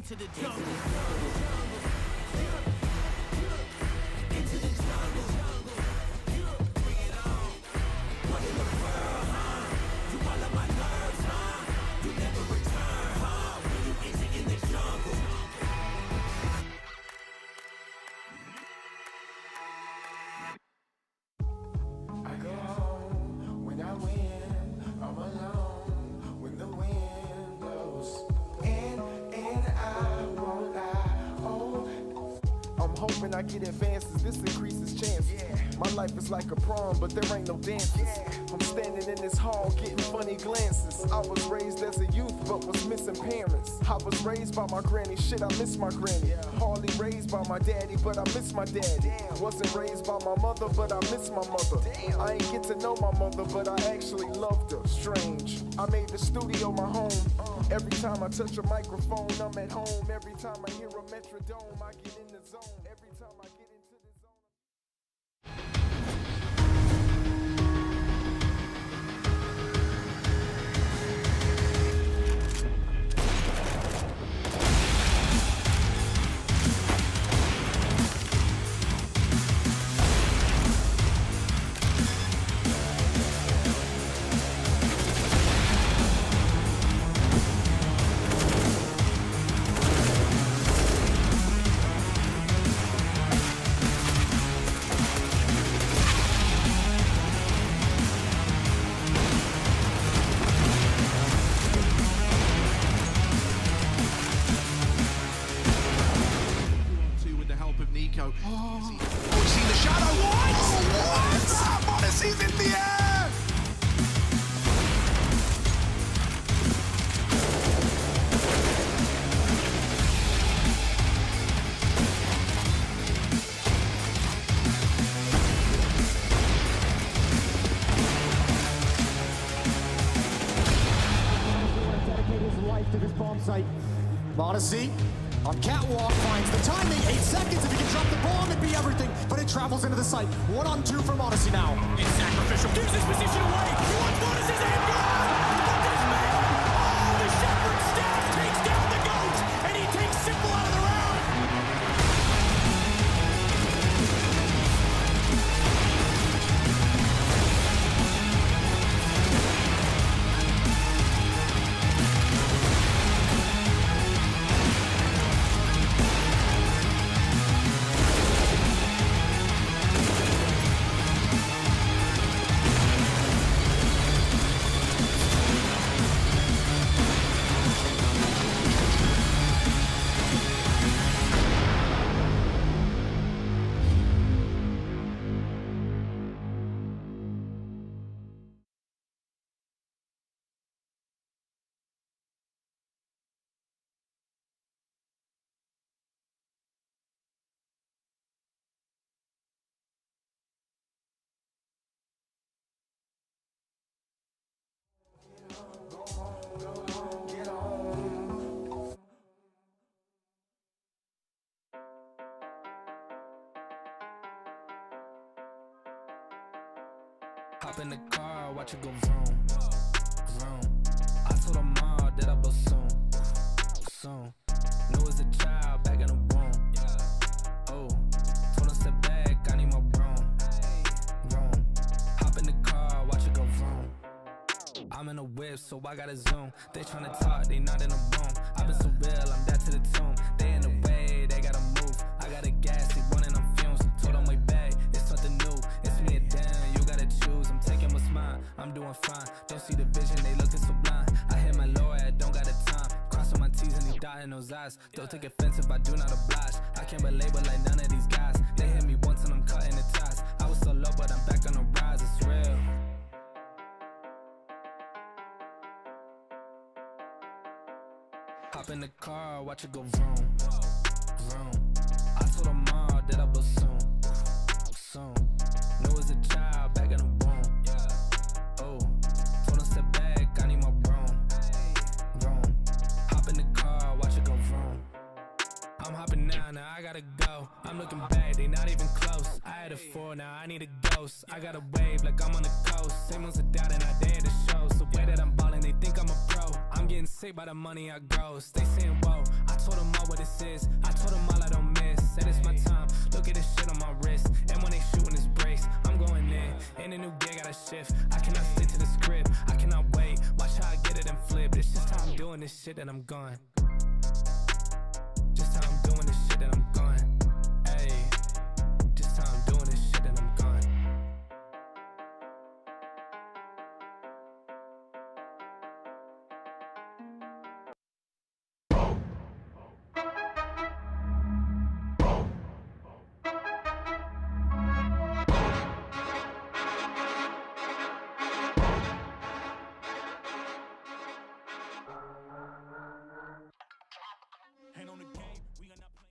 into the jungle. Into the jungle. Bring it on. What in the world, huh? You all of my nerves, huh? You never return, huh? When you enter in the jungle. I go home when I win. I'm alone when the wind blows. And I won't lie. Oh, I'm hoping I get advances. This increases chances. My life is like a prom, but there ain't no dances. I'm standing in this hall getting funny glances. I was raised as a youth, but was missing parents. I was raised by my granny, shit, I miss my granny. Hardly raised by my daddy, but I miss my daddy. Wasn't raised by my mother, but I miss my mother. I ain't get to know my mother, but I actually loved her. Strange. I made the studio my home. Every time I touch a microphone, I'm at home. Every time I hear a metrodome, I get in the zone. Every time I get into the zone. Odyssey on catwalk finds the timing. 8 seconds. If he can drop the bomb, it'd be everything. But it travels into the site. 1-on-2 from Odyssey now. It's sacrificial. Gives his position away. He wants Odyssey's aim gone. Look at this man. Oh, the Shepherd staff takes down the GOAT. And he takes Simple out of the round. Hop in the car, watch it go vroom, vroom. I told her mom that I bust soon, soon. Knew as a child back in the womb. Oh, told her step back, I need my room, room. Hop in the car, watch it go vroom. I'm in a whip, so I gotta zoom. They tryna talk, they not in a room. I've been so real, I'm dead to the tomb. They in the way, they gotta move. I gotta gas, they running on fumes. Told them way back, it's something new. It's me and Dan, you gotta choose. I'm taking what's mine, I'm doing fine. Don't see the vision, they looking so blind. I hit my lower, I don't got the time. Crossing my T's and he dotting those eyes. Don't take offense if I do not oblige. I can't be labeled like none of these guys. They hit me once and I'm cutting the ties. I was so low, but I'm back on the rise, it's real. Hop in the car, watch it go vroom, vroom. I told her mom that I bust soon, soon. Knew as a child back in the womb. Oh, told her step back, I need my room, room. Hop in the car, watch it go vroom. I'm hopping now I gotta go. I'm looking back, they not even close. I had a 4, now I need a ghost. I got a wave like I'm on the coast. Same ones are down and I dare the show. So way that I'm ballin', they think I'm a pro. I'm getting sick by the money I gross. They saying whoa, I told them all what this is. I told them all I don't miss. Said it's my time. Look at this shit on my wrist. And when they shooting this breaks, I'm going in. In a new gear, gotta shift. I cannot stick to the script. I cannot wait. Watch how I get it and flip. It's just how I'm doing this shit and I'm gone. Just how I'm doing this shit and I'm gone. Hey, just how I'm doing this shit and I'm gone. Ain't on the game, we are not playing.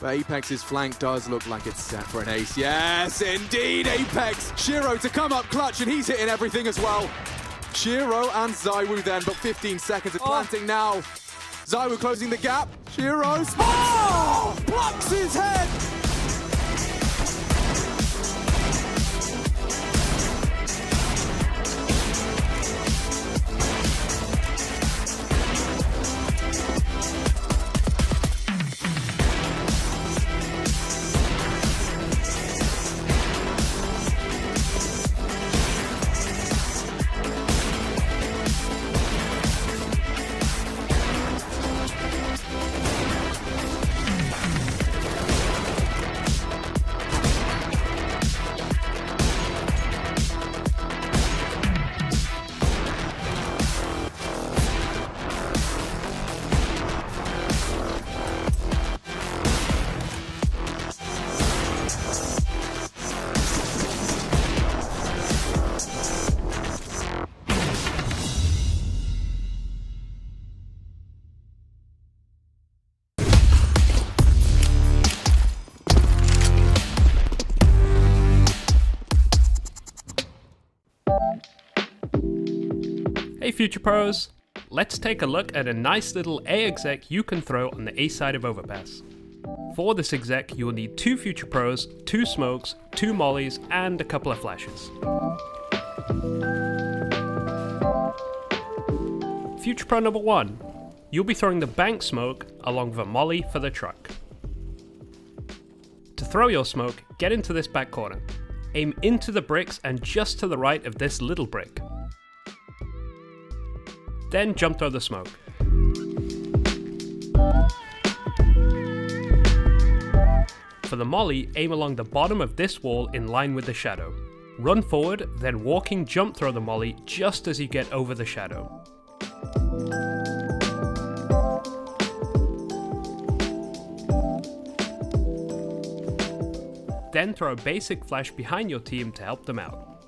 But Apex's flank does look like it's set for an ace. Yes, indeed, Apex. Shiro to come up clutch, and he's hitting everything as well. Shiro and Zywoo then, but 15 seconds of planting now. Zywoo closing the gap. Shiro, plucks his head. Hey Future Pros, let's take a look at a nice little A exec you can throw on the A side of Overpass. For this exec you will need 2 Future Pros, 2 smokes, 2 mollies and a couple of flashes. Future Pro number 1, you'll be throwing the bank smoke along with a molly for the truck. To throw your smoke, get into this back corner. Aim into the bricks and just to the right of this little brick. Then jump throw the smoke. For the molly, aim along the bottom of this wall in line with the shadow. Run forward, then walking jump throw the molly just as you get over the shadow. Then throw a basic flash behind your team to help them out.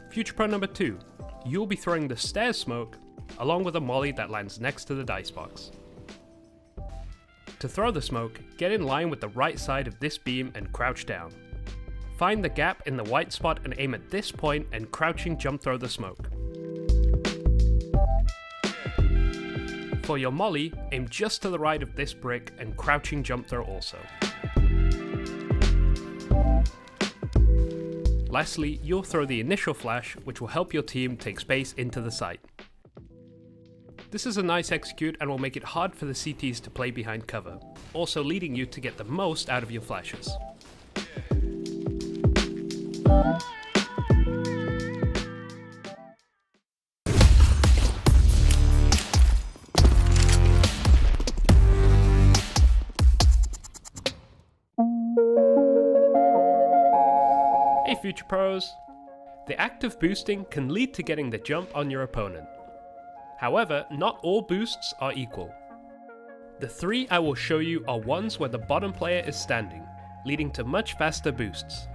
Future Pro number 2. You'll be throwing the stairs smoke along with a molly that lands next to the dice box. To throw the smoke, get in line with the right side of this beam and crouch down. Find the gap in the white spot and aim at this point and crouching jump throw the smoke. For your molly, aim just to the right of this brick and crouching jump throw also. Lastly, you'll throw the initial flash, which will help your team take space into the site. This is a nice execute and will make it hard for the CTs to play behind cover, also leading you to get the most out of your flashes. Hey Future Pros! The act of boosting can lead to getting the jump on your opponent. However, not all boosts are equal. The 3 I will show you are ones where the bottom player is standing, leading to much faster boosts.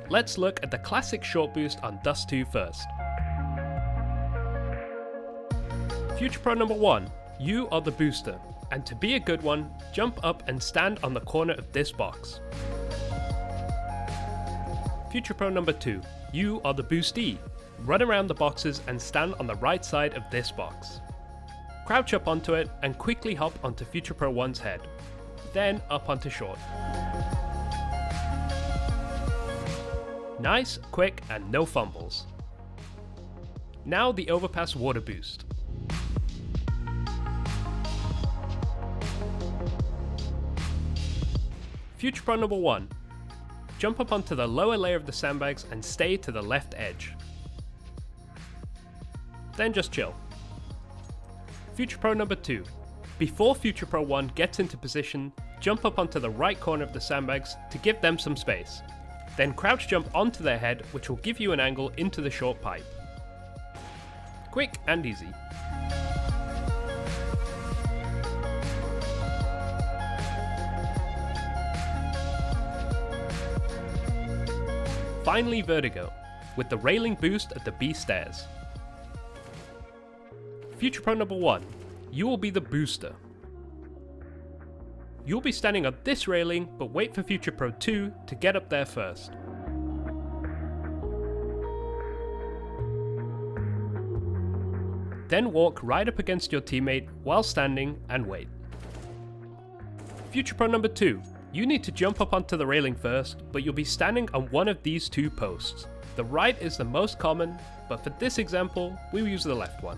Let's look at the classic short boost on Dust 2 first. Future Pro number 1, you are the booster, and to be a good one, jump up and stand on the corner of this box. Future Pro number 2, you are the boostee, run around the boxes and stand on the right side of this box. Crouch up onto it and quickly hop onto Future Pro 1's head, then up onto short. Nice, quick, and no fumbles. Now the overpass water boost. Future Pro number 1. Jump up onto the lower layer of the sandbags and stay to the left edge. Then just chill. Future Pro number 2. Before Future Pro 1 gets into position, jump up onto the right corner of the sandbags to give them some space. Then crouch jump onto their head, which will give you an angle into the short pipe. Quick and easy. Finally Vertigo, with the railing boost at the B stairs. Future Pro number 1, you will be the booster. You'll be standing on this railing, but wait for Future Pro 2 to get up there first. Then walk right up against your teammate while standing and wait. Future Pro number 2, you need to jump up onto the railing first, but you'll be standing on one of these 2 posts. The right is the most common, but for this example, we will use the left one.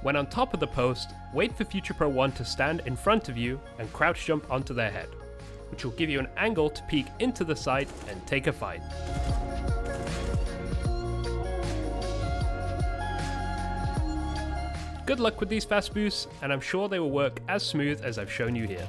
When on top of the post, wait for Future Pro 1 to stand in front of you and crouch jump onto their head, which will give you an angle to peek into the site and take a fight. Good luck with these fast boosts, and I'm sure they will work as smooth as I've shown you here.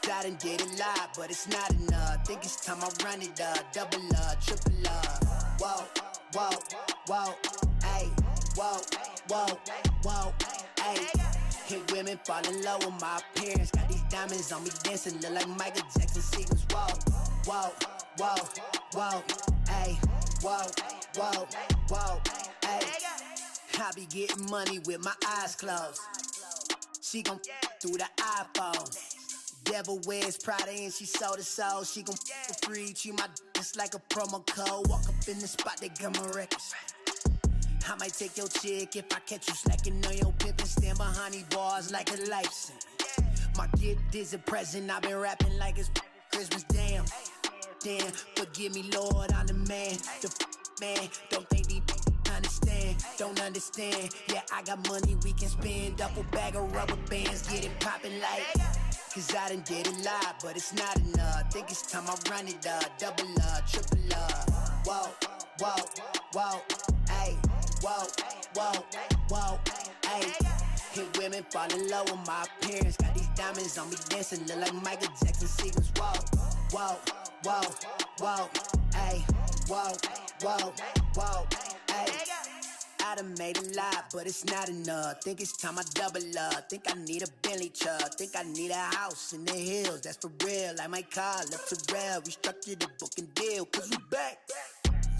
I done did a lot, but it's not enough. Think it's time I run it up, double up, triple up. Whoa, whoa, whoa, ayy, whoa, whoa, whoa, ayy. Hit women fall in love with my appearance. Got these diamonds on me dancing, look like Michael Jackson sequence. Whoa, whoa, whoa, whoa, ayy, whoa, whoa, whoa, ayy. I be getting money with my eyes closed. She gon' through the iPhone. Devil wears Prada and she sold her soul. She gon' for free, treat my just like a promo code. Walk up in the spot, they got my records. I might take your chick if I catch you slacking on your pimp and stand behind these bars like a life sentence. My gift is a present, I've been rapping like it's Christmas, damn. Damn, forgive me, Lord, I'm the man. The man, don't think these understand, don't understand. Yeah, I got money we can spend. Duffel bag of rubber bands, get it poppin' like. Cause I done did a lot, but it's not enough. Think it's time I run it up, double up, triple up. Whoa, whoa, whoa, ayy, whoa, whoa, whoa, ayy. Hit women fall in love with my appearance. Got these diamonds on me dancing, look like Michael Jackson sequence. Whoa, whoa, whoa, whoa, ayy, whoa, whoa, whoa, ayy. I done made a lot, but it's not enough. Think it's time I double up. Think I need a Bentley truck. Think I need a house in the hills. That's for real. Like my car left to rail. Restructured the booking deal, cause we back.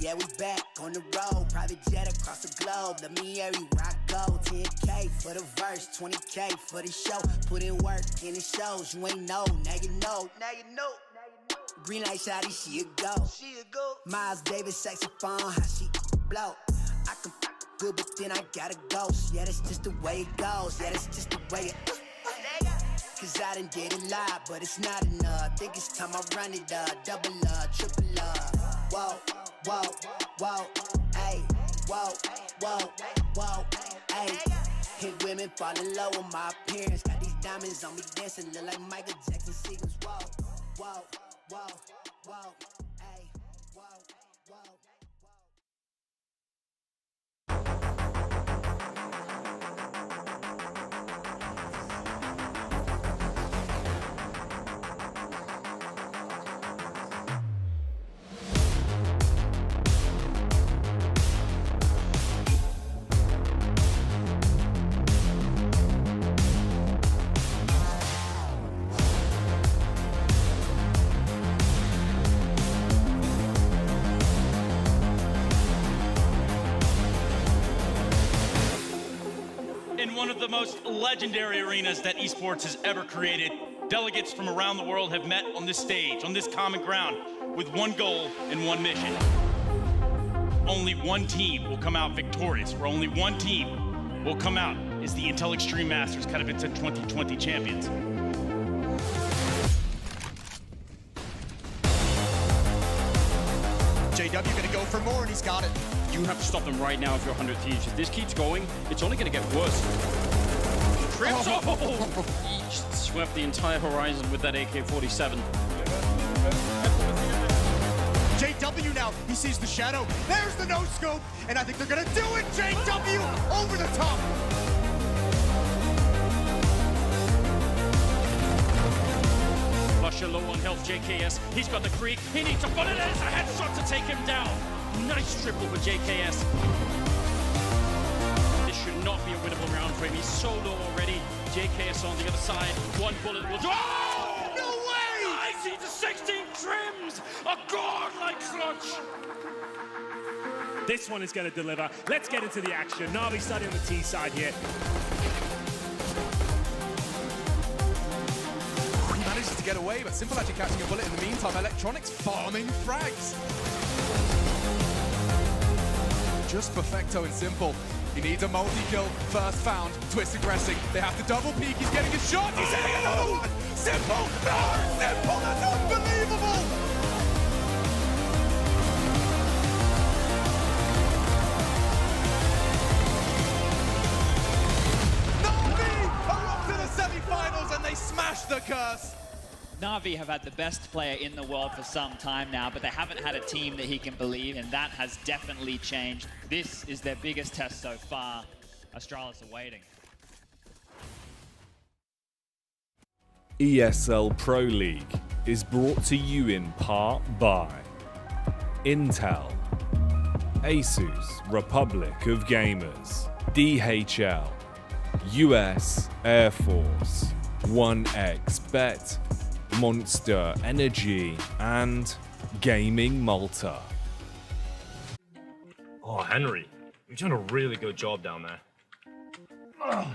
Yeah, we back on the road. Private jet across the globe. Let me hear you rock go. 10K for the verse, 20K for the show. Put in work and it shows. You ain't know, now you know. Now you know. Green light shawty, she a go. She a go. Miles Davis saxophone, how she blow. I can good, but then I gotta go. Yeah, that's just the way it goes. Yeah, that's just the way it. Cause I done did a lot, but it's not enough. Think it's time I run it up, double up, triple up. Whoa, whoa, whoa, ayy, whoa, whoa, whoa, ayy. Hit women, fall in love with my appearance. Got these diamonds on me dancing, look like Michael Jackson sequence. Whoa, whoa, whoa, whoa, ay, whoa, whoa. In one of the most legendary arenas that esports has ever created, delegates from around the world have met on this stage, on this common ground, with one goal and one mission. Only one team will come out victorious, or only one team will come out as the Intel Extreme Masters Katowice 2020 champions. JW gonna go for more, and he's got it. You have to stop them right now if you're 100 Thieves. If this keeps going, it's only going to get worse. Trips! Oh! He just swept the entire horizon with that AK-47. JW now, he sees the shadow. There's the no-scope, and I think they're gonna do it! JW over the top! Lusher low on health, JKS. He's got the creep. He needs a bullet. There's a headshot to take him down. Nice triple for JKS. This should not be a winnable round for him. He's so low already. JKS on the other side. One bullet will... Oh! No way! 90 to 16 trims! A godlike clutch! This one is going to deliver. Let's get into the action. Na'Vi starting on the T side here. He manages to get away, but Simple actually catching a bullet in the meantime. Electronics farming frags. Just perfecto and Simple. He needs a multi-kill. First found. Twist aggressing. They have to double peek. He's getting a shot. He's hitting another one. Simple. No, Simple. That's unbelievable. Na'Vi are up to the semi-finals and they smash the curse. Na'Vi have had the best player in the world for some time now, but they haven't had a team that he can believe, and that has definitely changed. This is their biggest test so far. Astralis are waiting. ESL Pro League is brought to you in part by Intel, Asus Republic of Gamers, DHL, US Air Force, 1xBet, Monster Energy, and Gaming Malta. Oh, Henry, you've done a really good job down there. Oh,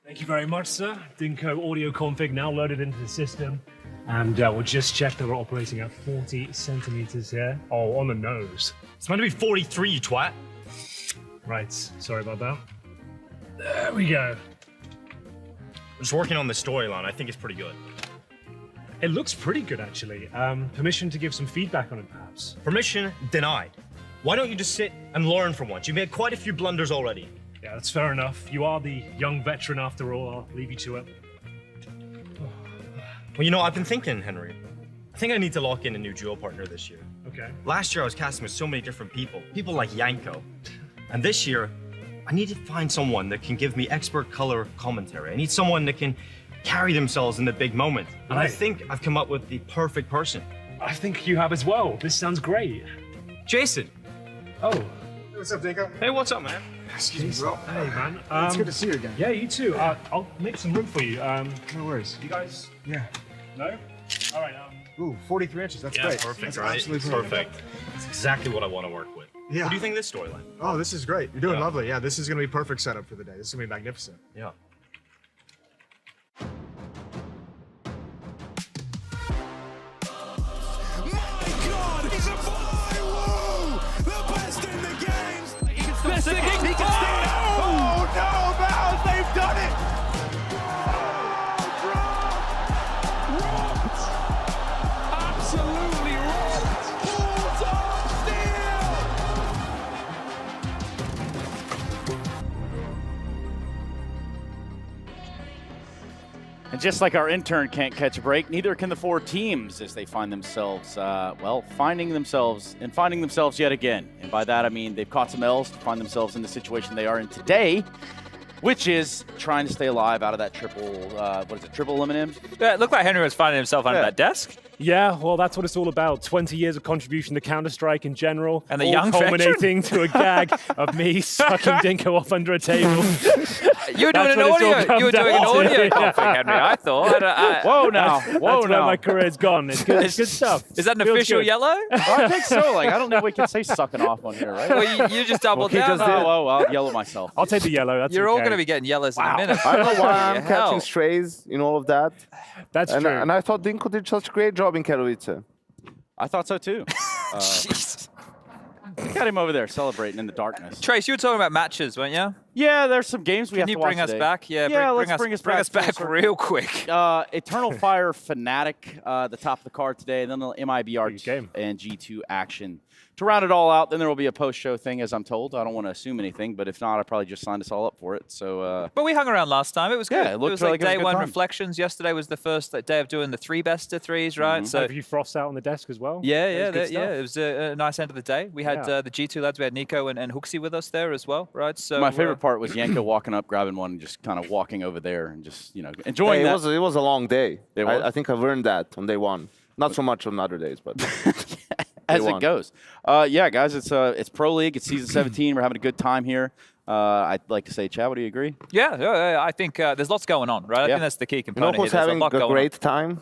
thank you very much, sir. Dinko audio config now loaded into the system. And we'll just check that we're operating at 40 centimeters here. Oh, on the nose. It's meant to be 43, you twat. Right, sorry about that. There we go. I'm just working on the storyline. I think it's pretty good. It looks pretty good, actually. Permission to give some feedback on it, perhaps? Permission denied. Why don't you just sit and learn for once? You made quite a few blunders already. Yeah, that's fair enough. You are the young veteran after all. I'll leave you to it. Well, you know, I've been thinking, Henry. I think I need to lock in a new duo partner this year. Okay. Last year I was casting with so many different people like Yanko. And this year, I need to find someone that can give me expert color commentary. I need someone that can carry themselves in the big moment. And I think I've come up with the perfect person. I think you have as well. This sounds great. Jason. Oh. Hey, what's up, Dinko? Hey, what's up, man? Excuse me, bro. Hey, man. It's good to see you again. Yeah, you too. I'll make some room for you. No worries. You guys? Yeah. No? All right. Ooh, 43 inches. That's Yeah, great. perfect, That's right? absolutely Perfect. It's exactly what I want to work with. Yeah. What do you think of this storyline? Oh, this is great. You're doing Yeah. lovely. Yeah, this is going to be perfect setup for the day. This is going to be magnificent. Yeah. Oh no, Mouse, they've done it! Absolutely rocked! Balls on steel! just like our intern can't catch a break, neither can the 4 teams as they find themselves, finding themselves yet again. And by that, I mean they've caught some L's to find themselves in the situation they are in today, which is trying to stay alive out of that triple elimination? Yeah, it looked like Henry was finding himself under that desk. Yeah, well, that's what it's all about. 20 years of contribution to Counter-Strike in general. And the all young culminating to a gag of me sucking Dinko off under a table. You were doing an audio. You were doing an audio config, Henry. I thought. Whoa now. My career's gone. It's good stuff. Is that an Feels official good. yellow? I think so. I don't know if we can say sucking off on here, right? Well, you just doubled down. I'll yell at myself. I'll take the yellow. That's You're all okay. going to be getting yellows in a minute. I don't know why I'm Holy hell. catching strays in all of that. That's true. And I thought Dinko did such a great job in Katowice. I thought so too. Jeez. Got him over there celebrating in the darkness. Trace, you were talking about matches, weren't you? Yeah, there's some games we have to watch Can you bring us today. back? Yeah, bring us back real quick. Eternal Fire Fnatic, the top of the card today, and then the MIBR and G2 action. To round it all out, then there will be a post-show thing, as I'm told. I don't want to assume anything, but if not, I probably just signed us all up for it. So, but we hung around last time. It was good. Yeah, it was looked like like it was a day good one time. reflections. Yesterday was the first day of doing the 3 best of 3s, right? So Have you frost out on the desk as well? yeah, That it was a nice end of the day. We had the G2 lads. We had Nico and Hooksy with us there as well, right? So my favorite part was Yanko walking up, grabbing one, and just kind of walking over there and just, enjoying Hey, that. it was a long day. It was? I think I've learned that on day 1. Not so much on other days, but As it goes. Yeah, guys, it's Pro League. It's season 17. We're having a good time here. I'd like to say, Chad, would you agree? Yeah, I think there's lots going on, right? I think that's the key you know component. who's There's having a lot a going great on. time?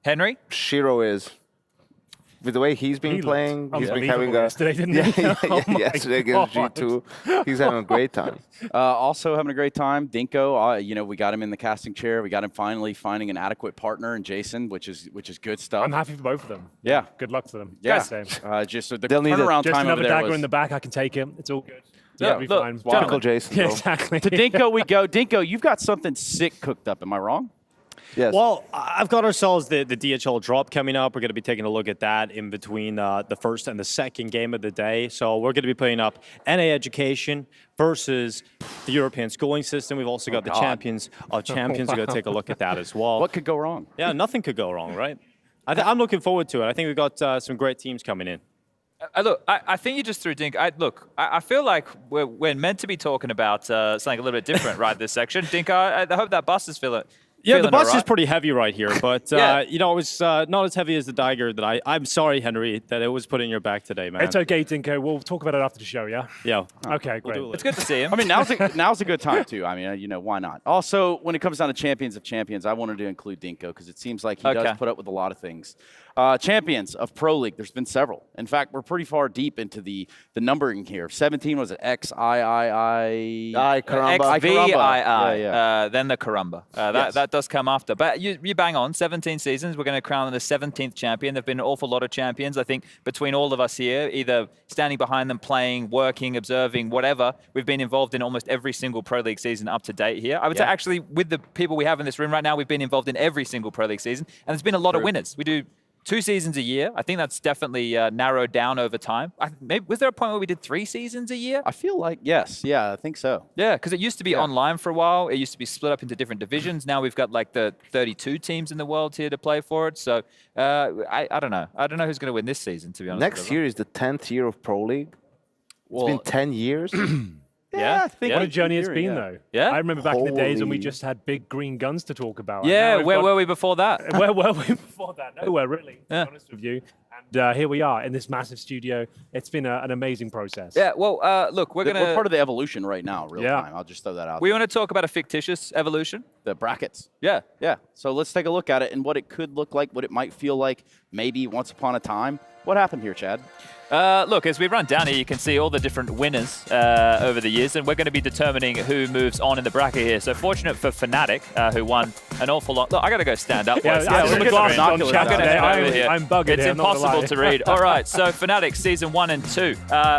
Henry? Shiro is. With the way he's been playing, he's been having a yesterday, didn't he? yesterday against G2. He's having a great time. Also having a great time. Dinko, we got him in the casting chair. We got him finally finding an adequate partner in Jason, which is good stuff. I'm happy for both of them. Yeah. Good luck to them. Yeah. Same. Just so the They'll need turnaround Just time over another there dagger was in the back. I can take him. It's all good. Yeah, It'll be look, fine. Typical Jason, Yeah, bro. exactly. to Dinko we go. Dinko, you've got something sick cooked up. Am I wrong? Yes. Well, I've got ourselves the DHL drop coming up. We're going to be taking a look at that in between the first and the second game of the day. So we're going to be putting up NA Education versus the European schooling system. We've also got the champions of champions. We're going to take a look at that as well. What could go wrong? Yeah, nothing could go wrong, right? I'm looking forward to it. I think we've got some great teams coming in. Look, I think you just threw Dink. I feel like we're meant to be talking about something a little bit different, right? This section, Dink. I hope that bus is feeling. Yeah, the bus all right. is pretty heavy right here, but Yeah. it was not as heavy as the dagger that I'm sorry, Henry, that it was put in your back today, man. It's okay, Dinko. We'll talk about it after the show, yeah? Yeah. Okay, great. It's good to see him. I mean, now's a good time too. I mean, why not? Also, when it comes down to champions of champions, I wanted to include Dinko because it seems like he does put up with a lot of things. Champions of Pro League, there's been several. In fact, we're pretty far deep into the numbering here. 17 was it XIII? Karamba. XVII, then the Karamba. Yes. That does come after. But you bang on, 17 seasons. We're going to crown the 17th champion. There have been an awful lot of champions. I think between all of us here, either standing behind them, playing, working, observing, whatever, we've been involved in almost every single Pro League season up to date here. I would say actually with the people we have in this room right now, we've been involved in every single Pro League season. And there's been a lot of winners. We do 2 seasons a year. I think that's definitely narrowed down over time. Was there a point where we did 3 seasons a year? I feel like, yes. Yeah, I think so. Yeah, because it used to be online for a while. It used to be split up into different divisions. Now we've got like the 32 teams in the world here to play for it. So I don't know. I don't know who's going to win this season, to be honest. Next year is the 10th year of Pro League. It's been 10 years. Yeah, I think what a journey it's been, though. Yeah. I remember back in the days when we Holy- just had big green guns to talk about. And Yeah, now we've where got- were we before that? Where were we before that? Nowhere, really, to Yeah. be honest with you. And here we are in this massive studio. It's been an amazing process. Yeah, well, look, we're We're part of the evolution right now, real Yeah. time. I'll just throw that out We there. want to talk about a fictitious evolution. The brackets. Yeah. Yeah. So let's take a look at it and what it could look like, what it might feel like maybe once upon a time. What happened here, Chad? Look, as we run down here, you can see all the different winners over the years, and we're going to be determining who moves on in the bracket here. So fortunate for Fnatic, who won an awful lot. Look, I got to go stand up. Yeah, boys. yeah, with the glasses on, I'm chat gonna today. head over here. I'm bugging It's here, I'm not gonna impossible lie. to read. All right, so Fnatic season 1 and 2.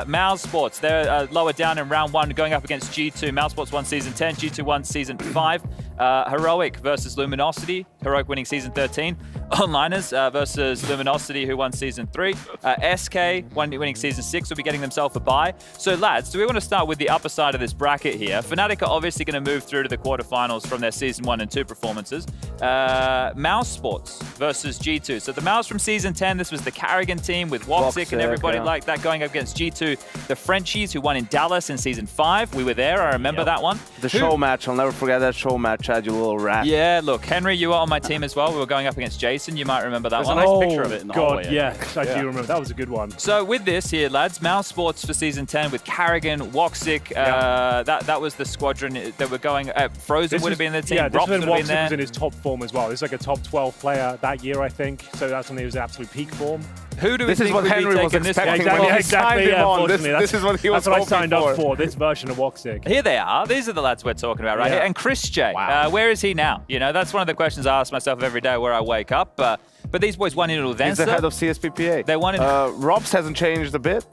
Mouse Sports, they're lower down in round 1, going up against G2. Mouse Sports won season 10, G2 won season 5. Heroic versus Luminosity. Heroic winning Season 13. Onliners versus Luminosity, who won Season 3. SK winning Season 6 will be getting themselves a bye. So, lads, do we want to start with the upper side of this bracket here? Fnatic are obviously going to move through to the quarterfinals from their Season 1 and 2 performances. Mouse Sports versus G2. So, the Mouse from Season 10, this was the Carrigan team with Woxic and everybody like that going up against G2. The Frenchies, who won in Dallas in Season 5. We were there. I remember that one. The show match. I'll never forget that show match, Chad, you little rat. Yeah, look, Henry, you were on my team as well. We were going up against Jason. You might remember that one. There's a nice picture of it in the hallway. Yeah, I do remember. That was a good one. So with this here, lads, Mouse Sports for Season 10 with Carrigan, Woxic. That was the squadron that were going. Frozen would have been the team. Yeah, this Rops was would when have been Woxic there. was in his top form as well. This is like a top 12 player that year, I think. So that's when he was at absolute peak form. Who do we This is think what would Henry be was taking this one? expecting when he signed him on. This is what he was That's what I hoping signed up for. for, this version of Woxic. Here they are. These are the lads we're talking about right here. And Chris J. Where is he now? You know, that's one of the questions I ask myself every day where I wake up. But these boys won in Udense. He's the head of CSPPA. They won in... Robs hasn't changed a bit.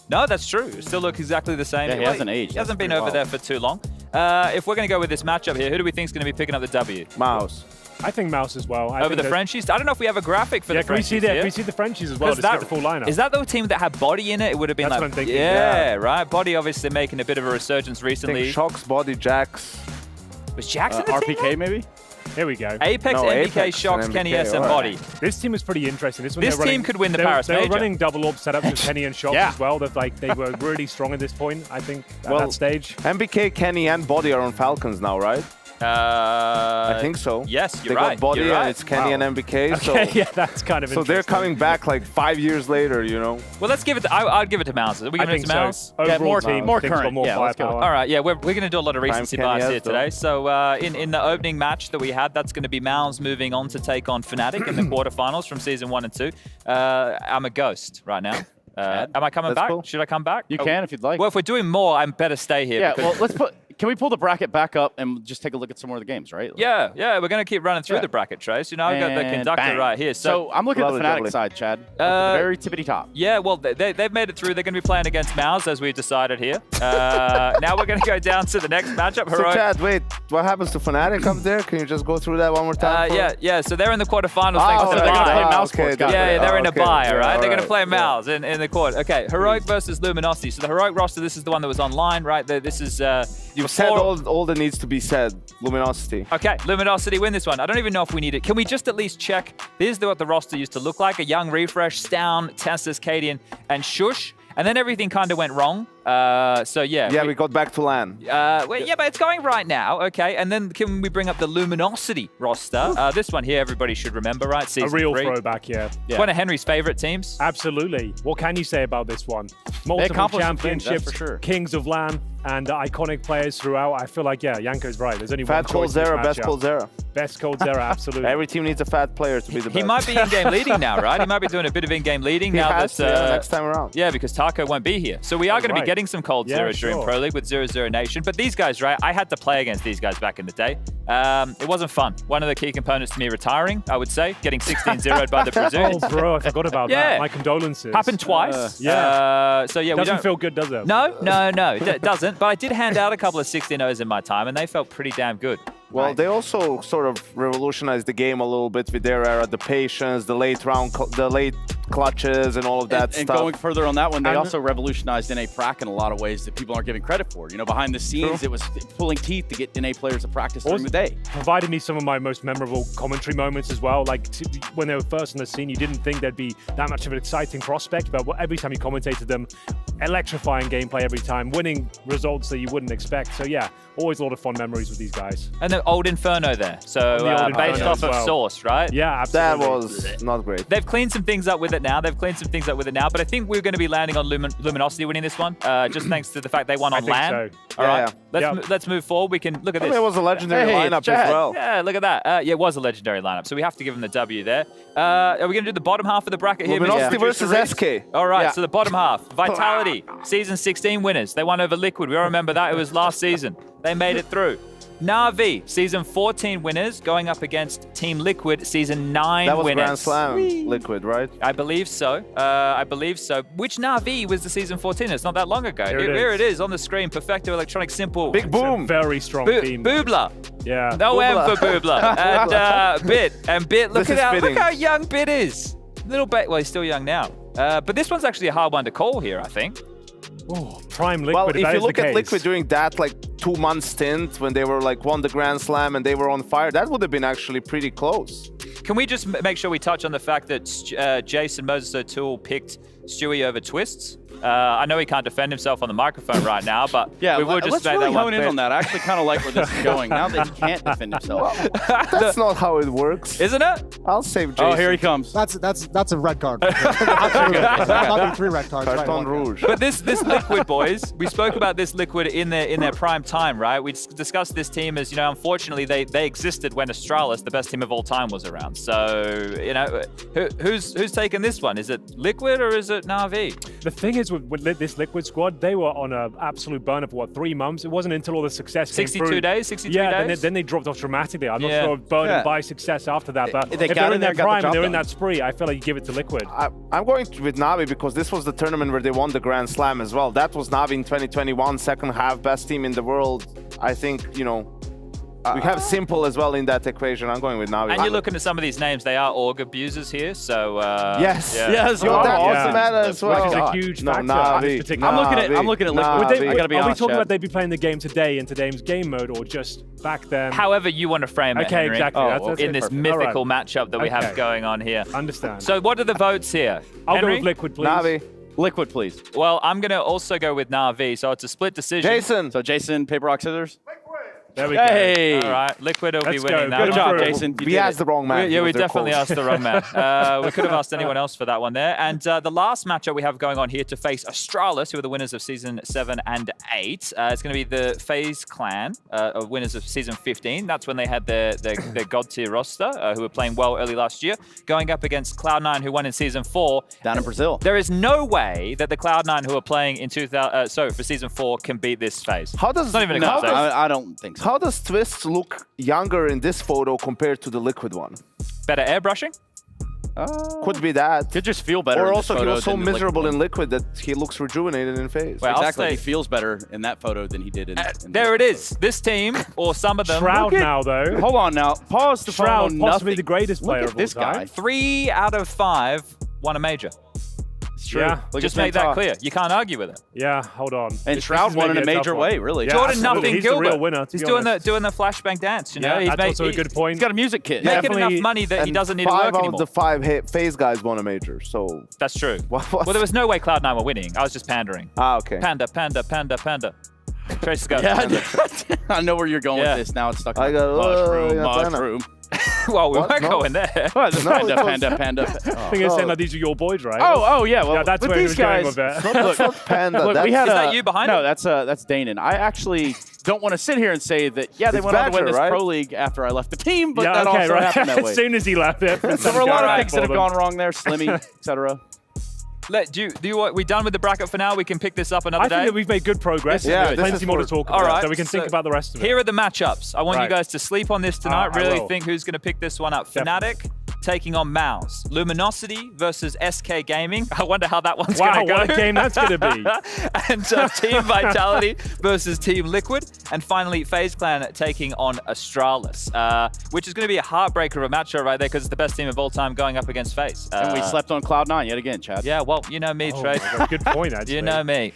No, that's true. Still look exactly the same. Yeah, he hasn't aged. He hasn't been over there for too long. If we're going to go with this matchup here, who do we think is going to be picking up the W? Mouse. I think Mouse as well. Over the Frenchies? I don't know if we have a graphic for the Frenchies. Can we see the Frenchies as well? Just get the full lineup. Is that the team that had Body in it? It would have been That's like, what I'm thinking. Yeah, right. Body obviously making a bit of a resurgence I recently. think Shocks, Body, Jax. Was Jax in the team? RPK maybe? Here we go. Apex, MBK, Shocks, Kenny S, and Body. This team is pretty interesting. This team could win the Paris They Major. were running double orb setups with Kenny and Shocks as well. They were really strong at this point, I think, at that stage. MBK, Kenny, and Body are on Falcons now, right? I think so. Yes, you're they right. got Body you're right. and it's Kenny and MBK. Okay, so, yeah, that's kind of so they're coming back like 5 years later, you know? Well, let's give it to, I'd give it to Mouse. Are we giving it to Mouse? Overall team, more current. More firepower. All right, yeah, we're going to do a lot of recency bias here though. today. So in the opening match that we had, that's going to be Mouse moving on to take on Fnatic in the quarterfinals from Season 1 and 2. I'm a ghost right now. Am I coming back? Cool. Should I come back? You can if you'd like. Well, if we're doing more, I'm better stay here. Yeah, because- well, let's put. Can we pull the bracket back up and just take a look at some more of the games, right? Yeah, we're going to keep running through the bracket, Trace. You know, I've got the And conductor bang. right here. So I'm looking at the Lovely, Fnatic lovely. side, Chad. At the very tippity top. Yeah, well, they've made it through. They're going to be playing against Mouse, as we've decided here. Now we're going to go down to the next matchup. So, Heroic. Chad, wait. What happens to Fnatic up there? Can you just go through that one more time? Yeah. So they're in the quarterfinals. Oh, thanks to they're the gonna bye. play Mouse Sports, got it. Yeah, they're in a Okay, bye, all right? They're going to alright, play Mouse in the court. Okay, Heroic versus Luminosity. So the Heroic roster, this is the one that was online, right? This is... You've said all that needs to be said. Luminosity. Okay, Luminosity win this one. I don't even know if we need it. Can we just at least check? This is what the roster used to look like. A young refresh, Stown, Tessus, Cadian, and Shush. And then everything kind of went wrong. So yeah. Yeah, we got back to LAN. Well, yeah, but it's going right now. Okay, and then can we bring up the Luminosity roster? This one here, everybody should remember, right? Season A real 3. throwback, yeah. One of Henry's favorite teams. Absolutely. What can you say about this one? Multiple accomplished some things, championships, that's for sure. kings of LAN, and iconic players throughout. I feel like, yeah, Yanko's right. There's only Fat one choice. Coldzera, best Coldzera. Best Coldzera, absolutely. Every team needs a fat player to be the best. He might be in-game leading now, right? He might be doing a bit of in-game leading He now has that to, next time around. Yeah, because Taco won't be here. So we are going to be right. getting some Cold Yeah, Zero during sure. Pro League with 0-0 Nation. But these guys, right? I had to play against these guys back in the day. It wasn't fun. One of the key components to me retiring, I would say, getting 16-0'd by the Brazilians. Oh, bro, I forgot about Yeah. that. My condolences. Happened twice. Yeah. So yeah, we Doesn't don't feel good, does it? No, it doesn't. But I did hand out a couple of 16-0s in my time, and they felt pretty damn good. Well, they also sort of revolutionized the game a little bit with their era, the patience, the late clutches, and all of that And stuff. going further on that one, they And- also revolutionized NA Prac in a lot of ways that people aren't giving credit for. You know, behind the scenes, it was pulling teeth to get NA players to practice during the day. Provided me some of my most memorable commentary moments as well. Like when they were first on the scene, you didn't think there'd be that much of an exciting prospect, but every time you commentated them, electrifying gameplay every time, winning results that you wouldn't expect. So yeah, always a lot of fun memories with these guys. And the old Inferno there. So the old based Inferno off as of well. Source, right? Yeah, That absolutely. was not great. They've cleaned some things up with it now. But I think we're going to be landing on Luminosity winning this one, just thanks to the fact they won on think LAN. so. All right, Yeah. let's move forward. We can look at I this. mean, it was a legendary lineup Chad. as well. Yeah, look at that. Yeah, it was a legendary lineup, so we have to give them the W there. Are we going to do the bottom half of the bracket here? Luminosity Mr. Producer versus Riggs? SK. All right, Yeah. so the bottom half. Vitality, Season 16 winners. They won over Liquid. We all remember that. It was last season. They made it through. Na'Vi, Season 14 winners, going up against Team Liquid, Season 9 That was winners. Grand Slam Liquid, right? I believe so. I believe so. Which Na'Vi was the Season 14? It's not that long ago. Here it is on the screen. Perfecto Electronic Simple. Big Boom. Very strong team. Boobla. Yeah. No Boobla. M for Boobla. And Bit. And Bit, look This is at fitting. look how young Bit is. Little bit. Well, he's still young now. But this one's actually a hard one to call here, I think. Oh, prime Liquid. Well, if if that you is look the at case. Liquid during that 2-month stint when they were won the Grand Slam and they were on fire, that would have been actually pretty close. Can we just make sure we touch on the fact that Jason Moses O'Toole picked Stewie over Twists? I know he can't defend himself on the microphone right now, but Yeah, we will just let's make really that one hone in clear. on that. I actually kind of like where this is going now that he can't defend himself. That's not how it works. Isn't it? I'll save Jason. Oh, here he comes. That's a red card. That'll be 3 red cards. Carton Rouge. But this Liquid, boys, we spoke about this Liquid in their prime time, right? We discussed this team as, unfortunately they existed when Astralis, the best team of all time, was around. So, who's taking this one? Is it Liquid or is it Na'Vi? The thing is with this Liquid squad, they were on an absolute burner for 3 months? It wasn't until all the success came 62 through. days? 63 yeah, days? then they dropped off dramatically. I'm not sure if burdened by success after that, but They if got they're in in there, their got the prime job and they're in done. that spree, I feel like you give it to Liquid. I'm going with Na'Vi because this was the tournament where they won the Grand Slam as well. That was Na'Vi in 2021, second half, best team in the world. I think, we have Simple as well in that equation. I'm going with Na'Vi. And you're looking at some of these names, they are org abusers here, so... yes. Yeah. Yes. Yo, that awesome. doesn't matter as well. Which is a huge No, factor. Na'Vi. in this particular- I'm looking at Liquid. Na'Vi. Would they, I gotta be are we honest, talking Chad. about they'd be playing the game today in today's game mode or just back then? However you want to frame it, Okay, Henry, exactly. That's in this perfect. mythical All right. matchup that we have Okay. going on here. Understand. So what are the votes here? I'll Henry? go with Liquid, please. Na'Vi. Liquid, please. Well, I'm going to also go with Na'Vi, so it's a split decision. Jason. So Jason, paper, rock, scissors. There we Hey. All right, Liquid will Let's be winning go. that Good one. job, through. Jason. You We did asked it. the wrong man. Yeah, we Those are definitely close. asked the wrong man. We could have asked anyone else for that one there. And the last matchup we have going on here to face Astralis, who are the winners of Season 7 and 8. It's going to be the FaZe Clan, winners of Season 15. That's when they had their God tier roster, who were playing well early last year, going up against Cloud9, who won in Season 4. Down in Brazil. There is no way that the Cloud9 who are playing in for Season 4 can beat this FaZe. How does It's not even a No, concept. I don't think so. How does Twist look younger in this photo compared to the Liquid one? Better airbrushing? Could be that. Could just feel better. Or in this also he photo was so than the miserable Liquid in Liquid that he looks rejuvenated in FaZe. Well, I'll Exactly. say- He feels better in that photo than he did in There it is. This team, or some of them. Shroud now, though. Hold on now. Pause the Shroud, phone. possibly Nothing. the greatest player Look of at this all time. guy. 3 out of 5 won a major. It's true. Yeah. Look Just at make that Penta. clear. You can't argue with it. Yeah, hold on. And This Shroud is won in maybe a tough major one. way, really. Yeah, Jordan absolutely. Nothing He's Gilbert. the real winner, to He's be doing honest. the flashbang dance. You know, Yeah, he's that's also a good point. He's got a music kit. making Definitely- enough money that he And doesn't need to 5 work out anymore. of the 5 FaZe guys won a major, so... That's true. What Well, there was no way Cloud9 were winning. I was just pandering. okay. Panda. Trace, go. Yeah, I know where you're going Yeah. with this. Now it's stuck. I got mushroom. Well, we What? weren't No. going there. What? Panda, it was- panda. I think it's saying that these are your boys, right? Oh, yeah. Well, Yeah, that's with where he these was going guys. with it. That's not Panda. Look, that's, we had Is that you behind No, him? that's Danon. I actually don't want to sit here and say that. Yeah, they It's went on to win Badger, this right? pro league after I left the team, but yeah, that okay, also right. happened that way. As soon as he left it. There were a lot of things that have gone wrong there, Slimmy, etc. We done with the bracket for now? We can pick this up another I day. think that we've made good progress. Yeah, There's this plenty is more to for- talk about, All right, so we can think about the rest of it. Here are the matchups. I want you Right. guys to sleep on this tonight. I Really will. think who's going to pick this one up. Definitely. Fnatic taking on Mouse. Luminosity versus SK Gaming. I wonder how that one's Wow, going to go. what a game that's going to be. And Team Vitality versus Team Liquid. And finally, FaZe Clan taking on Astralis, which is going to be a heartbreaker of a matchup right there because it's the best team of all time going up against FaZe. And we slept on Cloud9 yet again, Chad. Yeah, well, you know me, Trey. Oh, good point, actually. You know me.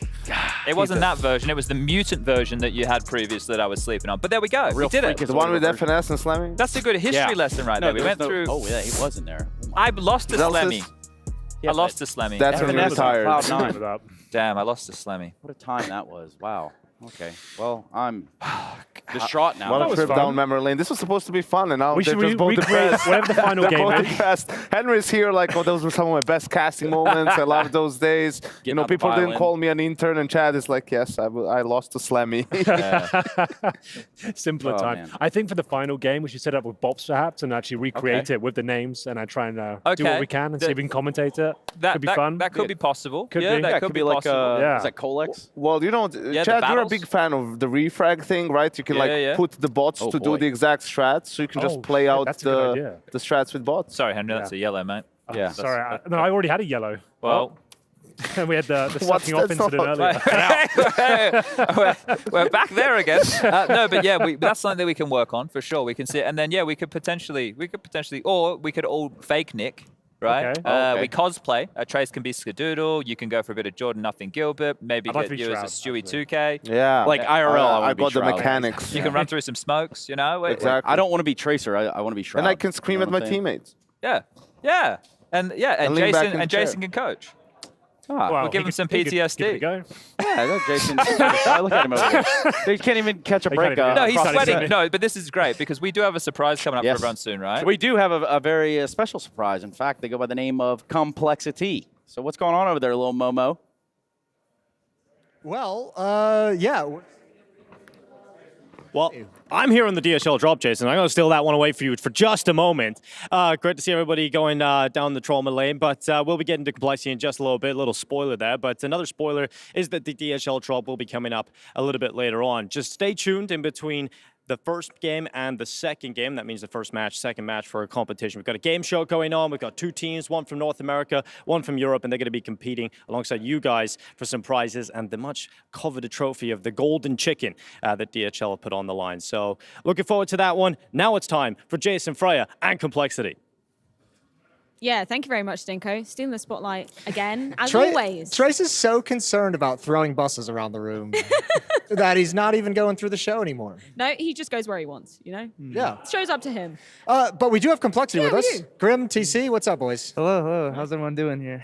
It wasn't that version. It was the mutant version that you had previous that I was sleeping on. But there we go. We did it. The one with FNS and Slamming? That's a good history lesson right No, there. We there's went through. Oh, yeah, he was in there. I lost to Zelsis? Slemmy. I lost to Slemmy. That's when you're FNS on tired. Cloud9. Damn, I lost to Slemmy. What a time that was. Wow. Okay. Well, I'm distraught now. What That a was trip fun. down memory lane. This was supposed to be fun, and now We they're should just both recreate depressed. whatever the final They're game both is. depressed. Henry's here like, oh, those were some of my best casting moments. I love those days. Getting out the People didn't violin. call me an intern, and Chad is like, yes, I lost to Slammy. Simpler Oh, time. man. I think for the final game, we should set up with Bobs perhaps and actually recreate it with the names and I try and do what Okay. we can and The- see if we can commentate it. Could be fun. That could be possible. Could yeah, be. that Yeah, it could could be like, possible. Yeah. is that Colex? Well, the Chad, you're a battles? big fan of the refrag thing, right? You can put the bots to do the exact strats, so you can just play out the strats with bots. Sorry, Henry, that's a yellow, mate. Oh, sorry, no, I already had a yellow. Well, we had the sucking off incident earlier. we're back there again. No, but yeah, that's something that we can work on for sure. We can see it, and then yeah, we could potentially, or we could all fake Nick. Right? Okay. We cosplay. Trace can be Skadoodle. You can go for a bit of Jordan, nothing Gilbert. Maybe get you as a Stewie 2K. Yeah. Like IRL, I got the mechanics. You can run through some smokes, you know? Exactly. I don't want to be Tracer. I want to be Shroud. And I can scream at my teammates. Yeah. And Jason can coach. We'll give him some PTSD. Give it a go. Yeah, look, Jason. Look at him over there. He can't even catch a break. No, he's sweating. No, but this is great because we do have a surprise coming up for everyone soon, right? We do have a very special surprise. In fact, they go by the name of Complexity. So what's going on over there, little Momo? Well, yeah. Well, I'm here on the DHL drop, Jason. I'm going to steal that one away for you for just a moment. Great to see everybody going down the trauma lane, but we'll be getting to Complexity in just a little bit. A little spoiler there, but another spoiler is that the DHL drop will be coming up a little bit later on. Just stay tuned in between the first game and the second game. That means the first match, second match for a competition. We've got a game show going on. We've got 2 teams, one from North America, one from Europe, and they're going to be competing alongside you guys for some prizes and the much coveted trophy of the golden chicken that DHL have put on the line. So looking forward to that one. Now it's time for Jason, Freya, and Complexity. Yeah, thank you very much, Dinko. Stealing the spotlight again, as always. Trace is so concerned about throwing buses around the room that he's not even going through the show anymore. No, he just goes where he wants, you know? Yeah. Show's up to him. But we do have Complexity with us. Grim, TC, what's up, boys? Hello. How's everyone doing here?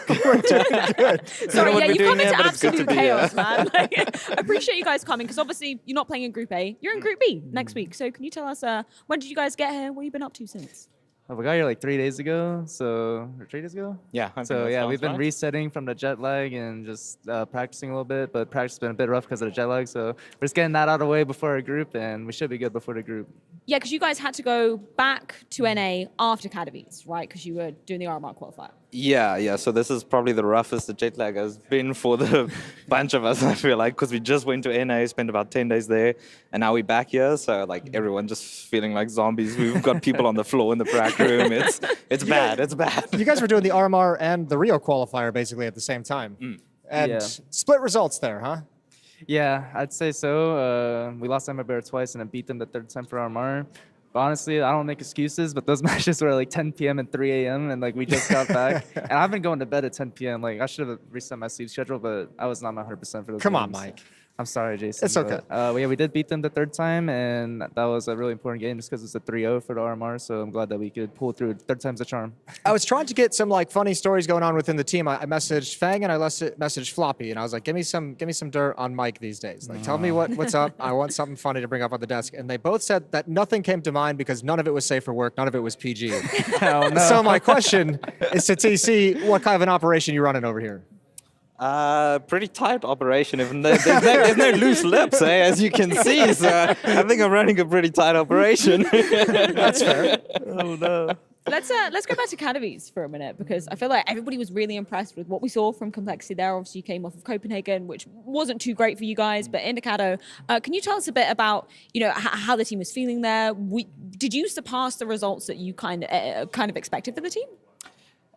We're doing good. Sorry, yeah, you've come into absolute chaos, man. I appreciate you guys coming, because obviously you're not playing in Group A. You're in Group B next week. So can you tell us, when did you guys get here? What have you been up to since? We got here like 3 days ago, or 3 days ago? Yeah. So yeah, we've been resetting from the jet lag and just practicing a little bit, but practice has been a bit rough because of the jet lag. So we're just getting that out of the way before our group, and we should be good before the group. Yeah, because you guys had to go back to NA after Katowice, right? Because you were doing the RMR qualifier. Yeah. So this is probably the roughest the jet lag has been for the bunch of us, I feel like, because we just went to NA, spent about 10 days there, and now we're back here. So like everyone just feeling like zombies. We've got people on the floor in the prac room. It's bad. It's bad. You guys were doing the RMR and the Rio qualifier basically at the same time. And split results there, huh? Yeah, I'd say so. We lost MIBR twice and then beat them the third time for RMR. But honestly, I don't make excuses, but those matches were like 10 p.m. and 3 a.m. and like we just got back. And I've been going to bed at 10 p.m. Like I should have reset my sleep schedule, but I was not 100% for those Come on, games. Mike. I'm sorry, Jason. It's okay. But, we did beat them the third time, and that was a really important game just because it's a 3-0 for the RMR. So I'm glad that we could pull through. Third time's the charm. I was trying to get some like funny stories going on within the team. I messaged Fang and I messaged Floppy, and I was like, give me some dirt on Mike these days. Like, tell me what's up. I want something funny to bring up on the desk. And they both said that nothing came to mind because none of it was safe for work. None of it was PG. Oh, no. So my question is to TC, what kind of an operation you running over here? Pretty tight operation. There's no loose lips, as you can see. So I think I'm running a pretty tight operation. That's fair. Oh no. Let's go back to Katowice for a minute, because I feel like everybody was really impressed with what we saw from Complexity there. Obviously, you came off of Copenhagen, which wasn't too great for you guys, but in Kato, can you tell us a bit about how the team was feeling there? Did you surpass the results that you kind of expected for the team?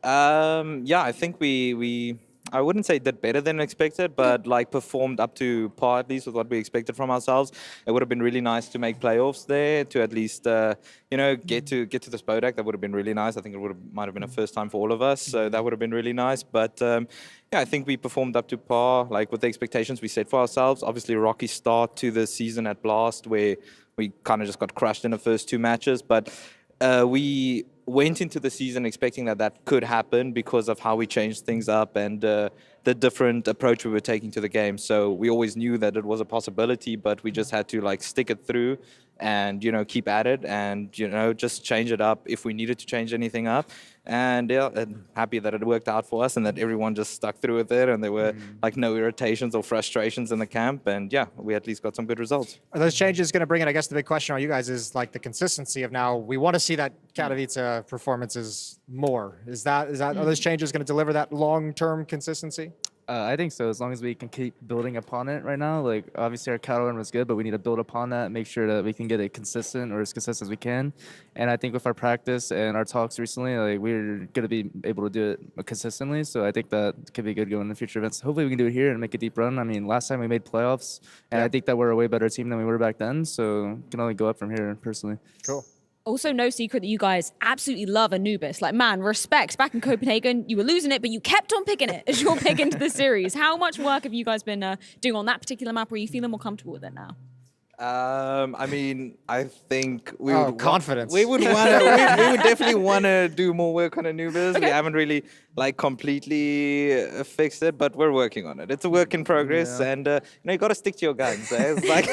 Yeah, I think we I wouldn't say did better than expected, but like performed up to par at least with what we expected from ourselves. It would have been really nice to make playoffs there, to at least get to the Spodak. That would have been really nice. I think it might have been a first time for all of us, so that would have been really nice. But yeah, I think we performed up to par, like with the expectations we set for ourselves. Obviously, a rocky start to the season at Blast, where we kind of just got crushed in the first 2 matches, but we went into the season expecting that could happen because of how we changed things up and the different approach we were taking to the game. So we always knew that it was a possibility, but we just had to like stick it through and keep at it and just change it up if we needed to change anything up. And yeah, and happy that it worked out for us and that everyone just stuck through with it, and there were like no irritations or frustrations in the camp. And yeah, we at least got some good results. Are those changes going to bring in, I guess the big question on you guys is like the consistency of now, we want to see that Katowice performances more. Are those changes going to deliver that long-term consistency? I think so. As long as we can keep building upon it right now, like obviously our cattle run was good, but we need to build upon that, make sure that we can get it consistent or as consistent as we can. And I think with our practice and our talks recently, like we're gonna be able to do it consistently. So I think that could be good going in future events. Hopefully we can do it here and make a deep run. I mean, last time we made playoffs, and I think that we're a way better team than we were back then. So can only go up from here personally. Cool. Also, no secret that you guys absolutely love Anubis. Like, man, respect. Back in Copenhagen, you were losing it, but you kept on picking it as your pick into the series. How much work have you guys been doing on that particular map? Where you feeling more comfortable with it now? I mean, I think we Oh, would confidence. we would want to. we would definitely want to do more work on Anubis. We haven't really like completely fixed it, but we're working on it. It's a work in progress, and you know, you got to stick to your guns. Eh? It's like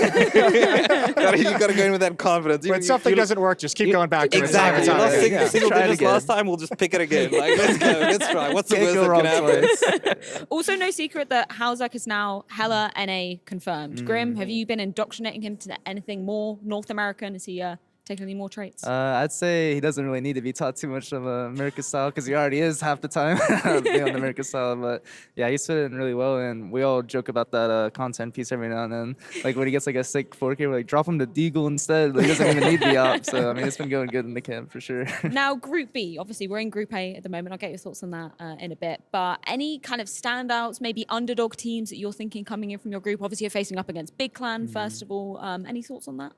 you got to go in with that confidence. When something doesn't work, just keep going back to exactly. it. You lost Exactly. single digits last time. We'll just pick it again. Like, let's go. Let's try. What's the worst that can happen? Also, no secret that Halzak is now Hella NA confirmed. Grim, have you been indoctrinating him to anything more North American? Is he taking any more traits? I'd say he doesn't really need to be taught too much of American style because he already is half the time being on the American style. But yeah, he's fitting really well, and we all joke about that content piece every now and then. Like when he gets like a sick 4K, we're like, drop him to Deagle instead. Like, he doesn't even need the op. So I mean, it's been going good in the camp for sure. Now, Group B. Obviously, we're in Group A at the moment. I'll get your thoughts on that in a bit. But any kind of standouts, maybe underdog teams that you're thinking coming in from your group? Obviously, you're facing up against Big Clan, first of all. Any thoughts on that?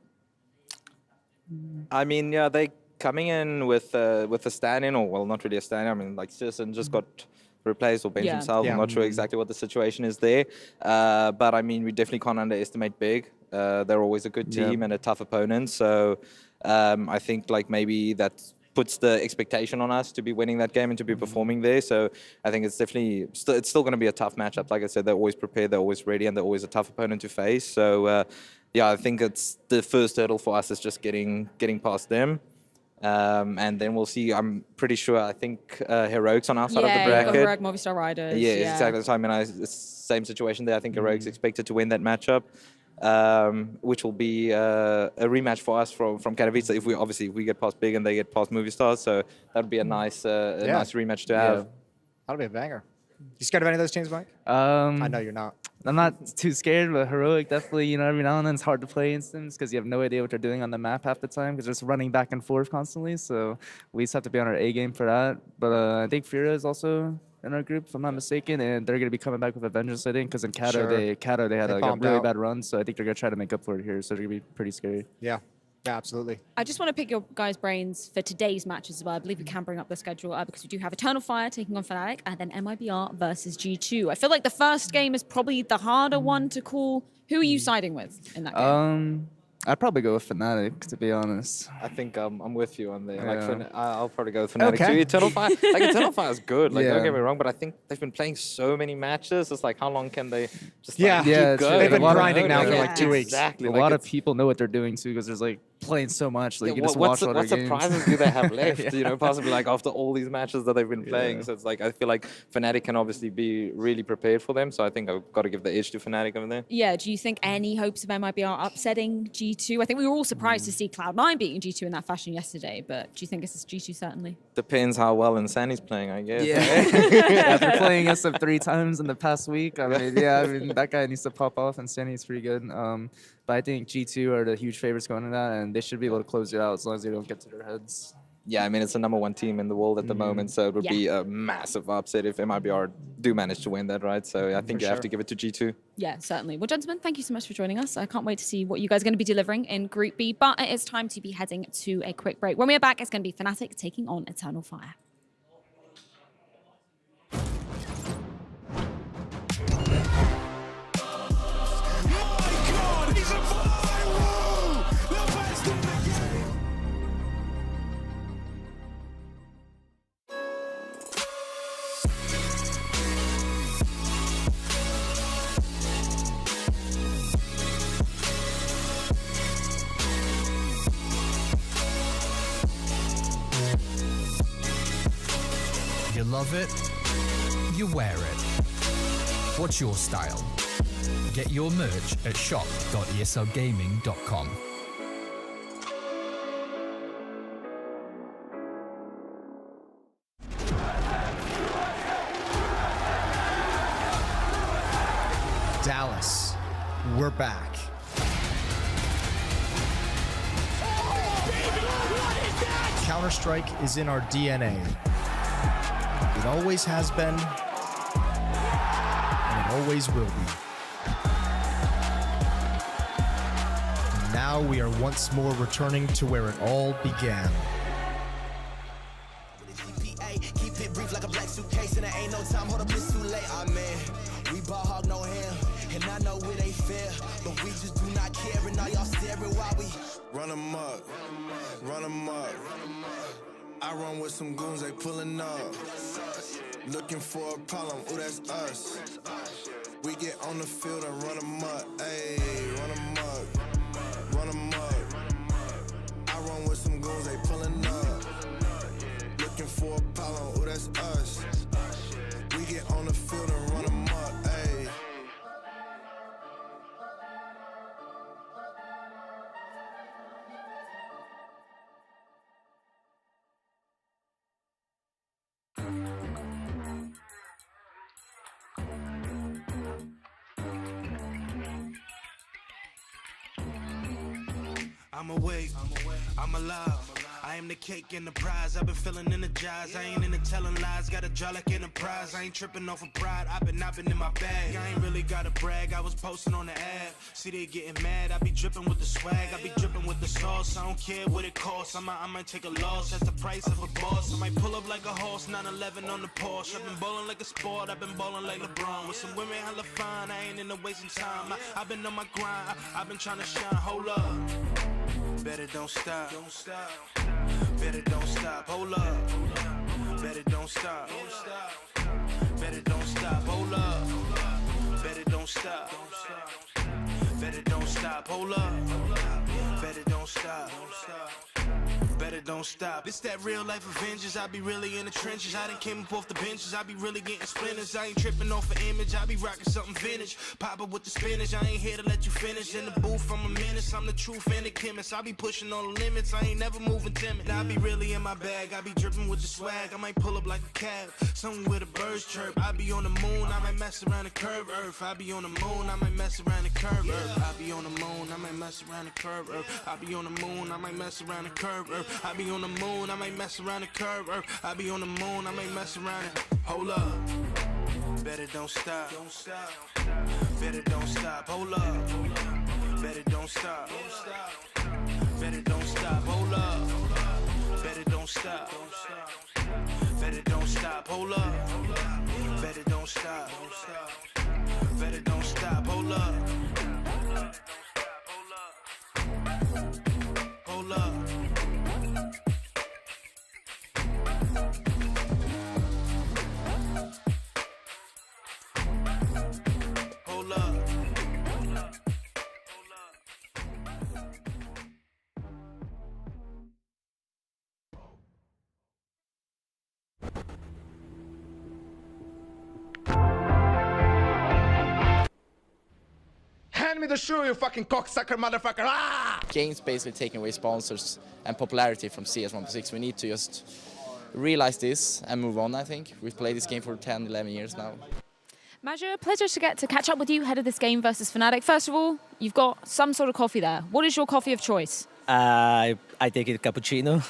I mean, yeah, they coming in with a stand-in, or well, not really a stand-in. I mean, like Citizen just got replaced or benched himself. I'm not sure exactly what the situation is there, but I mean, we definitely can't underestimate Big. They're always a good team and a tough opponent. So I think like maybe that puts the expectation on us to be winning that game and to be performing there. So I think it's definitely it's still going to be a tough matchup. Like I said, they're always prepared, they're always ready, and they're always a tough opponent to face. So yeah, I think it's the first hurdle for us is just getting past them. And then we'll see. I'm pretty sure. I think Heroics on our side of the bracket. Heroic, Movistar Riders. Yeah, exactly. So I mean, it's same situation there. I think Heroics expected to win that matchup, which will be a rematch for us from Katowice if we get past Big and they get past Movistar. So that would be a nice nice rematch to have. That'll be a banger. You scared of any of those teams, Mike? I know you're not. I'm not too scared, but Heroic definitely, you know, every now and then it's hard to play against them because you have no idea what they're doing on the map half the time because they're just running back and forth constantly. So we just have to be on our A game for that. But I think Fira is also in our group, if I'm not mistaken, and they're going to be coming back with a vengeance, I think, because in Kato, they had a really bad run. So I think they're going to try to make up for it here. So they're going to be pretty scary. Yeah. Yeah, absolutely. I just want to pick your guys' brains for today's matches as well. I believe we can bring up the schedule because we do have Eternal Fire taking on Fnatic and then MIBR versus G2. I feel like the first game is probably the harder one to call. Who are you siding with in that game? I'd probably go with Fnatic, to be honest. I think I'm with you on there. Yeah. Like, I'll probably go with Fnatic too. Eternal Fire, like Eternal Fire is good. Like, Yeah. don't get me wrong, but I think they've been playing so many matches. It's like, how long can they just Yeah, like, keep it's going? they've been grinding now for like 2 weeks. Exactly. A like, lot of it's- people know what they're doing too, because there's like playing so much. Like Yeah, you can just what watch all their games. surprises do they have left? Yeah. You know, possibly like after all these matches that they've been playing. Yeah. So it's like I feel like Fnatic can obviously be really prepared for them. So I think I've got to give the edge to Fnatic over there. Yeah, do you think any hopes of MIBR upsetting G2? I think we were all surprised to see Cloud9 beating G2 in that fashion yesterday, but do you think it's G2 certainly? Depends how well Insani's playing, I guess. Yeah. After playing against him 3 times in the past week, I mean, that guy needs to pop off, and Sandy's pretty good. But I think G2 are the huge favorites going into that, and they should be able to close it out as long as they don't get to their heads. Yeah, I mean, it's the #1 team in the world at the moment, so it would be a massive upset if MIBR do manage to win that, right? So I think you have to give it to G2. Yeah, certainly. Well, gentlemen, thank you so much for joining us. I can't wait to see what you guys are going to be delivering in Group B, but it is time to be heading to a quick break. When we are back, it's going to be Fnatic taking on Eternal Fire. You love it, you wear it. What's your style? Get your merch at shop.eslgaming.com. Dallas, we're back. Counter-Strike is in our DNA. It always has been, and it always will be. And now we are once more returning to where it all began. Keep it brief like a black suitcase, and there ain't no time, hold up, it's too late. We ball hog no him, and I know where they feel, but we just do not care, and all y'all staring while we run amok, run amok. I run with some goons, they pulling up, looking for a problem, ooh, that's us. We get on the field and run amok, ayy, run amok, run amok. I run with some goons, they pulling up, looking for a problem, ooh, that's us. We get on the field and run amok, ayy. I'm awake, I'm alive. I am the cake and the prize. I've been feeling energized. I ain't into telling lies. Got a jaw like Enterprise. I ain't tripping off of pride. I've been in my bag. I ain't really gotta brag. I was posting on the ad. See they getting mad. I be dripping with the swag. I be dripping with the sauce. I don't care what it costs. I might take a loss. That's the price of a boss. I might pull up like a horse. 911 on the Porsche. I've been bowling like a sport. I've been bowling like LeBron. With some women hella fine. I ain't into wasting time. I've been on my grind. I've been trying to shine. Hold up. Better don't stop. Better don't stop. Hold up. Better don't stop. Better don't stop. Hold up. Better don't stop. Better don't stop. Hold up. Better don't stop. Better don't stop. It's that real life Avengers. I be really in the trenches. I done came up off the benches. I be really getting splinters. I ain't tripping off an image. I be rocking something vintage. Pop up with the spinach. I ain't here to let you finish. In the booth, I'm a menace. I'm the truth and the chemist. I be pushing all the limits. I ain't never moving timid. I be really in my bag. I be dripping with the swag. I might pull up like a cab. Something where the birds chirp. I be on the moon. I might mess around the curve Earth. I be on the moon. I might mess around the curve Earth. I be on the moon. I might mess around the curve Earth. I be on the moon. I might mess around the curve Earth. I be on the moon, I might mess around the curve Earth. I be on the moon, I might mess around it. Hold up. Better don't stop. Better don't stop. Hold up. Better don't stop. Better don't stop. Hold up. Better don't stop. Better don't stop. Hold up. Better don't stop. Better don't stop. Hold up. Hold up. Hold up. Hand me the shoe, you fucking cocksucker motherfucker! Ah! Games basically taking away sponsors and popularity from CS 1.6. We need to just realize this and move on, I think. We've played this game for 10, 11 years now. Major, pleasure to get to catch up with you ahead of this game versus Fnatic. First of all, you've got some sort of coffee there. What is your coffee of choice? I take it cappuccino.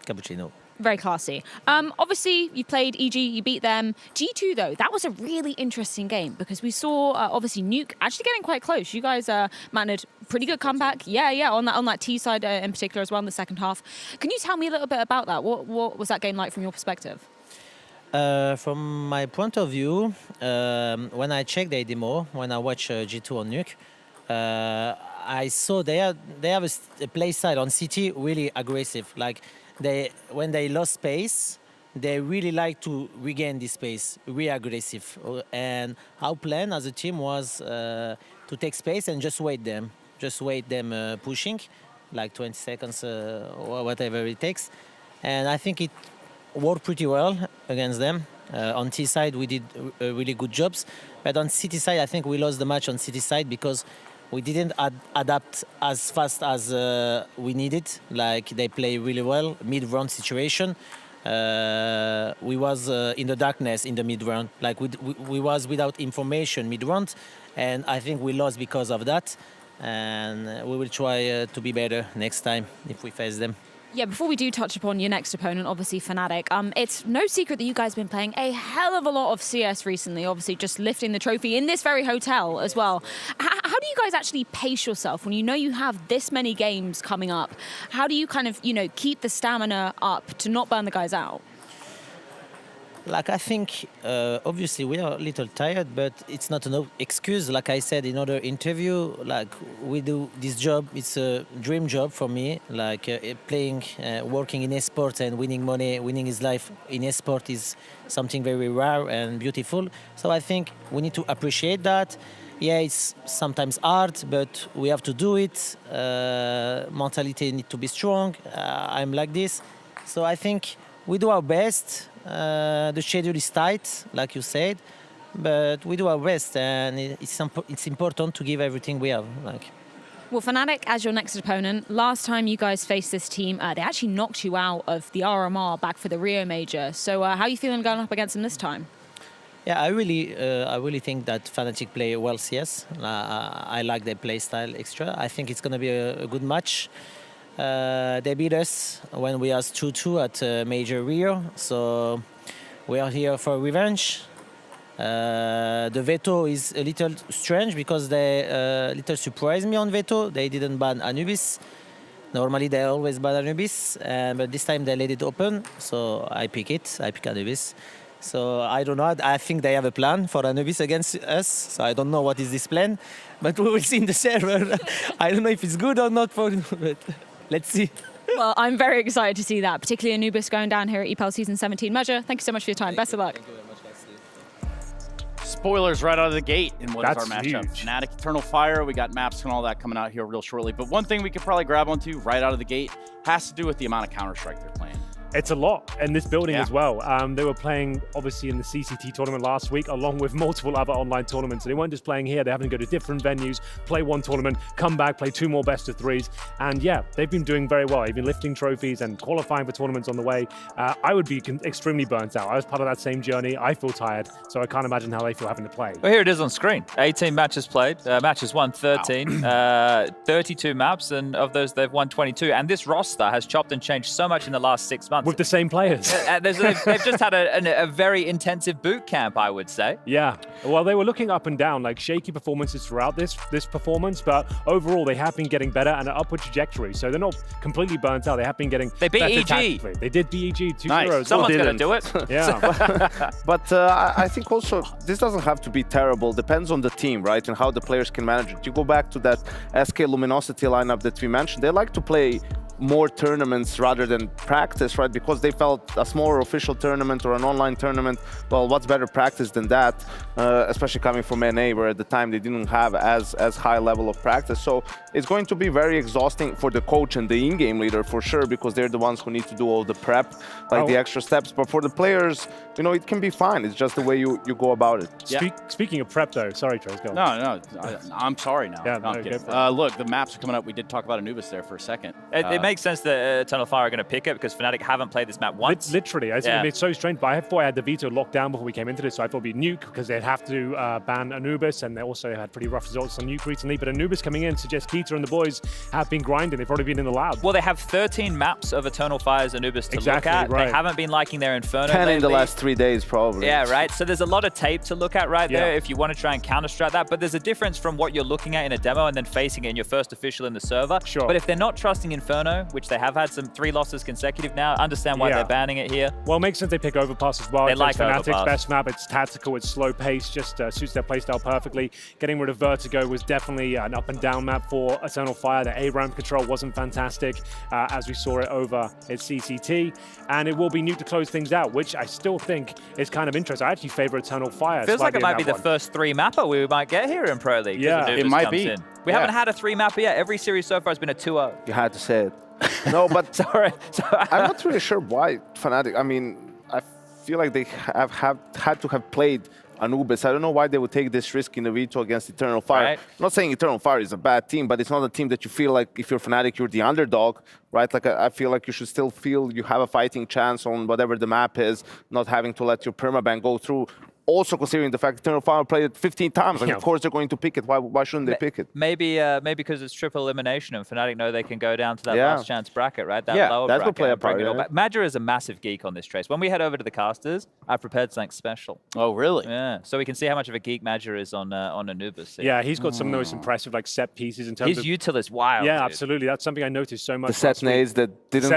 Cappuccino. Very classy. Obviously, you played EG, you beat them. G2, though, that was a really interesting game because we saw, obviously, Nuke actually getting quite close. You guys managed a pretty good comeback. Yeah, on that T side in particular as well in the second half. Can you tell me a little bit about that? What was that game like from your perspective? From my point of view, when I checked the demo, when I watched G2 on Nuke, I saw they have a play side on CT really aggressive. Like when they lost space, they really like to regain this space, really aggressive. And our plan as a team was to take space and just wait them pushing, like 20 seconds or whatever it takes. And I think it worked pretty well against them. On T side, we did really good jobs. But on CT side, I think we lost the match on CT side because we didn't adapt as fast as we needed. Like they play really well, mid-round situation. we was in the darkness in the mid-round. Like we was without information mid-round, and I think we lost because of that. And we will try to be better next time if we face them. Yeah, before we do touch upon your next opponent, obviously Fnatic, it's no secret that you guys have been playing a hell of a lot of CS recently, obviously just lifting the trophy in this very hotel as well. How do you guys actually pace yourself when you know you have this many games coming up? How do you kind of, keep the stamina up to not burn the guys out? Like I think, obviously we are a little tired, but it's not no excuse. Like I said in other interview, like we do this job. It's a dream job for me. Like playing, working in esports and winning money, winning his life in esport is something very rare and beautiful. So I think we need to appreciate that. Yeah, it's sometimes hard, but we have to do it. Mentality need to be strong. I'm like this, so I think we do our best. The schedule is tight, like you said, but we do our best, and it's important to give everything we have. Well, Fnatic, as your next opponent, last time you guys faced this team, they actually knocked you out of the RMR back for the Rio Major. So how are you feeling going up against them this time? Yeah, I really think that Fnatic play well CS. I like their play style extra. I think it's going to be a good match. They beat us when we was 2-2 at Major Rio, so we are here for revenge. The veto is a little strange because they little surprised me on veto. They didn't ban Anubis. Normally they always ban Anubis, but this time they let it open, so I pick it. I pick Anubis. So I don't know. I think they have a plan for Anubis against us. So I don't know what is this plan, but we will see in the server. I don't know if it's good or not for, but let's see. Well, I'm very excited to see that, particularly Anubis going down here at EPL Season 17 Measure. Thank you so much for your time. Best of luck. Spoilers right out of the gate in what is our matchup. Huge. Fnatic, Eternal Fire, we got maps and all that coming out here real shortly. But one thing we could probably grab onto right out of the gate has to do with the amount of Counter-Strike they're playing. It's a lot in this building Yeah. as well. They were playing, obviously, in the CCT tournament last week, along with multiple other online tournaments. So they weren't just playing here. They're having to go to different venues, play one tournament, come back, play 2 more best of 3s. And yeah, they've been doing very well. They've been lifting trophies and qualifying for tournaments on the way. I would be extremely burnt out. I was part of that same journey. I feel tired, so I can't imagine how they feel having to play. Well, here it is on screen. 18 matches played. Matches won 13. 32 maps, and of those, they've won 22. And this roster has chopped and changed so much in the last 6 months. With the same players. They've just had a very intensive boot camp, I would say. Yeah, well, they were looking up and down, like shaky performances throughout this performance, but overall they have been getting better and an upward trajectory. So they're not completely burnt out. They have been getting They beat better EG. tactically. They did beat EG 2-0. Nice. Someone's going to do it. Yeah. But I think also this doesn't have to be terrible. Depends on the team, right? And how the players can manage it. You go back to that SK Luminosity lineup that we mentioned. They like to play more tournaments rather than practice, right? Because they felt a smaller official tournament or an online tournament, well, what's better practice than that? Especially coming from NA, where at the time they didn't have as high level of practice. So it's going to be very exhausting for the coach and the in-game leader for sure, because they're the ones who need to do all the prep, like the extra steps. But for the players, you know, it can be fine. It's just the way you go about it. Speaking of prep, though, sorry, Trace, go on. No, I'm sorry now. Yeah, no, I'm no, kidding. go for it. Look, the maps are coming up. We did talk about Anubis there for a second. It makes sense that Eternal Fire are going to pick it because Fnatic haven't played this map once. Literally, it's so strange. But I thought I had the veto locked down before we came into this, so I thought it'd be Nuke because they'd have to ban Anubis, and they also had pretty rough results on Nuke recently. But Anubis coming in suggests Keita and the boys have been grinding. They've already been in the lab. Well, they have 13 maps of Eternal Fire's Anubis to look at. Right. They haven't been liking their Inferno 10 lately. in the last 3 days, probably. Yeah, right. So there's a lot of tape to look at right there if you want to try and counter-strike that. But there's a difference from what you're looking at in a demo and then facing it in your first official in the server. Sure. But if they're not trusting Inferno, which they have had some 3 losses consecutive now, understand why they're banning it here. Well, it makes sense they pick Overpass as well. They It's like Fnatic's Overpass. best map. It's tactical, it's slow pace, just suits their playstyle perfectly. Getting rid of Vertigo was definitely an up and down map for Eternal Fire. The A-ramp control wasn't fantastic as we saw it over at CCT. And it will be Nuke to close things out, which I still think is kind of interesting. I actually favor Eternal Fire. Feels like it might be the one. first 3-mapper we might get here in Pro League. Yeah, Anubis it might comes be. in. We haven't had a 3-mapper yet. Every series so far has been a 2-0. You had to say it. No, but sorry. I'm not really sure why Fnatic. I mean, I feel like they have had to have played Anubis. I don't know why they would take this risk in the V2 against Eternal Fire. Right. I'm not saying Eternal Fire is a bad team, but it's not a team that you feel like if you're Fnatic, you're the underdog, right? Like I feel like you should still feel you have a fighting chance on whatever the map is, not having to let your permaban go through. Also considering the fact that Eternal Fire played it 15 times, like, of course they're going to pick it. Why shouldn't they pick it? Maybe because it's triple elimination and Fnatic know they can go down to that Yeah. last chance bracket, right? That Yeah, lower that bracket. will play a and bring part, it all yeah. back. Madger is a massive geek on this, Trace. When we head over to the casters, I've prepared something special. Oh, really? Yeah. So we can see how much of a geek Madger is on Anubis. Yeah, he's got some of the most impressive like set pieces in terms His of... util is wild. Yeah, dude. absolutely. That's something I noticed so much. The set nades that didn't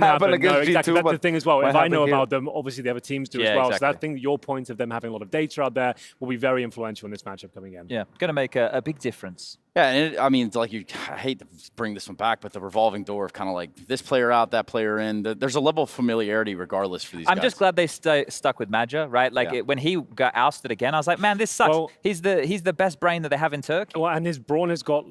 happen No, against exactly. G2, That's but the thing as well. might If I know happen here. about them, obviously the other teams do Yeah, as well. exactly. So I think your point of them having a lot of data out there will be very influential in this matchup coming in. Yeah, going to make a big difference. Yeah, and I mean, it's like I hate to bring this one back, but the revolving door of kind of like this player out, that player in. There's a level of familiarity regardless for these guys. I'm just glad they stuck with Madger, right? Like when he got ousted again, I was like, man, this sucks. Well, he's the best brain that they have in Turkey. Well, and his brawn has got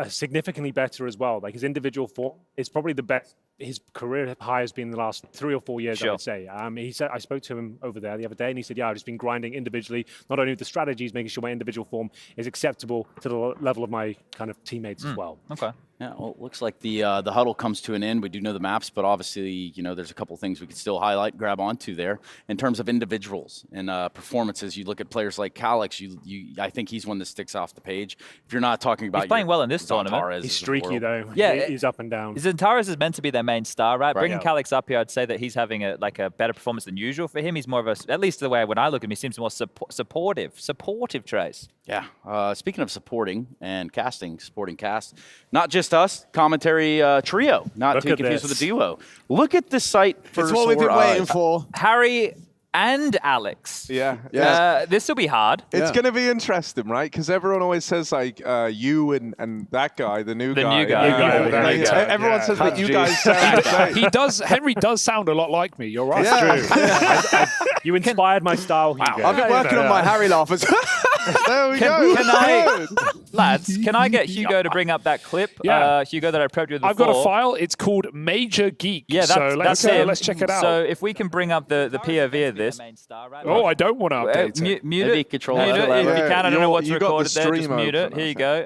significantly better as well. Like his individual form is probably the best. His career high has been in the last 3 or 4 years, I Sure. would say. He said, I spoke to him over there the other day, and he said, yeah, I've just been grinding individually, not only with the strategies, making sure my individual form is acceptable to the level of my kind of teammates as well. Okay. Yeah, well, it looks like the huddle comes to an end. We do know the maps, but obviously, you know, there's a couple things we could still highlight, grab onto there. In terms of individuals and performances, you look at players like Calix, I think he's one that sticks off the page. If you're not talking about He's playing well in this tournament. He's Zantares of the streaky, world. though. Yeah, He's up and down. Zantares is meant to be their main star, right? Bringing yeah. Calix up here, I'd say that he's having a better performance than usual for him. He's more of a, at least the way when I look at him, he seems more supportive, Trace. Yeah. Speaking of supporting and casting, supporting cast, not just us, commentary trio, not Look to be at confused this. with a duo. Look at this sight for It's what we've been sore waiting eyes. for. Harry and Alex. Yeah. This will be hard. It's going to be interesting, right? Because everyone always says like you and that guy, the new guy. Everyone says that you guys sound the same. Henry does sound a lot like me. You're right. True. You inspired my style, Hugo. I've been working on my Harry laugh as There we go. Lads, can I get Hugo to bring up that clip? Yeah. Hugo, that I prepped you with before. I've got a file. It's called Major Geek. Yeah, so that's it. let's check it out. So if we can bring up the POV of this. Oh, I don't want to update it. Mute Maybe it. control Mute it F11. if you can. I don't know what's you got the recorded there. Just stream mute it. open, Here you go.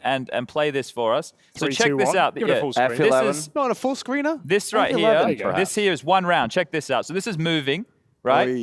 And play this for us. So 3, check 2, this 1. out. Give it a full screen. This F11. is not on a full screener. this right F11. here. This here is one round. Check this out. So this is moving. Right?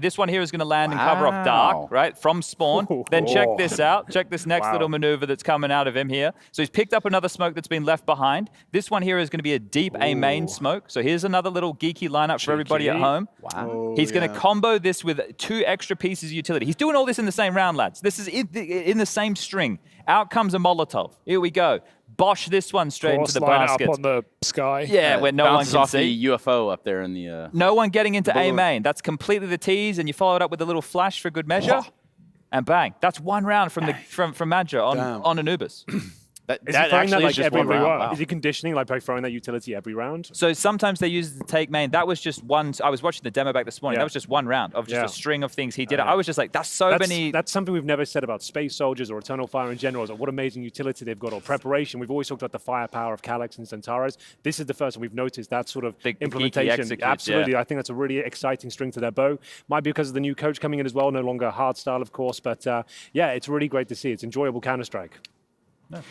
This one here is going to land and cover off dark, right? From spawn. Then check this out. Check this next little maneuver that's coming out of him here. So he's picked up another smoke that's been left behind. This one here is going to be a deep A main smoke. So here's another little geeky lineup for everybody at home. Wow. He's going to combo this with 2 extra pieces of utility. He's doing all this in the same round, lads. This is in the same string. Out comes a Molotov. Here we go. Bosh this one straight into the line basket. up on the sky. Yeah, where no one Bounces can off see. the UFO up there in the... No one getting into A main. That's completely the tease, and you follow it up with a little flash for good measure, and bang. That's one round from Madger on Anubis. Is he throwing that like every round? Wow. Is he conditioning like by throwing that utility every round? So sometimes they use the take main. That was just one. I was watching the demo back this morning. That was just one round of just a string of things he did. I was just like, that's many. That's something we've never said about Space Soldiers or Eternal Fire in general. Is like what amazing utility they've got or preparation. We've always talked about the firepower of Calix and Zantares. This is the first one we've noticed that sort of implementation. executes, Absolutely, I think that's a really exciting string to their bow. Might be because of the new coach coming in as well. No longer hard style, of course, but yeah, it's really great to see. It's enjoyable Counter-Strike.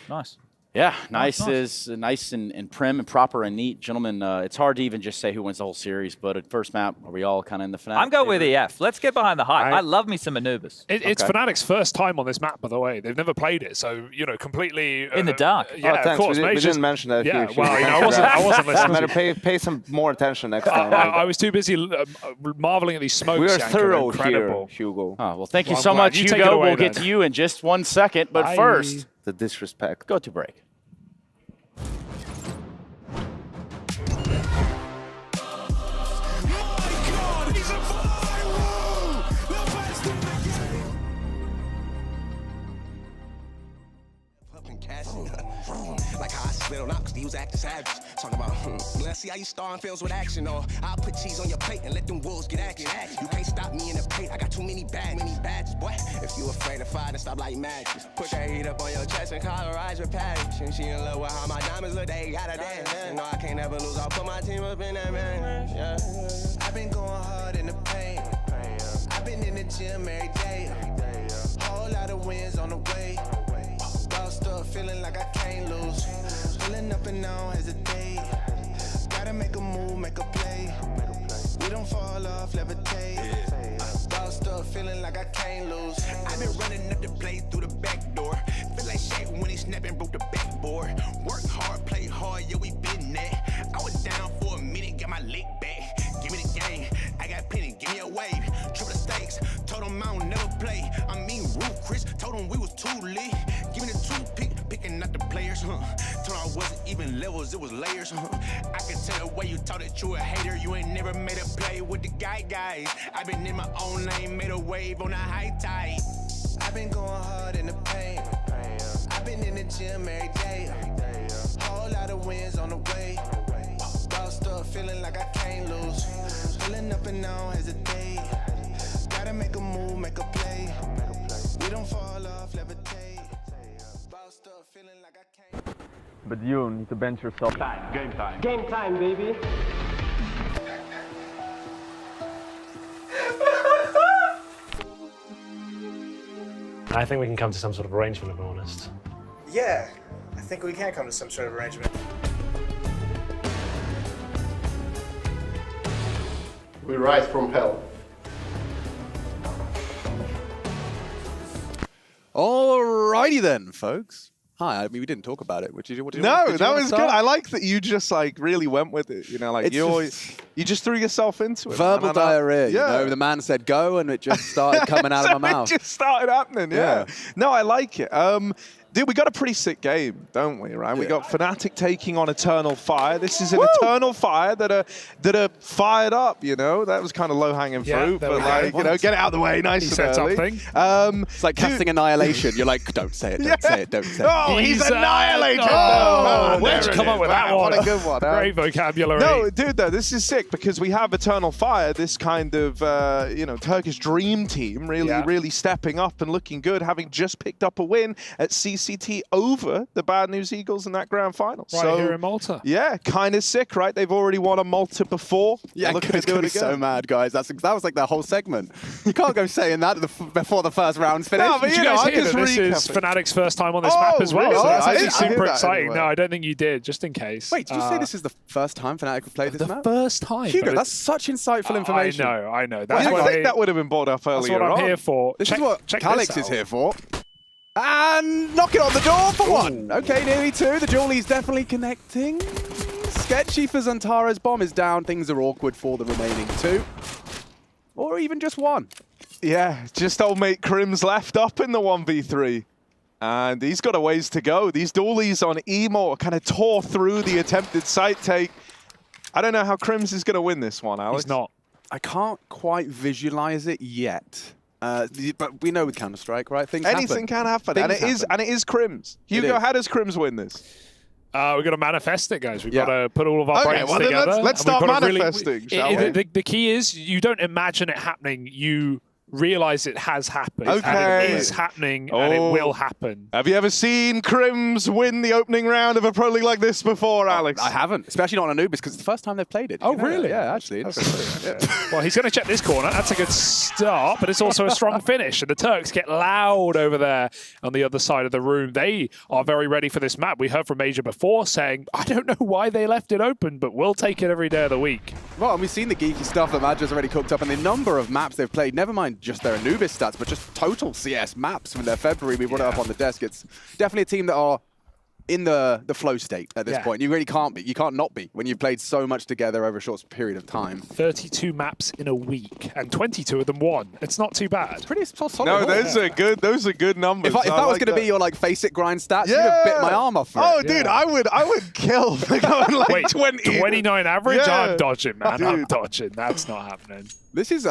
Nice. Yeah, nice and prim and proper and neat. Gentlemen, it's hard to even just say who wins the whole series, but at first map, are we all kind of in the Fnatic? I'm going with EF. Let's get behind the hype. I love me some Anubis. It's Fnatic's first time on this map, by the way. They've never played it, so, you know, completely... in the dark. Yeah, thanks. of course. We didn't mention that. Yeah, Huge. well, you know, I wasn't listening. Better pay some more attention next time. I was too busy marveling at these smokes. We are Yanko. through Incredible. here, Hugo. Oh, well, thank you Well, so I'm much, glad. You take Hugo. it away, We'll get then. to you in just 1 second, but Bye. first, The disrespect. go to break. Like how I slid on out cause he was acting savage. Talking about, let's see how you star in films with action. Or I'll put cheese on your plate and let them wolves get active. You can't stop me in the paint, I got too many badges, boy. If you afraid to fight, then stop like matches. Put that heat up on your chest and colorize your passion. She in love with how my diamonds look, they gotta dance. You know I can't never lose, I'll put my team up in that man. Yeah. I've been going hard in the paint. I've I've been in the gym every day. Whole lot of wins on the way. Bossed up, feeling like I can't lose. Pulling up and don't hesitate. Gotta make a move, make a play. We don't fall off, levitate. Bossed up, feeling like I can't lose. I've been running up the play through the back door. Feel like Shaq when he snapping, broke the backboard. Work hard, play hard, yeah, we been there. I was down for a minute, got my leg back. Give me the game, I got penny, give me a wave. Triple the stakes, told him I don't never play. I mean, Roof Chris, told him we was too lit. Give me the toothpick, picking out the players, Told him I wasn't even levels, it was layers, I can tell the way you talk that you a hater. You ain't never made a play with the guys. I've been in my own lane, made a wave on a high tide. I've been going hard in the paint. I've been in the gym every day. Whole lot of wins on the way. Bossed up, feeling like I can't lose. Pulling up and don't hesitate. Gotta make a move, make a play. We don't fall off, levitate. Bossed up, feeling like I can't. But you need to bench yourself. Game time. Game time, baby. I think we can come to some sort of arrangement, if I'm honest. Yeah, I think we can come to some sort of arrangement. We rise from hell. Alrighty then, folks. Hi, I mean, we didn't talk about it. What did you No, that was good. I like that you just like really went with it. You know, like you just threw yourself into it. Verbal diarrhea. Yeah. You know, the man said go, and it just started coming out of my mouth. It just started happening. Yeah. No, I like it. Dude, we got a pretty sick game, don't we? Right? We got Fnatic taking on Eternal Fire. This is an Eternal Fire that are fired up. You know, that was kind of low hanging fruit, but like you know, get it out of the way, nice and early. It's like casting Annihilation. You're like, don't say it, don't say it, don't say it. Oh, he's annihilated. Where'd you come up with that one? What a good one. Great vocabulary. No, dude, though, this is sick because we have Eternal Fire, this kind of you know, Turkish dream team, really stepping up and looking good, having just picked up a win at CCT over the Bad News Eagles in that grand final. Right here in Malta. Yeah, kind of sick, right? They've already won a Malta before. Yeah, looking it's going to be so mad, guys. That was like their whole segment. You can't go saying that before the first round's finished. No, but did you guys hear that this is Fnatic's first time on this map as well? Really? So that's actually I super exciting. Anyway. No, I don't think you did, just in case. Wait, did you say this is the first time Fnatic have played this map? The first time. Hugo, that's such insightful information. I know. That's I think that would have been brought up earlier. That's what I'm here for. This is what Calix is here for. And knock it on the door for one. Okay, nearly two. The Julie's definitely connecting. Sketchy for Zantara's bomb is down. Things are awkward for the remaining two. Or even just one. Yeah, just old mate Krim's left up in the 1v3. And he's got a ways to go. These dualies on Emo kind of tore through the attempted site take. I don't know how Krims is going to win this one, Alex. He's not. I can't quite visualize it yet. But we know with Counter-Strike, right? Anything can happen. And it is Krims. Hugo, how does Krims win this? We've got to manifest it, guys. We've got to put all of our brains together. Let's start manifesting, shall we? The key is you don't imagine it happening. You realize it has happened. Okay. And it is happening, and it will happen. Have you ever seen Krims win the opening round of a Pro League like this before, Alex? I haven't, especially not on Anubis, because it's the first time they've played it. Oh, really? Yeah, actually. Well, he's going to check this corner. That's a good start, but it's also a strong finish. And the Turks get loud over there on the other side of the room. They are very ready for this map. We heard from Major before saying, I don't know why they left it open, but we'll take it every day of the week. Well, and we've seen the geeky stuff that Madja's already cooked up, and the number of maps they've played, never mind just their Anubis stats, but just total CS maps from their February. We brought it up on the desk. It's definitely a team that are in the flow state at this point. You really can't be. You can't not be when you've played so much together over a short period of time. 32 maps in a week, and 22 of them won. It's not too bad. It's pretty solid. No, those are good numbers. If that was going to be your like face it grind stats, you'd have bit my arm off for it. Dude, I would kill going like Wait, 20. 29 average? Yeah. I'm dodging, man. Dude. I'm dodging. That's not happening. This is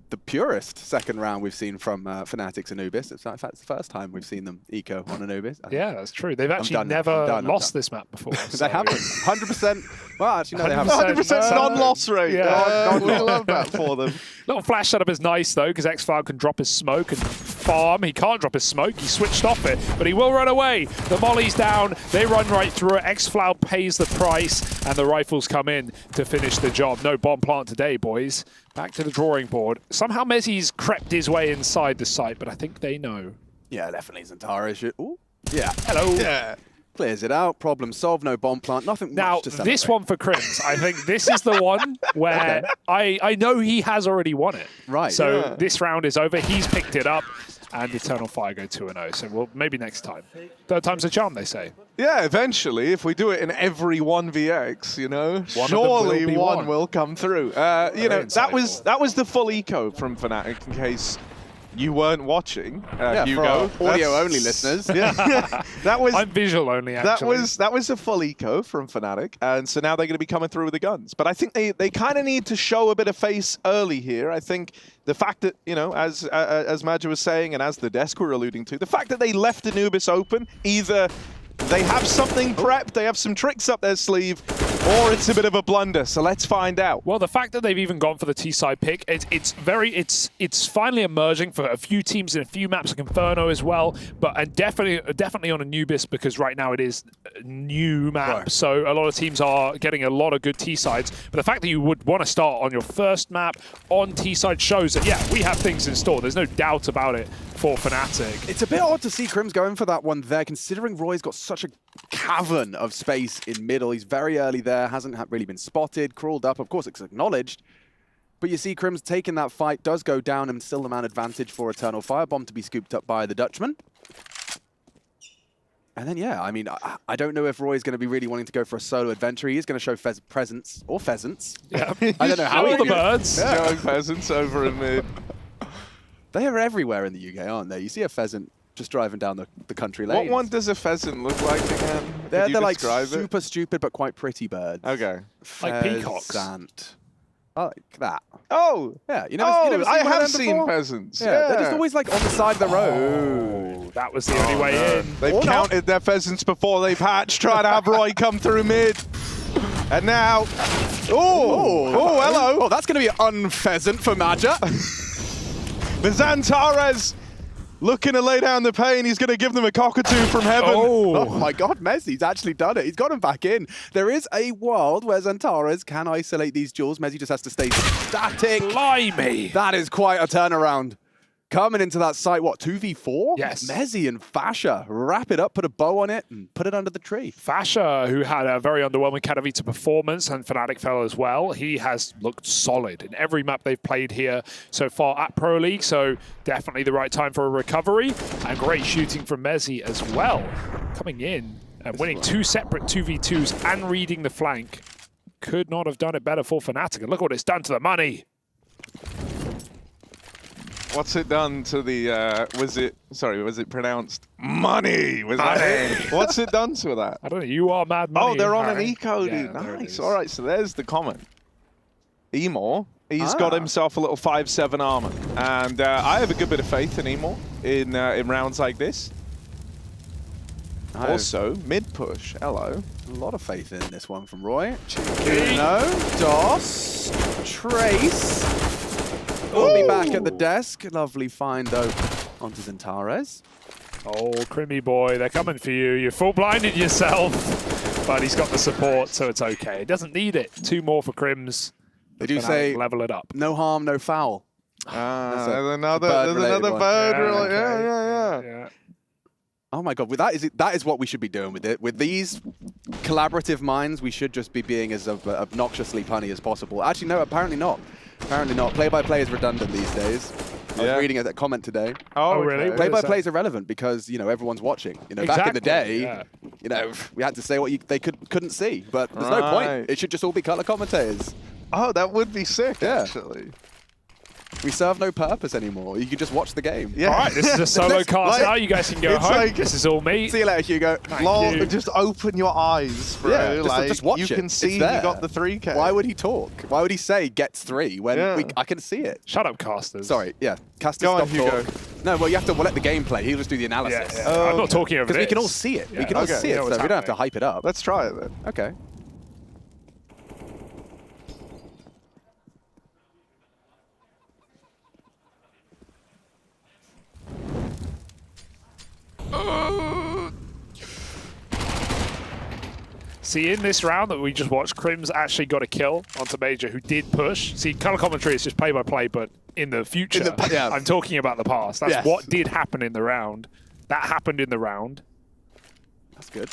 the purest second round we've seen from Fnatic's Anubis. In fact, it's the first time we've seen them eco on Anubis. Yeah, that's true. They've actually never lost this map before. They haven't. 100%. Well, actually, no, they haven't. 100% non-loss rate. Yeah. We love that for them. Little flash setup is nice, though, because X-File can drop his smoke and farm. He can't drop his smoke. He switched off it, but he will run away. The molly's down. They run right through it. Xfloud pays the price, and the rifles come in to finish the job. No bomb plant today, boys. Back to the drawing board. Somehow Mezzi's crept his way inside the site, but I think they know. Yeah, definitely Zantara should. Ooh. Yeah. Hello. Yeah. Clears it out. Problem solved. No bomb plant. Nothing Now, much to celebrate. this one for Crims, I think this is the one where I know he has already won it. Right. So this round is over. He's picked it up, and Eternal Fire go 2-0. So we'll maybe next time. Third time's a charm, they say. Yeah, eventually, if we do it in every 1vx, you know, surely one will come through. You know, that was the full eco from Fnatic, in case you weren't watching, Hugo. For our audio-only listeners. Yeah, that was. I'm visual only. Actually, that was a full eco from Fnatic, and so now they're going to be coming through with the guns. But I think they kind of need to show a bit of face early here. I think the fact that, you know, as Madja was saying, and as the desk were alluding to, the fact that they left Anubis open, either they have something prepped, they have some tricks up their sleeve, or it's a bit of a blunder. So let's find out. Well, the fact that they've even gone for the T-side pick, it's finally emerging for a few teams in a few maps, like Inferno as well, and definitely on Anubis, because right now it is a new map. Right. So a lot of teams are getting a lot of good T-sides. But the fact that you would want to start on your first map on T-side shows that, yeah, we have things in store. There's no doubt about it for Fnatic. It's a bit odd to see Crims going for that one there, considering Roy's got such a cavern of space in middle. He's very early there, hasn't really been spotted, crawled up. Of course, it's acknowledged. But you see Crims taking that fight, does go down, and still the man advantage for Eternal Firebomb to be scooped up by the Dutchman. And then, yeah, I mean, I don't know if Roy's going to be really wanting to go for a solo adventure. He is going to show presence, or pheasants. Yeah. I don't know how the birds. Yeah. Showing pheasants over in mid. They are everywhere in the UK, aren't they? You see a pheasant just driving down the country lanes. What one does a pheasant look like again? They're like super stupid but quite pretty birds. Okay. Like peacocks. Pheasant. I like that. Oh! Yeah, you never seen I have seen seen pheasants. Yeah, they're just always like on the side of the road. Oh, that was the only way in. They've counted their pheasants before they've hatched, trying to have Roy come through mid. And now... Oh, hello! Oh, that's going to be unpheasant for Madja. The Xantares looking to lay down the pain. He's going to give them a cockatoo from heaven. Oh my God, Mezzi's actually done it. He's got him back in. There is a world where Xantares can isolate these duels. Mezzi just has to stay static. Blimey. That is quite a turnaround. Coming into that site, what, 2v4? Yes. Mezzi and Fasha wrap it up, put a bow on it, and put it under the tree. Fasha, who had a very underwhelming Katowice performance, and Fnatic fell as well, he has looked solid in every map they've played here so far at Pro League, so definitely the right time for a recovery, and great shooting from Mezzi as well. Coming in and winning two separate 2v2s and reading the flank. Could not have done it better for Fnatic, and look what it's done to the money. What's it done to the, was it pronounced money? What's it done to that? I don't know, you are mad money. Oh, they're on an eco, dude. Nice. All right, so there's the comment. Emor, he's got himself a little 5/7 armor. And I have a good bit of faith in Emor in rounds like this. Also, mid push, hello. A lot of faith in this one from Roy. No, DOS, Trace. We'll be back at the desk. Lovely find, though, onto Xantares. Oh, Crimmy boy, they're coming for you. You full blinded yourself. But he's got the support, so it's okay. He doesn't need it. Two more for Crims. They do say level it up. No harm, no foul. There's another bird. Yeah. Oh my God, that is what we should be doing with it. With these collaborative minds, we should just be being as obnoxiously punny as possible. Actually, no, apparently not. Apparently not. Play-by-play is redundant these days. I was reading a comment today. Oh, really? Play-by-play is irrelevant because, you know, everyone's watching. You know, back in the day, you know, we had to say what they couldn't see, but there's no point. It should just all be color commentators. Oh, that would be sick, actually. We serve no purpose anymore. You can just watch the game. Yeah. All right, this is a solo cast now. You guys can go home. This is all me. See you later, Hugo. Lol, just open your eyes, bro. Yeah, just watch it. You can see you got the 3K. Why would he talk? Why would he say gets 3 when I can see it? Shut up, casters. Sorry, casters go on, stop Hugo. talk. No, well, you have to let the game play. He'll just do the analysis. I'm not talking over this. Because we can all see it. We can all see it, so we don't have to hype it up. Let's try it then. Okay. See, in this round that we just watched, Crims actually got a kill onto Major, who did push. See, color commentary is just play-by-play, but in the future, I'm talking about the past. That's what did happen in the round. That happened in the round. That's good.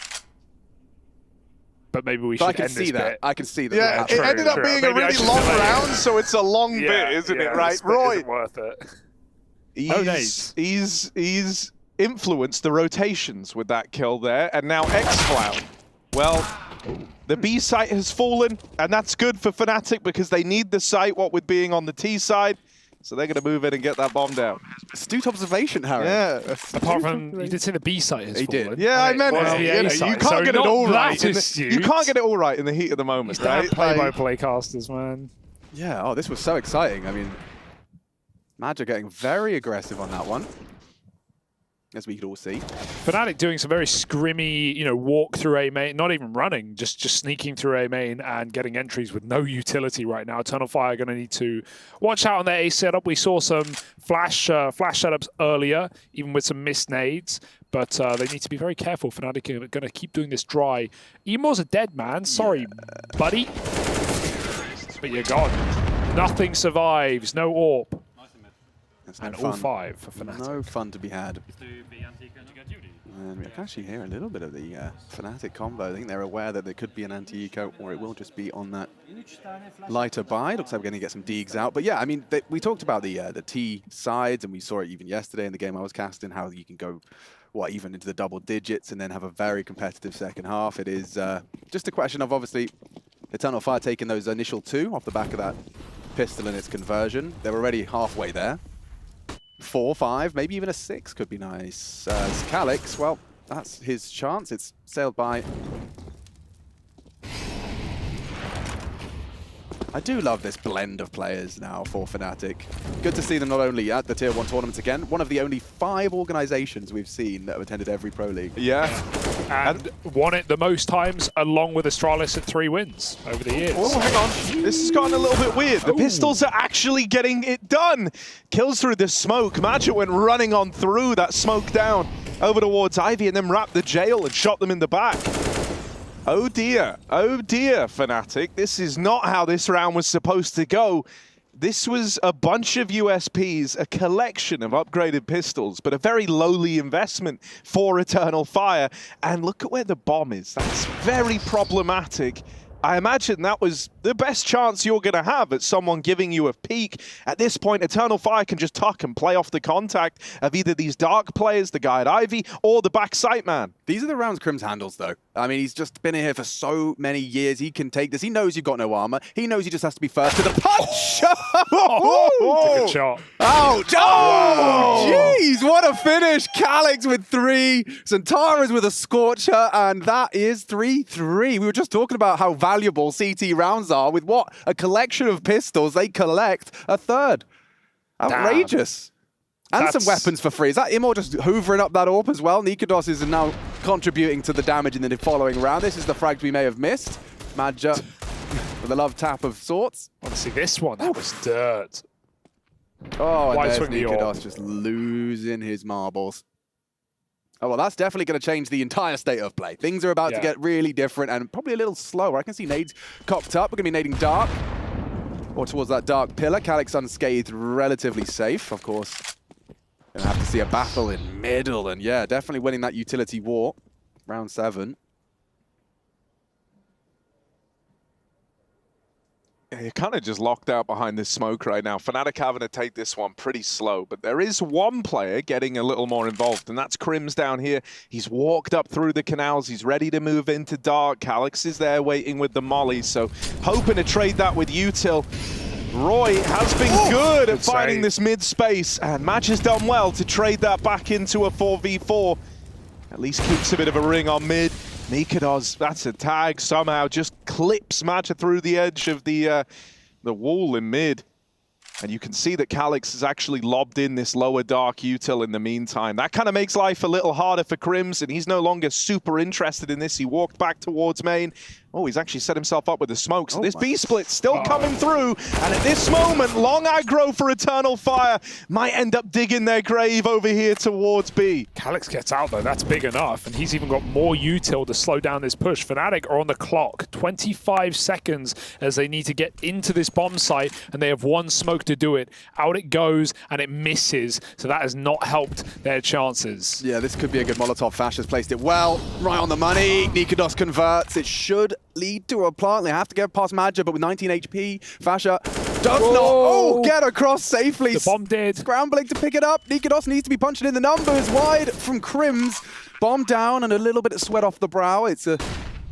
But maybe we should end this bit. I can see that. Yeah, it ended up being a really long round, so it's a long bit, isn't it? Right, Roy? Isn't worth it. He's influenced the rotations with that kill there, and now X-Cloud. Well, the B site has fallen, and that's good for Fnatic because they need the site, what with being on the T side. So they're going to move in and get that bomb down. Astute observation, Harry. Yeah. Apart from, you did say the B site has fallen. Did. Yeah, I meant you can't get it all right. You can't get it all right in the heat of the moment, right? Play-by-play casters, man. Yeah, oh, this was so exciting. I mean, Magic getting very aggressive on that one, as we could all see. Fnatic doing some very scrimmy, walk through A main, not even running, just sneaking through A main and getting entries with no utility right now. Eternal Fire going to need to watch out on their A setup. We saw some flash setups earlier, even with some missed nades, but they need to be very careful. Fnatic are going to keep doing this dry. Emo's a dead man. Sorry, buddy. But you're gone. Nothing survives. No AWP. And all 5 for Fnatic. No fun to be had. And we can actually hear a little bit of the Fnatic combo. I think they're aware that there could be an anti-eco, or it will just be on that lighter buy. Looks like we're going to get some Deegs out. But yeah, I mean, we talked about the T sides, and we saw it even yesterday in the game I was casting, how you can go, even into the double digits and then have a very competitive second half. It is just a question of, obviously, Eternal Fire taking those initial 2 off the back of that pistol and its conversion. They're already halfway there. 4, 5, maybe even a 6 could be nice. Calix, well, that's his chance. It's sailed by. I do love this blend of players now for Fnatic. Good to see them not only at the Tier 1 tournaments again, one of the only 5 organizations we've seen that have attended every Pro League. Yeah. And won it the most times, along with Astralis at 3 wins over the years. Oh, hang on. This has gotten a little bit weird. The Pistols are actually getting it done. Kills through the smoke. Magic went running on through that smoke down over towards Ivy and then wrapped the jail and shot them in the back. Oh dear, Fnatic. This is not how this round was supposed to go. This was a bunch of USPs, a collection of upgraded pistols, but a very lowly investment for Eternal Fire. And look at where the bomb is. That's very problematic. I imagine that was the best chance you're going to have at someone giving you a peek. At this point, Eternal Fire can just tuck and play off the contact of either these Dark players, the guy at Ivy, or the back sight man. These are the rounds Crims handles, though. I mean, he's just been here for so many years. He can take this. He knows you've got no armor. He knows he just has to be first to the punch. Took a shot. Jeez, what a finish. Calix with 3, Centaurus with a Scorcher, and that is 3-3. We were just talking about how valuable CT rounds are. With what? A collection of pistols, they collect a 3rd. Outrageous. And some weapons for free. Is that Imor just hoovering up that AWP as well? Nikodos is now contributing to the damage in the following round. This is the frag we may have missed. Madja with a love tap of sorts. Want to see this one? That was dirt. Oh, and there's Nikodos just losing his marbles. Oh, well, that's definitely going to change the entire state of play. Things are about to get really different and probably a little slower. I can see nades cocked up. We're going to be nading Dark. Or towards that Dark pillar. Calix unscathed, relatively safe, of course. Gonna have to see a battle in middle, and yeah, definitely winning that utility war. Round 7. Yeah, you're kind of just locked out behind this smoke right now. Fnatic having to take this one pretty slow, but there is one player getting a little more involved, and that's Crims down here. He's walked up through the canals. He's ready to move into Dark. Calix is there waiting with the molly, so hoping to trade that with Util. Roy has been good at finding this mid-space, and Match has done well to trade that back into a 4v4. At least keeps a bit of a ring on mid. Nikodos, that's a tag, somehow just clips Match through the edge of the wall in mid. And you can see that Calix has actually lobbed in this lower Dark Util in the meantime. That kind of makes life a little harder for Crims, and he's no longer super interested in this. He walked back towards main. Oh, he's actually set himself up with the smoke. So this B split still coming through. And at this moment, long aggro for Eternal Fire might end up digging their grave over here towards B. Calyx gets out though, that's big enough. And he's even got more util to slow down this push. Fnatic are on the clock, 25 seconds as they need to get into this bomb site. And they have one smoke to do it. Out it goes and it misses. So that has not helped their chances. Yeah, this could be a good Molotov. Fash has placed it well, right on the money. Nikodos converts. It should lead to a plant. They have to get past Madja, but with 19 HP, Fasha does not get across safely. The bomb did. Scrambling to pick it up. Nikodos needs to be punching in the numbers. Wide from Crims. Bomb down and a little bit of sweat off the brow. It's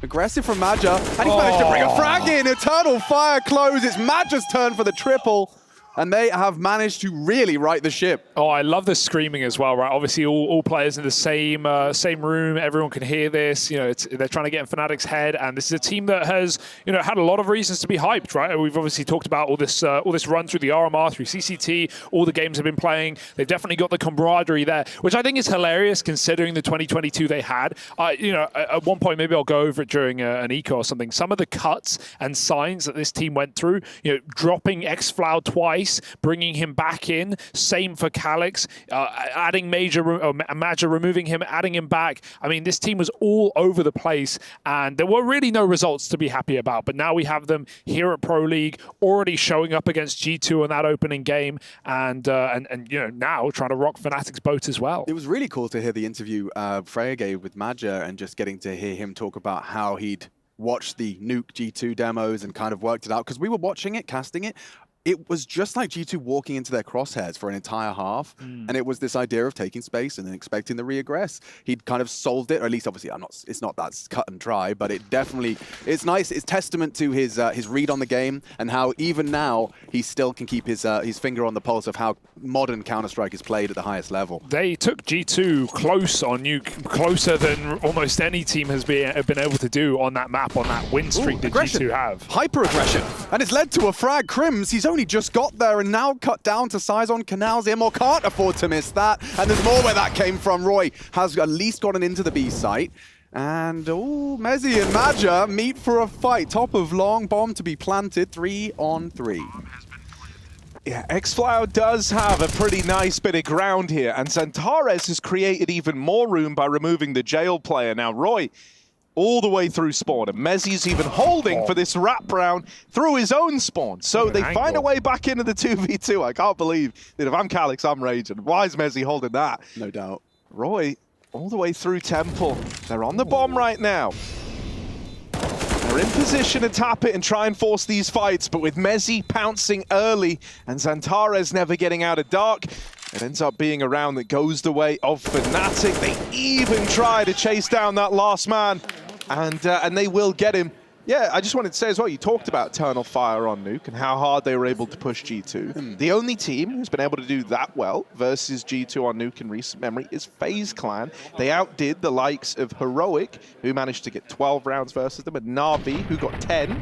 aggressive from Madja. And he's managed to bring a frag in. Eternal Fire close. It's Madja's turn for the triple. And they have managed to really right the ship. Oh, I love the screaming as well, right? Obviously, all players in the same room. Everyone can hear this. You know, they're trying to get in Fnatic's head, and this is a team that has, you know, had a lot of reasons to be hyped, right? We've obviously talked about all this run through the RMR, through CCT. All the games have been playing. They've definitely got the camaraderie there, which I think is hilarious considering the 2022 they had. You know, at one point, maybe I'll go over it during an eco or something. Some of the cuts and signs that this team went through, you know, dropping Xflow twice, bringing him back in. Same for Calyx, adding Madja, removing him, adding him back. I mean, this team was all over the place, and there were really no results to be happy about. But now we have them here at Pro League, already showing up against G2 in that opening game, and you know, now trying to rock Fnatic's boat as well. It was really cool to hear the interview Freya gave with Madja, and just getting to hear him talk about how he'd watched the Nuke G2 demos and kind of worked it out, because we were watching it, casting it. It was just like G2 walking into their crosshairs for an entire half, and it was this idea of taking space and then expecting the re-aggress. He'd kind of solved it, or at least obviously it's not that cut and dry, but it definitely, it's nice. It's testament to his read on the game and how even now he still can keep his finger on the pulse of how modern Counter-Strike is played at the highest level. They took G2 close on Nuke, closer than almost any team has been able to do on that map, on that win streak that G2 have. Hyper-aggression, and it's led to a frag. Crims, he's only just got there and now cut down to size on Canals. Imor can't afford to miss that, and there's more where that came from. Roy has at least gotten into the B site. And Mezzy and Madja meet for a fight. Top of long, bomb to be planted, 3-on-3. Yeah, Xflow does have a pretty nice bit of ground here, and Xantares has created even more room by removing the jail player. Now, Roy, all the way through spawn, and Mezzy's even holding for this wraparound through his own spawn. So they find a way back into the 2v2. I can't believe that if I'm Calyx, I'm raging. Why is Mezzy holding that? No doubt. Roy, all the way through Temple. They're on the bomb right now. They're in position to tap it and try and force these fights, but with Mezzy pouncing early and Xantares never getting out of dark, it ends up being a round that goes the way of Fnatic. They even try to chase down that last man, and they will get him. Yeah, I just wanted to say as well, you talked about Eternal Fire on Nuke and how hard they were able to push G2. The only team who's been able to do that well versus G2 on Nuke in recent memory is FaZe Clan. They outdid the likes of Heroic, who managed to get 12 rounds versus them, and Na'Vi, who got 10.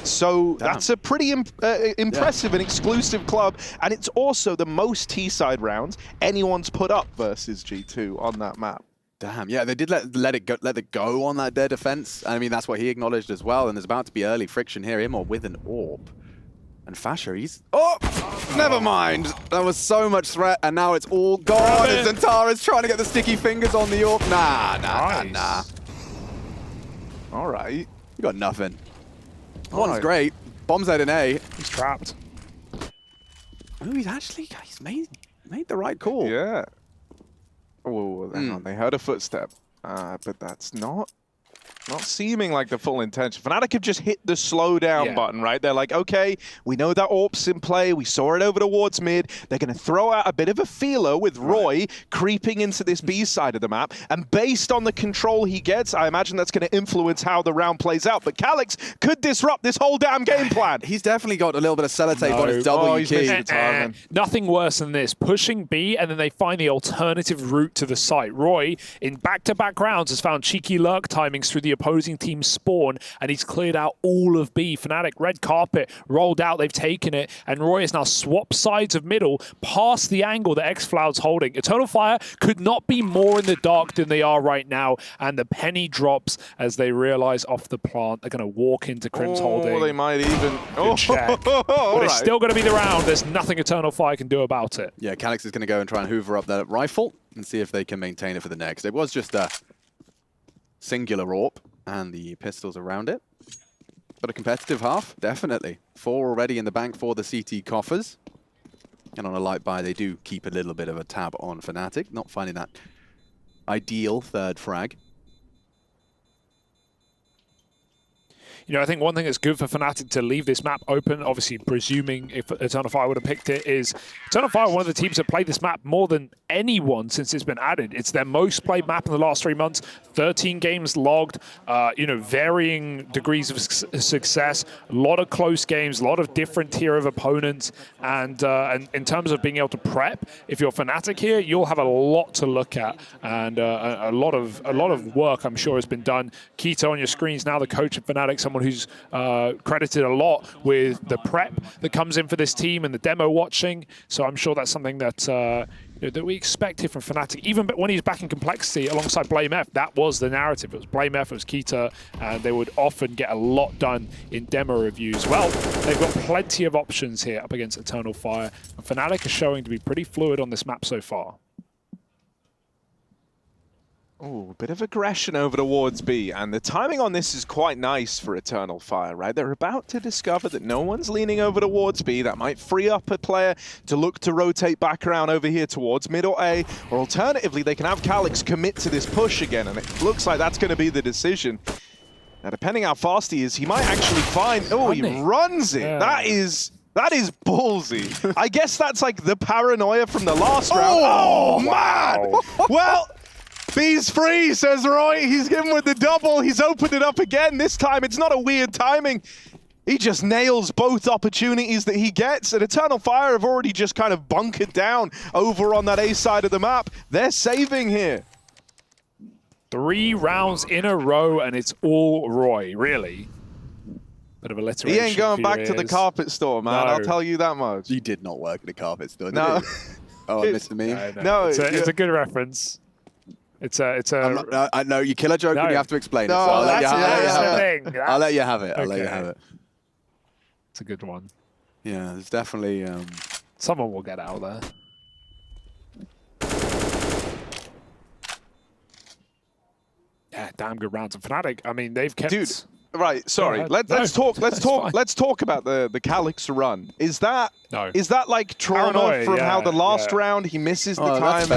So that's a pretty impressive and exclusive club, and it's also the most T-side rounds anyone's put up versus G2 on that map. Damn, yeah, they did let it go on that their defense. I mean, that's what he acknowledged as well. And there's about to be early friction here. Imor with an AWP. And Fasher, he's... Oh! Never mind. That was so much threat, and now it's all gone. And Xantares trying to get the sticky fingers on the AWP. Nah. All right. You got nothing. One's great. Bombs out in A. He's trapped. Oh, he's made the right call. Yeah. Oh, hang on. They heard a footstep, but that's not seeming like the full intention. Fnatic have just hit the slow down button, right? They're like, okay, we know that AWP's in play. We saw it over towards mid. They're going to throw out a bit of a feeler with Roy creeping into this B side of the map. And based on the control he gets, I imagine that's going to influence how the round plays out. But Calyx could disrupt this whole damn game plan. He's definitely got a little bit of sellotape on his W key. Nothing worse than this. Pushing B, and then they find the alternative route to the site. Roy, in back-to-back rounds, has found cheeky lurk timings through the opposing team's spawn, and he's cleared out all of B. Fnatic, red carpet, rolled out, they've taken it, and Roy has now swapped sides of middle past the angle that X-Floud's holding. Eternal Fire could not be more in the dark than they are right now, and the penny drops as they realize off the plant they're going to walk into Crim's holding. They might even... Good check. But it's still going to be the round. There's nothing Eternal Fire can do about it. Yeah, Calyx is going to go and try and hoover up that rifle and see if they can maintain it for the next. It was just a singular AWP and the pistols around it. But a competitive half, definitely. 4 already in the bank for the CT coffers. And on a light buy, they do keep a little bit of a tab on Fnatic, not finding that ideal third frag. You know, I think one thing that's good for Fnatic to leave this map open, obviously presuming if Eternal Fire would have picked it, is Eternal Fire, one of the teams that played this map more than anyone since it's been added. It's their most played map in the last 3 months, 13 games logged, you know, varying degrees of success, a lot of close games, a lot of different tier of opponents, and in terms of being able to prep, if you're Fnatic here, you'll have a lot to look at, and a lot of work, I'm sure, has been done. Keto on your screens now, the coach of Fnatic, someone who's credited a lot with the prep that comes in for this team and the demo watching. So I'm sure that's something that that we expected from Fnatic. Even when he's back in Complexity alongside Blame F, that was the narrative. It was Blame F, it was Keita, and they would often get a lot done in demo reviews. Well, they've got plenty of options here up against Eternal Fire, and Fnatic are showing to be pretty fluid on this map so far. Oh, a bit of aggression over towards B, and the timing on this is quite nice for Eternal Fire, right? They're about to discover that no one's leaning over towards B. That might free up a player to look to rotate back around over here towards mid or A, or alternatively, they can have Calyx commit to this push again, and it looks like that's going to be the decision. Now, depending how fast he is, he might actually find... Oh, he runs it! Yeah. That is ballsy. I guess that's like the paranoia from the last round. Oh, man! Well... B's free, says Roy. He's given with the double. He's opened it up again. This time, it's not a weird timing. He just nails both opportunities that he gets. And Eternal Fire have already just kind of bunkered down over on that A side of the map. They're saving here. 3 rounds in a row, and it's all Roy, really. Bit of alliteration. He ain't going back to the carpet store, man. No. I'll tell you that much. You did not work at a carpet store, did no. you? Oh, I missed the meme. No, it's a good reference. It's a. I know you kill a joke and you have to explain it. So I'll let you have it. I'll let you have it. It's a good one. Yeah, there's definitely. Someone will get out there. Yeah, damn good rounds of Fnatic. I mean, they've kept. Dude, right. Sorry. Let's talk about the Calyx run. Is that like trauma from how the last round he misses the time,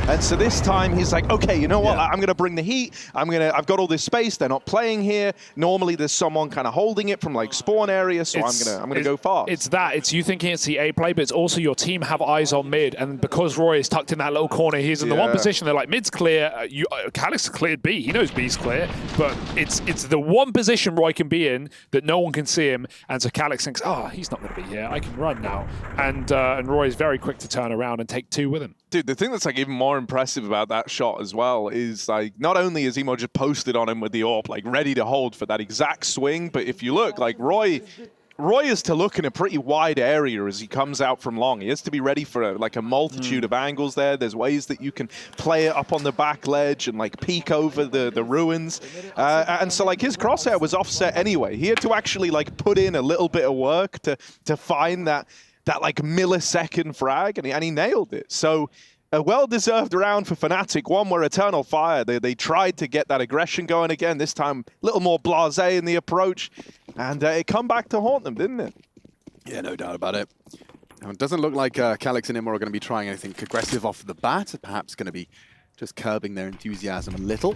and so this time he's like, okay, you know what? I'm gonna bring the heat. I've got all this space. They're not playing here. Normally there's someone kind of holding it from like spawn area, so I'm gonna go fast. It's you thinking it's the A play, but it's also your team have eyes on mid, and because Roy is tucked in that little corner, he's in the one position. They're like, mid's clear. Calyx cleared B. He knows B's clear, but it's the one position Roy can be in that no one can see him, and so Calyx thinks, oh, he's not going to be here. I can run now, and Roy is very quick to turn around and take 2 with him. Dude, the thing that's like even more impressive about that shot as well is like not only is Emo just posted on him with the AWP, like ready to hold for that exact swing, but if you look, like Roy is to look in a pretty wide area as he comes out from long. He has to be ready for like a multitude of angles there. There's ways that you can play it up on the back ledge and like peek over the ruins. And so like his crosshair was offset anyway. He had to actually like put in a little bit of work to find that like millisecond frag, and he nailed it. So a well-deserved round for Fnatic, one where Eternal Fire, they tried to get that aggression going again, this time a little more blasé in the approach, and it come back to haunt them, didn't it? Yeah, no doubt about it. Now, it doesn't look like Calyx and Immo are going to be trying anything aggressive off the bat, perhaps going to be just curbing their enthusiasm a little.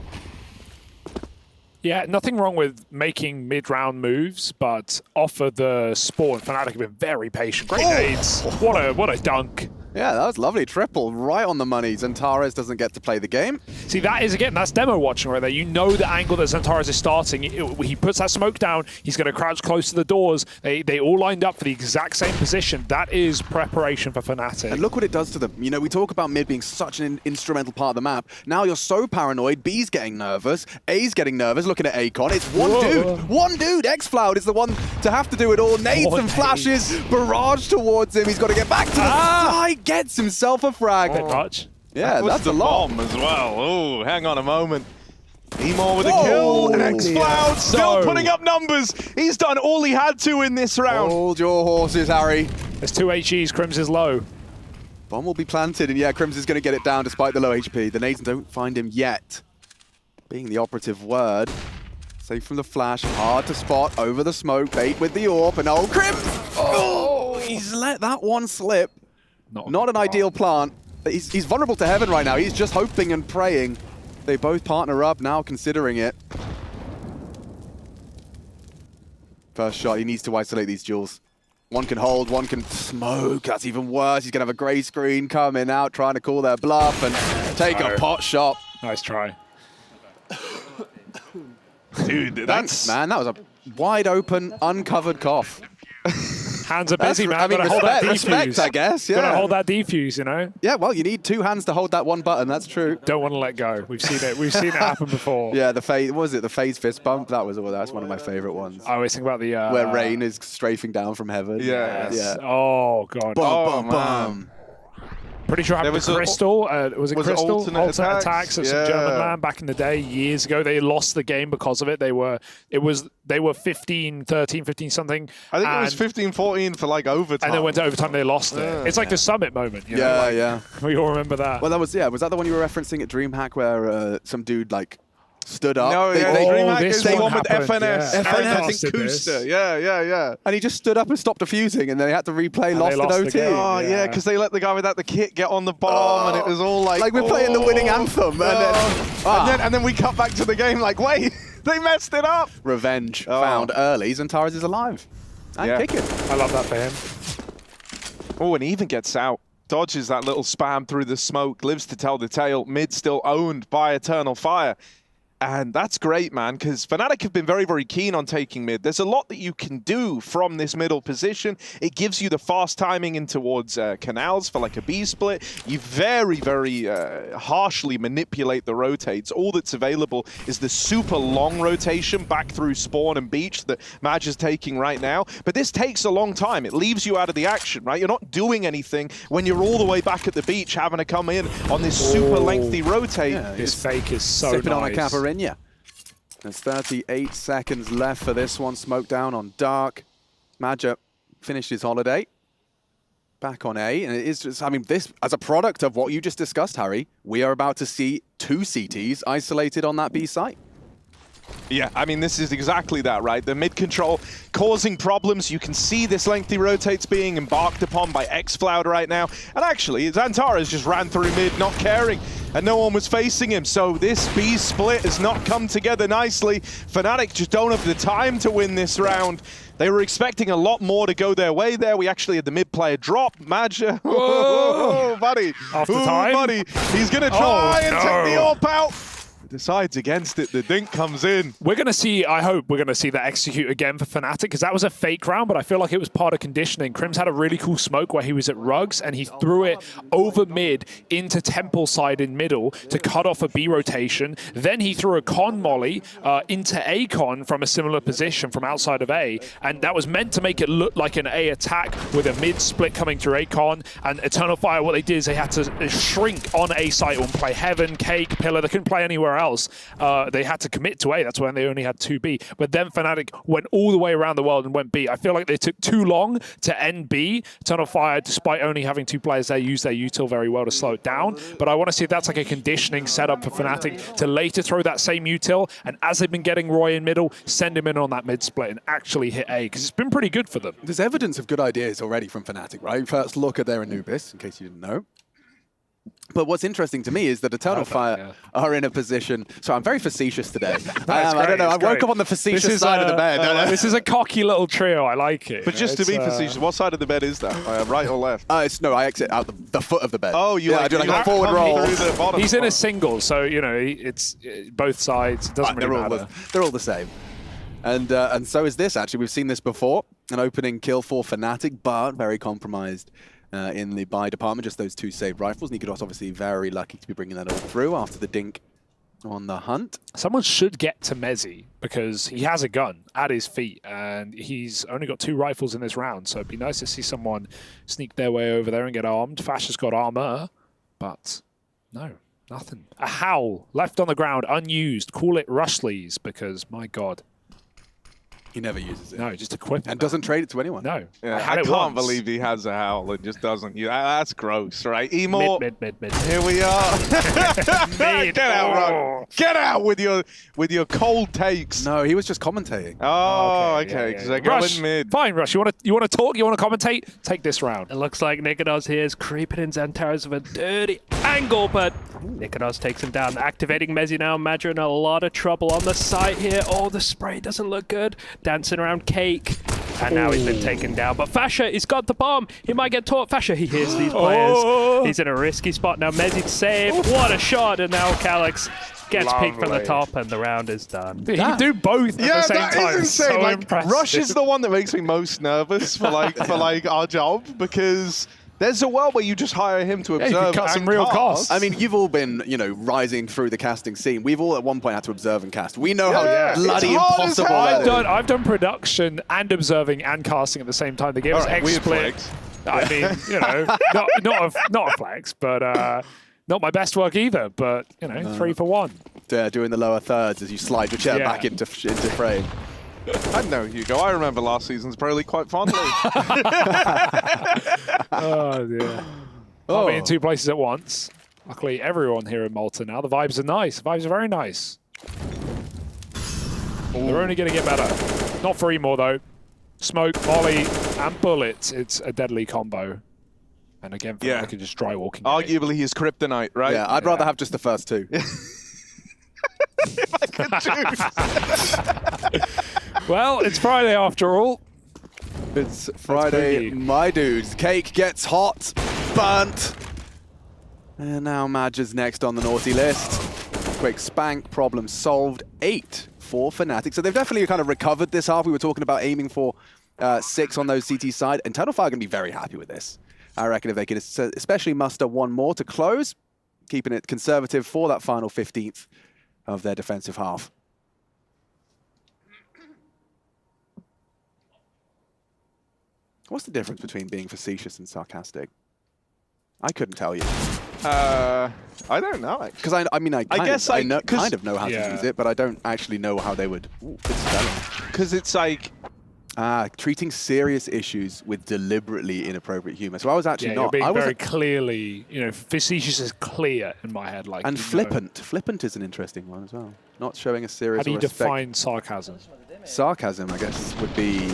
Yeah, nothing wrong with making mid-round moves, but off of the spawn, Fnatic have been very patient. Great nades. What a dunk. Yeah, that was lovely. Triple, right on the money. Xantares doesn't get to play the game. See, that is, again, that's demo watching right there. You know the angle that Xantares is starting. He puts that smoke down. He's going to crouch close to the doors. They all lined up for the exact same position. That is preparation for Fnatic. And look what it does to them. You know, we talk about mid being such an instrumental part of the map. Now you're so paranoid. B's getting nervous. A's getting nervous, looking at Akon. It's one dude. One dude. Xfloud is the one to have to do it all. Nades and flashes. Barrage towards him. He's got to get back to the side. Gets himself a frag. Bit much. Yeah, that was that's the a lot. bomb as well. Oh, hang on a moment. Emor with a kill, and Xfloud still putting up numbers. He's done all he had to in this round. Hold your horses, Harry. There's 2 HEs, Crims is low. Bomb will be planted, and yeah, Crims is going to get it down despite the low HP. The nades don't find him yet. Being the operative word. Safe from the flash, hard to spot, over the smoke, bait with the AWP, and old Crims! Oh, he's let that one slip. Not an ideal plant. He's vulnerable to heaven right now. He's just hoping and praying. They both partner up now, considering it. First shot, he needs to isolate these duels. One can hold, one can smoke. That's even worse. He's going to have a grey screen coming out, trying to call their bluff and take a pot shot. Nice try. Dude, Thanks, man. That was a wide open, uncovered cough. Hands are busy, man. I mean, Gotta hold that respect, defuse. I guess. Yeah. Gotta hold that defuse, you know. Yeah, well, you need 2 hands to hold that one button. That's true. Don't want to let go. We've seen it. We've seen it happen before. Yeah, the phase. What was it? The phase fist bump. That's one of my favorite ones. I always think about the where rain is strafing down from heaven. Yes. Yeah. Oh god. Bum, bum, bum. Pretty sure it happened to Crystal. Was it Crystal? Alternate attacks at some German land back in the day, years ago. They lost the game because of it. They were 15, 13, 15 something. I think it was 15-14 for like overtime. And then went to overtime, they lost it. It's like the Summit moment. You know? Yeah. We all remember that. Well, was that the one you were referencing at DreamHack where some dude like stood up? No, DreamHack is the one with FNS. Yeah. I think Kuster. Yeah. And he just stood up and stopped defusing, and then they had to replay lost in OT. Oh, yeah, because they let the guy without the kit get on the bomb, and it was all like... we're playing the winning anthem. And then we cut back to the game like, wait, they messed it up. Revenge found early. Xantares is alive. And kicking. I love that for him. Oh, and he even gets out. Dodges that little spam through the smoke, lives to tell the tale. Mid still owned by Eternal Fire. And that's great, man, because Fnatic have been very, very keen on taking mid. There's a lot that you can do from this middle position. It gives you the fast timing in towards canals for like a B split. You very, very harshly manipulate the rotates. All that's available is the super long rotation back through spawn and beach that Madge is taking right now. But this takes a long time. It leaves you out of the action, right? You're not doing anything when you're all the way back at the beach having to come in on this super lengthy rotate. Yeah, His fake is so sipping nice. on a Caparina. There's 38 seconds left for this one. Smoke down on Dark. Madge finished his holiday. Back on A. And it is just, I mean, this, as a product of what you just discussed, Harry, we are about to see 2 CTs isolated on that B site. Yeah, I mean, this is exactly that, right? The mid control causing problems. You can see this lengthy rotates being embarked upon by Xfloud right now. And actually, Xantares just ran through mid, not caring, and no one was facing him. So this B split has not come together nicely. Fnatic just don't have the time to win this round. They were expecting a lot more to go their way there. We actually had the mid player drop. Madge, oh, buddy. After time? Buddy. He's going to try and take the AWP out. Decides against it, the dink comes in. We're going to see, I hope we're going to see that execute again for Fnatic, because that was a fake round, but I feel like it was part of conditioning. Crims had a really cool smoke where he was at Rugs, and he threw it over mid into Temple side in middle to cut off a B rotation. Then he threw a con molly into Akon from a similar position from outside of A, and that was meant to make it look like an A attack with a mid split coming through Akon. And Eternal Fire, what they did is they had to shrink on A site and play Heaven, Cake, Pillar. They couldn't play anywhere else. They had to commit to A. That's when they only had 2B. But then Fnatic went all the way around the world and went B. I feel like they took too long to end B. Eternal Fire, despite only having 2 players there, used their util very well to slow it down. But I want to see if that's like a conditioning setup for Fnatic to later throw that same util, and as they've been getting Roy in middle, send him in on that mid split and actually hit A, because it's been pretty good for them. There's evidence of good ideas already from Fnatic, right? First look at their Anubis, in case you didn't know. But what's interesting to me is that Eternal Fire are in a position. So I'm very facetious today. I don't know. I woke up on the facetious side of the bed. This is a cocky little trio. I like it. But just to be facetious, what side of the bed is that? Right or left? No, I exit out the foot of the bed. Oh, you I do like a forward roll. He's in a single, so you know it's both sides. It doesn't really matter. They're all the same. And so is this, actually. We've seen this before. An opening kill for Fnatic, but very compromised in the buy department. Just those 2 saved rifles. Nikodos obviously very lucky to be bringing that all through after the dink on the hunt. Someone should get to Mezzi because he has a gun at his feet and he's only got 2 rifles in this round. So it'd be nice to see someone sneak their way over there and get armed. Fash has got armor, but no, nothing. A howl left on the ground, unused. Call it Rushley's because, my God. He never uses it. No, just equip it. And doesn't trade it to anyone. No. Yeah, I can't believe he has a howl and just doesn't. That's gross, right? Emor, mid. Here we are. Get out, Ron. Get out with your cold takes. No, he was just commentating. Oh, okay. Because they're going mid. Fine, Rush. You want to talk? You want to commentate? Take this round. It looks like Nikodos here is creeping in Xantares with a dirty angle, but Nikodos takes him down. Activating Mezzi now. Madra in a lot of trouble on the site here. Oh, the spray doesn't look good. Dancing around Cake. And now he's been taken down. But Fasha, he's got the bomb. He might get taught. Fasha, he hears these players. He's in a risky spot now. Mezzi to save. What a shot. And now Calyx gets peeked from the top and the round is done. He can do both at the same time. That is insane. So like, impressive. Rush is the one that makes me most nervous for our job because there's a world where you just hire him to observe you can cut some real costs. I mean, you've all been, rising through the casting scene. We've all at one point had to observe and cast. We know how bloody impossible that is. I've done production and observing and casting at the same time. They gave us XSplit. I mean, not a flex, but not my best work either. But 3 for 1. Yeah, doing the lower thirds as you slide your chair back into frame. I know, Hugo. I remember last season's Pro League quite fondly. Oh, dear. I'll be in 2 places at once. Luckily, everyone here in Malta now. The vibes are nice. The vibes are very nice. They're only going to get better. Not for Emor, though. Smoke, Molly, and bullets. It's a deadly combo. And again, I could just dry walking. Arguably, he's kryptonite, right? Yeah, I'd rather have just the first 2. If I could choose. Well, it's Friday after all. It's Friday, my dudes. Cake gets hot, burnt. And now Madge's next on the naughty list. Quick spank, problem solved. 8 for Fnatic. So they've definitely kind of recovered this half. We were talking about aiming for 6 on those CT side. And Eternal Fire are going to be very happy with this. I reckon if they can especially muster 1 more to close, keeping it conservative for that final 15th of their defensive half. What's the difference between being facetious and sarcastic? I couldn't tell you. I don't know. Because I kind of know how to use it, but I don't actually know how they would. Because it's like treating serious issues with deliberately inappropriate humor. So I was actually not. You're being very clearly, facetious is clear in my head. Like, and flippant. Flippant is an interesting one as well. Not showing a serious. How do you define sarcasm? Sarcasm, I guess, would be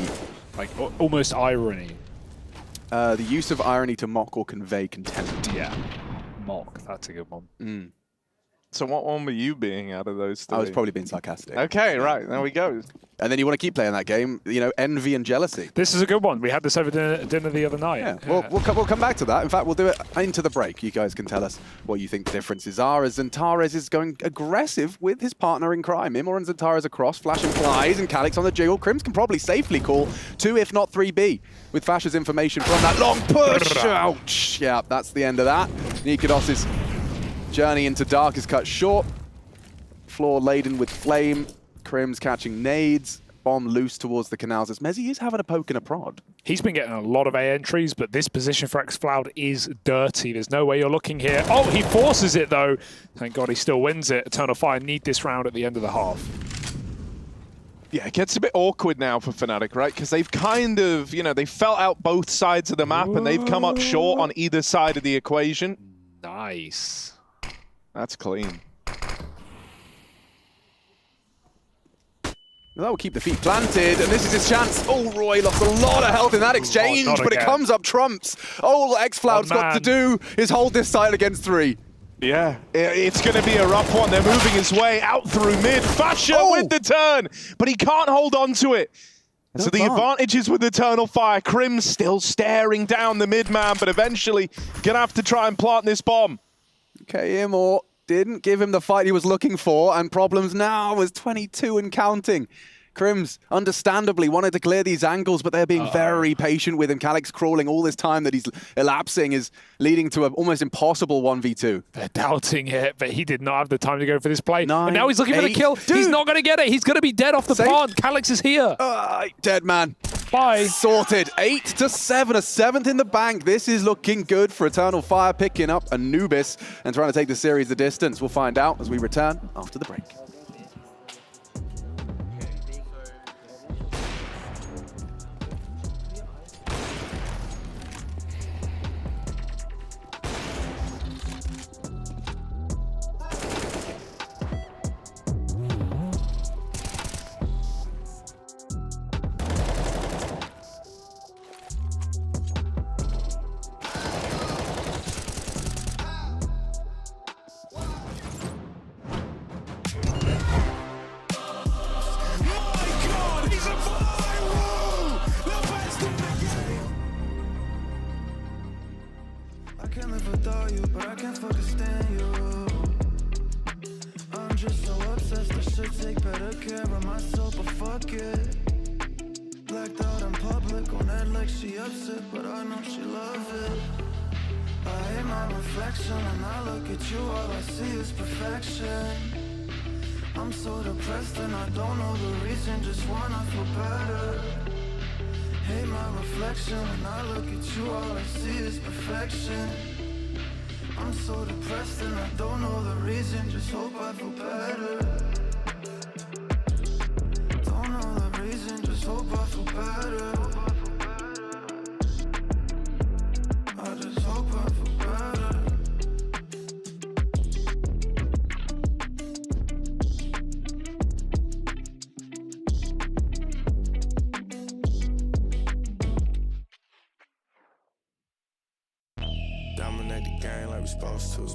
like almost irony. The use of irony to mock or convey contempt. Yeah, mock. That's a good one. So what one were you being out of those 3? I was probably being sarcastic. Okay, right. There we go. And then you want to keep playing that game, envy and jealousy. This is a good one. We had this over dinner the other night. Yeah, well, we'll come back to that. In fact, we'll do it into the break. You guys can tell us what you think the differences are as Xantares is going aggressive with his partner in crime. Emor and Xantares across, flashing flies, and Calyx on the jiggle. Crims can probably safely call 2, if not 3B, with Fasha's information from that long push. Ouch. Yeah, that's the end of that. Nikodos' journey into dark is cut short. Floor laden with flame. Crims catching nades. Bomb loose towards the canals as Mezzi is having a poke and a prod. He's been getting a lot of A entries, but this position for xFloud is dirty. There's no way you're looking here. Oh, he forces it though. Thank God he still wins it. Eternal Fire need this round at the end of the half. Yeah, it gets a bit awkward now for Fnatic, right? Because they've kind of, they felt out both sides of the map and they've come up short on either side of the equation. Nice. That's clean. That will keep the feet planted, and this is his chance. Oh, Roy lost a lot of health in that exchange, but it comes up trumps. All X-Cloud's got to do is hold this side against 3. Yeah, it's going to be a rough one. They're moving his way out through mid. Fasher with the turn, but he can't hold on to it. So the advantage is with Eternal Fire. Crim's still staring down the mid man, but eventually going to have to try and plant this bomb. Okay, Imor didn't give him the fight he was looking for, and problems now was 22 and counting. Crims, understandably, wanted to clear these angles, but they're being very patient with him. Calyx crawling all this time that he's elapsing is leading to an almost impossible 1v2. They're doubting it, but he did not have the time to go for this play. 9, and now he's looking for the kill. Dude. He's not going to get it. He's going to be dead off the plant. Calyx is here. Dead man. Bye. Sorted. 8-7, a 7th in the bank. This is looking good for Eternal Fire, picking up Anubis and trying to take the series the distance. We'll find out as we return after the break. I'm so depressed and I don't know the reason, just wanna feel better. Hate my reflection, when I look at you all I see is perfection. I'm so depressed and I don't know the reason, just hope I feel better. Don't know the reason, just hope I feel better. I just hope I feel better. Dominate the game like we supposed to.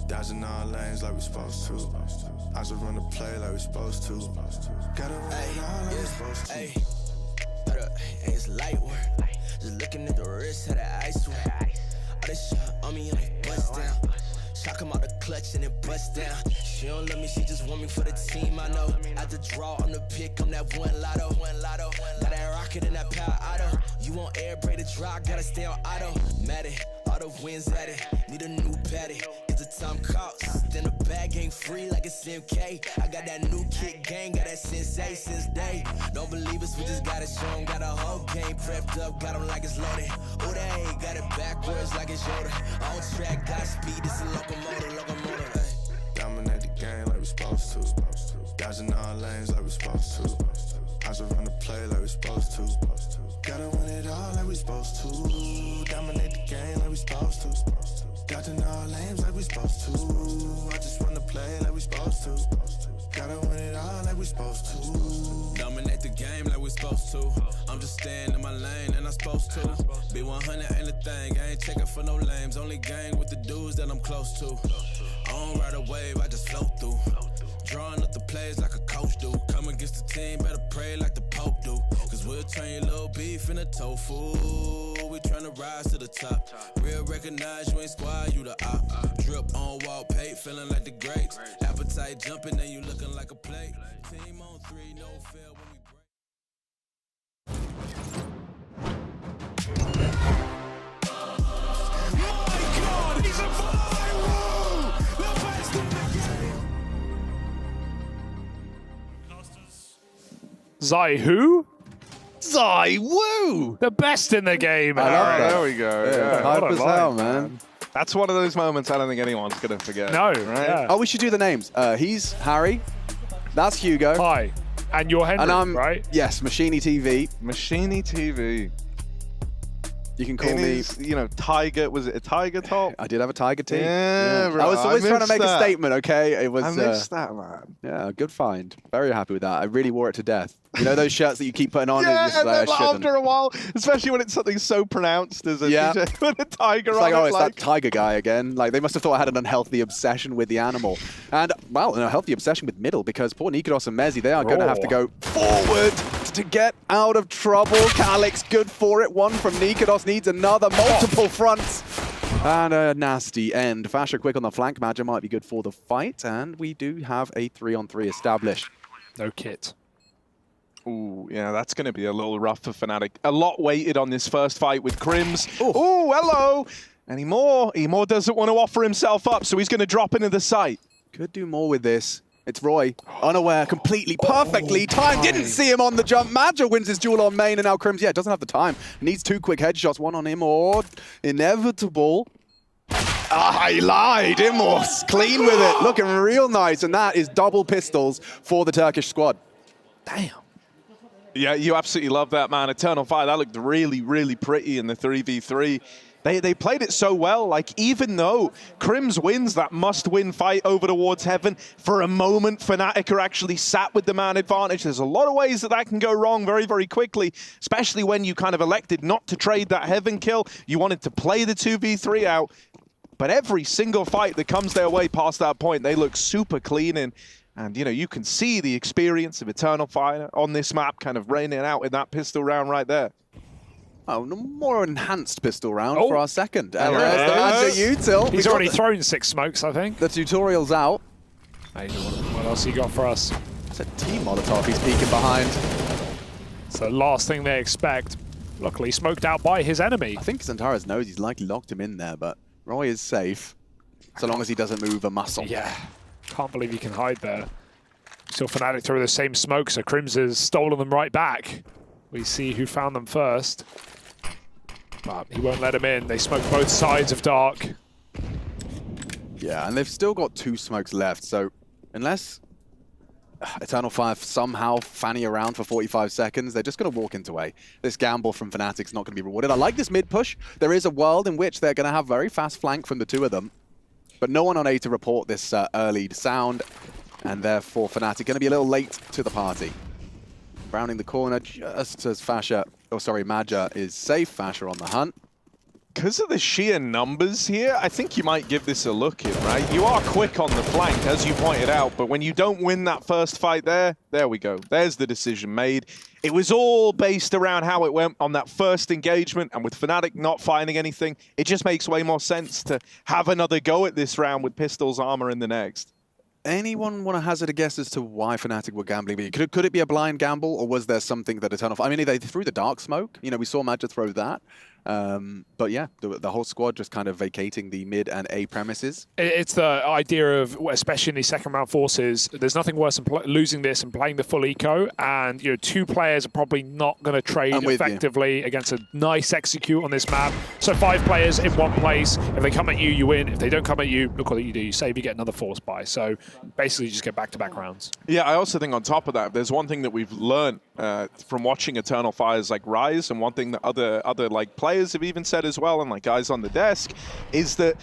Dodging all lanes like we supposed to. I just run the play like we supposed to. Gotta run it all like we supposed to. Hey, it's light work. Just looking at the wrist of the ice work. All this shit on me and it bust down. Shot come out the clutch and it bust down. She don't love me, she just want me for the team. I know. At the draw on the pick, I'm that one lotto. Got that rocket and that power auto. You want air break the draw, gotta stay on auto. Mad it, auto wins at it. Need a new patty. It's a time cost. Then the bag ain't free like it's MK. I got that new kick gang, got that sensei since day. Don't believe us, we just got it shown. Got a whole game prepped up, got them like it's loaded. Oh, they got it backwards like it's Yoda. On track, got speed, it's a locomotive. Hey. Dominate the game like we supposed to. Dodging all lanes like we supposed to. I just run the play like we supposed to. Gotta win it all like we supposed to. Dominate the game like we supposed to. Dodging all lanes like we supposed to. I just run the play like we supposed to. Gotta win it all like we supposed to. Dominate the game like we supposed to. I'm just staying in my lane and I'm supposed to. Be 100 ain't a thing, I ain't checking for no lames. Only gang with the dudes that I'm close to. I don't ride a wave, I just float through. Drawing up the plays like a coach do. Come against the team, better pray like the Pope do. Cause we'll turn your little beef into tofu. We tryna rise to the top. Real recognize you ain't squad, you the op. Drip on wall paint, feeling like the greats. Appetite jumping and you looking like a plate. Team on 3, no fail when we Zai who? Zai Woo! The best in the game. I love Harry. that. There we go. Yeah. Hype What a as line, hell, man. That's one of those moments I don't think anyone's going to forget. No. Right? Yeah. Oh, we should do the names. He's Harry. That's Hugo. Hi. And you're Henry, and I'm, right? Yes, Machini TV. Machini TV. You can call me, you know, Tiger. Was it a Tiger top? I did have a Tiger tee. Yeah, bro, I was always trying to make that. a statement, okay? It was. I missed that, man. Yeah, good find. Very happy with that. I really wore it to death. You know those shirts that you keep putting on? Yeah, and, just and then like, like, after a while, especially when it's something so pronounced as a t-shirt with a tiger it's on like, oh, it. it's that tiger guy again. Like, they must have thought I had an unhealthy obsession with the animal. And, well, an unhealthy obsession with middle, because poor Nikodos and Mezzi, they are going to have to go forward to get out of trouble. Calyx, good for it. One from Nikodos, needs another. Multiple fronts. And a nasty end. Fasher quick on the flank. Madja might be good for the fight. And we do have a 3-on-3 established. No kit. Ooh, yeah, that's going to be a little rough for Fnatic. A lot waited on this first fight with Crims. Ooh, hello! And Emor doesn't want to offer himself up, so he's going to drop into the site. Could do more with this. It's Roy, unaware, completely, perfectly timed. Didn't see him on the jump. Madja wins his duel on main, and now Crims, yeah, doesn't have the time. Needs 2 quick headshots, one on Emor. Inevitable. Ah, he lied. Emor's clean with it. Looking real nice, and that is double pistols for the Turkish squad. Damn. Yeah, you absolutely love that, man. Eternal Fire, that looked really, really pretty in the 3v3. They played it so well. Like, even though Crims wins that must-win fight over towards Heaven, for a moment, Fnatic are actually sat with the man advantage. There's a lot of ways that can go wrong very, very quickly, especially when you kind of elected not to trade that Heaven kill. You wanted to play the 2v3 out. But every single fight that comes their way past that point, they look super clean. And you know, you can see the experience of Eternal Fire on this map kind of raining out in that pistol round right there. Oh, no, more enhanced pistol round for our second. And Yes. there's the Util. He's already thrown 6 smokes, I think. The tutorial's out. What else he got for us? It's a team Molotov he's peeking behind. It's the last thing they expect. Luckily smoked out by his enemy. I think Xantares knows he's likely locked him in there, but Roy is safe. So long as he doesn't move a muscle. Yeah. Can't believe he can hide there. Still Fnatic through the same smoke, so Crims has stolen them right back. We see who found them first. But he won't let him in. They smoke both sides of Dark. Yeah, and they've still got 2 smokes left, so unless Eternal Fire somehow fanny around for 45 seconds, they're just going to walk into A. This gamble from Fnatic's not going to be rewarded. I like this mid push. There is a world in which they're going to have very fast flank from the 2 of them. But no one on A to report this early sound, and therefore Fnatic going to be a little late to the party. Browning the corner just as Madja is safe. Fasher on the hunt. Because of the sheer numbers here, I think you might give this a look in, right? You are quick on the flank, as you pointed out, but when you don't win that first fight there we go. There's the decision made. It was all based around how it went on that first engagement, and with Fnatic not finding anything, it just makes way more sense to have another go at this round with Pistol's armor in the next. Anyone want to hazard a guess as to why Fnatic were gambling? Could it be a blind gamble, or was there something that Eternal Fire... I mean, they threw the dark smoke. You know, we saw Madja throw that. But yeah, the whole squad just kind of vacating the mid and A premises. It's the idea of, especially in these second round forces, there's nothing worse than losing this and playing the full eco. And you know, 2 players are probably not going to trade effectively against a nice execute on this map. So 5 players in one place. If they come at you, you win. If they don't come at you, look what you do. You save, you get another force buy. So basically, you just get back-to-back rounds. Yeah, I also think on top of that, there's one thing that we've learned from watching Eternal Fire's like rise, and one thing that other like players have even said as well, and like guys on the desk, is that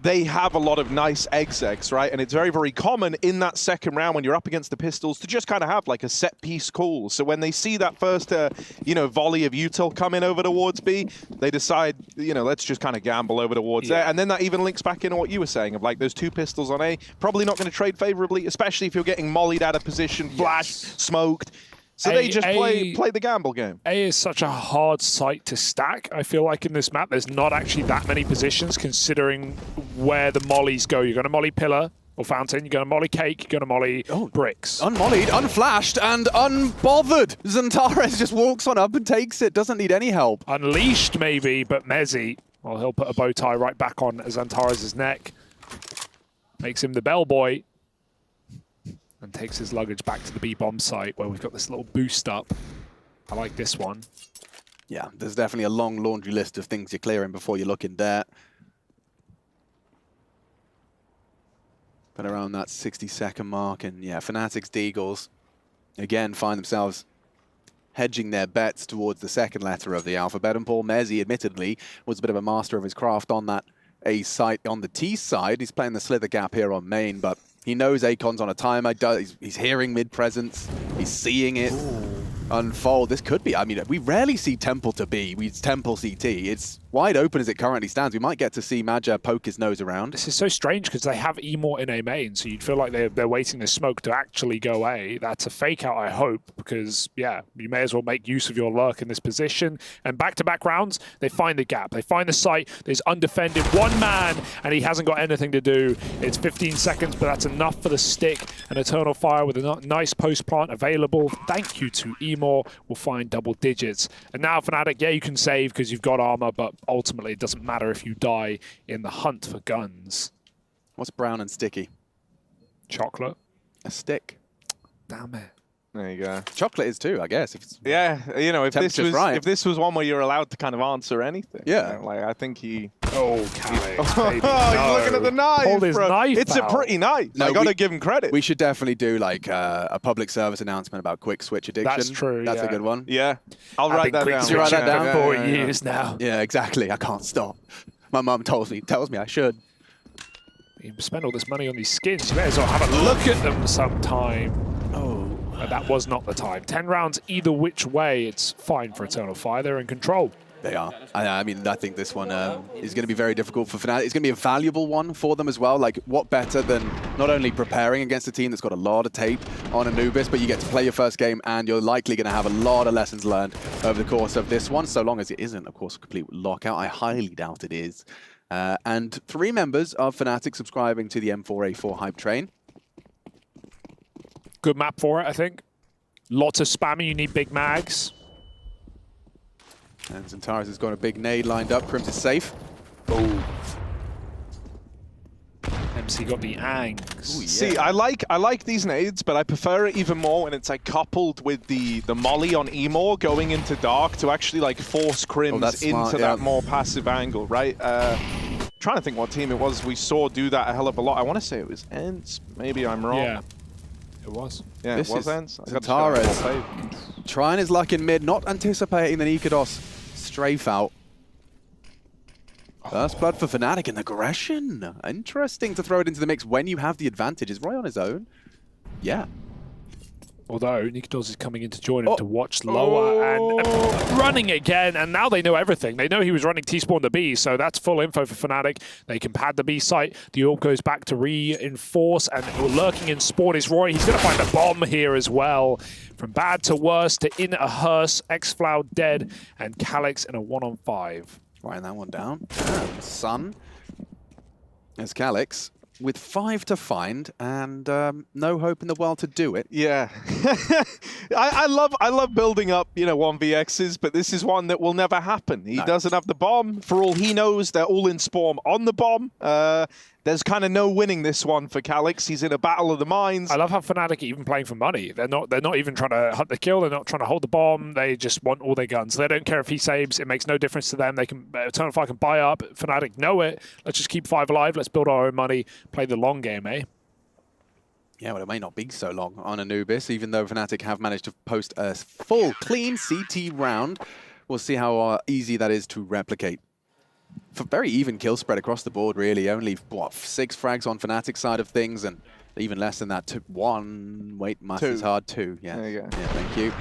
they have a lot of nice execs, right? And it's very, very common in that second round when you're up against the Pistols to just kind of have like a set piece call. So when they see that first, volley of Util coming over towards B, they decide, let's just kind of gamble over towards there. And then that even links back into what you were saying of like those 2 pistols on A, probably not going to trade favorably, especially if you're getting mollied out of position, flashed, smoked. So they just play the gamble game. A is such a hard site to stack. I feel like in this map, there's not actually that many positions considering where the mollies go. You're going to molly pillar or fountain, you're going to molly cake, you're going to molly bricks. Unmollied, unflashed, and unbothered. Xantares just walks on up and takes it, doesn't need any help. Unleashed maybe, but Mezzi, well, he'll put a bow tie right back on Xantares' neck. Makes him the bellboy. And takes his luggage back to the B-bomb site where we've got this little boost up. I like this one. Yeah, there's definitely a long laundry list of things you're clearing before you look in there. But around that 60-second mark, and yeah, Fnatic's Deagles, again, find themselves hedging their bets towards the second letter of the alphabet. And Paul Mezzi, admittedly, was a bit of a master of his craft on that A site on the T side. He's playing the Slither Gap here on main, but he knows Akon's on a timer. He's hearing mid-presence. He's seeing it unfold. This could be, I mean, we rarely see Temple to B. We Temple CT. It's wide open as it currently stands. We might get to see Maja poke his nose around. This is so strange because they have Emor in A main, so you'd feel like they're waiting the smoke to actually go A. That's a fake out, I hope, because, yeah, you may as well make use of your luck in this position. And back-to-back rounds, they find the gap. They find the site. There's undefended one man, and he hasn't got anything to do. It's 15 seconds, but that's enough for the stick. An Eternal Fire with a nice post-plant available. Thank you to Emor. We'll find double digits. And now Fnatic, yeah, you can save because you've got armor, but ultimately it doesn't matter if you die in the hunt for guns. What's brown and sticky? Chocolate. A stick. Damn it. There you go. Chocolate is too, I guess. If it's you know, if this was right. if this was one where you're allowed to kind of answer anything. Yeah. You know, like I think he. Oh, Calix, oh, he's looking at the knife. Hold his bro. knife It's out. a pretty knife. No, I got to give him credit. We should definitely do like a public service announcement about quick switch addiction. That's true. That's yeah. a good one. Yeah. I'll write that down. Did you write that down? For 4 years now. Yeah, exactly. I can't stop. My mum tells me I should. You spend all this money on these skins, you may as well have a look at them sometime. Oh. But that was not the time. 10 rounds either which way, it's fine for Eternal Fire. They're in control. They are. I mean, I think this one is going to be very difficult for Fnatic. It's going to be a valuable one for them as well. Like, what better than not only preparing against a team that's got a lot of tape on Anubis, but you get to play your first game and you're likely going to have a lot of lessons learned over the course of this one, so long as it isn't, of course, a complete lockout. I highly doubt it is. And 3 members of Fnatic subscribing to the M4A4 hype train. Good map for it, I think. Lots of spamming. You need big mags. And Xantares has got a big nade lined up. Crims is safe. Oh. MC got the angs. Ooh, yeah. See, I like these nades, but I prefer it even more when it's like coupled with the molly on Emor going into dark to actually like force Crims into that more passive angle, right? Trying to think what team it was we saw do that a hell of a lot. I want to say it was Ents. Maybe I'm wrong. Yeah, it was. Yeah, This it was is Ents. Xantares trying his luck in mid, not anticipating the Nikados strafe out. First blood for Fnatic and aggression. Interesting to throw it into the mix when you have the advantage. Is Roy on his own? Yeah. Although Nikados is coming in to join him to watch lower and running again, and now they know everything. They know he was running T-spawn the B, so that's full info for Fnatic. They can pad the B site. The orb goes back to reinforce, and lurking in spawn is Roy. He's going to find a bomb here as well. From bad to worse to in a hearse, Xflow dead, and Calix in a 1-on-5. Writing that one down. And Sun as Calix with 5 to find and no hope in the world to do it. Yeah. I love building up, you know, 1vx's, but this is one that will never happen. He doesn't have the bomb. For all he knows, they're all in spawn on the bomb. There's kind of no winning this one for Calix. He's in a battle of the minds. I love how Fnatic are even playing for money. They're not even trying to hunt the kill. They're not trying to hold the bomb. They just want all their guns. They don't care if he saves. It makes no difference to them. They can Eternal Fire can buy up. Fnatic know it. Let's just keep 5 alive. Let's build our own money. Play the long game, eh? Yeah, well, it may not be so long on Anubis, even though Fnatic have managed to post a full, clean CT round. We'll see how easy that is to replicate. For very even kill spread across the board, really. Only, what, 6 frags on Fnatic side of things, and even less than that. 1. Wait, Master's hard. 2. Yeah. There you go. Yeah, thank you.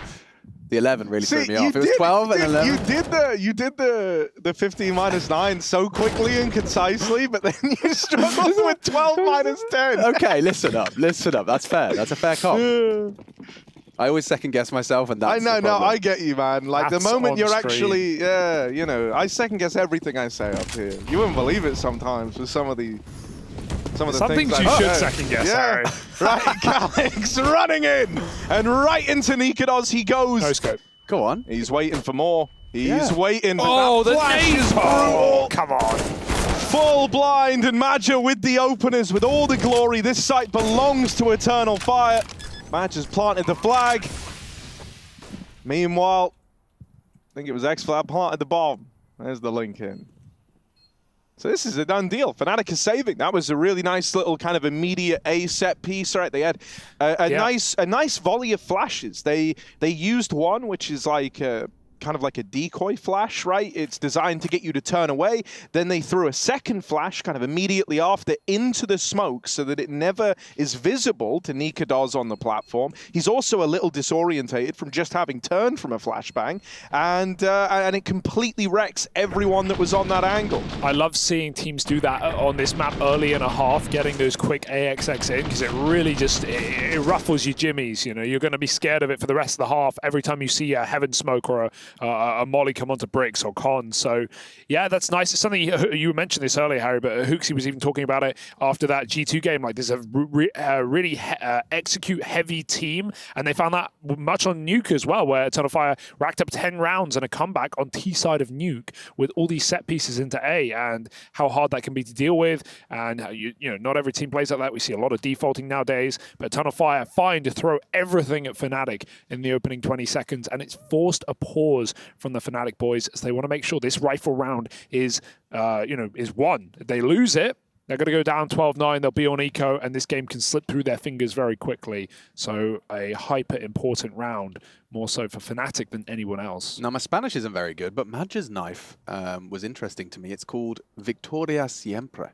The 11 really threw me off. It was 12 and 11. You did the 15 minus 9 so quickly and concisely, but then you struggled with 12 minus 10. Okay, listen up. Listen up. That's fair. That's a fair call. I always second guess myself, and that's I know, I get you, man. Like That's the moment you're on actually, yeah, you know, I second guess everything I say up here. You wouldn't believe it sometimes with some of the things you should second guess, Harry. Right, Calix running in, and right into Nikados he goes. No scope. Go on. He's waiting for more. He's waiting. Oh, that the flash nade! is brutal. Oh, come on. Full blind, and Maja with the openers, with all the glory. This site belongs to Eternal Fire. Maja's planted the flag. Meanwhile, I think it was Xflow planted the bomb. There's the link in. So this is a done deal. Fnatic is saving. That was a really nice little kind of immediate A set piece, right? They had a nice volley of flashes. They used one, which is like kind of like a decoy flash, right? It's designed to get you to turn away. Then they threw a second flash kind of immediately after into the smoke so that it never is visible to Nikadoz on the platform. He's also a little disorientated from just having turned from a flashbang, and it completely wrecks everyone that was on that angle. I love seeing teams do that on this map early in a half, getting those quick AXX in, because it really just, it ruffles your jimmies, you know? You're going to be scared of it for the rest of the half every time you see a Heaven Smoke or a Molly come onto bricks or Con. So yeah, that's nice. It's something you mentioned this earlier, Harry, but Hooksy was even talking about it after that G2 game. Like, there's a really execute heavy team, and they found that much on Nuke as well, where Eternal Fire racked up 10 rounds and a comeback on T side of Nuke with all these set pieces into A, and how hard that can be to deal with. And you know, not every team plays like that. We see a lot of defaulting nowadays, but Eternal Fire find to throw everything at Fnatic in the opening 20 seconds, and it's forced a pause from the Fnatic boys as they want to make sure this rifle round is, is won. If they lose it, they're going to go down 12-9. They'll be on eco, and this game can slip through their fingers very quickly. So a hyper important round, more so for Fnatic than anyone else. Now, my Spanish isn't very good, but Madge's knife was interesting to me. It's called Victoria Siempre.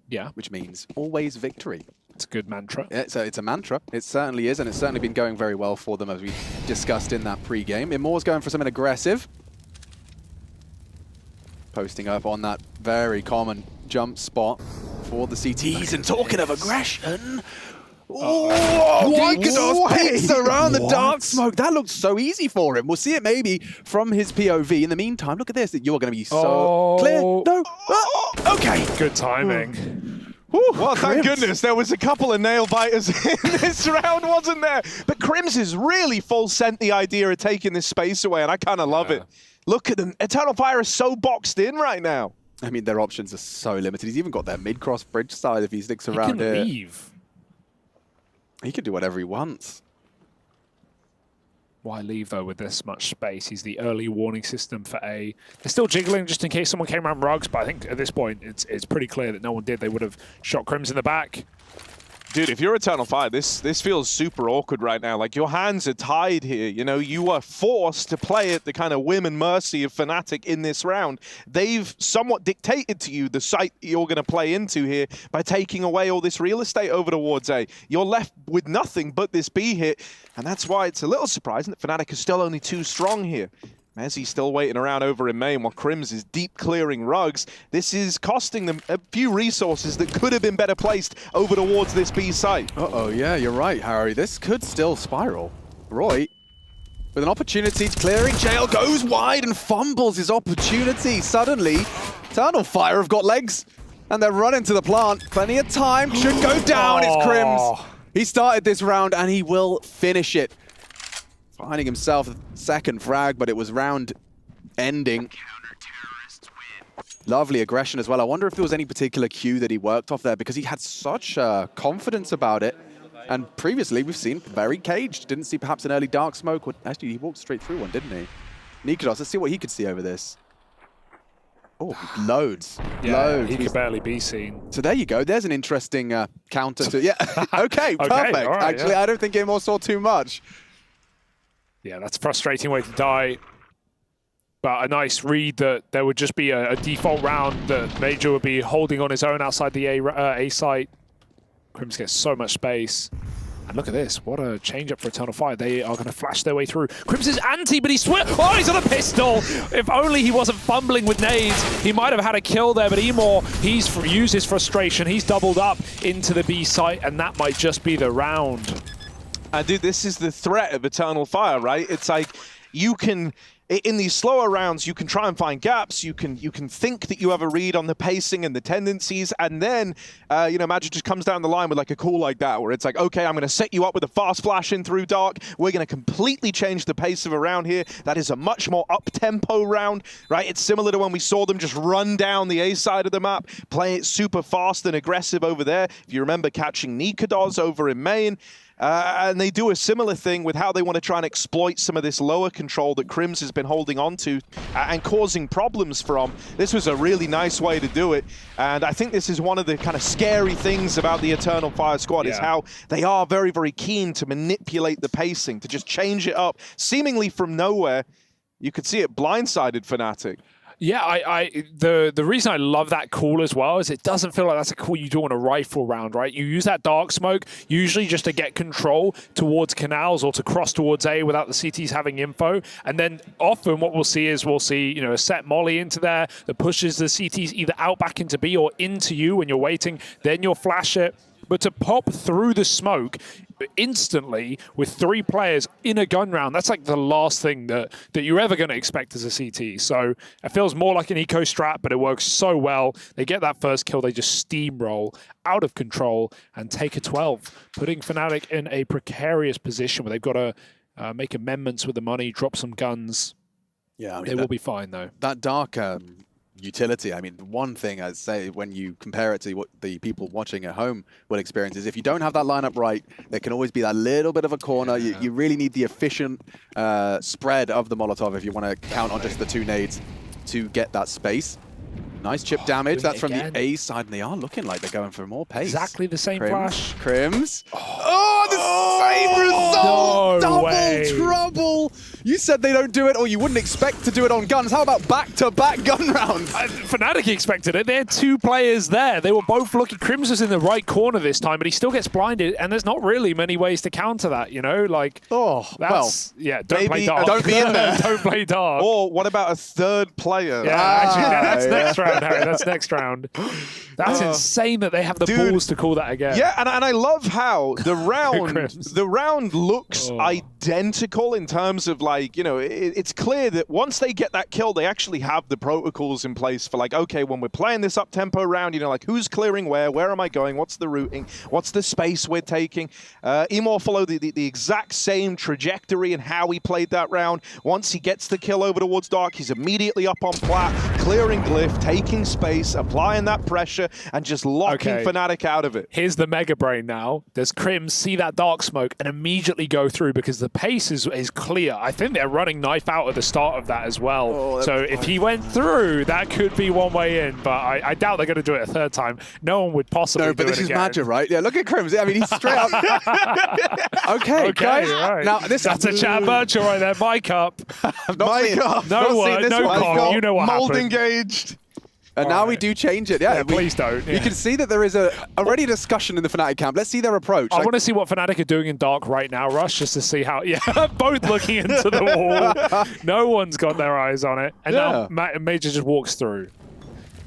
Yeah. Which means always victory. It's a good mantra. Yeah, it's a mantra. It certainly is, and it's certainly been going very well for them, as we discussed in that pre-game. Immor's going for something aggressive. Posting up on that very common jump spot for the CTs. And talking of aggression... Nikadoz picks around the dark smoke. That looks so easy for him. We'll see it maybe from his POV. In the meantime, look at this. You're going to be so clear. No. Okay. Good timing. Well, thank goodness there was a couple of nail biters in this round, wasn't there? But Crims has really full sent the idea of taking this space away, and I kind of love it. Look at them. Eternal Fire is so boxed in right now. I mean, their options are so limited. He's even got their mid-cross bridge side if he sticks around here. He can leave. He can do whatever he wants. Why leave, though, with this much space? He's the early warning system for A. They're still jiggling just in case someone came around rugs, but I think at this point it's pretty clear that no one did. They would have shot Crims in the back. Dude, if you're Eternal Fire, this feels super awkward right now. Like, your hands are tied here. You know, you are forced to play at the kind of whim and mercy of Fnatic in this round. They've somewhat dictated to you the site you're going to play into here by taking away all this real estate over towards A. You're left with nothing but this B hit, and that's why it's a little surprising that Fnatic is still only 2 strong here. Mezzi's still waiting around over in main while Crims is deep clearing rugs. This is costing them a few resources that could have been better placed over towards this B site. Uh-oh, yeah, you're right, Harry. This could still spiral. Roy, with an opportunity to clearing jail, goes wide and fumbles his opportunity. Suddenly, Eternal Fire have got legs, and they're running to the plant. Plenty of time, should go down, it's Crims. He started this round, and he will finish it. Finding himself a second frag, but it was round ending. Lovely aggression as well. I wonder if there was any particular cue that he worked off there, because he had such confidence about it. And previously, we've seen very caged. Didn't see perhaps an early dark smoke. Actually, he walked straight through one, didn't he? Nikadoz, let's see what he could see over this. Oh, loads. Yeah, loads. he could barely be seen. So there you go. There's an interesting counter to... Yeah, okay, perfect. Right, actually, yeah. I don't think Immor saw too much. Yeah, that's a frustrating way to die. But a nice read that there would just be a default round that Major would be holding on his own outside the A site. Crims gets so much space. And look at this. What a change-up for Eternal Fire. They are going to flash their way through. Crims is anti, but he's he's on a pistol. If only he wasn't fumbling with nades, he might have had a kill there. But Immor, he's used his frustration. He's doubled up into the B site, and that might just be the round. And dude, this is the threat of Eternal Fire, right? It's like you can, in these slower rounds, you can try and find gaps. You can think that you have a read on the pacing and the tendencies, and then Magic just comes down the line with like a call like that, where it's like, okay, I'm going to set you up with a fast flash in through dark. We're going to completely change the pace of a round here. That is a much more up-tempo round, right? It's similar to when we saw them just run down the A side of the map, play it super fast and aggressive over there. If you remember catching Nikadoz over in main. And they do a similar thing with how they want to try and exploit some of this lower control that Crims has been holding on to and causing problems from. This was a really nice way to do it. And I think this is one of the kind of scary things about the Eternal Fire squad is how they are very, very keen to manipulate the pacing, to just change it up, seemingly from nowhere. You could see it blindsided Fnatic. Yeah, the reason I love that call as well is it doesn't feel like that's a call you do on a rifle round, right? You use that dark smoke usually just to get control towards canals or to cross towards A without the CTs having info. And then often what we'll see is a set molly into there that pushes the CTs either out back into B or into you when you're waiting. Then you'll flash it. But to pop through the smoke instantly with 3 players in a gun round, that's like the last thing that you're ever going to expect as a CT. So it feels more like an eco strat, but it works so well. They get that first kill, they just steamroll out of control and take a 12, putting Fnatic in a precarious position where they've got to make amendments with the money, drop some guns. Yeah, I mean, they will be fine though. That dark utility, I mean, one thing I'd say when you compare it to what the people watching at home will experience is if you don't have that lineup right, there can always be that little bit of a corner. You really need the efficient spread of the Molotov if you want to count on just the 2 nades to get that space. Nice chip damage. That's from the A side, and they are looking like they're going for more pace. Exactly the same flash. Crims. Oh, the same result! No Double way. trouble! You said they don't do it, or you wouldn't expect to do it on guns. How about back-to-back gun rounds? Fnatic expected it. They had 2 players there. They were both looking. Crims was in the right corner this time, but he still gets blinded, and there's not really many ways to counter that, you know? Like, don't play dark. Don't be in there. Don't play dark. Or what about a 3rd player? Yeah, actually, that's next round, Harry. That's next round. That's insane that they have the balls to call that again. Yeah, and I love how the round looks identical in terms of it's clear that once they get that kill, they actually have the protocols in place for okay, when we're playing this up-tempo round, who's clearing where am I going, what's the routing, what's the space we're taking. Emor followed the exact same trajectory and how he played that round. Once he gets the kill over towards Dark, he's immediately up on plat, clearing Glyph, taking space, applying that pressure, and just locking Fnatic out of it. Here's the mega brain now. Does Crims see that dark smoke and immediately go through because the pace is clear? I think they're running knife out at the start of that as well. So if he went through, that could be one way in, but I doubt they're going to do it a 3rd time. No one would possibly do it again. No, but this is Magic, right? Yeah, look at Crims. I mean, he's straight up. Okay, guys. Right. Now, that's a chat virtual right there. Mic up. Mic up. No word, no comment. You know what Mold happened. engaged. And now we do change it. Yeah, please don't. You can see that there is already a discussion in the Fnatic camp. Let's see their approach. I want to see what Fnatic are doing in dark right now, Rush, just to see how. Yeah, both looking into the wall. No one's got their eyes on it, and now Major just walks through.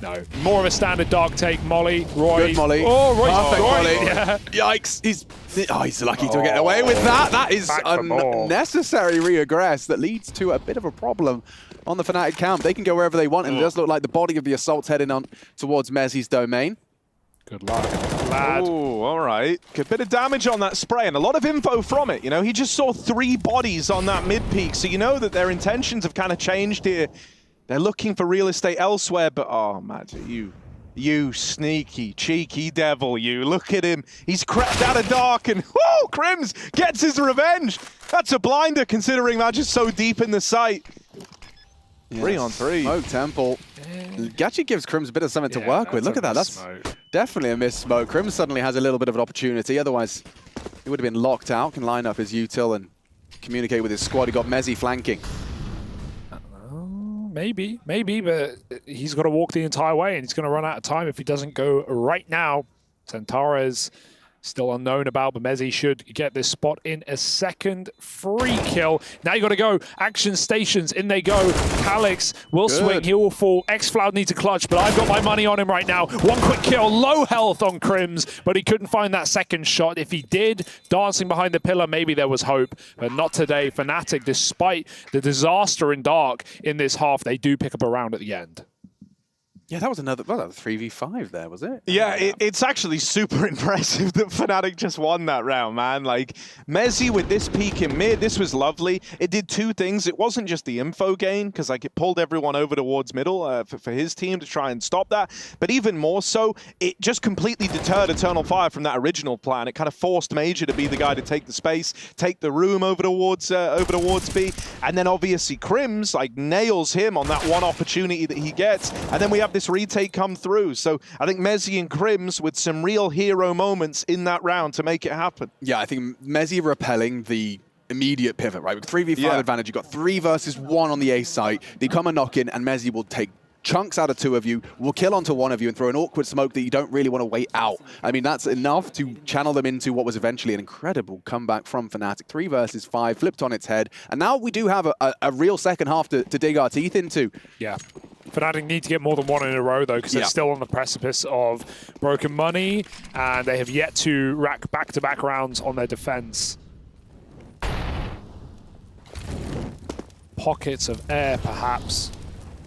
No, more of a standard dark take. Molly, Roy. Good Molly. Oh, Roy. Perfect Molly. Yeah. Yikes! He's lucky to get away with that. That is unnecessary regress that leads to a bit of a problem on the Fnatic camp. They can go wherever they want, and it does look like the body of the assault's heading on towards Mezzi's domain. Good luck, lad. Oh, all right. Good bit of damage on that spray and a lot of info from it. He just saw 3 bodies on that mid-peak, so you know that their intentions have kind of changed here. They're looking for real estate elsewhere, but oh, Magic, you sneaky, cheeky devil, you. Look at him. He's crept out of dark, and whoa, Crims gets his revenge. That's a blinder, considering Magic's so deep in the site. Yes. 3 on 3. Smoke Temple. Actually gives Crims a bit of something to work with. Look at that. That's definitely a miss smoke. Crims suddenly has a little bit of an opportunity. Otherwise, he would have been locked out. Can line up his util and communicate with his squad. He got Mezzi flanking. Maybe, but he's got to walk the entire way, and he's going to run out of time if he doesn't go right now. Centaurus still unknown about, but Mezzi should get this spot in a second. Free kill. Now you got to go. Action stations, in they go. Calyx will swing, he will fall. X-Floud needs a clutch, but I've got my money on him right now. One quick kill, low health on Crims, but he couldn't find that second shot. If he did, dancing behind the pillar, maybe there was hope, but not today. Fnatic, despite the disaster in dark in this half, they do pick up a round at the end. Yeah, that was another 3v5 there, was it? Yeah, it's actually super impressive that Fnatic just won that round, man. Like, Mezzi with this peak in mid, this was lovely. It did two things. It wasn't just the info gain, because like it pulled everyone over towards middle for his team to try and stop that. But even more so, it just completely deterred Eternal Fire from that original plan. It kind of forced Major to be the guy to take the space, take the room over towards B. And then obviously Crims like nails him on that one opportunity that he gets. And then we have this retake come through. So I think Mezzi and Crims with some real hero moments in that round to make it happen. Yeah, I think Mezzi repelling the immediate pivot, right? With 3v5 advantage, you've got 3 versus 1 on the A site. They come a knock-in, and Mezzi will take chunks out of 2 of you, will kill onto 1 of you and throw an awkward smoke that you don't really want to wait out. I mean, that's enough to channel them into what was eventually an incredible comeback from Fnatic. 3 versus 5, flipped on its head. And now we do have a real second half to dig our teeth into. Yeah. Fnatic need to get more than 1 in a row, though, because they're still on the precipice of broken money, and they have yet to rack back-to-back rounds on their defense. Pockets of air, perhaps.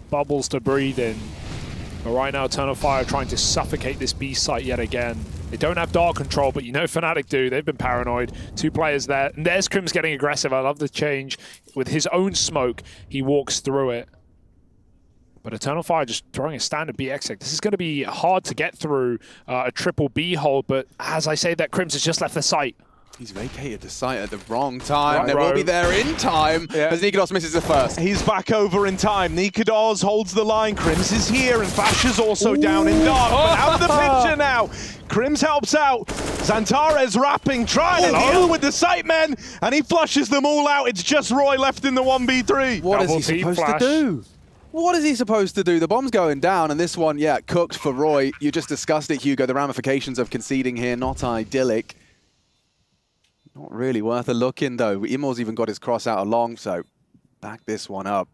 Bubbles to breathe in. But right now, Eternal Fire trying to suffocate this B site yet again. They don't have dark control, but you know Fnatic do. They've been paranoid. 2 players there. And there's Crims getting aggressive. I love the change. With his own smoke, he walks through it. But Eternal Fire just throwing a standard B exit. This is going to be hard to get through a triple B hold, but as I say that, Crims has just left the site. He's vacated the site at the wrong time. They will be there in time as Nikodos misses the first. He's back over in time. Nikodos holds the line. Crims is here, and Flash is also down in dark. But out of the picture now. Crims helps out. Xantares rapping, trying to deal with the site men, and he flushes them all out. It's just Roy left in the 1v3. What is he supposed to do? What is he supposed to do? The bomb's going down, and this one, cooked for Roy. You just discussed it, Hugo. The ramifications of conceding here, not idyllic. Not really worth a look in, though. Imor's even got his cross out along, so back this one up.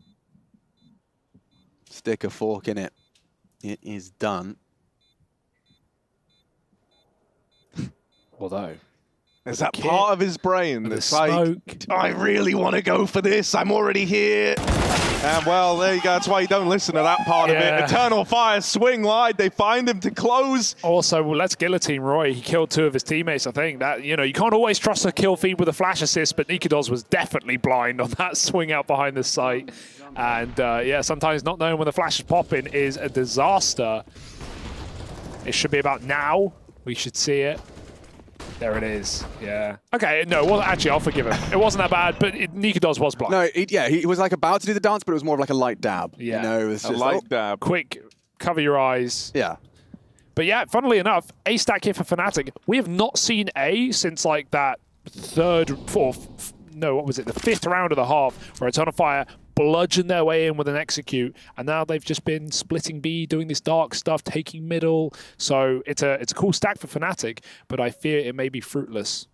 Stick a fork in it. It is done. Although, there's that part of his brain that's like, I really want to go for this. I'm already here. And well, there you go. That's why you don't listen to that part of it. Eternal Fire swing wide. They find him to close. Also, well, let's guillotine Roy. He killed 2 of his teammates, I think. That, you know, you can't always trust a kill feed with a flash assist, but Nikodos was definitely blind on that swing out behind the site. And sometimes not knowing when the flash is popping is a disaster. It should be about now. We should see it. There it is. Yeah. Okay, no, well, actually, I'll forgive him. It wasn't that bad, but Nikodos was blind. No, he was like about to do the dance, but it was more of like a light dab. Yeah. You know, it was just, a light dab. Quick, cover your eyes. Yeah. But yeah, funnily enough, A stack here for Fnatic. We have not seen A since like that the 5th round of the half, where Eternal Fire bludgeon their way in with an execute, and now they've just been splitting B, doing this dark stuff, taking middle. So it's a cool stack for Fnatic, but I fear it may be fruitless.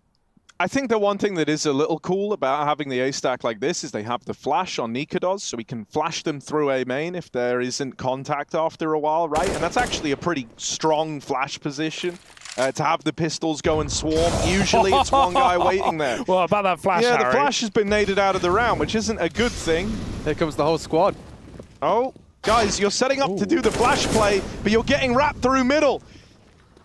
I think the one thing that is a little cool about having the A stack like this is they have the flash on Nikodos, so we can flash them through A main if there isn't contact after a while, right? And that's actually a pretty strong flash position. To have the pistols go and swarm. Usually it's one guy waiting there. Well, about that flash, yeah, Harry. The flash has been naded out of the round, which isn't a good thing. Here comes the whole squad. Oh, guys, you're setting up to do the flash play, but you're getting wrapped through middle.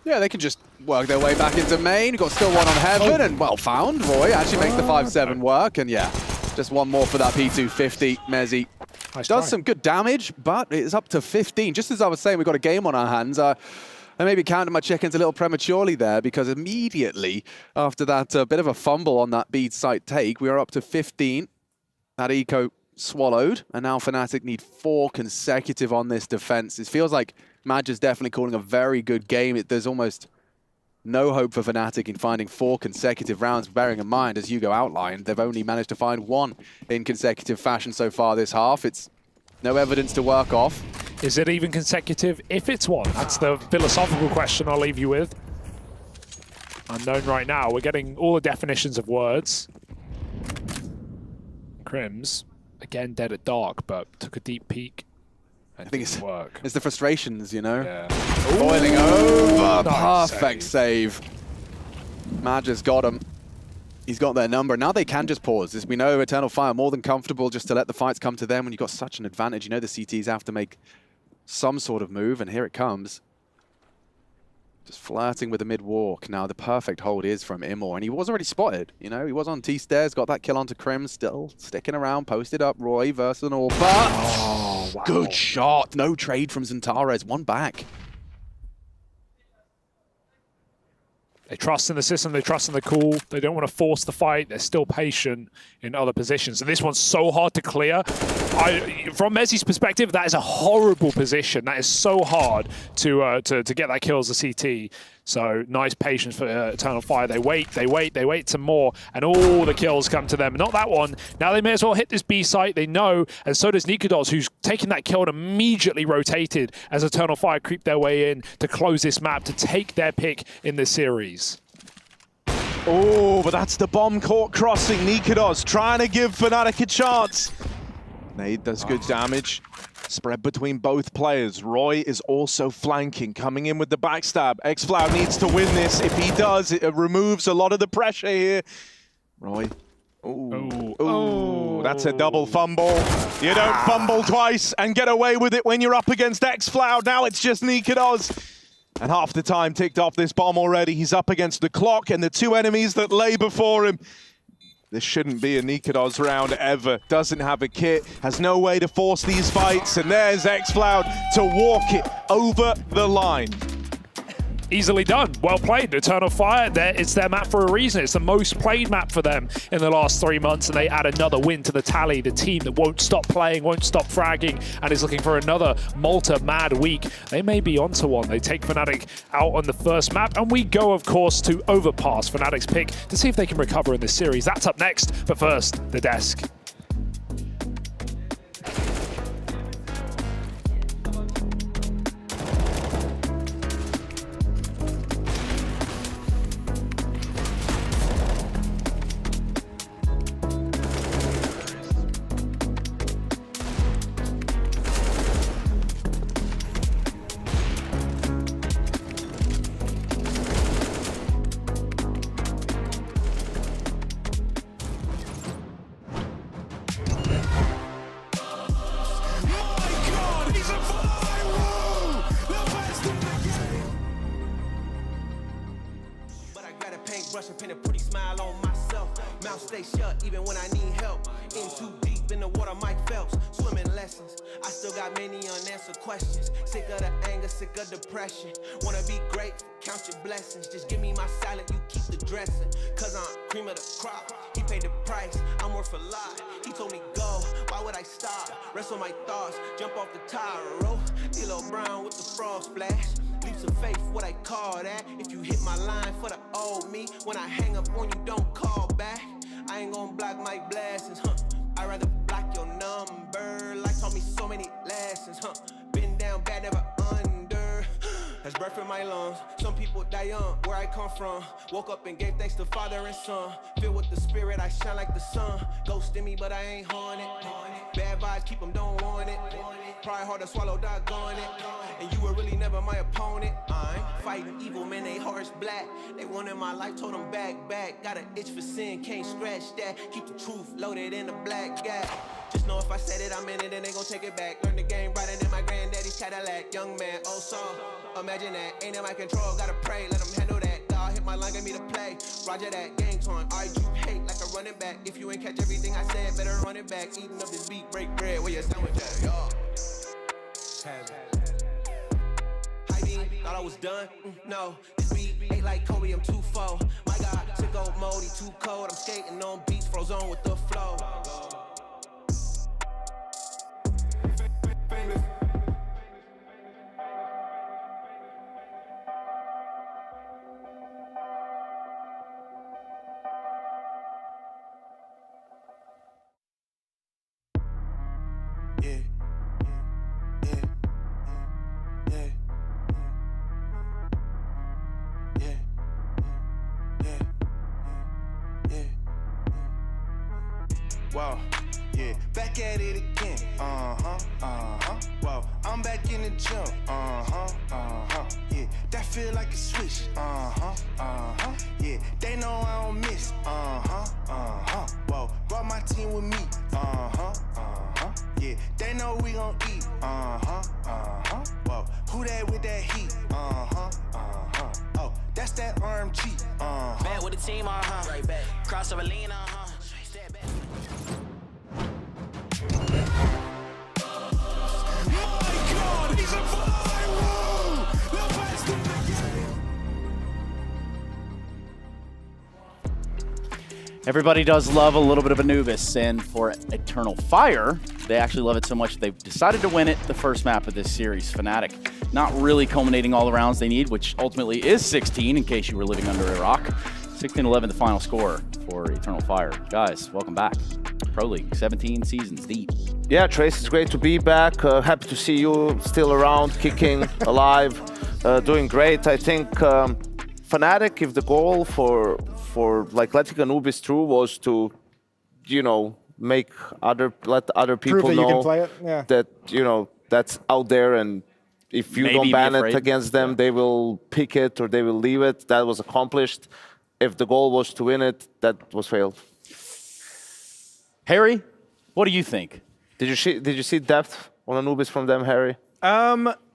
Yeah, they can just work their way back into main. Got still one on Heaven, and well found. Roy actually makes the 5-7 work, and just one more for that P250. Mezzi does some good damage, but it's up to 15. Just as I was saying, we've got a game on our hands. I maybe counted my chickens a little prematurely there, because immediately after that bit of a fumble on that B site take, we are up to 15. That eco swallowed, and now Fnatic need 4 consecutive on this defense. It feels like Madge is definitely calling a very good game. There's almost no hope for Fnatic in finding 4 consecutive rounds, bearing in mind, as Hugo outlined, they've only managed to find 1 in consecutive fashion so far this half. It's no evidence to work off. Is it even consecutive if it's 1? That's the philosophical question I'll leave you with. Unknown right now. We're getting all the definitions of words. Crims, again dead at dark, but took a deep peek. I think it's the frustrations, you know? Yeah. Boiling over. Nice Perfect save. Madge has got him. He's got their number. Now they can just pause. As we know, Eternal Fire more than comfortable just to let the fights come to them when you've got such an advantage. You know the CTs have to make some sort of move, and here it comes. Just flirting with the mid-walk. Now, the perfect hold is from Immor, and he was already spotted. You know, he was on T-stairs, got that kill onto Krim, still sticking around, posted up Roy versus an AWP. Oh, wow. Good shot. No trade from Xantares. One back. They trust in the system, they trust in the call, they don't want to force the fight, they're still patient in other positions. And this one's so hard to clear. From Mezzi's perspective, that is a horrible position. That is so hard to get that kill as a CT. So nice patience for Eternal Fire. They wait some more, and all the kills come to them. Not that one. Now they may as well hit this B site, they know, and so does Nikodos, who's taken that kill and immediately rotated as Eternal Fire creep their way in to close this map, to take their pick in this series. Oh, but that's the bomb court crossing. Nikodos trying to give Fnatic a chance. Nade does good damage. Spread between both players. Roy is also flanking, coming in with the backstab. xFlow needs to win this. If he does, it removes a lot of the pressure here. Roy. Ooh, that's a double fumble. You don't fumble twice and get away with it when you're up against xFlow. Now it's just Nikodos. And half the time ticked off this bomb already. He's up against the clock and the two enemies that lay before him. This shouldn't be a Nikodos round ever. Doesn't have a kit, has no way to force these fights, and there's xFlow to walk it over the line. Easily done. Well played. Eternal Fire, it's their map for a reason. It's the most played map for them in the last 3 months, and they add another win to the tally. The team that won't stop playing, won't stop fragging, and is looking for another Malta mad week. They may be onto one. They take Fnatic out on the first map, and we go, of course, to overpass Fnatic's pick to see if they can recover in this series. That's up next, but first, the desk. Brush and pin a pretty smile on myself. Mouth stay shut even when I need help. In too deep in the water, Mike Phelps. Swimming lessons. I still got many unanswered questions. Sick of the anger, sick of depression. Wanna be great, count your blessings. Just give me my salad, you keep the dressing. Cause I'm cream of the crop. He paid the price, I'm worth a lot. He told me go, why would I stop? Rest on my thoughts, jump off the tire. D'Lo Brown with the frog splash. Leaps of faith, what I call that. If you hit my line for the old me, when I hang up on you, don't call back. I ain't gonna block my blessings, I'd rather block your number. Life taught me so many lessons, Been down bad, never under. That's breath in my lungs. Some people die young, where I come from. Woke up and gave thanks to Father and Son. Filled with the Spirit, I shine like the sun. Ghost in me, but I ain't haunted. Bad vibes, keep them, don't want it. Pride hard to swallow, doggone it. And you were really never my opponent. I'm fighting evil, man, they hearts black. They wanted my life, told them back. Got an itch for sin, can't scratch that. Keep the truth loaded in the black gap. Just know if I said it, I meant it, and they gon' take it back. Learn the game brighter than my granddaddy's Cadillac. Young man, old song, imagine that. Ain't in my control, gotta pray, let them handle that. God hit my line, get me to play. Roger that, game time, alright, you hate like a running back. If you ain't catch everything I said, better run it back. Eating up this beat, break bread, where your sandwich at, y'all. Thought I was done? No. This beat ain't like Kobe, I'm too full. My God, sick old mode, he too cold. I'm skating on beats, froze on with the flow. Wow, yeah, back at it again. Wow, I'm back in the gym. Yeah, that feel like a switch. Yeah, they know I don't miss. Whoa, brought my team with me. Yeah, they know we gon' eat. Who that with that heat? Oh, that's that RMG. Back with the team, right back. Crossover lean, Step back. My God, he's a viral! The best in the game. Everybody does love a little bit of Anubis, and for Eternal Fire, they actually love it so much they've decided to win it the first map of this series. Fnatic not really culminating all the rounds they need, which ultimately is 16, in case you were living under a rock. 16-11, the final score for Eternal Fire. Guys, welcome back. Pro League, 17 seasons deep. Yeah, Trace, it's great to be back. Happy to see you still around, kicking, alive, doing great. I think Fnatic, if the goal for like letting Anubis through was to, you know, let other people Prove that know you can play it. Yeah. that, you know, that's out there, and if you don't ban it against them, they will pick it or they will leave it. That was accomplished. If the goal was to win it, that was failed. Harry, what do you think? Did you see depth on Anubis from them, Harry?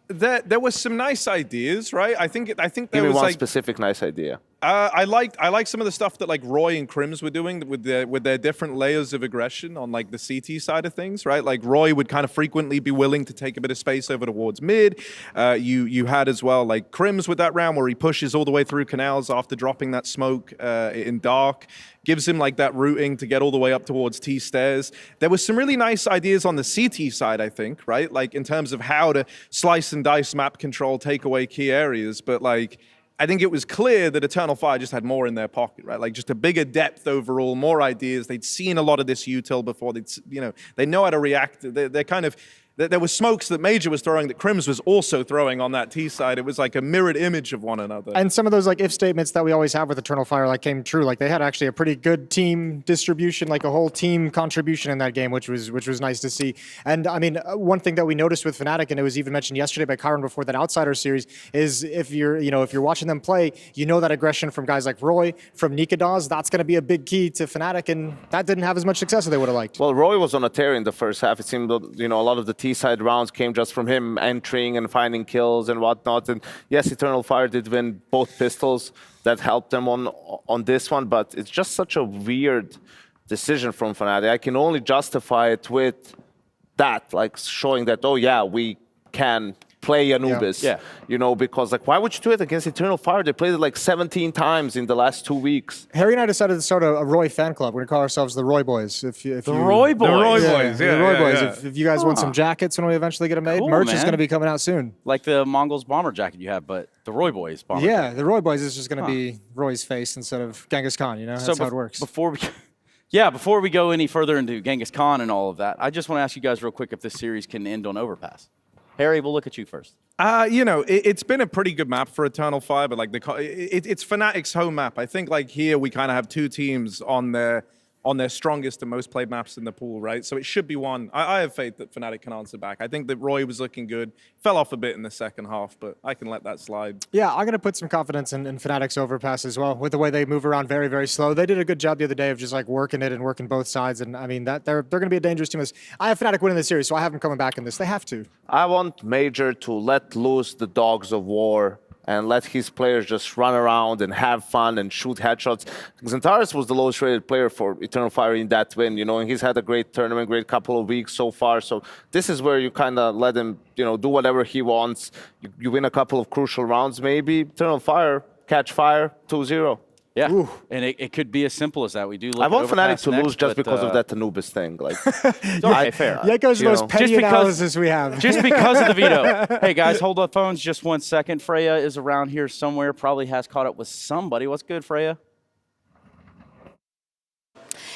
There was some nice ideas, right? I think there Give me was one like specific nice idea. I liked some of the stuff that like Roy and Crims were doing with their different layers of aggression on like the CT side of things, right? Like Roy would kind of frequently be willing to take a bit of space over towards mid. You had as well like Crims with that round where he pushes all the way through canals after dropping that smoke in dark. Gives him like that routing to get all the way up towards T stairs. There was some really nice ideas on the CT side, I think, right? Like in terms of how to slice and dice map control, take away key areas, but like I think it was clear that Eternal Fire just had more in their pocket, right? Like just a bigger depth overall, more ideas. They'd seen a lot of this util before. They know how to react. They're kind of, there were smokes that Major was throwing that Crims was also throwing on that T side. It was like a mirrored image of one another. And some of those like if statements that we always have with Eternal Fire like came true. Like they had actually a pretty good team distribution, like a whole team contribution in that game, which was nice to see. And I mean, one thing that we noticed with Fnatic, and it was even mentioned yesterday by Kyron before that Outsider series, is if you're watching them play, you know that aggression from guys like Roy, from Nikadas, that's going to be a big key to Fnatic, and that didn't have as much success as they would have liked. Well, Roy was on a tear in the first half. It seemed that, a lot of the T-side rounds came just from him entering and finding kills and whatnot. And yes, Eternal Fire did win both pistols. That helped them on this one, but it's just such a weird decision from Fnatic. I can only justify it with that, like showing that, oh yeah, we can play Anubis. Yeah. Because like, why would you do it against Eternal Fire? They played it like 17 times in the last 2 weeks. Harry and I decided to start a Roy fan club. We're going to call ourselves the Roy Boys. The Roy Boys? The Roy Boys. If you guys want some jackets when we eventually get them made, Cool, merch is man. going to be coming out soon. Like the Mongols bomber jacket you have, but the Roy Boys bomber Yeah, jacket. the Roy Boys is just going to be Roy's face instead of Genghis Khan, That's how it works. Before we go any further into Genghis Khan and all of that, I just want to ask you guys real quick if this series can end on Overpass. Harry, we'll look at you first. It's been a pretty good map for Eternal Fire, but like it's Fnatic's home map. I think like here we kind of have two teams on their strongest and most played maps in the pool, right? So it should be one. I have faith that Fnatic can answer back. I think that Roy was looking good. Fell off a bit in the second half, but I can let that slide. Yeah, I'm going to put some confidence in Fnatic's Overpass as well, with the way they move around very, very slow. They did a good job the other day of just like working it and working both sides, and I mean, that they're going to be a dangerous team. I have Fnatic winning the series, so I have them coming back in this. They have to. I want Major to let loose the dogs of war and let his players just run around and have fun and shoot headshots. Xantares was the lowest rated player for Eternal Fire in that win, and he's had a great tournament, great couple of weeks so far. So this is where you kind of let him, do whatever he wants. You win a couple of crucial rounds, maybe. Eternal Fire, catch fire, 2-0. Yeah, and it could be as simple as that. We do. Look I want at Fnatic Overpass to next, lose just but, because of that Anubis thing. Like, okay, fair. Yako's the most petty analysis we have. Just because of the veto. Hey guys, hold up phones just 1 second. Freya is around here somewhere. Probably has caught up with somebody. What's good, Freya?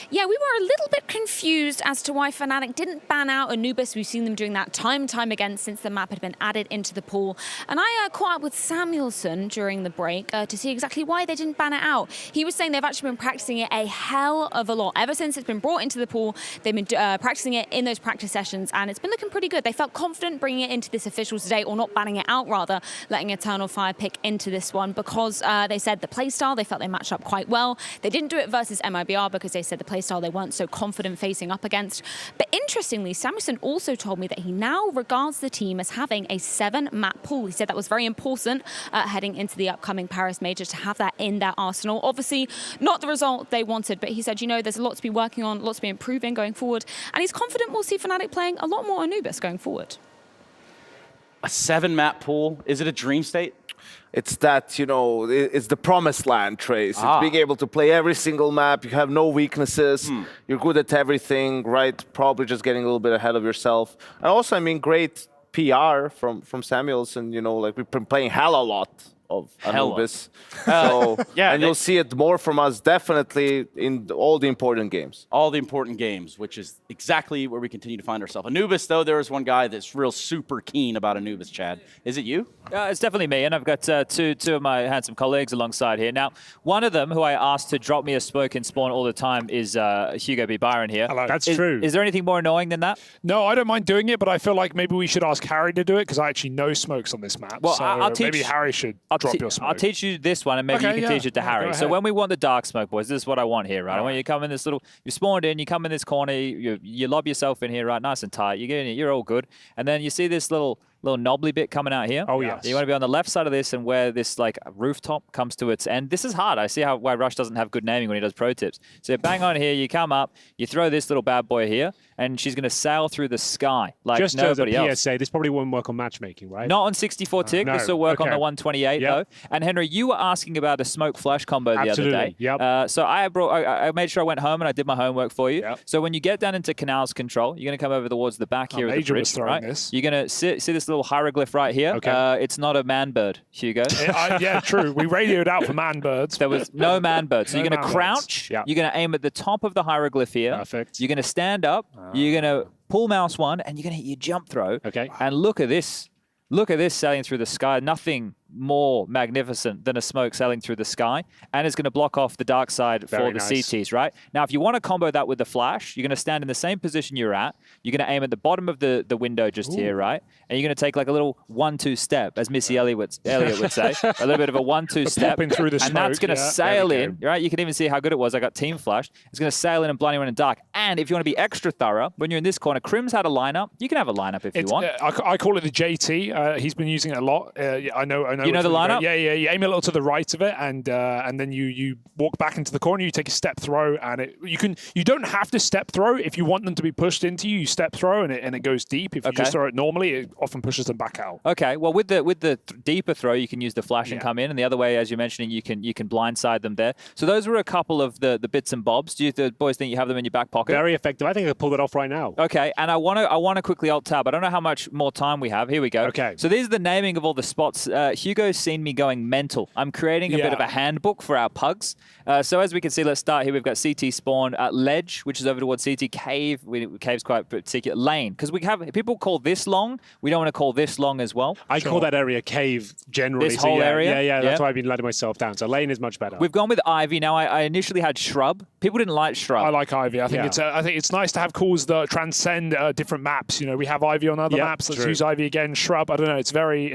Yeah, we were a little bit confused as to why Fnatic didn't ban out Anubis. We've seen them doing that time and time again since the map had been added into the pool. And I caught up with Samuelson during the break to see exactly why they didn't ban it out. He was saying they've actually been practicing it a hell of a lot. Ever since it's been brought into the pool, they've been practicing it in those practice sessions, and it's been looking pretty good. They felt confident bringing it into this official today, or not banning it out, rather, letting Eternal Fire pick into this one, because they said the playstyle, they felt they matched up quite well. They didn't do it versus MIBR because they said the playstyle they weren't so confident facing up against. But interestingly, Samuelson also told me that he now regards the team as having a 7-map pool. He said that was very important heading into the upcoming Paris Major to have that in their arsenal. Obviously, not the result they wanted, but he said, you know, there's a lot to be working on, lots to be improving going forward. And he's confident we'll see Fnatic playing a lot more Anubis going forward. A 7-map pool, is it a dream state? It's that, you know, it's the promised land, Trace. It's being able to play every single map. You have no weaknesses. You're good at everything, right? Probably just getting a little bit ahead of yourself. And also, I mean, great PR from Samuelson. You know, like we've been playing hell a lot of Anubis. So, yeah, and you'll see it more from us definitely in all the important games. All the important games, which is exactly where we continue to find ourselves. Anubis, though, there is one guy that's real super keen about Anubis, Chad. Is it you? It's definitely me, and I've got two of my handsome colleagues alongside here. Now, one of them, who I asked to drop me a smoke in spawn all the time, is Hugo B. Byron here. Hello. That's true. Is there anything more annoying than that? No, I don't mind doing it, but I feel like maybe we should ask Harry to do it, because I actually know smokes on this map. Well, so I'll teach, maybe Harry should drop your smoke. I'll teach you this one, and maybe you can teach it to Harry. So when we want the dark smoke, boys, this is what I want here, right? I want you to come in this little, you spawned in, you come in this corner, you lob yourself in here, right, nice and tight. You get in it, you're all good. And then you see this little knobbly bit coming out here. Oh, yes. You want to be on the left side of this and where this like rooftop comes to its end. This is hard. I see why Rush doesn't have good naming when he does pro tips. So bang on here, you come up, you throw this little bad boy here, and she's going to sail through the sky like just nobody as a else. PSA, this probably won't work on matchmaking, right? Not on 64 tick. No. This will work on Okay. the 128 though. And Henry, you were asking about a smoke flash combo the other day. Yep. So I made sure I went home and I did my homework for you. Yep. So when you get down into Canal's control, you're going to come over towards the back here of the Major bridge, was throwing right? this. You're going to see this little hieroglyph right here. Okay. It's not a man bird, Hugo. Yeah, true. We radioed out for man birds. There was no man bird. So No you're going to man crouch. birds. Yeah. You're going to aim at the top of the hieroglyph here. Perfect. You're going to stand up. You're going to pull mouse 1, and you're going to hit your jump throw. Okay. And look at this. Look at this sailing through the sky. Nothing more magnificent than a smoke sailing through the sky, and it's going to block off the dark side for Very the nice. CTs, right? Now, if you want to combo that with the flash, you're going to stand in the same position you're at. You're going to aim at the bottom of the window just here, right? And you're going to take like a little 1-2 step, as Missy Elliott would say, a little bit of a 1-2 step. Popping through the and that's smoke, going to yeah. sail There we in, go. right? You can even see how good it was. I got team flash. It's going to sail in and blind you in the dark. And if you want to be extra thorough, when you're in this corner, Crim's had a lineup. You can have a lineup if you want. I call it the JT. He's been using it a lot. Yeah, I know. You know the lineup? Yeah. You aim a little to the right of it, and then you walk back into the corner. You take a step throw, and you don't have to step throw if you want them to be pushed into you. You step throw, and it goes deep. If you just throw it normally, it often pushes them back out. Okay, well with the deeper throw, you can use the flash and come in, and the other way, as you're mentioning, you can blindside them there. So those were a couple of the bits and bobs. Do the boys think you have them in your back pocket? Very effective. I think I pulled it off right now. Okay, and I want to quickly alt tab. I don't know how much more time we have. Here we go. Okay. So these are the naming of all the spots. Hugo's seen me going mental. I'm creating a bit of a handbook for our pugs. So as we can see, let's start here. We've got CT spawn, Ledge, which is over towards CT Cave. Cave's quite particular. Lane, because we have people call this long. We don't want to call this long as well. I call that area cave generally. This so whole area? Yeah, that's Yeah. why I've been letting myself down. So lane is much better. We've gone with Ivy. Now I initially had Shrub. People didn't like Shrub. I like Ivy. I think it's nice to have calls that transcend different maps. You know, we have Ivy on other maps. Let's use Ivy again. Shrub. I don't know. It's very.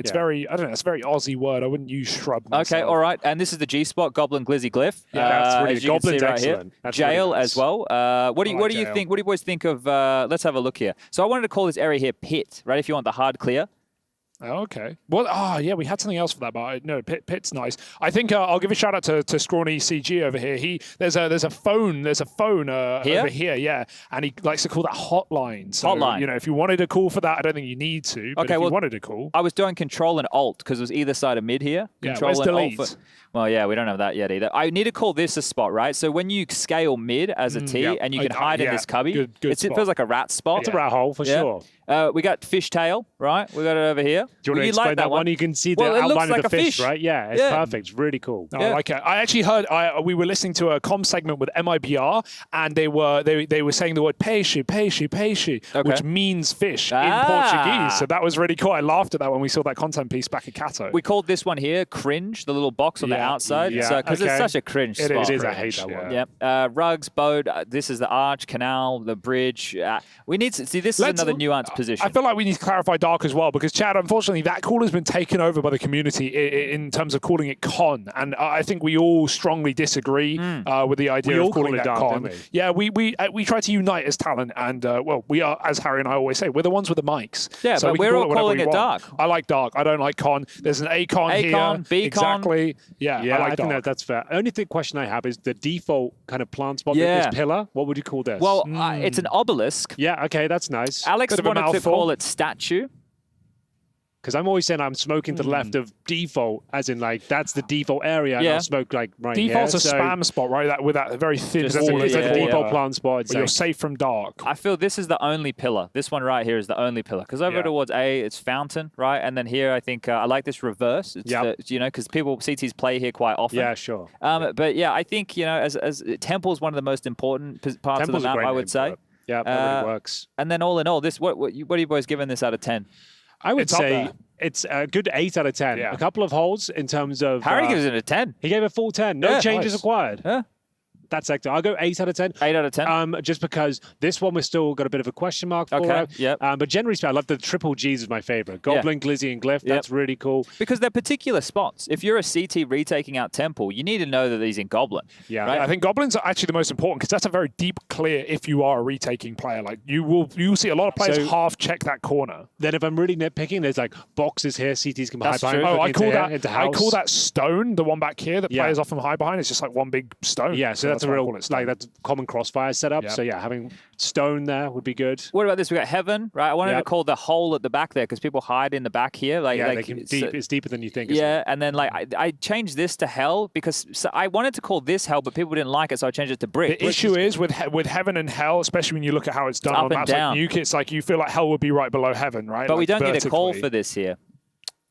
I don't know. It's a very Aussie word. I wouldn't use shrub myself. Okay, all right. And this is the G spot, Goblin Glizzy Glyph. Yeah, that's really as you can see Goblin's right excellent. here. That's Jail really nice. as well. What do you Jail. think? What do you boys think of? Let's have a look here. So I wanted to call this area here Pit, right? If you want the hard clear. Oh, okay. Well, yeah, we had something else for that, but no, Pit's nice. I think I'll give a shout out to Scrawny CG over here. There's a phone over here, yeah, and he likes to call that hotline. So, Hotline. You know, if you wanted a call for that, I don't think you need to. But Okay, if well, you wanted a call, I was doing Control and Alt because it was either side of mid here. Yeah, Control where's and delete? Alt. Well, yeah, we don't have that yet either. I need to call this a spot, right? So when you scale mid as a T yeah. and you can hide in yeah, this cubby, good it spot. feels like a rat spot. It's a rat hole for sure. We got Fishtail, right? We got it over here. Do you want to explain like that one? You can see the Well, it looks outline like of the a fish, right? Yeah, it's perfect. It's really cool. I like it. I actually heard we were listening to a comm segment with MIBR, and they were saying the word peixe, which means fish in Portuguese. So that was really cool. I laughed at that when we saw that content piece back at Cato. We called this one here Cringe, the little box on the outside. Yeah. So because it's such a cringe It spot. is. I hate that one. Yep. Rugs, Bode. This is the arch, canal, the bridge. We need to see. This is another nuanced position. I feel like we need to clarify dark as well because Chad, unfortunately, unfortunately, that call has been taken over by the community in terms of calling it con, and I think we all strongly disagree with the idea of calling that con. Yeah, we try to unite as talent, and well, we are, as Harry and I always say, we're the ones with the mics. Yeah, so but we're all calling it dark. I like dark. I don't like con. There's an A-con here. A-con, B-con. Exactly. Yeah, I like think dark. that's fair. Only question I have is the default kind of plant spot. This pillar. What would you call this? Well, it's an obelisk. Yeah. Okay, that's nice. Alex wanted to call it statue. Because I'm always saying I'm smoking to the left of default, as in like that's the default area, and I'll smoke like right Default's here. a spam spot, right? With that very thin. It's a default plant spot. But you're safe from dark. I feel this is the only pillar. This one right here is the only pillar. Because over towards A, it's fountain, right? And then here, I think I like this reverse. It's because people CTs play here quite often. Yeah, sure. But yeah, I think as Temple is one of the most important parts of the map, I would say. Yeah, that really works. And then all in all, this what are you boys giving this out of 10? I would say it's a good 8 out of 10. A couple of holes in terms of... Harry gives it a 10. He gave it a full 10. No changes required. Yeah. That sector. I'll go 8 out of 10. 8 out of 10. Just because this one we've still got a bit of a question mark for. Okay, yep. But generally speaking, I love the triple Gs is my favorite. Goblin, Glizzy, and Glyph. That's really cool. Because they're particular spots. If you're a CT retaking out Temple, you need to know that he's in Goblin. Yeah, right? I think Goblins are actually the most important because that's a very deep clear if you are a retaking player. Like you'll see a lot of players half check that corner. Then if I'm really nitpicking, there's like boxes here, CTs can hide behind. Oh, I call that stone, the one back here that players often hide behind. It's just like one big stone. Yeah, so that's a real that's common crossfire setup. So yeah, having stone there would be good. What about this? We got heaven, right? I wanted to call the hole at the back there because people hide in the back here. Like it's deeper than you think. Yeah, and then like I changed this to hell because I wanted to call this hell, but people didn't like it, so I changed it to brick. The issue is with heaven and hell, especially when you look at how it's done on maps like Nuke, it's like you feel like hell would be right below heaven, right? But like we don't need a call for this here.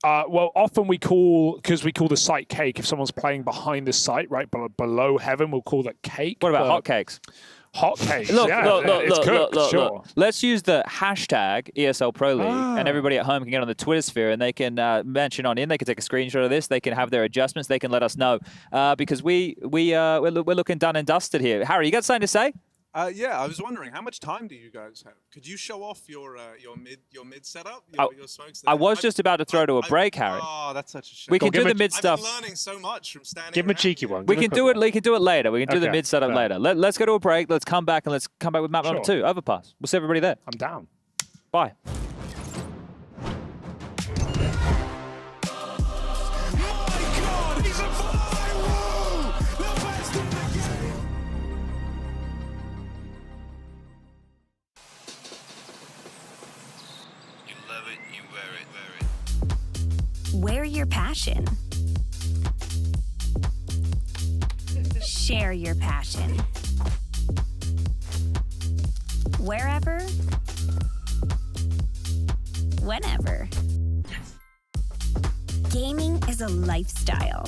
Well, often we call the site cake if someone's playing behind the site, right below heaven. We'll call that cake. What about hotcakes? Hotcakes. Look. Let's use the hashtag ESL Pro League, and everybody at home can get on the Twitter sphere and they can mention on in. They can take a screenshot of this. They can have their adjustments. They can let us know because we're looking done and dusted here. Harry, you got something to say? Yeah, I was wondering, how much time do you guys have? Could you show off your mid setup, your smokes? I was just about to throw to a break, Harry. Oh, that's such a shame. We can do the mid stuff. I've been learning so much from standing. Give him a cheeky one. We can do it. We can do it later. We can do the mid setup later. Let's go to a break. Let's come back and let's come back with map number 2, Overpass. We'll see everybody there. I'm down. Bye. Wear your passion. Share your passion. Wherever, whenever. Gaming is a lifestyle.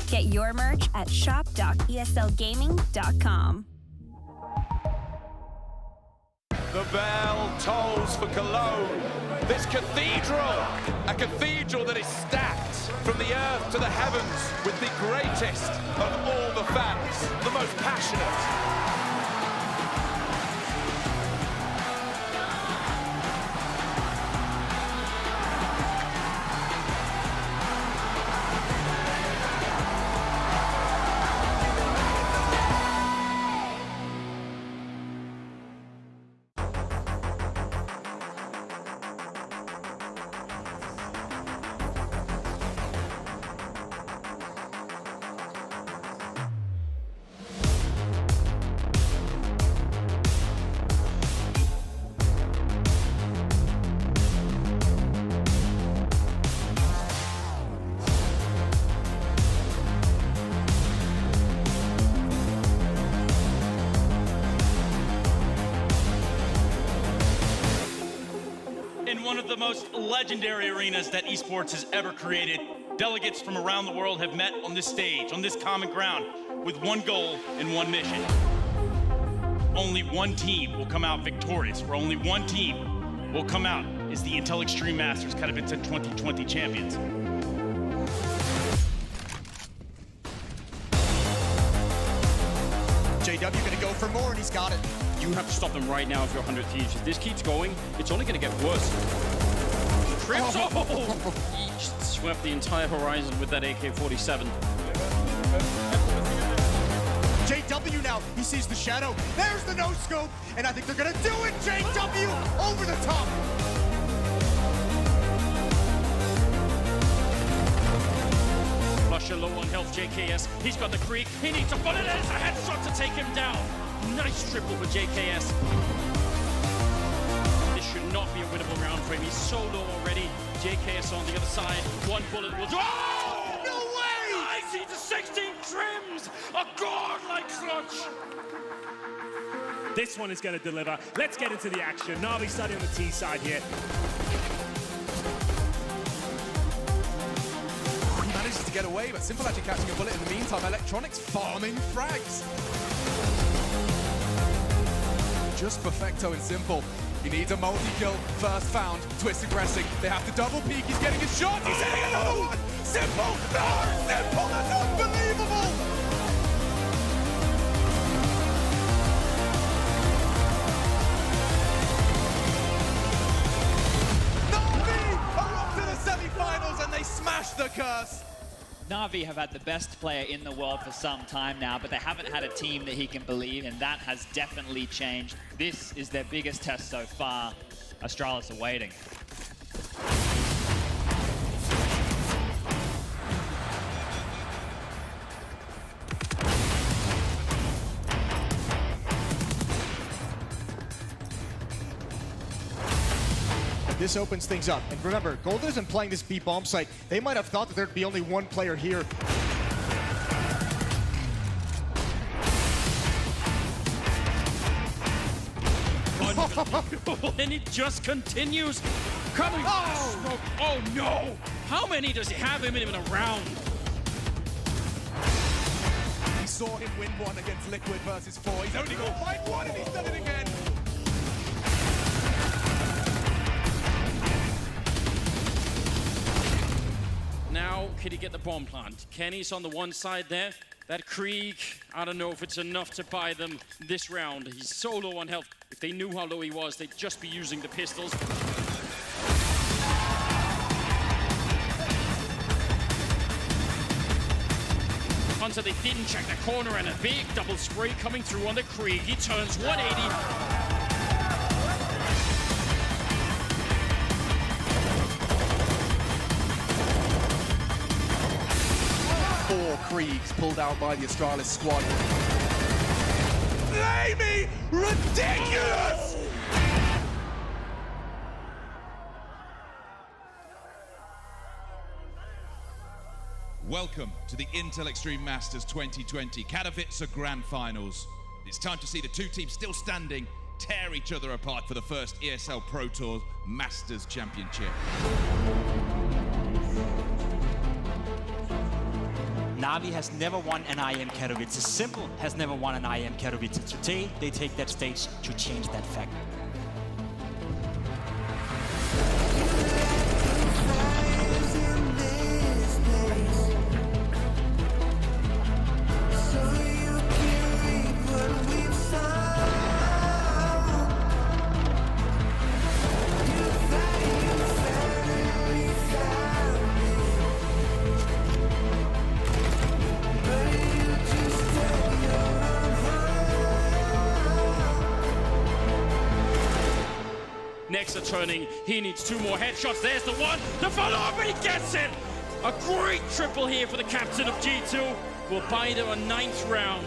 Get your merch at shop.eslgaming.com. The bell tolls for Cologne. This cathedral, a cathedral that is stacked from the earth to the heavens with the greatest of all the fans, the most passionate. One of the most legendary arenas that esports has ever created. Delegates from around the world have met on this stage, on this common ground, with one goal and one mission. Only one team will come out victorious, or only one team will come out as the Intel Extreme Masters Katowice 2020 champions. JW gonna go for more, and he's got it. You have to stop them right now if you're 100 Thieves. If this keeps going, it's only going to get worse. trips. Oh! He just swept the entire horizon with that AK-47. JW now, he sees the shadow. There's the no-scope, and I think they're gonna do it! JW over the top! Flusher low on health, JKS. He's got the creek. He needs a bullet. There's a headshot to take him down. Nice triple for JKS. This should not be a winnable round for him. He's so low already. JKS on the other side. One bullet will... Oh! No way! 90 to 16 trims! A godlike clutch! This one is going to deliver. Let's get into the action. Na'Vi starting on the T side here. He manages to get away, but Simple actually catching a bullet in the meantime. Electronics farming frags. Just perfecto and Simple. He needs a multi-kill, first found, Twist aggressing. They have to double peek, he's getting his shot, he's hitting another one! Simple! No! Simple! That's unbelievable! Na'Vi are up to the semi-finals and they smash the curse! Na'Vi have had the best player in the world for some time now, but they haven't had a team that he can believe, and that has definitely changed. This is their biggest test so far. Astralis are waiting. This opens things up. And remember, Golden isn't playing this B bomb site. They might have thought that there'd be only one player here. Unbelievable, and it just continues. Coming smoke. Oh no! How many does he have him in a round? We saw him win one against Liquid versus 4. He's only got to find one and he's done it again. Now, can he get the bomb plant? Kenny's on the one side there. That Krieg, I don't know if it's enough to buy them this round. He's so low on health. If they knew how low he was, they'd just be using the pistols. Hunter, they didn't check the corner, and a big double spray coming through on the Krieg. He turns 180. Four Kriegs pulled out by the Astralis squad. Amy, ridiculous! Welcome to the Intel Extreme Masters 2020 Katowice Grand Finals. It's time to see the two teams still standing tear each other apart for the first ESL Pro Tour Masters Championship. Na'Vi has never won an IM Katowice. Simple has never won an IM Katowice. Today, they take that stage to change that fact. Next are turning. He needs 2 more headshots. There's the one. The follow-up, and he gets it. A great triple here for the captain of G2. Will buy them a 9th round.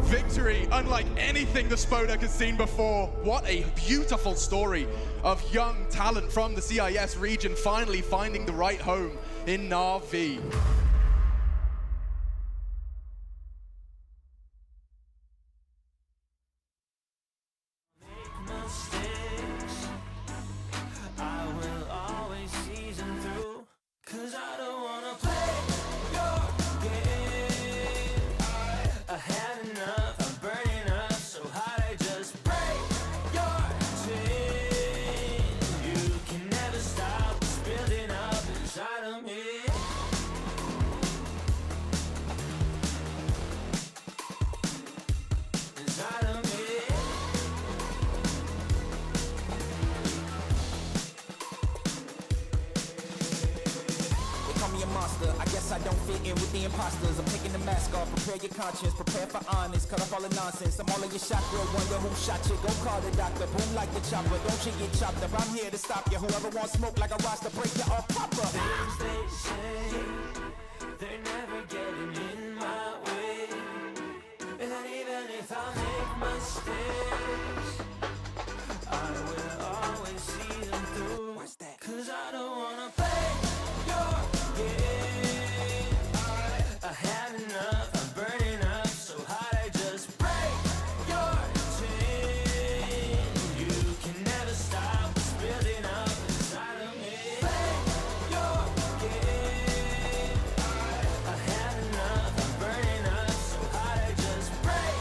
Victory, unlike anything the Spodek has seen before. What a beautiful story of young talent from the CIS region finally finding the right home in Na'Vi. I guess I don't fit in with the imposters. I'm taking the mask off, prepare your conscience, prepare for honest, cut off all the nonsense. I'm all in your shot, girl, wonder who shot you. Go call the doctor, boom like the chopper. Don't you get chopped up, I'm here to stop you. Whoever wants smoke like a roster, break you off proper. Things they say, they're never getting in my way. And even if I make mistakes, I will always see them through. What's that? 'Cause I don't wanna play your game. I had enough, I'm burning up so hot I just break your chain. You can never stop what's building up inside of me. Play your game. I had enough, I'm burning up so hot I just break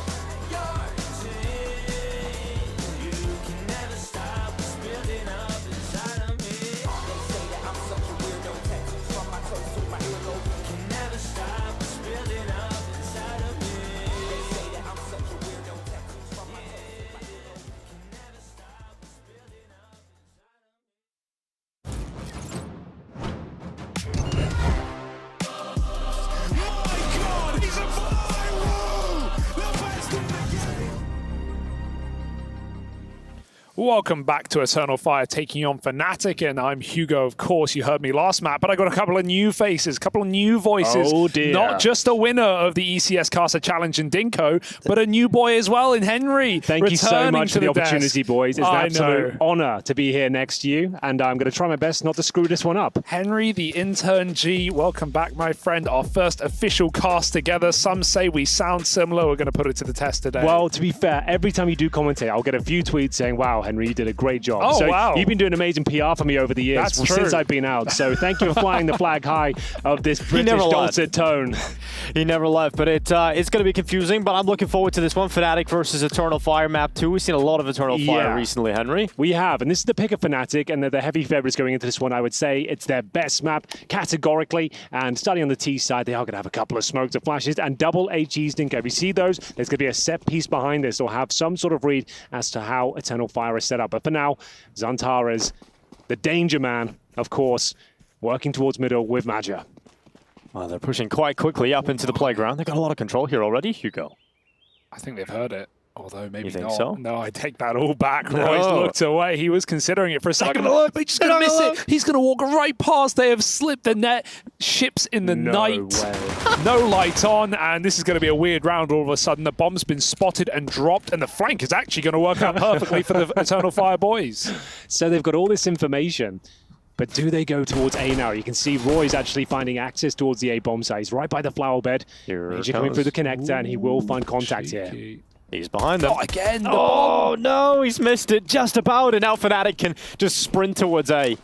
your chain. You can never stop what's building up inside of me. They say that I'm such a weirdo, tattoos from my toes to my earlobe. Can never stop what's building up inside of me. They say that I'm such a weirdo, tattoos from my toes to my earlobe. Can never stop what's building up Welcome back to Eternal Fire, taking on Fnatic, and I'm Hugo. Of course, you heard me last map, but I got a couple of new faces, a couple of new voices. Oh dear. Not just a winner of the ECS Caster Challenge in Dinko, but a new boy as well in Henry. Thank you so much for the opportunity, desk. boys. It's an I absolute know. honor to be here next to you, and I'm going to try my best not to screw this one up. Henry, the intern G, welcome back, my friend. Our first official cast together. Some say we sound similar. We're going to put it to the test today. Well, to be fair, every time you do commentate, I'll get a few tweets saying, wow, Henry, you did a great job. Oh, so wow. You've been doing amazing PR for me over the years That's true. since I've been out. So thank you for flying the flag high of this British never dulcet tone. He never left, but it's going to be confusing, but I'm looking forward to this one. Fnatic versus Eternal Fire map 2. We've seen a lot of Eternal Fire recently, Henry. We have, and this is the pick of Fnatic, and they're the heavy favorites going into this one. I would say it's their best map categorically, and starting on the T side, they are going to have a couple of smokes or flashes and double HEs. Dinko. If you see those, there's going to be a set piece behind this or have some sort of read as to how Eternal Fire is set up. But for now, Zantares, the danger man, of course, working towards middle with Maja. Well, they're pushing quite quickly up into the playground. They've got a lot of control here already, Hugo. I think they've heard it. Although maybe You think not. so? No, I take that all back. No. Royce looked away. He was considering it for a second. But he's going to miss it. He's going to walk right past. They have slipped the net. Ships in the night. No light on. And this is going to be a weird round all of a sudden. The bomb's been spotted and dropped. And the flank is actually going to work out perfectly for the Eternal Fire boys. So they've got all this information. But do they go towards A now? You can see Roy's actually finding access towards the A bomb site. He's right by the flower bed. Major coming through the connector, and he will find contact here. He's behind them. Not again. Oh, no, he's missed it just about, and now Fnatic can just sprint towards A.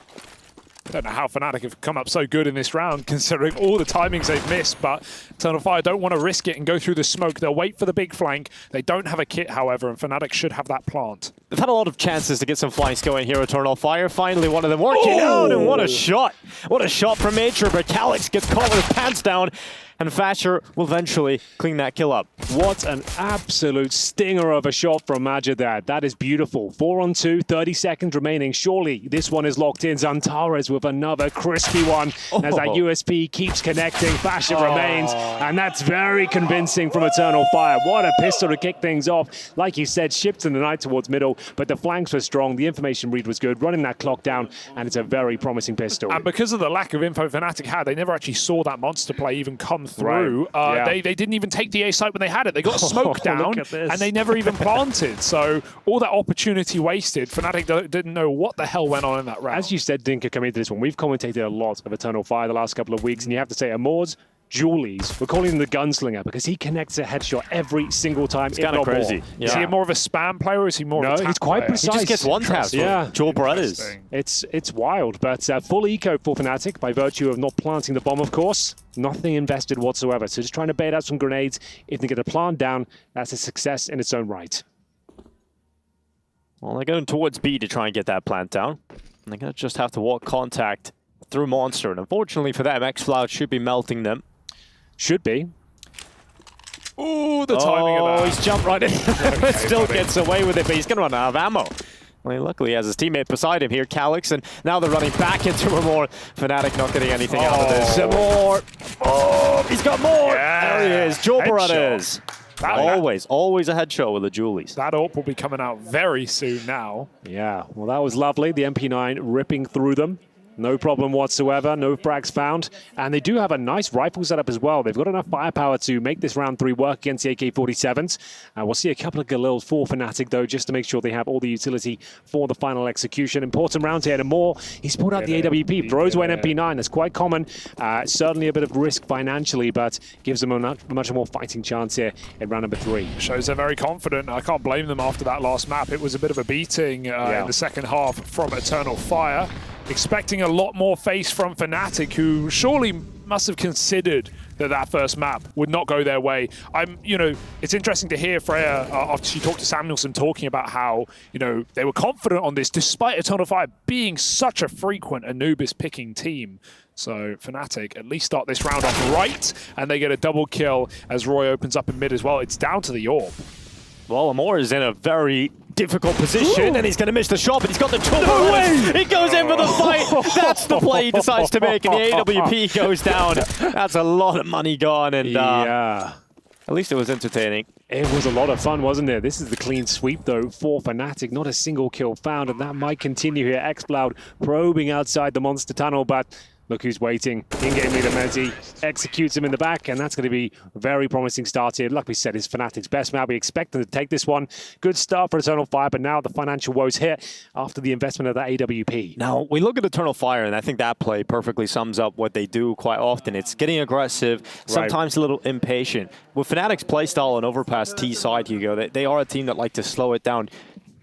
I don't know how Fnatic have come up so good in this round, considering all the timings they've missed, but Eternal Fire don't want to risk it and go through the smoke. They'll wait for the big flank. They don't have a kit, however, and Fnatic should have that plant. They've had a lot of chances to get some flanks going here, Eternal Fire. Finally, one of them working out, and what a shot. What a shot from Major, but Calyx gets caught with his pants down, and Fasher will eventually clean that kill up. What an absolute stinger of a shot from Maja there. That is beautiful. 4 on 2, 30 seconds remaining. Surely this one is locked in. Zantares with another crispy one as that USP keeps connecting. Fasher remains, and that's very convincing from Eternal Fire. What a pistol to kick things off. Like you said, shipped in the night towards middle, but the flanks were strong. The information read was good, running that clock down, and it's a very promising pistol. And because of the lack of info Fnatic had, they never actually saw that monster play even come through. They didn't even take the A site when they had it. They got smoked down, and they never even planted. So all that opportunity wasted. Fnatic didn't know what the hell went on in that round. As you said, Dinka, coming into this one, we've commentated a lot of Eternal Fire the last couple of weeks, and you have to say, Amors, Julies, we're calling him the gunslinger because he connects a headshot every single time. It's kind of crazy. Yeah. Is he more of a spam player or is he more of a tap he's quite player? precise. He just gets one tap. Yeah. Joel Brothers. It's wild, but full eco for Fnatic by virtue of not planting the bomb, of course. Nothing invested whatsoever. So just trying to bait out some grenades. If they get a plant down, that's a success in its own right. Well, they're going towards B to try and get that plant down. And they're going to just have to walk contact through Monster. And unfortunately for them, xCloud should be melting them. Should be. Ooh, the timing of that. He's jumped right in. Okay, Still gets away with it, but he's going to run out of ammo. Well, luckily he has his teammate beside him here, Calix, and now they're running back into him more. Fnatic not getting anything out of this. Some more. Oh, he's got more. Yeah. There he is. Joel Brothers. Always a headshot with the Julies. That AWP will be coming out very soon now. Yeah, well, that was lovely. The MP9 ripping through them. No problem whatsoever, no frags found. And they do have a nice rifle setup as well. They've got enough firepower to make this round 3 work against the AK-47s. We'll see a couple of Galils for Fnatic, though, just to make sure they have all the utility for the final execution. Important round here, and more. He's pulled out the AWP, throws away an MP9. That's quite common. Certainly a bit of risk financially, but gives them a much more fighting chance here in round number 3. Shows they're very confident. I can't blame them after that last map. It was a bit of a beating in the second half from Eternal Fire. Expecting a lot more face from Fnatic, who surely must have considered that first map would not go their way. It's interesting to hear Freya, after she talked to Samuelson, talking about how, they were confident on this, despite Eternal Fire being such a frequent Anubis picking team. So Fnatic at least start this round off right, and they get a double kill as Roy opens up in mid as well. It's down to the AWP. Well, Amor is in a very difficult position, and he's going to miss the shot, but he's got the tool. He goes in for the fight. That's the play he decides to make, and the AWP goes down. That's a lot of money gone, and at least it was entertaining. It was a lot of fun, wasn't it? This is the clean sweep, though, for Fnatic. Not a single kill found, and that might continue here. xCloud probing outside the monster tunnel, but look who's waiting. In-game leader Mezzi executes him in the back, and that's going to be a very promising start here. Like we said, it's Fnatic's best map. We expect them to take this one. Good start for Eternal Fire, but now the financial woes hit after the investment of that AWP. Now, we look at Eternal Fire, and I think that play perfectly sums up what they do quite often. It's getting aggressive, sometimes a little impatient. With Fnatic's playstyle and overpass T side, Hugo, they are a team that like to slow it down.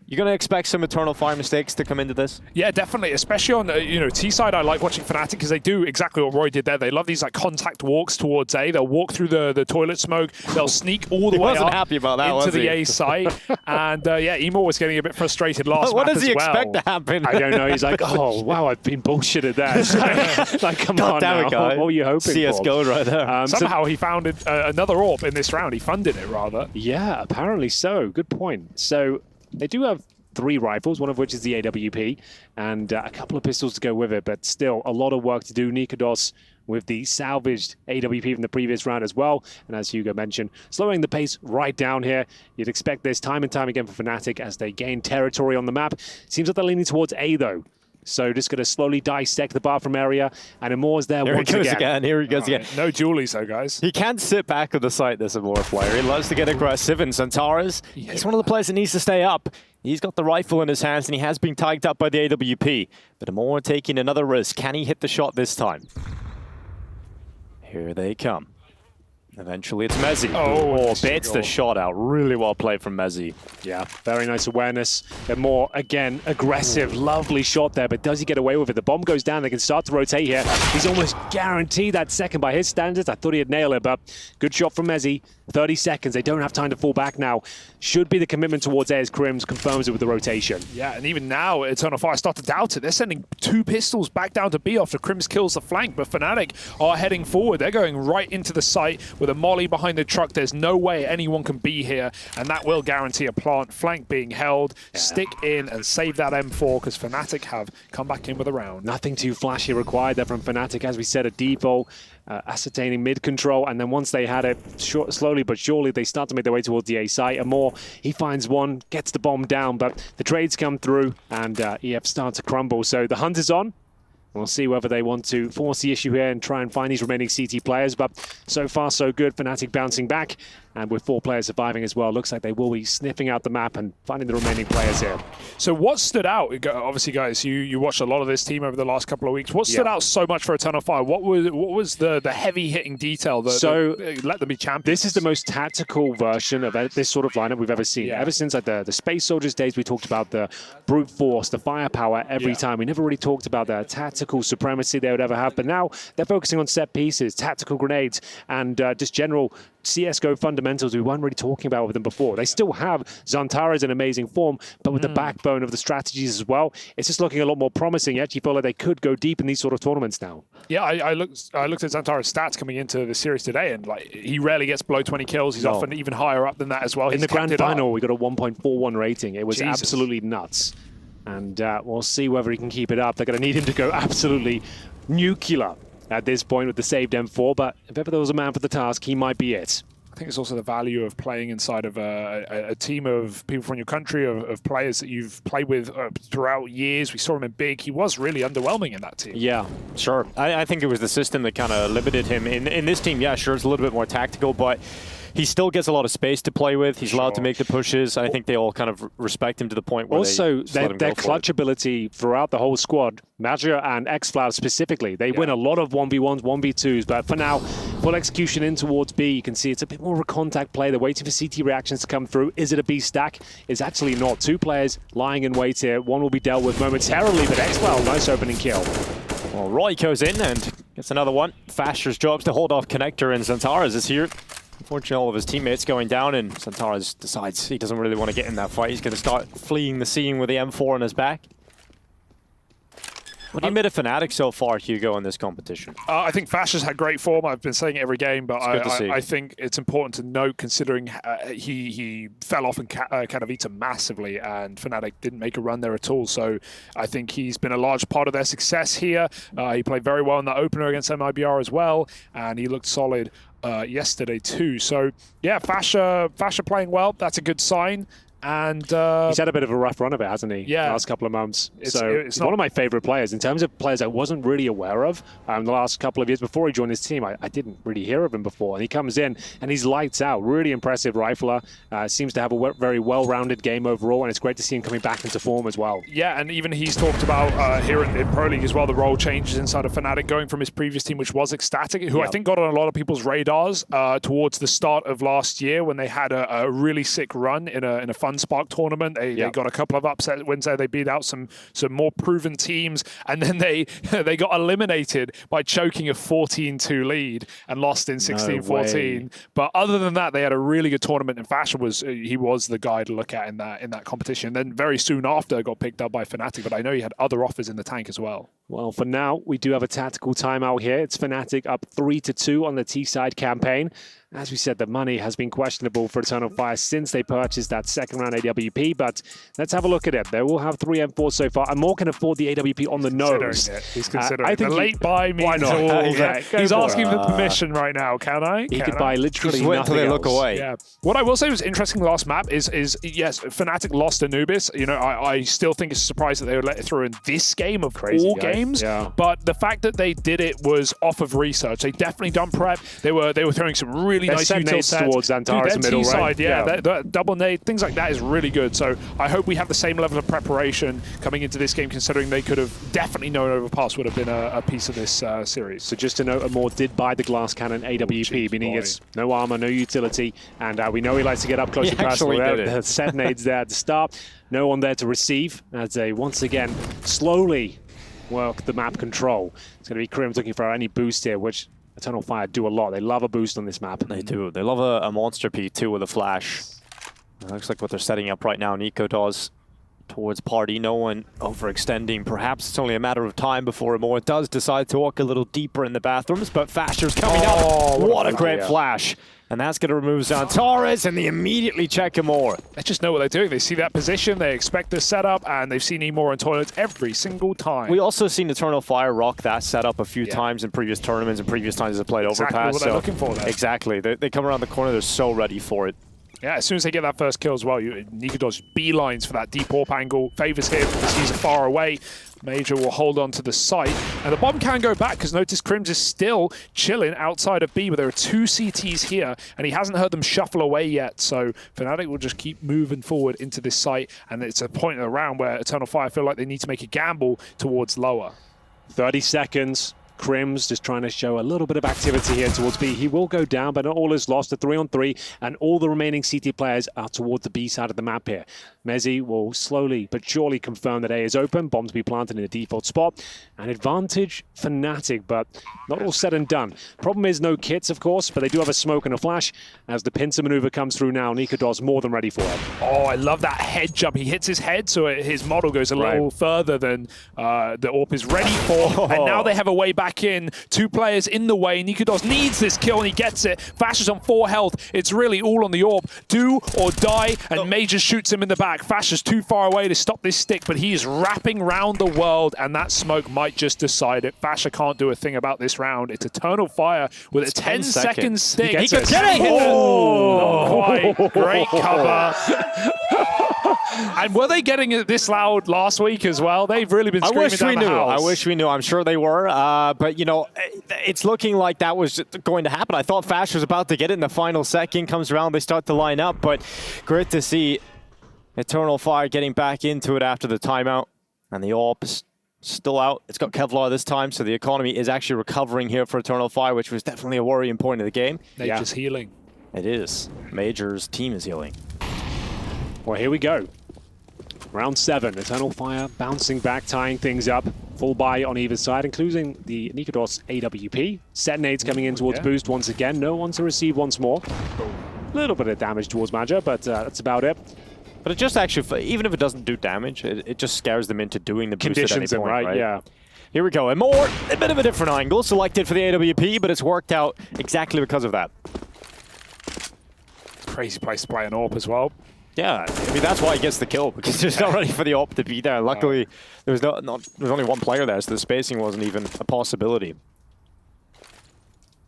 You're going to expect some Eternal Fire mistakes to come into this? Yeah, definitely. Especially on the T side, I like watching Fnatic because they do exactly what Roy did there. They love these contact walks towards A. They'll walk through the toilet smoke. They'll sneak all the way up happy about that, into the A site. And Emo was getting a bit frustrated last What map does he expect to happen? I don't know. He's like, oh, wow, I've been bullshitted there. Like, come on now. What were you hoping CSGO for? right there. Somehow he found another AWP in this round. He funded it, rather. Yeah, apparently so. Good point. So they do have 3 rifles, one of which is the AWP, and a couple of pistols to go with it, but still a lot of work to do. Nikodos with the salvaged AWP from the previous round as well, and as Hugo mentioned, slowing the pace right down here. You'd expect this time and time again for Fnatic as they gain territory on the map. Seems like they're leaning towards A, though. So just going to slowly dissect the bathroom area, and Amor's there once again. Here he goes again. No Julies, though, guys. He can't sit back on the site, this Amor player. He loves to get aggressive, and Santaras, he's one of the players that needs to stay up. He's got the rifle in his hands, and he has been tagged up by the AWP. But Amor taking another risk. Can he hit the shot this time? Here they come. Eventually it's Mezzi. Oh, baits the shot out. Really well played from Mezzi. Yeah, very nice awareness. And more, again, aggressive, lovely shot there, but does he get away with it? The bomb goes down, they can start to rotate here. He's almost guaranteed that second by his standards. I thought he'd nail it, but good shot from Mezzi. 30 seconds, they don't have time to fall back now. Should be the commitment towards A as Crims confirms it with the rotation. Yeah, and even now, Eternal Fire start to doubt it. They're sending 2 pistols back down to B after Crims kills the flank, but Fnatic are heading forward. They're going right into the site with a molly behind the truck. There's no way anyone can be here, and that will guarantee a plant flank being held. Yeah. Stick in and save that M4, because Fnatic have come back in with a round. Nothing too flashy required there from Fnatic. As we said, a default, ascertaining mid control, and then once they had it, slowly but surely, they start to make their way towards the A site. Amor, he finds one, gets the bomb down, but the trades come through, and EF start to crumble. So the hunt is on. We'll see whether they want to force the issue here and try and find these remaining CT players, but so far so good. Fnatic bouncing back, And with 4 players surviving as well, looks like they will be sniffing out the map and finding the remaining players here. So what stood out, obviously guys, you watched a lot of this team over the last couple of weeks. What stood out so much for Eternal Fire? What was the heavy hitting detail that let them be champions? This is the most tactical version of this sort of lineup we've ever seen. Ever since like the Space Soldiers days, we talked about the brute force, the firepower every time. We never really talked about the tactical supremacy they would ever have, but now they're focusing on set pieces, tactical grenades, and just general CSGO fundamentals we weren't really talking about with them before. They still have Xantares in amazing form, but with the backbone of the strategies as well, it's just looking a lot more promising. You actually feel like they could go deep in these sort of tournaments now. Yeah, I looked at Xantares' stats coming into the series today, and like he rarely gets below 20 kills. He's often even higher up than that as well. In the grand final, we got a 1.41 rating. It was absolutely nuts. And we'll see whether he can keep it up. They're going to need him to go absolutely nuclear at this point with the saved M4, but if ever there was a man for the task, he might be it. I think it's also the value of playing inside of a team of people from your country, of players that you've played with throughout years. We saw him in Big. He was really underwhelming in that team. Yeah, sure. I think it was the system that kind of limited him. In this team, yeah, sure, it's a little bit more tactical, but he still gets a lot of space to play with. He's allowed to make the pushes. I think they all kind of respect him to the point where also their clutch ability throughout the whole squad, MIBR and xFlow specifically, they win a lot of 1v1s, 1v2s, but for now, full execution in towards B. You can see it's a bit more of a contact play. They're waiting for CT reactions to come through. Is it a B stack? It's actually not. 2 players lying in wait here. One will be dealt with momentarily, but xFlow, nice opening kill. Well, Roy goes in and gets another one. Fasher's jobs to hold off Connector, and Xantares is here. Unfortunately, all of his teammates going down, and Xantares decides he doesn't really want to get in that fight. He's going to start fleeing the scene with the M4 on his back. What do you admit of Fnatic so far, Hugo, in this competition? I think Fasher's had great form. I've been saying it every game, but I think it's important to note, considering he fell off in Katowice massively, and Fnatic didn't make a run there at all. So I think he's been a large part of their success here. He played very well in the opener against MIBR as well, and he looked solid yesterday too. So yeah, Fasher playing well. That's a good sign. And he's had a bit of a rough run of it, hasn't he? Yeah. Last couple of months. It's one of my favorite players in terms of players I wasn't really aware of the last couple of years before he joined his team. I didn't really hear of him before, and he comes in and he's lights out. Really impressive rifler. Seems to have a very well-rounded game overall, and it's great to see him coming back into form as well. Yeah, and even he's talked about here in Pro League as well, the role changes inside of Fnatic, going from his previous team, which was Ecstatic, who I think got on a lot of people's radars towards the start of last year when they had a really sick run in a Fun Spark tournament. They got a couple of upset wins there. They beat out some more proven teams, and then they got eliminated by choking a 14-2 lead and lost in 16-14. But other than that, they had a really good tournament, and Fasher was the guy to look at in that competition. Then very soon after got picked up by Fnatic, but I know he had other offers in the tank as well. Well, for now, we do have a tactical timeout here. It's Fnatic up 3-2 on the T-side campaign. As we said, the money has been questionable for Eternal Fire since they purchased that second round AWP, but let's have a look at it. They will have 3 M4s so far, and more can afford the AWP on the nose. He's considering it. The late buy means why not? all that. He's asking for permission right now. Can I? He could buy literally just wait nothing until they else. look away. Yeah. What I will say was interesting the last map is yes, Fnatic lost Anubis. You know, I still think it's a surprise that they would let it through in this game of all games. Yeah. But the fact that they did it was off of research. They definitely done prep. They were throwing some really nice util sets towards Xantares middle, right? Yeah. That double nade, things like that is really good. So I hope we have the same level of preparation coming into this game, considering they could have definitely known Overpass would have been a piece of this series. So just to note, Amor did buy the glass cannon AWP, meaning it's no armor, no utility, and we know he likes to get up close and personal. The set nades there at the start. No one there to receive, as they once again slowly work the map control. It's going to be Crims looking for any boost here, which Eternal Fire do a lot. They love a boost on this map. They do. They love a monster P2 with a flash. It looks like what they're setting up right now. Nico does towards party. No one overextending. Perhaps it's only a matter of time before Amor does decide to walk a little deeper in the bathrooms, but Fasher's coming up. What a great flash. And that's going to remove Xantares, and they immediately check Amor. They just know what they're doing. They see that position, they expect the setup, and they've seen Amor in toilets every single time. We also seen Eternal Fire rock that setup a few times in previous tournaments and previous times they played Overpass. What they're looking for there. Exactly. They come around the corner, they're so ready for it. Yeah, as soon as they get that first kill as well, Nico does beelines for that deep AWP angle. Favors him because he's far away. Major will hold on to the site, and the bomb can go back because notice Crims is still chilling outside of B, but there are 2 CTs here, and he hasn't heard them shuffle away yet, so Fnatic will just keep moving forward into this site, and it's a point of the round where Eternal Fire feel like they need to make a gamble towards lower. 30 seconds. Crims just trying to show a little bit of activity here towards B. He will go down, but not all is lost. A 3-on-3, and all the remaining CT players are towards the B side of the map here. Mezzi will slowly but surely confirm that A is open. Bombs be planted in the default spot. An advantage for Fnatic, but not all said and done. Problem is no kits, of course, but they do have a smoke and a flash. As the pincer maneuver comes through now, Nikodos more than ready for it. Oh, I love that head jump. He hits his head, so his model goes a little further than the AWP is ready for. And now they have a way back in. 2 players in the way. Nikodos needs this kill, and he gets it. Fash is on 4 health. It's really all on the AWP. Do or die, and Major shoots him in the back. Fash is too far away to stop this stick, but he is wrapping round the world, and that smoke might just decide it. Fasher can't do a thing about this round. It's Eternal Fire with a 10-second stick. He could get it! Not quite. Great cover. And were they getting it this loud last week as well? They've really been screaming down the house. I wish we knew. I'm sure they were. But, you know, it's looking like that was going to happen. I thought Fash was about to get it in the final second. Comes around, they start to line up. But great to see Eternal Fire getting back into it after the timeout. And the AWP is still out. It's got Kevlar this time, so the economy is actually recovering here for Eternal Fire, which was definitely a worrying point of the game. Nature's healing. It is. Major's team is healing. Well, here we go. Round 7, Eternal Fire bouncing back, tying things up. Full buy on either side, including the Nikodos AWP. Set nades coming in towards Boost once again. No one to receive once more. A little bit of damage towards Maja, but that's about it. But it just actually, even if it doesn't do damage, it just scares them into doing the boost at any point, right? Yeah. Here we go. And more, a bit of a different angle selected for the AWP, but it's worked out exactly because of that. Crazy place to play an AWP as well. Yeah, I mean, that's why he gets the kill, because he's not ready for the AWP to be there. Luckily, there was only one player there, so the spacing wasn't even a possibility.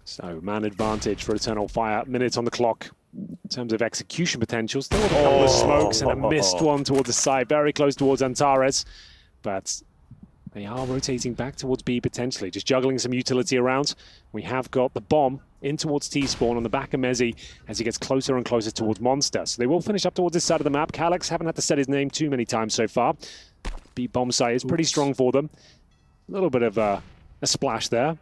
So, man advantage for Eternal Fire. Minutes on the clock. In terms of execution potential, still with a couple of smokes and a missed one towards the side. Very close towards Antares, but they are rotating back towards B potentially. Just juggling some utility around. We have got the bomb in towards T-Spawn on the back of Mezzi as he gets closer and closer towards Monster. So they will finish up towards this side of the map. Calyx haven't had to set his name too many times so far. B bomb site is pretty strong for them. A little bit of a splash there.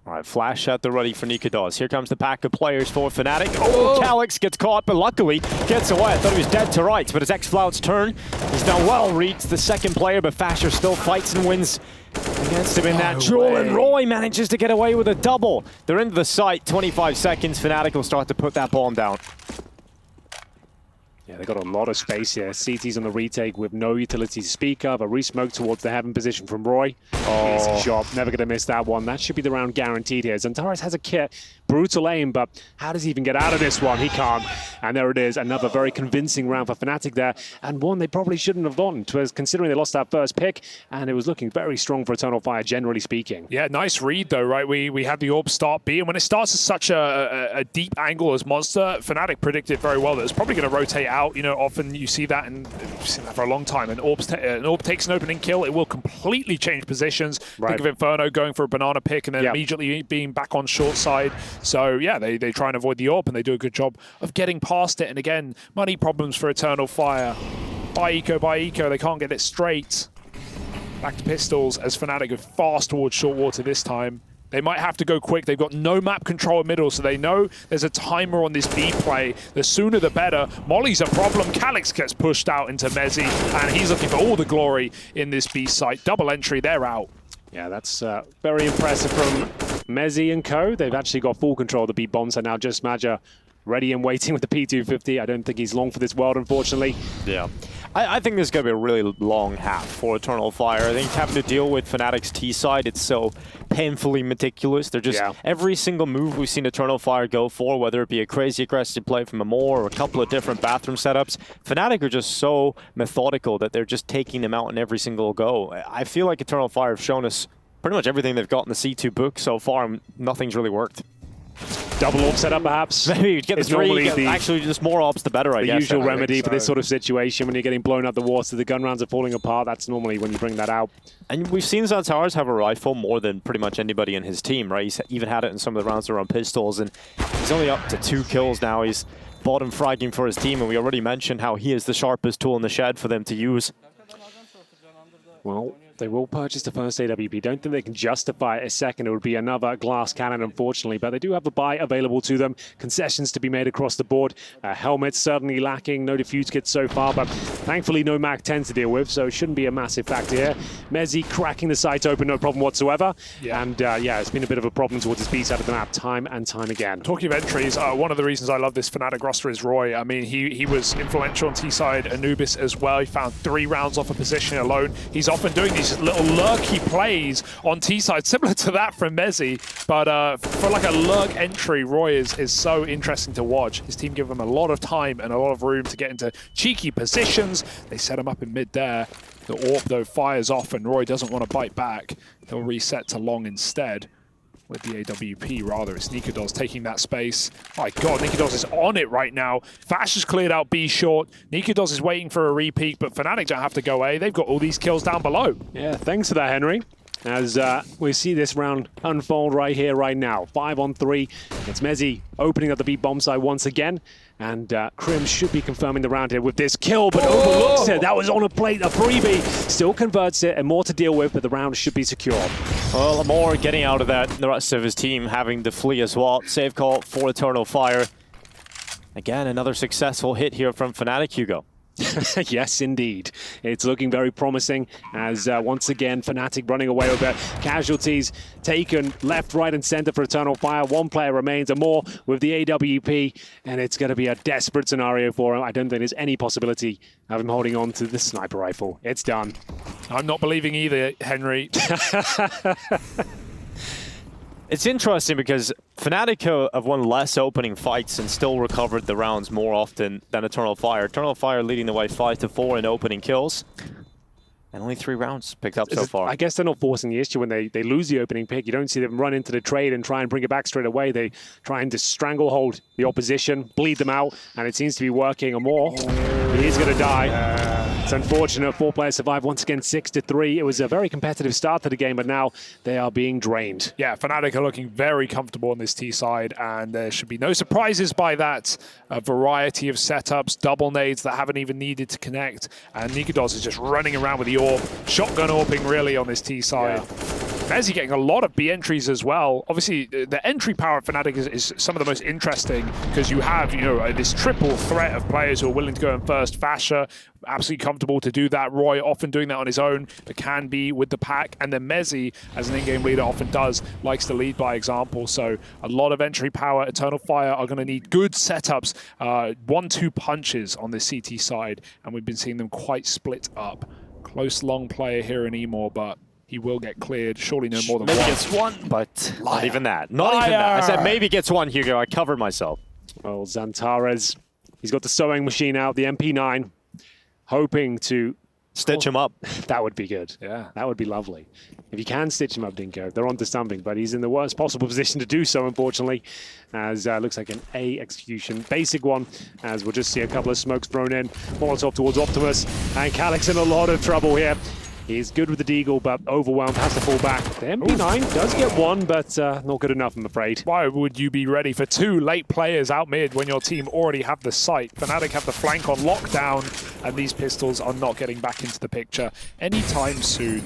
All right, flash at the ready for Nikodos. Here comes the pack of players for Fnatic. Oh, Calyx gets caught, but luckily gets away. I thought he was dead to rights, but it's X-Flout's turn. He's now well reached the second player, but Fasher still fights and wins against him in that duel, and Roy manages to get away with a double. They're into the site, 25 seconds. Fnatic will start to put that bomb down. Yeah, they got a lot of space here. CT's on the retake with no utility to speak of. A re-smoke towards the heaven position from Roy. Easy shot. Never going to miss that one. That should be the round guaranteed here. Zantares has a kit. Brutal aim, but how does he even get out of this one? He can't. And there it is. Another very convincing round for Fnatic there. And one they probably shouldn't have won, considering they lost that first pick. And it was looking very strong for Eternal Fire, generally speaking. Yeah, nice read, though, right? We had the AWP start B. And when it starts at such a deep angle as Monster, Fnatic predicted very well that it's probably going to rotate out. You know, often you see that, and we've seen that for a long time. And an AWP takes an opening kill, it will completely change positions. Right. Think of Inferno going for a banana pick and then immediately being back on short side. So, yeah, they try and avoid the AWP, and they do a good job of getting past it. And again, money problems for Eternal Fire. By eco, they can't get it straight. Back to pistols as Fnatic go fast towards short water this time. They might have to go quick. They've got no map control in middle, so they know there's a timer on this B play. The sooner the better. Molly's a problem. Calyx gets pushed out into Mezzi, and he's looking for all the glory in this B site. Double entry, they're out. Yeah, that's very impressive from Mezzi and co. They've actually got full control of the B bombs, and now just Maja ready and waiting with the P250. I don't think he's long for this world, unfortunately. Yeah. I think this is going to be a really long half for Eternal Fire. I think having to deal with Fnatic's T side, it's so painfully meticulous. They're just, every single move we've seen Eternal Fire go for, whether it be a crazy aggressive play from Amor or a couple of different bathroom setups, Fnatic are just so methodical that they're just taking them out in every single go. I feel like Eternal Fire have shown us pretty much everything they've got in the C2 book so far, and nothing's really worked. Double orb setup, perhaps. Maybe you get the It's three. normally Actually, just more orbs, the better, I the guess. usual I remedy think for this so. sort of situation when you're getting blown up the water, the gun rounds are falling apart. That's normally when you bring that out. And we've seen Zantares have a rifle more than pretty much anybody in his team, right? He's even had it in some of the rounds around pistols, and he's only up to 2 kills now. He's bottom fragging for his team, and we already mentioned how he is the sharpest tool in the shed for them to use. Well, they will purchase the first AWP. Don't think they can justify a second. It would be another glass cannon, unfortunately. But they do have a buy available to them. Concessions to be made across the board. Helmets certainly lacking. No defuse kits so far, but thankfully no Mac 10 to deal with, so it shouldn't be a massive factor here. Mezzi cracking the site open, no problem whatsoever. Yeah. And yeah, it's been a bit of a problem towards his B side of the map time and time again. Talking of entries, one of the reasons I love this Fnatic roster is Roy. I mean, he was influential on T-side, Anubis as well. He found 3 rounds off a position alone. He's often doing these little lurky plays on T-side, similar to that from Mezzi, but for like a lurk entry, Roy is so interesting to watch. His team give him a lot of time and a lot of room to get into cheeky positions. They set him up in mid there. The AWP, though, fires off, and Roy doesn't want to bite back. He'll reset to long instead. With the AWP, rather. It's Nikodos taking that space. My God, Nikodos is on it right now. Fash has cleared out B short. Nikodos is waiting for a repeat, but Fnatic don't have to go A. They've got all these kills down below. Yeah, thanks for that, Henry. As we see this round unfold right here, right now. 5 on 3. It's Mezzi opening up the B bomb side once again. And Krim should be confirming the round here with this kill, but overlooks it. That was on a plate, a freebie. Still converts it, and more to deal with, but the round should be secure. Well, Amor getting out of that, the rest of his team having to flee as well. Save call for Eternal Fire. Again, another successful hit here from Fnatic, Hugo. Yes, indeed. It's looking very promising as once again Fnatic running away with their casualties taken left, right and center for Eternal Fire. 1 player remains, Amor with the AWP, and it's going to be a desperate scenario for him. I don't think there's any possibility of him holding on to the sniper rifle. It's done. I'm not believing either, Henry. It's interesting because Fnatic have won less opening fights and still recovered the rounds more often than Eternal Fire. Eternal Fire leading the way 5-4 in opening kills. And only 3 rounds picked up so far. I guess they're not forcing the issue when they lose the opening pick. You don't see them run into the trade and try and bring it back straight away. They try and just stranglehold the opposition, bleed them out, and it seems to be working. Amor, he's going to die. It's unfortunate. 4 players survive once again, 6-3. It was a very competitive start to the game, but now they are being drained. Yeah, Fnatic are looking very comfortable on this T side, and there should be no surprises by that. A variety of setups, double nades that haven't even needed to connect, and Nikodos is just running around with the AWP, shotgun AWPing really on this T side. Yeah. Mezzi getting a lot of B entries as well. Obviously, the entry power of Fnatic is some of the most interesting because you have, this triple threat of players who are willing to go in first. Fasher, absolutely comfortable to do that. Roy often doing that on his own, but can be with the pack. And then Mezzi, as an in-game leader, often likes to lead by example. So a lot of entry power. Eternal Fire are going to need good setups, 1-2 punches on the CT side, and we've been seeing them quite split up. Close long player here in Emor, but he will get cleared. Surely no more than maybe one. Maybe gets 1, but Liar. not even that. Not even that. I said maybe gets 1, Hugo. I covered myself. Well, Zantares, he's got the sewing machine out, the MP9, hoping to stitch him up. That would be good. Yeah, that would be lovely. If you can stitch him up, Dinko, they're onto something, but he's in the worst possible position to do so, unfortunately, as looks like an A execution. Basic one, as we'll just see a couple of smokes thrown in. Molotov towards Optimus, and Calyx in a lot of trouble here. He's good with the deagle, but overwhelmed, has to fall back. The MP9 does get 1, but not good enough, I'm afraid. Why would you be ready for 2 late players out mid when your team already have the site? Fnatic have the flank on lockdown, and these pistols are not getting back into the picture anytime soon.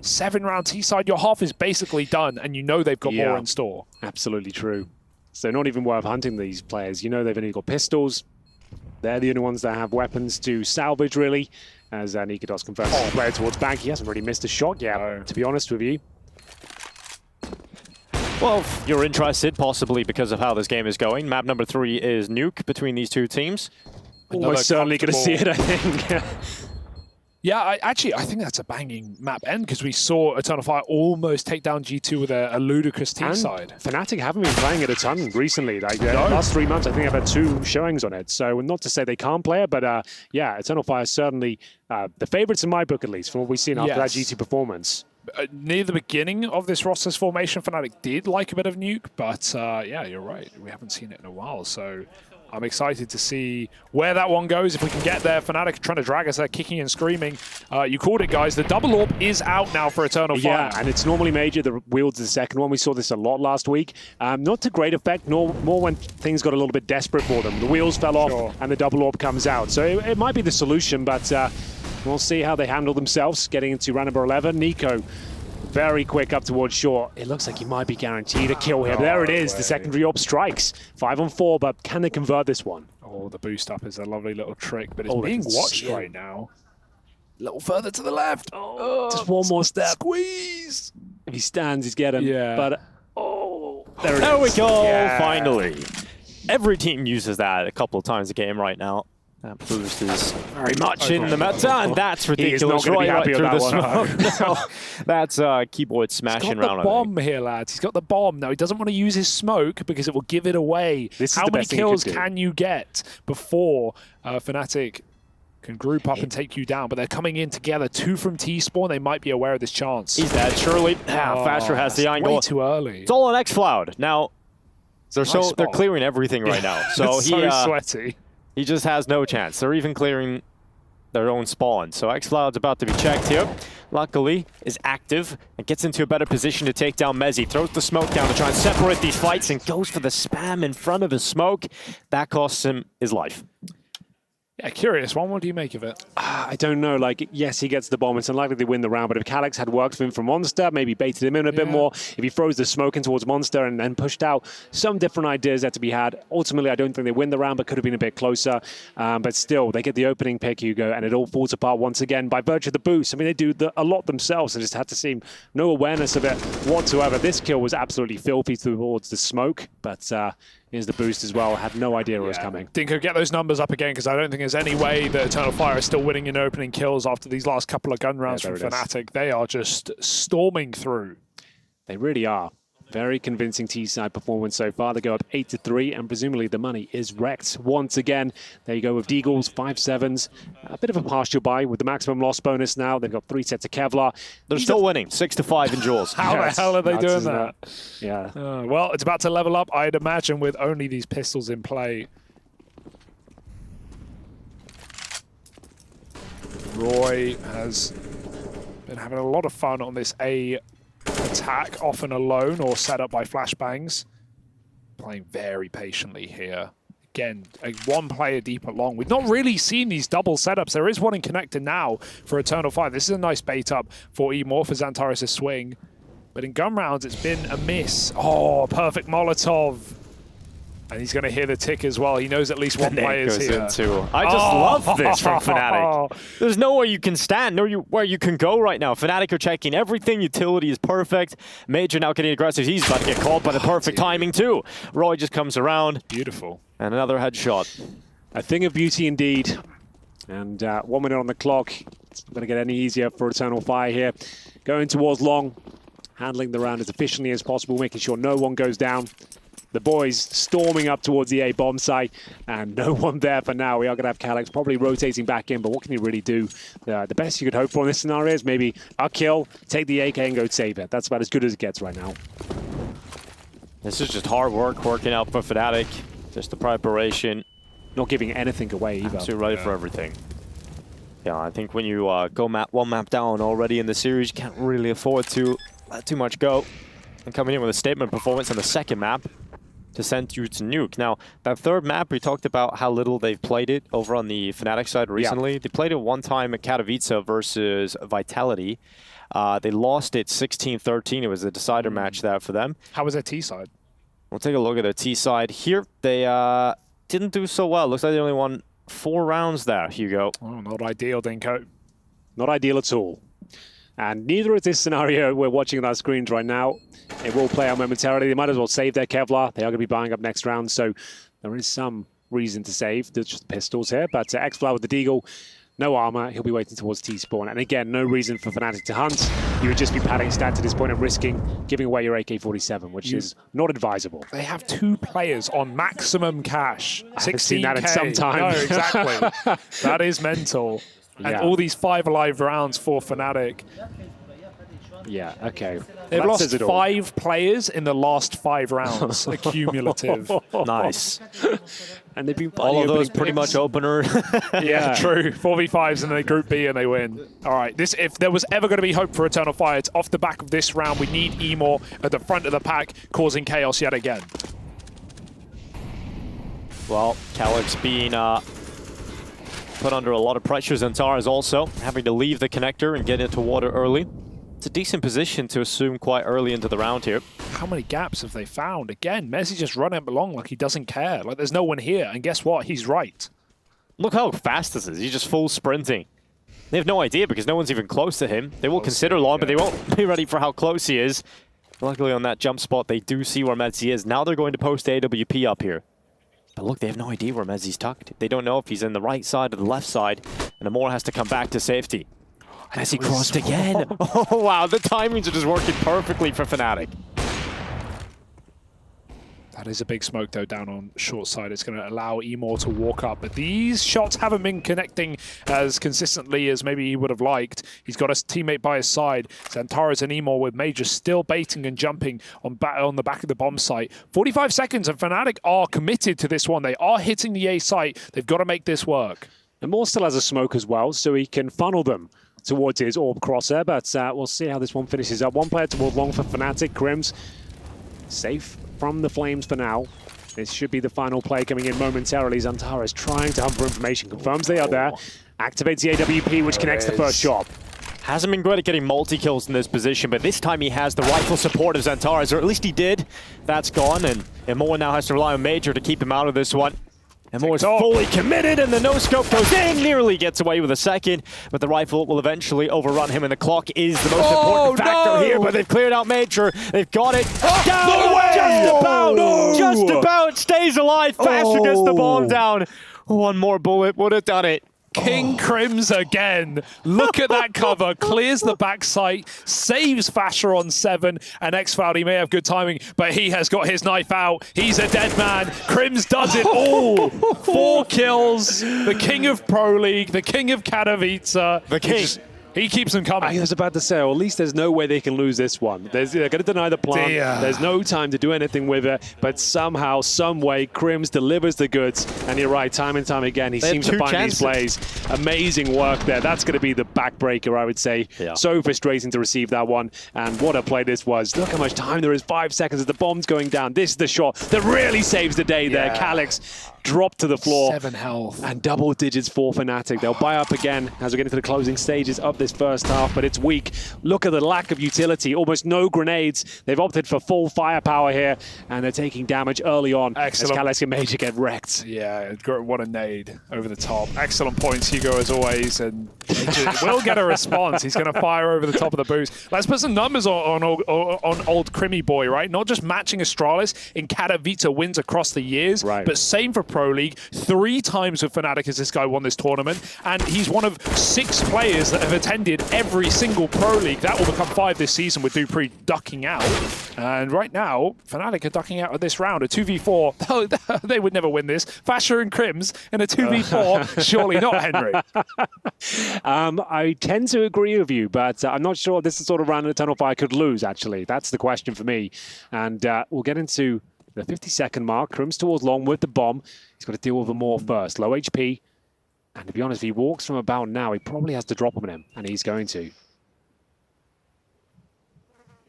7-round T-side, your half is basically done, and you know they've got more in store. Absolutely true. So not even worth hunting these players. You know they've only got pistols. They're the only ones that have weapons to salvage, really. As Nikodos converts his player towards bank. He hasn't really missed a shot yet, to be honest with you. Well, if you're interested, possibly because of how this game is going, map number 3 is Nuke between these 2 teams. Almost certainly going to see it, I think. Yeah, I think that's a banging map end because we saw Eternal Fire almost take down G2 with a ludicrous team side. Fnatic haven't been playing it a ton recently. Like the last 3 months, I think I've had 2 showings on it. So not to say they can't play it, but yeah, Eternal Fire is certainly the favorites in my book, at least, from what we've seen after that G2 performance. near the beginning of this roster's formation, Fnatic did like a bit of nuke, but yeah, you're right. We haven't seen it in a while, so I'm excited to see where that one goes. If we can get there, Fnatic trying to drag us there, kicking and screaming. You called it, guys. The double orb is out now for Eternal Fire. Yeah, and it's normally Major that wields the second one. We saw this a lot last week. Not to great effect, nor more when things got a little bit desperate for them. The wheels fell off and the double orb comes out. So it might be the solution, but we'll see how they handle themselves getting into round number 11. Nico, very quick up towards short. It looks like he might be guaranteed a kill here. There it is. The secondary orb strikes. 5 on 4, but can they convert this one? Oh, the boost up is a lovely little trick, but it's being watched right now. A little further to the left. Just one more step. Squeeze. If he stands, he's getting. Yeah. But there we go. Yeah. Finally. Every team uses that a couple of times a game right now. That boost is very much in the meta, and that's ridiculous. He is not right happy through with the that smoke. No, that's keyboard smashing He's got round. the bomb here, lads. He's got the bomb. Now, he doesn't want to use his smoke because it will give it away. This is How the many best thing kills he could do. can you get before Fnatic can group up and take you down? But they're coming in together. 2 from T-Spawn. They might be aware of this chance. He's dead, surely. Fasher has the angle. Way too early. It's all on xCloud. Now, they're Nice they're spot. clearing everything right now. So It's he so sweaty. He just has no chance. They're even clearing their own spawn. So xCloud's about to be checked here. Luckily, is active and gets into a better position to take down Mezzi. Throws the smoke down to try and separate these fights and goes for the spam in front of his smoke. That costs him his life. Yeah, curious one. What do you make of it? I don't know. Like, yes, he gets the bomb. It's unlikely they win the round. But if Calyx had worked for him from Monster, maybe baited him in a bit more. If he throws the smoke in towards Monster and then pushed out, some different ideas had to be had. Ultimately, I don't think they win the round, but could have been a bit closer. But still, they get the opening pick, Hugo, and it all falls apart once again by virtue of the boost. I mean, they do a lot themselves and just had to seem no awareness of it whatsoever. This kill was absolutely filthy towards the smoke, but here's the boost as well. Had no idea it was coming. Dinko, get those numbers up again, because I don't think there's any way that Eternal Fire is still winning in opening kills after these last couple of gun rounds from Fnatic. They are just storming through. They really are. Very convincing T-side performance so far. They go up 8-3, and presumably the money is wrecked once again. There you go with Deagles, 5-7s. A bit of a partial buy with the maximum loss bonus now. They've got 3 sets of Kevlar. They're still winning, 6-5 in duels. How the hell are they doing that? Yeah. Well, it's about to level up, I'd imagine, with only these pistols in play. Roy has been having a lot of fun on this A attack, often alone or set up by flashbangs. Playing very patiently here. Again, one player deep at long. We've not really seen these double setups. There is one in connector now for Eternal Fire. This is a nice bait up for Emor for Xantares' swing. But in gun rounds, it's been a miss. Oh, perfect Molotov. And he's going to hear the tick as well. He knows at least one player's here. I just love this from Fnatic. There's nowhere you can stand, nowhere you can go right now. Fnatic are checking everything. Utility is perfect. Major now getting aggressive. He's about to get caught by the perfect timing too. Roy just comes around. Beautiful. And another headshot. A thing of beauty indeed. And 1 minute on the clock. It's not going to get any easier for Eternal Fire here. Going towards long. Handling the round as efficiently as possible, making sure no one goes down. The boys storming up towards the A bomb site, and no one there for now. We are going to have Calyx probably rotating back in, but what can he really do? The best you could hope for in this scenario is maybe a kill, take the AK and go save it. That's about as good as it gets right now. This is just hard work working out for Fnatic. Just the preparation. Not giving anything away either. Absolutely ready for everything. Yeah, I think when you go one map down already in the series, you can't really afford to let too much go. And coming in with a statement performance on the second map to send you to nuke. Now, that third map, we talked about how little they've played it over on the Fnatic side recently. Yeah. They played it one time at Katowice versus Vitality. They lost it 16-13. It was a decider match there for them. How was their T side? We'll take a look at their T side. Here, they didn't do so well. Looks like they only won 4 rounds there, Hugo. Oh, not ideal, Dinko. Not ideal at all. And neither is this scenario we're watching on our screens right now. It will play out momentarily. They might as well save their Kevlar. They are going to be buying up next round, so there is some reason to save. There's just pistols here, but xFlower with the Deagle, no armor. He'll be waiting towards T-spawn. And again, no reason for Fnatic to hunt. You would just be padding stats at this point and risking giving away your AK-47, which is not advisable. They have 2 players on maximum cash. 16K. I haven't seen that in some time. No, exactly. That is mental. And all these 5 alive rounds for Fnatic. Yeah, okay. They've That lost says it all. 5 players in the last 5 rounds, cumulative. Nice. And they've been all of those opening pretty much opener. Yeah, true. 4v5s and then they group B and they win. All right, if there was ever going to be hope for Eternal Fire, it's off the back of this round. We need Emor at the front of the pack, causing chaos yet again. Well, Calyx being put under a lot of pressure. Xantares also having to leave the connector and get into water early. It's a decent position to assume quite early into the round here. How many gaps have they found? Again, Messi just running along like he doesn't care. Like there's no one here. And guess what? He's right. Look how fast this is. He's just full sprinting. They have no idea because no one's even close to him. They will consider long, but they won't be ready for how close he is. Luckily on that jump spot, they do see where Messi is. Now they're going to post AWP up here. But look, they have no idea where Messi's tucked. They don't know if he's in the right side or the left side. And Amor has to come back to safety. Messi crossed again. Oh, wow. The timings are just working perfectly for Fnatic. That is a big smoke, though, down on short side. It's going to allow Emor to walk up. But these shots haven't been connecting as consistently as maybe he would have liked. He's got his teammate by his side. Xantares and Emor with Major still baiting and jumping on the back of the bomb site. 45 seconds, and Fnatic are committed to this one. They are hitting the A site. They've got to make this work. And Moore still has a smoke as well, so he can funnel them towards his orb crosser. But we'll see how this one finishes up. One player toward long for Fnatic. Crims safe from the flames for now. This should be the final play coming in momentarily. Xantares trying to hunt for information. Confirms they are there. Activates the AWP, which connects the first shot. Hasn't been great at getting multi-kills in this position, but this time he has the rifle support of Xantares, or at least he did. That's gone, and Emor now has to rely on Major to keep him out of this one. Emor is fully committed, and the no-scope goes in, nearly gets away with a second, but the rifle will eventually overrun him, and the clock is the most important factor here, but they've cleared out Major. They've got it down, just about, stays alive. Faster gets the bomb down. One more bullet would have done it. King Crims again. Look at that cover. Clears the backside, saves Fasher on 7, and X-Foul, he may have good timing, but he has got his knife out. He's a dead man. Crims does it all. 4 kills. The king of Pro League, the king of Katowice. The king. He keeps them coming. I was about to say, or at least there's no way they can lose this one. They're going to deny the plant. There's no time to do anything with it. But somehow, some way, Crims delivers the goods. And you're right, time and time again, he seems to find these plays. Amazing work there. That's going to be the backbreaker, I would say. Yeah. So frustrating to receive that one. And what a play this was. Look how much time there is. 5 seconds as the bomb's going down. This is the shot that really saves the day there. Calyx dropped to the floor. 7 health. And double digits for Fnatic. They'll buy up again as we get into the closing stages of this first half, but it's weak. Look at the lack of utility. Almost no grenades. They've opted for full firepower here, and they're taking damage early on. Excellent. As Calyx and Major get wrecked. Yeah, what a nade over the top. Excellent points, Hugo, as always, and Major will get a response. He's going to fire over the top of the boost. Let's put some numbers on old Crimmy boy, right? Not just matching Astralis in Katowice wins across the years, but same for Pro League. 3 times with Fnatic as this guy won this tournament, and he's one of 6 players that have attended every single Pro League. That will become 5 this season with Dupree ducking out. And right now, Fnatic are ducking out of this round. A 2v4. They would never win this. Fasher and Crims in a 2v4. Surely not, Henry. I tend to agree with you, but I'm not sure this is the sort of round that Eternal Fire could lose, actually. That's the question for me. And we'll get into the 50-second mark. Crims towards long with the bomb. He's got to deal with Amor first. Low HP. And to be honest, if he walks from about now, he probably has to drop on him, and he's going to. Here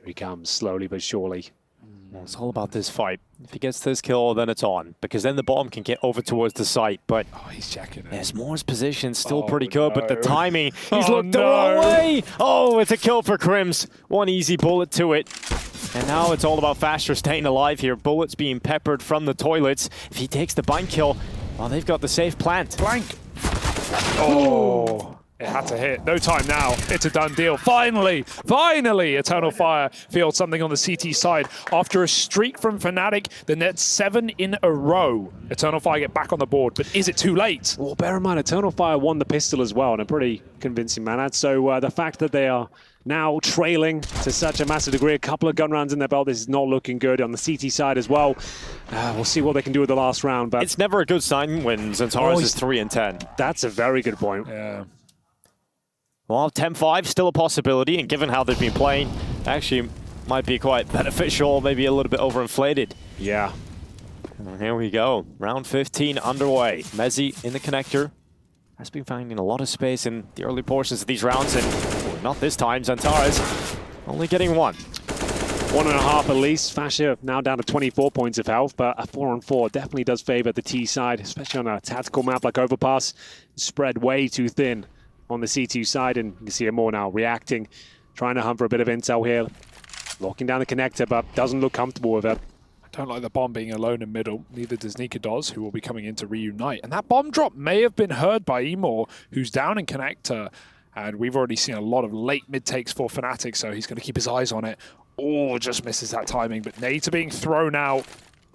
he comes, slowly but surely. Well, it's all about this fight. If he gets this kill, then it's on, because then the bomb can get over towards the site. But he's checking it. Yes, Moore's position still pretty good, but the timing, he's looked the wrong way. Oh, it's a kill for Crims. One easy bullet to it. And now it's all about Fasher staying alive here. Bullets being peppered from the toilets. If he takes the bind kill, well, they've got the safe plant. Blank. Oh, it had to hit. No time now. It's a done deal. Finally, Eternal Fire feels something on the CT side. After a streak from Fnatic, the net 7 in a row. Eternal Fire get back on the board, but is it too late? Well, bear in mind, Eternal Fire won the pistol as well in a pretty convincing manner. So the fact that they are now trailing to such a massive degree, a couple of gun rounds in their belt, this is not looking good on the CT side as well. We'll see what they can do with the last round. But it's never a good sign when Xantares is 3 and 10. That's a very good point. Yeah. Well, 10-5 still a possibility, and given how they've been playing, actually might be quite beneficial, maybe a little bit overinflated. Yeah. And here we go. Round 15 underway. Mezzi in the connector. Has been finding a lot of space in the early portions of these rounds, and not this time. Xantares only getting 1. 1.5 at least. Fasher now down to 24 points of health, but a 4-on-4 definitely does favor the T side, especially on a tactical map like Overpass. Spread way too thin on the C2 side, and you can see more now reacting, trying to hunt for a bit of intel here. Locking down the connector, but doesn't look comfortable with it. I don't like the bomb being alone in middle. Neither does Nikadoz, who will be coming in to reunite. And that bomb drop may have been heard by Emor, who's down in connector. And we've already seen a lot of late mid takes for Fnatic, so he's going to keep his eyes on it. Oh, just misses that timing. But nades are being thrown out.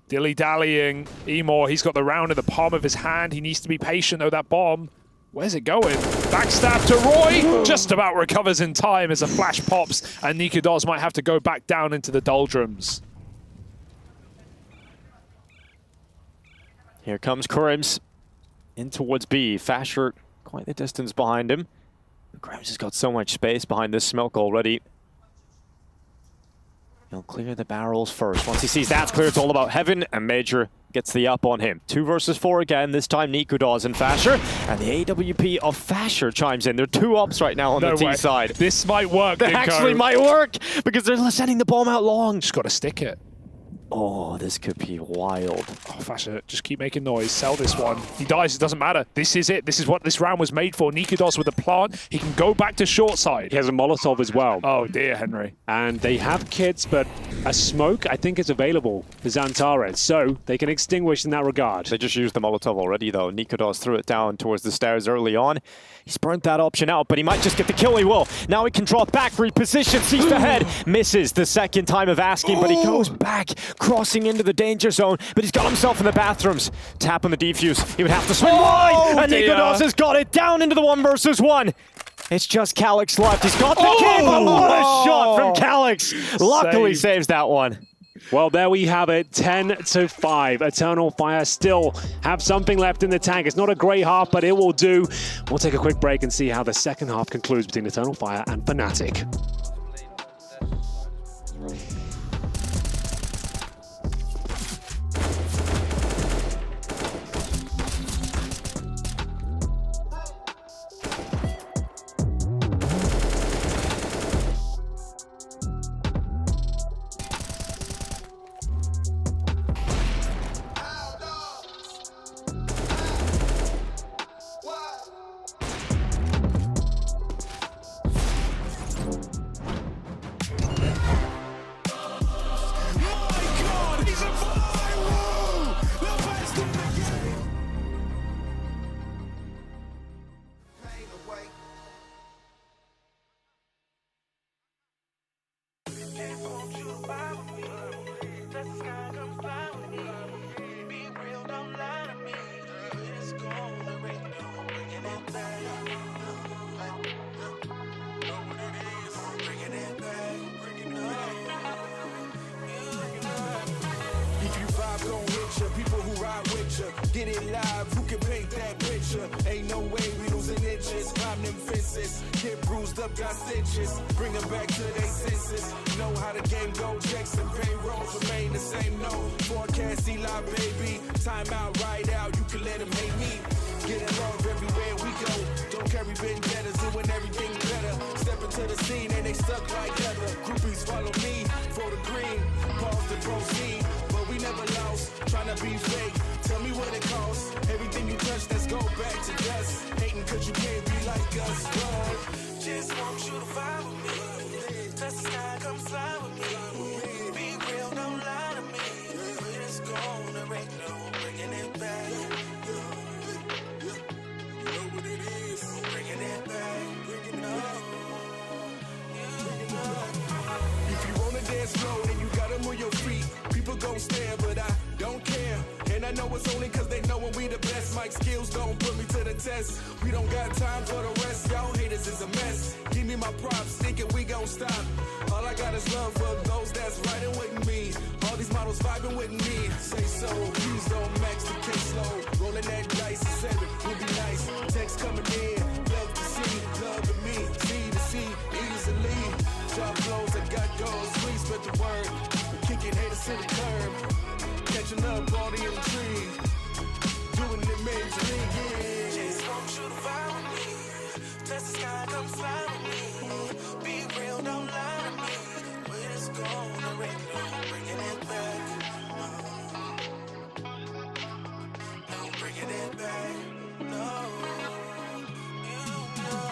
Dilly-dallying. Emor, he's got the round in the palm of his hand. He needs to be patient, though, that bomb. Where's it going? Backstab to Roy. Just about recovers in time as a flash pops, and Nikadoz might have to go back down into the doldrums. Here comes Krims in towards B. Fasher quite the distance behind him. Krims has got so much space behind this smoke already. He'll clear the barrels first. Once he sees that's clear, it's all about Heaven, and Major gets the up on him. 2 versus 4 again, this time Nikadoz and Fasher. And the AWP of Fasher chimes in. They're 2 ups right now on the T side. This might work, That actually might work, because they're sending the bomb out long. Just got to stick it. Oh, this could be wild. Oh, Fasher, just keep making noise. Sell this one. He dies, it doesn't matter. This is it. This is what this round was made for. Nikadoz with the plant. He can go back to short side. He has a Molotov as well. Oh, dear, Henry. And they have kits, but a smoke, I think, is available for Xantares, so they can extinguish in that regard. They just used the Molotov already, though. Nikadoz threw it down towards the stairs early on. He's burnt that option out, but he might just get the kill. He will. Now he can drop back, reposition, sees the head. Misses the second time of asking, but he goes back, crossing into the danger zone, but he's got himself in the bathrooms. Tap on the defuse. He would have to swing wide, and Nikadoz has got it down into the 1 versus 1. It's just Calyx left. He's got the kill, but what a shot from Calyx. Luckily saves that one. Well, there we have it, 10-5. Eternal Fire still have something left in the tank. It's not a great half, but it will do. We'll take a quick break and see how the second half concludes between Eternal Fire and Fnatic. Get it live, who can paint that picture? Ain't no way we losing inches. Climb them fences, get bruised up, got stitches. Bring them back to their senses. Know how the game go, checks and payrolls remain the same. No forecast, Eli, baby. Time out, ride out, you can let them hate me. Get along everywhere we go. Don't carry vendettas, doing everything better. Step into the scene and they stuck like leather. Groupies follow me for the green. Pause to proceed, but we never lost. Trying to be fake. Tell me what it costs. Everything you touch, let's go back to dust. Hating cause you can't be like us. Lord. Just want you to vibe with me. Touch the sky, come fly with me. Be real, don't lie to me. It's gonna rain, no, bringing it back. You know what it is. Bringing it back, bringing it up. If you wanna dance slow, then you gotta move your feet. People gon' stare, but I don't care. And I know it's only cause they know when we the best. Mike skills don't put me to the test. We don't got time for the rest. Y'all haters is a mess. Give me my props, thinking we gon' stop. All I got is love for those that's riding with me. All these models vibing with me. Say so, please don't max the case low. Rolling that dice, 7 would be nice. Text coming in, love to see, love to me. the word. Kicking haters to the curb. Catching up all the intrigue. Doing it majorly, yeah. Just want you to vibe with me. Touch the sky, come fly with me. Be real, don't lie to me. Where it's going, I'm bringing it back. No, bringing it back. No, you know.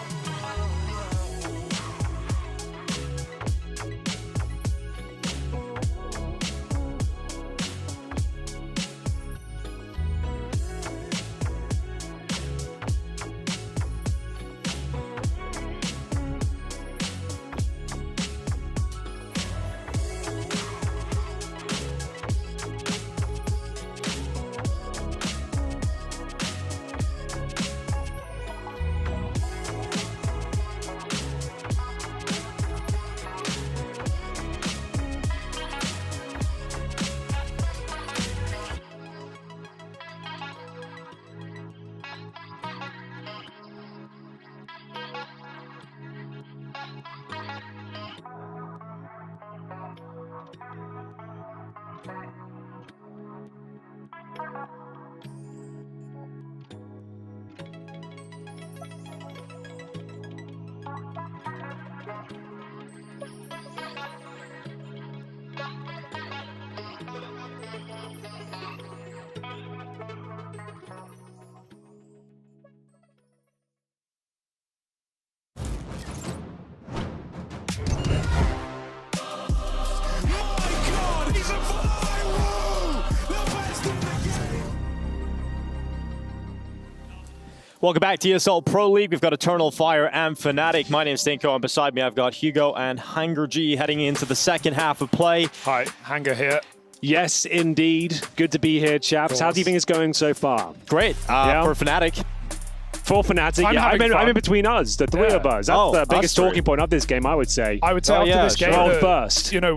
Welcome back to ESL Pro League. We've got Eternal Fire and Fnatic. My name's Stinko, and beside me I've got Hugo and Hanger G heading into the second half of play. Hi, Hanger here. Yes, indeed. Good to be here, chaps. How do you think it's going so far? Great. For Fnatic. For Fnatic, I'm in between us, the three of us. That's the biggest talking point of this game, I would say. I would say after this game, first. You know,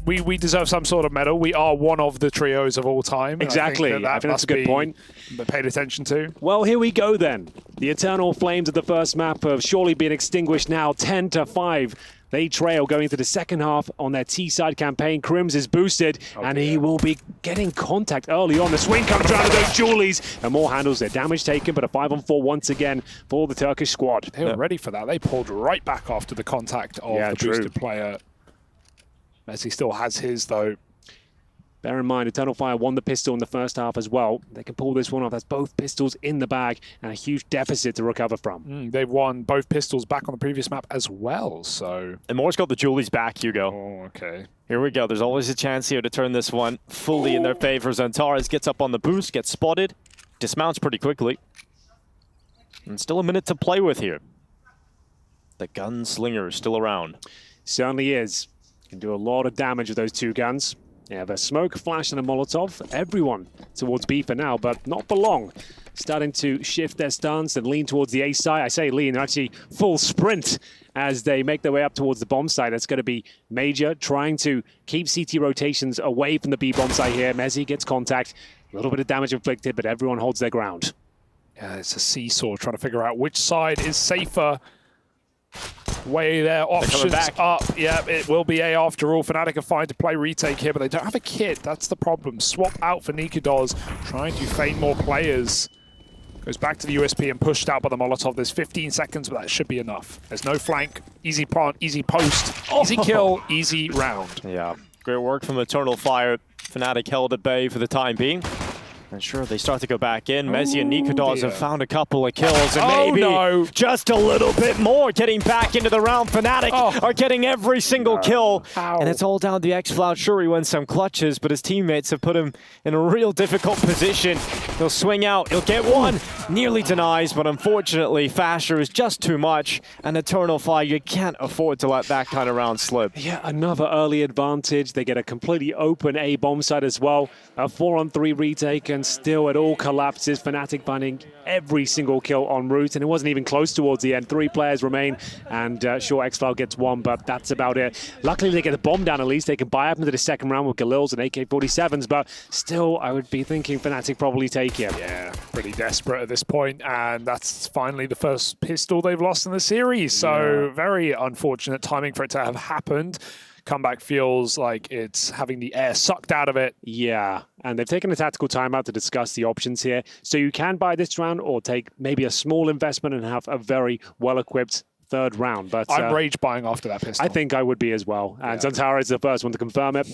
we deserve some sort of medal. We are one of the trios of all time. Exactly. I think that's a good point. Paid attention to. Well, here we go then. The Eternal Flames of the first map have surely been extinguished now, 10-5. They trail going into the second half on their T-side campaign. Crims is boosted, and he will be getting contact early on. The swing comes around to those Julies, and more handles their damage taken, but a 5-on-4 once again for the Turkish squad. They were ready for that. They pulled right back after the contact of the boosted player. Messi still has his, though. Bear in mind, Eternal Fire won the pistol in the first half as well. They can pull this one off. That's both pistols in the bag and a huge deficit to recover from. They've won both pistols back on the previous map as well, so... And Moore's got the Julies back, Hugo. Oh, okay. Here we go. There's always a chance here to turn this one fully in their favor. Antares gets up on the boost, gets spotted, dismounts pretty quickly. And still a minute to play with here. The gunslinger is still around. Certainly is. Can do a lot of damage with those two guns. They have a smoke, flash, and a Molotov. Everyone towards B for now, but not for long. Starting to shift their stance and lean towards the A side. I say lean, they're actually full sprint as they make their way up towards the bomb site. That's going to be Major trying to keep CT rotations away from the B bomb site here. Mezzi gets contact. A little bit of damage inflicted, but everyone holds their ground. Yeah, it's a seesaw trying to figure out which side is safer. Weigh their options up. Yeah, it will be A after all. Fnatic are fine to play retake here, but they don't have a kit. That's the problem. Swap out for Nikodos, trying to feign more players. Goes back to the USP and pushed out by the Molotov. There's 15 seconds, but that should be enough. There's no flank. Easy plant, easy post, easy kill, easy round. Yeah, great work from Eternal Fire. Fnatic held at bay for the time being. And sure, they start to go back in. Messi and Nikodos have found a couple of kills, and maybe just a little bit more getting back into the round. Fnatic are getting every single kill, and it's all down to X-Cloud. Sure, he wins some clutches, but his teammates have put him in a real difficult position. He'll swing out, he'll get one, nearly denies, but unfortunately, Fasher is just too much, and Eternal Fire, you can't afford to let that kind of round slip. Yeah, another early advantage. They get a completely open A bomb site as well. A 4-on-3 retake, and still it all collapses. Fnatic finding every single kill en route, and it wasn't even close towards the end. 3 players remain, and sure, X-Cloud gets one, but that's about it. Luckily, they get the bomb down at least. They can buy up into the second round with Galils and AK-47s, but still, I would be thinking Fnatic probably take it. Yeah, pretty desperate at this point, and that's finally the first pistol they've lost in the series, so very unfortunate timing for it to have happened. comeback feels like it's having the air sucked out of it. Yeah, and they've taken a tactical timeout to discuss the options here. So you can buy this round or take maybe a small investment and have a very well-equipped third round. But I'm rage buying after that pistol. I think I would be as well. And Zantara is the first one to confirm it.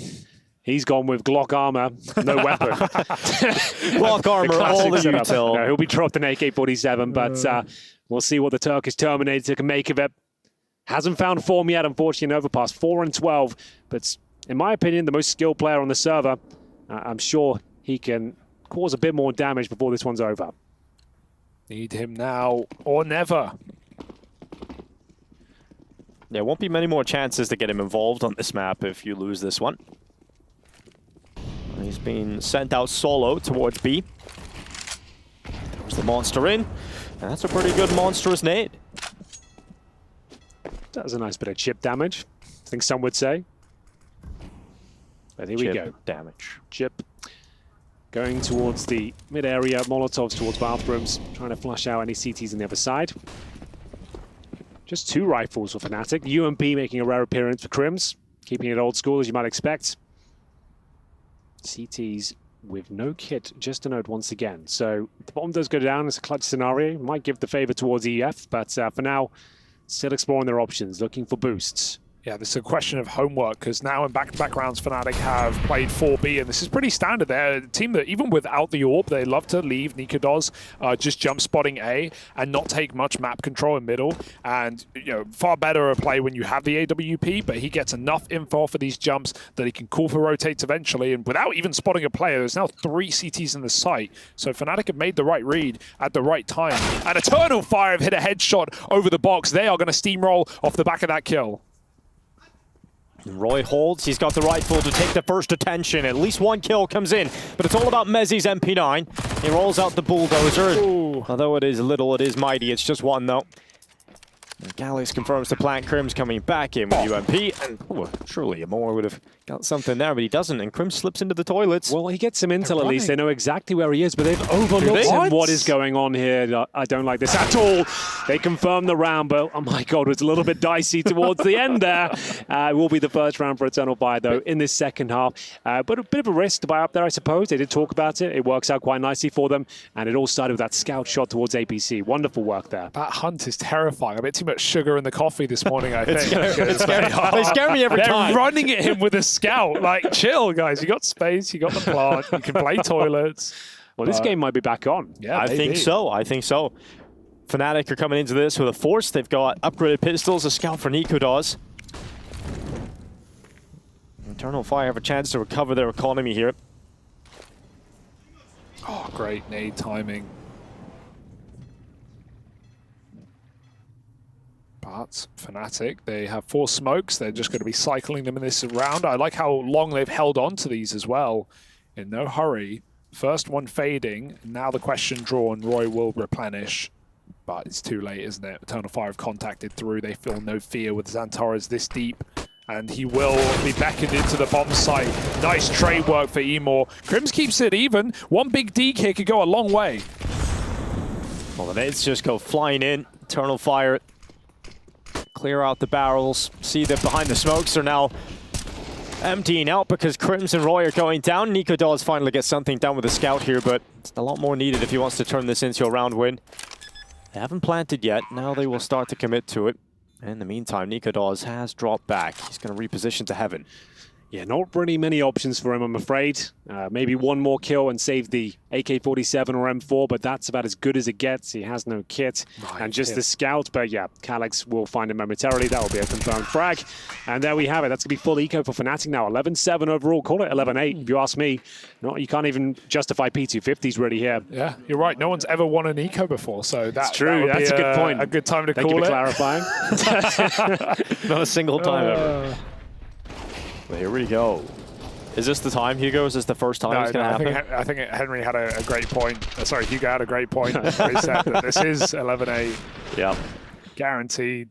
He's gone with Glock armor, no weapon. Glock armor, all the util. No, he'll be dropped an AK-47, but we'll see what the Turkish Terminator can make of it. Hasn't found form yet, unfortunately, in Overpass. 4-12, but in my opinion, the most skilled player on the server. I'm sure he can cause a bit more damage before this one's over. Need him now or never. There won't be many more chances to get him involved on this map if you lose this one. He's been sent out solo towards B. There's the monster in. That's a pretty good monstrous nade. That was a nice bit of chip damage, I think some would say. But here we go. Damage. Chip going towards the mid area, Molotovs towards bathrooms, trying to flush out any CTs on the other side. Just 2 rifles for Fnatic. UMP making a rare appearance for Crims, keeping it old school as you might expect. CTs with no kit, just a note once again. So the bomb does go down. It's a clutch scenario. Might give the favor towards EF, but for now, still exploring their options, looking for boosts. Yeah, this is a question of homework, because now in back-to-back rounds, Fnatic have played 4B, and this is pretty standard. They're a team that, even without the AWP, they love to leave Nikodos just jump spotting A and not take much map control in middle. And, you know, far better a play when you have the AWP, but he gets enough info for these jumps that he can call for rotates eventually, and without even spotting a player, there's now 3 CTs in the site. So Fnatic have made the right read at the right time. And Eternal Fire have hit a headshot over the box. They are going to steamroll off the back of that kill. Roy holds. He's got the rifle to take the first attention. At least 1 kill comes in, but it's all about Mezzi's MP9. He rolls out the bulldozer. Ooh. Although it is little, it is mighty. It's just 1 though. And Galax confirms the plant. Crims coming back in with UMP, and surely Amor would have got something there, but he doesn't, and Crims slips into the toilets. Well, he gets some intel at least. They know exactly where he is, but they've overlooked him. What is going on here? I don't like this at all. They confirm the round, but oh my god, it's a little bit dicey towards the end there. It will be the first round for Eternal Fire, though, in this second half. But a bit of a risk to buy up there, I suppose. They did talk about it. It works out quite nicely for them, and it all started with that scout shot towards APC. Wonderful work there. That hunt is terrifying. A bit too much sugar in the coffee this morning, I think. They scare me every time. They're running at him with a scout. Like, chill, guys. You got space. You got the plant. You can play toilets. Well, this game might be back on. Yeah, I think so. I think so. Fnatic are coming into this with a force. They've got upgraded pistols, a scout for Nikodos. Eternal Fire have a chance to recover their economy here. Oh, great nade timing. But Fnatic, they have 4 smokes. They're just going to be cycling them in this round. I like how long they've held on to these as well. In no hurry. First one fading. Now the question drawn. Roy will replenish. But it's too late, isn't it? Eternal Fire have contacted through. They feel no fear with Xantaras this deep. And he will be beckoned into the bomb site. Nice trade work for Emor. Crims keeps it even. 1 big D kick could go a long way. Well, the nades just go flying in. Eternal Fire clear out the barrels. See that behind the smokes are now emptying out because Crims and Roy are going down. Nikodos finally gets something done with the scout here, but it's a lot more needed if he wants to turn this into a round win. They haven't planted yet. Now they will start to commit to it. In the meantime, Nikodos has dropped back. He's going to reposition to Heaven. Yeah, not really many options for him, I'm afraid. Maybe 1 more kill and save the AK-47 or M4, but that's about as good as it gets. He has no kit and just the scout. But yeah, Galax will find him momentarily. That will be a confirmed frag. And there we have it. That's going to be full eco for Fnatic now. 11-7 overall. Call it 11-8 if you ask me. No, you can't even justify P250s really here. Yeah, you're right. No one's ever won an eco before, so that's true. That's a good point. A good time to Thank call you for it. clarifying. Not a single time ever. Well, here we go. Is this the time, Hugo? Is this the first time it's going to happen? I think Henry had a great point. Sorry, Hugo had a great point. He said that this is 11-8. Yeah. Guaranteed.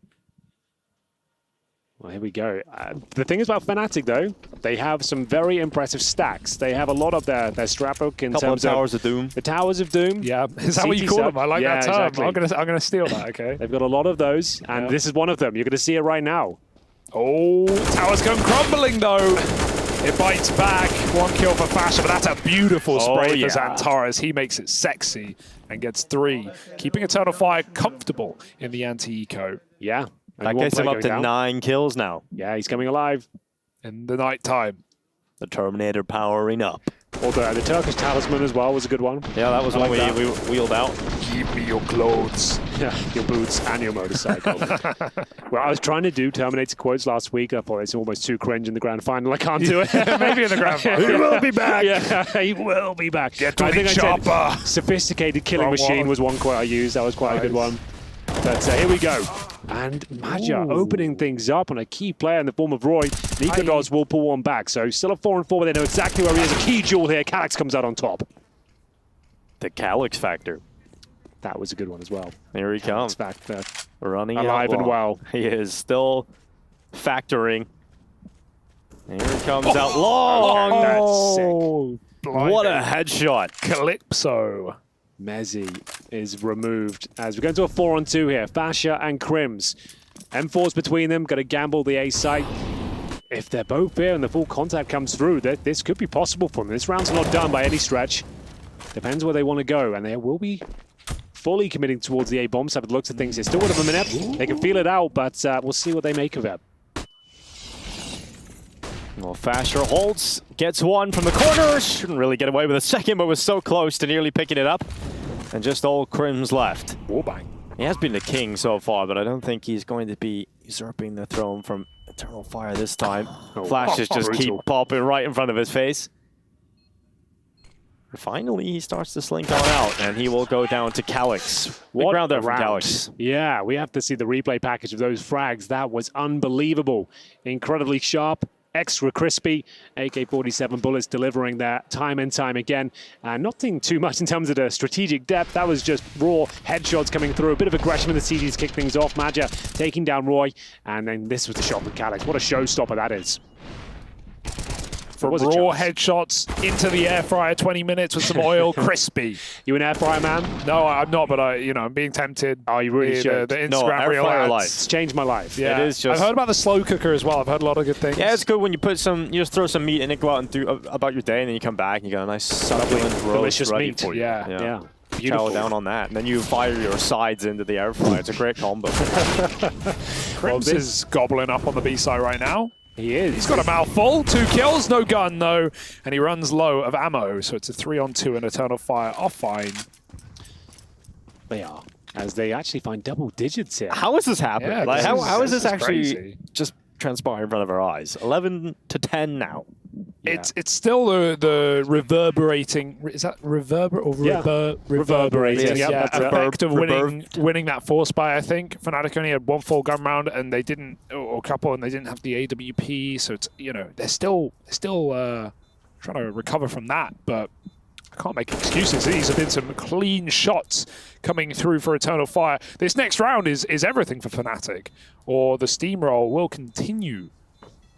Well, here we go. The thing is about Fnatic, though, they have some very impressive stacks. They have a lot of their strapbook in terms of Towers of Doom. The Towers of Doom. Yeah, is that what you call them? I like that term. Exactly. I'm gonna steal that. Okay. They've got a lot of those, and this is one of them. You're going to see it right now. Oh, tower's gone crumbling though. It bites back. 1 kill for Fasher, but that's a beautiful spray for Xantares. He makes it sexy and gets 3, keeping Eternal Fire comfortable in the anti-eco. Yeah. That gets him up to 9 kills now. Yeah, he's coming alive. In the night time. The Terminator powering up. Although the Turkish Talisman as well was a good one. Yeah, that was one we wheeled out. Give me your clothes. Yeah, your boots and your motorcycle. Well, I was trying to do Terminator quotes last week. I thought it's almost too cringe in the grand final. I can't do it. Maybe in the grand final. He will be back. Yeah, he will be back. Get to the chopper. I said sophisticated killing machine was one quote I used. That was quite a good one. But here we go. And MIBR opening things up on a key player in the form of Roy. Nikodos will pull one back. So still a 4-4, but they know exactly where he is. A key duel here. Calyx comes out on top. The Calyx factor. That was a good one as well. Here he comes. Factor. Running alive and well. He is still factoring. Here he comes out long. That's sick. What a headshot. Calypso. Mezzi is removed as we go into a 4-on-2 here. Fasher and Crims. M4's between them. Got to gamble the A site. If they're both here and the full contact comes through, this could be possible for them. This round's not done by any stretch. Depends where they want to go, and they will be fully committing towards the A bomb side. By the looks of things, it's still with a minute. They can feel it out, but we'll see what they make of it. Well, Fasher holds, gets one from the corner. Shouldn't really get away with a second, but was so close to nearly picking it up. And just old Crims left. Warbang. He has been the king so far, but I don't think he's going to be usurping the throne from Eternal Fire this time. Flashes just keep popping right in front of his face. Finally, he starts to slink on out, and he will go down to Calyx. What round there a from round. Calyx. Yeah, we have to see the replay package of those frags. That was unbelievable. Incredibly sharp. Extra crispy, AK-47 bullets delivering that time and time again. Nothing too much in terms of the strategic depth. That was just raw headshots coming through. A bit of aggression with the CDs kick things off. MIBR taking down Roy. And then this was the shot from Calyx. What a showstopper that is. From raw headshots into the air fryer, 20 minutes with some oil, crispy. You an air fryer man? No, I'm not, but I'm being tempted. Oh, you really should. The Instagram air reel fryer ads. life. It's changed my life. Yeah, it is just. I've heard about the slow cooker as well. I've heard a lot of good things. Yeah, it's good when you put you just throw some meat in it, go out and do about your day, and then you come back and you got a nice succulent roast delicious ready meat. for you. Yeah. Chow down on that, and then you fire your sides into the air fryer. It's a great combo. Crims is gobbling up on the B side right now. He is. He's got a mouthful. 2 kills, no gun though, and he runs low of ammo. So it's a 3-on-2 and Eternal Fire are fine. They are, as they actually find double digits here. How is this happening? Yeah, like, how is this actually crazy. just transpiring in front of our eyes? 11 to 10 now. Yeah. It's still the reverberating. Is that reverberating? Yeah, effect of winning that force buy. I think Fnatic only had 1 full gun round, and they didn't, or a couple, and they didn't have the AWP. So it's they're still trying to recover from that, but I can't make excuses. These have been some clean shots coming through for Eternal Fire. This next round is everything for Fnatic, or the steamroll will continue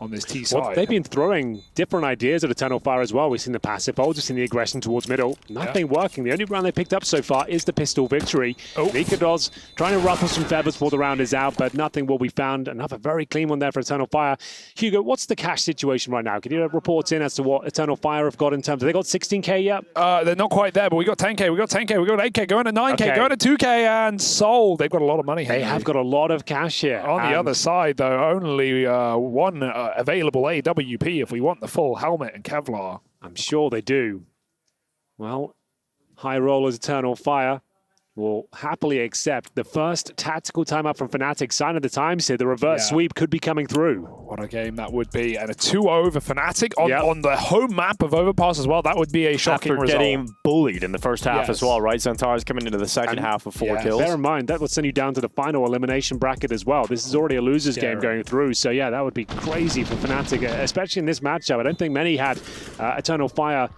on this T side. Well, they've been throwing different ideas at Eternal Fire as well. We've seen the passive hold, we've seen the aggression towards middle. Nothing working. The only round they picked up so far is the pistol victory. Nikodos trying to ruffle some feathers before the round is out, but nothing will be found. Another very clean one there for Eternal Fire. Hugo, what's the cash situation right now? Can you report in as to what Eternal Fire have got in terms of, they got 16K yet? They're not quite there, but we got 10K, we got 10K, we got 8K, going to 9K, going to 2K, and sold. They've got a lot of money. They have got a lot of cash here. On the other side, though, only one available AWP if we want the full helmet and Kevlar. I'm sure they do. Well, High Rollers Eternal Fire will happily accept the first tactical timeout from Fnatic. Sign of the times here. The reverse sweep could be coming through. What a game that would be. And a 2-0 for Fnatic on the home map of Overpass as well. That would be a shocking result. After getting bullied in the first half as well, right? Xantares coming into the second half with 4 kills. Bear in mind, that will send you down to the final elimination bracket as well. This is already a loser's game going through. So yeah, that would be crazy for Fnatic, especially in this matchup. I don't think many had Eternal Fire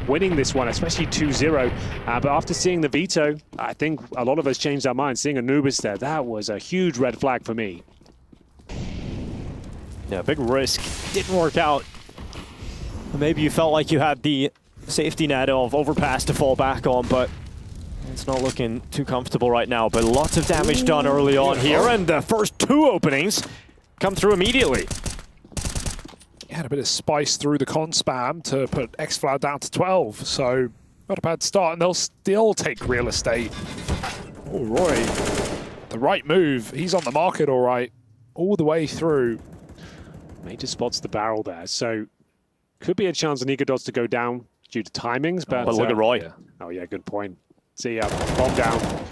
winning this one, especially 2-0. But after seeing the veto, I think a lot of us changed our minds. Seeing Anubis there, that was a huge red flag for me. Yeah, big risk. Didn't work out. Maybe you felt like you had the safety net of Overpass to fall back on, but it's not looking too comfortable right now. But lots of damage done early on here, and the first 2 openings come through immediately. Had a bit of spice through the con spam to put xFlower down to 12, so not a bad start, and they'll still take real estate. Oh, Roy, the right move. He's on the market all right, all the way through. Major spots the barrel there, so could be a chance on Egodots to go down due to timings, but look at Roy. Yeah. Oh yeah, good point. See, bomb down.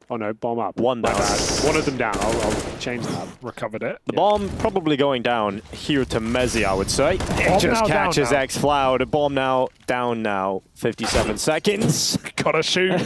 Oh no, bomb up. One down. One of them down. I'll change that. Recovered it. The bomb probably going down here to Mezzi, I would say. It just catches xFlower. The bomb now down now. 57 seconds. Gotta shoot.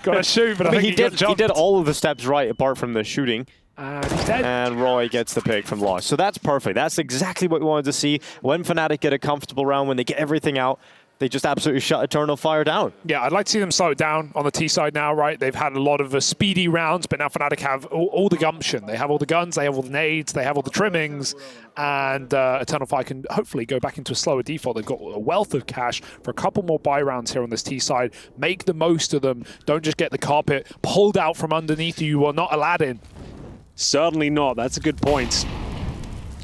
Gotta shoot, but I think he did all of the steps right apart from the shooting. He's dead. And Roy gets the pick from Lost. So that's perfect. That's exactly what we wanted to see. When Fnatic get a comfortable round, when they get everything out, they just absolutely shut Eternal Fire down. Yeah, I'd like to see them slow it down on the T side now, right? They've had a lot of speedy rounds, but now Fnatic have all the gumption. They have all the guns, they have all the nades, they have all the trimmings, and Eternal Fire can hopefully go back into a slower default. They've got a wealth of cash for a couple more buy rounds here on this T side. Make the most of them. Don't just get the carpet pulled out from underneath you. You are not Aladdin. Certainly not. That's a good point.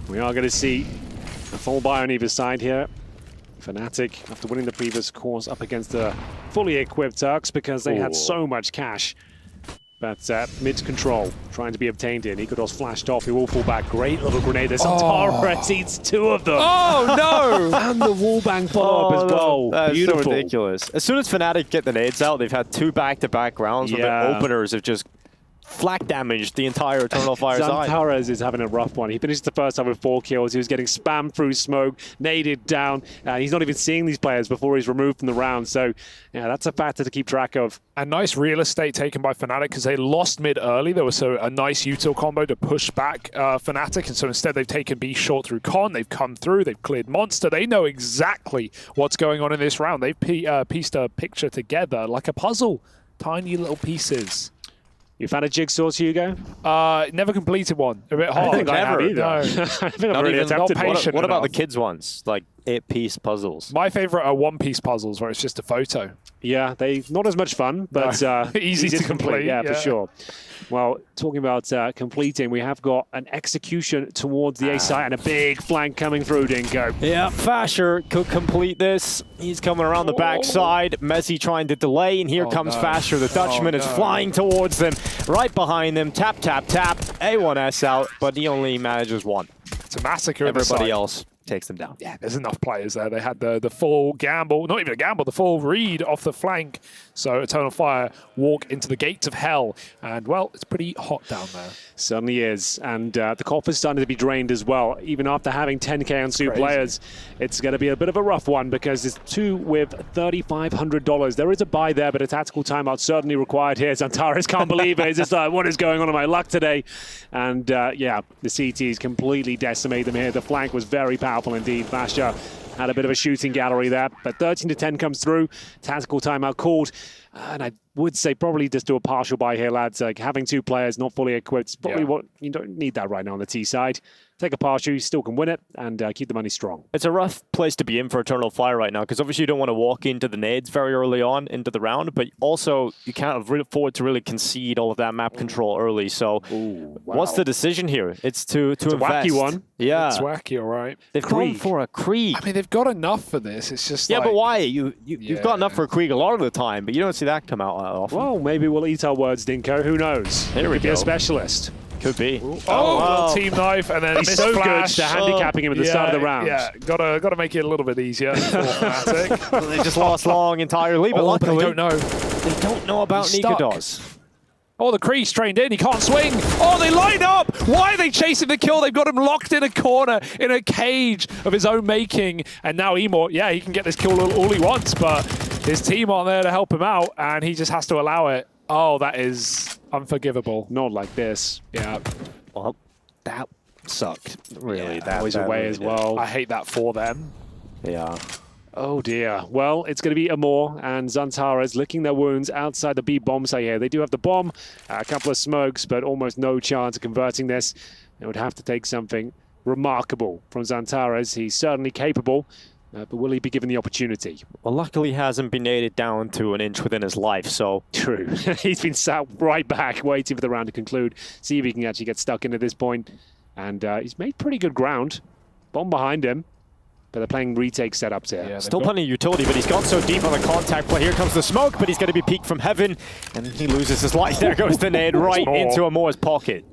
We are going to see a full buy on either side here. Fnatic, after winning the previous course, up against the fully equipped Turks because they had so much cash. But mid control, trying to be obtained here. Nikodos flashed off, he will fall back. Great little grenade. There's Antara eats two of them. Oh, no! And the wallbang follow-up as well. That's Beautiful. so ridiculous. As soon as Fnatic get the nades out, they've had 2 back-to-back rounds where the openers have just flak damaged the entire Eternal Fire side. Zantares is having a rough one. He finished the first time with 4 kills. He was getting spammed through smoke, naded down, and he's not even seeing these players before he's removed from the round. So, yeah, that's a factor to keep track of. A nice real estate taken by Fnatic because they lost mid early. There was a nice util combo to push back Fnatic, and so instead they've taken B short through con. They've come through. They've cleared Monster. They know exactly what's going on in this round. They've pieced a picture together like a puzzle. Tiny little pieces. You found a jigsaw, Hugo? Never completed one. A bit hard. I think I have either. No. I think I've really attempted one. What about the kids' ones? Like 8-piece puzzles? My favorite are one-piece puzzles where it's just a photo. Yeah, they not as much fun, but easy to complete. Yeah, for sure. Well, talking about completing, we have got an execution towards the A site and a big flank coming through, Dinko. Yeah, Fasher could complete this. He's coming around the backside. Messi trying to delay, and here comes Fasher. The Dutchman is flying towards them. Right behind them, tap, tap, tap. A1S out, but he only manages 1. It's a massacre. Everybody else takes them down. Yeah, there's enough players there. They had the full gamble, not even a gamble, the full read off the flank. So Eternal Fire walk into the gates of hell. And, well, it's pretty hot down there. Certainly is. And the coffer's starting to be drained as well. Even after having 10k on 2 players, it's going to be a bit of a rough one because it's 2 with $3,500. There is a buy there, but a tactical timeout certainly required here. Zantares can't believe it. It's just like, what is going on in my luck today? And, yeah, the CTs completely decimate them here. The flank was very powerful indeed. Basha had a bit of a shooting gallery there, but 13-10 comes through. Tactical timeout called. And I would say probably just do a partial buy here, lads. Like having 2 players not fully equipped is probably what you don't need that right now on the T side. Take a partial, you still can win it, and keep the money strong. It's a rough place to be in for Eternal Fire right now, because obviously you don't want to walk into the nades very early on into the round, but also you can't afford to really concede all of that map control early. So what's the decision here? It's to it's invest. A wacky one. Yeah. It's wacky, all right. They've gone for a Krieg. I mean, they've got enough for this. It's just yeah, like, but why? You've got enough for a Krieg a lot of the time, but you don't see that come out often. Well, maybe we'll eat our words, Dinko. Who knows? Here we Could be a specialist. Could be. Oh, team knife, and then he's so flash. good to handicapping him at the start of the round. Yeah, gotta make it a little bit easier for Fnatic. They just lost long entirely, but luckily they don't know. They don't know about Nikodos. Oh, the Kree's trained in. He can't swing. Oh, they line up. Why are they chasing the kill? They've got him locked in a corner, in a cage of his own making. And now Emor, yeah, he can get this kill all he wants, but his team aren't there to help him out, and he just has to allow it. Oh, that is unforgivable. Not like this. Yeah. Well, that sucked. Really, that was away as well. I hate that for them. Yeah. Oh dear. Well, it's going to be Amor and Zantares licking their wounds outside the B bomb site here. They do have the bomb, a couple of smokes, but almost no chance of converting this. It would have to take something remarkable from Zantares. He's certainly capable, but will he be given the opportunity? Well, luckily he hasn't been naded down to an inch within his life, so... True. He's been sat right back, waiting for the round to conclude. See if he can actually get stuck in at this point. And he's made pretty good ground. Bomb behind him. But they're playing retake setups here. Yeah, still plenty of utility, but he's gone so deep on the contact play. Here comes the smoke, but he's going to be peeked from heaven. And he loses his life. There goes the nade right into Amor's pocket.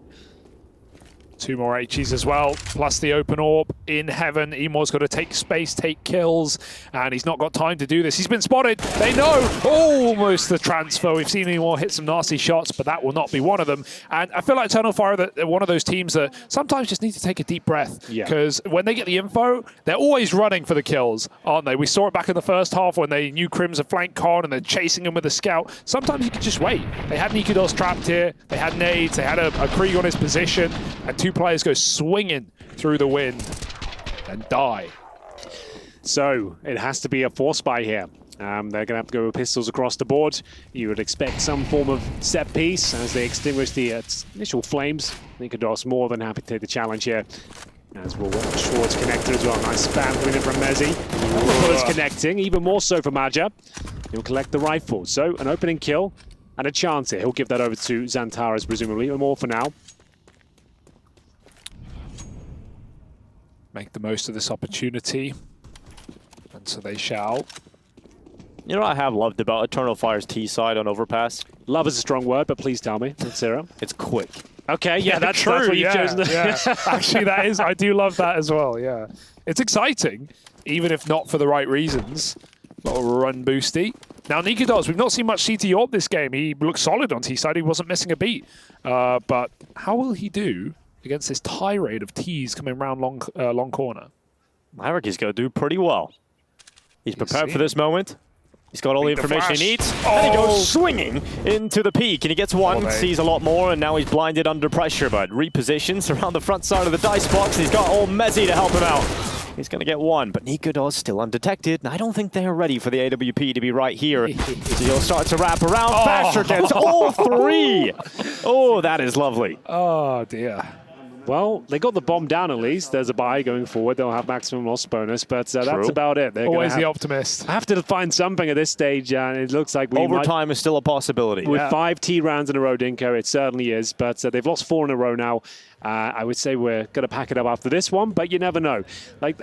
2 more H's as well, plus the open orb in heaven. Emor's got to take space, take kills, and he's not got time to do this. He's been spotted. They know. Almost the transfer. We've seen Emor hit some nasty shots, but that will not be one of them. And I feel like Eternal Fire, that they're one of those teams that sometimes just need to take a deep breath. Because when they get the info, they're always running for the kills, aren't they? We saw it back in the first half when they knew Crim's a flank con and they're chasing him with a scout. Sometimes you can just wait. They had Nikodos trapped here. They had nades. They had a Krieg on his position. And 2 players go swinging through the wind and die. So it has to be a force buy here. They're going to have to go with pistols across the board. You would expect some form of set piece as they extinguish the initial flames. Nikodos more than happy to take the challenge here. As we'll watch Schwartz connected as well. Nice spam coming in from Mezzi. Bullets connecting, even more so for Maja. He'll collect the rifle. So an opening kill and a chance here. He'll give that over to Xantares, presumably. More for now. Make the most of this opportunity. And so they shall. You know what I have loved about Eternal Fire's T side on Overpass? Love is a strong word, but please tell me. Zero. It's quick. Okay, yeah, that's true. That's what you've chosen. Yeah. Actually, that is. I do love that as well. Yeah, it's exciting, even if not for the right reasons. Little run boosty. Now Nikodos, we've not seen much CT Orb this game. He looked solid on T side. He wasn't missing a beat. But how will he do against this tirade of T's coming around long corner? Maverick is going to do pretty well. He's prepared for this moment. He's got all the information he needs. And he goes swinging into the peak. And he gets one, sees a lot more, and now he's blinded under pressure. But repositions around the front side of the dice box. He's got old Mezzi to help him out. He's going to get one, but Nikodos still undetected. And I don't think they're ready for the AWP to be right here. So he'll start to wrap around. Fasher gets all 3. Oh, that is lovely. Oh, dear. Well, they got the bomb down at least. There's a buy going forward. They'll have maximum loss bonus, but that's about it. They're always the optimist. I have to find something at this stage, and it looks like overtime is still a possibility. With 5 T rounds in a row, Dinko, it certainly is. But they've lost 4 in a row now. I would say we're going to pack it up after this one, but you never know. Like,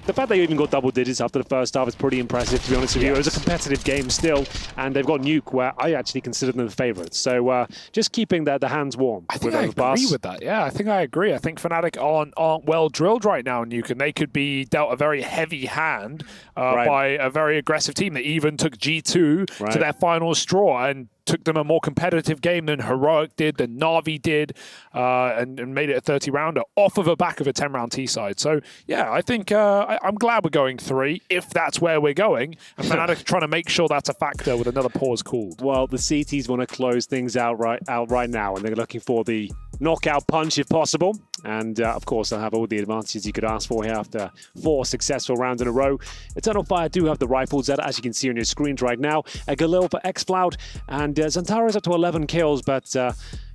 the fact they even got double digits after the first half is pretty impressive, to be honest with you. It was a competitive game still, and they've got Nuke, where I actually consider them the favourites. So just keeping the hands warm. I think I agree with that. Yeah, I think I agree. I think Fnatic aren't well drilled right now, Nuke, and they could be dealt a very heavy hand by a very aggressive team that even took G2 to their final straw and took them a more competitive game than Heroic did, than Na'Vi did, and made it a 30-rounder off of the back of a 10-round T-side. So, yeah, I think I'm glad we're going 3, if that's where we're going. And Fnatic trying to make sure that's a factor with another pause called. Well, the CTs want to close things out right now, and they're looking for the knockout punch if possible. And, of course, they'll have all the advantages you could ask for here after 4 successful rounds in a row. Eternal Fire do have the rifles, as you can see on your screens right now. A Galil for Xcloud, and Xantares up to 11 kills, but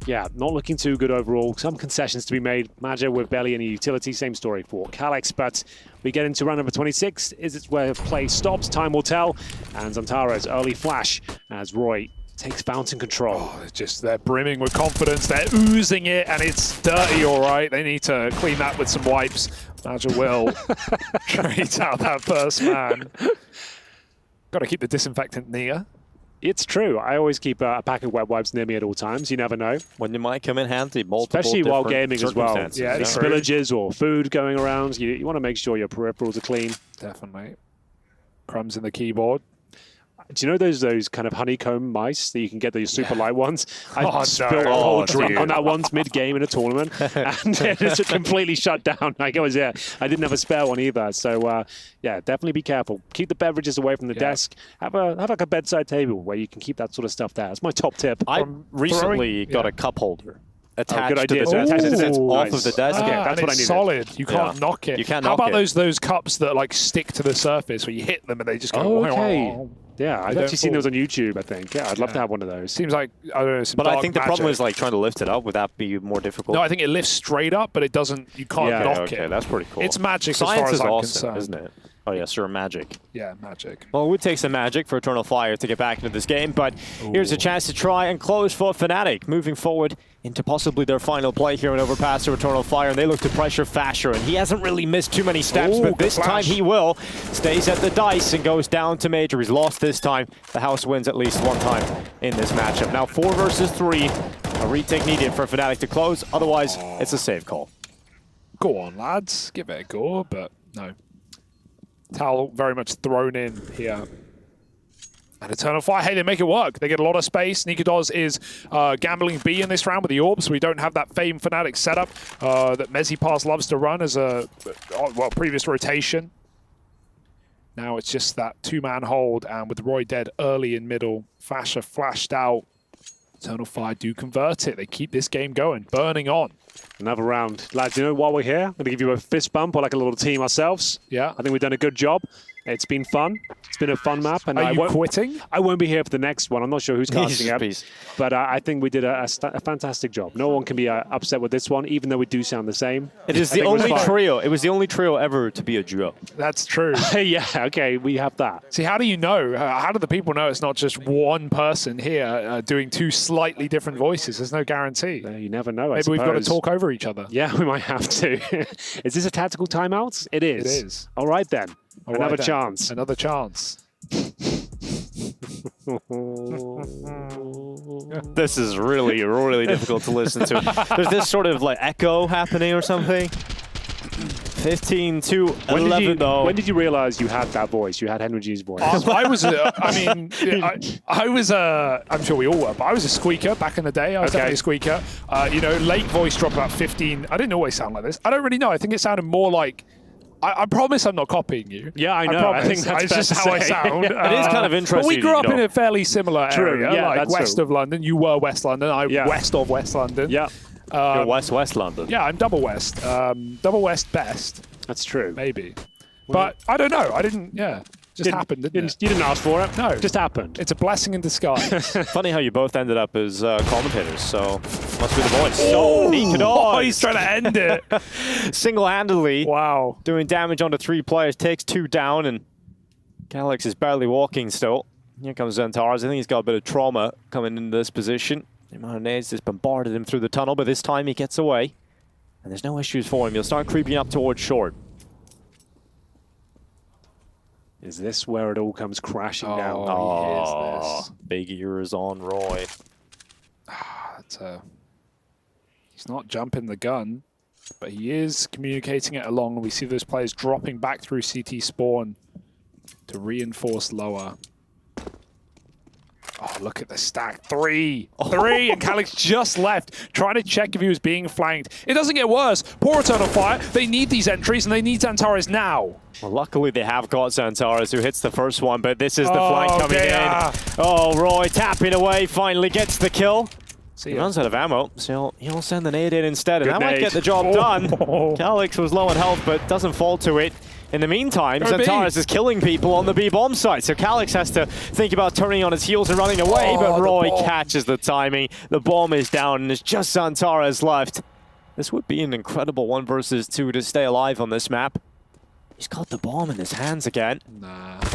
yeah, not looking too good overall. Some concessions to be made. Maja with barely any utility, same story for Calyx, but we get into round number 26. Is it where play stops? Time will tell. And Xantares, early flash as Roy takes Fountain control. Oh, they're brimming with confidence. They're oozing it, and it's dirty, all right. They need to clean that with some wipes. Maja will trade out that first man. Got to keep the disinfectant near. It's true. I always keep a pack of wet wipes near me at all times. You never know. When you might come in handy, multiple especially while gaming as well. Yeah, spillages or food going around. You want to make sure your peripherals are clean. Definitely. Crumbs in the keyboard. Do you know those kind of honeycomb mice that you can get, those super light ones? I spilled a Oh, whole drink on that once mid-game in a tournament, and it just completely shut down. Like, I didn't have a spare one either. So, yeah, definitely be careful. Keep the beverages away from the desk. Have like a bedside table where you can keep that sort of stuff there. That's my top tip. I recently got a cup holder attached good idea. to the off of the desk. That's what I needed. Solid. You can't knock it. You can't knock How about it. those cups that like stick to the surface where you hit them and they just go? Oh, okay. Wow. Yeah, I've actually seen those on YouTube, I think. Yeah, I'd love to have one of those. Seems like, I don't know, some But I dark think the magic. problem is like trying to lift it up. Would that be more difficult? No, I think it lifts straight up, but it doesn't, you can't knock it. Okay, that's pretty cool. It's magic Science as far as is I'm awesome, concerned. isn't it? Oh yeah, sure, magic. Yeah, magic. Well, it would take some magic for Eternal Fire to get back into this game, but here's a chance to try and close for Fnatic. Moving forward into possibly their final play here in Overpass to Eternal Fire, and they look to pressure Fasher, and he hasn't really missed too many steps, but this time he will. Stays at the dice and goes down to Major. He's lost this time. The house wins at least one time in this matchup. Now 4 versus 3. A retake needed for Fnatic to close, otherwise it's a save call. Go on, lads. Give it a go, but no. Tal very much thrown in here. And Eternal Fire, hey, they make it work. They get a lot of space. Nikodos is gambling B in this round with the Orb, so we don't have that famed Fnatic setup that Mezipass loves to run as a previous rotation. Now it's just that 2-man hold, and with Roy dead early in middle, Fasher flashed out. Eternal Fire do convert it. They keep this game going, burning on. Another round. Lads, you know, while we're here, I'm going to give you a fist bump or like a little team ourselves. Yeah. I think we've done a good job. It's been fun. It's been a fun map. And Are you quitting? I won't be here for the next one. I'm not sure who's casting it. But I think we did a fantastic job. No one can be upset with this one, even though we do sound the same. It is the only trio. It was the only trio ever to be a duo. That's true. Yeah, okay, we have that. See, how do you know? How do the people know it's not just one person here doing 2 slightly different voices? There's no guarantee. You never know, Maybe we've got to talk over each other. Yeah, we might have to. Is this a tactical timeout? It is. It is. All right, then. Another chance. Another chance. This is really, really difficult to listen to. There's this sort of like echo happening or something. 15 to 11 though. When did you realize you had that voice? You had Henry G's voice. I was, I was, I'm sure we all were, but I was a squeaker back in the day. I was definitely a squeaker. You know, late voice dropped about 15. I didn't always sound like this. I don't really know. I think it sounded more like, I promise I'm not copying you. Yeah, I know. I think that's just how I sound. It is kind of interesting. But we grew up in a fairly similar area, yeah, like west of London. You were West London. I'm west of West London. Yeah. You're West London. Yeah, I'm double West. Double West best. That's true. Maybe. But I don't know. I didn't, just happened, didn't it? You didn't ask for it. No. Just happened. It's a blessing in disguise. Funny how you both ended up as commentators, so must be the voice. Oh, oh, he's trying to end it. Single-handedly. Wow. Doing damage onto 3 players, takes 2 down, and Calyx is barely walking still. Here comes Zentaris. I think he's got a bit of trauma coming into this position. The amount of nades just bombarded him through the tunnel, but this time he gets away. And there's no issues for him. He'll start creeping up towards short. Is this where it all comes crashing down? Oh, big ears on Roy. He's not jumping the gun, but he is communicating it along. We see those players dropping back through CT spawn to reinforce lower. Oh, look at the stack. 3. 3, and Calyx just left, trying to check if he was being flanked. It doesn't get worse. Poor Eternal Fire. They need these entries, and they need Xantares now. Well, luckily they have got Xantares, who hits the first one, but this is the flank coming in. Oh, Roy tapping away, finally gets the kill. He runs out of ammo, so he'll send the nade in instead, and that might get the job done. Calyx was low on health, but doesn't fall to it. In the meantime, Xantares is killing people on the B-bomb site, so Calyx has to think about turning on his heels and running away, but Roy catches the timing. The bomb is down, and it's just Xantares left. This would be an incredible 1 versus 2 to stay alive on this map. He's got the bomb in his hands again.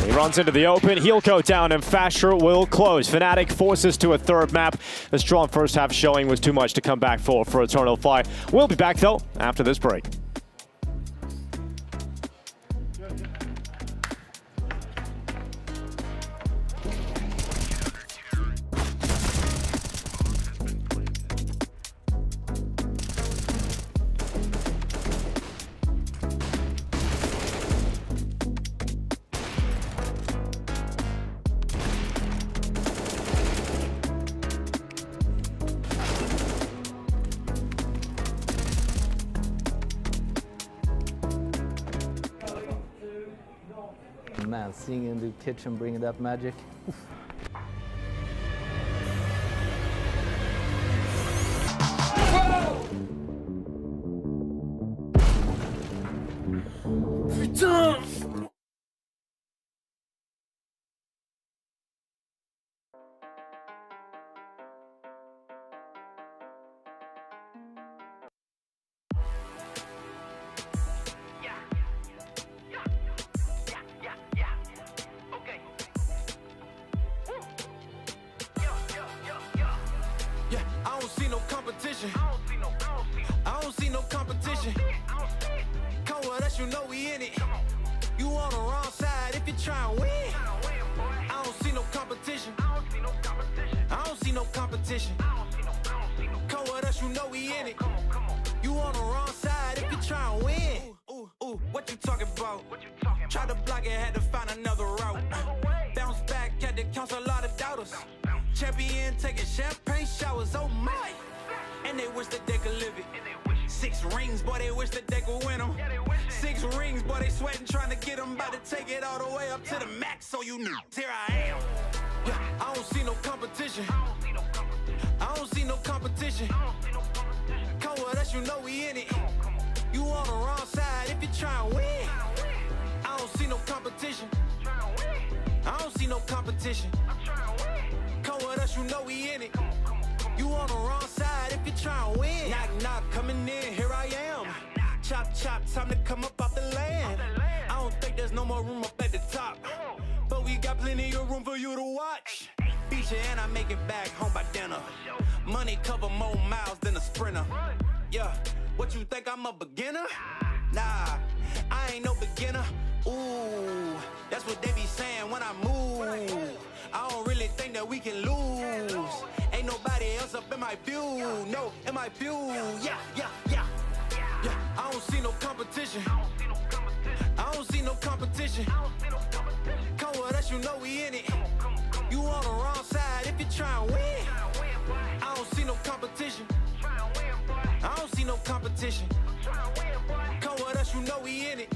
He runs into the open, he'll go down, and Fasher will close. Fnatic forces to a 3rd map. The strong first half showing was too much to come back for Eternal Fire. We'll be back, though, after this break. Man, seeing in the kitchen bringing that magic. Yeah, I don't see no competition. you know we in it. You on the wrong side if you try and win. I don't see no competition. I don't see no competition. Come with us, you know we in it. You on the wrong side if you try and win. Ooh, what you talking about? Try to block it, had to find another route. Bounce back, had to count a lot of doubters. Champion taking champagne showers, oh my. And they wish that they could live it. 6 rings, boy, they wish that they could win them. 6 rings, boy, they sweating trying to get them. About to take it all the way up to the max, so you know. Here I am. Yeah, I don't see no competition. I don't see no competition. Come with us, you know we in it. You on the wrong side if you try and win. I don't see no competition. I don't see no competition. Come with us, you know we in it. You on the wrong side if you try and win. Knock, knock, coming in, here I am. Chop, chop, time to come up off the land. I don't think there's no more room up at the top, but we got plenty of room for you to watch. Beat you and I make it back home by dinner. Money cover more miles than a sprinter. Yeah, what you think I'm a beginner? Nah, I ain't no beginner. Ooh, that's what they be saying when I move. I don't really think that we can lose. Ain't nobody else up in my view. No, in my view. Yeah. I don't see no competition. I don't see no competition. Come with us, you know we in it. You on the wrong side if you try and win. I don't see no competition. I don't see no competition. Come with us, you know we in it.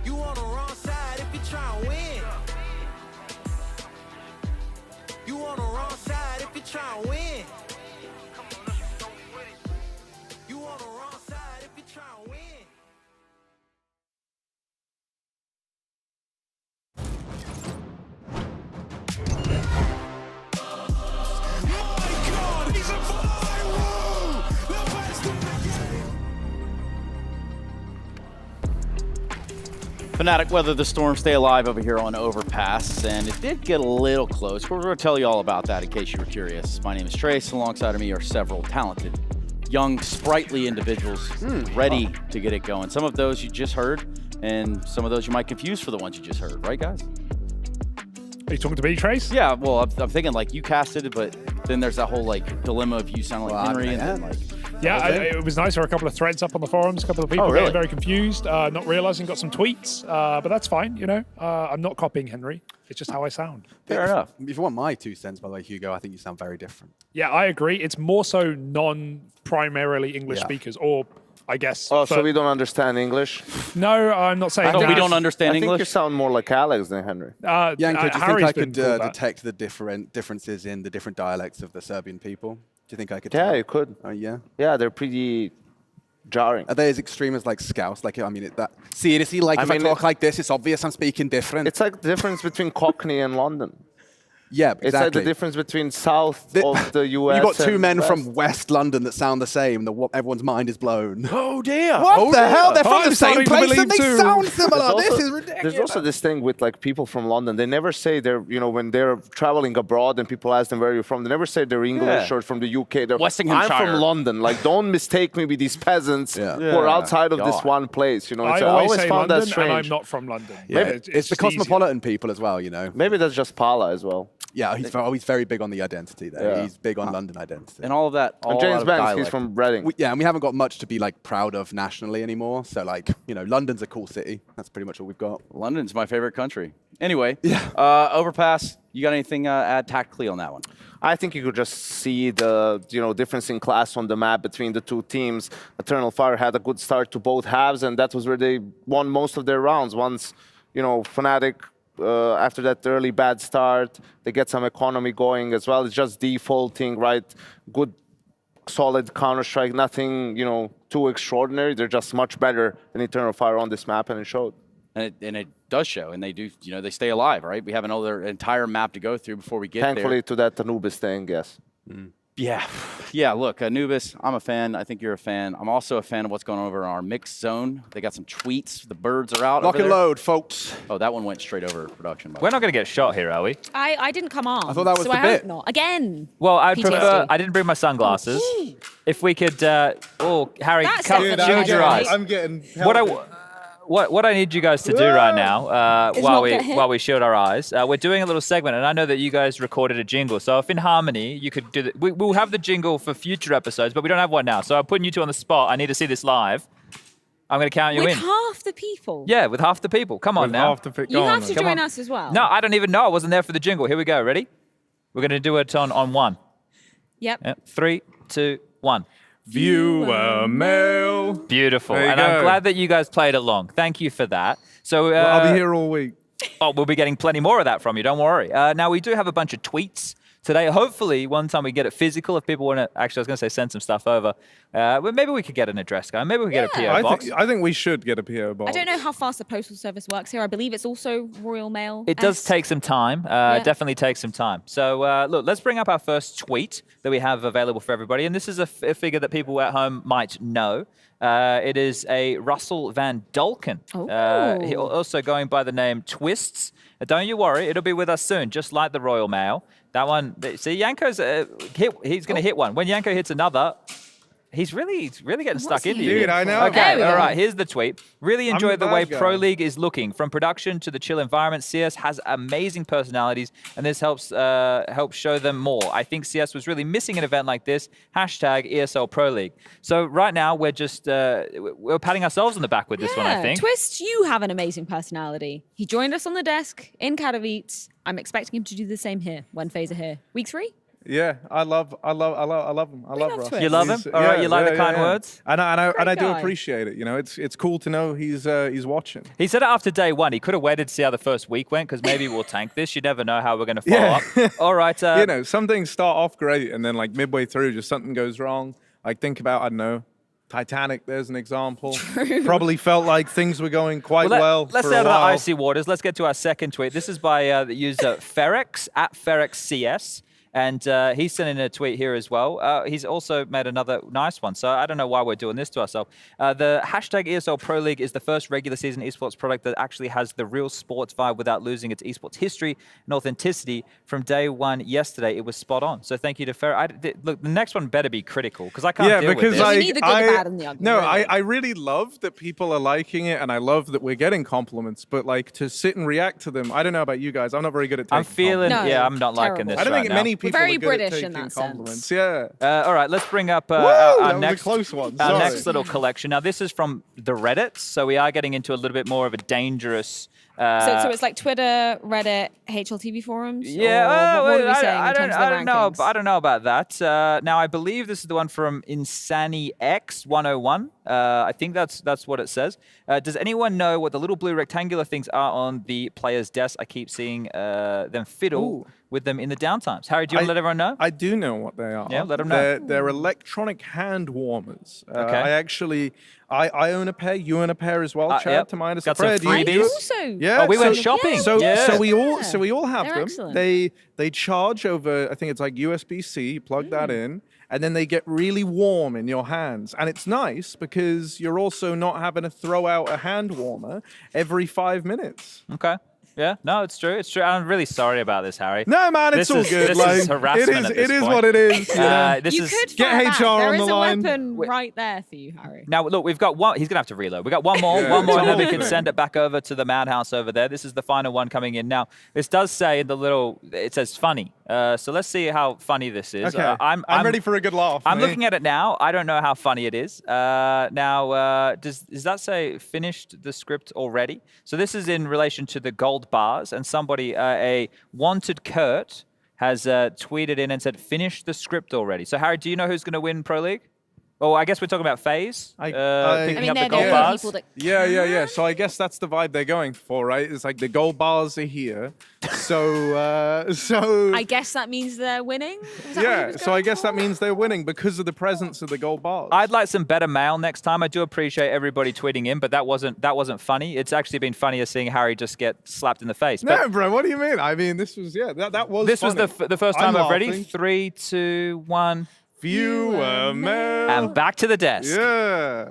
You on the wrong side if you try and win. You on the wrong side if you try and win. You on the wrong side if you try and win. Fnatic weather the storm, stay alive over here on Overpass, and it did get a little close. We're going to tell you all about that in case you were curious. My name is Trace. Alongside of me are several talented, young, sprightly individuals ready to get it going. Some of those you just heard, and some of those you might confuse for the ones you just heard. Right, guys? Are you talking to me, Trace? Yeah, well, I'm thinking like you casted it, but then there's that whole like dilemma of you sound like Henry and then like... Yeah, it was nice. There were a couple of threads up on the forums, a couple of people getting very confused, not realizing, got some tweets, but that's fine, you know. I'm not copying Henry. It's just how I sound. Fair enough. If you want my 2 cents, by the way, Hugo, I think you sound very different. Yeah, I agree. It's more so non-primarily English speakers, or I guess... Oh, so we don't understand English? No, I'm not saying that. We don't understand English? I think you sound more like Alex than Henry. Yanko, do you think I could detect the differences in the different dialects of the Serbian people? Do you think I could? Yeah, you could. Yeah. Yeah, they're pretty jarring. Are they as extreme as like Scouse? Like, I mean, seriously, like if I talk like this, it's obvious I'm speaking different. It's like the difference between Cockney and London. Yeah, exactly. It's like the difference between south of the US. You've got 2 men West. from West London that sound the same. Everyone's mind is blown. Oh dear! What the hell? They're from the same place and they sound similar. This is ridiculous. There's also this thing with like people from London. They never say they're, when they're traveling abroad and people ask them where you're from. They never say they're English or from the UK. I'm from London. Like, don't mistake me with these peasants who are outside of this one place. I always say found London, that strange. And I'm not from London. Yeah. It's the cosmopolitan people as well, you know. Maybe that's just Pala as well. Yeah, he's very big on the identity there. Yeah. He's big on London identity. And all of that. And James Banks, he's from Reading. And we haven't got much to be like proud of nationally anymore. So like, London's a cool city. That's pretty much all we've got. London's my favorite country. Anyway, Overpass, you got anything to add tactically on that one? I think you could just see the difference in class on the map between the 2 teams. Eternal Fire had a good start to both halves, and that was where they won most of their rounds. Once, Fnatic, after that early bad start, they get some economy going as well. It's just defaulting, right? Good, solid Counter-Strike, nothing, too extraordinary. They're just much better than Eternal Fire on this map, and it showed. And it does show, and they do, they stay alive, right? We have another entire map to go through before we get Thankfully to that Anubis thing, yes. Yeah, look, Anubis, I'm a fan. I think you're a fan. I'm also a fan of what's going on over in our mixed zone. They got some tweets. The birds are out. Lock and load, folks. Oh, that one went straight over production. We're not going to get shot here, are we? I didn't come on. I thought that was so the I bit. hope not. Again. Well, I'd PTSD. prefer. I didn't bring my sunglasses. If we could. Harry, That's come definitely shield your eyes. I'm getting. what I need you guys to do right now, while we shield our eyes, we're doing a little segment, and I know that you guys recorded a jingle. So if in harmony, you could do we'll have the jingle for future episodes, but we don't have one now. So I'm putting you two on the spot. I need to see this live. I'm going to count you in. With half the people? Yeah, with half the people. Come on now. You have to join us as well. No, I don't even know. I wasn't there for the jingle. Here we go. Ready? We're going to do it on one. Yep. 3, 2, 1. Viewer mail. Beautiful. And I'm glad that you guys played along. Thank you for that. So I'll be here all week. Oh, we'll be getting plenty more of that from you. Don't worry. Now, we do have a bunch of tweets today. Hopefully, one time we get it physical. If people want to, actually, I was going to say send some stuff over. Well, maybe we could get an address guy. Maybe we could get a PO box. I think we should get a PO box. I don't know how fast the postal service works here. I believe it's also Royal Mail. It does take some time. It definitely takes some time. So look, let's bring up our first tweet that we have available for everybody. And this is a figure that people at home might know. It is a Russell Van Dulken. He also going by the name Twists. Don't you worry, it'll be with us soon, just like the Royal Mail. That one, see, Yanko's he's going to hit one. When Yanko hits another, he's really getting stuck into you. Dude, I know. Okay, all right, here's the tweet. Really enjoyed the way Pro League is looking. From production to the chill environment, CS has amazing personalities, and this helps show them more. I think CS was really missing an event like this. Hashtag ESL Pro League. So right now, we're just we're patting ourselves on the back with this one, I think. Twist, you have an amazing personality. He joined us on the desk in Katowice. I'm expecting him to do the same here. One phaser here. Week 3? Yeah, I love him. I love Russ. You love him? All right, you like the kind words? And I do appreciate it. You know, it's cool to know he's watching. He said it after day 1. He could have waited to see how the first week went, because maybe we'll tank this. You never know how we're going to follow up. All right. You know, some things start off great, and then like midway through, just something goes wrong. Like think about, I don't know, Titanic, there's an example. True. Probably felt like things were going quite well. Let's stay out of the icy waters. Let's get to our second tweet. This is by the user Ferex at FerexCS. And he's sent in a tweet here as well. He's also made another nice one. So I don't know why we're doing this to ourselves. The hashtag ESL Pro League is the first regular season esports product that actually has the real sports vibe without losing its esports history and authenticity. From day 1 yesterday, it was spot on. So thank you to Fer. Look, the next one better be critical, because I can't deal with this. We need the good, the bad, and the ugly. No, really. I really love that people are liking it, and I love that we're getting compliments. But like to sit and react to them, I don't know about you guys. I'm not very good at taking compliments. I'm not liking this. I don't think many people very are good British at in that compliments. sense. Yeah. All right, let's bring up our that was next a close one. Our next little collection. Now, this is from the Reddits, so we are getting into a little bit more of a dangerous. So it's like Twitter, Reddit, HLTV forums. Yeah, what are we saying I in terms of the don't know. rankings? I don't know about that. Now, I believe this is the one from InsaniX101. I think that's what it says. Does anyone know what the little blue rectangular things are on the player's desk? I keep seeing them fiddle with them in the downtimes. Harry, do you want to let everyone know? I do know what they are. Yeah, let them know. They're electronic hand warmers. Okay. I own a pair. You own a pair as well, Chad. Yep. To my Got some understanding. freebies. Also. Yeah. Oh, we went shopping. So we all have They're them. excellent. They charge over. I think it's like USB-C. You plug that in, and then they get really warm in your hands. And it's nice because you're also not having to throw out a hand warmer every 5 minutes. Okay. Yeah, no, it's true. It's true. I'm really sorry about this, Harry. No, man, it's all good. This like, is harassment at this it is point. what it is. You know? This You is could get fire HR back. on There the is line. a weapon right there for you, Harry. Now, look, we've got one. He's going to have to reload. We've got one more. One more, and then we can send it back over to the madhouse over there. This is the final one coming in. Now, this does say in the little, it says funny. So let's see how funny this is. Okay. I'm ready for a good laugh. I'm mate. looking at it now. I don't know how funny it is. Now, does that say finished the script already? So this is in relation to the gold bars, and somebody, a wanted Kurt, has tweeted in and said, finish the script already. So Harry, do you know who's going to win Pro League? Oh, I guess we're talking about FaZe, picking up the gold bars. Yeah. So I guess that's the vibe they're going for, right? It's like the gold bars are here. So I guess that means they're winning. So I guess that means they're winning because of the presence of the gold bars. I'd like some better mail next time. I do appreciate everybody tweeting in, but that wasn't funny. It's actually been funnier seeing Harry just get slapped in the face. No, bro, what do you mean? I mean, this was that was. This funny. was the first time I've ready. laughing. 3, 2, 1. Viewer mail. And back to the desk. Yeah.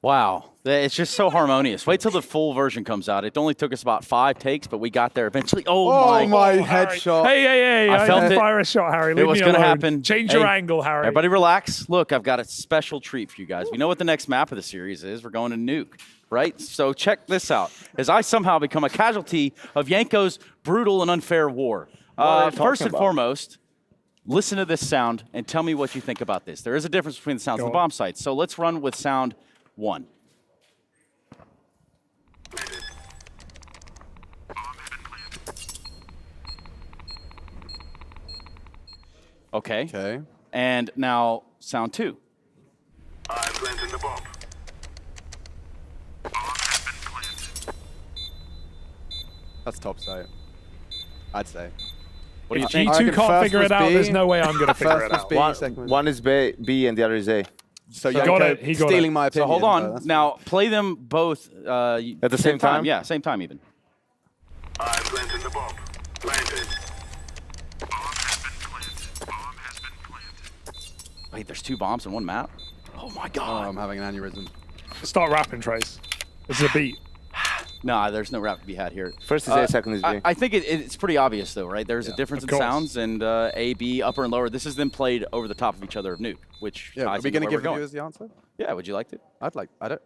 Wow, it's just so harmonious. Wait till the full version comes out. It only took us about 5 takes, but we got there eventually. Oh my headshot. Hey, I felt it. Fire a shot, Harry. It was going to happen. Change your angle, Harry. Everybody relax. Look, I've got a special treat for you guys. We know what the next map of the series is. We're going to Nuke, right? So check this out. As I somehow become a casualty of Yanko's brutal and unfair war. First and foremost, listen to this sound and tell me what you think about this. There is a difference between the sounds of the bomb sites. So let's run with sound 1. Okay. And now sound 2. I'm planting the bomb. That's top site, I'd say. What do you think? G2 can't figure it out. There's no way I'm going to figure it out. One is B and the other is A. So he got it. Stealing my opinion. So hold on. Now play them both at the same time? Yeah, same time even. I'm planting the bomb. Planted. Wait, there's 2 bombs in one map? Oh my god. Oh, I'm having an aneurysm. Start rapping, Trace. This is a beat. No, there's no rap to be had here. First is A, second is B. I think it's pretty obvious though, right? There's a difference in sounds, and A, B, upper and lower. This is them played over the top of each other of Nuke, which are we going to give the viewers the answer? Yeah, would you like to? I'd like. I don't.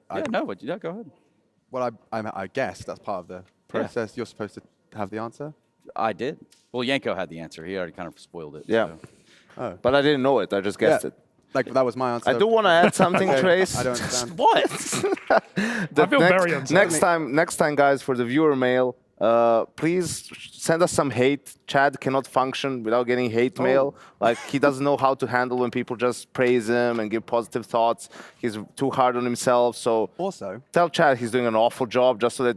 Yeah, go ahead. Well, I guess that's part of the process. You're supposed to have the answer. I did. Well, Yanko had the answer. He already kind of spoiled it. Yeah. So. But I didn't know it. I just guessed it. Like, that was my answer. I do want to add something, Trace. I don't understand. What? I feel very uncertain. Next time, guys, for the viewer mail, please send us some hate. Chad cannot function without getting hate mail. Like, he doesn't know how to handle when people just praise him and give positive thoughts. He's too hard on himself. So also, tell Chad he's doing an awful job just so that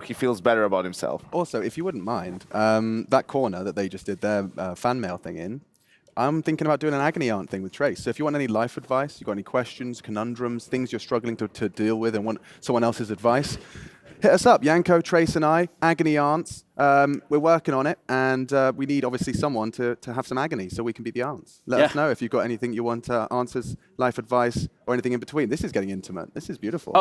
he feels better about himself. Also, if you wouldn't mind, that corner that they just did their fan mail thing in, I'm thinking about doing an agony aunt thing with Trace. So if you want any life advice, you got any questions, conundrums, things you're struggling to deal with and want someone else's advice, hit us up. Yanko, Trace, and I, agony aunts. We're working on it, and we need obviously someone to have some agony so we can be the aunts. Let us know if you've got anything you want answers, life advice, or anything in between. This is getting intimate. This is beautiful.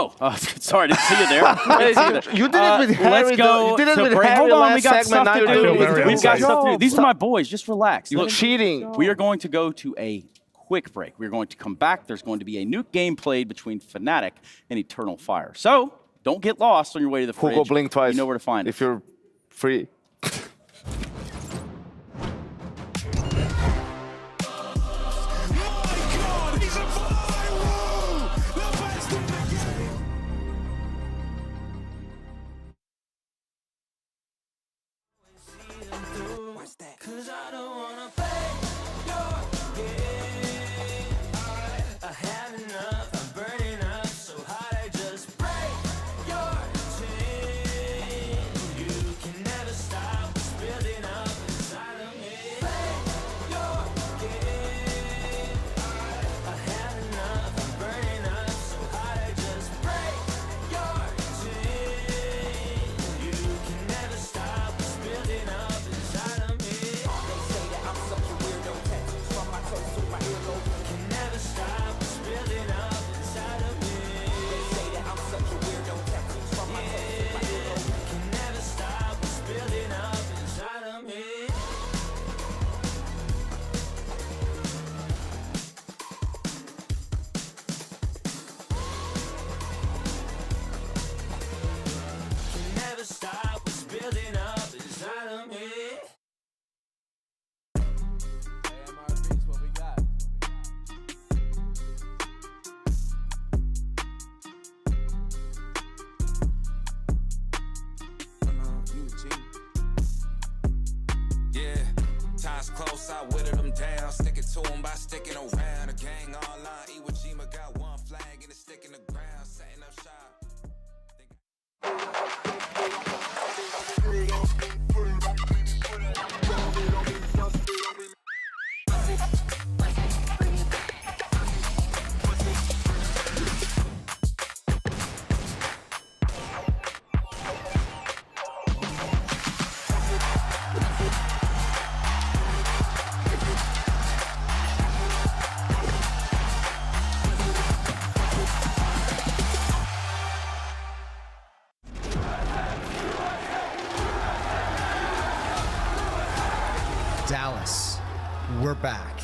Sorry, I didn't see you there. You did it with Harry. Let's go. You did it with Harry. Hold on, we last got segment. stuff to do. We've got stuff to do. These are my boys. Just relax. You're cheating. We are going to go to a quick break. We're going to come back. There's going to be a Nuke game played between Fnatic and Eternal Fire. So don't get lost on your way to the fridge. Hugo, blink twice. You know where to find it. If you're free. Cause I don't wanna play your game. I have enough, I'm burning up so hot I just break your chain. You can never stop what's building up inside of me. Play your game. I have enough, I'm burning up so hot I just break your chain. You can never stop what's building up inside of me. Close, I whittled them down, sticking to them by sticking around. A gang online, Iwo Jima got one flag and it's sticking the ground, setting up shop. we're back.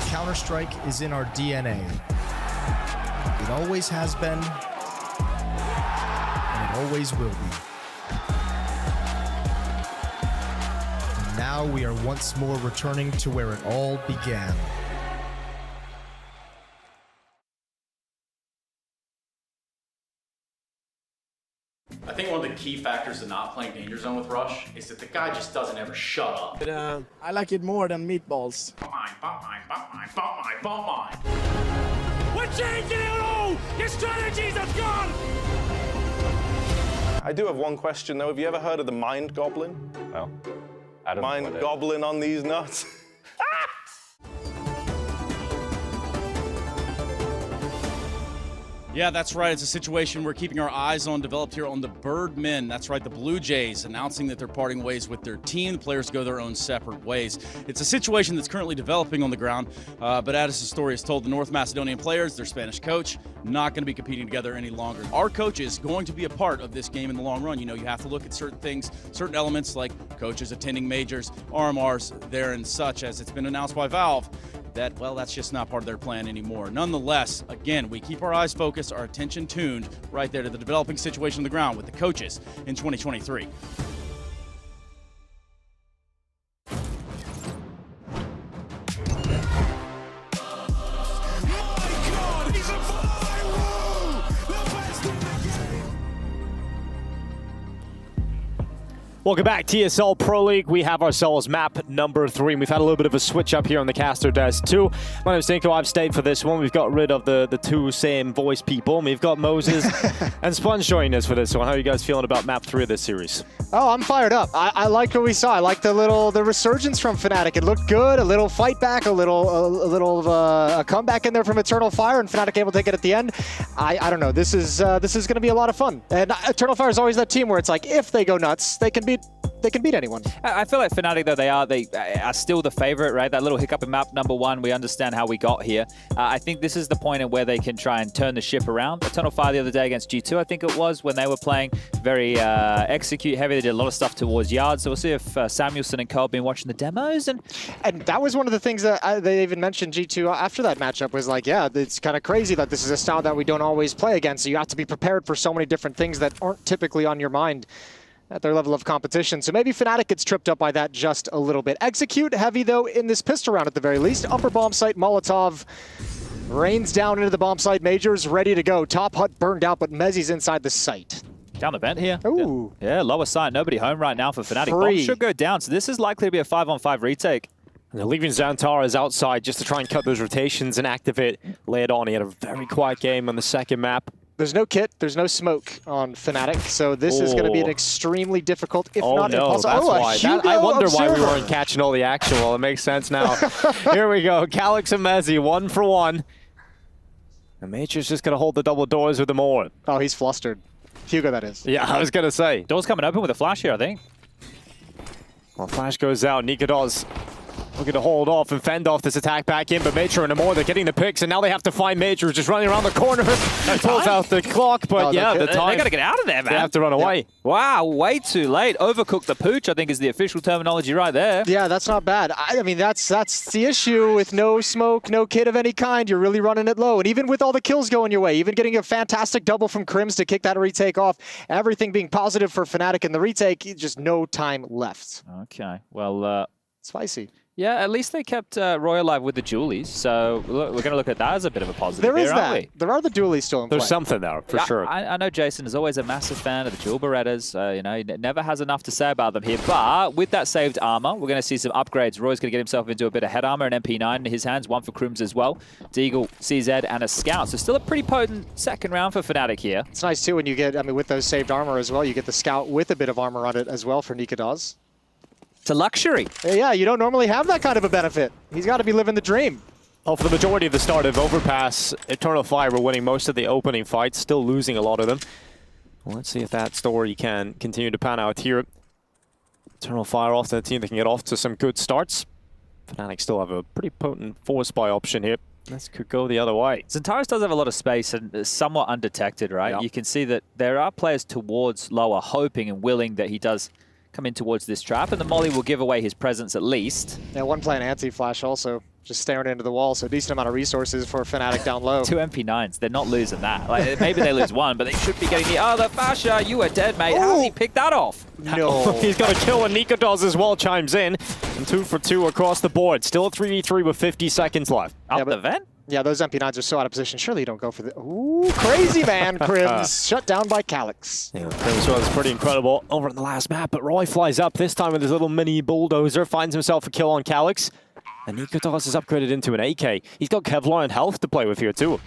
Counter-Strike is in our DNA. It always has been, and it always will be. And now we are once more returning to where it all began. I think one of the key factors to not playing Danger Zone with Rush is that the guy just doesn't ever shut up. But, I like it more than meatballs. We're changing it all! Your strategies have gone! I do have one question though. Have you ever heard of the Mind Goblin? No. I don't Mind know Goblin on these nuts? Yeah, that's right. It's a situation we're keeping our eyes on, developed here on the Birdmen. That's right, the Blue Jays announcing that they're parting ways with their team. The players go their own separate ways. It's a situation that's currently developing on the ground, but as the story is told, the North Macedonian players, their Spanish coach, not going to be competing together any longer. Our coach is going to be a part of this game in the long run. You know, you have to look at certain things, certain elements like coaches attending majors, RMRs there and such, as it's been announced by Valve. That, well, that's just not part of their plan anymore. Nonetheless, again, we keep our eyes focused, our attention tuned right there to the developing situation on the ground with the coaches in 2023. Welcome back, TSL Pro League. We have ourselves map number 3, and we've had a little bit of a switch up here on the caster desk too. My name is Dinko. I've stayed for this one. We've got rid of the two same voice people. We've got Moses and Sponge joining us for this one. How are you guys feeling about map 3 of this series? Oh, I'm fired up. I like what we saw. I like the resurgence from Fnatic. It looked good. A little fight back, a comeback in there from Eternal Fire, and Fnatic able to take it at the end. I don't know. This is going to be a lot of fun. And Eternal Fire is always that team where it's like, if they go nuts, they can beat anyone. I feel like Fnatic, though, they are still the favorite, right? That little hiccup in map number 1, we understand how we got here. I think this is the point at where they can try and turn the ship around. Eternal Fire the other day against G2, I think it was, when they were playing very execute heavy. They did a lot of stuff towards yards. So we'll see if Samuelson and Cole have been watching the demos. And that was one of the things that they even mentioned G2 after that matchup was like, yeah, it's kind of crazy that this is a style that we don't always play against. So you have to be prepared for so many different things that aren't typically on your mind at their level of competition. So maybe Fnatic gets tripped up by that just a little bit. Execute heavy, though, in this pistol round at the very least. Upper bomb site, Molotov rains down into the bomb site. Majors ready to go. Top hut burned out, but Mezzi's inside the site. Down the vent here. Ooh. Yeah, lower side. Nobody home right now for Fnatic. Free. Bomb should go down, so this is likely to be a 5-on-5 retake. And they're leaving Xantara's outside just to try and cut those rotations and activate lay it on. He had a very quiet game on the second map. There's no kit, there's no smoke on Fnatic, so this is going to be an extremely difficult, if not impossible. That's why. I wonder why we weren't catching all the action. Well, it makes sense now. Here we go. Calyx and Mezzi, 1 for 1. And Major's just going to hold the double doors with them all. Oh, he's flustered. Hugo, that is. Yeah, I was going to say. Doors coming open with a flash here, I think. Well, flash goes out. Nikodos looking to hold off and fend off this attack back in, but Major and Amor, they're getting the picks, and now they have to find Major just running around the corner. Pulls out the clock, but yeah, the time. They got to get out of there, man. They have to run away. Yeah. Wow, way too late. Overcooked the pooch, I think is the official terminology right there. Yeah, that's not bad. I mean, that's the issue with no smoke, no kit of any kind. You're really running it low. And even with all the kills going your way, even getting a fantastic double from Crims to kick that retake off, everything being positive for Fnatic in the retake, just no time left. Okay, well... spicy. Yeah, at least they kept Roy alive with the Julies, so we're going to look at that as a bit of a positive. There is here, that. Aren't we? There are the Julies still in play. There's something there, for sure. I know Jason is always a massive fan of the Jewel Berettas. You know, he never has enough to say about them here. But with that saved armor, we're going to see some upgrades. Roy's going to get himself into a bit of head armor, an MP9 in his hands, 1 for Crims as well. Deagle, CZ, and a Scout. So still a pretty potent second round for Fnatic here. It's nice, too, when you get, I mean, with those saved armor as well, you get the Scout with a bit of armor on it as well for Nikodos. It's a luxury. Yeah, you don't normally have that kind of a benefit. He's got to be living the dream. Oh, for the majority of the start of Overpass, Eternal Fire were winning most of the opening fights, still losing a lot of them. Well, let's see if that story can continue to pan out here. Eternal Fire off to the team that can get off to some good starts. Fnatic still have a pretty potent force buy option here. This could go the other way. Xantares does have a lot of space and is somewhat undetected, right? Yep. You can see that there are players towards lower hoping and willing that he does come in towards this trap, and the molly will give away his presence at least. Yeah, one playing anti-flash also, just staring into the wall, so decent amount of resources for Fnatic down low. 2 MP9s, they're not losing that. Like, maybe they lose one, but they should be getting the other Fasher. You are dead, mate. How's he picked that off? No. He's got a kill, and Nikodos as well chimes in. And 2 for 2 across the board. Still a 3v3 with 50 seconds left. Up the vent? Yeah, those MP9s are so out of position. Surely you don't go for the... Ooh, crazy man, Crims. Shut down by Calyx. Yeah, Crims was pretty incredible over in the last map, but Roy flies up this time with his little mini bulldozer, finds himself a kill on Calyx. And Nikodos is upgraded into an AK. He's got Kevlar and health to play with here too.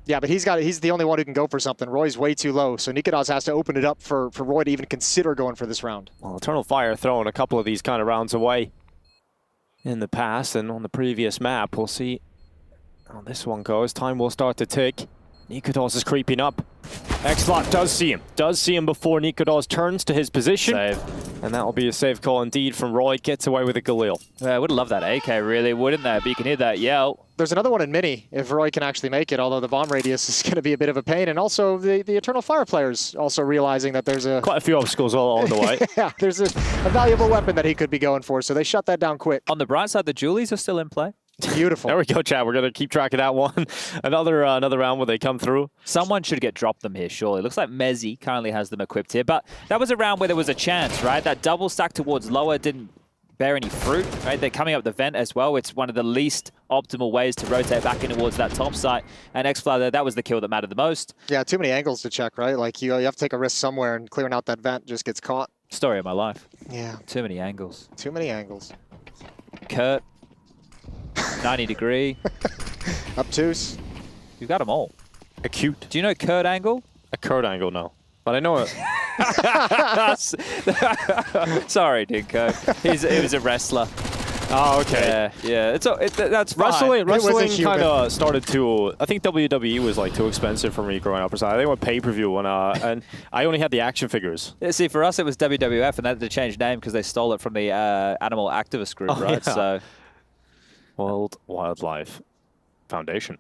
Yeah, but he's the only one who can go for something. Roy's way too low, so Nikodos has to open it up for Roy to even consider going for this round. Well, Eternal Fire throwing a couple of these kind of rounds away in the past, and on the previous map, we'll see how this one goes. Time will start to tick. Nikodos is creeping up. Xlot does see him before Nikodos turns to his position. Save. And that will be a save call indeed from Roy. Gets away with a Galil. I would love that AK, really, wouldn't they? But you can hear that yell. There's another one in mini, if Roy can actually make it, although the bomb radius is going to be a bit of a pain. And also, the Eternal Fire players also realizing that there's quite a few obstacles all along the way. Yeah, there's a valuable weapon that he could be going for, so they shut that down quick. On the bright side, the Julies are still in play. Beautiful. There we go, Chad. We're going to keep track of that one. Another round where they come through. Someone should get dropped them here, surely. Looks like Mezzi currently has them equipped here, but that was a round where there was a chance, right? That double stack towards lower didn't bear any fruit, right? They're coming up the vent as well. It's one of the least optimal ways to rotate back in towards that top site. And Xfly, that was the kill that mattered the most. Yeah, too many angles to check, right? Like, you have to take a risk somewhere, and clearing out that vent just gets caught. Story of my life. Yeah. Too many angles. Too many angles. Kurt. 90 degree. Obtuse. You've got them all. Acute. Do you know Kurt angle? A Kurt angle, no. But I know it. Sorry, dude, Kurt. He was a wrestler. Oh, okay. Yeah. That's fine. Wrestling kind of started to... I think WWE was like too expensive for me growing up or something. I think I went pay-per-view and I only had the action figures. Yeah, see, for us it was WWF, and they had to change name because they stole it from the animal activist group, right? Yeah. So, World Wildlife Foundation.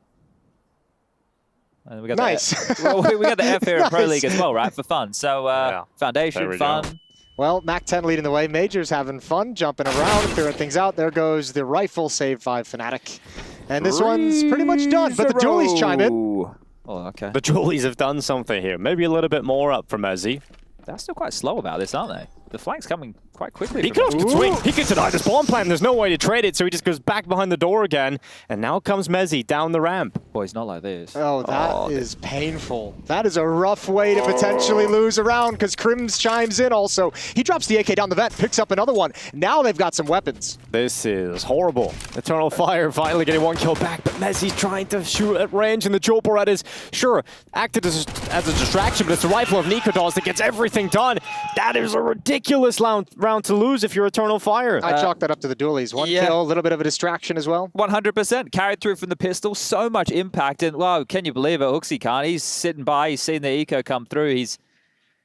And we got nice. We got the F here in Pro Nice. League as well, right? For fun. So, Foundation, fun. Go. Well, Mac-10 leading the way. Major's having fun, jumping around, clearing things out. There goes the rifle, save 5 Fnatic. And this one's pretty much done, but the Julies chime in. Oh, okay. The Julies have done something here. Maybe a little bit more up from Ezzy. They're still quite slow about this, aren't they? The flank's coming quite quickly. He could swing. He could deny this bomb plan. There's no way to trade it, so he just goes back behind the door again. And now comes Mezzi down the ramp. Boy, it's not like this. Oh, that is painful. That is a rough way to potentially lose a round, because Crims chimes in also. He drops the AK down the vent, picks up another one. Now they've got some weapons. This is horrible. Eternal Fire finally getting one kill back, but Mezzi's trying to shoot at range, and the Joe Barrett is, sure, acted as a distraction, but it's the rifle of Nikodos that gets everything done. That is a ridiculous round to lose if you're Eternal Fire. I chalk that up to the Dualies. One kill, a little bit of a distraction as well. 100%. Carried through from the pistol. So much impact. And, wow, can you believe it? Hooksy can't. He's sitting by. He's seen the eco come through. He's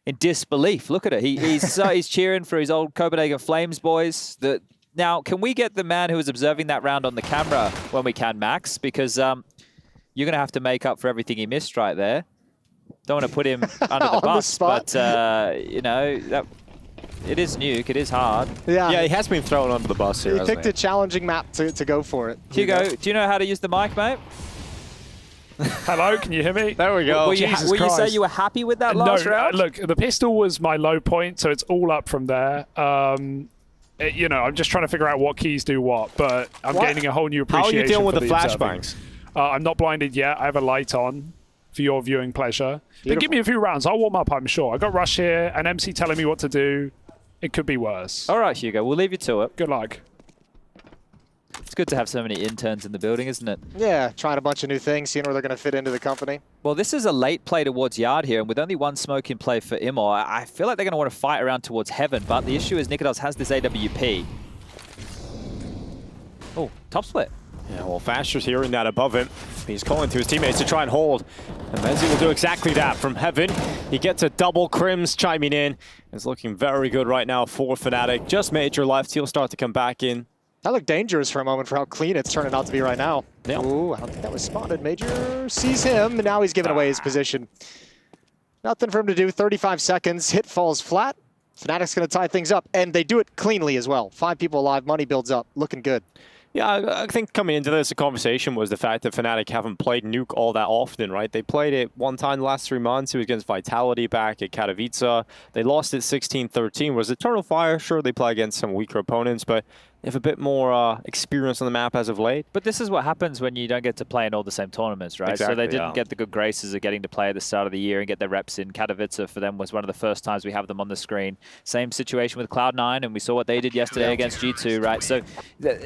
in disbelief. Look at it. He's cheering for his old Copenhagen Flames boys. Now, can we get the man who was observing that round on the camera when we can, Max? Because you're going to have to make up for everything he missed right there. Don't want to put him under the bus, but, you know, it is nuke. It is hard. Yeah, he has been thrown under the bus here. He picked a challenging map to go for it. Hugo, do you know how to use the mic, mate? Hello, can you hear me? There we go. Will you say you were happy with that last round? Look, the pistol was my low point, so it's all up from there. You know, I'm just trying to figure out what keys do what, but I'm gaining a whole new appreciation. How are you dealing with the observing. flashbangs? I'm not blinded yet. I have a light on for your viewing pleasure. Beautiful. But give me a few rounds. I'll warm up, I'm sure. I got Rush here, and MC telling me what to do. It could be worse. All right, Hugo, we'll leave you to it. Good luck. It's good to have so many interns in the building, isn't it? Yeah, trying a bunch of new things, seeing where they're going to fit into the company. Well, this is a late play towards Yard here, and with only one smoke in play for Imor, I feel like they're going to want to fight around towards Heaven, but the issue is Nikodos has this AWP. Oh, top split. Yeah, well, Faster's hearing that above him. He's calling to his teammates to try and hold. And Mezzi will do exactly that from Heaven. He gets a double. Crims chiming in. It's looking very good right now for Fnatic. Just Major left. He'll start to come back in. That looked dangerous for a moment for how clean it's turning out to be right now. Yeah. Ooh, I don't think that was spotted. Major sees him, and now he's giving away his position. Nothing for him to do. 35 seconds. Hit falls flat. Fnatic's going to tie things up, and they do it cleanly as well. 5 people alive, money builds up, looking good. Yeah, I think coming into this, the conversation was the fact that Fnatic haven't played Nuke all that often, right? They played it one time the last 3 months. It was against Vitality back at Katowice. They lost it 16-13. Was Eternal Fire? Sure, they play against some weaker opponents, but they have a bit more experience on the map as of late. But this is what happens when you don't get to play in all the same tournaments, right? Exactly, so they didn't get the good graces of getting to play at the start of the year and get their reps in. Katowice for them was one of the first times we have them on the screen. Same situation with Cloud9, and we saw what they did yesterday against G2, right? So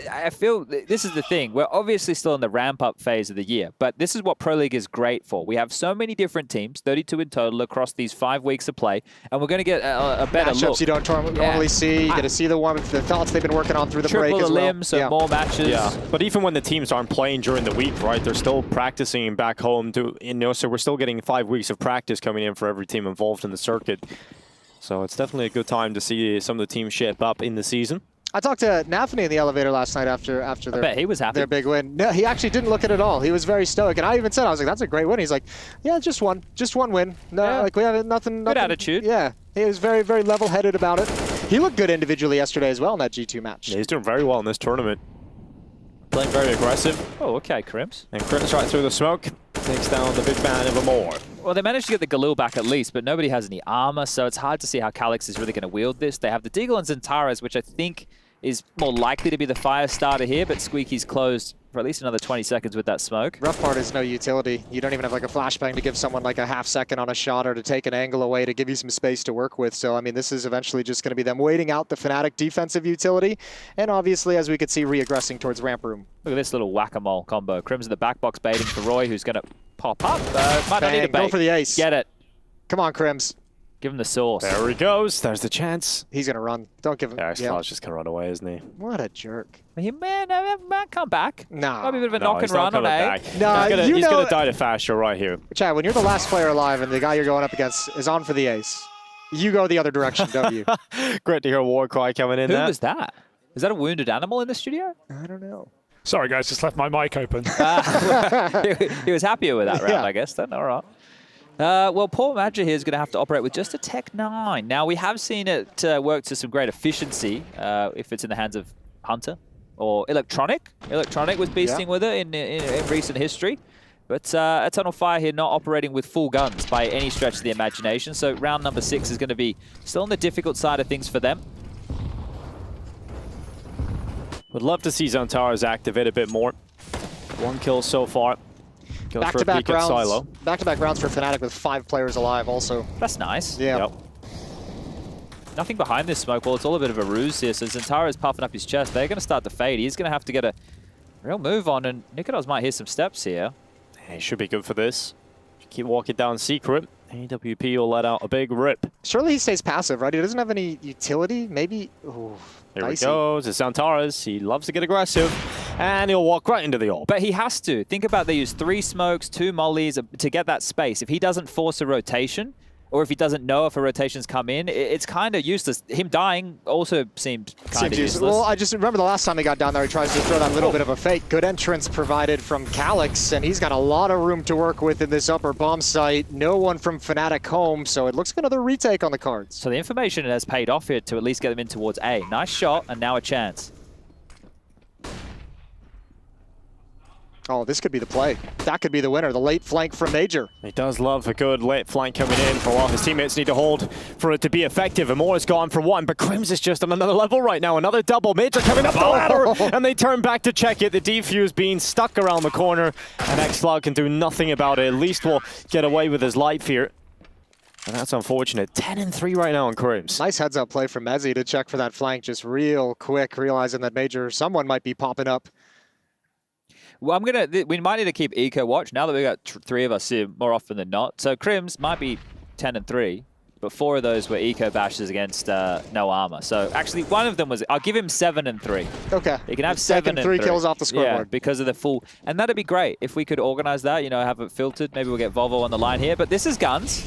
I feel this is the thing. We're obviously still in the ramp-up phase of the year, but this is what Pro League is great for. We have so many different teams, 32 in total, across these 5 weeks of play, and we're going to get a better Matchups look. you don't normally see. You get to see the thoughts they've been working on through the break as well. So more matches. Yeah, but even when the teams aren't playing during the week, right, they're still practicing back home. So we're still getting 5 weeks of practice coming in for every team involved in the circuit. So it's definitely a good time to see some of the teams shape up in the season. I talked to Nafany in the elevator last night after I bet he was happy. their big win. No, he actually didn't look at it all. He was very stoic, and I even said, I was like, "That's a great win." He's like, "Yeah, just one win. No, like we have nothing." Good attitude. Yeah, he was very, very level-headed about it. He looked good individually yesterday as well in that G2 match. Yeah, he's doing very well in this tournament. Playing very aggressive. Oh, okay, Crims. And Crims right through the smoke. Takes down the big man even more. Well, they managed to get the Galil back at least, but nobody has any armor, so it's hard to see how Calyx is really going to wield this. They have the Deagle and Xantares, which I think is more likely to be the fire starter here, but Squeaky's closed for at least another 20 seconds with that smoke. Rough part is no utility. You don't even have like a flashbang to give someone like a half second on a shot or to take an angle away to give you some space to work with. So, I mean, this is eventually just going to be them waiting out the Fnatic defensive utility. And obviously, as we could see, re-aggressing towards ramp room. Look at this little whack-a-mole combo. Crims in the back box baiting for Roy, who's going to pop up. Might not need a bait. Go for the ace. Get it. Come on, Crims. Give him the sauce. There he goes. There's the chance. He's going to run. Don't give him... Yeah, Slav's just going to run away, isn't he? What a jerk. He man come back. Nah. Might be a bit of a knock and run on A. Nah, he's going to die to Fasher right here. Chad, when you're the last player alive and the guy you're going up against is on for the ace, you go the other direction, don't you? Great to hear a war cry coming in Who there. was that? Is that a wounded animal in the studio? I don't know. Sorry, guys, just left my mic open. He was happier with that round, Yeah. I guess. Then, all right. Well, poor Madger here is going to have to operate with just a Tech 9. Now, we have seen it work to some great efficiency if it's in the hands of Hunter or Electronic. Electronic was beasting with it in recent history. But Eternal Fire here not operating with full guns by any stretch of the imagination. So round number 6 is going to be still on the difficult side of things for them. Would love to see Xantares activate a bit more. 1 kill so far. Back-to-back rounds. Back-to-back rounds for Fnatic with 5 players alive also. That's nice. Yeah. Yep. Nothing behind this smoke wall. It's all a bit of a ruse here. So Xantares puffing up his chest. They're going to start to fade. He's going to have to get a real move on. And Nikodos might hear some steps here. He should be good for this. Keep walking down secret. AWP will let out a big rip. Surely he stays passive, right? He doesn't have any utility. Maybe... Ooh, here he goes. It's Xantares. He loves to get aggressive. And he'll walk right into the orb. But he has to. Think about they use 3 smokes, 2 mollies to get that space. If he doesn't force a rotation, or if he doesn't know if a rotation's come in, it's kind of useless. Him dying also seemed kind of useless. Well, I just remember the last time he got down there, he tries to throw that little bit of a fake. Good entrance provided from Calyx, and he's got a lot of room to work with in this upper bomb site. No one from Fnatic home, so it looks like another retake on the cards. So the information has paid off here to at least get them in towards A. Nice shot, and now a chance. Oh, this could be the play. That could be the winner, the late flank from Major. He does love a good late flank coming in for a while. His teammates need to hold for it to be effective. And more is gone for 1, but Crims is just on another level right now. Another double. Major coming up the ladder, and they turn back to check it. The defuse being stuck around the corner, and X-Log can do nothing about it. At least will get away with his life here. And that's unfortunate. 10-3 right now on Crims. Nice heads-up play from Mezzi to check for that flank just real quick, realizing that Major, someone might be popping up. Well, we might need to keep eco watch now that we've got 3 of us here more often than not. So Crims might be 10-3, but 4 of those were eco bashes against no armor. So actually, one of them was, I'll give him 7-3. Okay. He can have 7 and 3 kills off the scoreboard. Yeah, because of the full, and that'd be great if we could organize that. You know, have it filtered. Maybe we'll get Volvo on the line here. But this is guns.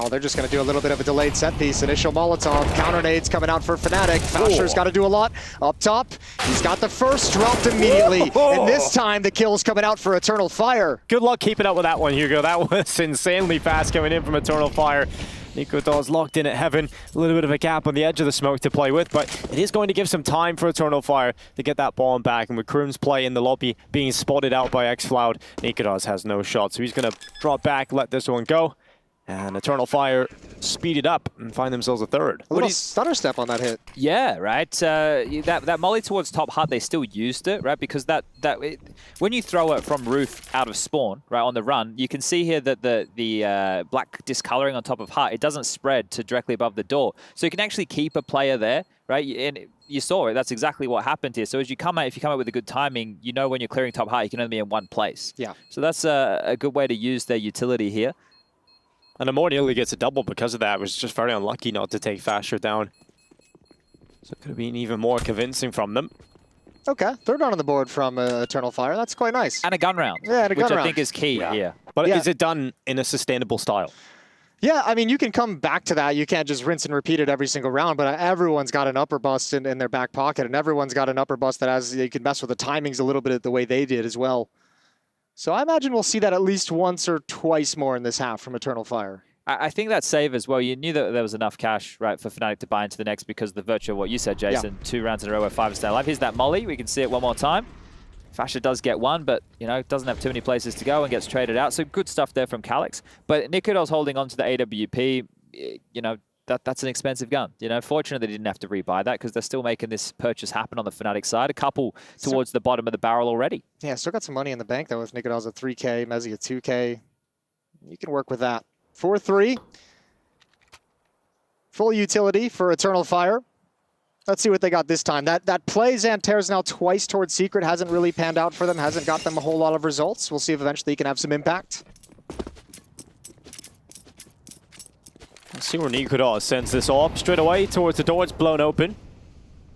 Oh, they're just going to do a little bit of a delayed set piece. Initial Molotov, counter nades coming out for Fnatic. Fasher's got to do a lot. Up top, he's got the first, dropped immediately. And this time, the kill's coming out for Eternal Fire. Good luck keeping up with that one, Hugo. That was insanely fast coming in from Eternal Fire. Nico locked in at Heaven. A little bit of a gap on the edge of the smoke to play with, but it is going to give some time for Eternal Fire to get that bomb back. And with Kroom's play in the lobby being spotted out by xFloud, Nico has no shot. So he's going to drop back, let this one go. And Eternal Fire speed it up and find themselves a third. A little stutter step on that hit. Yeah, right. That molly towards top hut, they still used it, right? Because when you throw it from roof out of spawn, right, on the run, you can see here that the black discoloring on top of hut, it doesn't spread to directly above the door. So you can actually keep a player there, right? And you saw it. That's exactly what happened here. So as you come out, if you come out with a good timing, you know when you're clearing top hut, you can only be in one place. Yeah. So that's a good way to use their utility here. And Amor nearly gets a double because of that. It was just very unlucky not to take Fasher down. So it could have been even more convincing from them. Okay, third round on the board from Eternal Fire. That's quite nice. And a gun round. Yeah, and a gun round. Which I think is key here. But is it done in a sustainable style? Yeah, I mean, you can come back to that. You can't just rinse and repeat it every single round, but everyone's got an upper bust in their back pocket, and everyone's got an upper bust that has, you can mess with the timings a little bit the way they did as well. So I imagine we'll see that at least once or twice more in this half from Eternal Fire. I think that save as well, you knew that there was enough cash, right, for Fnatic to buy into the next because of the virtue of what you said, Jason. Yeah. 2 rounds in a row where 5 stay alive. Here's that molly. We can see it one more time. Fasher does get one, but, you know, doesn't have too many places to go and gets traded out. So good stuff there from Calyx. But Nico's holding on to the AWP. You know, that's an expensive gun. You know, fortunately, they didn't have to rebuy that because they're still making this purchase happen on the Fnatic side. A couple towards the bottom of the barrel already. Yeah, still got some money in the bank, though, with Nico's at 3K, Mezzy at 2K. You can work with that. 4-3. Full utility for Eternal Fire. Let's see what they got this time. That play Xanter's now twice towards Secret hasn't really panned out for them, hasn't got them a whole lot of results. We'll see if eventually he can have some impact. Let's see where Nico sends this off straight away towards the door. It's blown open.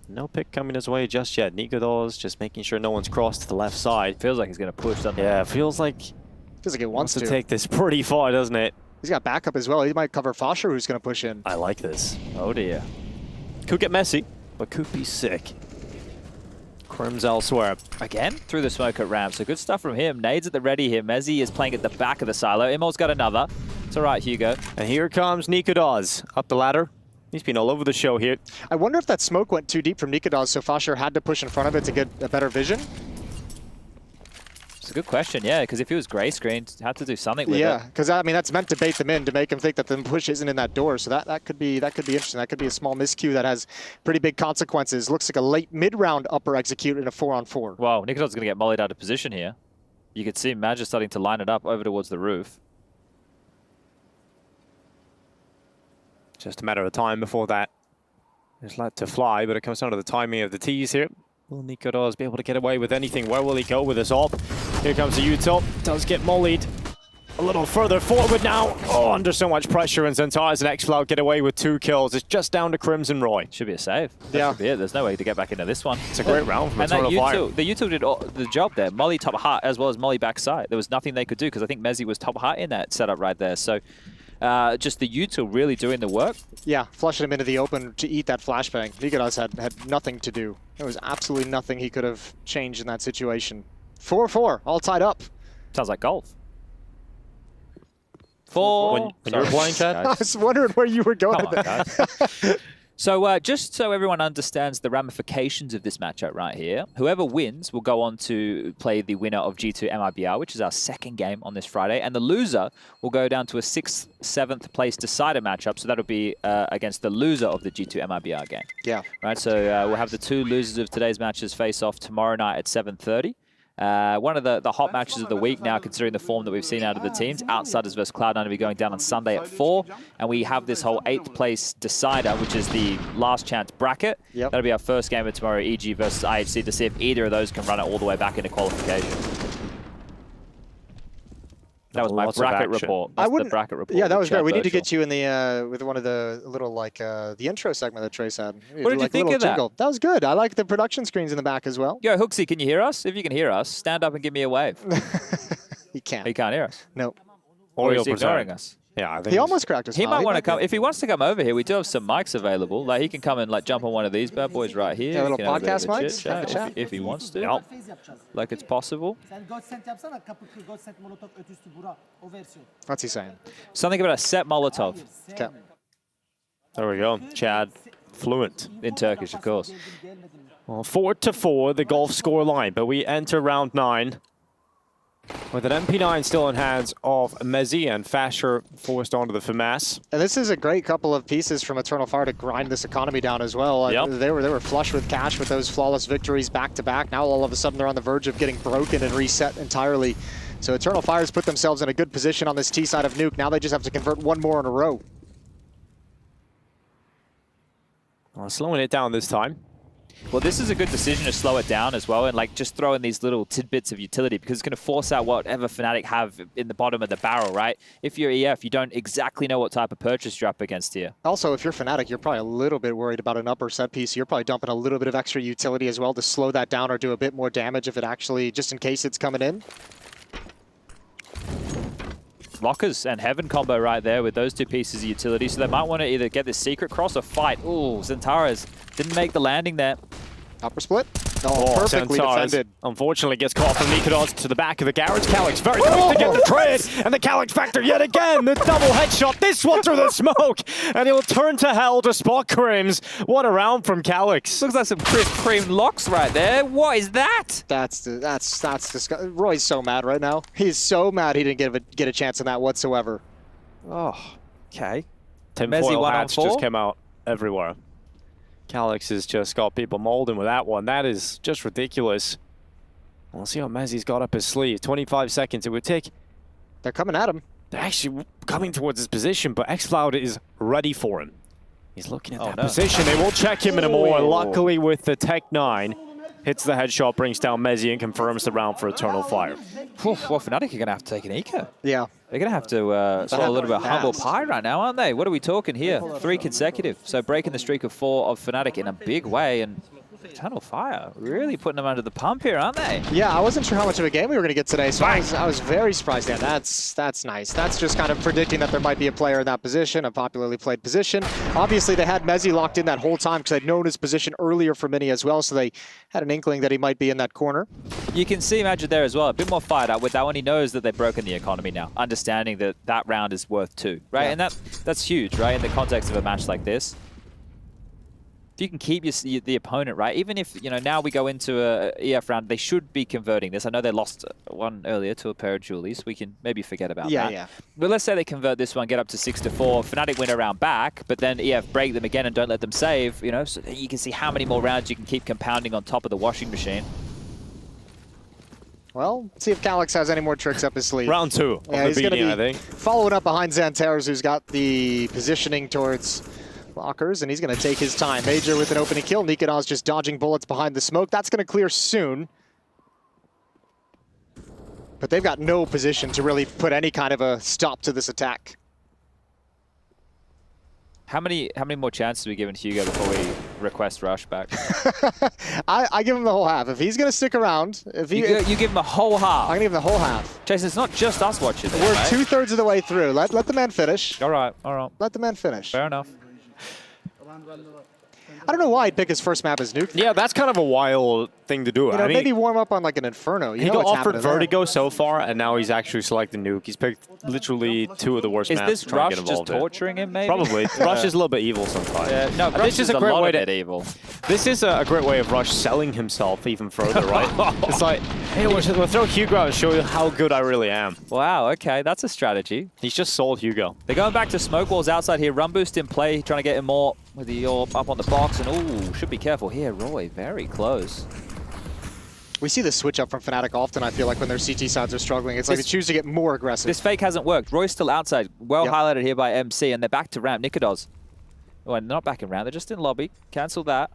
No pick coming his way just yet. Nico just making sure no one's crossed to the left side. Feels like he's going to push, doesn't it? Yeah, feels like he wants to take this pretty far, doesn't it? He's got backup as well. He might cover Fasher, who's going to push in. I like this. Oh, dear. Could get messy, but could be sick. Crim's elsewhere. Again, through the smoke at ramp. So good stuff from him. Nades at the ready here. Mezzy is playing at the back of the silo. Imol's got another. It's all right, Hugo. And here comes Nico up the ladder. He's been all over the show here. I wonder if that smoke went too deep from Nico, so Fasher had to push in front of it to get a better vision. It's a good question, yeah, because if he was gray screened, had to do something with it. Yeah, because I mean that's meant to bait them in to make them think that the push isn't in that door. So that could be interesting. That could be a small miscue that has pretty big consequences. Looks like a late mid-round upper execute in a 4-on-4. Wow, Nico's going to get mollied out of position here. You could see Magic starting to line it up over towards the roof. Just a matter of time before that is let to fly, but it comes down to the timing of the tees here. Will Nico be able to get away with anything? Where will he go with this op? Here comes the Utop. Does get mollied a little further forward now. Oh, under so much pressure, and Xantar's and xFloud get away with 2 kills. It's just down to Crimson Roy. Should be a save. That should be it. There's no way to get back into this one. It's a great round from Eternal Fire. The Utop did the job there. Molly top heart as well as Molly backside. There was nothing they could do because I think Mezzy was top heart in that setup right there. So just the Utop really doing the work. Yeah, flushing him into the open to eat that flashbang. Nicolas had nothing to do. There was absolutely nothing he could have changed in that situation. 4-4, all tied up. Sounds like golf. 4. When you were playing, Chad? I was wondering where you were going with that. So just so everyone understands the ramifications of this matchup right here, whoever wins will go on to play the winner of G2 MIBR, which is our second game on this Friday, and the loser will go down to a 6th, 7th place decider matchup, so that'll be against the loser of the G2 MIBR game. Yeah. Right, so we'll have the 2 losers of today's matches face off tomorrow night at 7:30. One of the hot matches of the week now, considering the form that we've seen out of the teams. Outsiders versus Cloud9 will be going down on Sunday at 4. And we have this whole 8th place decider, which is the last chance bracket. Yep. That'll be our first game of tomorrow, EG versus IHC, to see if either of those can run it all the way back into qualification. That was my bracket report. That's the bracket report. Yeah, that was great. We need to get you in the with one of the little the intro segment that Trace had. What did you think of that? Jingle. That was good. I like the production screens in the back as well. Yo, Hooksy, can you hear us? If you can hear us, stand up and give me a wave. He can't. He can't hear us. Nope. Or is he ignoring us? Yeah, I think he almost cracked his He smile. might want to come. If he wants to come over here, we do have some mics available. Like, he can come and like jump on one of these bad boys right here. Yeah, little He can have a bit podcast of a mics, chit-chat have a chat. if he wants to. Like, it's possible. What's he saying? Something about a set Molotov. Okay. There we go. Chad, fluent. In Turkish, of course. Well, 4-4, the golf score line, but we enter round 9 with an MP9 still in hands of Mezzi and Fasher forced onto the FAMAS. And this is a great couple of pieces from Eternal Fire to grind this economy down as well. Yep. They were flush with cash with those flawless victories back to back. Now all of a sudden they're on the verge of getting broken and reset entirely. So Eternal Fire's put themselves in a good position on this T side of Nuke. Now they just have to convert one more in a row. Well, slowing it down this time. Well, this is a good decision to slow it down as well and like just throw in these little tidbits of utility because it's going to force out whatever Fnatic have in the bottom of the barrel, right? If you're EF, you don't exactly know what type of purchase you're up against here. Also, if you're Fnatic, you're probably a little bit worried about an upper set piece. You're probably dumping a little bit of extra utility as well to slow that down or do a bit more damage if it actually, just in case it's coming in. Lockers and Heaven combo right there with those two pieces of utility. So they might want to either get this secret cross or fight. Ooh, Zentaras didn't make the landing there. Upper split. Oh, perfectly Zentaras defended. Unfortunately gets caught from Nikodos to the back of the garage. Calyx very quick to get the trade. And the Calyx factor yet again. The double headshot. This one through the smoke. And he'll turn to hell to spot Crims. What a round from Calyx. Looks like some crisp cream locks right there. What is that? That's disgusting. Roy's so mad right now. He's so mad he didn't get a chance in that whatsoever. Oh, okay. Tinfoil hats just came out everywhere. Calyx has just got people molding with that one. That is just ridiculous. We'll see what Mezzi's got up his sleeve. 25 seconds it would take. They're coming at him. They're actually coming towards his position, but xCloud is ready for him. He's looking at that position. They will check him in a more. Luckily with the Tech 9. Hits the headshot, brings down Mezzi, and confirms the round for Eternal Fire. Well, Fnatic are going to have to take an eco. Yeah. They're going to have to swallow a little bit of humble pie right now, aren't they? What are we talking here? 3 consecutive. So breaking the streak of 4 of Fnatic in a big way. And Eternal Fire really putting them under the pump here, aren't they? Yeah, I wasn't sure how much of a game we were going to get today, so I was very surprised. Yeah, that's nice. That's just kind of predicting that there might be a player in that position, a popularly played position. Obviously, they had Mezzi locked in that whole time because they'd known his position earlier for Mini as well, so they had an inkling that he might be in that corner. You can see Magic there as well, a bit more fired up with that one. He knows that they've broken the economy now, understanding that that round is worth 2, right? Yeah. And that's huge, right, in the context of a match like this. If you can keep the opponent, right, even if, you know, now we go into a EF round, they should be converting this. I know they lost one earlier to a pair of Julies. We can maybe forget about that. Yeah. But let's say they convert this one, get up to 6-4. Fnatic win a round back, but then EF break them again and don't let them save, you know, so you can see how many more rounds you can keep compounding on top of the washing machine. Well, let's see if Calyx has any more tricks up his sleeve. Round 2 Yeah, he's going to be I think. following up behind Zentaras, who's got the positioning towards Lockers, and he's going to take his time. Major with an opening kill. Nikodos just dodging bullets behind the smoke. That's going to clear soon. But they've got no position to really put any kind of a stop to this attack. How many more chances are we giving Hugo before we request Rush back? I give him the whole half. If he's going to stick around... You give him a whole half? I'm going to give him the whole half. Chase, it's not just us watching this, We're right? 2/3 of the way through. Let the man finish. All right. Let the man finish. Fair enough. I don't know why he'd pick his first map as Nuke. Yeah, that's kind of a wild thing to do. You know, maybe warm up on like an Inferno. He got offered Vertigo so far, and now he's actually selected Nuke. He's picked literally 2 of the worst maps. Is this Rush just torturing him, maybe? Probably. Rush is a little bit evil sometimes. Yeah, no, Rush is a great way to evil. This is a great way of Rush selling himself even further, right? It's like, hey, we'll throw Hugo out and show you how good I really am. Wow, okay, that's a strategy. He's just sold Hugo. They're going back to smoke walls outside here. Run boost in play, trying to get him more with the orb up on the box. And ooh, should be careful here. Roy, very close. We see the switch up from Fnatic often, I feel like, when their CT sides are struggling. It's like they choose to get more aggressive. This fake hasn't worked. Roy's still outside. Well highlighted here by MC, and they're back to ramp. Nikodos. Oh, and they're not back in ramp. They're just in lobby. Cancel that.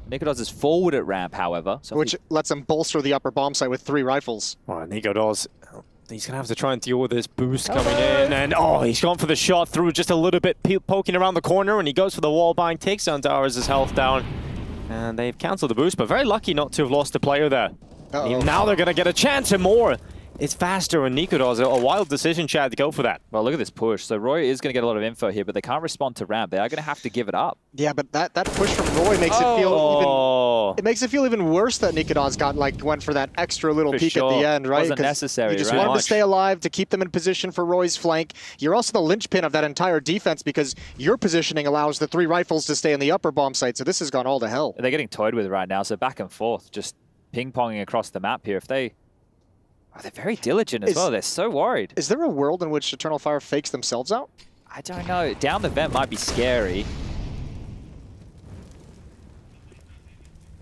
Nikodos is forward at ramp, however. So which lets him bolster the upper bomb site with 3 rifles. Well, Nikodos, he's going to have to try and deal with this boost coming in. And, he's gone for the shot through just a little bit, poking around the corner, and he goes for the wall bind, takes down Towers' health down. And they've cancelled the boost, but very lucky not to have lost a player there. Now they're going to get a chance and more. it's faster, and Nico does a wild decision, Chad, to go for that. Well, look at this push. So Roy is going to get a lot of info here, but they can't respond to ramp. They are going to have to give it up. Yeah, but that push from Roy makes it feel even. It makes it feel even worse that Nicodon's went for that extra little peek at the end, right? Wasn't necessary. You just right? wanted to stay alive to keep them in position for Roy's flank. You're also the linchpin of that entire defense because your positioning allows the 3 rifles to stay in the upper bomb site. So this has gone all to hell. They're getting toyed with right now. So back and forth, just ping-ponging across the map here. If they... Oh, they're very diligent as well. They're so worried. Is there a world in which Eternal Fire fakes themselves out? I don't know. Down the vent might be scary.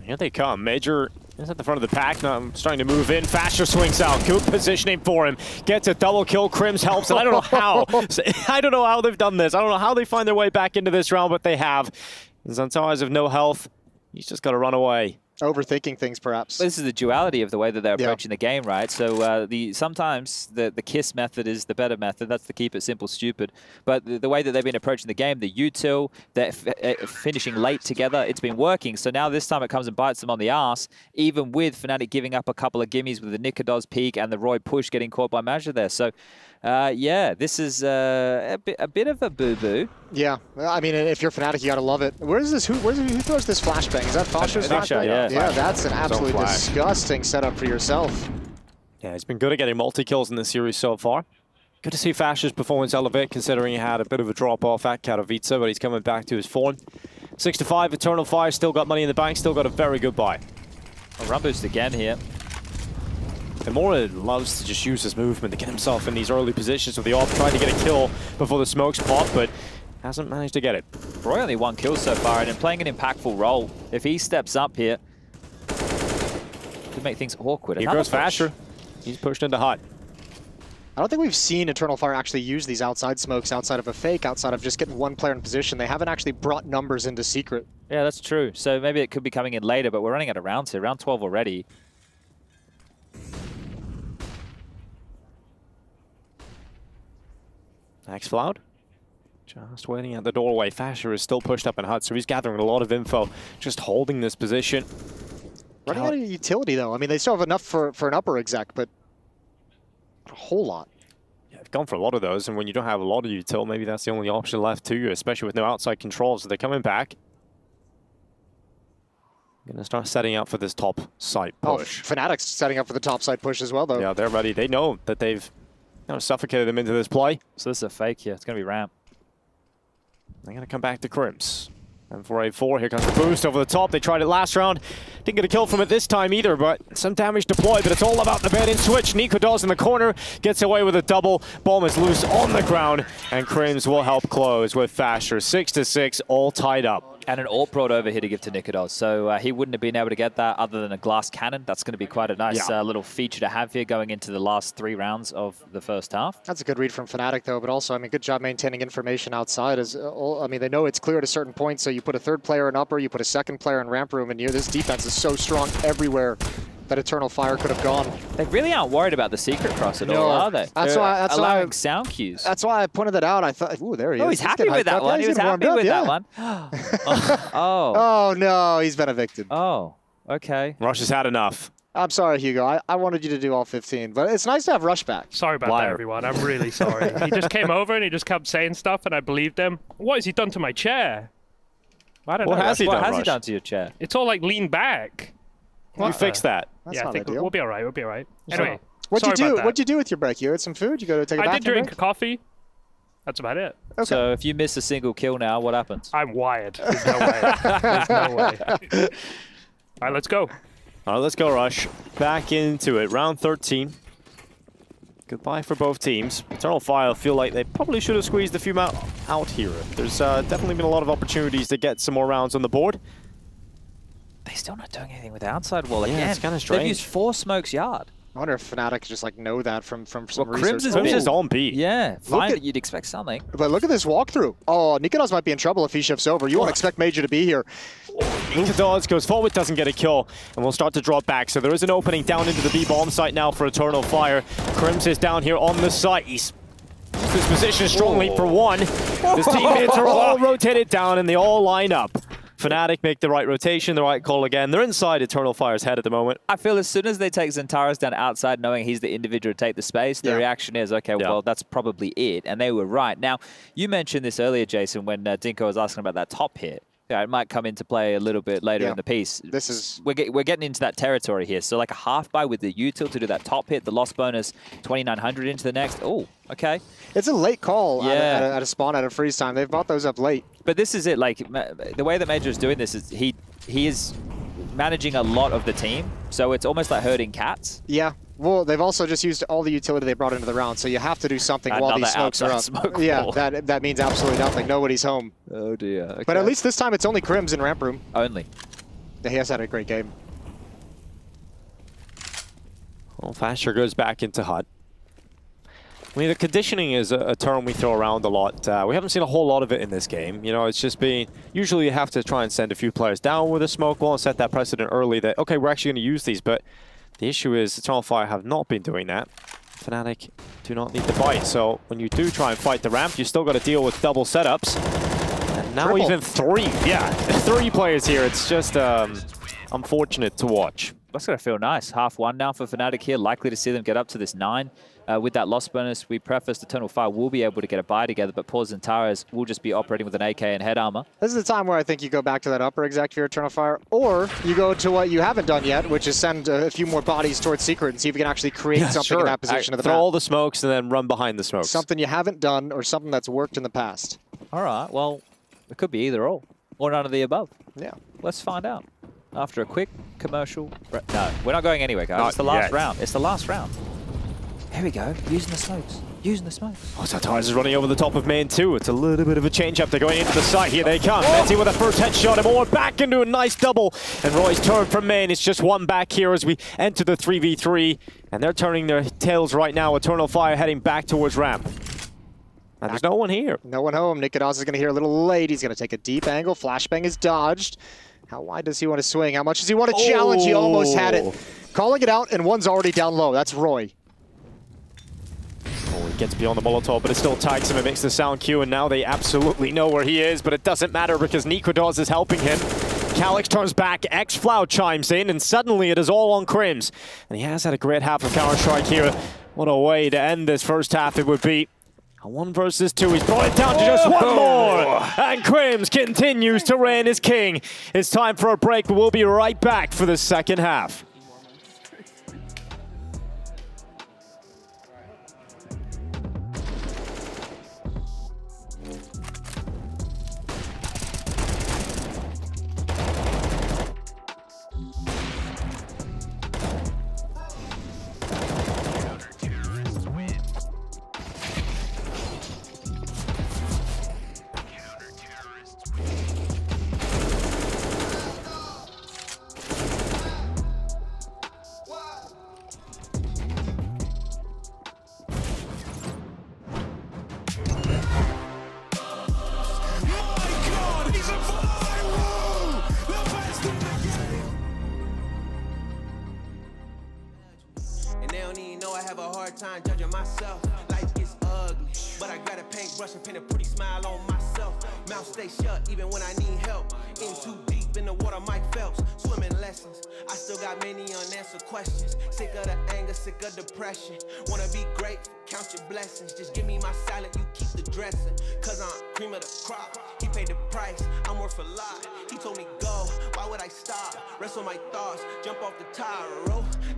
Here they come. Major is at the front of the pack. Now I'm starting to move in. Fasher swings out. Good positioning for him. Gets a double kill. Crims helps, and I don't know how. I don't know how they've done this. I don't know how they find their way back into this round, but they have. Zantares have no health. He's just got to run away. Overthinking things, perhaps. This is the duality of the way that they're approaching the game, right? So sometimes the KISS method is the better method. That's the keep it simple, stupid. But the way that they've been approaching the game, the util, they're finishing late together, it's been working. So now this time it comes and bites them on the ass, even with Fnatic giving up a couple of gimmies with the Nikodos peak and the Roy push getting caught by Major there. So yeah, this is a bit of a boo-boo. Yeah, I mean, if you're Fnatic, you gotta love it. Who throws this flashbang? Is that Fasher's Fasher, yeah. Yeah, that's an absolutely disgusting setup for yourself. Yeah, he's been good at getting multi-kills in this series so far. Good to see Fasher's performance elevate, considering he had a bit of a drop-off at Katowice, but he's coming back to his form. 6-5, Eternal Fire still got money in the bank, still got a very good buy. A run boost again here. Imora loves to just use his movement to get himself in these early positions with the AWP, trying to get a kill before the smokes pop, but hasn't managed to get it. Roy only 1 kill so far, and in playing an impactful role, if he steps up here, could make things awkward. Here goes Fasher. He's pushed into hot. I don't think we've seen Eternal Fire actually use these outside smokes outside of a fake, outside of just getting one player in position. They haven't actually brought numbers into secret. Yeah, that's true. So maybe it could be coming in later, but we're running out of rounds here. Round 12 already. Next Floud. Just waiting at the doorway. Fasher is still pushed up in hut, so he's gathering a lot of info, just holding this position. Running out of utility, though. I mean, they still have enough for an upper exec, but a whole lot. Yeah, they've gone for a lot of those, and when you don't have a lot of util, maybe that's the only option left to you, especially with no outside control. So they're coming back. Going to start setting up for this top side push. Oh, Fnatic's setting up for the top side push as well, though. Yeah, they're ready. They know that they've suffocated them into this play. So this is a fake here. It's going to be ramp. They're going to come back to Crims. And for A4, here comes the boost over the top. They tried it last round. Didn't get a kill from it this time either, but some damage deployed. But it's all about the bed-in switch. Nico does in the corner, gets away with a double. Bomb is loose on the ground, and Crims will help close with Fasher. 6-6, all tied up. And an AWP brought over here to give to Nikodos. So he wouldn't have been able to get that other than a glass cannon. That's going to be quite a nice little feature to have here going into the last 3 rounds of the first half. That's a good read from Fnatic, though. But also, I mean, good job maintaining information outside. I mean, they know it's clear at a certain point. So you put a 3rd player in upper, you put a 2nd player in ramp room, and this defense is so strong everywhere that Eternal Fire could have gone. They really aren't worried about the secret cross at all, are they? That's why allowing sound cues. That's why I pointed that out. I thought, ooh, there he is. Oh, he's happy with that one. He was happy with that one. Oh, no, he's been evicted. Oh, okay. Rush has had enough. I'm sorry, Hugo. I wanted you to do all 15, but it's nice to have Rush back. Sorry about that, everyone. I'm really sorry. He just came over and he just kept saying stuff, and I believed him. What has he done to my chair? I don't know. What has he done to your chair? It's all like leaned back. You fix that. That's yeah, I think we'll be all right. We'll be all right. Anyway, what'd you do with your break? You had some food? You go to take a bathroom I did drink break? coffee. That's about it. Okay. So if you miss a single kill now, what happens? I'm wired. There's no way. There's no way. All right, let's go. All right, let's go, Rush. Back into it. Round 13. Goodbye for both teams. Eternal Fire feel like they probably should have squeezed a few out here. There's definitely been a lot of opportunities to get some more rounds on the board. They're still not doing anything with the outside wall again. It's kind of strange. They've used 4 smokes yard. I wonder if Fnatic just like know that from some Crims research. is on B. Yeah, fine. You'd expect something. But look at this walkthrough. Oh, Nikodos might be in trouble if he shifts over. You won't expect Major to be here. Nikodos goes forward, doesn't get a kill, and will start to drop back. So there is an opening down into the B bomb site now for Eternal Fire. Crims is down here on the site. He's used his position strongly for one. His teammates are all rotated down, and they all line up. Fnatic make the right rotation, the right call again. They're inside Eternal Fire's head at the moment. I feel as soon as they take Xantares down outside, knowing he's the individual to take the space, the reaction is, okay, well, that's probably it. And they were right. Now, you mentioned this earlier, Jason, when Dinko was asking about that top hit. Yeah, it might come into play a little bit later in the piece. We're getting into that territory here. So like a half buy with the util to do that top hit, the loss bonus, 2,900 into the next. Oh, okay. It's a late call at a spawn at a freeze time. They've bought those up late. But this is it. Like the way that Major is doing this is he is managing a lot of the team. So it's almost like herding cats. Yeah. Well, they've also just used all the utility they brought into the round, so you have to do something while these smokes are up. Yeah, that means absolutely nothing. Nobody's home. Oh dear. Okay. But at least this time it's only Crims in ramp room. Only. He has had a great game. Well, Fasher goes back into HUD. I mean, the conditioning is a term we throw around a lot. We haven't seen a whole lot of it in this game. You know, it's just been, usually you have to try and send a few players down with a smoke wall and set that precedent early that, okay, we're actually going to use these, but the issue is Eternal Fire have not been doing that. Fnatic do not need the bite, so when you do try and fight the ramp, you still got to deal with double setups. And now even three players here. It's just unfortunate to watch. That's going to feel nice. Half one now for Fnatic here. Likely to see them get up to this 9. With that loss bonus, we prefaced Eternal Fire will be able to get a buy together, but Paws and Taras will just be operating with an AK and head armor. This is the time where I think you go back to that upper exec for your Eternal Fire, or you go to what you haven't done yet, which is send a few more bodies towards Secret and see if you can actually create something in that position of the throw map. all the smokes and then run behind the smokes. Something you haven't done or something that's worked in the past. All right, well, it could be either or none of the above. Yeah. Let's find out. After a quick commercial... No, we're not going anywhere, guys. It's the last round. It's the last round. Here we go. Using the smokes. Using the smokes. Oh, Tars is running over the top of main too. It's a little bit of a change-up. They're going into the site. Here they come. Menti with a first headshot and more back into a nice double. And Roy's turn from main. It's just one back here as we enter the 3v3. And they're turning their tails right now. Eternal Fire heading back towards ramp. And there's no one here. No one home. Nikodas is going to hear a little late. He's going to take a deep angle. Flashbang is dodged. How wide does he want to swing? How much does he want to challenge? He almost had it. Calling it out, and one's already down low. That's Roy. Oh, he gets beyond the Molotov, but it still tags him and makes the sound cue, and now they absolutely know where he is, but it doesn't matter because Nikodas is helping him. Calyx turns back, X-Flow chimes in, and suddenly it is all on Crims. And he has had a great half of Counter-Strike here. What a way to end this first half it would be. A 1 versus 2, he's brought it down to just one more! And Crims continues to reign as king. It's time for a break, but we'll be right back for the second half. Time judging myself, life gets ugly, but I got a paintbrush and paint a pretty smile on myself. Mouth stay shut even when I need help. In too deep in the water, Mike Phelps. Swimming lessons, I still got many unanswered questions. Sick of the anger, sick of depression. Wanna be grateful, count your blessings. Just give me my salad, you keep the dressing. Cause I'm cream of the crop. He paid the price, I'm worth a lot. He told me go, why would I stop? Rest on my thoughts, jump off the tire.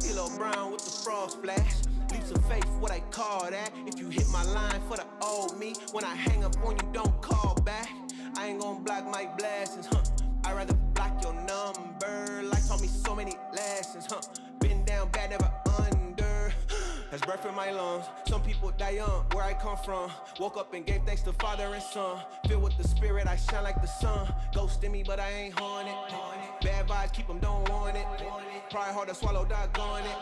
Elo Brown with the frog splash. Leaps of faith, what I call that. If you hit my line for the old me, when I hang up on you, don't call back. I ain't gonna block my blessings, I'd rather block your number. Life taught me so many lessons, Been down bad, never under. There's breath in my lungs. Some people die young, where I come from. Woke up and gave thanks to Father and Son. Filled with the Spirit, I shine like the sun. Ghost in me, but I ain't haunted. Bad vibes, keep them, don't want it. Pride hard to swallow, doggone it.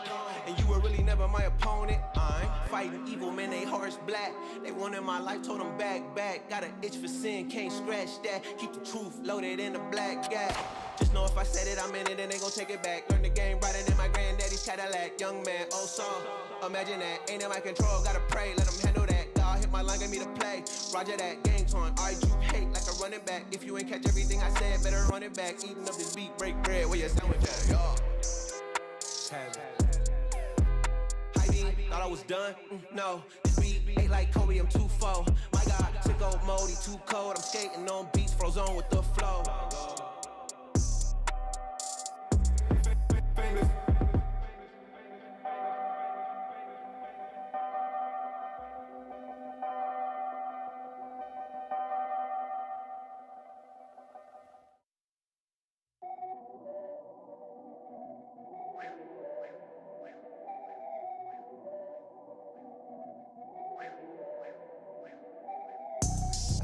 And you were really never my opponent. I'm fighting evil, man, they hearts black. They wanted my life, told them back. Got an itch for sin, can't scratch that. Keep the truth loaded in the black gap. Just know if I said it, I'm in it, and they gon' take it back. Learn the game brighter than my granddaddy's Cadillac. Young man, old song, imagine that. Ain't in my control, gotta pray, let them handle that. God hit my line, get me to play. Roger that, game time. Alright, you hate like a running back. If you ain't catch everything I said, better run it back. Eating up this beat, break bread. Where your sandwich at, y'all? Thought I was done? No. This beat ain't like Kobe, I'm 2-4. My God, sick old mode, he too cold. I'm skating on beats, frozen with the flow.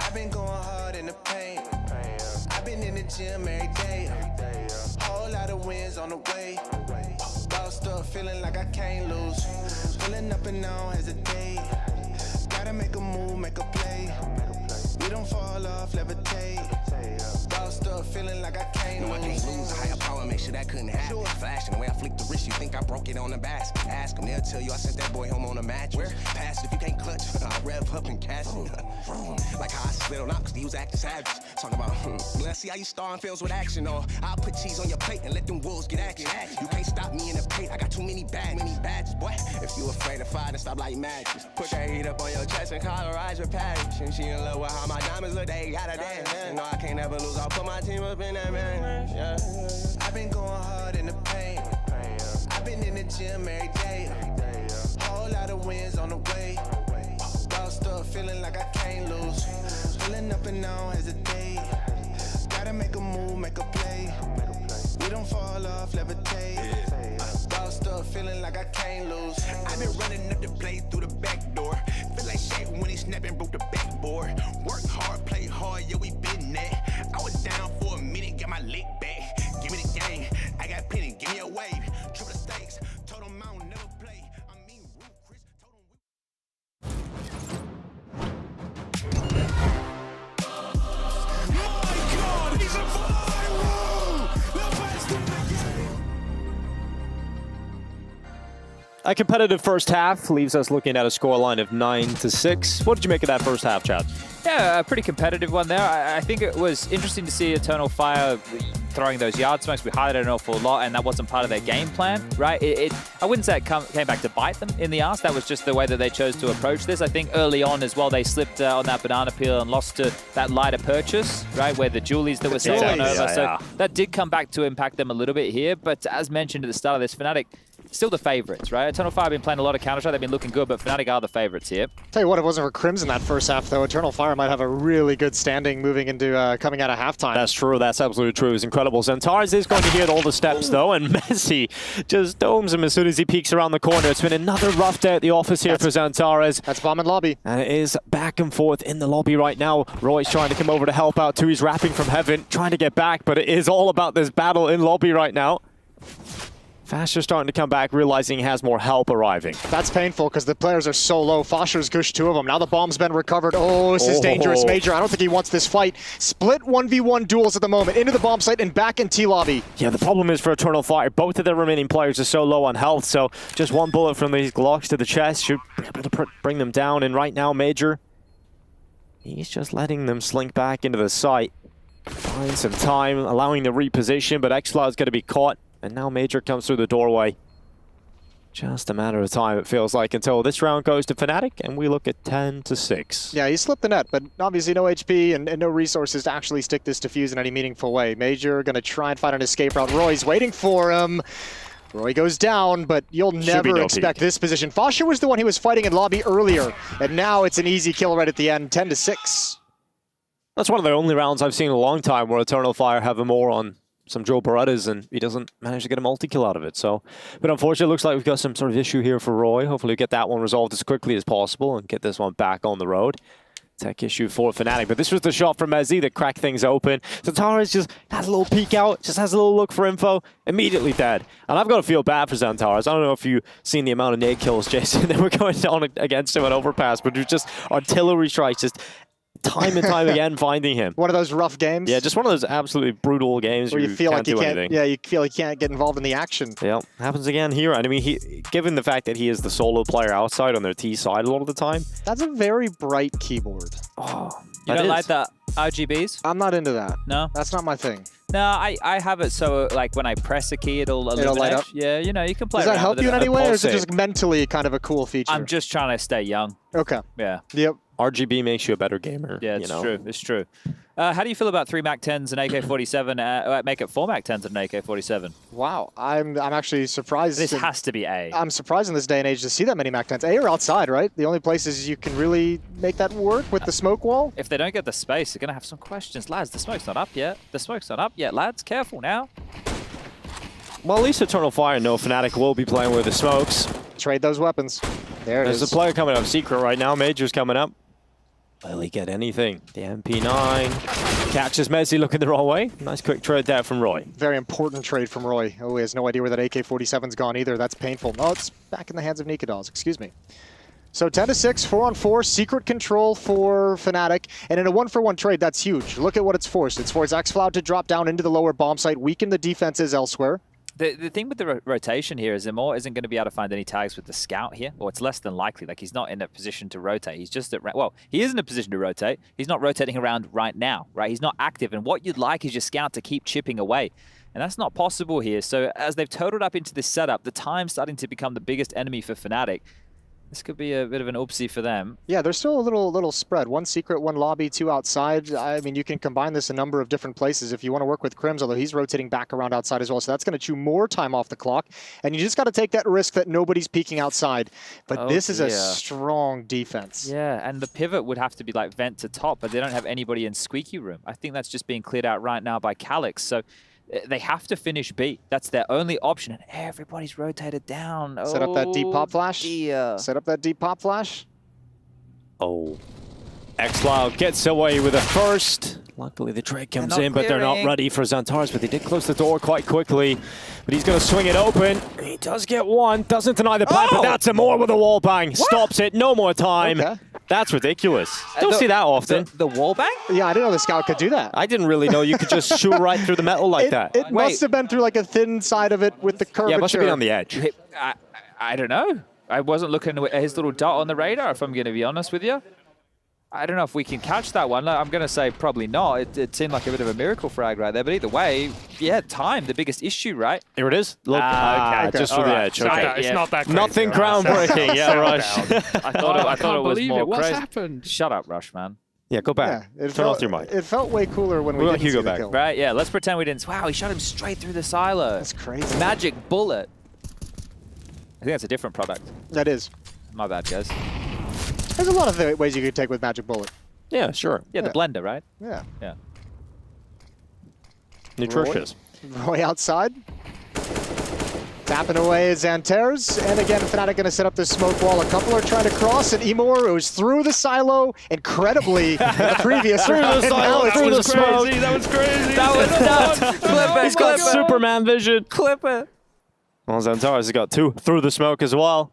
I've been going hard in the paint. I've been in the gym every day. Whole lot of wins on the way. Bossed up, feeling like I can't lose. Pulling up and don't hesitate. Gotta make a move, make a play. We don't fall off, levitate. Bossed up, feeling like I can't lose. I can't lose. Higher power, make sure that couldn't happen. Flashing the way I flick the wrist, you think I broke it on the basket. Ask them, they'll tell you I sent that boy home on a match. Where? Pass it if you can't clutch. I rev up and catch it. Like how I slid on out cause he was acting savage. Talking about, let's see how you starring fails with action. Or I'll put cheese on your plate and let them wolves get active. You can't stop me in the paint, I got too many badges, boy. If you afraid of fire, then stop like matches. Put that heat up on your chest and colorize your passion. She in love with how my diamonds look, they gotta dance. No, I can't never lose, I'll put my team up in that man. Yeah. I've been going hard in the paint. I've been in the gym every day. Whole lot of wins on the way. Bossed up, feeling like I can't lose. Pulling up and don't hesitate. Gotta make a move, make a play. We don't fall off, levitate. Bossed up, feeling like I can't lose. I've been running up the play through the back door. Feel like shit when he snapping, broke the backboard. Work hard, play hard, yeah, we been there. I was down for a minute, get my lick back. Give me the game, I got plenty, give me a wave. Triple the stakes, told him I don't never play. I mean, Rude Chris, told him A competitive first half leaves us looking at a scoreline of 9-6. What did you make of that first half, Chad? Yeah, a pretty competitive one there. I think it was interesting to see Eternal Fire throwing those yard smokes. We highlighted an awful lot, and that wasn't part of their game plan, right? I wouldn't say it came back to bite them in the ass. That was just the way that they chose to approach this. I think early on as well, they slipped on that banana peel and lost to that lighter purchase, right, where the Julies that were sold on over. So that did come back to impact them a little bit here. But as mentioned at the start of this, Fnatic still the favorites, right? Eternal Fire have been playing a lot of Counter-Strike. They've been looking good, but Fnatic are the favorites here. Tell you what, if it wasn't for Crimson that first half, though, Eternal Fire might have a really good standing moving into coming out of halftime. That's true. That's absolutely true. It's incredible. Xantares is going to hit all the steps, though, and Messi just domes him as soon as he peeks around the corner. It's been another rough day at the office here for Xantares. That's bomb in lobby. And it is back and forth in the lobby right now. Roy's trying to come over to help out, too. He's rapping from heaven, trying to get back, but it is all about this battle in lobby right now. Fasher's starting to come back, realizing he has more help arriving. That's painful because the players are so low. Fasher's gushed 2 of them. Now the bomb's been recovered. Oh, this is dangerous, Major. I don't think he wants this fight. Split 1v1 duels at the moment. Into the bomb site and back in T-lobby. Yeah, the problem is for Eternal Fire, both of their remaining players are so low on health, so just one bullet from these Glocks to the chest should be able to bring them down. And right now, Major, he's just letting them slink back into the site. Find some time, allowing the reposition, but xCloud's going to be caught. And now Major comes through the doorway. Just a matter of time, it feels like, until this round goes to Fnatic, and we look at 10-6. Yeah, he slipped the net, but obviously no HP and no resources to actually stick this defuse in any meaningful way. Major going to try and find an escape route. Roy's waiting for him. Roy goes down, but you'll never expect this position. Fasher was the one he was fighting in lobby earlier, and now it's an easy kill right at the end, 10-6. That's one of the only rounds I've seen in a long time where Eternal Fire have him more on some Joe Berettas, and he doesn't manage to get a multi-kill out of it. So, but unfortunately, it looks like we've got some sort of issue here for Roy. Hopefully we get that one resolved as quickly as possible and get this one back on the road. Tech issue for Fnatic, but this was the shot from Messi that cracked things open. Xantares just has a little peek out, just has a little look for info, immediately dead. And I've got to feel bad for Xantares. I don't know if you've seen the amount of nade kills, Jason, that were going on against him at Overpass, but it was just artillery strikes, just time and time again finding him. One of those rough games. Yeah, just one of those absolutely brutal games where you feel can't like you do can't. anything. Yeah, you feel like you can't get involved in the action. Yeah, happens again here. And I mean, given the fact that he is the solo player outside on their T side a lot of the time. That's a very bright keyboard. Oh, You don't like the RGBs? I'm not into that. No? That's not my thing. No, I have it so like when I press a key, it'll illuminate. light up? Yeah, you know, you can play Does that around help with you it. in any way, or is it pulsate. just mentally kind of a cool feature? I'm just trying to stay young. Okay. Yeah. Yep. RGB makes you a better gamer. Yeah, it's you know? true. It's true. How do you feel about 3 MAC-10s and AK-47? Make it 4 MAC-10s and an AK-47. Wow, I'm actually surprised. This has to be A. I'm surprised in this day and age to see that many MAC-10s. A or outside, right? The only places you can really make that work with the smoke wall. If they don't get the space, they're going to have some questions. Lads, the smoke's not up yet. The smoke's not up yet, lads. Careful now. Well, at least Eternal Fire know Fnatic will be playing with the smokes. Trade those weapons. There it is. There's a player coming up secret right now. Major's coming up. Will he get anything? The MP9 catches Messi looking the wrong way. Nice quick trade there from Roy. Very important trade from Roy. Oh, he has no idea where that AK-47's gone either. That's painful. No, it's back in the hands of Nikadals. Excuse me. So 10-6, 4-on-4, secret control for Fnatic. And in a 1-for-1 trade, that's huge. Look at what it's forced. It's forced xFloud to drop down into the lower bomb site, weaken the defenses elsewhere. The thing with the rotation here is Imor isn't going to be able to find any tags with the scout here, or it's less than likely. Like, he's not in a position to rotate. He's just at, well, he is in a position to rotate. He's not rotating around right now, right? He's not active, and what you'd like is your scout to keep chipping away. And that's not possible here. So as they've totaled up into this setup, the time's starting to become the biggest enemy for Fnatic. This could be a bit of an oopsie for them. Yeah, there's still a little spread. 1 secret, 1 lobby, 2 outside. I mean, you can combine this a number of different places if you want to work with Crims, although he's rotating back around outside as well. So that's going to chew more time off the clock. And you just got to take that risk that nobody's peeking outside. But this is a strong defense. Yeah, and the pivot would have to be like vent to top, but they don't have anybody in squeaky room. I think that's just being cleared out right now by Calyx. So they have to finish B. That's their only option, and everybody's rotated down. Set up that deep pop flash. Dear. Set up that deep pop flash. Oh. xFloud gets away with a first. Luckily, the trade comes in, but they're not ready for Xantares, but they did close the door quite quickly. But he's going to swing it open. He does get one. Doesn't deny the plant, but that's a more with a wall bang. Stops it. No more time. Okay. That's ridiculous. Don't see that often. The wall bang? Yeah, I didn't know the scout could do that. I didn't really know you could just shoot right through the metal like that. It must have been through like a thin side of it with the curvature. Yeah, it must have been on the edge. I don't know. I wasn't looking at his little dot on the radar, if I'm going to be honest with you. I don't know if we can catch that one. I'm going to say probably not. It seemed like a bit of a miracle frag right there. But either way, yeah, time, the biggest issue, right? Here it is. Look, okay. just for the edge. Okay. It's not that crazy. Nothing groundbreaking. Yeah, Rush. I thought it was more What's crazy. happened? Shut up, Rush, man. Yeah, go back. Yeah, Turn off your mic. It felt way cooler when we We'll didn't let you see go the back. kill. Right, yeah, let's pretend we didn't. Wow, he shot him straight through the silo. That's crazy. Magic bullet. I think that's a different product. That is. My bad, guys. There's a lot of ways you could take with Magic Bullet. Yeah, sure. Yeah, the blender, right? Yeah. Yeah. Nutritious. Roy outside. Tapping away is Xantares. And again, Fnatic going to set up this smoke wall. A couple are trying to cross, and Emor goes through the silo incredibly in the previous round. Through the smoke. That was crazy. That was nuts. Clip it. He's got Superman vision. Clip it. Well, Xantares has got 2 through the smoke as well.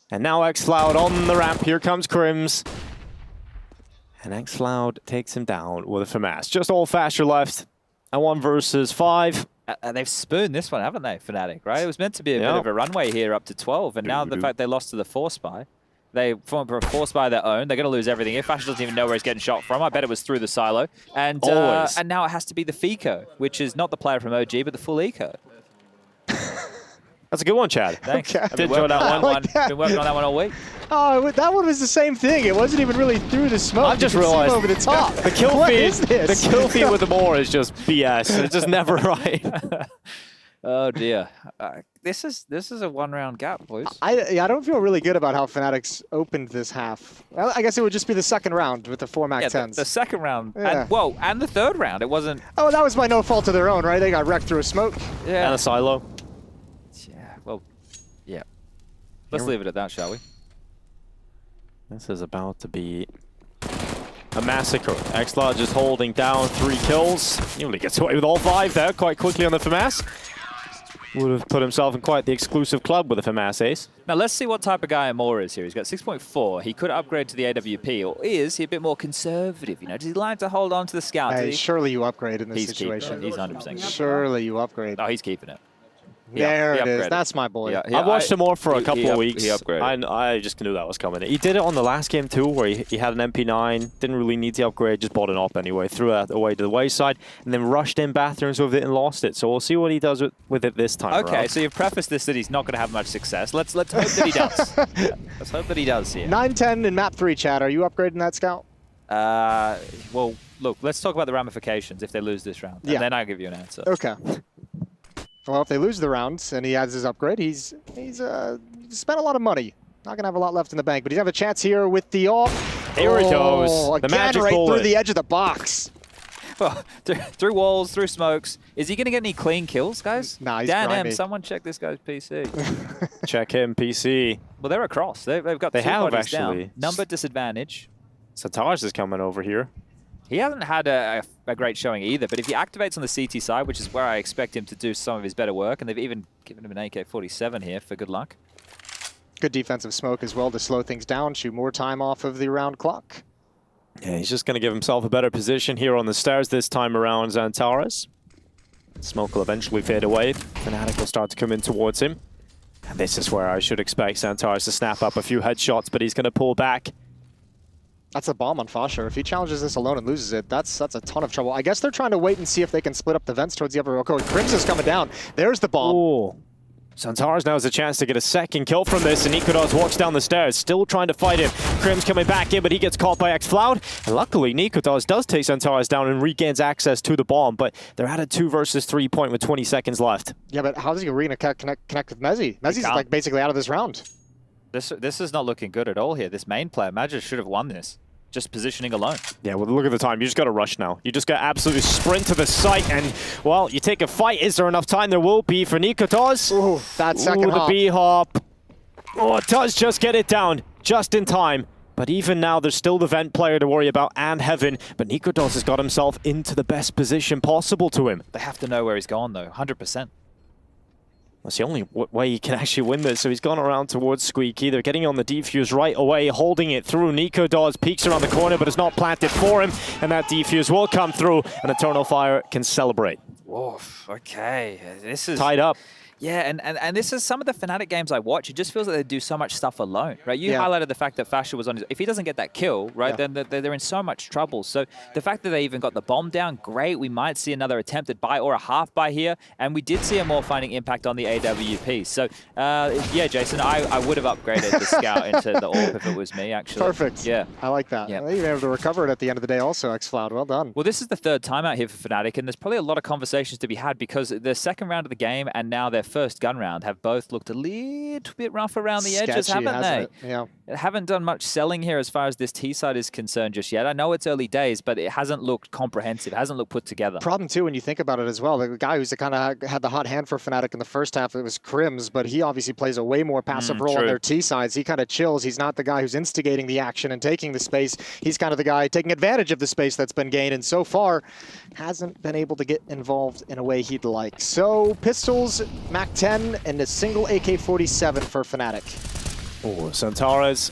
And now xFloud on the ramp. Here comes Crims. And xFloud takes him down with a FAMAS. Just all Fasher left. And 1 versus 5. They've spooned this one, haven't they, Fnatic, right? It was meant to be a bit of a runway here up to 12, and now the fact they lost to the Force Buy, they formed a Force Buy their own. They're going to lose everything. If Fasher doesn't even know where he's getting shot from, I bet it was through the silo. And now it has to be the FICO, which is not the player from OG, but the full eco. That's a good one, Chad. Thanks. Okay. Did enjoy that one. that. Been working on that one all week. Oh, that one was the same thing. It wasn't even really through the smoke. I've just You could see him realized over the top. the kill What feed. is this? The kill feed with the more is just BS. It's just never right. Oh dear. This is a 1-round gap, boys. I don't feel really good about how Fnatic's opened this half. Well, I guess it would just be the second round with the 4 MAC 10s. The second round. Yeah. And the third round. It wasn't. Oh, that was by no fault of their own, right? They got wrecked through a smoke. Yeah. And a silo. Yeah. Well. Yeah. Let's leave it at that, shall we? This is about to be a massacre. xFloud just holding down 3 kills. He only gets away with all 5 there quite quickly on the FAMAS. would have put himself in quite the exclusive club with a FAMAS ace. Now let's see what type of guy Moore is here. He's got 6.4. He could upgrade to the AWP, or is he a bit more conservative? You know, does he like to hold on to the scout? Hey, surely you upgrade in this situation. He's 100%. Surely you upgrade. Oh, he's keeping it. There it is. That's my boy. I watched him more for a couple of weeks. He upgraded. I just knew that was coming. He did it on the last game too, where he had an MP9, didn't really need the upgrade, just bought an op anyway, threw it away to the wayside, and then rushed in bathrooms with it and lost it. So we'll see what he does with it this time Okay, around. so you've prefaced this that he's not going to have much success. Let's hope that he does. Let's hope that he does here. 9-10 in map 3, Chad. Are you upgrading that scout? Well, look, let's talk about the ramifications if they lose this round, and then I'll give you an answer. Okay. Well, if they lose the rounds and he has his upgrade, he's spent a lot of money. Not going to have a lot left in the bank, but he's have a chance here with the off. Here it goes. The Again, magic right bullet. through the edge of the box. Well, through walls, through smokes. Is he going to get any clean kills, guys? Nah, he's Dan grimy. M, someone check this guy's PC. Check him, PC. Well, they're across. They've got They two have, bodies actually. down. Number disadvantage. Sataj is coming over here. He hasn't had a great showing either, but if he activates on the CT side, which is where I expect him to do some of his better work, and they've even given him an AK-47 here for good luck. Good defensive smoke as well to slow things down, shoot more time off of the round clock. Yeah, he's just going to give himself a better position here on the stairs this time around, Xantares. Smoke will eventually fade away. Fnatic will start to come in towards him. And this is where I should expect Xantares to snap up a few headshots, but he's going to pull back. That's a bomb on Fasher. If he challenges this alone and loses it, that's a ton of trouble. I guess they're trying to wait and see if they can split up the vents towards the upper row. Crimson's coming down. There's the bomb. Ooh. Xantares now has a chance to get a second kill from this, and Nikodos walks down the stairs, still trying to fight him. Crim's coming back in, but he gets caught by Xfloud. And luckily, Nikodos does take Xantares down and regains access to the bomb, but they're at a 2 versus 3 point with 20 seconds left. Yeah, but how's he going to connect with Mezzi? Mezzi's like basically out of this round. This is not looking good at all here. This main player, Magic, should have won this. Just positioning alone. Yeah, well, look at the time. You just got to rush now. You just got to absolutely sprint to the site, and, well, you take a fight. Is there enough time? There will be for Nikodos. Ooh, that second hop. The B-hop. Oh, it does just get it down just in time. But even now, there's still the vent player to worry about and Heaven. But Nikodos has got himself into the best position possible to him. They have to know where he's gone, though. 100%. That's the only way he can actually win this. So he's gone around towards Squeaky. They're getting on the defuse right away, holding it through. Nikodos peeks around the corner, but it's not planted for him. And that defuse will come through, and Eternal Fire can celebrate. Whoa, okay. This is tied up. Yeah, and this is some of the Fnatic games I watch. It just feels like they do so much stuff alone, right? You highlighted the fact that Fasher was on his... If he doesn't get that kill, right, then they're in so much trouble. So the fact that they even got the bomb down, great. We might see another attempted buy or a half buy here. And we did see a more finding impact on the AWP. So, yeah, Jason, I would have upgraded the Scout into the AWP if it was me, actually. Perfect. Yeah. I like that. Yeah. They were able to recover it at the end of the day also, Xfloud. Well done. Well, this is the third timeout here for Fnatic, and there's probably a lot of conversations to be had because the second round of the game and now their first gun round have both looked a little bit rough around the edges, haven't they? Yeah. Haven't done much selling here as far as this T side is concerned just yet. I know it's early days, but it hasn't looked comprehensive, hasn't looked put together. Problem too, when you think about it as well, the guy who's kind of had the hot hand for Fnatic in the first half, it was Crims, but he obviously plays a way more passive role on their T sides. He kind of chills. He's not the guy who's instigating the action and taking the space. He's kind of the guy taking advantage of the space that's been gained, and so far hasn't been able to get involved in a way he'd like. So pistols, Mac 10, and a single AK-47 for Fnatic. Oh, Xantares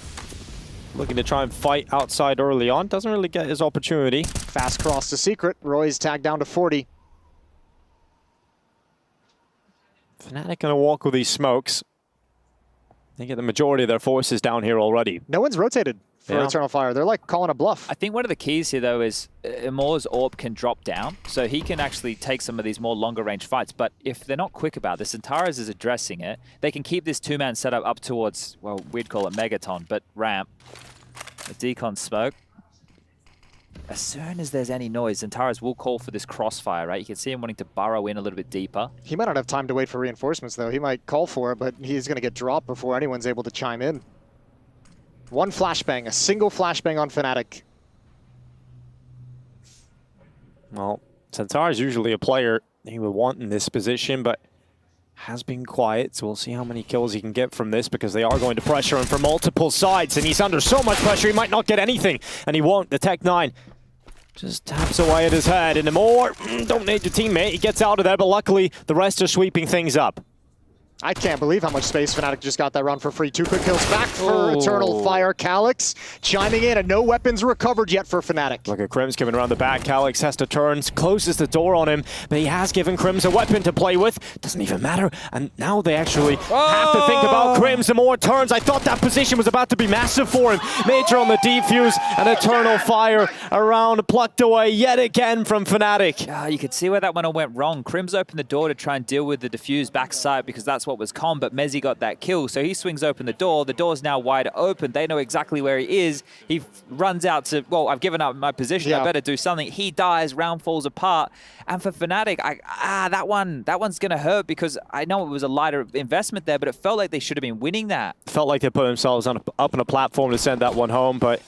looking to try and fight outside early on. Doesn't really get his opportunity. Fast cross to Secret. Roy's tagged down to 40. Fnatic going to walk with these smokes. They get the majority of their forces down here already. No one's rotated for Eternal Fire. They're like calling a bluff. I think one of the keys here, though, is Amor's AWP can drop down, so he can actually take some of these more longer range fights. But if they're not quick about this, and Tara's is addressing it, they can keep this two-man setup up towards, well, we'd call it Megaton, but ramp. A decon smoke. As soon as there's any noise, Xantares will call for this crossfire, right? You can see him wanting to burrow in a little bit deeper. He might not have time to wait for reinforcements, though. He might call for it, but he's going to get dropped before anyone's able to chime in. One flashbang, a single flashbang on Fnatic. Well, Xantares is usually a player he would want in this position, but has been quiet, so we'll see how many kills he can get from this because they are going to pressure him from multiple sides, and he's under so much pressure he might not get anything, and he won't. The Tech-9 just taps away at his head, and Amor, don't need your teammate. He gets out of there, but luckily the rest are sweeping things up. I can't believe how much space Fnatic just got that round for free. 2 quick kills back for Eternal Fire. Calyx chiming in, and no weapons recovered yet for Fnatic. Look at Crims coming around the back. Calyx has to turn, closes the door on him, but he has given Crims a weapon to play with. Doesn't even matter. And now they actually have to think about Crims and more turns. I thought that position was about to be massive for him. Major on the defuse, and Eternal Fire around, plucked away yet again from Fnatic. You could see where that one all went wrong. Crims opened the door to try and deal with the diffuse backside because that's what was calm, but Mezzi got that kill, so he swings open the door. The door's now wide open. They know exactly where he is. He runs out to, well, I've given up my position. I better do something. He dies. Round falls apart. And for Fnatic, that one's going to hurt because I know it was a lighter investment there, but it felt like they should have been winning that. Felt like they put themselves up on a platform to send that one home, but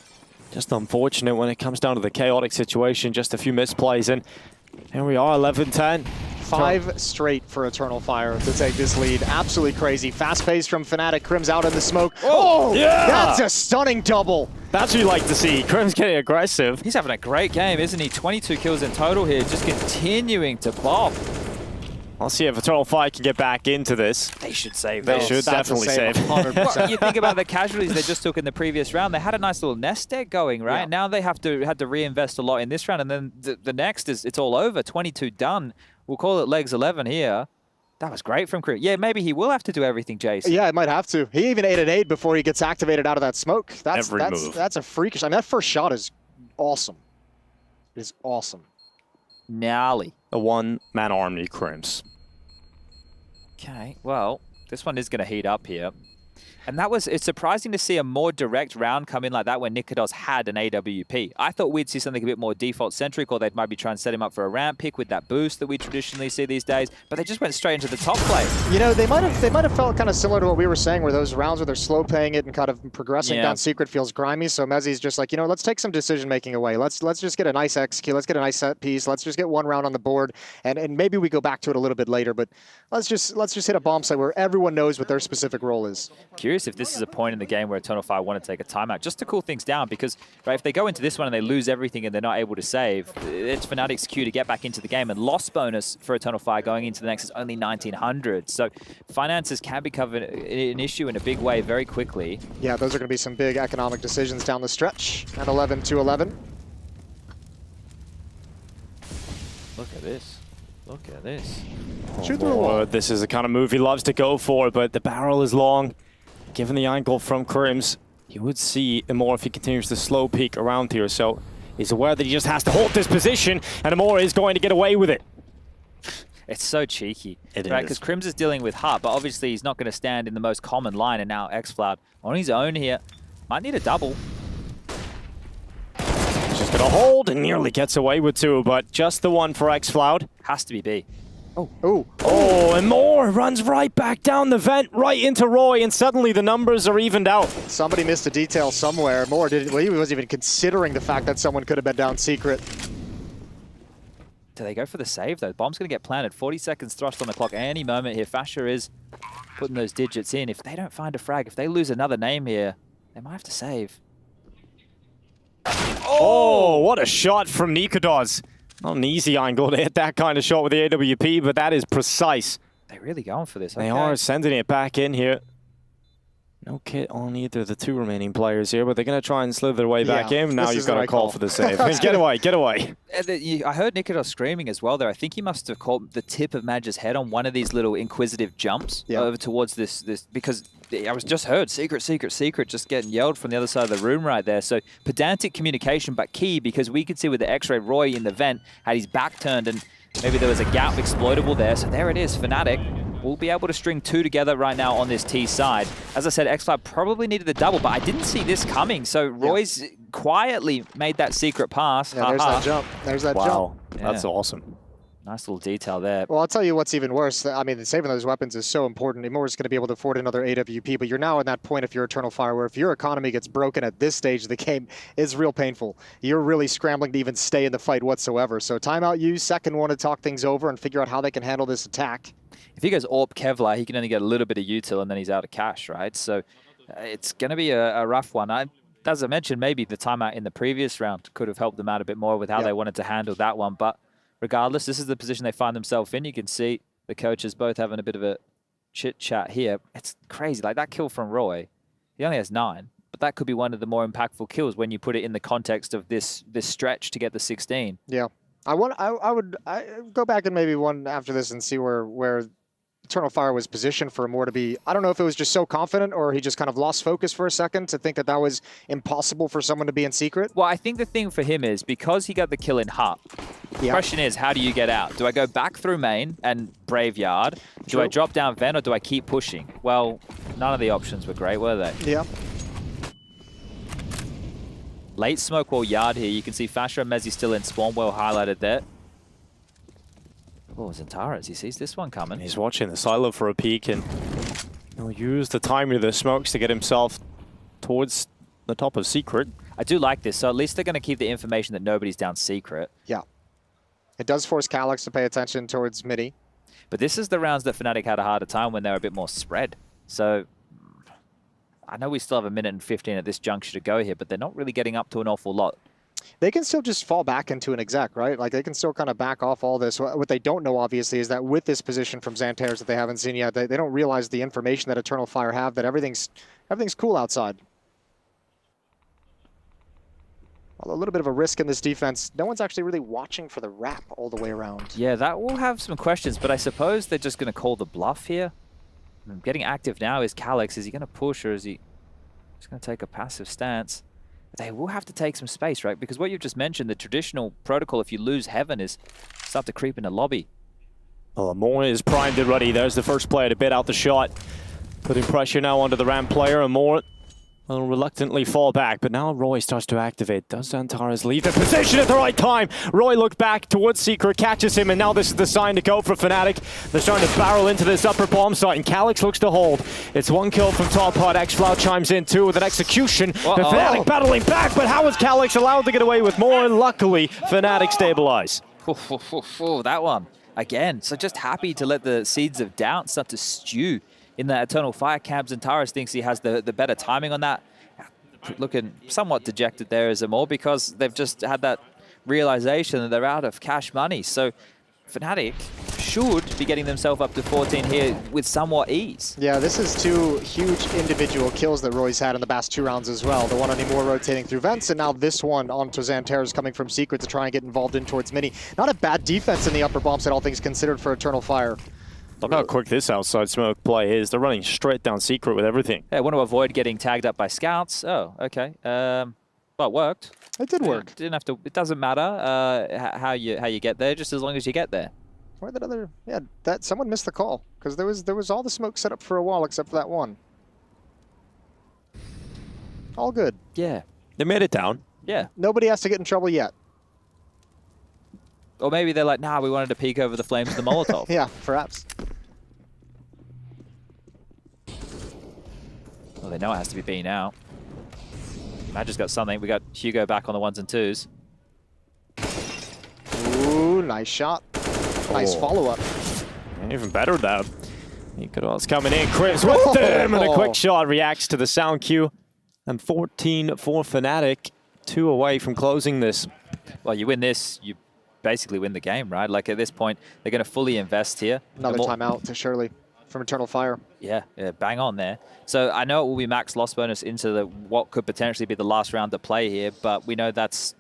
just unfortunate when it comes down to the chaotic situation. Just a few misplays, and here we are, 11-10. 5 straight for Eternal Fire to take this lead. Absolutely crazy. Fast pace from Fnatic. Crims out in the smoke. Oh, yeah! That's a stunning double. That's what you like to see. Crims getting aggressive. He's having a great game, isn't he? 22 kills in total here, just continuing to bop. I'll see if Eternal Fire can get back into this. They should save. They should definitely save. 100%. Well, you think about the casualties they just took in the previous round. They had a nice little nest egg going, right? Yeah. Now they had to reinvest a lot in this round, and then the next is it's all over. 22 done. We'll call it legs 11 here. That was great from Crims. Yeah, maybe he will have to do everything, Jason. Yeah, it might have to. He even ate an 8 before he gets activated out of that smoke. That's a freakish. I mean, that first shot is awesome. It is awesome. Gnarly. A one-man army, Crims. Okay, well, this one is going to heat up here. And it's surprising to see a more direct round come in like that when Nikodos had an AWP. I thought we'd see something a bit more default-centric, or they'd maybe try and set him up for a ramp pick with that boost that we traditionally see these days, but they just went straight into the top play. You know, they might have felt kind of similar to what we were saying, where those rounds where they're slow playing it and kind of progressing down secret feels grimy, so Mezzi's just like, you know, let's take some decision-making away. Let's just get a nice execute, let's get a nice set piece, let's just get one round on the board, and maybe we go back to it a little bit later, but let's just hit a bomb site where everyone knows what their specific role is. Curious if this is a point in the game where Eternal Fire want to take a timeout just to cool things down, because if they go into this one and they lose everything and they're not able to save, it's Fnatic's cue to get back into the game, and loss bonus for Eternal Fire going into the next is only 1900. So finances can become an issue in a big way very quickly. Yeah, those are going to be some big economic decisions down the stretch at 11-11. Look at this. Look at this. Shoot through a wall. This is the kind of move he loves to go for, but the barrel is long. Given the angle from Crims, he would see Amor if he continues to slow peek around here, so he's aware that he just has to hold this position, and Amor is going to get away with it. It's so cheeky, it right? is. Because Crims is dealing with Heart, but obviously he's not going to stand in the most common line, and now xFloud on his own here. Might need a double. He's just going to hold and nearly gets away with 2, but just the one for xFloud. Has to be B. Oh, and Moore runs right back down the vent, right into Roy, and suddenly the numbers are evened out. Somebody missed a detail somewhere. Moore he wasn't even considering the fact that someone could have been down secret. Do they go for the save, though? Bomb's going to get planted. 40 seconds thrust on the clock any moment here. Fasher is putting those digits in. If they don't find a frag, if they lose another name here, they might have to save. Oh, what a shot from Nikodos. Not an easy angle to hit that kind of shot with the AWP, but that is precise. They're really going for this. They are sending it back in here. No kit on either of the 2 remaining players here, but they're going to try and slither their way back in. Now you've got to call for the save. Get away, get away. I heard Nikodos screaming as well there. I think he must have caught the tip of Madge's head on one of these little inquisitive jumps over towards this, because I was just heard secret, secret, secret, just getting yelled from the other side of the room right there. So pedantic communication, but key, because we could see with the X-ray Roy in the vent had his back turned, and maybe there was a gap exploitable there. So there it is, Fnatic will be able to string 2 together right now on this T side. As I said, xFloud probably needed the double, but I didn't see this coming. So Roy's quietly made that secret pass. Yeah, there's that jump. There's that jump. That's awesome. Nice little detail there. Well, I'll tell you what's even worse. I mean, saving those weapons is so important. Imor's going to be able to afford another AWP, but you're now in that point if you're Eternal Fire where if your economy gets broken at this stage of the game, it's real painful. You're really scrambling to even stay in the fight whatsoever. So timeout use, second one to talk things over and figure out how they can handle this attack. If he goes AWP Kevlar, he can only get a little bit of util and then he's out of cash, right? So it's going to be a rough one. As I mentioned, maybe the timeout in the previous round could have helped them out a bit more with how they wanted to handle that one, but regardless, this is the position they find themselves in. You can see the coaches both having a bit of a chit chat here. It's crazy. Like that kill from Roy, he only has 9, but that could be one of the more impactful kills when you put it in the context of this stretch to get the 16. Yeah, I would go back and maybe one after this and see where Eternal Fire was positioned for Amor to be. I don't know if it was just so confident or he just kind of lost focus for a second to think that that was impossible for someone to be in secret. Well, I think the thing for him is because he got the kill in Hut, the question is, how do you get out? Do I go back through main and Brave Yard? Do I drop down Ven or do I keep pushing? Well, none of the options were great, were they? Yeah. Late smoke wall Yard here. You can see Fasher and Mezzi still in spawn, well highlighted there. Oh, Zentaras, he sees this one coming. He's watching the silo for a peek, and he'll use the timing of the smokes to get himself towards the top of Secret. I do like this, so at least they're going to keep the information that nobody's down Secret. Yeah. It does force Calyx to pay attention towards midi. But this is the rounds that Fnatic had a harder time when they were a bit more spread. So I know we still have a minute and 15 at this juncture to go here, but they're not really getting up to an awful lot. They can still just fall back into an exec, right? Like they can still kind of back off all this. What they don't know, obviously, is that with this position from Xantares that they haven't seen yet, they don't realize the information that Eternal Fire have, that everything's cool outside. A little bit of a risk in this defense. No one's actually really watching for the wrap all the way around. Yeah, that will have some questions, but I suppose they're just going to call the bluff here. Getting active now is Calyx. Is he going to push or is he just going to take a passive stance? They will have to take some space, right? Because what you've just mentioned, the traditional protocol, if you lose Heaven, is start to creep in the lobby. Well, Amor is primed and ready. There's the first player to bid out the shot. Putting pressure now onto the ramp player. Amor will reluctantly fall back, but now Roy starts to activate. Does Xantares leave the position at the right time? Roy looked back towards Secret, catches him, and now this is the sign to go for Fnatic. They're starting to barrel into this upper bomb site, and Calyx looks to hold. It's one kill from top hut. Xflow chimes in too with an execution. The Fnatic battling back, but how is Calyx allowed to get away with more? Luckily, Fnatic stabilize. That one again. So just happy to let the seeds of doubt start to stew in that Eternal Fire camp. Zentaras thinks he has the better timing on that. Looking somewhat dejected there as Amor because they've just had that realization that they're out of cash money. So Fnatic should be getting themselves up to 14 here with somewhat ease. Yeah, this is 2 huge individual kills that Roy's had in the past 2 rounds as well. The one on Amor rotating through vents, and now this one onto Xantares coming from Secret to try and get involved in towards mini. Not a bad defense in the upper bomb set, all things considered, for Eternal Fire. Look how quick this outside smoke play is. They're running straight down Secret with everything. Yeah, I want to avoid getting tagged up by scouts. Oh, okay. Well, it worked. It did work. Didn't have to. It doesn't matter how you get there, just as long as you get there. Or that other, yeah, that someone missed the call because there was all the smoke set up for a wall except for that one. All good. Yeah. They made it down. Yeah. Nobody has to get in trouble yet. Or maybe they're like, nah, we wanted to peek over the flames of the Molotov. Yeah, perhaps. Well, they know it has to be B now. Magic's got something. We got Hugo back on the 1s and 2s. Ooh, nice shot. Nice follow-up. And even better though. Nicolas coming in. Chris with them, and a quick shot reacts to the sound cue. And 14 for Fnatic. 2 away from closing this. Well, you win this, you basically win the game, right? Like at this point, they're going to fully invest here. Another timeout to Shirley from Eternal Fire. Yeah, bang on there. So I know it will be max loss bonus into what could potentially be the last round to play here, but we know that's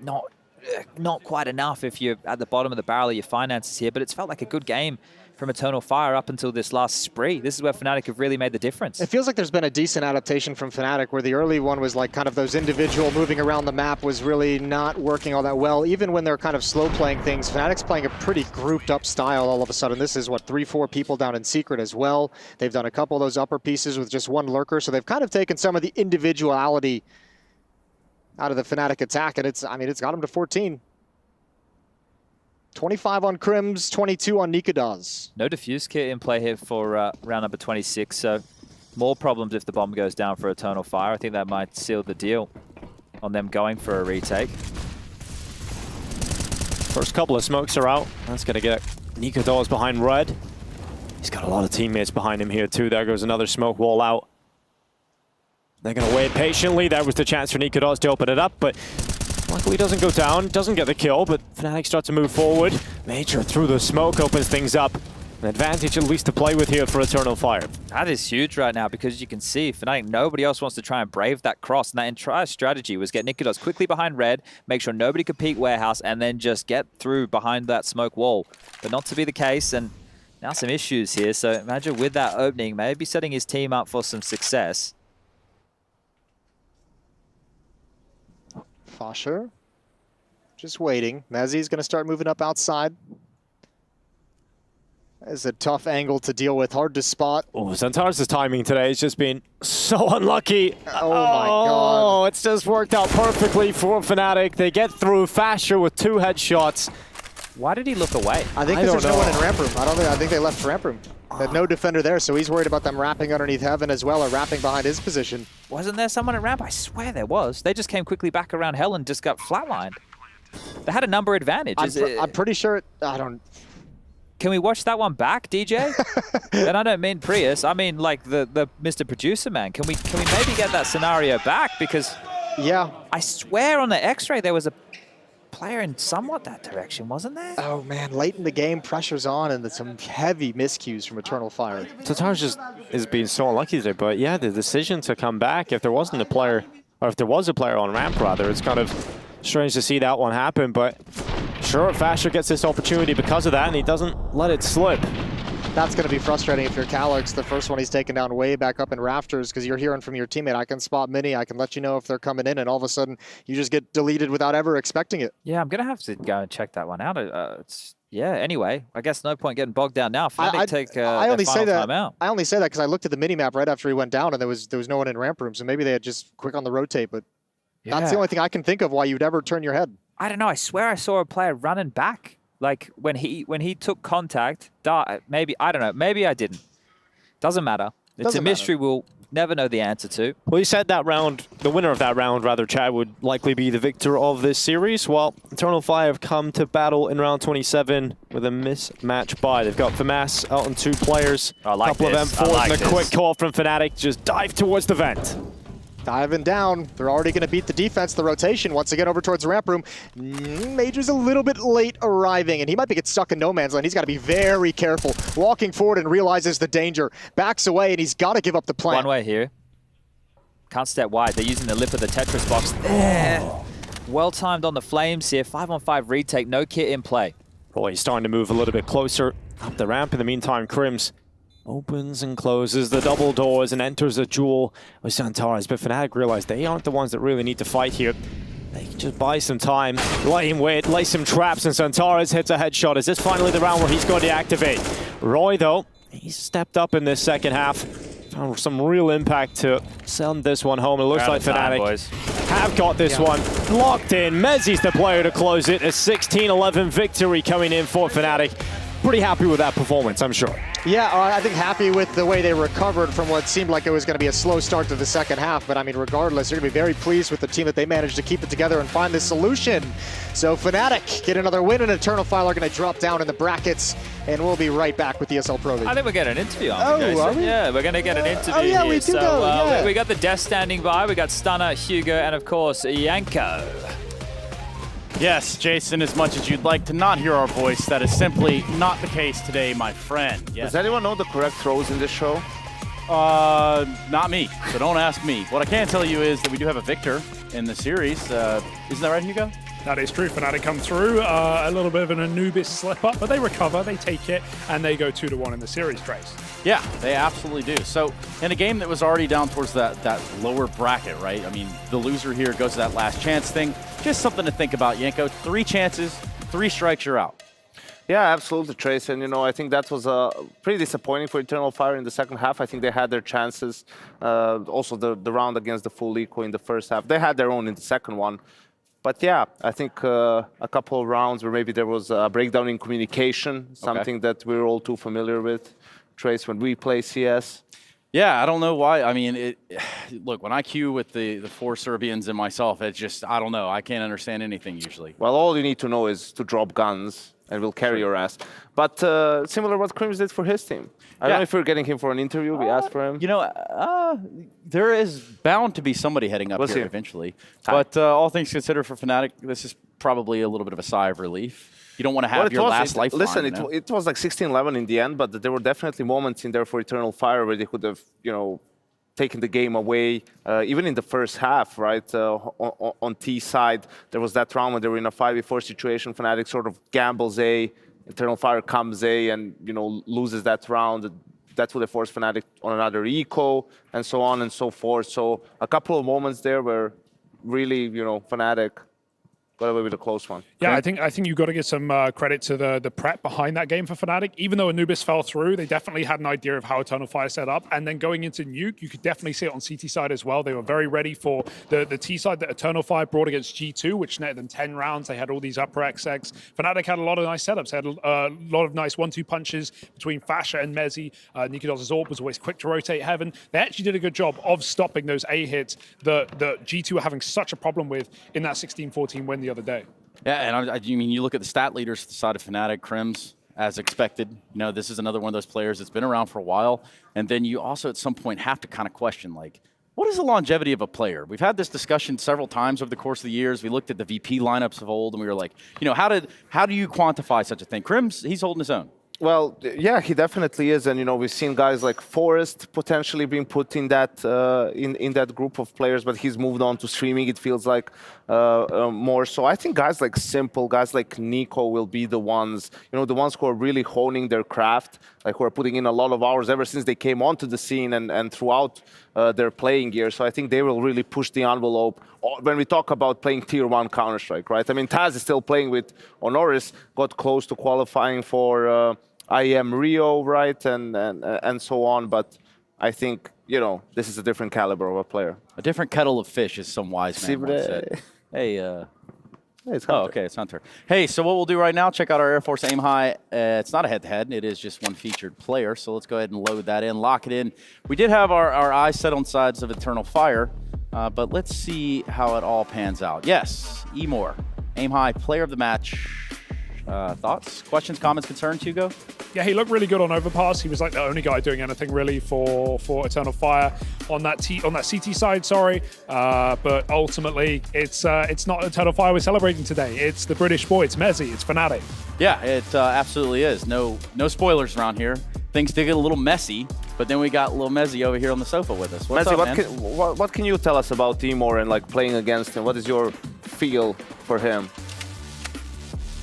not quite enough if you're at the bottom of the barrel of your finances here, but it's felt like a good game from Eternal Fire up until this last spree. This is where Fnatic have really made the difference. It feels like there's been a decent adaptation from Fnatic where the early one was like kind of those individual moving around the map was really not working all that well. Even when they're kind of slow playing things, Fnatic's playing a pretty grouped up style all of a sudden. This is what, 3-4 people down in Secret as well. They've done a couple of those upper pieces with just one lurker, so they've kind of taken some of the individuality out of the Fnatic attack, and it's got them to 14. 25 on Crims, 22 on Nikodas. No defuse kit in play here for round number 26, so more problems if the bomb goes down for Eternal Fire. I think that might seal the deal on them going for a retake. First couple of smokes are out. That's going to get Nikodas behind red. He's got a lot of teammates behind him here too. There goes another smoke wall out. They're going to wait patiently. That was the chance for Nikodas to open it up, but luckily doesn't go down, doesn't get the kill, but Fnatic starts to move forward. Major through the smoke opens things up. An advantage at least to play with here for Eternal Fire. That is huge right now because you can see Fnatic, nobody else wants to try and brave that cross. And that entire strategy was get Nikolas quickly behind red, make sure nobody could peek warehouse, and then just get through behind that smoke wall. But not to be the case, and now some issues here. So imagine with that opening, maybe setting his team up for some success. Fasher just waiting. Mezzi's going to start moving up outside. It's a tough angle to deal with, hard to spot. Oh, Xantares' timing today has just been so unlucky. Oh my god. Oh, it's just worked out perfectly for Fnatic. They get through Fasher with 2 headshots. Why did he look away? I think because there's no one in ramp room. I think they left ramp room. They had no defender there, so he's worried about them wrapping underneath Heaven as well, or wrapping behind his position. Wasn't there someone at ramp? I swear there was. They just came quickly back around Hell and just got flatlined. They had a number advantage. I'm pretty sure, I don't... Can we watch that one back, DJ? And I don't mean Prius. I mean like the Mr. Producer man. Can we maybe get that scenario back? Because yeah, I swear on the X-ray there was a player in somewhat that direction, wasn't there? Oh man, late in the game, pressure's on, and there's some heavy miscues from Eternal Fire. Xantares just is being so unlucky there, but yeah, the decision to come back, if there wasn't a player, or if there was a player on ramp rather, it's kind of strange to see that one happen, but sure, Fasher gets this opportunity because of that, and he doesn't let it slip. That's going to be frustrating if you're Calyx. The first one he's taken down way back up in rafters because you're hearing from your teammate, I can spot Mini, I can let you know if they're coming in, and all of a sudden you just get deleted without ever expecting it. Yeah, I'm going to have to go and check that one out. Yeah, anyway, I guess no point getting bogged down now. Fnatic take their final timeout. I only say that because I looked at the mini-map right after he went down, and there was no one in ramp room, so maybe they had just quick on the rotate, but that's the only thing I can think of why you'd ever turn your head. I don't know. I swear I saw a player running back. Like when he took contact, maybe, I don't know, maybe I didn't. Doesn't matter. It's a mystery we'll never know the answer to. Well, you said that round, the winner of that round, rather, Chad, would likely be the victor of this series. Well, Eternal Fire have come to battle in round 27 with a mismatch bye. They've got FAMAS out on 2 players, a couple of M4s, and a quick call from Fnatic. Just dive towards the vent. Diving down. They're already going to beat the defense, the rotation. Once again, over towards the ramp room. Major's a little bit late arriving, and he might get stuck in no man's land. He's got to be very careful. Walking forward and realizes the danger. Backs away, and he's got to give up the plant. One way here. Can't step wide. They're using the lip of the Tetris box there. Well timed on the flames here. 5-on-5 retake. No kit in play. Boy, he's starting to move a little bit closer up the ramp. In the meantime, Crims opens and closes the double doors and enters a duel with Xantares. But Fnatic realize they aren't the ones that really need to fight here. They can just buy some time, lay him wait, lay some traps, and Xantares hits a headshot. Is this finally the round where he's going to activate? Roy, though, he's stepped up in this second half. Found some real impact to send this one home. It looks like Fnatic have got this one locked in. Mezzi's the player to close it. A 16-11 victory coming in for Fnatic. Pretty happy with that performance, I'm sure. Yeah, I think happy with the way they recovered from what seemed like it was going to be a slow start to the second half. But I mean, regardless, you're going to be very pleased with the team that they managed to keep it together and find this solution. So Fnatic get another win, and Eternal Fire are going to drop down in the brackets. And we'll be right back with ESL Pro League. I think we're getting an interview on Jason. Are we? Yeah, we're going to get an interview Oh, yeah, here. we do go. We got the Death standing by. We got Stunner, Hugo, and of course, Yanko. Yes, Jason, as much as you'd like to not hear our voice, that is simply not the case today, my friend. Yes. Does anyone know the correct throws in this show? Not me, so don't ask me. What I can tell you is that we do have a victor in the series. Isn't that right, Hugo? That is true. Fnatic come through, a little bit of an Anubis slip up, but they recover, they take it, and they go 2-1 in the series, Trace. Yeah, they absolutely do. So in a game that was already down towards that lower bracket, right? I mean, the loser here goes to that last chance thing. Just something to think about, Yanko. 3 chances, 3 strikes, you're out. Yeah, absolutely, Trace. And, I think that was pretty disappointing for Eternal Fire in the second half. I think they had their chances. Also, the round against the full eco in the first half. They had their own in the second one. But yeah, I think a couple of rounds where maybe there was a breakdown in communication, something that we're all too familiar with, Trace, when we play CS. Yeah, I don't know why. I mean, look, when I queue with the 4 Serbians and myself, it's just, I don't know. I can't understand anything usually. Well, all you need to know is to drop guns and we'll carry your ass. But similar what Crims did for his team. I don't know if we're getting him for an interview. We asked for him. There is bound to be somebody heading up here eventually. But all things considered for Fnatic, this is probably a little bit of a sigh of relief. you don't want to have your last lifeline. Listen, you know? it was like 16-11 in the end, but there were definitely moments in there for Eternal Fire where they could have, taken the game away. Even in the first half, right, on T side, there was that round when they were in a 5v4 situation. Fnatic sort of gambles A, Eternal Fire comes A, and loses that round. That would have forced Fnatic on another eco, and so on and so forth. So a couple of moments there where really, Fnatic got away with a close one. Yeah, I think you've got to give some credit to the prep behind that game for Fnatic. Even though Anubis fell through, they definitely had an idea of how Eternal Fire set up. And then going into Nuke, you could definitely see it on CT side as well. They were very ready for the T side that Eternal Fire brought against G2, which netted them 10 rounds. They had all these upper XX. Fnatic had a lot of nice setups. They had a lot of nice 1-2 punches between Fasha and Mezzi. Nikidoz's AWP was always quick to rotate Heaven. They actually did a good job of stopping those A hits that G2 were having such a problem with in that 16-14 win the other day. Yeah, and I mean, you look at the stat leaders to the side of Fnatic, Crims, as expected. This is another one of those players that's been around for a while. And then you also at some point have to kind of question, like, what is the longevity of a player? We've had this discussion several times over the course of the years. We looked at the VP lineups of old, and we were like, how do you quantify such a thing? Crims, he's holding his own. Well, yeah, he definitely is, and we've seen guys like Forrest potentially being put in that in that group of players, but he's moved on to streaming. It feels like more so. I think guys like Simple, guys like Nico will be the ones, the ones who are really honing their craft, like who are putting in a lot of hours ever since they came onto the scene and throughout their playing year. So I think they will really push the envelope when we talk about playing Tier 1 Counter-Strike, right? I mean, Taz is still playing with Honoris, got close to qualifying for IEM Rio, right, and so on. But I think, this is a different caliber of a player. A different kettle of fish, as some wise man once said. Hey, it's Hunter. Oh, okay, it's Hunter. Hey, so what we'll do right now, check out our Air Force Aim High. It's not a head-to-head. It is just one featured player. So let's go ahead and load that in, lock it in. We did have our eyes set on sides of Eternal Fire, but let's see how it all pans out. Yes, Emor, Aim High, player of the match. Thoughts, questions, comments, concerns, Hugo? Yeah, he looked really good on Overpass. He was like the only guy doing anything really for Eternal Fire on that CT side. Sorry, but ultimately it's not Eternal Fire we're celebrating today. It's the British boy. It's Mezzi. It's Fnatic. Yeah, it absolutely is. No spoilers around here. Things did get a little messy, but then we got little Mezzi over here on the sofa with us. What's Mezzi, up, man? what can you tell us about Emor and like playing against him? What is your feel for him?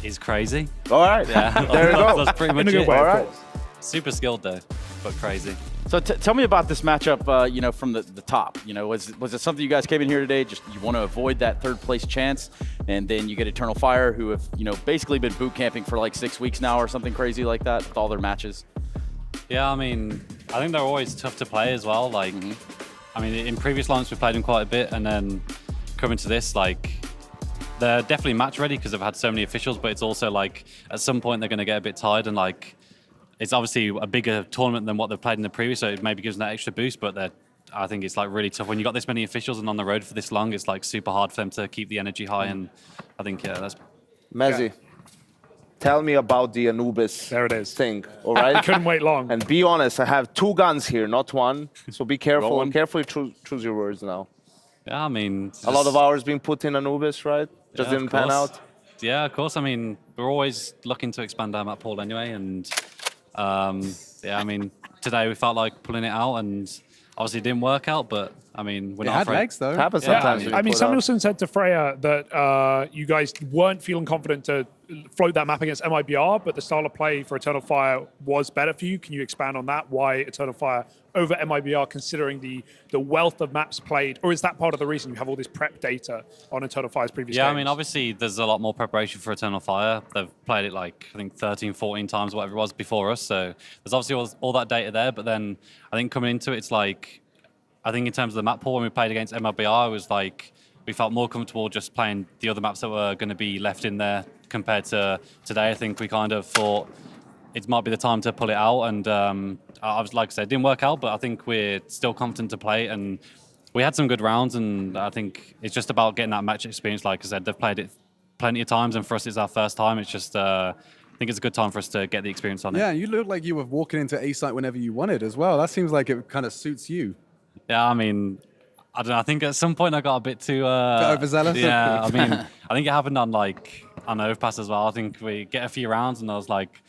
He's crazy. All right. Yeah. There you go. That's pretty much In a it. good way, All right. Super skilled though, but crazy. So tell me about this matchup, from the top. Was it something you guys came in here today, just you want to avoid that third place chance, and then you get Eternal Fire, who have, basically been boot camping for like 6 weeks now or something crazy like that with all their matches? Yeah, I mean, I think they're always tough to play as well. Like, I mean, in previous lineups we played them quite a bit, and then coming to this, like, they're definitely match ready because they've had so many officials, but it's also like at some point they're going to get a bit tired, and like it's obviously a bigger tournament than what they've played in the previous, so it maybe gives them that extra boost, but I think it's like really tough when you got this many officials and on the road for this long. It's like super hard for them to keep the energy high, and I think that's Mezzi. Tell me about the Anubis thing, all right? Couldn't wait long. And be honest, I have 2 guns here, not 1. So be careful and carefully choose your words now. Yeah, I mean... A lot of hours being put in Anubis, right? Just didn't pan out? Yeah, of course. I mean, we're always looking to expand our map pool anyway. And yeah, I mean, today we felt like pulling it out, and obviously it didn't work out, but I mean, we're not afraid. legs, though. Happens Yeah, sometimes. I mean, Samuelson said to Freya that you guys weren't feeling confident to float that map against MIBR, but the style of play for Eternal Fire was better for you. Can you expand on that? Why Eternal Fire over MIBR, considering the wealth of maps played? Or is that part of the reason you have all this prep data on Eternal Fire's previous games? I mean, obviously there's a lot more preparation for Eternal Fire. They've played it like, I think 13, 14 times, whatever it was before us. So there's obviously all that data there, but then I think coming into it, it's like, I think in terms of the map pool, when we played against MIBR, it was like we felt more comfortable just playing the other maps that were going to be left in there compared to today. I think we kind of thought it might be the time to pull it out, and I was, like I said, it didn't work out, but I think we're still confident to play, and we had some good rounds, and I think it's just about getting that match experience. Like I said, they've played it plenty of times, and for us it's our first time. It's just I think it's a good time for us to get the experience on it. Yeah, you look like you were walking into A-Site whenever you wanted as well. That seems like it kind of suits you. Yeah, I mean, I don't know. I think at some point I got a bit too overzealous. Yeah, I mean, I think it happened on like on overpass as well. I think we get a few rounds, and I was like,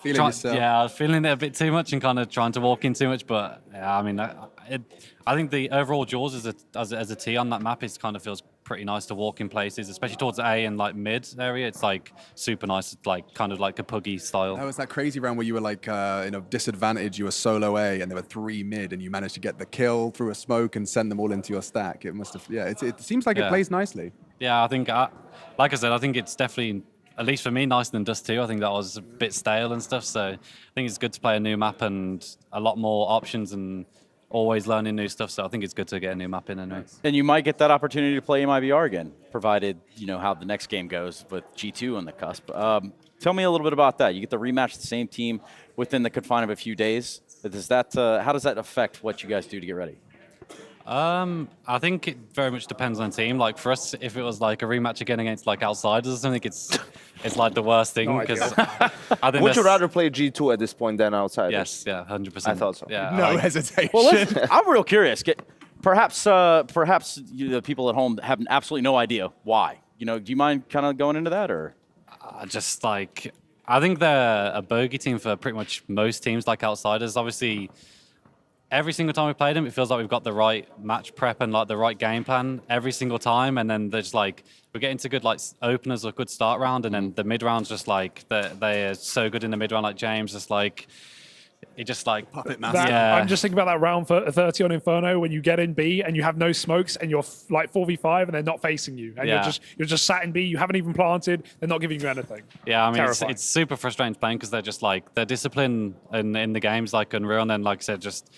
Feeling yourself. yeah, I was feeling it a bit too much and kind of trying to walk in too much. But yeah, I mean, I think the overall jaws as a T on that map is kind of feels pretty nice to walk in places, especially towards the A and like mid area. It's like super nice, like kind of like a puggy style. That was that crazy round where you were like in a disadvantage. You were solo A and there were 3 mid, and you managed to get the kill through a smoke and send them all into your stack. It must have, yeah. It seems like it plays nicely. Yeah, I think, like I said, I think it's definitely, at least for me, nicer than Dust 2. I think that was a bit stale and stuff. So I think it's good to play a new map and a lot more options and always learning new stuff. So I think it's good to get a new map in anyway. And you might get that opportunity to play MIBR again, provided you know how the next game goes with G2 on the cusp. Tell me a little bit about that. You get the rematch the same team within the confine of a few days. Does that how does that affect what you guys do to get ready? I think it very much depends on the team. Like for us, if it was like a rematch again against like outsiders or something, it's like the worst thing because Would you rather play G2 at this point than outsiders? Yes, yeah, 100%. I thought so. Yeah, No hesitation. Well, listen, I'm real curious. Perhaps the people at home have absolutely no idea why. You know, do you mind kind of going into that or? Just like I think they're a bogey team for pretty much most teams like outsiders. Obviously, every single time we played them, it feels like we've got the right match prep and like the right game plan every single time. And then there's like, we get into good like openers or good start round. And then the mid round's just like, they are so good in the mid round. Like James, just like, it just like puppet master. Yeah. I'm just thinking about that round for 30 on Inferno when you get in B and you have no smokes and you're like 4v5 and they're not facing you. And you're just sat in B, you haven't even planted, they're not giving you anything. Yeah, I mean, Terrifying. it's super frustrating playing because they're just like, their discipline in the game's like unreal. And then, like I said, just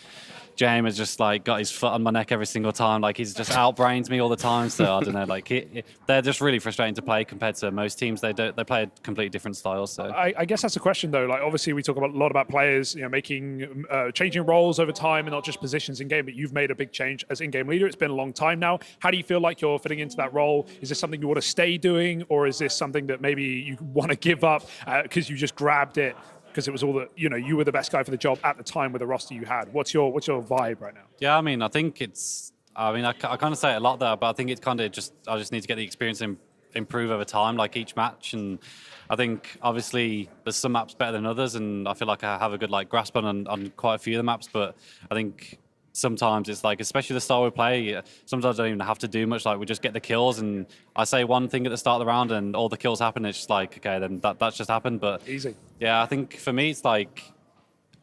James has just like got his foot on my neck every single time. Like he's just outbrains me all the time. So I don't know. Like they're just really frustrating to play compared to most teams. They play a completely different style. So I guess that's the question though. Like obviously we talk a lot about players, you know, making changing roles over time and not just positions in game. But you've made a big change as in-game leader. It's been a long time now. How do you feel like you're fitting into that role? Is this something you want to stay doing, or is this something that maybe you want to give up because you just grabbed it? Because it was all that, you know, you were the best guy for the job at the time with the roster you had. What's your vibe right now? yeah, I mean, I think it's. I mean, I kind of say it a lot there, but I think it's kind of just. I just need to get the experience and improve over time, like each match. And I think obviously there's some maps better than others, and I feel like I have a good like grasp on quite a few of the maps. But I think sometimes it's like, especially the style we play, sometimes I don't even have to do much. Like we just get the kills, and I say one thing at the start of the round, and all the kills happen. It's just like, okay, then that's just happened. But easy. Yeah, I think for me, it's like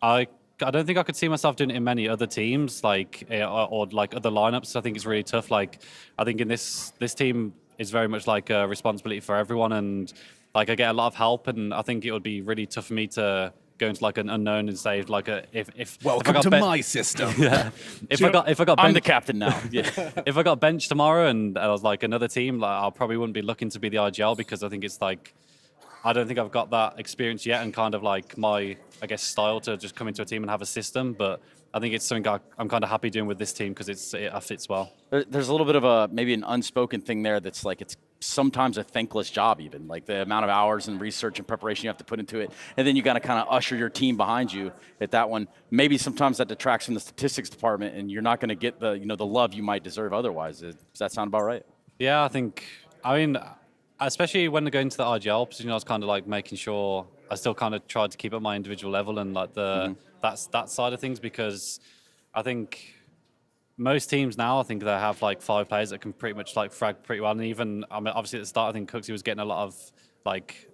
I don't think I could see myself doing it in many other teams, like or like other lineups. I think it's really tough. Like I think in this team is very much like a responsibility for everyone, and like I get a lot of help, and I think it would be really tough for me to go into like an unknown and say like if welcome if to my system. Yeah. If I got I'm the captain now. Yeah. If I got benched tomorrow and I was like another team, like I probably wouldn't be looking to be the IGL because I think it's like I don't think I've got that experience yet and kind of like my I guess style to just come into a team and have a system, but I think it's something I'm kind of happy doing with this team because it fits well. There's a little bit of maybe an unspoken thing there that's like it's sometimes a thankless job even, like the amount of hours and research and preparation you have to put into it. And then you got to kind of usher your team behind you at that one. Maybe sometimes that detracts from the statistics department and you're not going to get the love you might deserve otherwise. Does that sound about right? Yeah, I mean, especially when going to the RGL position, I was kind of like making sure I still kind of tried to keep at my individual level and like that side of things, because I think most teams now, I think they have like 5 players that can pretty much like frag pretty well. And even, I mean, obviously at the start, I think Cooksey was getting a lot of like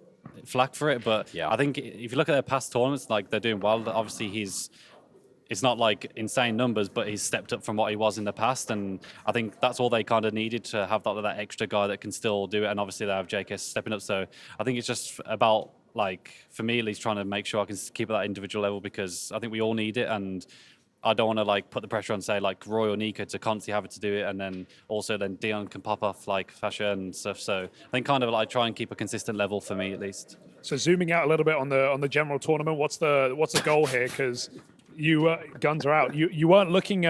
flack for it. But yeah, I think if you look at their past tournaments, like they're doing well. Obviously it's not like insane numbers, but he's stepped up from what he was in the past. And I think that's all they kind of needed to have that extra guy that can still do it. And obviously they have JKS stepping up. So I think it's just about, like, for me at least, trying to make sure I can keep at that individual level, because I think we all need it. And I don't want to like put the pressure on, say, like Roy or Nico to constantly have to do it, and then also then Dion can pop off like Fasha and stuff. So I think kind of like try and keep a consistent level for me at least. So zooming out a little bit on the general tournament, what's the goal here? Because you guns are out. You weren't looking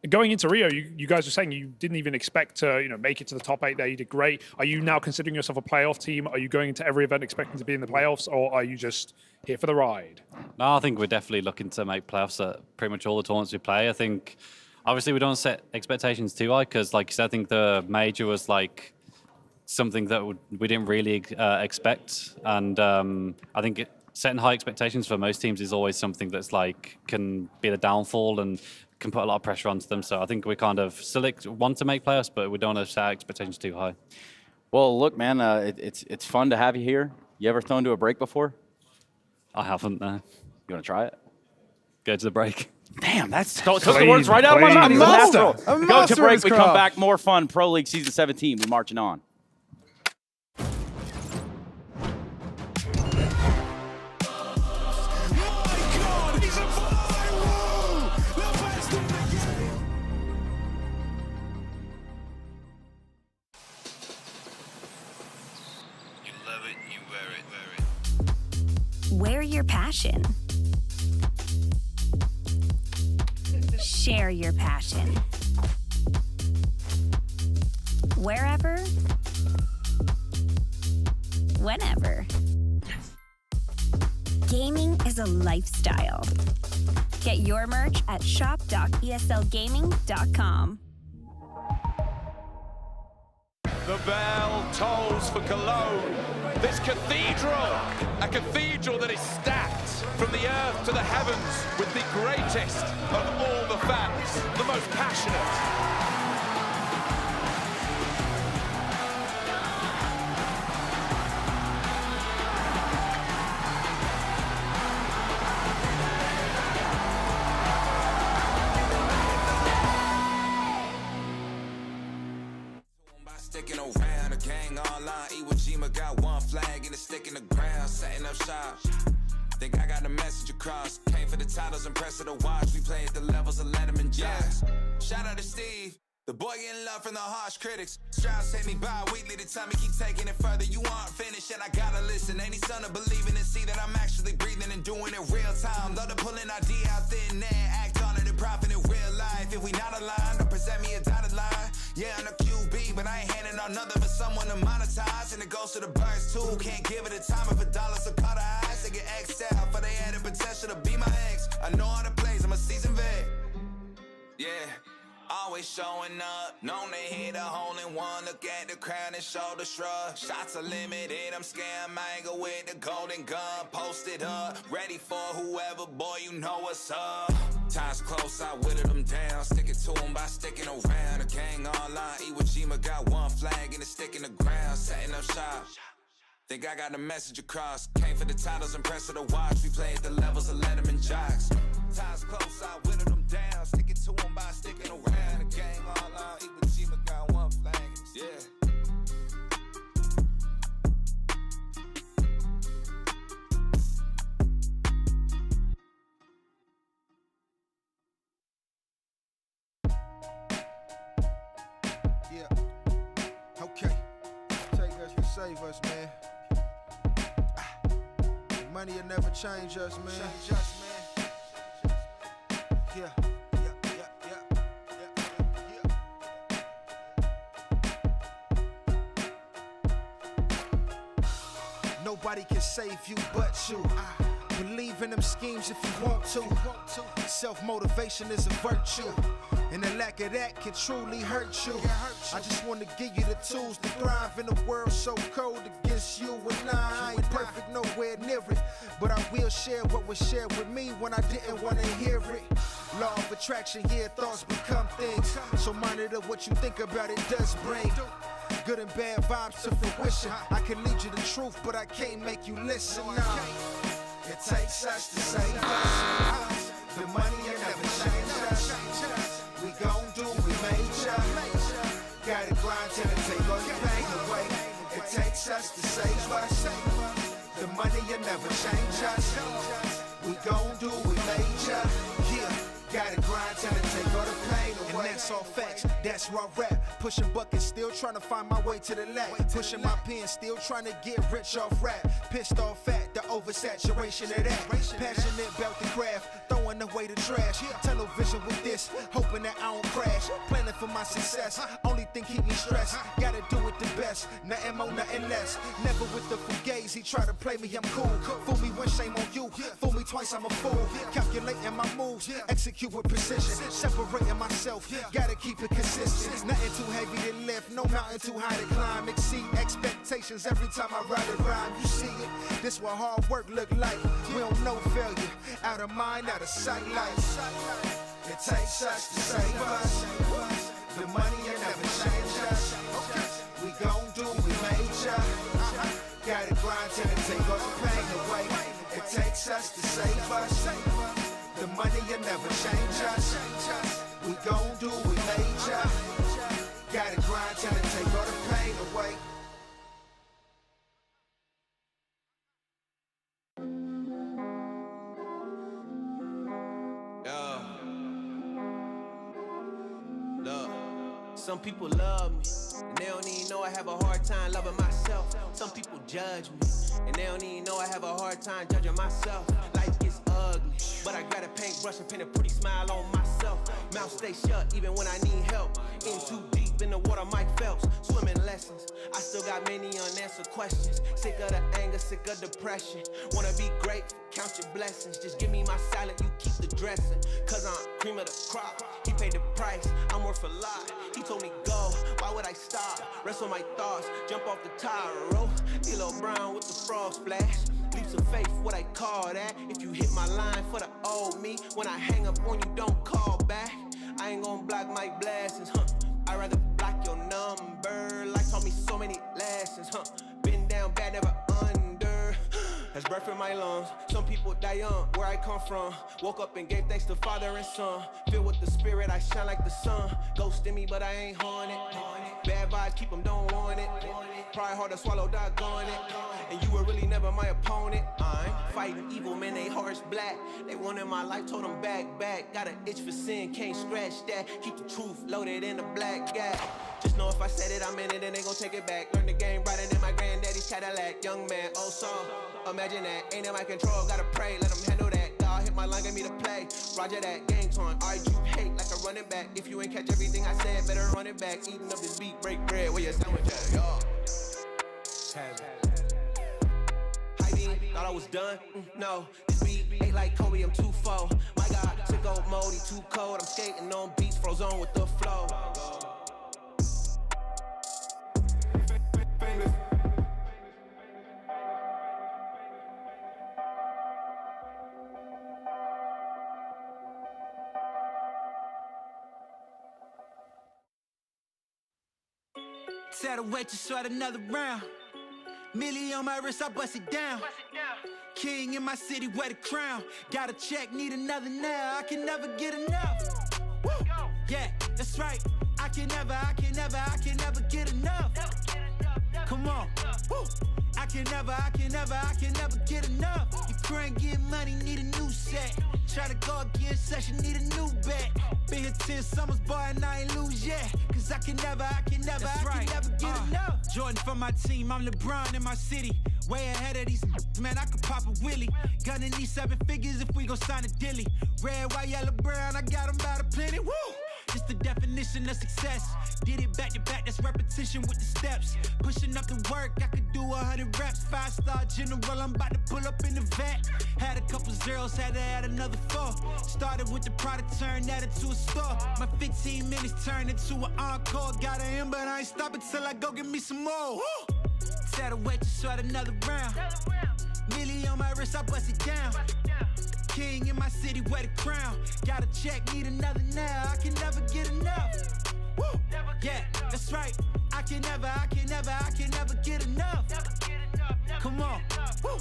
going into Rio. You guys were saying you didn't even expect to make it to the top 8 there. You did great. Are you now considering yourself a playoff team? Are you going into every event expecting to be in the playoffs, or are you just here for the ride? No, I think we're definitely looking to make playoffs at pretty much all the tournaments we play. I think obviously we don't set expectations too high because, like you said, I think the major was like something that we didn't really expect. And I think setting high expectations for most teams is always something that's like can be the downfall and can put a lot of pressure onto them. So I think we kind of still want to make playoffs, but we don't want to set our expectations too high. Well, look, man, it's fun to have you here. You ever thrown to a break before? I haven't. You want to try it? Go to the break. Damn, took the words right out of my mouth. He's a master. Go to break. We come back. More fun. Pro League Season 17. We're marching on. Wear your passion. Share your passion. Wherever, whenever. Gaming is a lifestyle. Get your merch at shop.eslgaming.com. The bell tolls for Cologne. This cathedral, a cathedral that is stacked from the earth to the heavens with the greatest of all the fans, the most passionate. Sticking around, the gang online. Iwo Jima got one flag and it's sticking the ground, setting up shop. Think I got the message across. Came for the titles and press of the watch. We played the levels of Letterman jazz. Shout out to Steve, the boy getting love from the harsh critics. Strauss hit me bi-weekly to tell me keep taking it further. You aren't finished and I gotta listen. Any son of believing and see that I'm actually breathing and doing it real time. Love to pull an idea out thin air, act on it and profit in real life. If we not aligned, don't present me a dotted line. Yeah, I'm a QB, but I ain't handing on nothing for someone to monetize. And it goes to the birds too. Can't give it a time if a dollar's a cut of eyes. They get X'd out for they had the potential to be my ex. I know how to plays, I'm a seasoned vet. Yeah. Always showing up, known to hit a hole in one. Look at the crown and shoulder shrug. Shots are limited, I'm scared mango with the golden gun. Posted up, ready for whoever, boy, you know what's up. Time's close, I whittled them down. Stick it to them by sticking around. The gang online, Iwo Jima got one flag and it's sticking the ground. Setting up shop. Think I got the message across. Came for the titles and press of the watch. We played the levels of Letterman jocks. Time's close, I whittled them down. Stick it to them by sticking around. The gang online, Iwo Jima got one flag. Yeah. Yeah. Okay. Take us, you save us, man. Money will never change us, man. Change us, man. Yeah. Nobody can save you but you. Believe in them schemes if you want to. Self-motivation is a virtue, and the lack of that can truly hurt you. I just want to give you the tools to thrive in a world so cold against you. And I ain't perfect, nowhere near it, but I will share what was shared with me when I didn't want to hear it. Law of attraction, yeah, thoughts become things. So monitor what you think about it does bring good and bad vibes to fruition. I can lead you the truth, but I can't make you listen. No. It takes us to save us. The money will never change us. We gon' do we major. Gotta grind till it take all your pain away. It takes us to save us. The money will never change us. We gon' do we major. Yeah. Gotta grind till it take all the pain away. And that's all facts, that's raw rap. Pushing buckets, still trying to find my way to the lab. Pushing my pen, still trying to get rich off rap. Pissed off at the oversaturation of that. Passionate about the craft, throwing away the trash. Tunnel vision with this. this, hoping that I don't crash. Planning for my success, only thing keep me stressed. Gotta do it the best, nothing more, nothing less. Never with the fugazi, try to play me, I'm cool. Fool me once, shame on you. Fool me twice, I'm a fool. Calculating my moves, execute with precision. Separating myself, gotta keep it consistent. Nothing too heavy to lift, no mountain too high to climb. Exceed expectations every time I write a rhyme. You see it, this what hard work look like. We don't know failure, out of mind, out of sight. Like it takes us to save us. The money will never change us. We gon' do, we major. Gotta grind till it take all the pain away. It takes us to save us. The money will never change us. We gon' do, we major. Gotta grind till it take all the pain away. Some people love me, and they don't even know I have a hard time loving myself. Some people judge me, and they don't even know I have a hard time judging myself. Life gets ugly, but I got a paintbrush and paint a pretty smile on myself. Mouth stay shut even when I need help. In too deep in the water, Mike Phelps. Swimming lessons, I still got many unanswered questions. Sick of the anger, sick of depression. Wanna be grateful, count your blessings. Just give me my salad, you keep the dressing. Cause I'm cream of the crop, he paid the price, I'm worth a lot. He told me go, why would I stop? Rest on my thoughts, jump off the tire, roll. D'Lo Brown with the frog splash. Leaps of faith, what I call that. If you hit my line for the old me, when I hang up on you, don't call back. I ain't gon' block my blessings, I'd rather block your number. Life taught me so many lessons, Been down bad, never under. That's breath in my lungs. Some people die young, where I come from. Woke up and gave thanks to Father and Son. Filled with the Spirit, I shine like the sun. Ghost in me, but I ain't haunted. Bad vibes, keep them, don't want it. Pride hard to swallow, doggone it. And you were really never my opponent. I'm fighting evil, man, they hearts black. They wanted my life, told them back. Got an itch for sin, can't scratch that. Keep the truth loaded in the black gap. Just know if I said it, I meant it, and they gon' take it back. Learn the game brighter than my granddaddy's Cadillac. Young man, old song, imagine that. Ain't in my control, gotta pray, let them handle that. God hit my line, get me to play. Roger that, game torn, alright, you hate like a running back. If you ain't catch everything I said, better run it back. Eating up this beat, break bread, where your sandwich at, y'all. Thought I was done? No, this beat ain't like Kobe, I'm too full. My God, sick old mode, he too cold. I'm skating on beats, froze on with the flow. Tell the waitress, start another round. Millie on my wrist, I bust it down. King in my city, wear the crown. Got a check, need another now. I can never get enough. Woo! Yeah, that's right. I can never get enough. Come on. Woo! I can never get enough. Your friend get money, need a new set. Try to go against session, need a new bet. Been here 10 summers, boy, and I ain't lose yet. Cause I can never get enough. Jordan from my team, I'm LeBron in my city. Way ahead of these man, I could pop a Willie. Gunna need 7 figures if we gon' sign a dilly. Red, white, yellow, brown, I got them by the plenty. Woo! It's the definition of success. Did it back to back, that's repetition with the steps. Pushing up the work, I could do 100 reps. 5-star general, I'm about to pull up in the vet. Had a couple zeros, had to add another 4. Started with the product, turned that into a store. My 15 minutes turned into an encore. Got an in, but I ain't stopping till I go get me some more. Woo! Tell the waitress, start another round. Millie on my wrist, I bust it down. King in my city, wear the crown. Got a check, need another now. I can never get enough. Woo! Yeah, that's right. I can never get enough. Come on. Woo!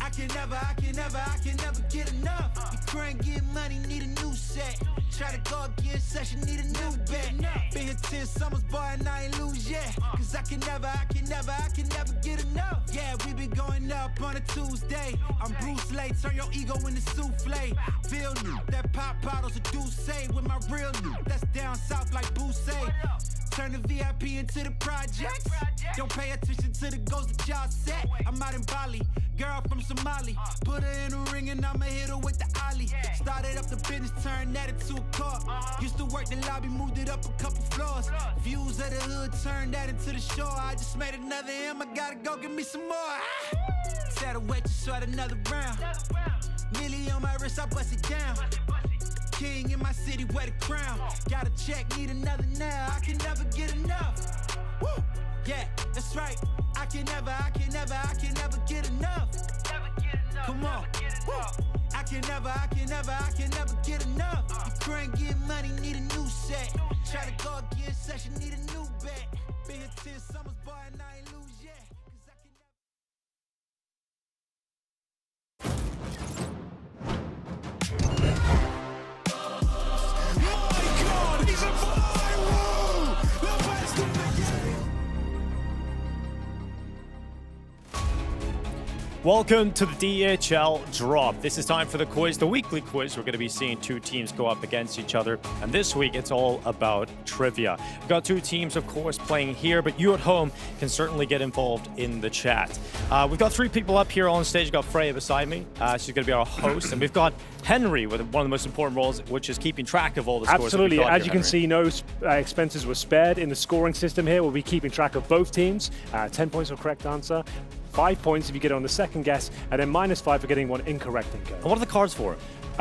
I can never get enough. Your friend get money, need a new set. Try to go against session, need a new bet. Been here 10 summers, boy, and I ain't lose yet. Cause I can never get enough. Yeah, we been going up on a Tuesday. I'm Bruce Lee, turn your ego into souffle. Feel new, that pop bottles a Douce. With my real new, that's down south like Bousse. Turn the VIP into the projects. Don't pay attention to the ghosts that y'all set. I'm out in Bali, girl from Somali. Put her in a ring and I'ma hit her with the ollie. Started up the business, turned that into a car. work the lobby, moved it up a couple floors. Views of the hood, turned that into the shore. I just made another M, I gotta go get me some more. Sat a wait to start another round. Millie on my wrist, I bust it down. King in my city, wear the crown. Got a check, need another now. I can never get enough. Woo! Yeah, that's right. I can never get enough. Come on. Woo! I can never get enough. The current get money, need a new set. Try to go again, session, need a new bet. Been here 10 summers, boy, and I ain't lose yet. Welcome to the DHL Drop. This is time for the quiz, the weekly quiz. We're going to be seeing two teams go up against each other. And this week, it's all about trivia. We've got two teams, of course, playing here, but you at home can certainly get involved in the chat. We've got three people up here on stage. We've got Freya beside me. She's going to be our host. And we've got Henry with one of the most important roles, which is keeping track of all the scores. Absolutely. As you can see, no expenses were spared in the scoring system here. We'll be keeping track of both teams. 10 points for correct answer. 5 points if you get it on the second guess, and then -5 for getting one incorrect in. And what are the cards for?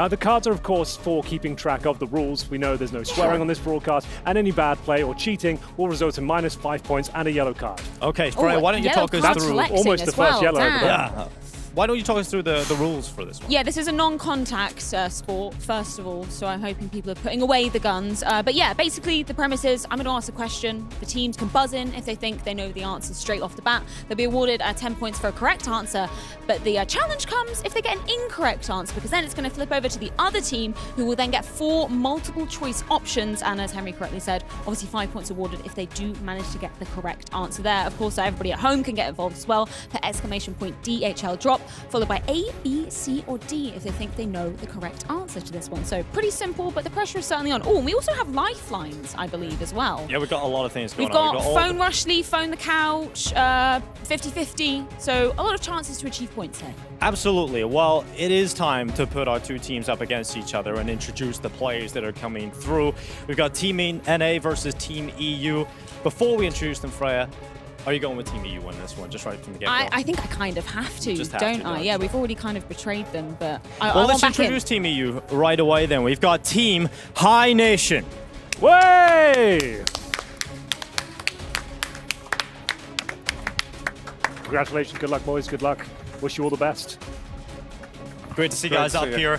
The cards are, of course, for keeping track of the rules. We know there's no swearing on this broadcast, and any bad play or cheating will result in -5 points and a yellow card. Okay, Freya, why don't you talk us through almost the first yellow over there. Yeah. Why don't you talk us through the rules for this one? Yeah, this is a non-contact sport, first of all, so I'm hoping people are putting away the guns. But yeah, basically the premise is I'm going to ask a question. The teams can buzz in if they think they know the answer straight off the bat. They'll be awarded 10 points for a correct answer, but the challenge comes if they get an incorrect answer, because then it's going to flip over to the other team, who will then get 4 multiple choice options, and as Henry correctly said, obviously 5 points awarded if they do manage to get the correct answer there. Of course, everybody at home can get involved as well. Put !DHL drop, followed by A, B, C, or D if they think they know the correct answer to this one. So pretty simple, but the pressure is certainly on. Oh, and we also have lifelines, I believe, as well. Yeah, we've got a lot of things going on. We've got phone Rushley, phone the couch, 50-50. So a lot of chances to achieve points here. Absolutely. Well, it is time to put our two teams up against each other and introduce the players that are coming through. We've got Team NA versus Team EU. Before we introduce them, Freya, are you going with Team EU in this one, just right from the get-go? I think I kind of have to, don't I? Yeah, we've already kind of betrayed them, but well, let's introduce Team EU right away then. We've got Team High Nation. Way! Congratulations, good luck, boys, good luck. Wish you all the best. Great to see you guys up here.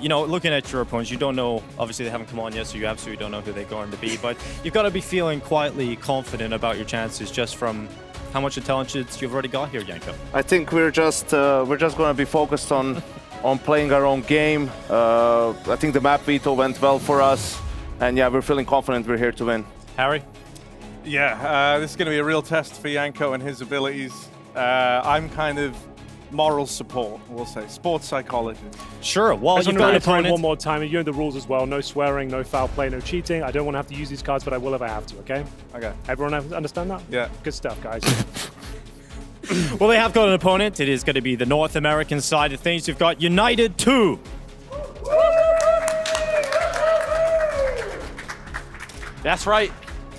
You know, looking at your opponents, you don't know, obviously they haven't come on yet, so you absolutely don't know who they're going to be, but you've got to be feeling quietly confident about your chances just from how much intelligence you've already got here, Yanko. I think we're just going to be focused on playing our own game. I think the map veto went well for us, and yeah, we're feeling confident we're here to win. Harry? Yeah, this is going to be a real test for Yanko and his abilities. I'm kind of moral support, we'll say, sports psychology. Sure, well, you've got to one more time. You know the rules as well. No swearing, no foul play, no cheating. I don't want to have to use these cards, but I will if I have to, okay? Okay. Everyone understand that? Yeah. Good stuff, guys. Well, they have got an opponent. It is going to be the North American side of things. You've got United 2. That's right.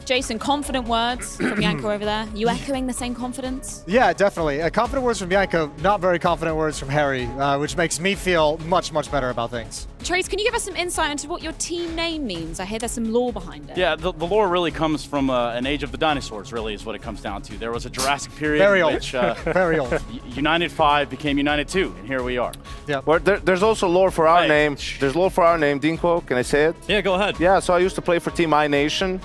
Jason, confident words from Yanko over there. You echoing the same confidence? Yeah, definitely. Confident words from Yanko, not very confident words from Harry, which makes me feel much, much better about things. Trace, can you give us some insight into what your team name means? I hear there's some lore behind it. Yeah, the lore really comes from an age of the dinosaurs, really, is what it comes down to. There was a Jurassic period very in old. which very old. United 5 became United 2, and here we are. Yeah. Well, there's also lore for our name. There's lore for our name, Dinko. Can I say it? Yeah, go ahead. Yeah, so I used to play for Team I Nation.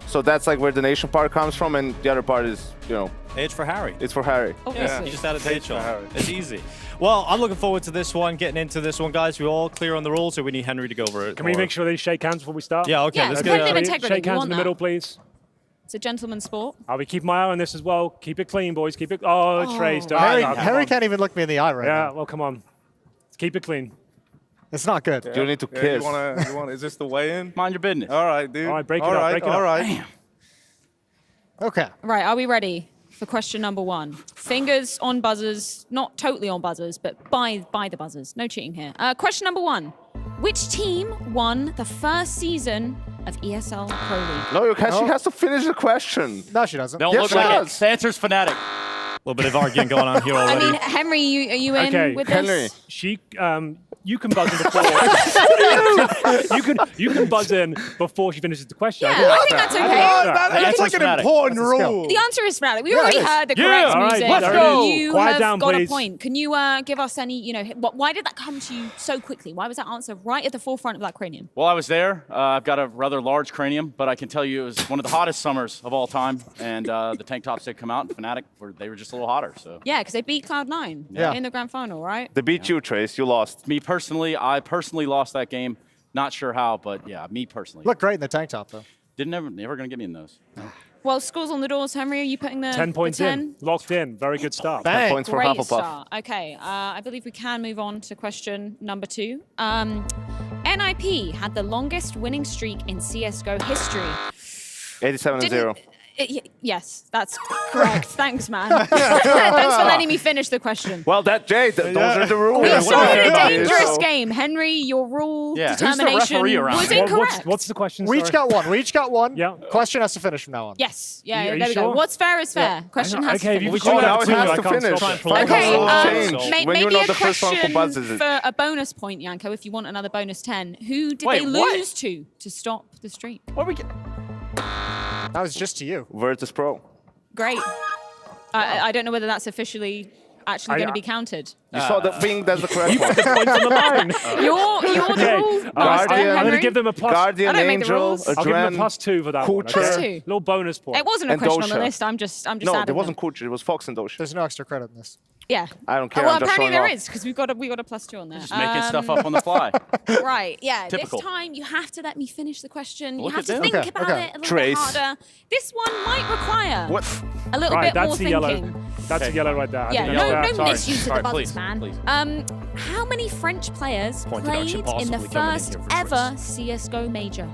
So that's like where the nation part comes from, and the other part is, you know... H for Harry. It's for Harry. Yeah, you just added H on. It's easy. Well, I'm looking forward to this one, getting into this one, guys. We're all clear on the rules, or we need Henry to go over it? Can we make sure they shake hands before we start? Yeah, okay. Let's get Shake hands in the middle, please. It's a gentleman's sport. I'll be keeping my eye on this as well. Keep it clean, boys. Keep it... Oh, Trace. Don't Harry can't even look me in the eye right now. Yeah, well, come on. Let's keep it clean. It's not good. You need to kiss. You want, is this the weigh-in? Mind your business. All right, dude. All right, break it up, break it up. All right. Damn. Okay. Right, are we ready for question number 1? Fingers on buzzers, not totally on buzzers, but by the buzzers. No cheating here. Question number 1. Which team won the first season of ESL Pro League? No, she has to finish the question. No, she doesn't. Don't Yes, look she like does. it. The answer's Fnatic. A little bit of arguing going on here I already. mean, Henry, are you in with this? She, you can buzz in before. you can buzz in before she finishes the question. Yeah, I think that's okay. That's like an important rule. The answer is Fnatic. We already heard the correct all right, music. let's so go. You Quiet have down, got please. a point. Can you give us any, why did that come to you so quickly? Why was that answer right at the forefront of that cranium? Well, I was there. I've got a rather large cranium, but I can tell you it was one of the hottest summers of all time. And the tank tops did come out, and Fnatic, they were just a little hotter. So Yeah, because they beat Cloud9 in the grand final, right? They beat you, Trace. You lost. Me personally, I personally lost that game. Not sure how, but yeah, me personally. Look great in the tank top, though. Never gonna get me in those. No. Well, scores on the doors. Henry, are you putting the 10 points the 10? in. Locked in. Very good start. 10 points for Great Hufflepuff. start. Okay, I believe we can move on to question number 2. NIP had the longest winning streak in CSGO history. 87-0. Yes, that's correct. Thanks, man. Thanks for letting me finish the question. Well, those are the rules. We What started a about it? dangerous So- game. Henry, your rule Yeah, who's the determination referee around was here? incorrect. What's the question? We each got one. We each got one. Yeah. Question has to finish from now on. Yes. Are Yeah, you there we go. sure? What's fair is fair. Question has Okay, to if you finish. call now out it two, has I to can't finish. stop. Okay, Change. When maybe you're not a the first one who question buzzes it. for a bonus point, Yanko, if you want another bonus 10. Who did Wait, they what? lose to stop the streak? What are we get? That was just to you. Virtus Pro. Great. I don't know whether that's officially actually going to be counted. You saw the thing, that's the correct one. Points on the line. You're the rule master, Guardian, I'm going to Henry. give them a plus. Guardian, I don't make the Angel, rules. I'll give them a Adren, +2 for that one. Kucher. Okay? Little bonus point. It wasn't a and question on the Dosha. list. I'm just No, adding there wasn't them. Kucher. It was Fox and Dosha. There's no extra credit in this. Yeah. I don't care. Well, I'm just apparently showing there off. is because we got a +2 on there. Just making stuff up on the fly. Right. Yeah. Typical. This time you have to let me finish the question. Look you have at to this. think Okay, about okay. it a little Trace. bit harder. This one might require What? a little Right, bit more that's the thinking. yellow. That's a yellow right there. I Yeah, think no that's- misuse of the Sorry, buzzers, please, man. please. How many French players Pointed out played should in the possibly come in first here for ever CSGO major?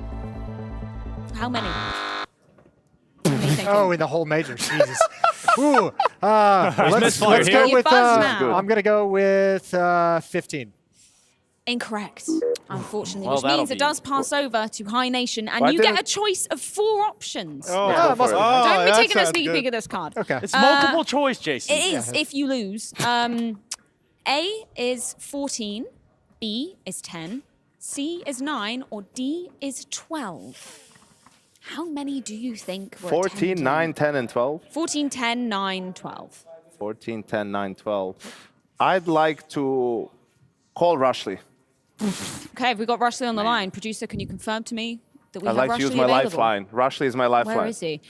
How many? What are you thinking? Oh, in the whole major. Jesus. Ooh. Let's misfired go here. with. You buzz now. I'm gonna go with 15. Incorrect, unfortunately, Well, which that'll means it be- does pass over to High Nation, and Why you get didn't- a choice of 4 options. Yeah, it must be. Don't be that taking a sounds sneak good. peek at this card. Okay. It's multiple choice, Jason. It is if you lose. A is 14, B is 10, C is 9, or D is 12. How many do you think were 14, attempted? 9, 10, and 12. 14, 10, 9, 12. 14, 10, 9, 12. I'd like to call Rushley. Okay, we've got Rushley on the line. Producer, can you confirm to me that we I'd have like to use Rushley my available? lifeline. Rushley is my lifeline. Where is he?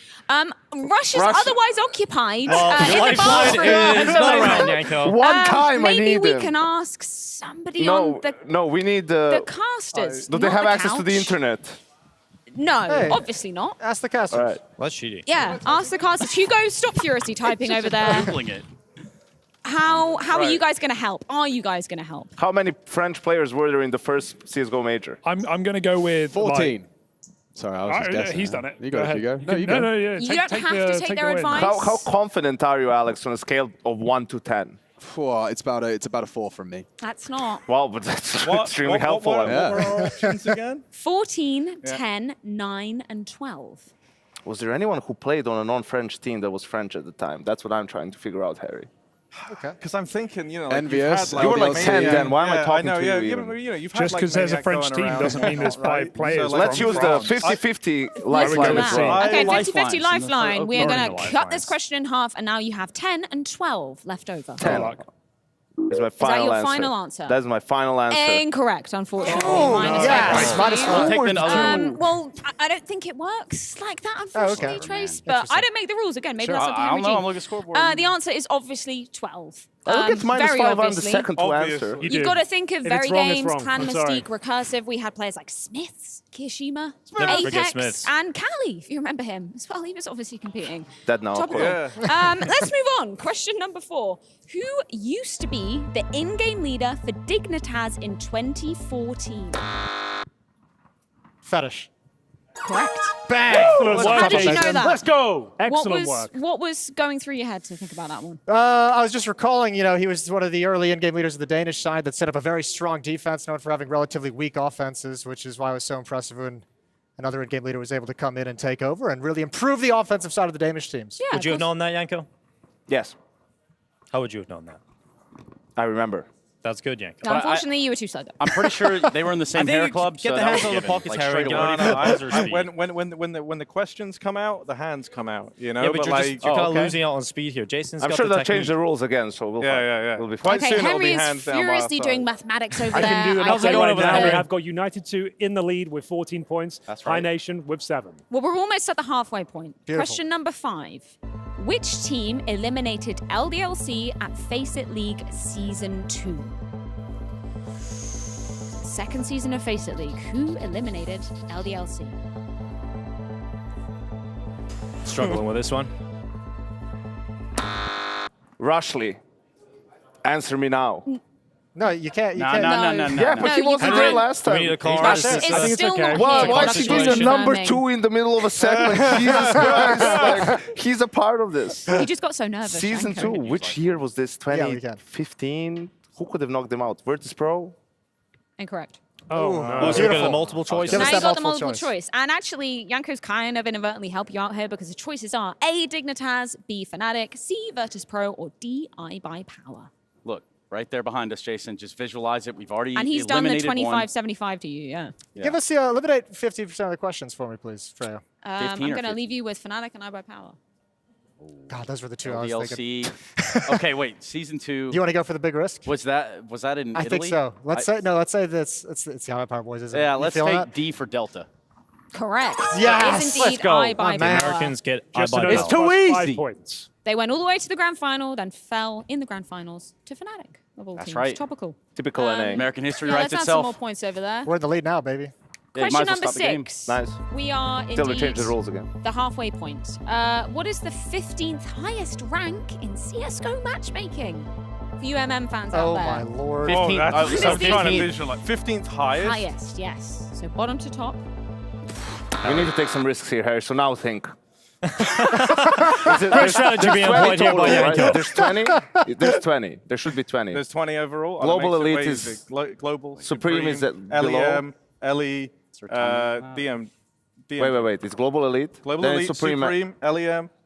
Rush is Rush- otherwise occupied your in the lifeline bathroom. is not around, Yanko. One time I maybe need we him. can ask somebody No, on the no, we need the casters. do they not have the access to the couch. internet? No, Hey. obviously not. Ask the casters. All right. What's cheating? Yeah, ask the casters. Hugo, stop furiously typing over there. Googling it. How are Right. you guys going to help? Are you guys going to help? How many French players were there in the first CSGO major? I'm going to go with 14. Sorry, I was just guessing. He's done it. You got it, Hugo. No, you No, go. no, yeah. You don't have to take their the win. advice. How confident are you, Alex, on a scale of 1 to 10? Well, it's about a 4 from me. That's not. Well, but that's extremely helpful. What were our options again? 14, 10, 9, and 12. Was there anyone who played on a non-French team that was French at the time? That's what I'm trying to figure out, Harry. Okay. Because I'm thinking, like, Envious. you've had, You were like maybe- 10 then. Why am I yeah, talking know, to yeah, you yeah, even? You've Just had, 'cause there's a Maniac French going team around, doesn't mean there's right? 5 players So, Let's from use the France. 50-50 Let's lifeline do as that. well. Okay, Lifelines 50-50 in the lifeline. first- We are not going even to cut lifelines. this question in half, and now you have 10 and 12 left over. 10 is my Is that final your answer. final answer? That is my final answer. Incorrect, unfortunately. Oh, Minus yes. five. Minus I'll take four. the other one. Well, I don't think it works like that, unfortunately, okay. Trace. Man. But I don't make the rules again. Maybe Sure. that's up to I Henry don't know. G. I'm looking at scoreboard. The answer is obviously 12. I don't get minus very 5 on the obviously. second to Obviously. answer. You You've do. got to think of If very it's wrong, it's games, wrong. Clan I'm sorry. Mystique, Recursive. We had players like Smiths, Kirishima, Never forget Apex, Smiths. and Cali, if you remember him as well. He was obviously competing. Dead now, of Topical. course. Let's move on. Question number 4. Who used to be the in-game leader for Dignitas in 2014? Fetish. Correct. Bang! How did you know that? Let's go. Excellent what work. What was going through your head to think about that one? I was just recalling, he was one of the early in-game leaders of the Danish side that set up a very strong defense, known for having relatively weak offenses, which is why it was so impressive when another in-game leader was able to come in and take over and really improve the offensive side of the Danish teams. Yeah, would you have known that, Yanko? Yes. How would you have known that? I remember. That's good, Yanko. No, unfortunately, you were too slow. I'm pretty sure they were in the same hair club. Get so the that hands was out of the given, pockets, like, Harry. straight Get away. ready for When the questions come out, the hands come out. You know, Yeah, but you're like, kind of losing out on speed here. Jason's I'm got sure the they'll change technique. the rules again, so we'll we'll be fine. Quite Okay, soon it'll Henry be is hands down by our furiously doing side. mathematics over I there. can do an I update hope right now. that- We have got United 2 in the lead with 14 points. That's High right. Nation with 7. Well, we're almost at the halfway point. Beautiful. Question number 5. Which team eliminated LDLC at Face It League Season 2? Second season of Face It League. Who eliminated LDLC? Struggling with this one. Rushley, answer me now. No, you can't. You No, can't. no. Yeah, but he you wasn't can't. there last Do we time. need a call? Rush It's- is it's- still okay. not Why here. is That's he being the confirming. number 2 in the middle of a segment? Jesus Christ! Like, he's a part of this. He just got so nervous. Season Yanko. 2, which year was this? Yeah, we can. 2015? Who could have knocked them out? Virtus Pro? Incorrect. Oh, Oh, no. so we're going to multiple choice. Give us Now that you got the multiple multiple choice. And actually, Yanko's kind of inadvertently help you out here because the choices are A, Dignitas, B, Fnatic, C, Virtus Pro, or D, iBuyPower. Look, right there behind us, Jason. Just visualize it. We've already And he's done the eliminated one. 25-75 to you, yeah. Give us eliminate 50% of the questions for me, please, Freya. 15 I'm or going to 50? leave you with Fnatic and iBuyPower. God, those were the two I was thinking. LDLC. Okay, wait. Season 2. You want to go for the big risk? Was that in I Italy? think so. Let's say this. It's the Power Boys, isn't it? Yeah, You let's feeling take that? D for Delta. Correct. Yes! It is Let's indeed go. iBuyPower. Americans get Just iBuyPower. It's too plus 5 easy. points. They went all the way to the grand final, then fell in the grand finals to Fnatic. Of all That's teams. right. Topical. Typical NA. American history Yeah, writes let's add some more itself. points over there. We're in the lead now, baby. Yeah, you Question might as well number stop the game. 6. Nice. We are Till they indeed change the rules again. the halfway point. What is the 15th highest rank in CSGO matchmaking? For you MM fans out Oh there. my lord. 15. That's so I'm trying to 15th. visualize. 15th highest. Highest, yes. So bottom to top. We need to take some risks here, Harry, so now think. Great strategy being employed here by Yanko. There's 20? There's 20. There should be 20. There's 20 overall. Global That makes it Elite way is- easy. Global. Supreme is at below? LEM, LE, DM. Wait. It's Global Elite. Global then Elite, it's Supreme. LEM,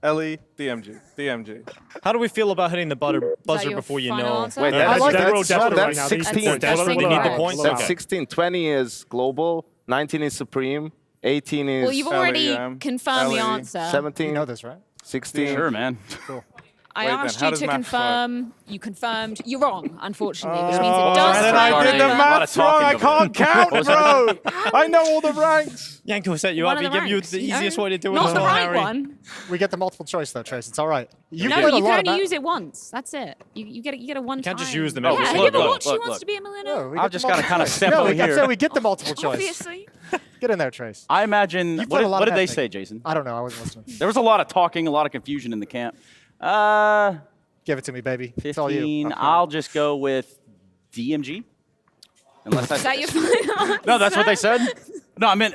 LE, DMG. How do we feel about hitting the buzzer your before you final know? answer? Wait, I like that. that's Right now. 16. That's Desperate, you need the points. That's Okay. 16. 20 is Global. 19 is Supreme. 18 is Well, you've already LEM, confirmed the LE, answer. 17. You know this, right? 16. Sure, man. I Wait, then, asked how you does to maths confirm. You confirmed. You're wrong, unfortunately, which means it Oh, does and then carry I did the over. maths wrong. I can't count, bro. I know all the ranks. Yanko set you One up. of He the gave you ranks, the you know? easiest way to do it. Not as the well, right Harry. one. We get the multiple choice though, Trace. It's all right. No, put a you lot can of only use it once. That's it. You get a one time. can't just use them Yeah, every have single you ever day. watched Who Look, Wants look. to Be a Millionaire? No, we I've get the just gotta multiple kinda choice. step no, over we here. said we get the multiple choice. Obviously. Get in there, Trace. I imagine. You played a lot What of did they that say, thing. Jason? I don't know. I wasn't listening. There was a lot of talking, a lot of confusion in the camp. Give it to me, baby. 15. It's all you. I'll just go with DMG. Unless Is that your final answer? No, that's what they said. No, I meant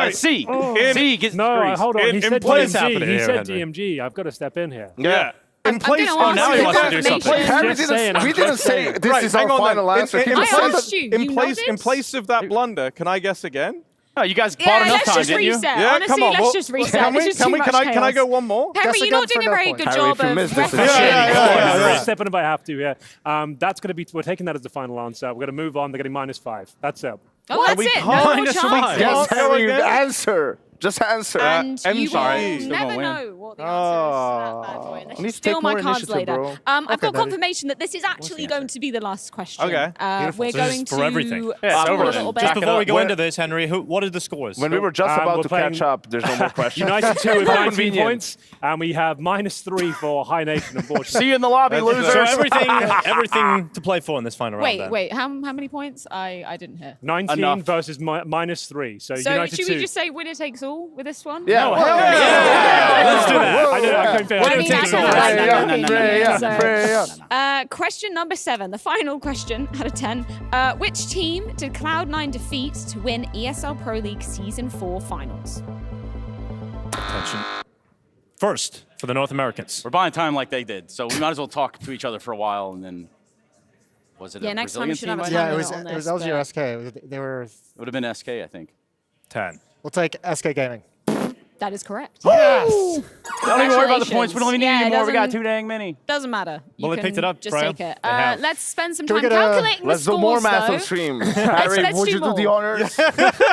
wait. C. C gets No, degrees. hold on. In- He said place DMG. happening He here, said Henry. DMG. I've got to step in here. Yeah. In I'm place. gonna ask now you he wants to do confirmation. something. Harry Just didn't, saying, we I'm didn't just say saying. this is our hang on final then. answer. In People I said asked that. you. In You place, know in this? place of that blunder, can I guess again? Oh, you guys Yeah, bought enough let's time, just didn't you? reset. Yeah, Honestly, come on. let's well, just reset. Can This we? is too much Can I chaos. go one more? Henry, Guess you're again not doing for a no very point. good Harry, job if you of miss this, it's referencing. I'm gonna step in if I have to. Yeah. That's gonna be. We're taking that as the final answer. We're gonna move on. They're getting -5. That's it. Oh, that's it. No more minus five. chances. Yes, Go Harry, again. answer. Just answer. And you sorry. will Still never gonna win. know what the answer is to that bad boy unless Need you to steal take my more cards initiative, later. bro. I've got baby. confirmation that this is actually going to be the last question. Okay. We're So this going is for to everything. Yeah, it's stop over a then. little bit. Just before we go When- into this, Henry, what are the scores? When we were just we're about to playing- catch up, there's no more questions. United 2 with How 19 convenient. points, and we have -3 for High Nation, unfortunately. See you in the lobby, That's losers. So everything to play for in this final round. then. Wait. How many points? I didn't hear. 19 Enough. versus -3. So So United should 2. we just say winner takes all with this one? Yeah, No. hell yeah. Let's do that. I couldn't fit I mean, it. Question number 7, the final question out of 10. Which team did Cloud9 defeat to win ESL Pro League Season 4 finals? Attention. First, for the North Americans. We're buying time like they did, so we might as well talk to each other for a while, and then was it Yeah, a next time we Brazilian should have team? a Yeah, time it was limit on it was this, LG or but- SK. They were. It would have been SK, I think. 10. We'll take SK Gaming. That is correct. Yes. Don't even worry about the points. We don't even need Yeah, any more. We got doesn't- too dang many. Doesn't matter. Well, You they picked can it up, just Brian. take it. They have. Let's spend some Can we time get a- calculating Let's the do more scores, math though. on stream. Let's Harry, would do you do more. the honors?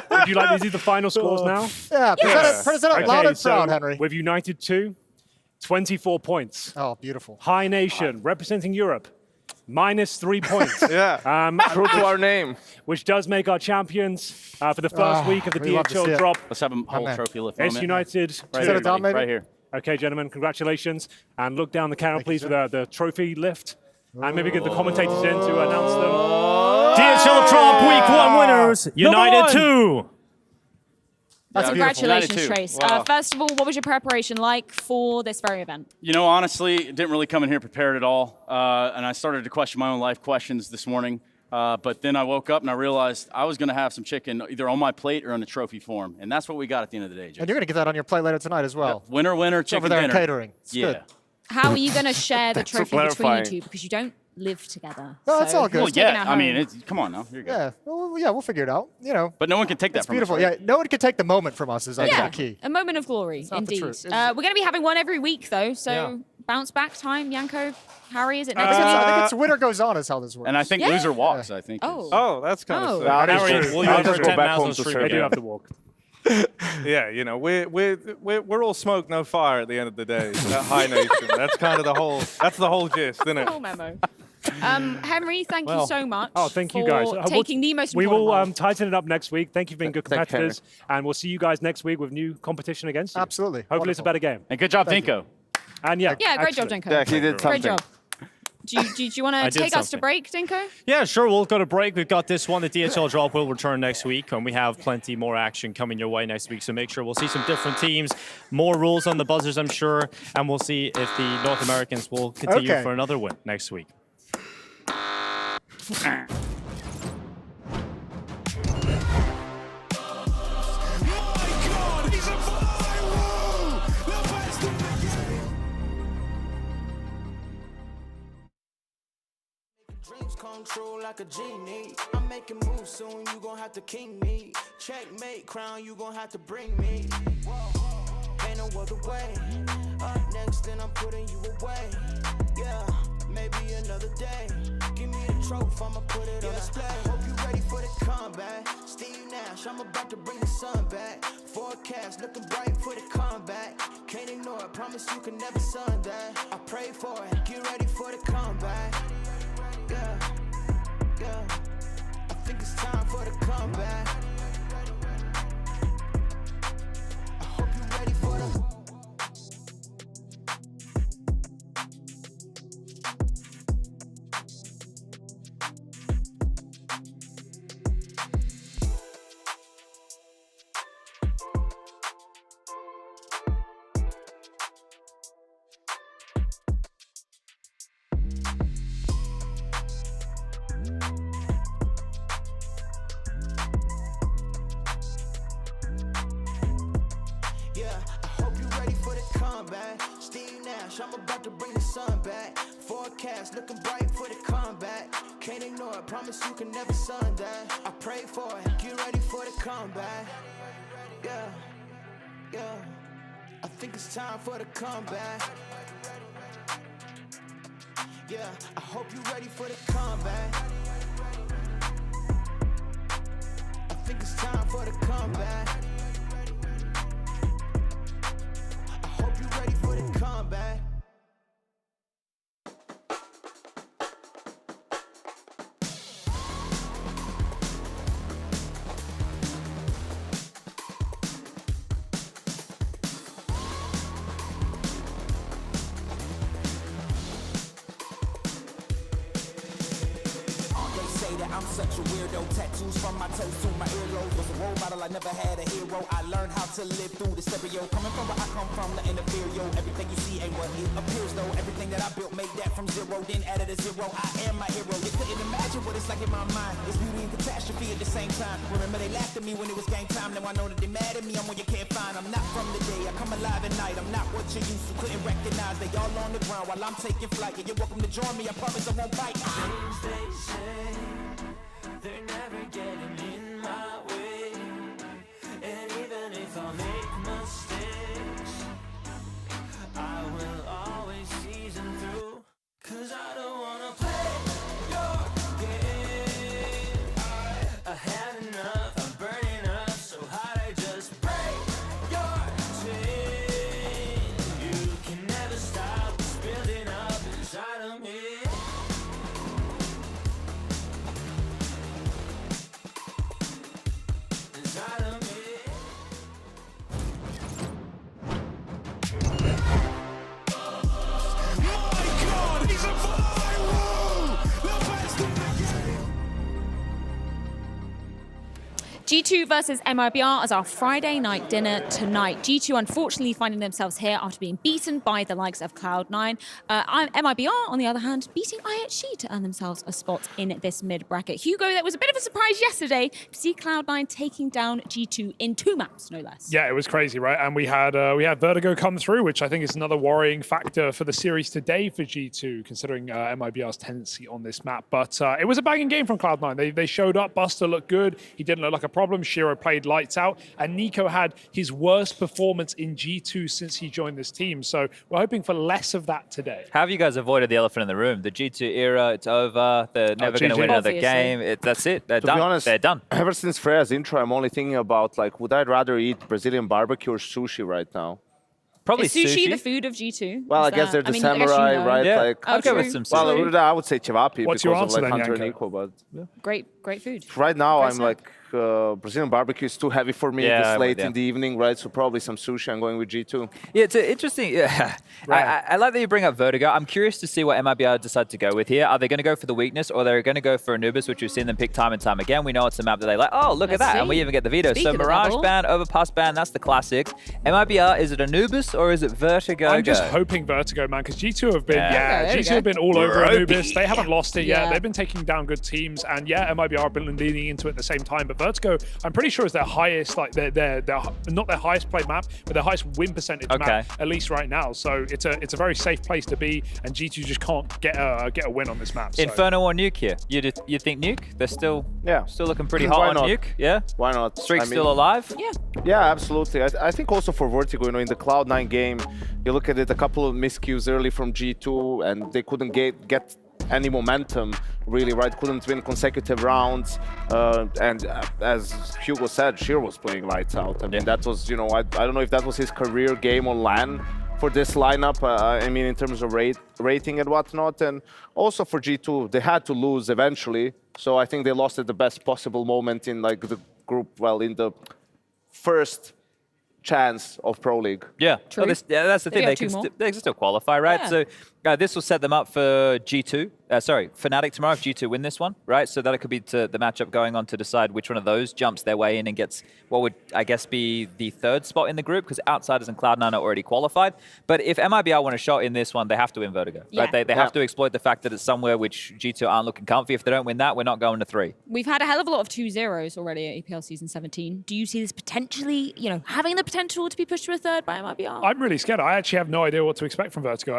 Would you like to see the final scores now? Yeah, present it loud and proud, Henry. With United 2, 24 points. Oh, beautiful. High Nation, representing Europe, -3 points. Yeah, true to our name. Which does make our champions for the first week of the we love to see DHL it. drop. Let's have a whole trophy lift moment. S United Right 2. here, buddy, right here. Okay, gentlemen, congratulations. And look down the camera, please, for the trophy lift. And maybe get the commentators in to announce them. DHL Drop Week 1 winners, United 2. That's Congratulations, United 2. Trace. Wow. First of all, what was your preparation like for this very event? You know, honestly, didn't really come in here prepared at all. And I started to question my own life questions this morning. But then I woke up and I realized I was going to have some chicken either on my plate or in a trophy form. And that's what we got at the end of the day, Jason. And you're going to get that on your plate later tonight as well. Winner, winner, It's chicken over there dinner. in catering. It's Yeah. good. How are you going to share the Thanks for trophy between you clarifying. two? Because you don't live together. No, that's all good. Well, who's taking yeah. it I mean, home? come on now. You're good. Yeah, well, yeah, we'll figure it out. You know, But no one can take that it's from beautiful. us, right? Yeah, no one can take the moment from us. Is actually Yeah, the key. a moment of glory, not the indeed. truth. We're going to be having one every week, though, so Yeah. bounce back time, Yanko, Harry, is it I next think, week? I think it's winner goes on is how this works. And I think Yeah. loser walks, I think. Oh. Oh, that's kind Oh. of sick. That is Harry, true. will you I'll ever just go attend back Maslow's home to stream They serve. do have to walk. Yeah, you know, we're all smoke, no fire at the end of the day. That High Nation. That's kind of the whole. That's the whole gist, isn't it? Full memo. Henry, thank you Well, so much thank you for guys. taking the most We important will role. tighten it up next week. Thank you for being good Take care. competitors. And we'll see you guys next week with new competition against you. Absolutely. Hopefully it's a better game. And good job, Dinko. And yeah, Yeah, great job, excellent. Dinko. Yeah, he did Great something. job. Do you want I to did take us to something. break, Dinko? Yeah, sure. We'll go to break. We've got this one. The DHL Drop will return next week, and we have plenty more action coming your way next week. So make sure we'll see some different teams, more rules on the buzzers, I'm sure, and we'll see if the North Americans will continue Okay. for another win next week. Dreams come true like a genie. I'm making moves soon, you gon' have to king me. Checkmate, crown, you gon' have to bring me. Ain't no other way. Up next, then I'm putting you away. Yeah, maybe another day. Give me a trophy, I'ma put it on display. Hope you ready for the comeback. Steve Nash, I'm about to bring the sun back. Forecast looking bright for the comeback. Can't ignore it, promise you can never sun that. I pray for it, get ready for the comeback. Yeah, yeah. I think it's time for the comeback. I hope you're ready for the. Yeah, I hope you're ready for the comeback. Steve Nash, I'm about to bring the sun back. Forecast looking bright for the comeback. Can't ignore it, promise you can never sun that. I pray for it, get ready for the comeback. Yeah, yeah. I think it's time for the comeback. Yeah, I hope you're ready for the comeback. I think it's time for the comeback. I hope you're ready for the comeback. They say that I'm such a weirdo. Tattoos from my toes to my earlobe. Was a role model, I never had a hero. I learned how to live through the stereo. Coming from where I come from, the inferior. Everything you see ain't what it appears though. Everything that I built made that from zero, then added a zero. I am my hero. You couldn't imagine what it's like in my mind. It's beauty and catastrophe at the same time. Remember they laughed at me when it was game time. Now I know that they mad at me. I'm what you can't find. I'm not from the day. I come alive at night. I'm not what you used to. Couldn't recognize. They all on the ground while I'm taking flight. Yeah, you're welcome to join me. I promise I won't bite. Things they say, they're never getting in my way. And even if I make mistakes, I will always season through. Cause I don't wanna play your game. I had enough, I'm burning up so hot I just break your chain. You can never stop what's building up inside of me. Inside of me. G2 versus MIBR as our Friday night dinner tonight. G2 unfortunately finding themselves here after being beaten by the likes of Cloud9. MIBR, on the other hand, beating IHG to earn themselves a spot in this mid-bracket. Hugo, that was a bit of a surprise yesterday to see Cloud9 taking down G2 in 2 maps, no less. Yeah, it was crazy, right? And we had Vertigo come through, which I think is another worrying factor for the series today for G2, considering MIBR's tendency on this map. But it was a banging game from Cloud9. They showed up. Buster looked good. He didn't look like a problem. Shiro played lights out, and Nico had his worst performance in G2 since he joined this team. So we're hoping for less of that today. How have you guys avoided the elephant in the room? The G2 era, it's over. They're never going to win another game. That's it. They're done. To be honest, they're done. Ever since Freya's intro, I'm only thinking about, like, would I rather eat Brazilian barbecue or sushi right now? Probably Is sushi the food of G2? Well, I guess they're the samurai, right? Yeah. Like, I'll go with some sushi. well, I would say cevapi What's because your of answer like then, Hunter and Yanko? Nico, but yeah. Great food. Right now, Very I'm like, Brazilian barbecue is too heavy for me this late in the evening, right? So probably some sushi. I'm going with G2. Yeah, it's interesting. Yeah. Right. I like that you bring up Vertigo. I'm curious to see what MIBR decide to go with here. Are they going to go for the weakness, or they're going to go for Anubis, which we've seen them pick time and time again? We know it's a map that they like. Oh, look at that. And we even get the veto. Speak so of the Mirage devil. ban, Overpass ban, that's the classic. MIBR, is it Anubis or is it Vertigo? I'm just hoping Vertigo, man, because G2 have been, Okay, G2 have been all over Ropey. Anubis. They haven't lost it yet. Yeah. They've been taking down good teams, and MIBR have been leaning into it at the same time. But Vertigo, I'm pretty sure is their highest, like they're not their highest played map, but their highest win percentage map, at least right now. So it's a very safe place to be, and G2 just can't get a win on this map. So. Inferno or Nuke here? You think Nuke? They're still looking pretty Why hot on not? Nuke. Yeah. Why not? Streak's I mean, still alive. Yeah. Yeah, absolutely. I think also for Vertigo, in the Cloud9 game, you look at it, a couple of miscues early from G2, and they couldn't get any momentum, really, right? Couldn't win consecutive rounds. And as Hugo said, Shiro was playing lights out. I mean, that was, I don't know if that was his career game on LAN for this lineup. I mean, in terms of rating and whatnot. And also for G2, they had to lose eventually. So I think they lost at the best possible moment in like the group, in the first chance of Pro League. Yeah, True. Well, that's the They thing. have They two can, more. they can still qualify, right? Yeah. So this will set them up for G2. Fnatic tomorrow if G2 win this one, right? So that could be the matchup going on to decide which one of those jumps their way in and gets what would, I guess, be the third spot in the group, because Outsiders and Cloud9 are already qualified. But if MIBR want a shot in this one, they have to win Vertigo, right? They have to exploit the fact that it's somewhere which G2 aren't looking comfy. If they don't win that, we're not going to 3. We've had a hell of a lot of 2-0s already at EPL Season 17. Do you see this potentially, having the potential to be pushed to a third by MIBR? I'm really scared. I actually have no idea what to expect from Vertigo.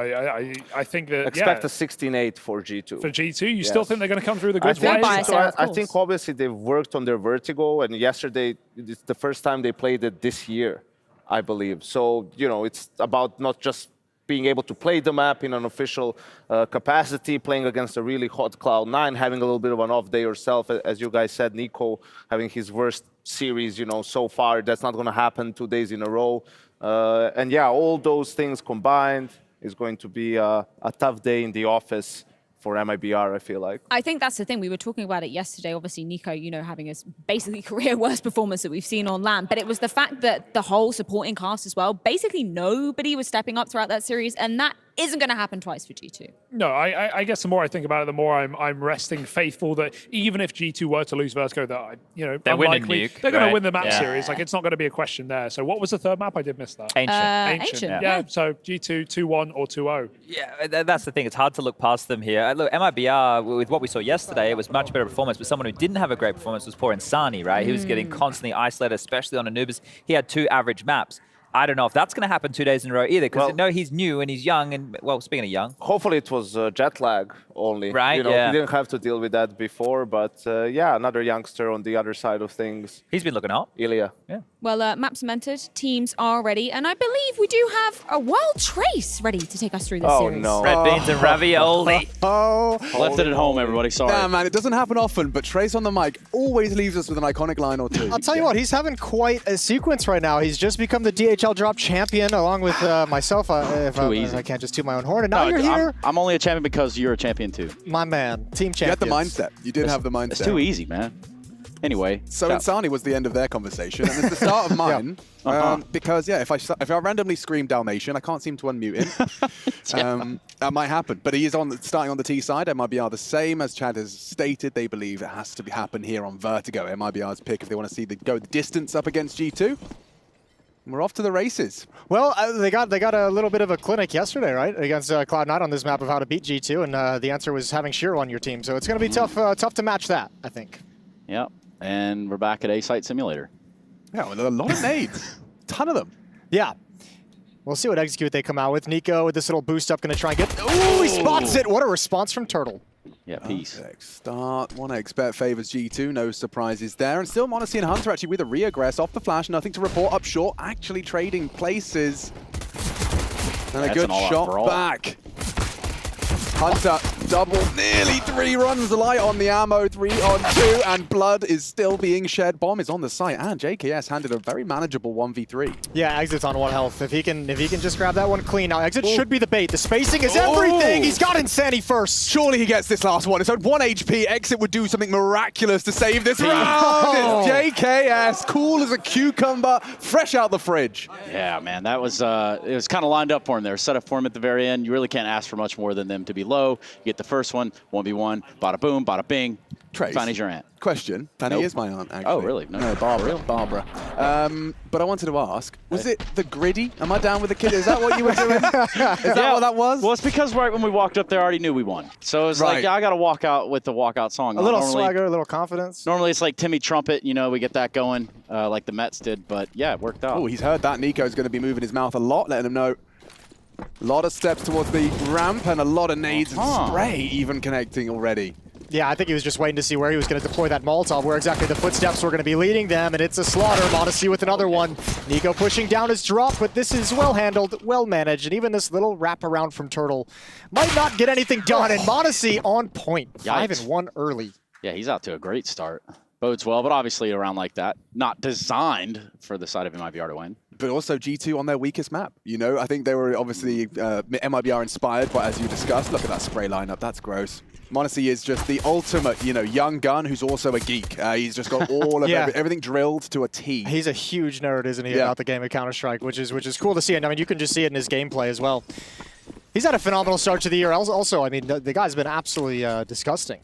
I think that Expect a 16-8 for G2. For G2, you still think they're going to come through the I goods think, way? I think obviously they've worked on their Vertigo, and yesterday it's the first time they played it this year, I believe. So, it's about not just being able to play the map in an official capacity, playing against a really hot Cloud9, having a little bit of an off day yourself, as you guys said, Nico having his worst series, so far. That's not going to happen 2 days in a row. And yeah, all those things combined is going to be a tough day in the office for MIBR, I feel like. I think that's the thing. We were talking about it yesterday. Obviously, Nico, having his basically career worst performance that we've seen on LAN. But it was the fact that the whole supporting cast as well, basically nobody was stepping up throughout that series. And that isn't going to happen twice for G2. No, I guess the more I think about it, the more I'm resting faithful that even if G2 were to lose Vertigo, that they're winning unlikely, Nuke, they're going right? to win the map Yeah. series. Like, it's not going to be a question there. So what was the third map? I did miss that. Ancient. Yeah. So G2 2-1 or 2-0. Yeah, that's the thing. It's hard to look past them here. Look, MIBR, with what we saw yesterday, it was much better performance, but someone who didn't have a great performance was poor Insani, right? He was getting constantly isolated, especially on Anubis. He had 2 average maps. I don't know if that's going to happen 2 days in a row either, because no, he's new and he's young. And well, speaking of young, hopefully it was jet lag only. Right, You know, yeah. we didn't have to deal with that before, but yeah, another youngster on the other side of things. He's been looking hot. Ilya. Yeah. Well, maps cemented, teams are ready, and I believe we do have a Wild Trace ready to take us through this series. Red beans and ravioli. Left it at home, everybody. Sorry. Nah, man, it doesn't happen often, but Trace on the mic always leaves us with an iconic line or two. I'll tell you what, he's having quite a sequence right now. He's just become the DHL drop champion along with myself, if I can't just toot my own horn. And now you're here. I'm only a champion because you're a champion too. My man, team champion. You had the mindset. You did have the mindset. It's too easy, man. Anyway. So Insani was the end of their conversation, and it's the start of mine. Because, yeah, if I randomly scream Dalmatian, I can't seem to unmute him. That might happen. But he is starting on the T side. MIBR the same, as Chad has stated. They believe it has to happen here on Vertigo. MIBR's pick if they want to see go the distance up against G2. We're off to the races. Well, they got a little bit of a clinic yesterday, right, against Cloud9 on this map of how to beat G2, and the answer was having Shiro on your team. So it's going to be tough to match that, I think. Yep. And we're back at A-Site Simulator. Yeah, well, a lot of nades. Ton of them. Yeah. We'll see what execute they come out with. Nico with this little boost up, going to try and get... Ooh, he spots it! What a response from Turtle. Yeah, peace. Perfect start. 1xBet favors G2. No surprises there. And still Monacy and Hunter actually with a reaggress off the flash. Nothing to report up short. Actually trading places. And a good shot back. Hunter double, nearly 3 runs light on the ammo, 3 on 2, and blood is still being shed. Bomb is on the site, and JKS handed a very manageable 1v3. Yeah, Exit's on 1 health. If he can just grab that one clean. Now Exit should be the bait. The spacing is everything. He's got Insanity first. Surely he gets this last one. It's at 1 HP. Exit would do something miraculous to save this round. It's JKS, cool as a cucumber, fresh out the fridge. Yeah, man, that was it was kind of lined up for him there. Set up for him at the very end. You really can't ask for much more than them to be low. You get the first one, 1v1, bada boom, bada bing. Trace. Fanny's your aunt. Question. Fanny is my aunt, actually. Oh, really? No, Barbara. Barbara. But I wanted to ask, was it the griddy? Am I down with the kid? Is that what you were doing? Is that what that was? Well, it's because right when we walked up there, I already knew we won. So it was like, yeah, I got to walk out with the walkout song. A little swagger, a little confidence. Normally it's like Timmy Trumpet, you know, we get that going like the Mets did. But yeah, it worked out. Oh, he's heard that. Nico's going to be moving his mouth a lot, letting him know. A lot of steps towards the ramp and a lot of nades and spray even connecting already. Yeah, I think he was just waiting to see where he was going to deploy that Molotov, where exactly the footsteps were going to be leading them, and it's a slaughter. Monacy with another one. Nico pushing down his drop, but this is well handled, well managed, and even this little wraparound from Turtle might not get anything done, and Monacy on point. 5-1 early. Yeah, he's out to a great start. Bodes well, but obviously around like that, not designed for the side of MIBR to win. But also G2 on their weakest map. You know, I think they were obviously MIBR inspired, but as you discussed, look at that spray lineup. That's gross. Monacy is just the ultimate, you know, young gun who's also a geek. He's just got all of everything drilled to a T. He's a huge nerd, isn't he, about the game of Counter-Strike, which is cool to see. And I mean, you can just see it in his gameplay as well. He's had a phenomenal start to the year. Also, I mean, the guy's been absolutely disgusting.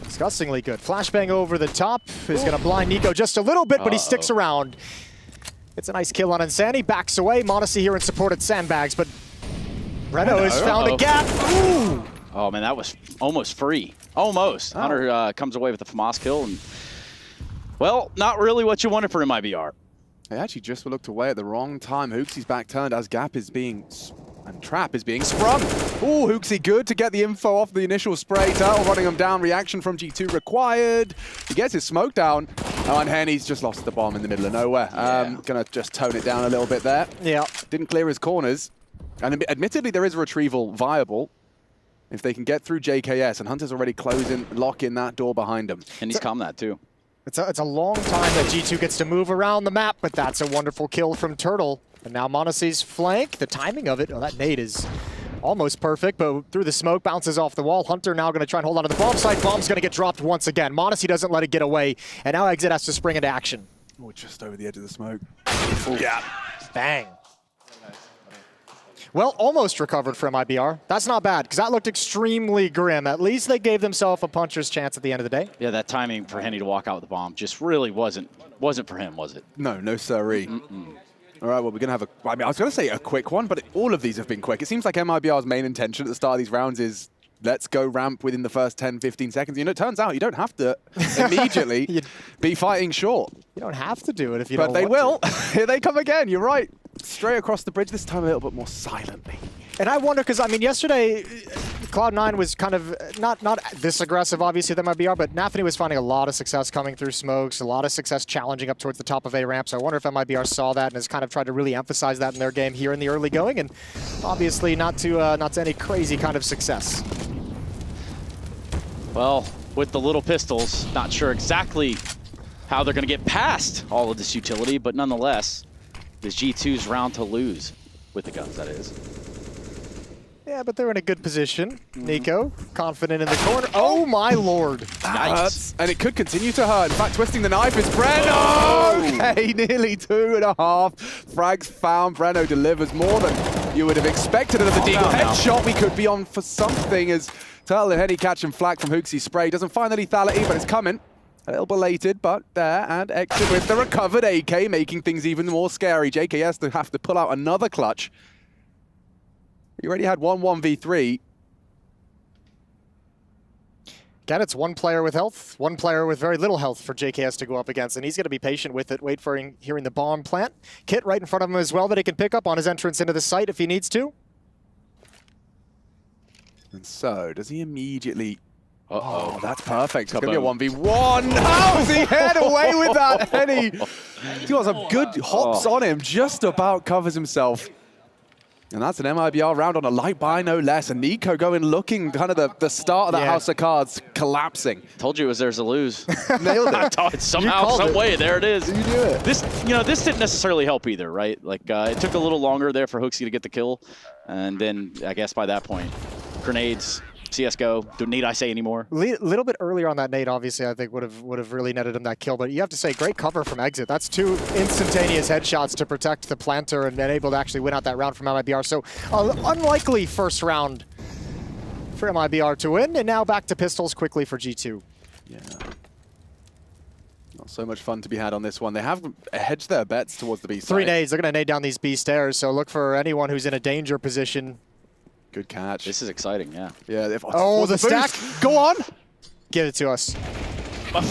Disgustingly good. Flashbang over the top is going to blind Nico just a little bit, but he sticks around. It's a nice kill on Insanity. Backs away. Monacy here in support at Sandbags, but Reno has found a gap. Ooh! Oh, man, that was almost free. Almost. Hunter comes away with the FAMAS kill. And, well, not really what you wanted for MIBR. They actually just looked away at the wrong time. Hooksy's back turned as Gap is being... and Trap is being sprung. Ooh, Hooksy good to get the info off the initial spray. Turtle running him down. Reaction from G2 required. He gets his smoke down. Oh, and Henny's just lost the bomb in the middle of nowhere. Gonna just tone it down a little bit there. Yeah. Didn't clear his corners. And admittedly, there is a retrieval viable if they can get through JKS. And Hunter's already closing, locking that door behind him. And he's calmed that too. It's a long time that G2 gets to move around the map, but that's a wonderful kill from Turtle. And now Monacy's flank, the timing of it, that nade is almost perfect, but through the smoke, bounces off the wall. Hunter now going to try and hold on to the bomb site. Bomb's going to get dropped once again. Monacy doesn't let it get away, and now Exit has to spring into action. Oh, just over the edge of the smoke. Yeah. Bang. Well, almost recovered for MIBR. That's not bad, because that looked extremely grim. At least they gave themselves a puncher's chance at the end of the day. Yeah, that timing for Henny to walk out with the bomb just really wasn't for him, was it? No sirree. All right, well, we're going to have I was going to say a quick one, but all of these have been quick. It seems like MIBR's main intention at the start of these rounds is let's go ramp within the first 10, 15 seconds. You know, it turns out you don't have to immediately be fighting short. You don't have to do it if you don't want to. But they will. Here they come again. You're right. Straight across the bridge, this time a little bit more silently. And I wonder, because, I mean, yesterday, Cloud9 was kind of not this aggressive, obviously, than MIBR, but Nafany was finding a lot of success coming through smokes, a lot of success challenging up towards the top of A ramp. So I wonder if MIBR saw that and has kind of tried to really emphasize that in their game here in the early going, and obviously not to any crazy kind of success. Well, with the little pistols, not sure exactly how they're going to get past all of this utility, but nonetheless, this G2's round to lose with the guns, that is. Yeah, but they're in a good position. Nico, confident in the corner. Oh my lord. That hurts, and it could continue to hurt. In fact, twisting the knife is Breno! Okay, nearly 2.5. Frags found. Breno delivers more than you would have expected. Another deagle headshot. We could be on for something as Turtle and Henny catching flak from Hooksy's spray. Doesn't find the lethality, but it's coming. A little belated, but there, and exit with the recovered AK, making things even more scary. JKS to have to pull out another clutch. You already had 1-1v3. Again, it's one player with health, one player with very little health for JKS to go up against, and he's going to be patient with it, wait for hearing the bomb plant. Kit right in front of him as well that he can pick up on his entrance into the site if he needs to. And so, does he immediately... Oh, that's perfect. It's going to be a 1v1. How does he head away with that, Henny? He's got some good hops on him, just about covers himself. And that's an MIBR round on a light buy, no less. And Nico going looking kind of the start of that house of cards collapsing. Told you it was theirs to lose. Nailed it. Somehow, some way, there it is. You knew it. This didn't necessarily help either, right? Like, it took a little longer there for Hooksy to get the kill. And then, I guess by that point, grenades, CSGO, don't need I say anymore. A little bit earlier on that nade, obviously, I think would have really netted him that kill. But you have to say, great cover from exit. That's 2 instantaneous headshots to protect the planter and able to actually win out that round from MIBR. So unlikely first round for MIBR to win. And now back to pistols quickly for G2. Yeah. Not so much fun to be had on this one. They have hedged their bets towards the B side. 3 nades. They're going to nade down these B stairs. So look for anyone who's in a danger position. Good catch. This is exciting, yeah. Yeah. Oh, the stack. Go on. Give it to us. Yeah,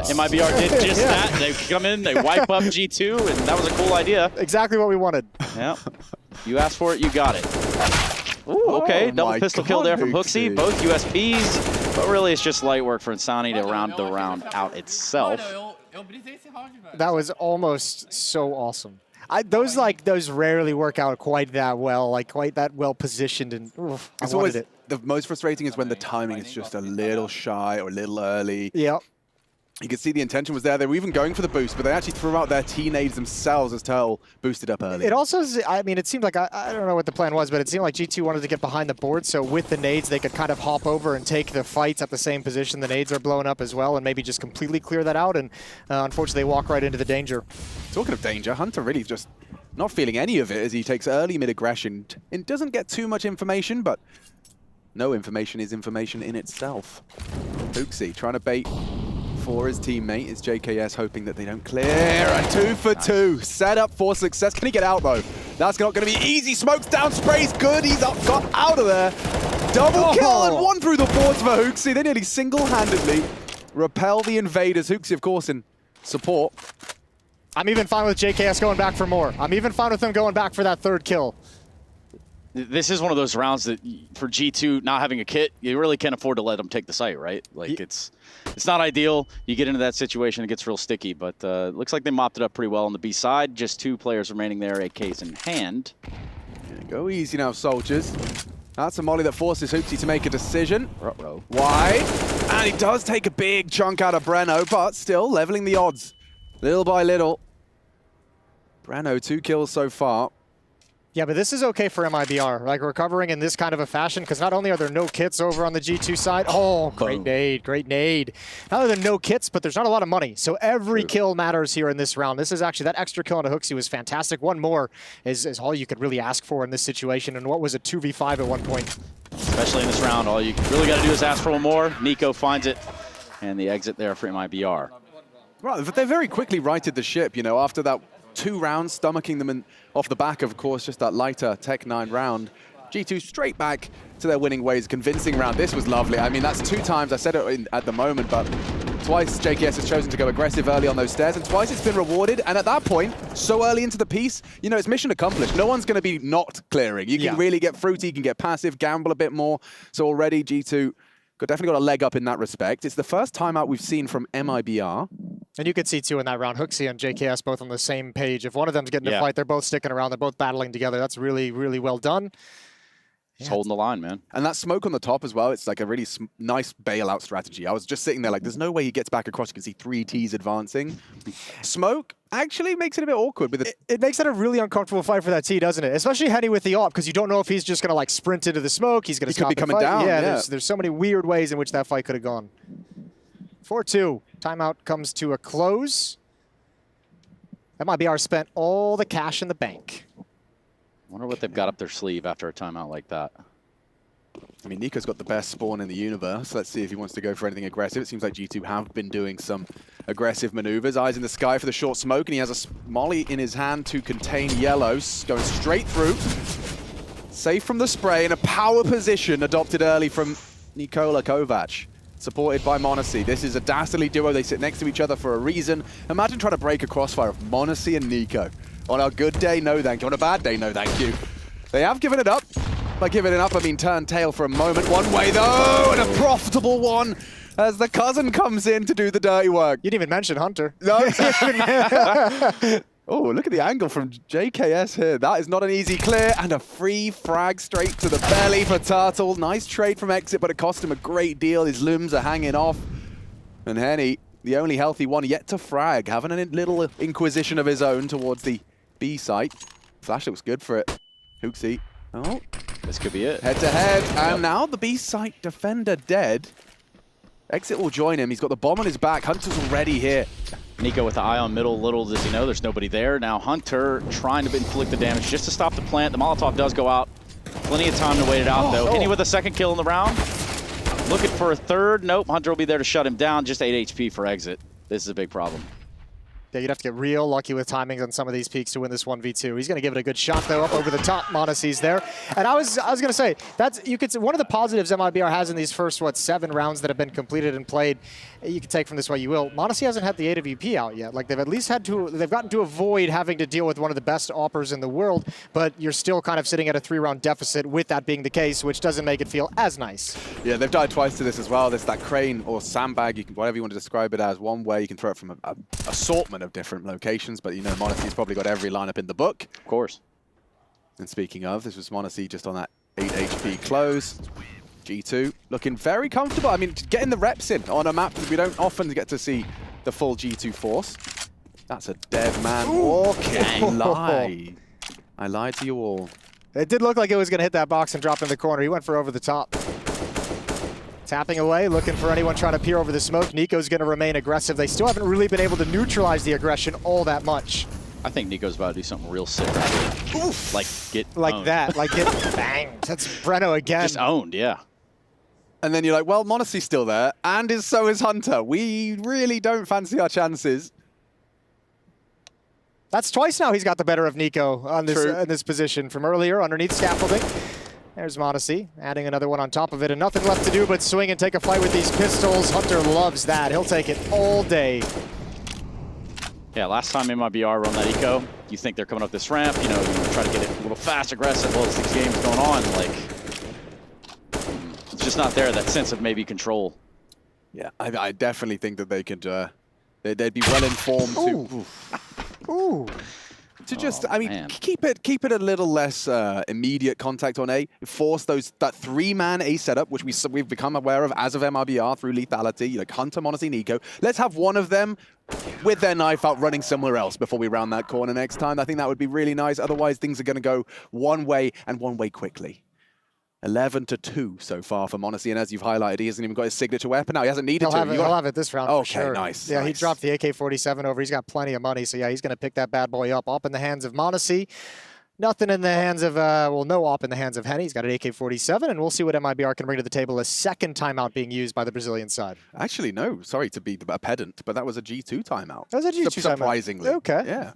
MIBR did just that. They come in, they wipe up G2, and that was a cool idea. Exactly what we wanted. Yeah. You asked for it, you got it. Ooh, okay. Double pistol kill there from Hooksy. Both USPs, but really it's just light work for Insani to round the round out itself. That was almost so awesome. Those rarely work out quite that well, like quite that well positioned, and I wanted it. The most frustrating is when the timing is just a little shy or a little early. Yep. You could see the intention was there. They were even going for the boost, but they actually threw out their T-nades themselves as Turtle boosted up early. It also, I mean, it seemed like, I don't know what the plan was, but it seemed like G2 wanted to get behind the board, so with the nades, they could kind of hop over and take the fights at the same position. The nades are blowing up as well, and maybe just completely clear that out, and unfortunately, they walk right into the danger. Talking of danger, Hunter really just not feeling any of it as he takes early mid-aggression and doesn't get too much information, but no information is information in itself. Hooksy trying to bait for his teammate is JKS, hoping that they don't clear. And 2 for 2. Set up for success. Can he get out, though? That's not going to be easy. Smokes down, sprays good. He's got out of there. Double kill and 1 through the boards for Hooksy. They nearly single-handedly repel the invaders. Hooksy, of course, in support. I'm even fine with JKS going back for more. I'm even fine with them going back for that 3rd kill. This is one of those rounds that, for G2 not having a kit, you really can't afford to let them take the site, right? Like, it's not ideal. You get into that situation, it gets real sticky, but it looks like they mopped it up pretty well on the B side. Just 2 players remaining there, AKs in hand. Go easy now, soldiers. That's a molly that forces Hooksy to make a decision. Ruh-roh. Wide. And he does take a big chunk out of Breno, but still leveling the odds. Little by little. Breno, 2 kills so far. Yeah, but this is okay for MIBR, like recovering in this kind of a fashion, because not only are there no kits over on the G2 side, oh, great nade, great nade. Not only are there no kits, but there's not a lot of money, so every kill matters here in this round. This is actually, that extra kill on a Hooksy was fantastic. One more is all you could really ask for in this situation, and what was a 2v5 at one point. Especially in this round, all you really got to do is ask for one more. NiKo finds it, and the exit there for MIBR. Right, but they very quickly righted the ship, you know, after that 2 rounds, stomaching them off the back of course, just that lighter Tech 9 round. G2 straight back to their winning ways, convincing round. This was lovely. I mean, that's 2 times, I said it at the moment, but twice JKS has chosen to go aggressive early on those stairs, and twice it's been rewarded. And at that point, so early into the piece, you know, it's mission accomplished. No one's going to be not clearing. You can really get fruity, you can get passive, gamble a bit more. So already G2 definitely got a leg up in that respect. It's the first timeout we've seen from MIBR. And you could see too in that round, Hooksy and JKS both on the same page. If one of them's getting a fight, they're both sticking around, they're both battling together. That's really, really well done. Just holding the line, man. And that smoke on the top as well, it's like a really nice bailout strategy. I was just sitting there like, there's no way he gets back across. You can see 3 Ts advancing. Smoke actually makes it a bit awkward. With it makes it a really uncomfortable fight for that T, doesn't it? Especially Henny with the AWP, because you don't know if he's just going to like sprint into the smoke. He's going to stop could be coming down. Yeah, there's so many weird ways in which that fight could have gone. 4-2. Timeout comes to a close. MIBR spent all the cash in the bank. Wonder what they've got up their sleeve after a timeout like that. I mean, NiKo's got the best spawn in the universe. Let's see if he wants to go for anything aggressive. It seems like G2 have been doing some aggressive maneuvers. Eyes in the sky for the short smoke, and he has a molly in his hand to contain Yellow. Going straight through. Safe from the spray in a power position adopted early from Nikola Kovac. Supported by m0NESY. This is a dastardly duo. They sit next to each other for a reason. Imagine trying to break a crossfire of m0NESY and NiKo. On a good day, no thank you. On a bad day, no thank you. They have given it up. By giving it up, I mean turn tail for a moment. One way though, and a profitable one as the cousin comes in to do the dirty work. You didn't even mention Hunter. No. Oh, look at the angle from JKS here. That is not an easy clear, and a free frag straight to the belly for Turtle. Nice trade from Exit, but it cost him a great deal. His limbs are hanging off. And Henny, the only healthy one yet to frag, having a little inquisition of his own towards the B site. Flash looks good for it. Hooksy. Oh, this could be it. Head to head, and now the B site defender dead. Exit will join him. He's got the bomb on his back. Hunter's already here. NiKo with the eye on middle. Little does he know there's nobody there. Now Hunter trying to inflict the damage just to stop the plant. The Molotov does go out. Plenty of time to wait it out, though. Henny with a second kill in the round. Looking for a third. Nope. Hunter will be there to shut him down. Just 8 HP for Exit. This is a big problem. Yeah, you'd have to get real lucky with timings on some of these peaks to win this 1v2. He's going to give it a good shot, though, up over the top. m0NESY's there. And I was going to say, you could say one of the positives MIBR has in these first, 7 rounds that have been completed and played, you can take from this what you will. m0NESY hasn't had the AWP out yet. Like, they've at least they've gotten to avoid having to deal with one of the best AWPers in the world, but you're still kind of sitting at a 3-round deficit with that being the case, which doesn't make it feel as nice. Yeah, they've died twice to this as well. There's that crane or sandbag, whatever you want to describe it as. One way you can throw it from an assortment of different locations, but you know, m0NESY's probably got every lineup in the book. Of course. And speaking of, this was m0NESY just on that 8 HP close. G2 looking very comfortable. I mean, getting the reps in on a map that we don't often get to see the full G2 force. That's a dead man walking. I lied to you all. It did look like it was going to hit that box and drop in the corner. He went for over the top. Tapping away, looking for anyone trying to peer over the smoke. NiKo's going to remain aggressive. They still haven't really been able to neutralize the aggression all that much. I think NiKo's about to do something real sick right here. Oof. Like get owned. that. Like get banged. That's Breno again. Just owned, yeah. And then you're like, well, m0NESY's still there, and so is Hunter. We really don't fancy our chances. That's twice now he's got the better of NiKo on this in this position from earlier underneath scaffolding. There's m0NESY, adding another one on top of it, and nothing left to do but swing and take a fight with these pistols. Hunter loves that. He'll take it all day. Yeah, last time MIBR run that eco, you think they're coming up this ramp, you know, you want to try to get it a little fast, aggressive, well, 6 games going on, like, it's just not there, that sense of maybe control. Yeah, I definitely think that they could, they'd be well informed to just, I mean, keep it a little less immediate contact on A. Force that 3-man A setup, which we've become aware of as of MIBR through lethality, like Hunter, m0NESY, NiKo. Let's have one of them with their knife out running somewhere else before we round that corner next time. I think that would be really nice. Otherwise, things are going to go one way and one way quickly. 11-2 so far for m0NESY, and as you've highlighted, he hasn't even got his signature weapon now. He hasn't needed to. He'll have it this round for sure. Okay, nice. Yeah, nice. he dropped the AK-47 over. He's got plenty of money, so yeah, he's going to pick that bad boy up. Op in the hands of m0NESY. Nothing in the hands of, well, no op in the hands of Henny. He's got an AK-47, and we'll see what MIBR can bring to the table. A second timeout being used by the Brazilian side. Actually, no. Sorry to be a pedant, but that was a G2 timeout. That was a G2 timeout. Surprisingly. Okay. Yeah.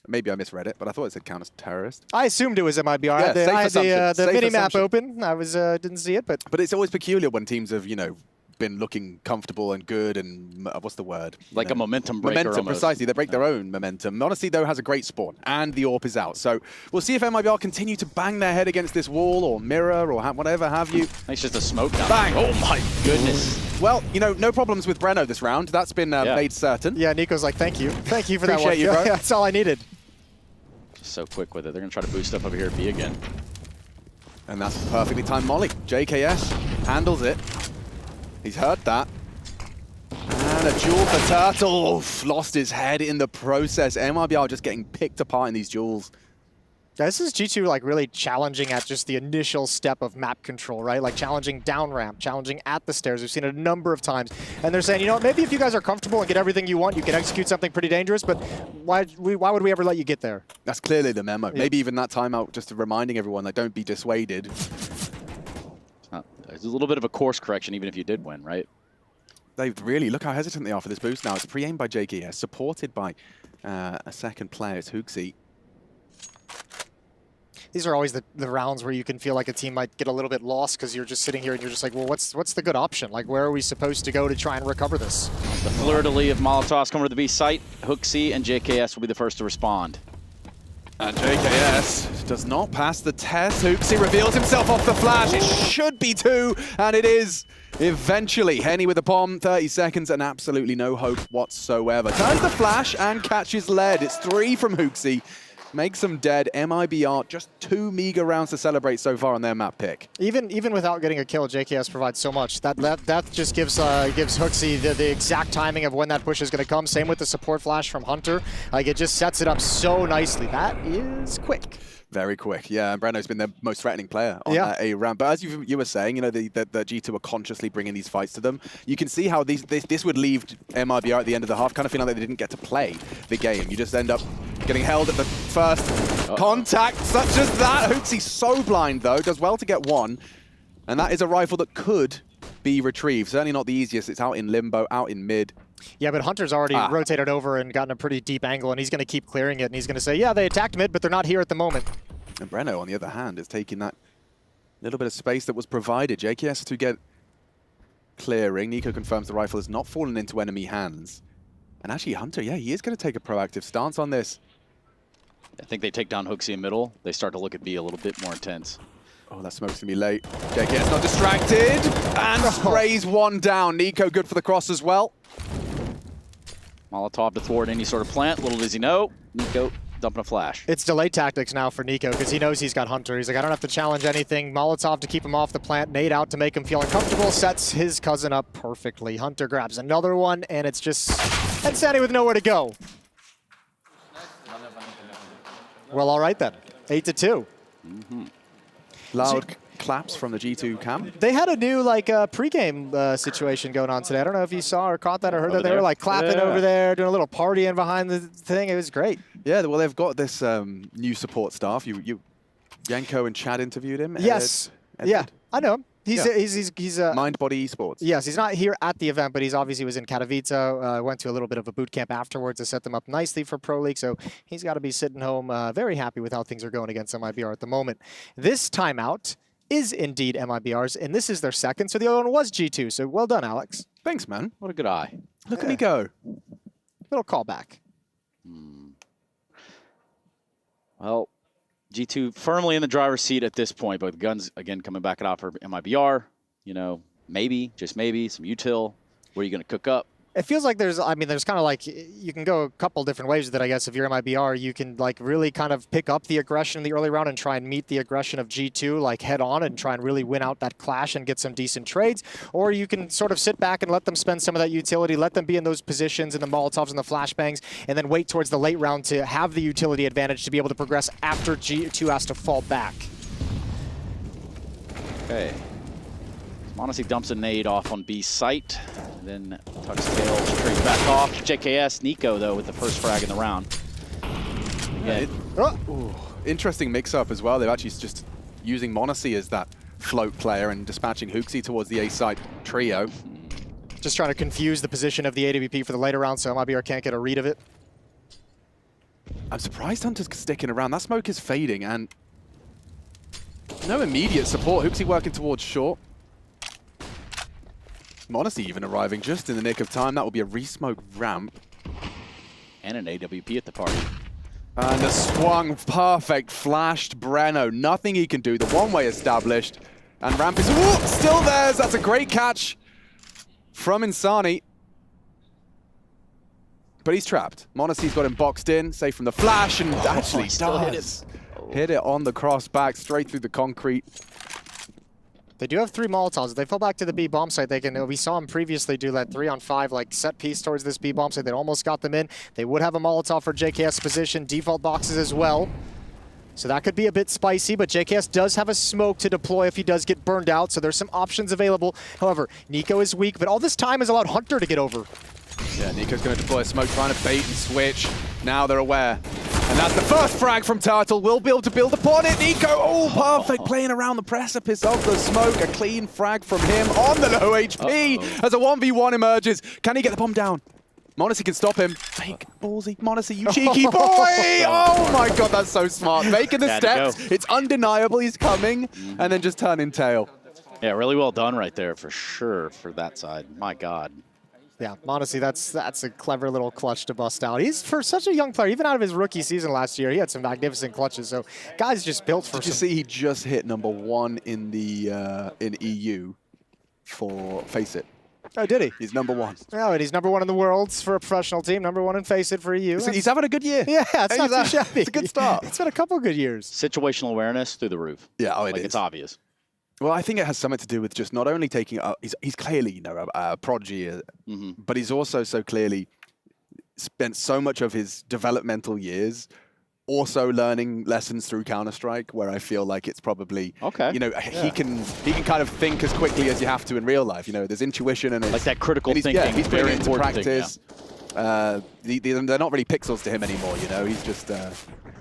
Maybe I misread it, but I thought it said counter-terrorist. I assumed it was MIBR. Yeah, I had the mini-map assumption. open. I was didn't see it, but it's always peculiar when teams have, you know, been looking comfortable and good and what's the word? Like a momentum breaker Momentum, almost. precisely. They break their own momentum. m0NESY, though, has a great spawn, and the AWP is out. So we'll see if MIBR continue to bang their head against this wall or mirror or whatever have you. It's just a smoke down. Bang! Oh my goodness. Well, you know, no problems with Breno this round. That's been made certain. Yeah, Nico's like, thank you. Thank you for that one. Appreciate you, bro. That's all I needed. So quick with it. They're going to try to boost up over here at B again. And that's a perfectly timed molly. JKS handles it. He's heard that. And a duel for Turtle. Oof, lost his head in the process. MIBR just getting picked apart in these duels. Yeah, this is G2 like really challenging at just the initial step of map control, right? Like challenging down ramp, challenging at the stairs. We've seen it a number of times. And they're saying, you know what, maybe if you guys are comfortable and get everything you want, you can execute something pretty dangerous, but why would we ever let you get there? That's clearly the memo. Yeah. Maybe even that timeout just reminding everyone, like, don't be dissuaded. It's a little bit of a course correction, even if you did win, right? They've really, look how hesitant they are for this boost now. It's pre-aimed by JKS, supported by a second player, it's Hooksy. These are always the rounds where you can feel like a team might get a little bit lost because you're just sitting here and you're just like, well, what's the good option? Like, where are we supposed to go to try and recover this? The fleur-de-lis of Molotovs coming to the B site. Hooksy and JKS will be the first to respond. And JKS does not pass the test. Hooksy reveals himself off the flash. It should be 2, and it is. Eventually, Henny with the bomb, 30 seconds, and absolutely no hope whatsoever. Turns the flash and catches lead. It's 3 from Hooksy. Makes them dead. MIBR, just 2 meager rounds to celebrate so far on their map pick. Even without getting a kill, JKS provides so much. That just gives Hooksy the exact timing of when that push is going to come. Same with the support flash from Hunter. Like, it just sets it up so nicely. That is quick. Very quick, yeah. And Breno's been the most threatening player on that A round. But as you were saying, you know, the G2 are consciously bringing these fights to them. You can see how this would leave MIBR at the end of the half, kind of feeling like they didn't get to play the game. You just end up getting held at the first contact, such as that. Hootsy's so blind, though. Does well to get 1. And that is a rifle that could be retrieved. Certainly not the easiest. It's out in limbo, out in mid. Yeah, but Hunter's already rotated over and gotten a pretty deep angle, and he's going to keep clearing it, and he's going to say, yeah, they attacked mid, but they're not here at the moment. And Breno, on the other hand, is taking that little bit of space that was provided. JKS to get clearing. Nico confirms the rifle has not fallen into enemy hands. And actually, Hunter, yeah, he is going to take a proactive stance on this. I think they take down Hooksy in middle. They start to look at B a little bit more intense. Oh, that smoke's going to be late. JKS not distracted. And sprays 1 down. Nico good for the cross as well. Molotov to thwart any sort of plant. Little does he know, Nico dumping a flash. It's delay tactics now for Nico because he knows he's got Hunter. He's like, I don't have to challenge anything. Molotov to keep him off the plant. Nade out to make him feel uncomfortable. Sets his cousin up perfectly. Hunter grabs another one, and it's just Sandy with nowhere to go. Well, all right then. 8-2. Loud claps from the G2 camp. They had a new pregame situation going on today. I don't know if you saw or caught that or heard that. They were like clapping over there, doing a little partying behind the thing. It was great. Yeah, well, they've got this new support staff. Yanko and Chad interviewed him. Yes. Yeah, I know him. He's Mind Body Esports. Yes, he's not here at the event, but he's obviously was in Katowice. Went to a little bit of a boot camp afterwards to set them up nicely for Pro League. So he's got to be sitting home very happy with how things are going against MIBR at the moment. This timeout is indeed MIBR's, and this is their second. So the other one was G2. So well done, Alex. Thanks, man. What a good eye. Look at me go. Little callback. Well, G2 firmly in the driver's seat at this point, but the guns, again, coming back out for MIBR. You know, maybe, just maybe, some util. What are you going to cook up? It feels like there's kind of like, you can go a couple different ways with it, I guess. If you're MIBR, you can like really kind of pick up the aggression in the early round and try and meet the aggression of G2 like head on and try and really win out that clash and get some decent trades. Or you can sort of sit back and let them spend some of that utility, let them be in those positions in the Molotovs and the flashbangs, and then wait towards the late round to have the utility advantage to be able to progress after G2 has to fall back. Okay. m0NESY dumps a nade off on B site, then tucks tail straight back off. JKS, Nico, though, with the first frag in the round. Yeah, interesting mix-up as well. They're actually just using m0NESY as that float player and dispatching HooXi towards the A site trio. Just trying to confuse the position of the AWP for the later round, so MIBR can't get a read of it. I'm surprised Hunter's sticking around. That smoke is fading, and no immediate support. HooXi working towards short. m0NESY even arriving just in the nick of time. That will be a re-smoke ramp. And an AWP at the party. And a swung, perfect, flashed Breno. Nothing he can do. The one-way established. And ramp is still theirs. That's a great catch from Insani. But he's trapped. m0NESY's got him boxed in, safe from the flash, and actually does. Hit it on the cross back, straight through the concrete. They do have 3 Molotovs. If they fall back to the B bomb site, they can. We saw them previously do that 3-on-5 like set piece towards this B bomb site. They almost got them in. They would have a Molotov for JKS position, default boxes as well. So that could be a bit spicy, but JKS does have a smoke to deploy if he does get burned out, so there's some options available. However, Nico is weak, but all this time has allowed Hunter to get over. Yeah, Nico's going to deploy a smoke, trying to bait and switch. Now they're aware. And that's the first frag from Turtle. We'll be able to build upon it. Nico, perfect, playing around the precipice of the smoke. A clean frag from him on the low HP as a 1v1 emerges. Can he get the bomb down? m0NESY can stop him. Fake, ballsy, m0NESY, you cheeky boy! Oh my god, that's so smart. Making the steps. It's undeniable he's coming. And then just turning tail. Yeah, really well done right there for sure for that side. My god. Yeah, m0NESY, that's a clever little clutch to bust out. He's, for such a young player, even out of his rookie season last year, he had some magnificent clutches. So, guys just built for. Did you see he just hit #1 in the in EU for Face It? Oh, did he? He's #1. Oh, and he's #1 in the world for a professional team, #1 in Face It for EU. So he's having a good year. Yeah, it's not too shabby. It's a good start. It's been a couple good years. Situational awareness through the roof. Yeah, like it's obvious. Well, I think it has something to do with just not only taking he's clearly, you know, a prodigy, but he's also so clearly spent so much of his developmental years also learning lessons through Counter-Strike, where I feel like it's probably, you know, he can kind of think as quickly as you have to in real life. You know, there's intuition and like that critical thinking. Yeah, he's putting it into practice. Thing, they're not really pixels to him anymore. You know, he's just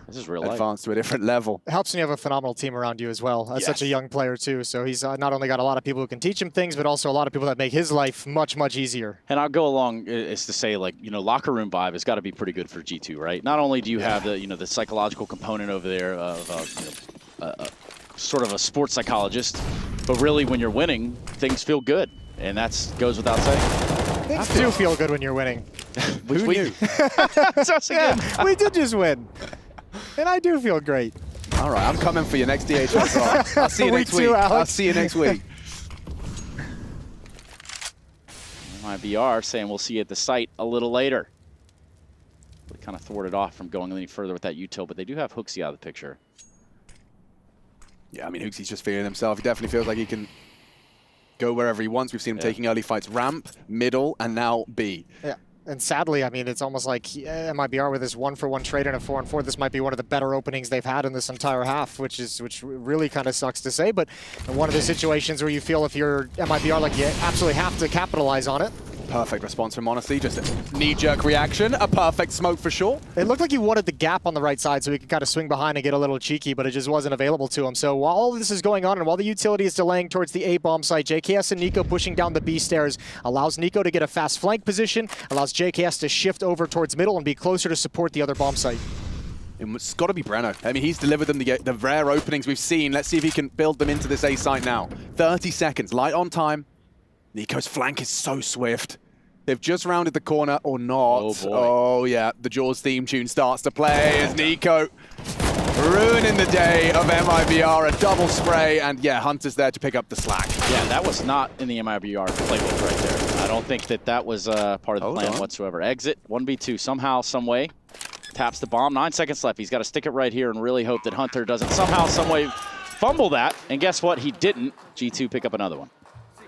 this is real advanced to a different level. It helps when you have a phenomenal team around you as well. As such a young player too. So he's not only got a lot of people who can teach him things, but also a lot of people that make his life much, much easier. And I'll go along is to say, like, you know, locker room vibe has got to be pretty good for G2, right? Not only do you have the, you know, the psychological component over there of you know, sort of a sports psychologist, but really when you're winning, things feel good, and that goes without saying. Things do feel good when you're winning. Who knew? Yeah, we did just win. And I do feel great. All right, I'm coming for you next DHS. I'll see you next week. I'll see you next week. MIBR saying we'll see you at the site a little later. We kind of thwarted off from going any further with that util, but they do have HooXi out of the picture. Yeah, I mean, HooXi's just feeling himself. He definitely feels like he can go wherever he wants. We've seen him taking early fights ramp, middle, and now B. Yeah. And sadly, I mean, it's almost like MIBR with this 1-for-1 trade and a 4-on-4. This might be one of the better openings they've had in this entire half, which really kind of sucks to say. But one of the situations where you feel if you're MIBR, like you absolutely have to capitalize on it. Perfect response from m0NESY, just a knee-jerk reaction, a perfect smoke for sure. It looked like he wanted the gap on the right side so he could kind of swing behind and get a little cheeky, but it just wasn't available to him. So while all this is going on and while the utility is delaying towards the A-bomb site, JKS and Nico pushing down the B stairs allows Nico to get a fast flank position, allows JKS to shift over towards middle and be closer to support the other bomb site. It's got to be Breno. I mean, he's delivered them the rare openings we've seen. Let's see if he can build them into this A site now. 30 seconds, light on time. Nico's flank is so swift. They've just rounded the corner or not. Oh, boy. Oh, yeah. The Jaws theme tune starts to play as Nico ruining the day of MIBR. A double spray, and yeah, Hunter's there to pick up the slack. Yeah, that was not in the MIBR playbook right there. I don't think that was part of the plan whatsoever. Exit, 1v2, somehow, some way. Taps the bomb, 9 seconds left. He's got to stick it right here and really hope that Hunter doesn't somehow, some way fumble that. And guess what? He didn't. G2 pick up another one.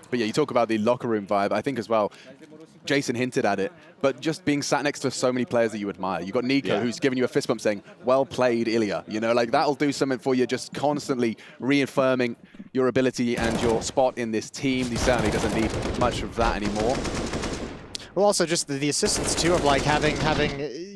But yeah, you talk about the locker room vibe. I think as well, Jason hinted at it, but just being sat next to so many players that you admire. You got Nico, who's giving you a fist bump saying, well played, Ilya. You know, like that'll do something for you, just constantly reaffirming your ability and your spot in this team. He certainly doesn't need much of that anymore. Well, also just the assistance too of like having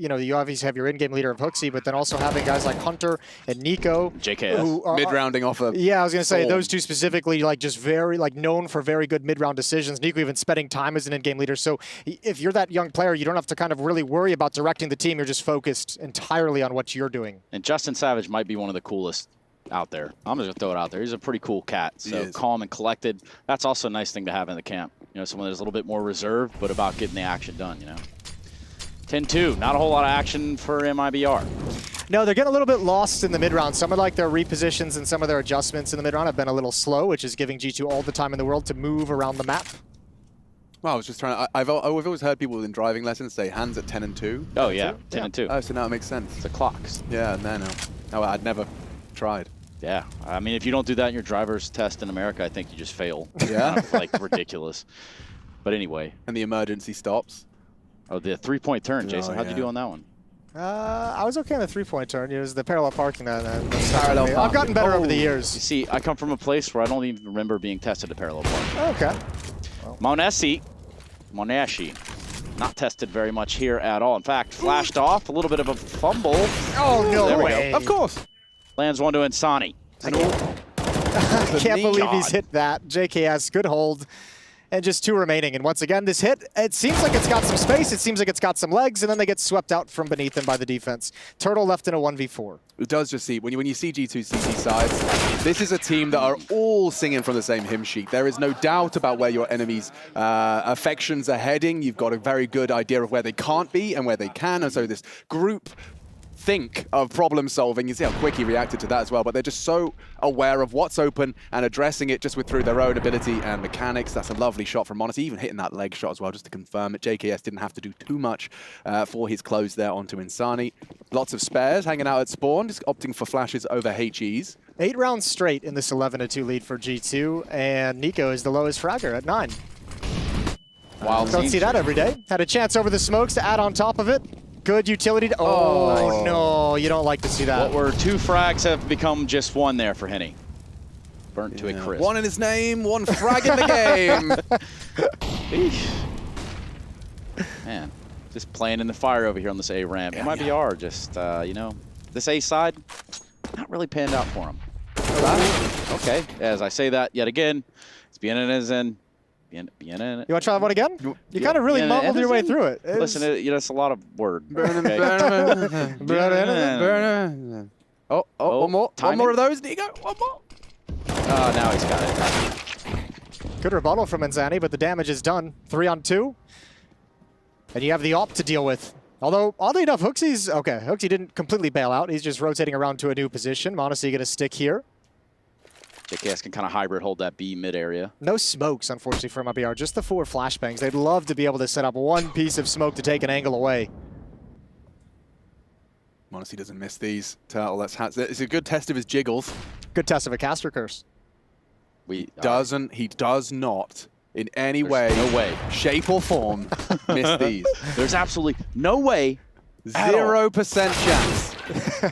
you know, you obviously have your in-game leader of Hooksy, but then also having guys like Hunter and Nico, JKS, who are, mid-rounding off of. Yeah, I was gonna say those two specifically, like just very like known for very good mid-round decisions. Nico even spending time as an in-game leader. So if you're that young player, you don't have to kind of really worry about directing the team. You're just focused entirely on what you're doing. And Justin Savage might be one of the coolest out there. I'm just gonna throw it out there. He's a pretty cool cat. So calm and collected. That's also a nice thing to have in the camp. You know, someone that's a little bit more reserved, but about getting the action done, you know. 10-2, not a whole lot of action for MIBR. No, they're getting a little bit lost in the mid-round. Some of like their repositions and some of their adjustments in the mid-round have been a little slow, which is giving G2 all the time in the world to move around the map. Well, I was just trying to, I've always heard people in driving lessons say hands at 10 and 2. Oh yeah, 10 and 2. Oh, so now it makes sense. It's the clocks. Yeah, no. Oh, I'd never tried. Yeah, I mean, if you don't do that in your driver's test in America, I think you just fail. Yeah? Like, ridiculous. But anyway. And the emergency stops. Oh, the three-point turn, Jason. How'd you do on that one? I was okay on the three-point turn. It was the parallel parking that parallel parking. I've gotten better over the years. You see, I come from a place where I don't even remember being tested at parallel parking. Okay. Monashi, not tested very much here at all. In fact, flashed off, a little bit of a fumble. Oh, no there way. We go. Of course. Lands one to Insani. I can't believe he's hit that. JKS, good hold. And just 2 remaining. And once again, this hit, it seems like it's got some space. It seems like it's got some legs, and then they get swept out from beneath them by the defense. Turtle left in a 1v4. It does just see, when you see G2 CT sides, this is a team that are all singing from the same hymn sheet. There is no doubt about where your enemies' affections are heading. You've got a very good idea of where they can't be and where they can. And so this group think of problem solving. You see how quick he reacted to that as well, but they're just so aware of what's open and addressing it just through their own ability and mechanics. That's a lovely shot from Monacy, even hitting that leg shot as well, just to confirm it. JKS didn't have to do too much for his close there onto Insani. Lots of spares hanging out at spawn, just opting for flashes over HEs. 8 rounds straight in this 11-2 lead for G2, and Nico is the lowest fragger at 9. Wild Don't see that every day. Had a chance over the smokes to add on top of it. Good utility. Oh, no, you don't like to see that. What were 2 frags have become just 1 there for Henny. Burnt to a crisp. 1 in his name, 1 frag in the game. Man, just playing in the fire over here on this A ramp. MIBR just, you know, this A side, not really panned out for him. Okay, as I say that yet again, it's BNN. You want to try that one again? You kind of really mumbled your way through it. Listen, you know, it's a lot of word. Okay. Oh, one more. One more of those, Nico. One more. Now he's got it. Good rebuttal from Insani, but the damage is done. 3 on 2. And you have the op to deal with. Although, oddly enough, Hooksy's... Okay, Hooksy didn't completely bail out. He's just rotating around to a new position. Monacy going to stick here. JKS can kind of hybrid hold that B mid area. No smokes, unfortunately, for MIBR. Just the 4 flashbangs. They'd love to be able to set up 1 piece of smoke to take an angle away. Monacy doesn't miss these. Turtle, it's a good test of his jiggles. Good test of a caster curse. He does not, in any way, shape or form, miss these. There's absolutely no way. 0% chance.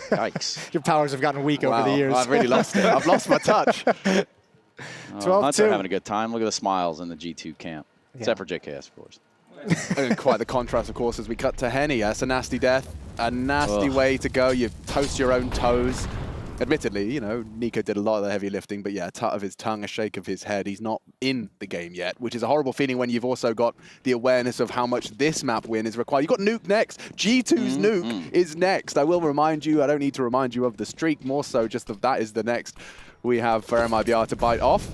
Yikes. Your powers have gotten weak over the years. I've really lost it. I've lost my touch. 12-2. Hunter having a good time. Look at the smiles in the G2 camp. Except for JKS, of course. And quite the contrast, of course, as we cut to Henny. That's a nasty death. A nasty way to go. You toast your own toes. Admittedly, you know, Nico did a lot of the heavy lifting, but yeah, a tut of his tongue, a shake of his head. He's not in the game yet, which is a horrible feeling when you've also got the awareness of how much this map win is required. You've got Nuke next. G2's Nuke is next. I will remind you, I don't need to remind you of the streak, more so just that is the next we have for MIBR to bite off.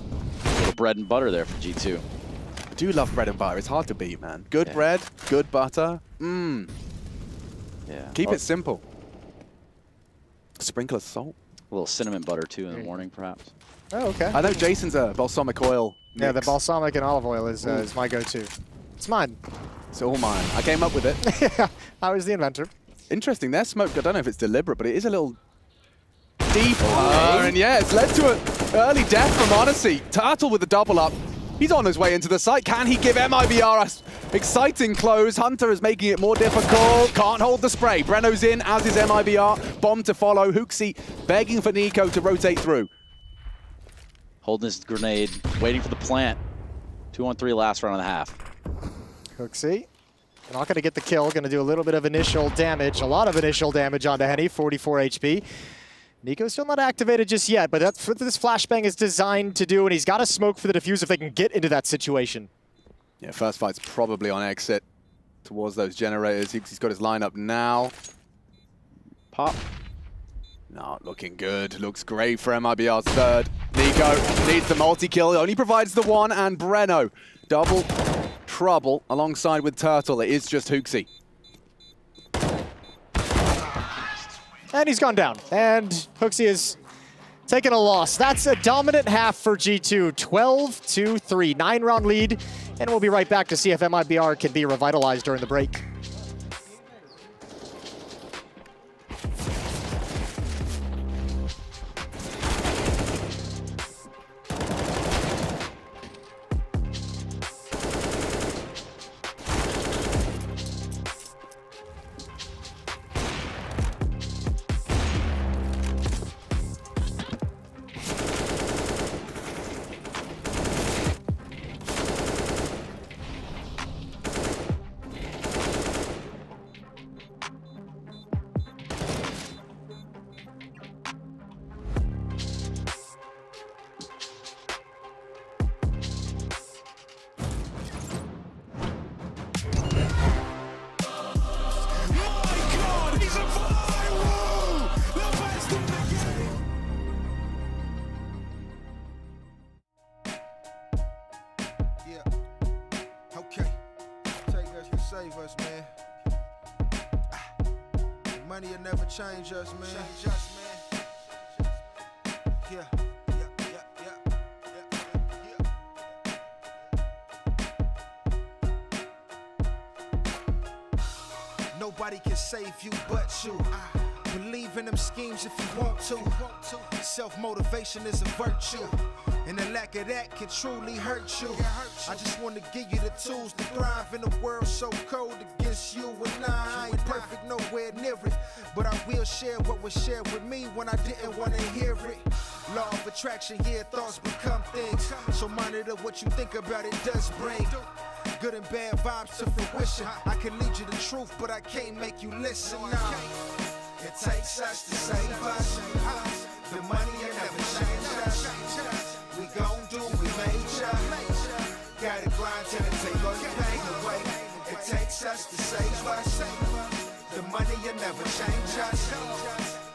A little bread and butter there for G2. I do love bread and butter. It's hard to beat, man. Good bread, good butter. Yeah. Keep it simple. Sprinkle of salt. A little cinnamon butter, too, in the morning, perhaps. Oh, okay. I know Jason's a balsamic oil mix. Yeah, the balsamic and olive oil is my go-to. It's mine. It's all mine. I came up with it. Yeah, I was the inventor. Interesting. Their smoke, I don't know if it's deliberate, but it is a little deep. And yeah, it's led to an early death from Odyssey. Turtle with the double up. He's on his way into the site. Can he give MIBR a exciting close? Hunter is making it more difficult. Can't hold the spray. Breno's in, as is MIBR. Bomb to follow. Hooksy begging for Nico to rotate through. Holding his grenade, waiting for the plant. 2-on-3 last round and a half. Hooksy. Not going to get the kill. Going to do a little bit of initial damage. A lot of initial damage onto Henny. 44 HP. Nico's still not activated just yet, but that's what this flashbang is designed to do, and he's got to smoke for the defuse if they can get into that situation. Yeah, first fight's probably on exit towards those generators. He's got his lineup now. Pop. Not looking good. Looks great for MIBR's third. Nico needs the multi-kill. Only provides the one, and Breno. Double trouble alongside with Turtle. It is just Hooksy. And he's gone down. And Hooksy is taking a loss. That's a dominant half for G2. 12-3. 9-round lead. And we'll be right back to see if MIBR can be revitalized during the break. Save us, man. Money will never change us, man. Yeah. Nobody can save you but you. Believe in them schemes if you want to. Self-motivation is a virtue, and the lack of that can truly hurt you. I just want to give you the tools to thrive in a world so cold against you and I ain't perfect, nowhere near it, but I will share what was shared with me when I didn't want to hear it. Law of attraction, yeah, thoughts become things, so monitor what you think about it does bring good and bad vibes to fruition. I can lead you the truth, but I can't make you listen. Now it takes us to save us. The money will never change us. We gon' do what we major. Gotta grind till it take all the pain away. It takes us to save us. The money will never change us.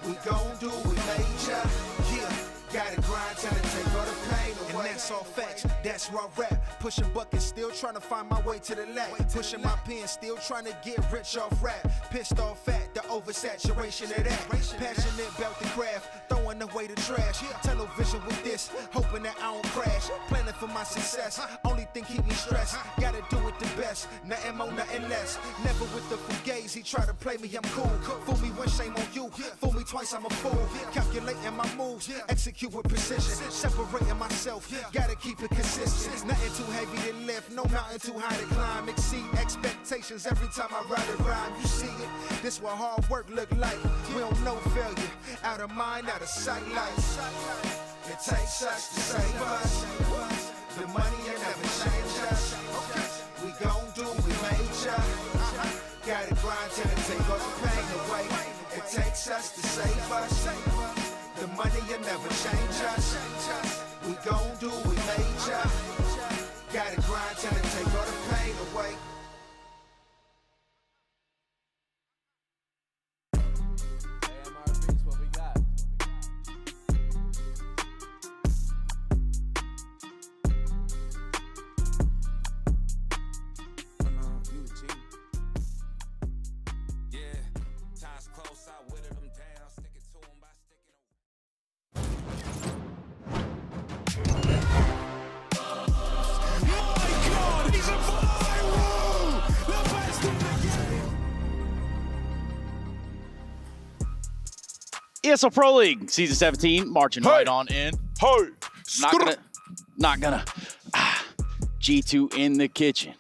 We gon' do what we major. Yeah, gotta grind till it take all the pain away. And that's all facts, that's raw rap. Pushing buckets, still trying to find my way to the lag. Pushing my pen, still trying to get rich off rap. Pissed off at the oversaturation of that. Passionate about the craft, throwing away the trash. Tunnel vision with this, hoping that I don't crash. Planning for my success, only thing keep me stressed. Gotta do it the best, nothing more, nothing less. Never with the fugazi, try to play me, I'm cool. Fool me once, shame on you. Fool me twice, I'm a fool. Calculating my moves, execute with precision. Separating myself, gotta keep it consistent. Nothing too heavy to lift, no mountain too high to climb. Exceed expectations every time I ride a rhyme. You see it, this what hard work look like. We don't know failure, out of mind, out of sight. Like it takes us to save us. The money will never change us. We gon' do what we major. Gotta grind till it take all the pain away. It takes us to save us. The money will never change us. We gon' do what we major. Gotta grind till it take all the pain away. ESL Pro League, Season 17, marching right on in. Hey! Not gonna. G2 in the kitchen.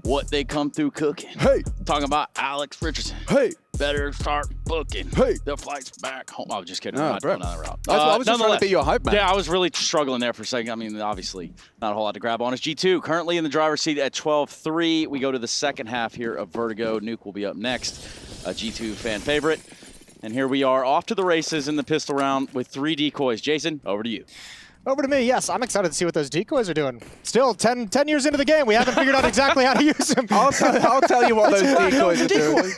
What they come through cooking. Hey! Talking about Alex Richardson. Hey! Better start booking. Hey! The flight's back home. I was just kidding. No, I'm not bro. going down that route. I was just trying to be your hype man. Yeah, I was really struggling there for a second. I mean, obviously, not a whole lot to grab on. It's G2 currently in the driver's seat at 12-3. We go to the second half here of Vertigo. Nuke will be up next, a G2 fan favorite. And here we are off to the races in the pistol round with 3 decoys. Jason, over to you. Over to me, yes. I'm excited to see what those decoys are doing. Still, 10 years into the game, we haven't figured out exactly how to use them. I'll tell you what those decoys are doing.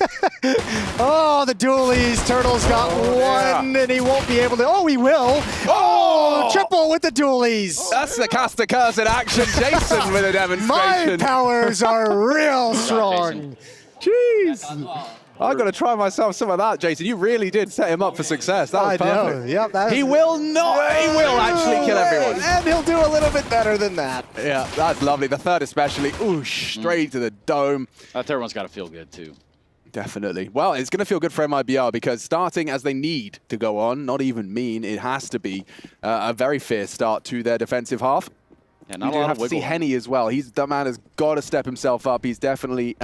Oh, the dualies. Turtle's got one, and he won't be able to. Oh, he will. Oh, triple with the dualies. That's the Caster Curse in action. Jason with a demonstration. My powers are real strong. Jeez. I've got to try myself some of that, Jason. You really did set him up for success. That was perfect. Yep, he will not. He will actually kill everyone. And he'll do a little bit better than that. Yeah, that's lovely. The third especially. Oosh, straight to the dome. That third one's got to feel good, too. Definitely. Well, it's going to feel good for MIBR because starting as they need to go on, not even mean, it has to be a very fierce start to their defensive half. Yeah, not you a lot have of to see wiggle. Henny as well. The man has got to step himself up. He's definitely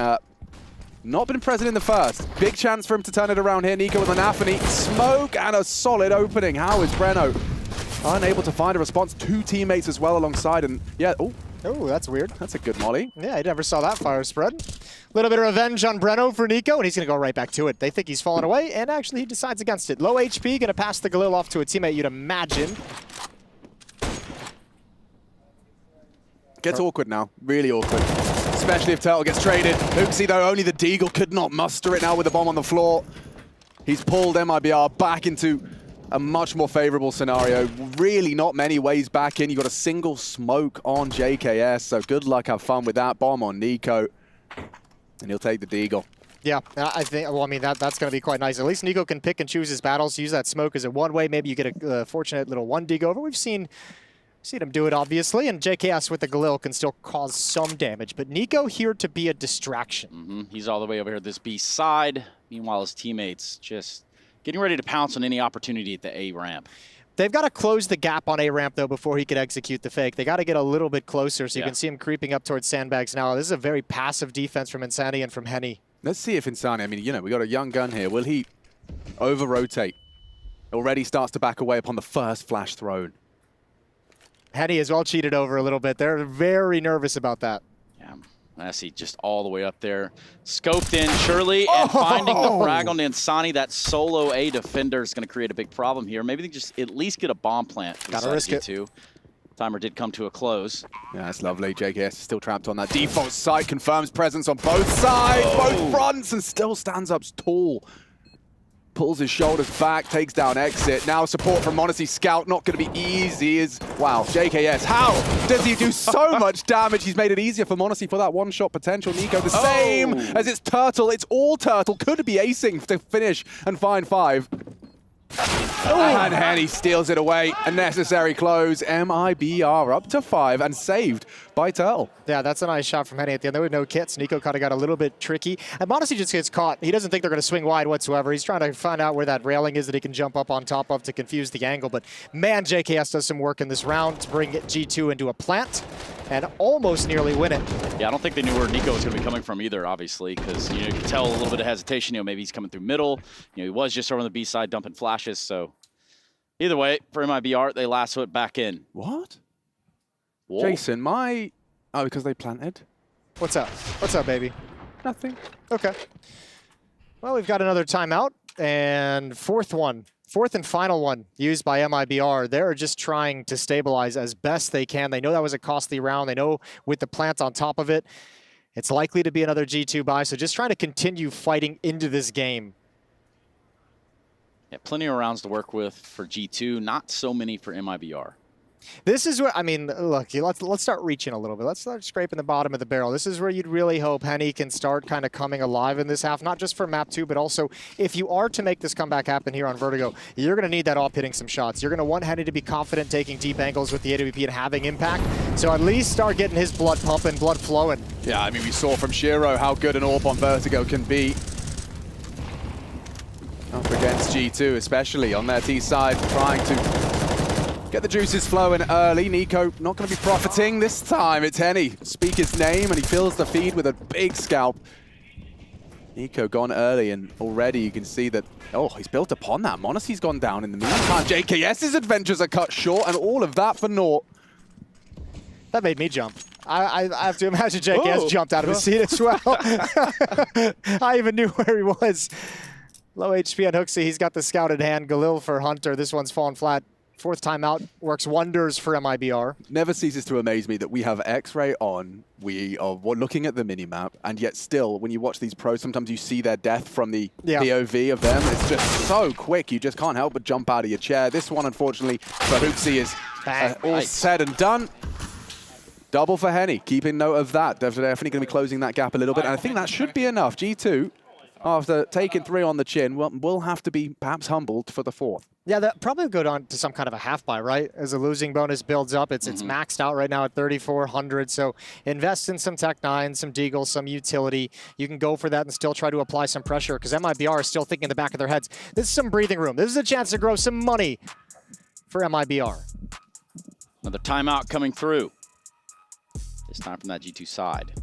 not been present in the first. Big chance for him to turn it around here. Nico with an Anthony. Smoke and a solid opening. How is Breno unable to find a response? 2 teammates as well alongside. And yeah, oh, that's weird. That's a good molly. Yeah, I never saw that fire spread. A little bit of revenge on Breno for Nico, and he's going to go right back to it. They think he's fallen away, and actually he decides against it. Low HP, going to pass the Galil off to a teammate, you'd imagine. Gets awkward now. Really awkward. Especially if Turtle gets traded. Oopsie though, only the Deagle could not muster it now with the bomb on the floor. He's pulled MIBR back into a much more favorable scenario. Really not many ways back in. You got a single smoke on JKS, so good luck, have fun with that. Bomb on Nico. And he'll take the Deagle. Yeah, I think, well, I mean, that's going to be quite nice. At least Nico can pick and choose his battles, use that smoke as a one-way. Maybe you get a fortunate little 1 over. We've seen him do it, obviously, and JKS with the Galil can still cause some damage. But Nico here to be a distraction. He's all the way over here at this B side. Meanwhile, his teammates just getting ready to pounce on any opportunity at the A ramp. They've got to close the gap on A ramp, though, before he could execute the fake. They got to get a little bit closer, so you can see him creeping up towards sandbags now. This is a very passive defense from Insani and from Henny. Let's see if Insani, I mean, you know, we got a young gun here. Will he over-rotate? Already starts to back away upon the first flash thrown. Henny as well cheated over a little bit. They're very nervous about that. Yeah, I see just all the way up there. Scoped in, surely, and finding the frag on Insani. That solo A defender is going to create a big problem here. Maybe they just at least get a bomb plant. Gotta risk it. Timer did come to a close. Yeah, that's lovely. JKS is still trapped on that default site. Confirms presence on both sides, both fronts, and still stands up tall. Pulls his shoulders back, takes down exit. Now support from Monacy Scout, not going to be easy. Wow, JKS, how does he do so much damage? He's made it easier for Monacy for that one-shot potential. Nico, the same as it's Turtle. It's all Turtle. Could be acing to finish and find 5. And Henny steals it away. A necessary close. MIBR up to 5 and saved by Turtle. Yeah, that's a nice shot from Henny at the end. There were no kits. Nico kind of got a little bit tricky. And Monacy just gets caught. He doesn't think they're going to swing wide whatsoever. He's trying to find out where that railing is that he can jump up on top of to confuse the angle. But man, JKS does some work in this round to bring G2 into a plant and almost nearly win it. Yeah, I don't think they knew where Nico was going to be coming from either, obviously, because you could tell a little bit of hesitation. Maybe he's coming through middle. He was just over on the B side dumping flashes. So either way, for MIBR, they lasso it back in. What? Whoa. Jason, oh, because they planted? What's up? What's up, baby? Nothing. Okay. Well, we've got another timeout and fourth and final one used by MIBR. They're just trying to stabilize as best they can. They know that was a costly round. They know with the plant on top of it, it's likely to be another G2 buy. So just trying to continue fighting into this game. Yeah, plenty of rounds to work with for G2. Not so many for MIBR. This is where, I mean, look, let's start reaching a little bit. Let's start scraping the bottom of the barrel. This is where you'd really hope Henny can start kind of coming alive in this half, not just for map 2, but also if you are to make this comeback happen here on Vertigo, you're going to need that off hitting some shots. You're going to want Henny to be confident taking deep angles with the AWP and having impact. So at least start getting his blood pumping, blood flowing. Yeah, I mean, we saw from Shiro how good an AWP on Vertigo can be. Up against G2, especially on their T side, trying to get the juices flowing early. Nico not going to be profiting this time. It's Henny. Speak his name, and he fills the feed with a big scalp. Nico gone early, and already you can see that, oh, he's built upon that. Monacy's gone down in the meantime. JKS's adventures are cut short, and all of that for naught. That made me jump. I have to imagine JKS jumped out of his seat as well. I even knew where he was. Low HP on Hooksy. He's got the scout in hand. Galil for Hunter. This one's fallen flat. Fourth timeout works wonders for MIBR. Never ceases to amaze me that we have X-Ray on. We are looking at the minimap, and yet still, when you watch these pros, sometimes you see their death from the POV of them. It's just so quick. You just can't help but jump out of your chair. This one, unfortunately, for Hooksy is all said and done. Double for Henny. Keeping note of that. Definitely going to be closing that gap a little bit, and I think that should be enough. G2, after taking 3 on the chin, will have to be perhaps humbled for the 4th. Yeah, that probably go on to some kind of a half buy, right? As the losing bonus builds up, it's maxed out right now at 3,400. So invest in some Tech-9, some Deagle, some utility. You can go for that and still try to apply some pressure, because MIBR is still thinking in the back of their heads, this is some breathing room. This is a chance to grow some money for MIBR. Another timeout coming through. This time from that G2 side.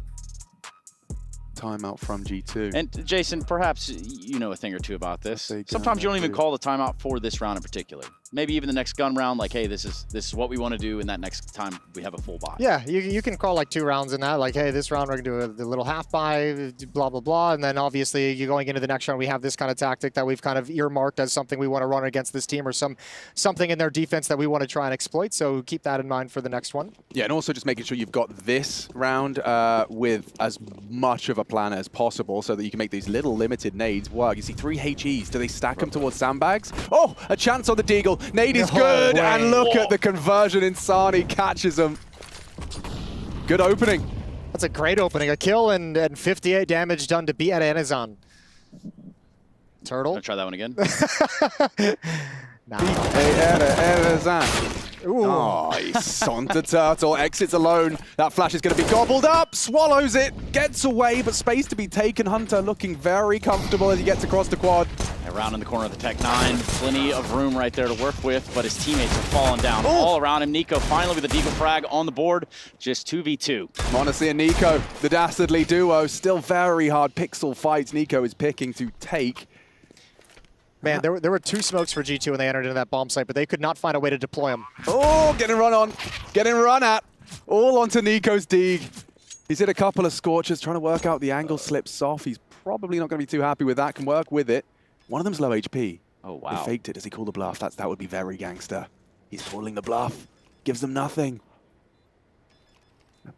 Timeout from G2. And Jason, perhaps you know a thing or two about this. Sometimes you don't even call the timeout for this round in particular. Maybe even the next gun round, like, hey, this is what we want to do, and that next time we have a full buy. Yeah, you can call like 2 rounds in that, like, hey, this round we're gonna do a little half buy, blah blah blah, and then obviously you're going into the next round. We have this kind of tactic that we've kind of earmarked as something we want to run against this team, or something in their defense that we want to try and exploit. So keep that in mind for the next one. Yeah, and also just making sure you've got this round with as much of a plan as possible, so that you can make these little limited nades work. You see 3 HEs. Do they stack them towards sandbags? Oh, a chance on the Deagle. Nade is good, and look at the conversion. Insani catches them. Good opening. That's a great opening. A kill and 58 damage done to beat at Anazan. Turtle. I'll try that one again. Nice. Onto Turtle. Exits alone. That flash is going to be gobbled up. Swallows it. Gets away, but space to be taken. Hunter looking very comfortable as he gets across the quad. Around in the corner of the Tech-9. Plenty of room right there to work with, but his teammates are falling down all around him. Nico finally with a Deagle frag on the board. Just 2v2. Monacy and Nico, the dastardly duo. Still very hard pixel fights Nico is picking to take. Man, there were 2 smokes for G2 when they entered into that bomb site, but they could not find a way to deploy them. Oh, getting run on. Getting run at. All onto Nico's Deag. He's hit a couple of scorches, trying to work out the angle, slips off. He's probably not going to be too happy with that. Can work with it. One of them's low HP. Oh, wow. They faked it. Does he call the bluff? That would be very gangster. He's calling the bluff. Gives them nothing.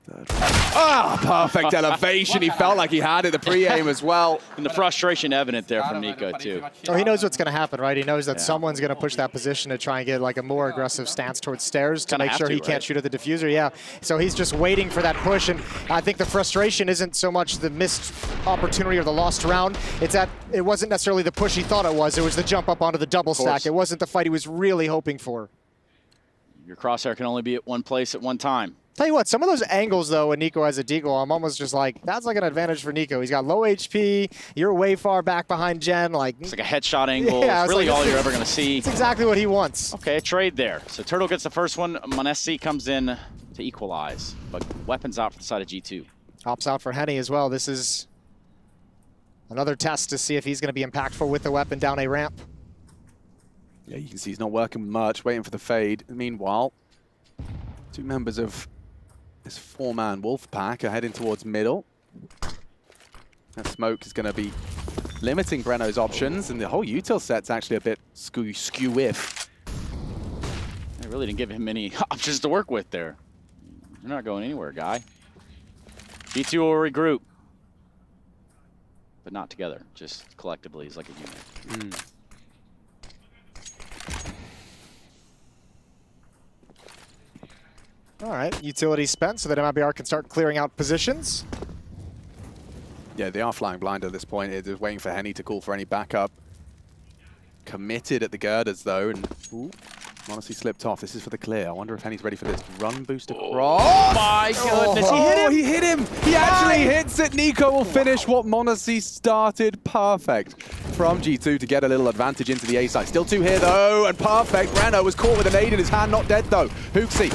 Perfect elevation. He felt like he had it, the pre-aim as well. And the frustration evident there from Nico, too. Oh, he knows what's going to happen, right? He knows that someone's going to push that position to try and get like a more aggressive stance towards stairs to make sure he can't shoot at the diffuser. Yeah, so he's just waiting for that push, and I think the frustration isn't so much the missed opportunity or the lost round. It's that it wasn't necessarily the push he thought it was. It was the jump up onto the double stack. It wasn't the fight he was really hoping for. Your crosshair can only be at one place at one time. Tell you what, some of those angles, though, when Nico has a Deagle, I'm almost just like, that's like an advantage for Nico. He's got low HP. You're way far back behind Jen. Like, it's like a headshot angle. Yeah, it's really like, all you're ever going to see. It's exactly what he wants. Okay, a trade there. So Turtle gets the first one. Monacy comes in to equalize. But weapons out for the side of G2. Hops out for Henny as well. This is another test to see if he's going to be impactful with the weapon down a ramp. Yeah, you can see he's not working much, waiting for the fade. Meanwhile, 2 members of this 4-man wolf pack are heading towards middle. That smoke is going to be limiting Breno's options, and the whole util set's actually a bit skew-if. They really didn't give him many options to work with there. You're not going anywhere, guy. G2 will regroup. But not together, just collectively as like a unit. All right, utility spent so that MIBR can start clearing out positions. Yeah, they are flying blind at this point. They're just waiting for Henny to call for any backup. Committed at the girders, though. And Monacy slipped off. This is for the clear. I wonder if Henny's ready for this. Run boost across. Oh my goodness, he hit him! He hit him! He actually hits it! Nico will finish what Monacy started. Perfect from G2 to get a little advantage into the A side. Still 2 here though, and perfect. Reno was caught with an aid in his hand, not dead though. Hooksy,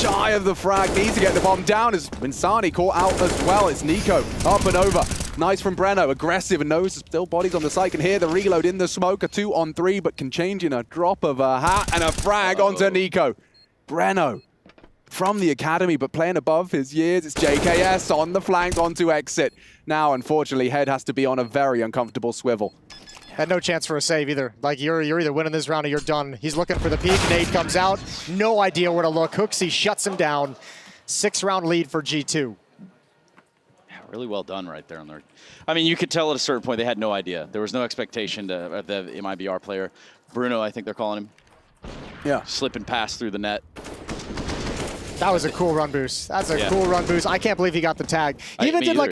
shy of the frag, needs to get the bomb down as Vinsani caught out as well. It's Nico up and over. Nice from Breno, aggressive and knows still bodies on the side. Can hear the reload in the smoke, a 2-on-3, but can change in a drop of a hat and a frag onto Nico. Breno from the academy, but playing above his years. It's JKS on the flank onto exit. Now, unfortunately, Head has to be on a very uncomfortable swivel. Had no chance for a save either. Like, you're either winning this round or you're done. He's looking for the peak. Nade comes out. No idea where to look. Hooksy shuts him down. 6-round lead for G2. Really well done right there on their. I mean, you could tell at a certain point they had no idea. There was no expectation of the MIBR player. Bruno, I think they're calling him. Yeah. Slipping past through the net. That was a cool run boost. That's a cool run boost. I can't believe he got the tag. He even did like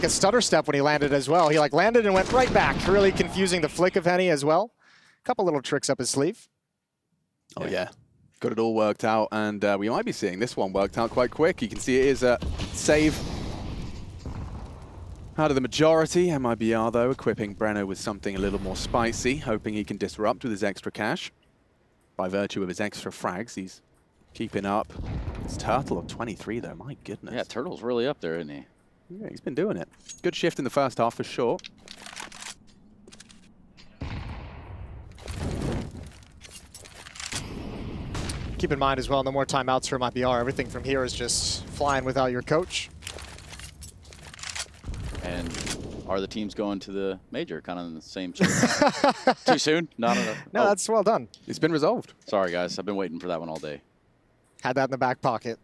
a stutter step when he landed as well. He like landed and went right back, really confusing the flick of Henny as well. A couple little tricks up his sleeve. Oh yeah. Got it all worked out, and we might be seeing this one worked out quite quick. You can see it is a save out of the majority. MIBR, though, equipping Breno with something a little more spicy, hoping he can disrupt with his extra cash. By virtue of his extra frags, he's keeping up. It's Turtle of 23, though. My goodness. Yeah, Turtle's really up there, isn't he? Yeah, he's been doing it. Good shift in the first half, for sure. Keep in mind as well, no more timeouts for MIBR. Everything from here is just flying without your coach. And are the teams going to the major kind of in the same Too soon? No. No, that's well done. It's been resolved. Sorry, guys. I've been waiting for that one all day. Had that in the back pocket.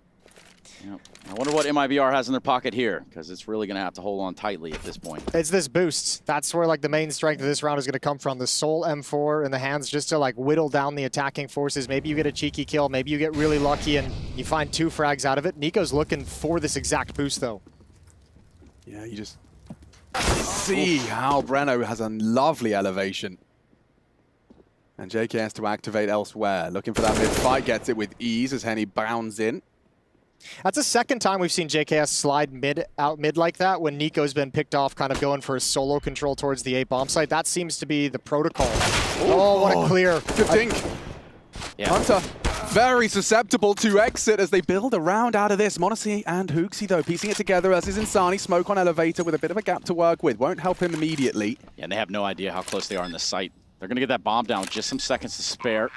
Yep. I wonder what MIBR has in their pocket here, because it's really going to have to hold on tightly at this point. It's this boost. That's where like the main strength of this round is going to come from. The Soul M4 in the hands just to like whittle down the attacking forces. Maybe you get a cheeky kill. Maybe you get really lucky and you find 2 frags out of it. Nico's looking for this exact boost, though. Yeah, you just see how Breno has a lovely elevation. And JK has to activate elsewhere. Looking for that mid-fight, gets it with ease as Henny bounds in. That's the second time we've seen JKS slide out mid like that when Nico's been picked off kind of going for a solo control towards the A bomb site. That seems to be the protocol. Oh, what a clear. Good dink. Yeah. Hunter, very susceptible to exit as they build a round out of this. Monacy and Hooksy, though, piecing it together as is Insani. Smoke on elevator with a bit of a gap to work with. Won't help him immediately. Yeah, and they have no idea how close they are in the site. They're going to get that bomb down with just some seconds to spare.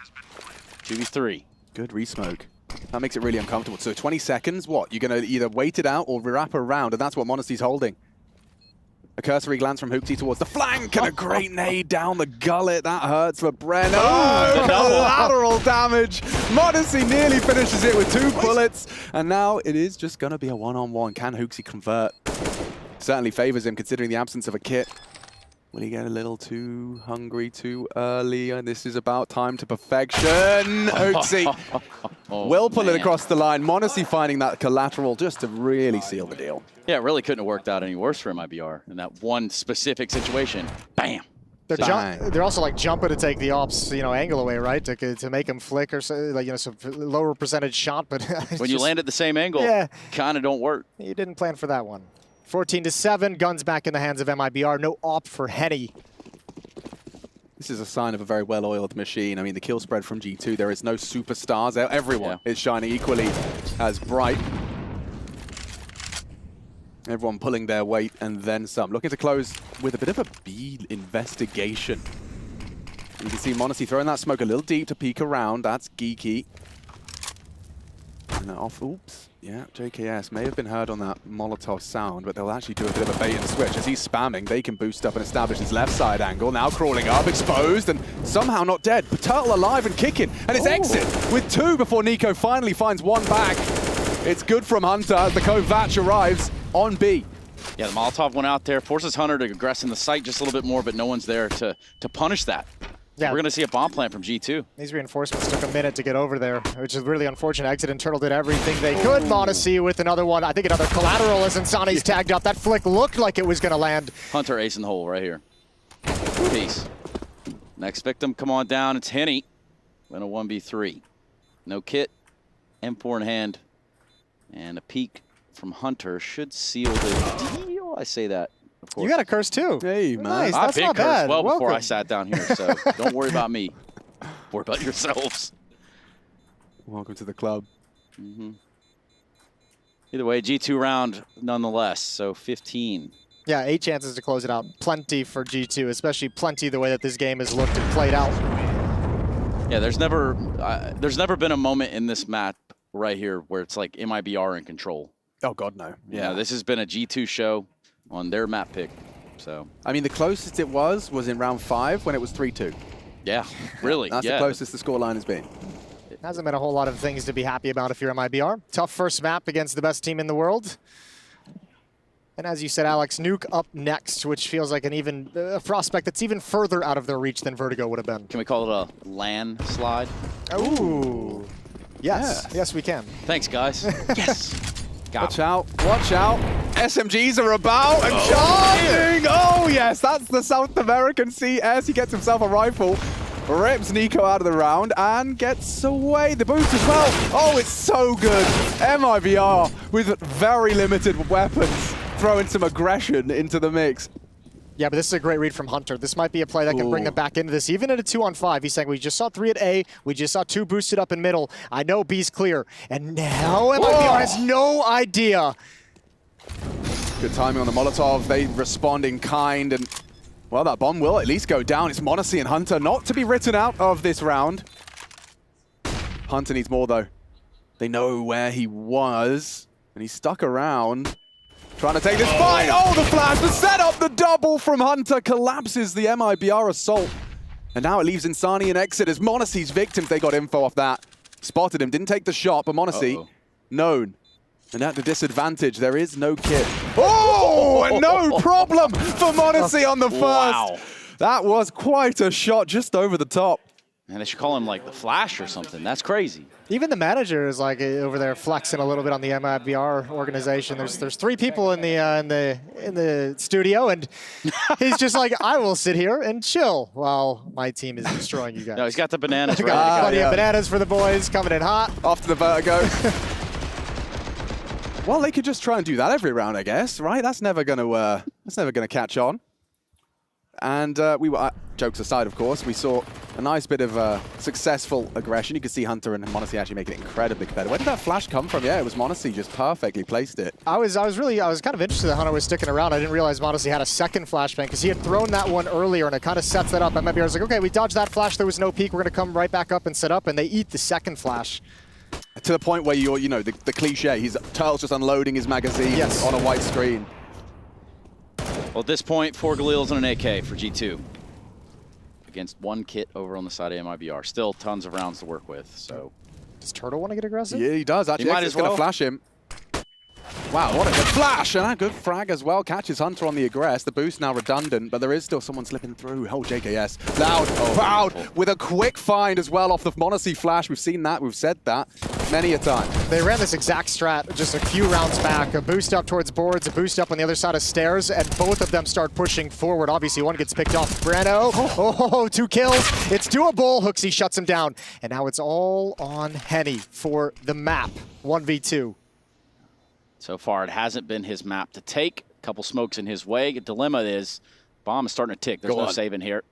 2v3. Good resmoke. That makes it really uncomfortable. So 20 seconds, what? You're going to either wait it out or wrap around, and that's what Monacy's holding. A cursory glance from Hooksy towards the flank, and a great nade down the gullet. That hurts for Breno. Oh, lateral damage. Monacy nearly finishes it with 2 bullets, and now it is just going to be a one-on-one. Can Hooksy convert? Certainly favors him considering the absence of a kit. Will he get a little too hungry too early? And this is about time to perfection. Hooksy will pull it across the line. Monacy finding that collateral just to really seal the deal. Yeah, it really couldn't have worked out any worse for MIBR in that one specific situation. Bam! They're also like jumping to take the ops, angle away, right? To make him flick or so, like some lower percentage shot, but when you land at the same angle, kind of don't work. You didn't plan for that one. 14-7, guns back in the hands of MIBR. No op for Henny. This is a sign of a very well-oiled machine. I mean, the kill spread from G2, there is no superstars. Everyone is shining equally as bright. Everyone pulling their weight and then some. Looking to close with a bit of a B investigation. You can see Monacy throwing that smoke a little deep to peek around. That's geeky. And off, oops. Yeah, JKS may have been heard on that Molotov sound, but they'll actually do a bit of a bait and switch. As he's spamming, they can boost up and establish his left side angle. Now crawling up, exposed, and somehow not dead. But Turtle alive and kicking, and it's exit with 2 before Nico finally finds 1 back. It's good from Hunter as the Kovac arrives on B. Yeah, the Molotov went out there, forces Hunter to aggress in the site just a little bit more, but no one's there to punish that. Yeah. We're going to see a bomb plant from G2. These reinforcements took a minute to get over there, which is really unfortunate. Exit and Turtle did everything they could. Monacy with another one. I think another collateral as Insani's tagged up. That flick looked like it was going to land. Hunter ace in the hole right here. Peace. Next victim, come on down. It's Henny. in a 1v3. No kit, M4 in hand, and a peek from Hunter should seal the deal. I say that, of course. You got a curse too. Hey, man. Nice. I've That's been not cursed bad. well before I Welcome. sat down here, so don't worry about me. Worry about yourselves. Welcome to the club. Either way, G2 round nonetheless, so 15. Yeah, 8 chances to close it out. Plenty for G2, especially plenty the way that this game has looked and played out. Yeah, there's never been a moment in this map right here where it's like MIBR in control. Oh, God, no. Yeah, this has been a G2 show on their map pick. So I mean, the closest it was in round 5 when it was 3-2. Yeah, really. That's yeah. the closest the scoreline has been. Hasn't been a whole lot of things to be happy about if you're MIBR. Tough first map against the best team in the world. And as you said, Alex, Nuke up next, which feels like a prospect that's even further out of their reach than Vertigo would have been. Can we call it a landslide? Ooh. Yes. Yeah. Yes, we can. Thanks, guys. Yes. Watch out. Watch out. SMGs are about and charging. Oh, yes. That's the South American CS. He gets himself a rifle. Rips Nico out of the round and gets away. The boost as well. Oh, it's so good. MIBR with very limited weapons, throwing some aggression into the mix. Yeah, but this is a great read from Hunter. This might be a play that can bring them back into this. Even at a 2-on-5, he's saying, we just saw 3 at A, we just saw 2 boosted up in middle. I know B's clear. And now MIBR has no idea. Good timing on the Molotov. They respond in kind, and, well, that bomb will at least go down. It's m0NESY and Hunter not to be written out of this round. Hunter needs more, though. They know where he was, and he's stuck around. Trying to take this fight. Oh, the flash, the setup, the double from Hunter collapses the MIBR assault. And now it leaves Insani and Exit as m0NESY's victims. They got info off that. Spotted him, didn't take the shot, but m0NESY known. And at the disadvantage, there is no kit. Oh, and no problem for m0NESY on the first. Wow. That was quite a shot just over the top. Man, they should call him like the Flash or something. That's crazy. Even the manager is like over there flexing a little bit on the MIBR organization. There's 3 people in the studio, and he's just like, I will sit here and chill while my team is destroying you guys. No, he's got the bananas ready. Got plenty of bananas for the boys coming in hot. Off to the Vertigo. Well, they could just try and do that every round, I guess, right? That's never gonna catch on. And we were, jokes aside, of course, we saw a nice bit of successful aggression. You could see Hunter and m0NESY actually making it incredibly competitive. Where did that flash come from? Yeah, it was m0NESY just perfectly placed it. I was kind of interested that Hunter was sticking around. I didn't realize m0NESY had a second flashbang because he had thrown that one earlier, and it kind of sets that up. And MIBR was like, okay, we dodged that flash. There was no peek. We're going to come right back up and set up, and they eat the second flash. To the point where you're, the cliche, Turtle's just unloading his magazine on a white screen. Well, at this point, 4 Galils and an AK for G2. Against 1 kit over on the side of MIBR. Still tons of rounds to work with, so. Does Turtle want to get aggressive? Yeah, he does. Actually, he might as well. Going to flash him. Wow, what a good flash! And a good frag as well. Catches Hunter on the aggress. The boost now redundant, but there is still someone slipping through. Oh, JKS. Loud, proud, with a quick find as well off the m0NESY flash. We've seen that. We've said that many a time. They ran this exact strat just a few rounds back. A boost up towards boards, a boost up on the other side of stairs, and both of them start pushing forward. Obviously, one gets picked off. Brano, 2 kills. It's doable. Hooksy shuts him down. And now it's all on Henny for the map. 1v2. So far, it hasn't been his map to take. A couple smokes in his way. The dilemma is, bomb is starting to tick. There's no saving here.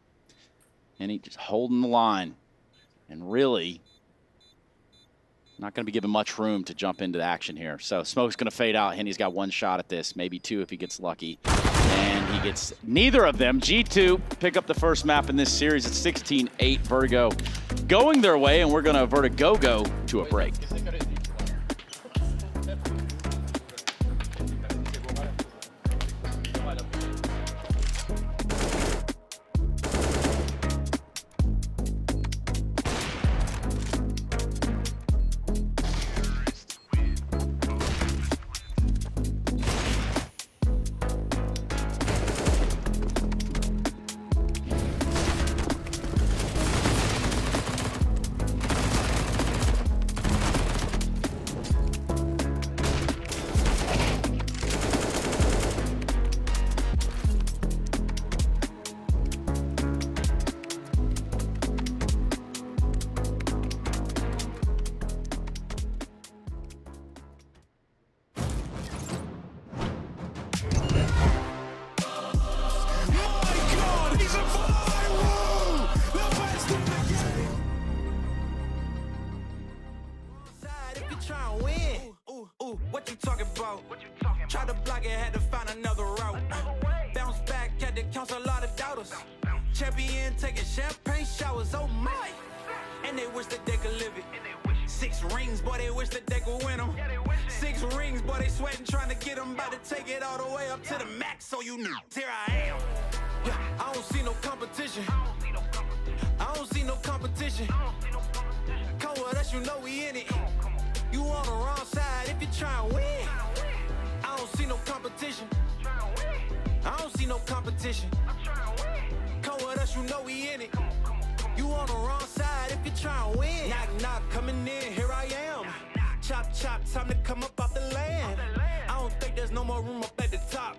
And he just holding the line. And really, not going to be given much room to jump into the action here. So smoke's going to fade out. Henny's got 1 shot at this, maybe 2 if he gets lucky. And he gets neither of them. G2 pick up the first map in this series. It's 16-8 Vertigo going their way, and we're going to Vertigo go to a break. Champion taking champagne showers, oh my. And they wish that they could live it. 6 rings, boy, they wish that they could win them. 6 rings, boy, they sweating trying to get them. About to take it all the way up to the max, so you know. Here I am. Yeah, I don't see no competition. I don't see no competition. Come with us, you know we in it. You on the wrong side if you try and win. I don't see no competition. I don't see no competition. Come with us, you know we in it. You on the wrong side if you try and win. Knock, knock, coming in, here I am. Chop, chop, time to come up off the land. I don't think there's no more room up at the top,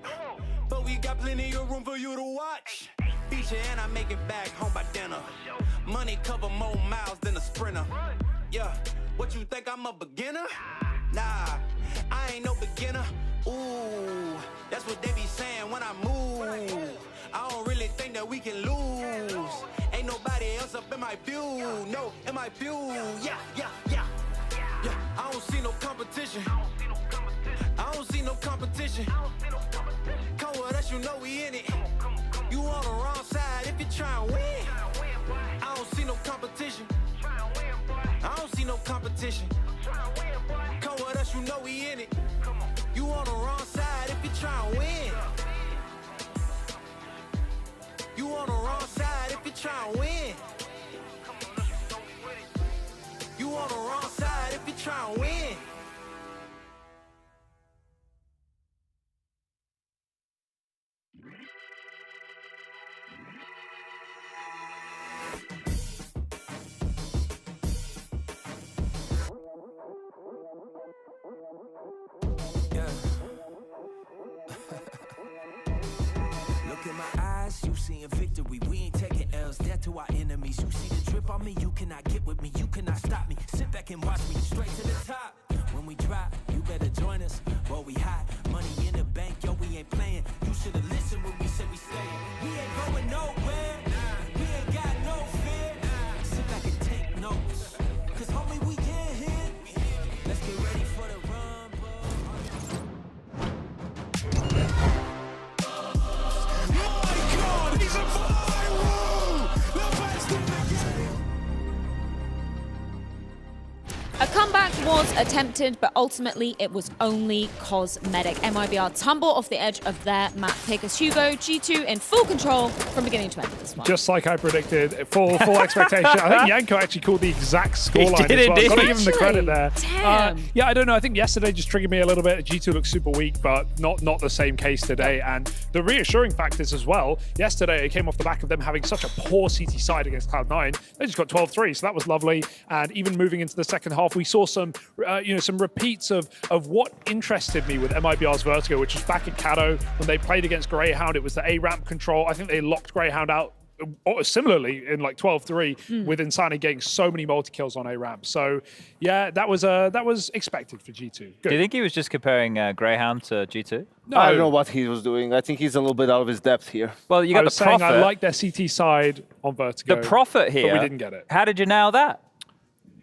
but we got plenty of room for you to watch. Feature and I make it back home by dinner. Money cover more miles than a sprinter. Yeah, what you think I'm a beginner? Nah, I ain't no beginner. Ooh, that's what they be saying when I move. I don't really think that we can lose. Ain't nobody else up in my view. No, in my view. Yeah, yeah, yeah. Yeah, I don't see no competition. I don't see no competition. Come with us, you know we in it. You on the wrong side if you try and win. I don't see no competition. I don't see no competition. Come with us, you know we in it. You on the wrong side if you try and win. You on the wrong side if you try and win. You on the wrong side if you try and win. Look in my eyes, you seeing victory. We ain't taking L's, death to our enemies. You see the drip on me, you cannot get with me, you cannot stop me. Sit back and watch me, straight to the top. When we drop, you better join us. Boy, we hot, money in the bank, yo, we ain't playing. You should've listened when we said we staying. We ain't going nowhere, we ain't got no fear. Sit back and take notes, cause homie, we get hit. Let's get ready for the rumble. A comeback was attempted, but ultimately it was only cosmetic. MIBR tumble off the edge of their map pick as Hugo, G2 in full control from beginning to end of this one. Just like I predicted, full expectation. I think Yanko actually called the exact scoreline as well. Got to give him the credit there. Yeah, I don't know. I think yesterday just triggered me a little bit. G2 looked super weak, but not the same case today. And the reassuring factors as well. Yesterday, it came off the back of them having such a poor CT side against Cloud9. They just got 12-3, so that was lovely. And even moving into the second half, we saw some some repeats of what interested me with MIBR's Vertigo, which was back at Cato when they played against Greyhound. It was the A-ramp control. I think they locked Greyhound out similarly in like 12-3 with Insani getting so many multi-kills on A-ramp. So yeah, that was expected for G2. Good. Do you think he was just comparing Greyhound to G2? No. I don't know what he was doing. I think he's a little bit out of his depth here. Well, you got the profit. I like their CT side on Vertigo. The profit here. But we didn't get it. How did you nail that?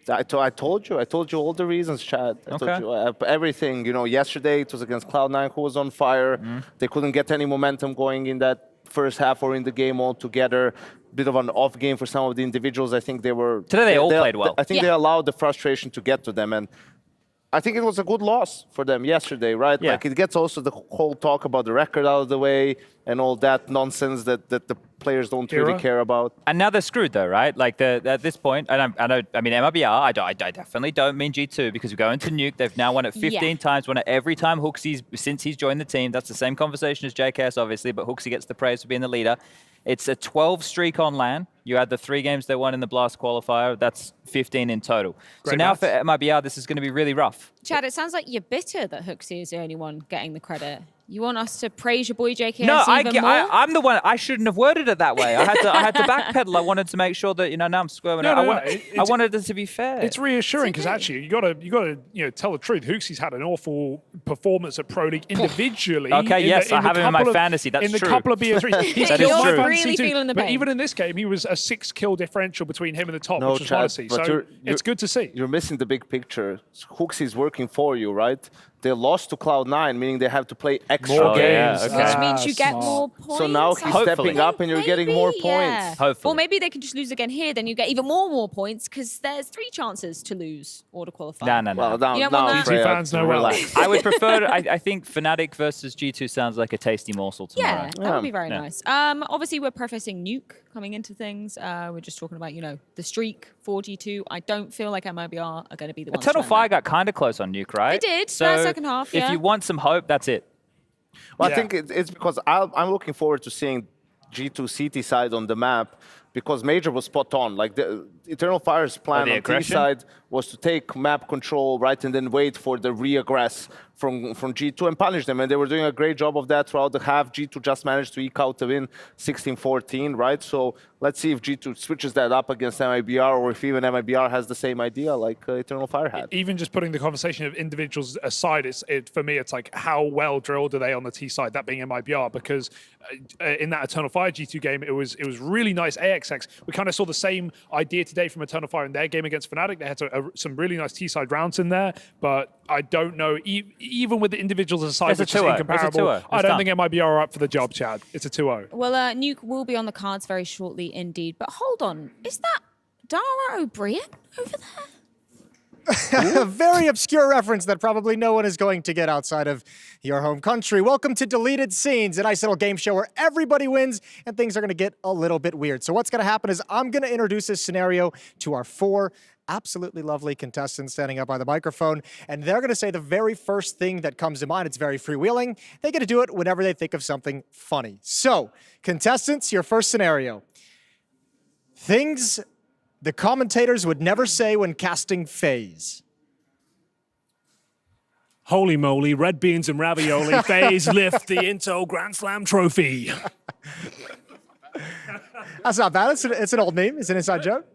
I told you all the reasons, Chad. I told you everything. Yesterday it was against Cloud9, who was on fire. They couldn't get any momentum going in that first half or in the game altogether. Bit of an off game for some of the individuals. I think they were... Today they all played well. I think they allowed the frustration to get to them, and I think it was a good loss for them yesterday, right? Yeah. Like, it gets also the whole talk about the record out of the way and all that nonsense that the players don't really care about. And now they're screwed though, right? Like at this point, and I mean MIBR, I definitely don't mean G2 because we go into Nuke. They've now won it 15 times, won it every time since he's joined the team. That's the same conversation as JKS, obviously, but Hooksy gets the praise for being the leader. It's a 12 streak on LAN. You add the 3 games they won in the Blast qualifier. That's 15 in total. So now for MIBR, this is going to be really rough. Chad, it sounds like you're bitter that Hooksy is the only one getting the credit. You want us to praise your boy JKS even more? I'm the one. I shouldn't have worded it that way. I had to backpedal. I wanted to make sure that now I'm squirming. I wanted it to be fair. It's reassuring because actually you got to tell the truth. Hooksy's had an awful performance at Pro League individually. Okay, yes, I have him in my fantasy. That's true. In the couple of BO3s, he's that killed is my true. fantasy Really too. feeling the But pain. even in this game, he was a 6-kill differential between him and the top, No, which was Chad, policy. but So it's good to see. You're missing the big picture. Hooksy's working for you, right? they lost to Cloud9, meaning they have to play extra More games. games. Which means you get more points. So now he's stepping up and you're getting more points. Hopefully. Or maybe they can just lose again here, then you get even more points because there's 3 chances to lose or to qualify. No, no, no. Well, now, You don't want that? Freya, G2 fans know well. relax. I would prefer. I think Fnatic versus G2 sounds like a tasty morsel tomorrow. Yeah, that would be very nice. Obviously, we're prefacing Nuke coming into things. We're just talking about, the streak for G2. I don't feel like MIBR are going to be the ones. Eternal to win Fire that. got kind of close on Nuke, right? They did, So that second half, if yeah. you want some hope, that's it. Well, I think it's because I'm looking forward to seeing G2 CT side on the map because Major was spot on. Like the Eternal Fire's plan on T side was to take map control, right, and then wait for the re-aggress from G2 and punish them. And they were doing a great job of that throughout the half. G2 just managed to eke out the win 16-14, right? So let's see if G2 switches that up against MIBR or if even MIBR has the same idea like Eternal Fire had. Even just putting the conversation of individuals aside, for me, it's like how well drilled are they on the T side, that being MIBR, because in that Eternal Fire G2 game, it was really nice AXX. We kind of saw the same idea today from Eternal Fire in their game against Fnatic. They had some really nice T side rounds in there, but I don't know, even with the individuals aside, which is incomparable, I don't think MIBR are up for the job, Chad. It's a 2-0. Well, Nuke will be on the cards very shortly indeed. But hold on, is that Dara O'Brien over there? A very obscure reference that probably no one is going to get outside of your home country. Welcome to Deleted Scenes, a nice little game show where everybody wins and things are going to get a little bit weird. So what's going to happen is I'm going to introduce this scenario to our 4 absolutely lovely contestants standing up by the microphone, and they're going to say the very first thing that comes to mind. It's very freewheeling. They get to do it whenever they think of something funny. So, contestants, your first scenario. Things the commentators would never say when casting FaZe. Holy moly, red beans and ravioli. FaZe lift the Intel Grand Slam trophy. That's not bad. It's an old meme. It's an inside joke.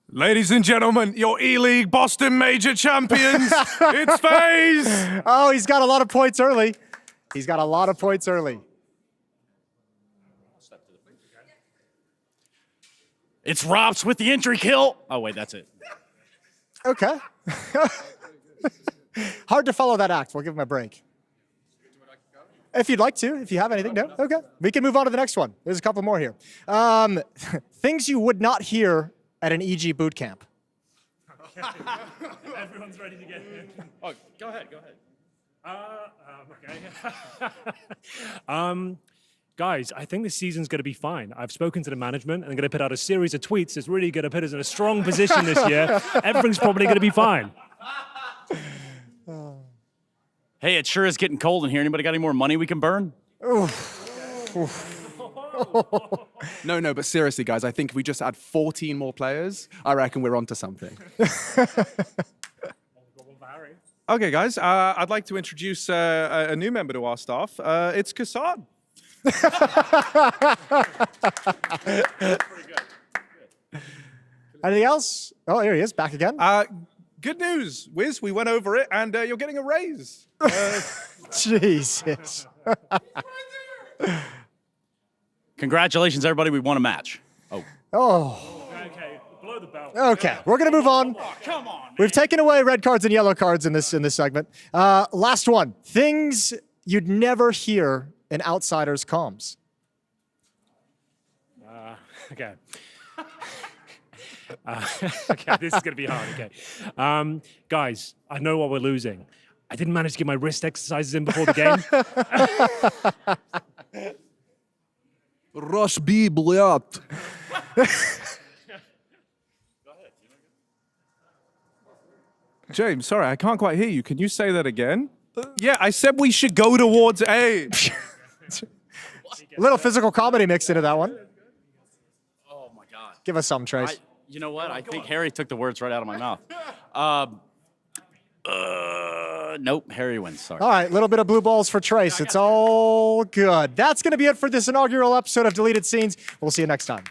Ladies and gentlemen, your E-League Boston Major champions, it's FaZe! Oh, he's got a lot of points early. He's got a lot of points early. It's Rops with the entry kill. Oh, wait, that's it. Okay. Hard to follow that act. We'll give him a break. If you'd like to, if you have anything, no? Okay. We can move on to the next one. There's a couple more here. Things you would not hear at an EG boot camp. Everyone's ready to get in. Oh, go ahead. Okay. Guys, I think this season's going to be fine. I've spoken to the management and I'm going to put out a series of tweets that's really going to put us in a strong position this year. Everything's probably going to be fine. Hey, it sure is getting cold in here. Anybody got any more money we can burn? No, but seriously, guys, I think if we just add 14 more players, I reckon we're onto something. Okay, guys, I'd like to introduce a new member to our staff. It's Kassad. Anything else? Oh, here he is, back again. Good news, Wiz. We went over it, and you're getting a raise. Jesus. Congratulations, everybody. We won a match. Oh. Okay, blow the bell. Okay, we're going to move on. Come on, man. We've taken away red cards and yellow cards in this segment. Last one. Things you'd never hear in outsiders' comms. Okay. Okay, this is going to be hard. Okay. Guys, I know what we're losing. I didn't manage to get my wrist exercises in before the game. Rush B, блядь. James, sorry, I can't quite hear you. Can you say that again? Yeah, I said we should go towards A. A little physical comedy mixed into that one. Oh, my God. Give us some, Trace. You know what? I think Harry took the words right out of my mouth. Nope, Harry wins. Sorry. All right, a little bit of blue balls for Trace. It's all good. That's going to be it for this inaugural episode of Deleted Scenes. We'll see you next time.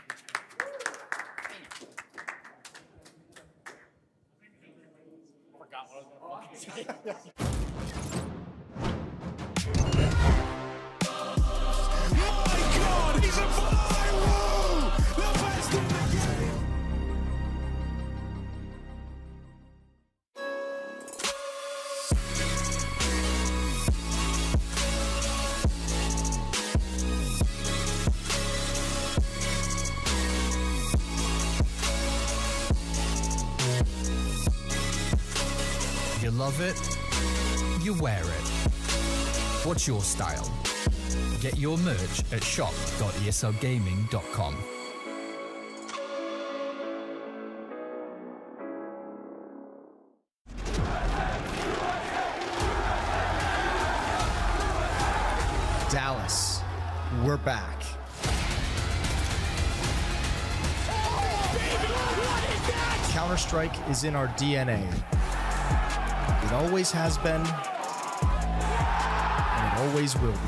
love it, you wear it. What's your style? Get your merch at shop.eslgaming.com. Dallas, we're back. Counter-Strike is in our DNA. It always has been, and it always will be.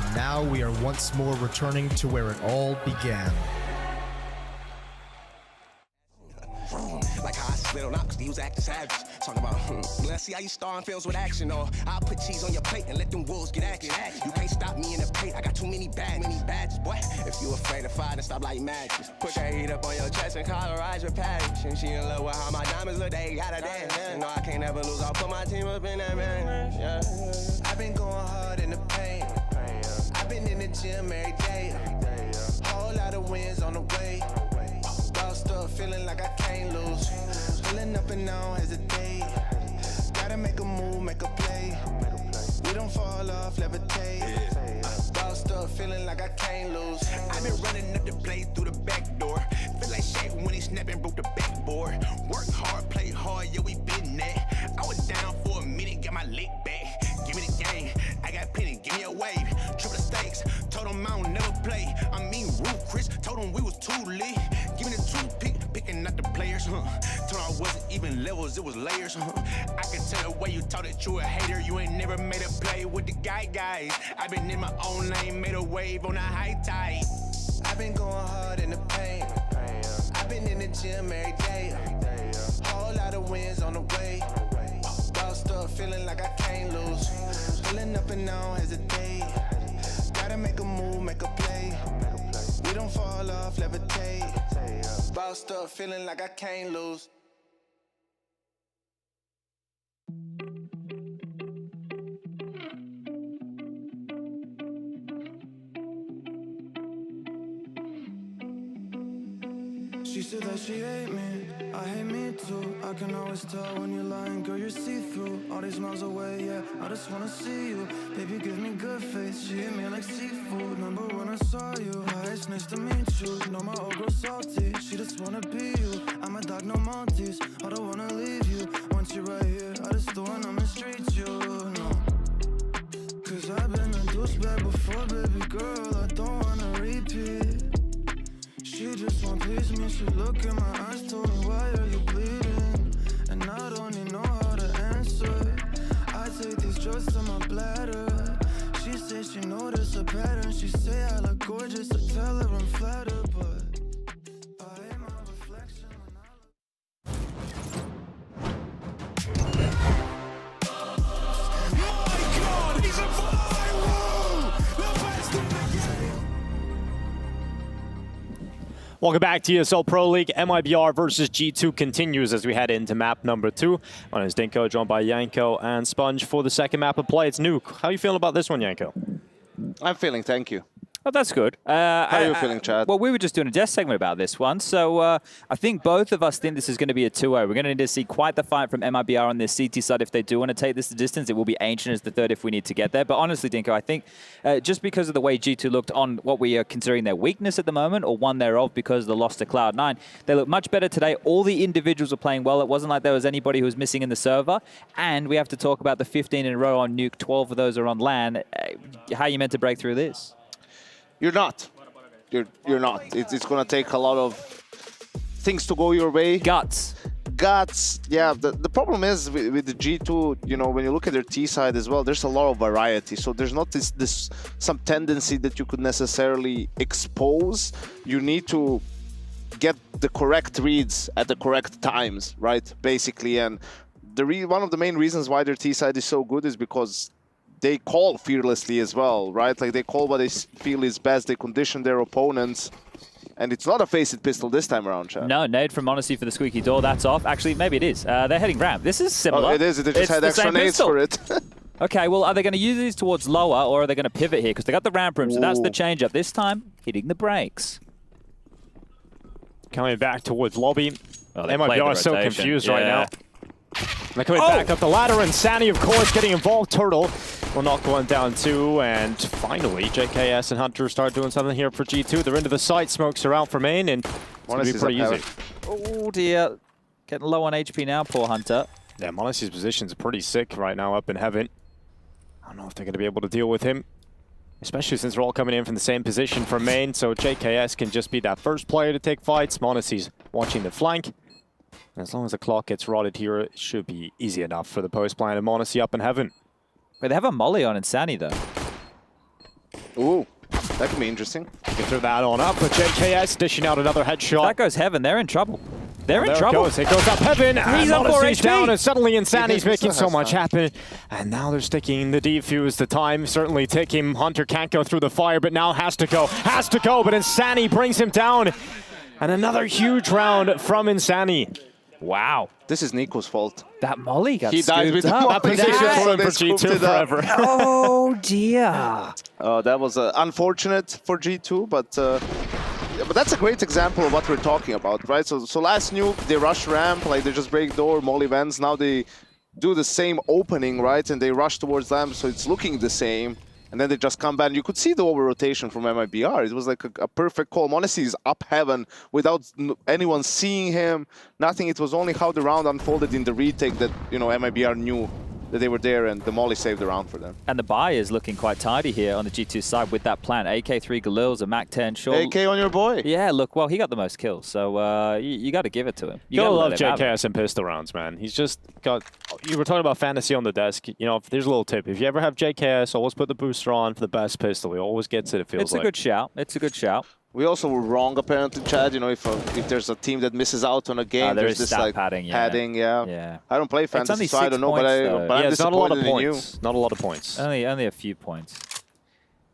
And now we are once more returning to where it all began. Like how I slid on out because he was acting savage. Talking about, let's see how you starring films with action. Or I'll put cheese on your plate and let them wolves get action. You can't stop me in the paint. I got too many badges, boy. If you afraid of fire, then stop like matches. Put that heat up on your chest and colorize your passion. She in love with how my diamonds look, they gotta dance. No, I can't never lose. I'll put my team up in that man. Yeah. I've been going hard in the paint. I've been in the gym every day. Whole lot of wins on the way. Bossed up, feeling like I can't lose. Pulling up and I don't hesitate. Gotta make a move, make a play. We don't fall off, levitate. Bossed up, feeling like I can't lose. I've been running up the play through the back door. Feel like Shaq when he snapping, broke the backboard. Work hard, play hard, yeah, we been there. I was down for a minute, get my leg back. Give me the game, I got plenty, give me a wave. Triple the stakes, told him I don't never play. I mean, Roof Chris, told him we was too lit. Give me the toothpick, picking out the players, Told him I wasn't even levels, it was layers, I can tell the way you talk that you a hater. You ain't never made a play with the guys. I've been in my own lane, made a wave on a high tide. I've been going hard in the paint. I've been in the gym every day. Whole lot of wins on the way. Bossed up, feeling like I can't lose. Pulling up and I don't hesitate. Gotta make a move, make a play. We don't fall off, levitate. Bossed up, feeling like I can't lose. She said that she hate me, I hate me too. I can always tell when you're lying, girl, you're see-through. All these miles away, yeah, I just wanna see you. Baby, give me good face, she hit me like seafood. Remember when I saw you, hi, it's nice to meet you. Know my old girl salty, she just wanna be you. I'm a dog, no Maltese, I don't wanna leave you. Once you're right here, I just don't wanna mistreat you, no. Cause I've been a douchebag before, baby girl, I don't wanna repeat. She just won't please me, she look in my eyes, told me why are you bleeding? And I don't even know how to answer. I take these drugs to my bladder. She said she noticed a pattern. She say I look gorgeous, I tell her I'm flattered, but I hate my reflection when I Welcome back to ESL Pro League. MIBR versus G2 continues as we head into map number 2. My name is Dinko, joined by Yanko and Sponge for the second map of play. It's Nuke. How are you feeling about this one, Yanko? I'm feeling, thank you. Oh, that's good. How are you feeling, Chad? Well, we were just doing a desk segment about this one, so I think both of us think this is going to be a 2-0. We're going to need to see quite the fight from MIBR on their CT side if they do want to take this the distance. It will be Ancient as the third if we need to get there. But honestly, Dinko, I think just because of the way G2 looked on what we are considering their weakness at the moment, or one thereof because of the loss to Cloud9, they look much better today. All the individuals were playing well. It wasn't like there was anybody who was missing in the server. And we have to talk about the 15 in a row on Nuke. 12 of those are on LAN. How are you meant to break through this? You're not. You're not. It's going to take a lot of things to go your way. Guts. Yeah, the problem is with the G2, you know, when you look at their T side as well, there's a lot of variety. So there's not this some tendency that you could necessarily expose. You need to get the correct reads at the correct times, right? Basically, and one of the main reasons why their T side is so good is because they call fearlessly as well, right? Like they call what they feel is best. They condition their opponents. And it's not a face-it pistol this time around, Chad. No, nade from Honesty for the squeaky door. That's off. Actually, maybe it is. They're heading ramp. This is similar. Oh, it is. They just had extra nades for it. Okay, well, are they going to use these towards lower, or are they going to pivot here? Because they got the ramp room, so that's the change up. This time, hitting the brakes. Coming back towards lobby. Oh, they played MIBR the is so rotation. confused Yeah. right now. They're coming back up the ladder, and Sani, of course, getting involved. Turtle will knock one down too, and finally, JKS and Hunter start doing something here for G2. They're into the site, smokes are out for main, and it's going to be pretty easy. Oh dear. Getting low on HP now, poor Hunter. Yeah, Monacy's position's pretty sick right now up in heaven. I don't know if they're going to be able to deal with him, especially since they're all coming in from the same position from main, so JKS can just be that first player to take fights. Monacy's watching the flank. And as long as the clock gets rotted here, it should be easy enough for the post plan and Monacy up in heaven. Wait, they have a molly on Insani though. Ooh, that could be interesting. You can throw that on up, but JKS dishing out another headshot. That goes heaven. They're in trouble. They're in There trouble. it goes up heaven, and He's on 4 Monacy's HP. down, and suddenly Insani's making so has much time. happen. And now they're sticking the defuse. The time certainly ticking. Hunter can't go through the fire, but now has to go, but Insani brings him down. And another huge round from Insani. Wow. This is Nico's fault. That molly got He died with the up. molly. That position for him They for scooped G2 it up. forever. Oh dear. That was unfortunate for G2, but that's a great example of what we're talking about, right? So last nuke, they rush ramp, like they just break door, molly vents. Now they do the same opening, right? And they rush towards lamp, so it's looking the same. And then they just come back. You could see the over-rotation from MIBR. It was like a perfect call. Monacy is up heaven without anyone seeing him, nothing. It was only how the round unfolded in the retake that, you know, MIBR knew that they were there, and the molly saved the round for them. And the buy is looking quite tidy here on the G2 side with that plan. AK3 Galils, a MAC-10 short. AK on your boy. Yeah, look, well, he got the most kills, so you got to give it to him. You Gotta gotta love let him have it. JKS and pistol rounds, man. He's just got... You were talking about fantasy on the desk. You know, there's a little tip. If you ever have JKS, always put the booster on for the best pistol. He always gets it, it feels It's like. a good shout. It's a good shout. We also were wrong, apparently, Chad. You know, if there's a team that misses out on a game, there there's is this stat like padding, yeah. Yeah. I don't play fantasy, only so I 6 don't know, but, points, I'm Yeah, it's not a lot of disappointed in you. points. Not a lot of points. Only a few points.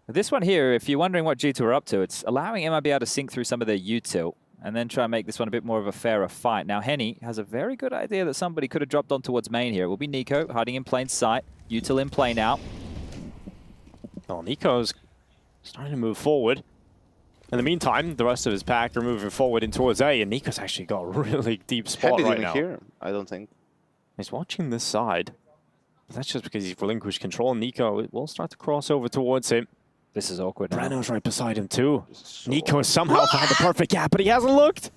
This one here, if you're wondering what G2 are up to, it's allowing MIBR to sink through some of their U-tilt and then try and make this one a bit more of a fairer fight. Now, Henny has a very good idea that somebody could have dropped on towards main here. It will be Nico, hiding in plain sight. U-tilt in play now. Oh, Nico's starting to move forward. In the meantime, the rest of his pack are moving forward in towards A, and Nico's actually got a really deep spot right now. Here, I don't think. He's watching this side. That's just because he's relinquished control. Nico will start to cross over towards him. This is awkward now. Breno's right beside him too. Nico has somehow found the perfect gap, but he hasn't looked.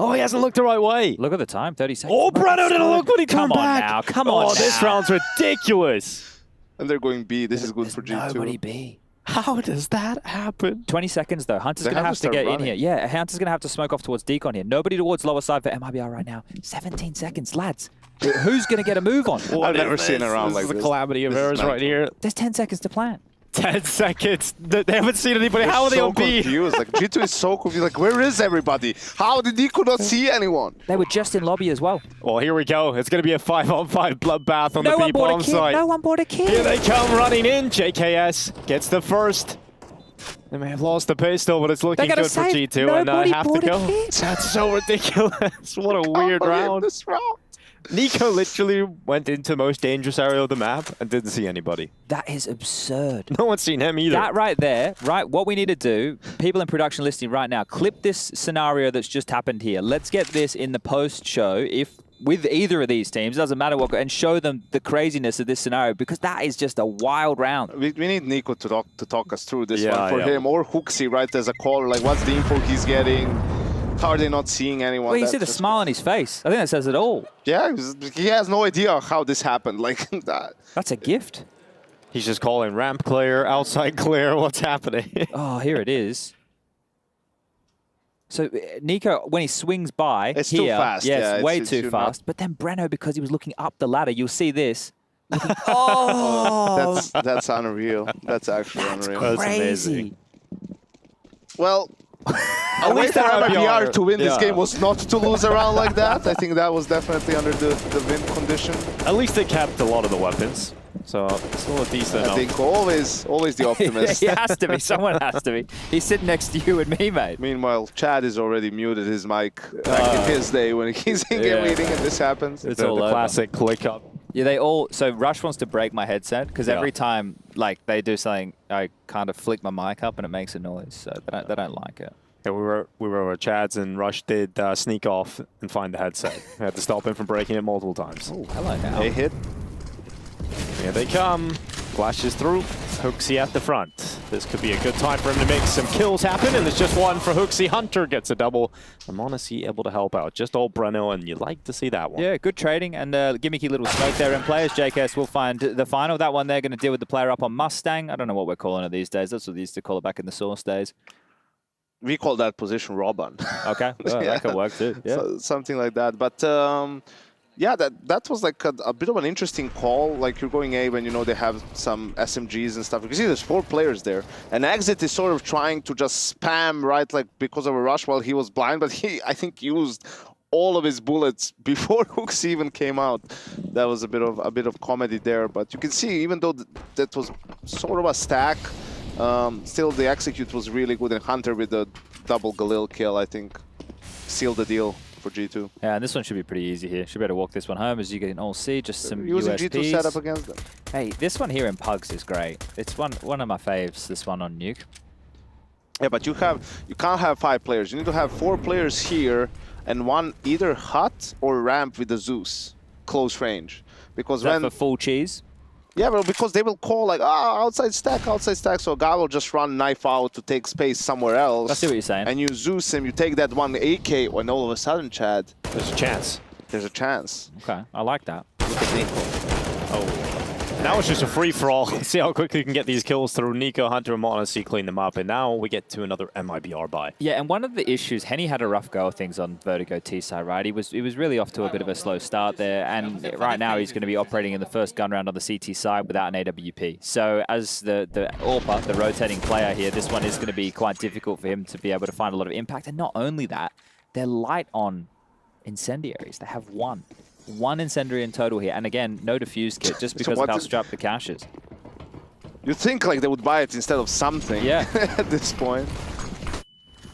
Oh, he hasn't looked the right way. Look at the time, 30 seconds. Oh, Breno didn't look when he turned back. Come on now, come on Oh, this now. round's ridiculous. And they're going B. This is good for G2. Nobody B. How does that happen? 20 seconds though. Hunter's They going to have have to to start get in running. here. Yeah, Hunter's going to have to smoke off towards Decon here. Nobody towards lower side for MIBR right now. 17 seconds, lads. Who's going to get a move on? I've never seen a round This like is this. a calamity of This is errors right nightmare. here. There's 10 seconds to plan. 10 seconds. They haven't seen anybody. They're How are they so on B? confused. Like G2 is so confused. Like, where is everybody? How did Nico not see anyone? They were just in lobby as well. Well, here we go. It's going to be a 5-on-5 bloodbath on No the one bought B-bomb a kid. side. No one bought a kid. Here they come running in. JKS gets the first. They may have lost the pistol, but it's looking gotta good for save. G2, and I Nobody have to bought a go. kid. That's so ridiculous. What a weird round. This round. Nico literally went into the most dangerous area of the map and didn't see anybody. That is absurd. No one's seen him either. That right there, right, what we need to do, people in production listening right now, clip this scenario that's just happened here. Let's get this in the post-show, if with either of these teams, doesn't matter what, and show them the craziness of this scenario, because that is just a wild round. We need Nico to talk us through this Yeah, one for yeah. him, or Hooksy, right, as a caller. Like, what's the info he's getting? How are they not seeing anyone? Well, you see That's the just- smile on his face. I think that says it all. Yeah, he has no idea how this happened. Like that. That's a gift. He's just calling ramp clear, outside clear. What's happening? Oh, here it is. So Nico, when he swings by It's here, too fast. yeah, Yeah, it's way it's too you're fast. But then Breno, because he was looking up the ladder, you'll see this. Oh, That's unreal. That's actually unreal. That's crazy. amazing. Well, a way least for that MIBR MIBR to win this yeah. game was not to lose a round like that. I think that was definitely under the win condition. At least they kept a lot of the weapons. So still a decent I amount. think always the optimist. He has to be. Someone has to be. He's sitting next to you and me, mate. Meanwhile, Chad is already muted his mic back in his day when he's in game yeah. leading and this happens. It's the all over. classic click up. Yeah, they all. So Rush wants to break my headset because every time like they do something, I kind of flick my mic up and it makes a noise. So they don't like it. Yeah, we were where Chads and Rush did sneak off and find the headset. We had to stop him from breaking it multiple times. Oh, hello now. They hit. Here they come. Flashes through. Hooksy at the front. This could be a good time for him to make some kills happen, and it's just one for Hooksy. Hunter gets a double. And m0NESY able to help out. Just old Breno, and you like to see that one. Yeah, good trading and gimmicky little smoke there in players. JKS will find the final. That one they're going to deal with the player up on Mustang. I don't know what we're calling it these days. That's what they used to call it back in the Source days. We call that position Robin. Okay, well, that could work too. Yeah. So, something like that. But yeah, that was like a bit of an interesting call. Like you're going A when you know they have some SMGs and stuff. You can see there's 4 players there. And Exit is sort of trying to just spam, right, like because of a rush while he was blind. But he, I think, used all of his bullets before Hooks even came out. That was a bit of comedy there. But you can see, even though that was sort of a stack, still the execute was really good. And Hunter with the double Galil kill, I think, sealed the deal for G2. Yeah, and this one should be pretty easy here. Should be able to walk this one home, as you can all see. Just some using USPs. G2 setup against them. Hey, this one here in Pugs is great. It's one of my faves, this one on Nuke. Yeah, but you can't have 5 players. You need to have 4 players here and one either hut or ramp with the Zeus, close range. Because when for full cheese? Yeah, well, because they will call like, outside stack, so a guy will just run knife out to take space somewhere else. I see what you're saying. And you Zeus him, you take that one AK, when all of a sudden, Chad, there's a chance. There's a chance. Okay, I like that. Look at Nico. Oh. Now it's just a free-for-all. See how quickly you can get these kills through. Nico, Hunter, and m0NESY clean them up, and now we get to another MIBR buy. Yeah, and one of the issues, Henny had a rough go of things on Vertigo T-side, right? He was really off to a bit of a slow start there, and right now he's going to be operating in the first gun round on the CT side without an AWP. So as the AWPer, the rotating player here, this one is going to be quite difficult for him to be able to find a lot of impact. And not only that, they're light on incendiaries. They have one incendiary in total here, and again, no defuse kit, just because of how strapped the cache is. You think like they would buy it instead of something. Yeah. At this point.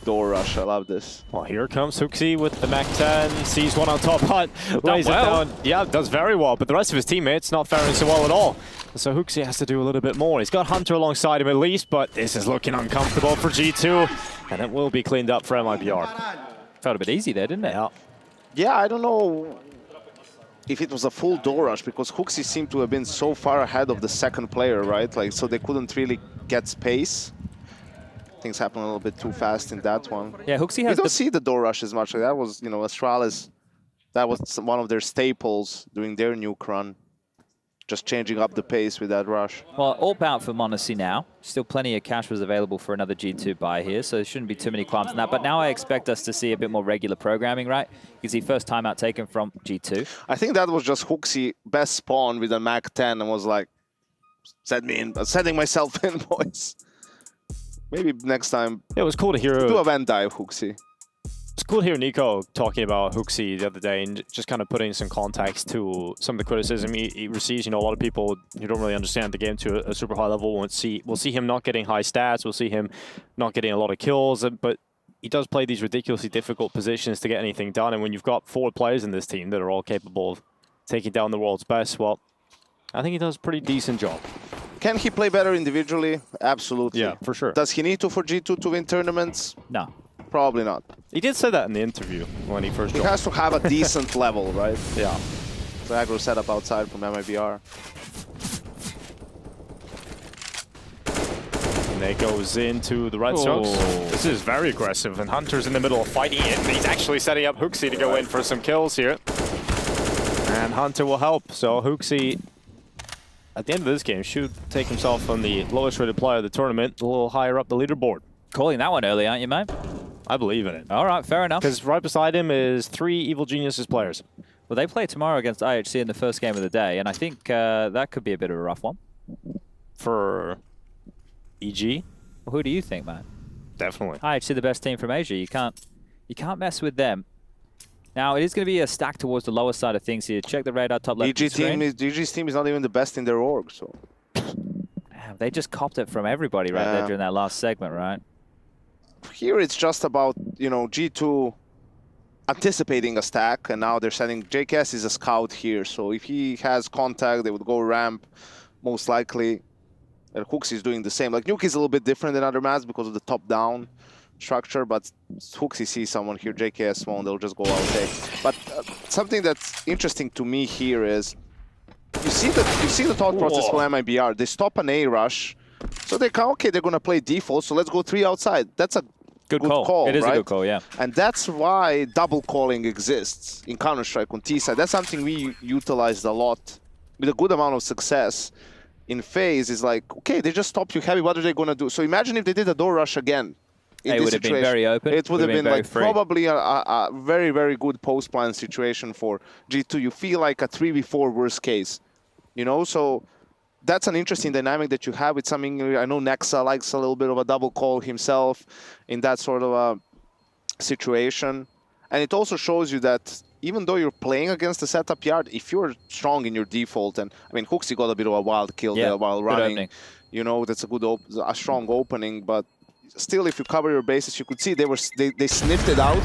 Door rush, I love this. Well, here comes Hooksy with the Mac 10, sees one on top hut, lays it down. Yeah, does very well, but the rest of his teammates not faring so well at all. So Hooksy has to do a little bit more. He's got Hunter alongside him at least, but this is looking uncomfortable for G2, and it will be cleaned up for MIBR. Felt a bit easy there, didn't it? Yeah, I don't know if it was a full door rush, because Hooksy seemed to have been so far ahead of the second player, right? Like, so they couldn't really get space. Things happen a little bit too fast in that one. Yeah, Hooksy has. You don't see the door rush as much. Like, that was, you know, Astralis. That was one of their staples during their nuke run. Just changing up the pace with that rush. Well, all out for m0NESY now. Still plenty of cash was available for another G2 buy here, so there shouldn't be too many qualms in that. But now I expect us to see a bit more regular programming, right? You can see first timeout taken from G2. I think that was just Hooksy best spawn with a Mac 10 and was like, set me in, setting myself in, boys. Maybe next time. It was cool to hear. Do a Van dive, Hooksy. It's cool to hear Nico talking about Hooksy the other day and just kind of putting some context to some of the criticism he receives. You know, a lot of people who don't really understand the game to a super high level we'll see him not getting high stats, we'll see him not getting a lot of kills, but he does play these ridiculously difficult positions to get anything done. And when you've got 4 players in this team that are all capable of taking down the world's best, well, I think he does a pretty decent job. Can he play better individually? Absolutely. Yeah, for sure. Does he need to for G2 to win tournaments? No. Probably not. He did say that in the interview when he first joined. He has to have a decent level, right? Yeah. So aggro setup outside from MIBR. And it goes into the Red Sox. This is very aggressive, and Hunter's in the middle of fighting it, and he's actually setting up Hooksy to go in for some kills here. And Hunter will help, so Hooksy, at the end of this game, should take himself on the lowest rated player of the tournament, a little higher up the leaderboard. Calling that one early, aren't you, mate? I believe in it. All right, fair enough. Because right beside him is 3 Evil Geniuses players. Well, they play tomorrow against IHC in the first game of the day, and I think that could be a bit of a rough one. For EG? Well, who do you think, man? Definitely. IHC, the best team from Asia. You can't mess with them. Now, it is going to be a stack towards the lower side of things here. Check the radar top left. EG's team is not even the best in their org, so. Damn, they just copped it from everybody right there during that last segment, right? Here it's just about, you know, G2 anticipating a stack, and now they're sending JKS is a scout here, so if he has contact, they would go ramp, most likely. And Hooks is doing the same. Like, Nuke is a little bit different than other maps because of the top-down. structure, but Hooksy sees someone here, JKS won't, they'll just go out there. But something that's interesting to me here is, you see the thought process for MIBR. They stop an A rush, so they can, okay, they're going to play default, so let's go 3 outside. That's a good call. It is right? a good call, yeah. And that's why double calling exists in Counter-Strike on T side. That's something we utilized a lot with a good amount of success. In phase is like, okay, they just stopped you heavy, what are they going to do? So imagine if they did a door rush again. It would have been very open. It would have been like free. probably a very, very good post-plan situation for G2. You feel like a 3v4 worst case, you know? So that's an interesting dynamic that you have with something. I know Nexa likes a little bit of a double call himself in that sort of a situation. And it also shows you that even though you're playing against the setup yard, if you're strong in your default, and I mean, Hooksy got a bit of a wild kill there while running, you know, that's a strong opening, but still, if you cover your bases, you could see they sniffed it out,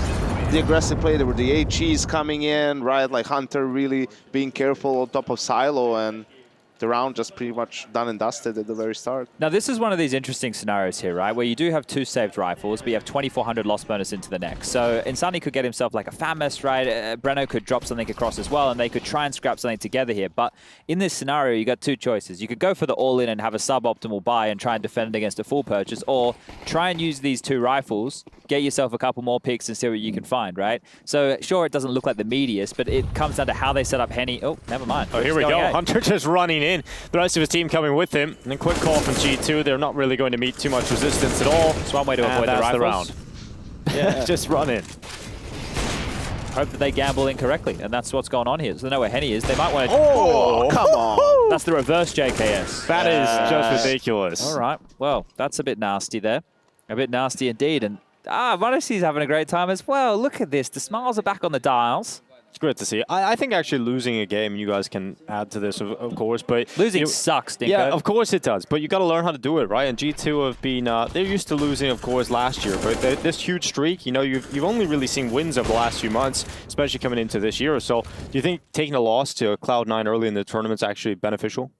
the aggressive play. There were the HEs coming in, right, like Hunter really being careful on top of Silo, and the round just pretty much done and dusted at the very start. Now, this is one of these interesting scenarios here, right, where you do have 2 saved rifles, but you have 2,400 loss bonus into the next. So Insani could get himself like a Famous, right? Breno could drop something across as well, and they could try and scrap something together here. But in this scenario, you got 2 choices. You could go for the all-in and have a suboptimal buy and try and defend against a full purchase, or try and use these 2 rifles, get yourself a couple more picks and see what you can find, right? So sure, it doesn't look like the meatiest, but it comes down to how they set up Henny. Oh, never mind. Oh, here we go. Hunter just running in. The rest of his team coming with him. And a quick call from G2. They're not really going to meet too much resistance at all. It's one way to avoid the rifles. Yeah. Just run in. Hope that they gamble incorrectly, and that's what's going on here. So they know where Henny is. They might want to... Oh, come on. That's the reverse JKS. That is just ridiculous. All right. Well, that's a bit nasty there. A bit nasty indeed. And Monacy's having a great time as well. Look at this. The smiles are back on the dials. It's great to see. I think actually losing a game, you guys can add to this, of course, but... Losing sucks, Dinko. Yeah, of course it does, but you got to learn how to do it, right? And G2 have been... they're used to losing, of course, last year, but this huge streak, you know, you've only really seen wins over the last few months, especially coming into this year or so. Do you think taking a loss to Cloud9 early in the tournament's actually beneficial?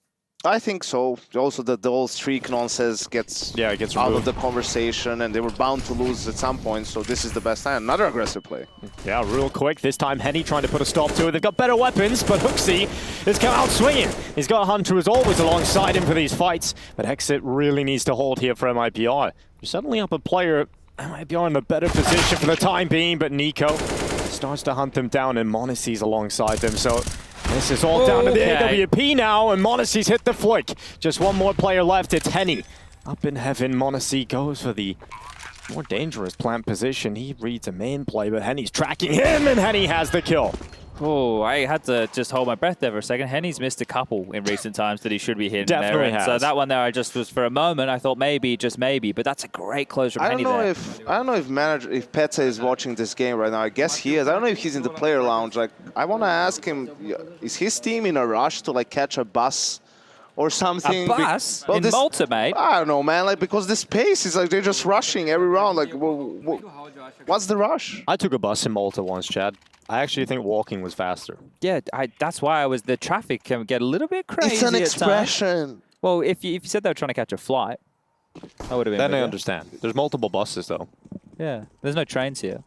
I think so. Also, the whole streak nonsense gets out of the conversation, and they were bound to lose at some point, so this is the best time. Another aggressive play. Yeah, real quick. This time, Henny trying to put a stop to it. They've got better weapons, but Hooksy has come out swinging. He's got Hunter as always alongside him for these fights, but Exit really needs to hold here for MIBR. They're suddenly up a player. MIBR in a better position for the time being, but Nico starts to hunt them down, and Monacy's alongside them, so... This is all down to the AWP now, and Monacy's hit the flick. Just one more player left. It's Henny. Up in heaven, Monacy goes for the more dangerous plant position. He reads a main play, but Henny's tracking him, and Henny has the kill. Oh, I had to just hold my breath there for a second. Henny's missed a couple in recent times that he should be hitting. Definitely there. has. So that one there, I just was for a moment, I thought maybe, just maybe, but that's a great close from Henny there. I don't know if Petsa is watching this game right now. I guess he is. I don't know if he's in the player lounge. Like, I want to ask him, is his team in a rush to like catch a bus or something? A bus? In Malta, mate? I don't know, man. Like, because this pace is like they're just rushing every round. Like, what's the rush? I took a bus in Malta once, Chad. I actually think walking was faster. Yeah, that's why the traffic can get a little bit crazy. It's an at expression. times. Well, if you said they were trying to catch a flight, that would have been Then bigger. I understand. There's multiple buses, though. Yeah, there's no trains here.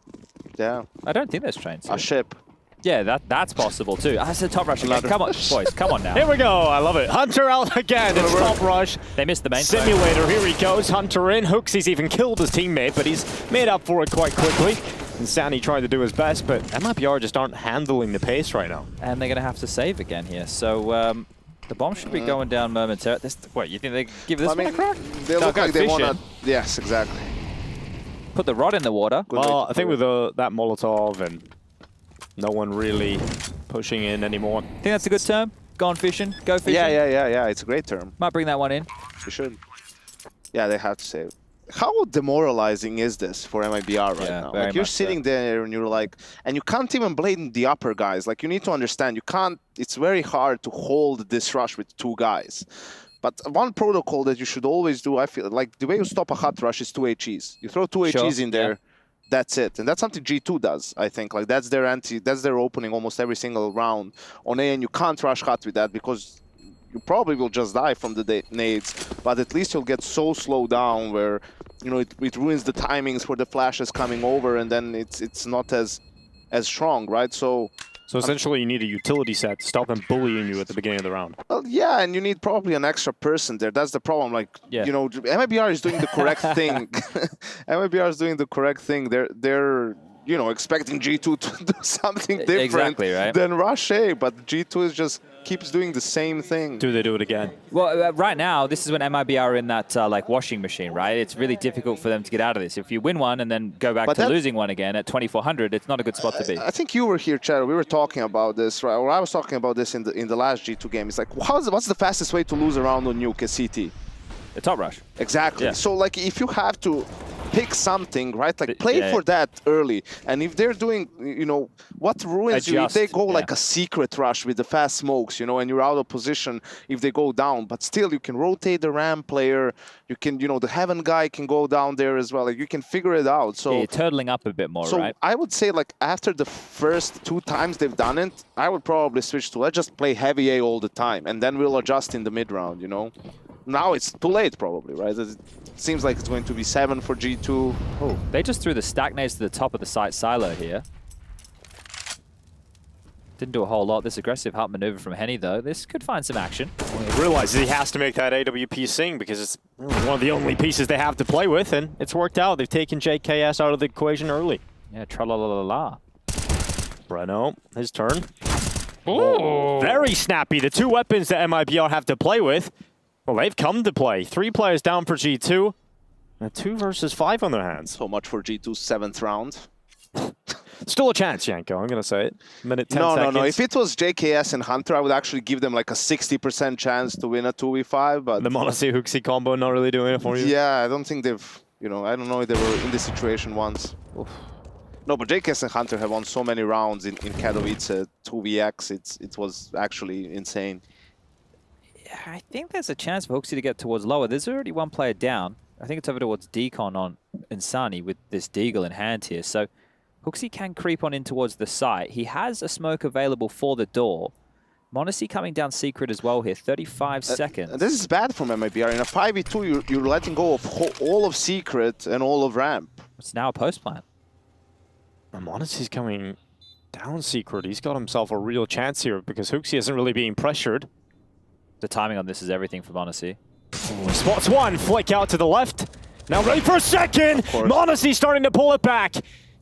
Yeah. I don't think there's trains here. A ship. Yeah, that's possible too. That's a top rush again. Come on, boys, come on now. Here we go. I love it. Hunter out again. It's top rush. They missed the main Simulator. Here he goes. Hunter in. Hooksy's even killed his teammate, but he's made up for it quite quickly. And Sani trying to do his best, but MIBR just aren't handling the pace right now. And they're going to have to save again here. So the bomb should be going down momentarily. What, you think they give this one a crack? They look like they want to... Yes, exactly. Put the rod in the water. Well, I think with that Molotov and no one really pushing in anymore. Think that's a good term? Gone fishing? Go fishing? Yeah. It's a great term. Might bring that one in. You should. Yeah, they have to save. How demoralizing is this for MIBR right now? Like, you're sitting there and you're like, and you can't even blame the upper guys. Like, you need to understand, you can't, it's very hard to hold this rush with 2 guys. But one protocol that you should always do, I feel like the way you stop a hot rush is 2 HEs. You throw 2 HEs in there, that's it. And that's something G2 does, I think. Like, that's their opening almost every single round on A, and you can't rush hot with that because you probably will just die from the nades, but at least you'll get so slowed down where, you know, it ruins the timings for the flashes coming over, and then it's not as strong, right? So essentially you need a utility set to stop them bullying you at the beginning of the round. well, yeah, and you need probably an extra person there. That's the problem. Like, you know, MIBR is doing the correct thing. MIBR is doing the correct thing. They're you know, expecting G2 to do something different than Rush A, but G2 is just keeps doing the same thing. Do they do it again? Well, right now, this is when MIBR are in that like washing machine, right? It's really difficult for them to get out of this. If you win one and then go back to losing one again at 2,400, it's not a good spot to be. I think you were here, Chad. We were talking about this, right? Or I was talking about this in the last G2 game. It's like, what's the fastest way to lose a round on Nuke at CT? The top rush. Exactly. Yeah. So, like, if you have to pick something, right? Like, play for that early. And if they're doing, you know, what ruins you if they go like a secret rush with the fast smokes, you know, and you're out of position if they go down. But still, you can rotate the ramp player. You can, you know, the Heaven guy can go down there as well. Like, you can figure it out. So you're turtling up a bit more, right? So I would say, like, after the first 2 times they've done it, I would probably switch to let's just play heavy A all the time, and then we'll adjust in the mid round, you know? Now it's too late, probably, right? It seems like it's going to be 7 for G2. Oh, they just threw the stack nades to the top of the site silo here. Didn't do a whole lot. This aggressive hut maneuver from Henny, though. This could find some action. Well, he realizes he has to make that AWP sing because it's one of the only pieces they have to play with, and it's worked out. They've taken JKS out of the equation early. Yeah, tra-la-la-la-la. Breno, his turn. Oh, very snappy. The 2 weapons that MIBR have to play with, well, they've come to play. 3 players down for G2. And 2 versus 5 on their hands. So much for G2's 7th round. Still a chance, Yanko. I'm going to say it. Minute 10 seconds. No. If it was JKS and Hunter, I would actually give them like a 60% chance to win a 2v5. But the Monacy Hooksy combo not really doing it for you? Yeah, I don't think they've, you know, I don't know if they were in this situation once. Oof. No, but JKS and Hunter have won so many rounds in Katowice, 2vx. It was actually insane. I think there's a chance for Hooksy to get towards lower. There's already 1 player down. I think it's over towards Decon on Insani with this Deagle in hand here. So Hooksy can creep on in towards the site. He has a smoke available for the door. Monacy coming down secret as well here, 35 seconds. This is bad from MIBR. In a 5v2, you're letting go of all of secret and all of ramp. It's now a post plant. Monacy's coming down secret. He's got himself a real chance here because Hooksy isn't really being pressured. The timing on this is everything for Monacy. Spots 1, flick out to the left. Now ready for a second. Monacy starting to pull it back.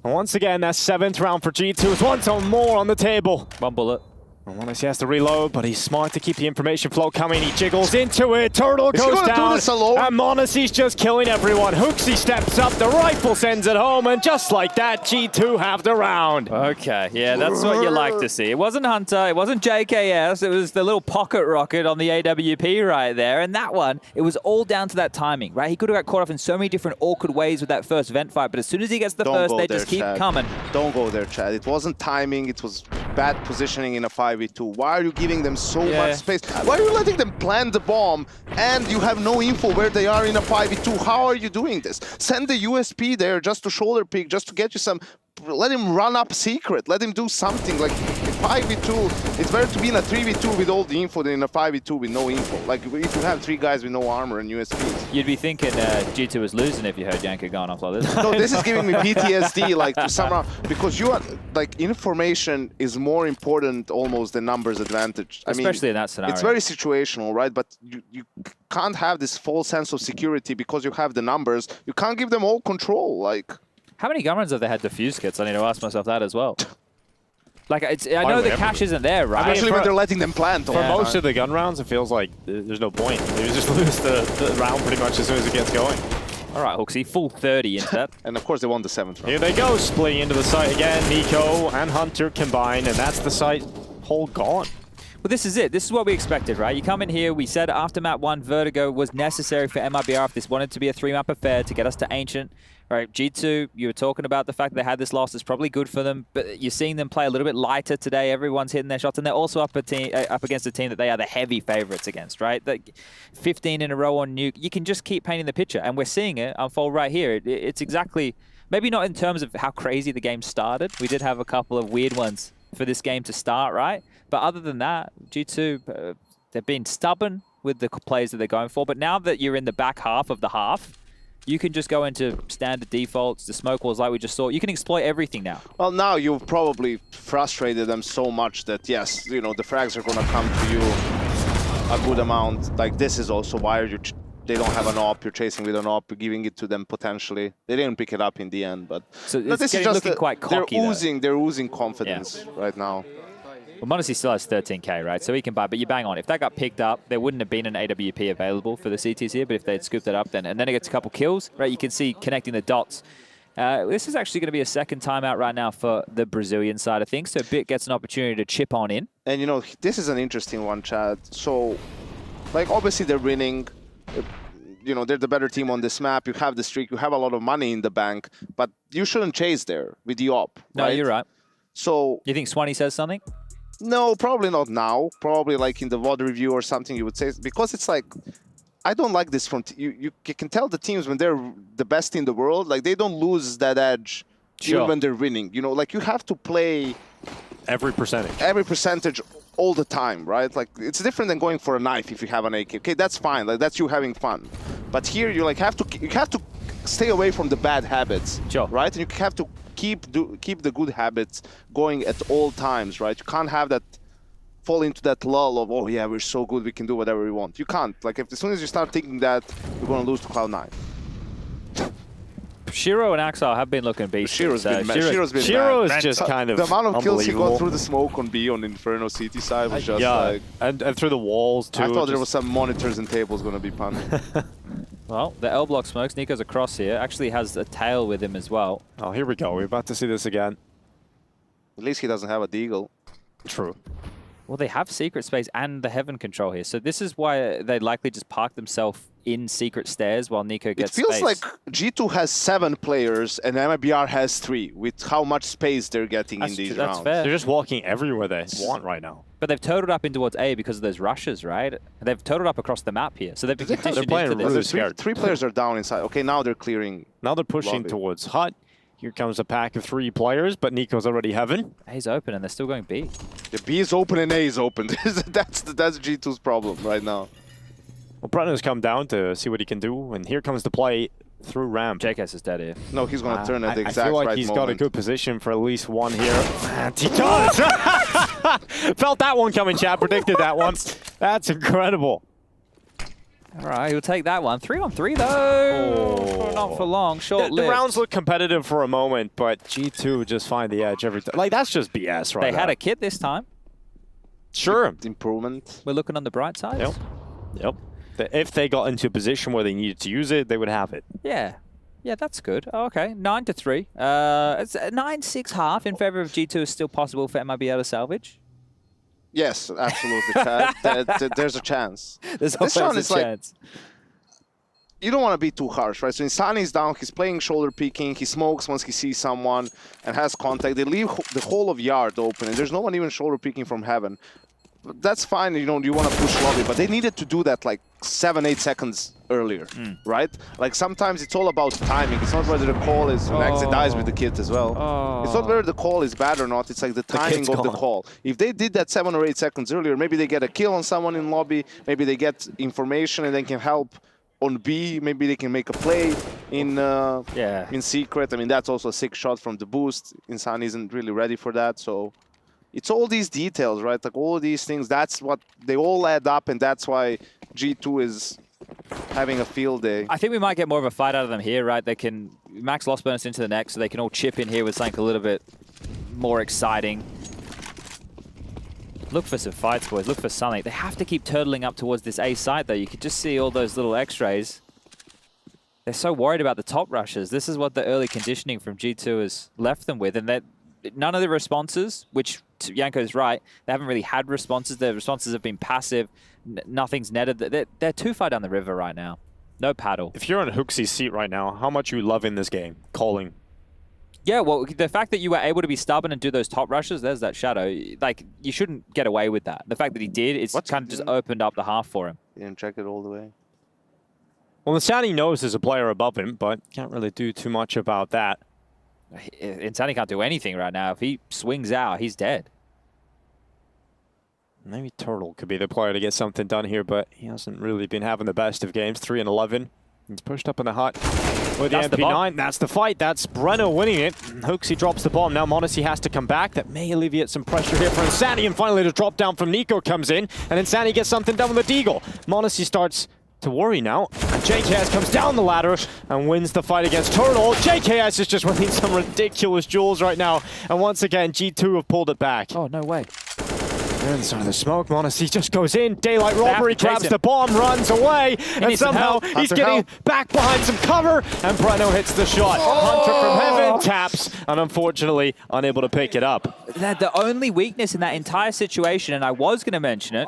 And once again, that 7th round for G2 is once more on the table. 1 bullet. Monacy has to reload, but he's smart to keep the information flow coming. He jiggles into it. Turtle goes down. And Monacy's just killing everyone. Hooksy steps up. The rifle sends it home. And just like that, G2 have the round. Okay, yeah, that's what you like to see. It wasn't Hunter. It wasn't JKS. It was the little pocket rocket on the AWP right there. And that one, it was all down to that timing, right? He could have got caught off in so many different awkward ways with that first vent fight. But as soon as he gets the first, they just keep coming. Don't go there, Chad. It wasn't timing. It was bad positioning in a 5v2. Why are you giving them so much space? Why are you letting them plant the bomb and you have no info where they are in a 5v2? How are you doing this? Send the USP there just to shoulder pick, just to get you some... Let him run up secret. Let him do something. Like, in 5v2, it's better to be in a 3v2 with all the info than in a 5v2 with no info. Like, if you have 3 guys with no armor and USPs. You'd be thinking G2 was losing if you heard Yanko going off like this. No, this is giving me PTSD, like, to somehow... Because you are... Like, information is more important almost than numbers advantage. Especially in that scenario. It's very situational, right? But you can't have this false sense of security because you have the numbers. You can't give them all control, like... How many gun runs have they had defuse kits? I need to ask myself that as well. Like, I know the cash isn't there, right? Especially when they're letting them plant. For most of the gun rounds, it feels like there's no point. They just lose the round pretty much as soon as it gets going. All right, Hooksy, full 30 into that. And of course, they won the 7th round. Here they go, splitting into the site again. Nico and Hunter combined, and that's the site whole gone. Well, this is it. This is what we expected, right? You come in here, we said after map 1, Vertigo was necessary for MIBR if this wanted to be a 3-map affair to get us to Ancient. Right, G2, you were talking about the fact that they had this loss. It's probably good for them, but you're seeing them play a little bit lighter today. Everyone's hitting their shots, and they're also up against a team that they are the heavy favorites against, right? 15 in a row on Nuke. You can just keep painting the picture, and we're seeing it unfold right here. It's exactly, maybe not in terms of how crazy the game started. We did have a couple of weird ones for this game to start, right? But other than that, G2 they've been stubborn with the plays that they're going for. But now that you're in the back half of the half, you can just go into standard defaults, the smoke walls like we just saw. You can exploit everything now. Well, now you've probably frustrated them so much that, yes, you know, the frags are going to come to you a good amount. Like, this is also why they don't have an op. You're chasing with an op, you're giving it to them potentially. They didn't pick it up in the end, but so this is just quite cocky, they're oozing confidence right now. Well, Modesty still has 13k, right? So he can buy, but you bang on. If that got picked up, there wouldn't have been an AWP available for the CTs here, but if they'd scooped it up, then it gets a couple kills, right? You can see connecting the dots. This is actually going to be a second timeout right now for the Brazilian side of things, so Bit gets an opportunity to chip on in. And, you know, this is an interesting one, Chad. So, like, obviously they're winning. You know, they're the better team on this map. You have the streak. You have a lot of money in the bank, but you shouldn't chase there with the op, No, right? you're right. So... You think Swanee says something? No, probably not now. Probably like in the VOD review or something you would say. Because it's like, I don't like this from... You can tell the teams when they're the best in the world, like they don't lose that edge even when they're winning. You know, like you have to play... Every percentage. Every percentage all the time, right? Like it's different than going for a knife if you have an AK. Okay, that's fine. Like that's you having fun. But here you like have to stay away from the bad habits, right? And you have to keep the good habits going at all times, right? You can't have that fall into that lull of, oh yeah, we're so good, we can do whatever we want. You can't. Like as soon as you start thinking that, you're going to lose to Cloud9. Shiro and Axel have been looking beastly. Shiro's been Shiro is just kind of the amount of kills he got unbelievable. through the smoke on B on Inferno CT side was just yeah, like... and through the walls too. I thought there was some monitors and tables going to be punned. Well, the L block smokes. Nico's across here. Actually has a tail with him as well. Oh, here we go. We're about to see this again. At least he doesn't have a deagle. True. Well, they have secret space and the heaven control here. So this is why they likely just park themselves in secret stairs while Nico gets It feels space. like G2 has 7 players and MIBR has 3 with how much space they're getting in these rounds. Fair. They're just walking everywhere they want right now. But they've totaled up in towards A because of those rushes, right? They've totaled up across the map here. So they've been conditioned playing into really this. scared. 3 players are down inside. Okay, now they're clearing. Now they're pushing lobby. towards Hut. Here comes a pack of 3 players, but Nico's already heaven. A's open and they're still going B. The B is open and A is open. that's G2's problem right now. Well, Brenner's come down to see what he can do, and here comes the play through ramp. JKS is dead here. No, he's going to turn at the exact I feel like right he's moment. got a good position for at least one here. And he does! Felt that one coming, Chad. Predicted that one. That's incredible. All right, he'll take that one. 3-on-3 though. Not for long. Short-lived. The rounds look competitive for a moment, but G2 would just find the edge every time. Like, that's just BS right They now. had a kit this time. Sure. Improvement. We're looking on the bright side. Yep. If they got into a position where they needed to use it, they would have it. Yeah. Yeah, that's good. Oh, okay, 9-3. It's a 9-6 half in favor of G2 is still possible for MIBR to salvage. Yes, absolutely, Chad. There's a chance. There's this always round a is like, chance. you don't want to be too harsh, right? So Insani's down, he's playing shoulder peeking, he smokes once he sees someone and has contact. They leave the whole of yard open, and there's no one even shoulder peeking from heaven. But that's fine, you know, you want to push lobby, but they needed to do that like 7-8 seconds earlier, right? Like sometimes it's all about timing. It's not whether the call is, Max dies with the kit as well. It's not whether the call is bad or not, it's like the timing of the call. If they did that 7 or 8 seconds earlier, maybe they get a kill on someone in lobby, maybe they get information and they can help on B, maybe they can make a play in secret. I mean, that's also a sick shot from the boost. Insani isn't really ready for that, so it's all these details, right? Like all these things, that's what they all add up, and that's why G2 is having a field day. I think we might get more of a fight out of them here, right? They can max loss bonus into the next, so they can all chip in here with something a little bit more exciting. Look for some fights, boys. Look for something. They have to keep turtling up towards this A site, though. You could just see all those little X-rays. They're so worried about the top rushes. This is what the early conditioning from G2 has left them with, and none of the responses, which Yanko's right, they haven't really had responses. Their responses have been passive. Nothing's netted. They're too far down the river right now. No paddle. If you're on Hooksy's seat right now, how much you love in this game, calling? Yeah, well, the fact that you were able to be stubborn and do those top rushes, there's that shadow. Like, you shouldn't get away with that. The fact that he did, it's kind of just opened up the half for him. He didn't check it all the way. Well, Insani knows there's a player above him, but can't really do too much about that. Insani can't do anything right now. If he swings out, he's dead. Maybe Turtle could be the player to get something done here, but he hasn't really been having the best of games. 3-11. He's pushed up in the hut with the MP9. That's the fight. That's Breno winning it. Hooksy drops the bomb. Now Monacy has to come back. That may alleviate some pressure here for Insani. And finally the drop down from Nico comes in. And Insani gets something done with the Deagle. Monacy starts to worry now. And JKS comes down the ladder and wins the fight against Turtle. JKS is just winning some ridiculous jewels right now. And once again, G2 have pulled it back. Oh, no way. And so the smoke, Monacy just goes in. Daylight robbery, grabs the bomb, runs away. And somehow he's getting back behind some cover. And Breno hits the shot. Hunter from heaven taps. And unfortunately, unable to pick it up. The only weakness in that entire situation, and I was going to mention it,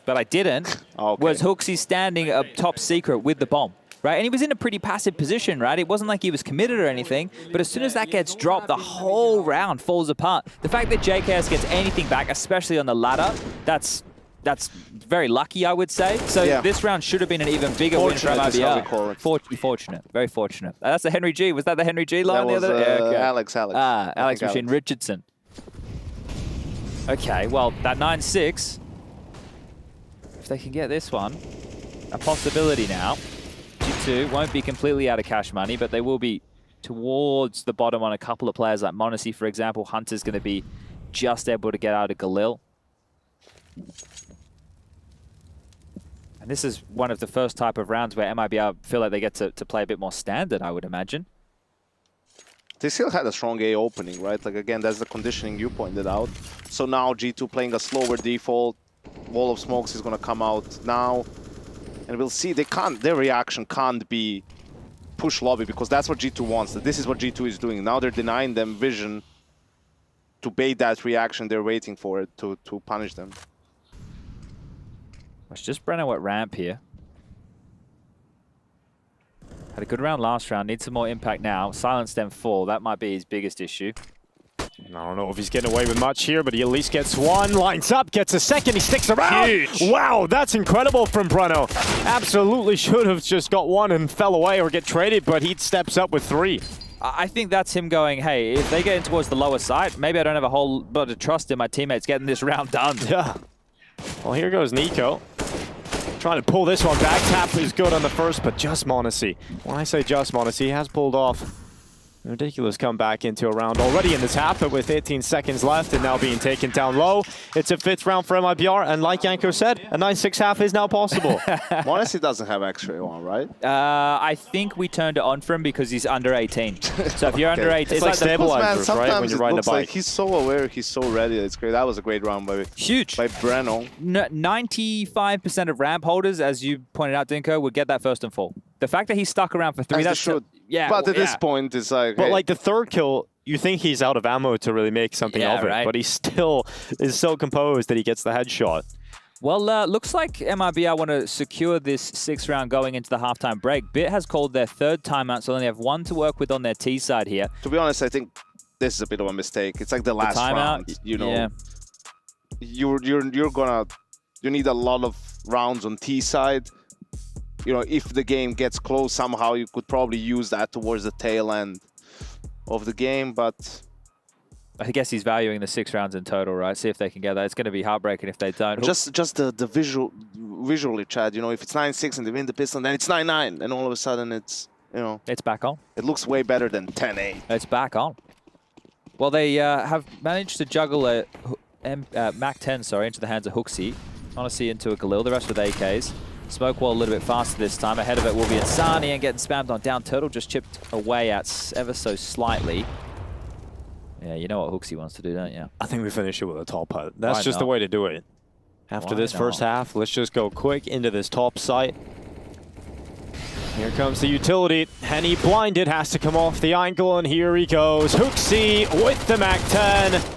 but I didn't, was Hooksy standing up top secret with the bomb. Right? And he was in a pretty passive position, right? It wasn't like he was committed or anything, but as soon as that gets dropped, the whole round falls apart. The fact that JKS gets anything back, especially on the ladder, that's very lucky, I would say. So this round should have been an even bigger win for MIBR. Fortunate, very fortunate. That's the Henry G. Was that the Henry G line that the other day? Okay. Alex. Alex Machine Richardson. Okay, well, that 9-6, if they can get this one, a possibility now. G2 won't be completely out of cash money, but they will be towards the bottom on a couple of players like Monacy, for example. Hunter's going to be just able to get out of Galil. And this is one of the first type of rounds where MIBR feel like they get to play a bit more standard, I would imagine. They still had a strong A opening, right? Like, again, that's the conditioning you pointed out. So now G2 playing a slower default. Wall of Smokes is going to come out now. And we'll see, their reaction can't be push lobby, because that's what G2 wants. This is what G2 is doing. Now they're denying them vision to bait that reaction. They're waiting for it to punish them. It's just Breno at ramp here. Had a good round last round, needs some more impact now. Silence them full, that might be his biggest issue. I don't know if he's getting away with much here, but he at least gets one, lines up, gets a second, he sticks around. Huge. Wow, that's incredible from Breno. Absolutely should have just got one and fell away or get traded, but he steps up with 3. I think that's him going, hey, if they get in towards the lower side, maybe I don't have a whole lot of trust in my teammates getting this round done. Yeah. Well, here goes Nico. Trying to pull this one back. Tap is good on the first, but just Monacy. When I say just Monacy, he has pulled off a ridiculous comeback into a round already in this half, but with 18 seconds left and now being taken down low. It's a 5th round for MIBR, and like Yanko said, a 9-6 half is now possible. Monacy doesn't have X-ray on, right? I think we turned it on for him because he's under 18. So if you're under 18, it's like stabilizers, right? When you're riding a bike. Like he's so aware, he's so ready. It's great. That was a great round by Breno. 95% of ramp holders, as you pointed out, Dinko, would get that first and full. The fact that he stuck around for 3, that's yeah. But at this point, it's like. But like the 3rd kill, you think he's out of ammo to really make something of it, but he still is so composed that he gets the headshot. Well, looks like MIBR want to secure this 6th round going into the halftime break. Bit has called their 3rd timeout, so they only have 1 to work with on their T side here. To be honest, I think this is a bit of a mistake. It's like the last round, you know. Yeah. You need a lot of rounds on T side. You know, if the game gets close somehow, you could probably use that towards the tail end of the game, but I guess he's valuing the 6 rounds in total, right? See if they can get that. It's going to be heartbreaking if they don't. Just the visually, Chad, you know, if it's 9-6 and they win the pistol, then it's 9-9, and all of a sudden it's, you know, it's back on. It looks way better than 10-8. It's back on. Well, they have managed to juggle a Mac-10, sorry, into the hands of Hooksy. Honestly, into a Galil, the rest with AKs. Smoke wall a little bit faster this time. Ahead of it will be Insani and getting spammed on down. Turtle just chipped away at ever so slightly. Yeah, you know what Hooksy wants to do, don't you? I think we finish it with a top hut. That's just the way to do it. After this first half, let's just go quick into this top site. Here comes the utility. Henny blinded, has to come off the angle, and here he goes. Hooksy with the Mac-10.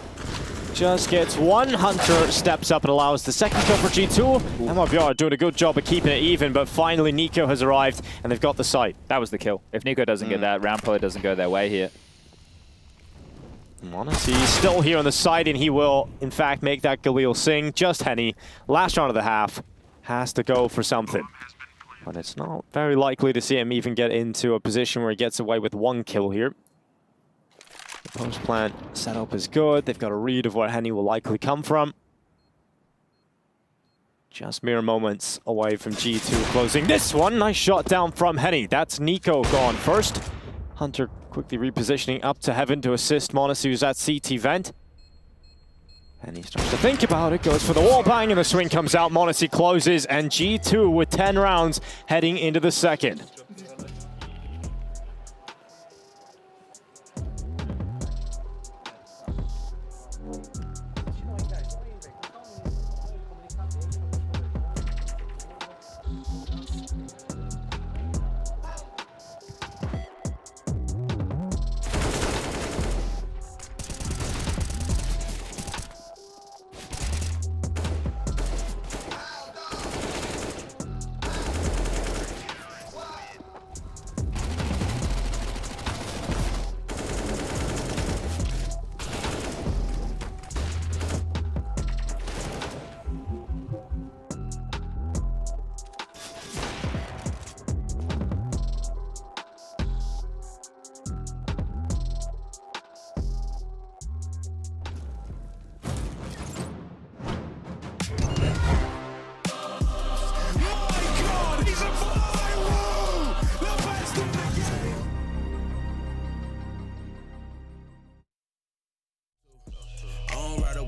Just gets 1 Hunter, steps up and allows the 2nd kill for G2. MIBR doing a good job of keeping it even, but finally Nico has arrived and they've got the site. That was the kill. If Nico doesn't get that, round probably doesn't go their way here. Monacy still here on the side, and he will, in fact, make that Galil sing. Just Henny, last round of the half, has to go for something. But it's not very likely to see him even get into a position where he gets away with 1 kill here. The post plant setup is good. They've got a read of where Henny will likely come from. Just mere moments away from G2 closing this one. Nice shot down from Henny. That's Nico gone first. Hunter quickly repositioning up to heaven to assist m0NESY, who's at CT vent. And he starts to think about it, goes for the wall bang, and the swing comes out. m0NESY closes, and G2 with 10 rounds heading into the second.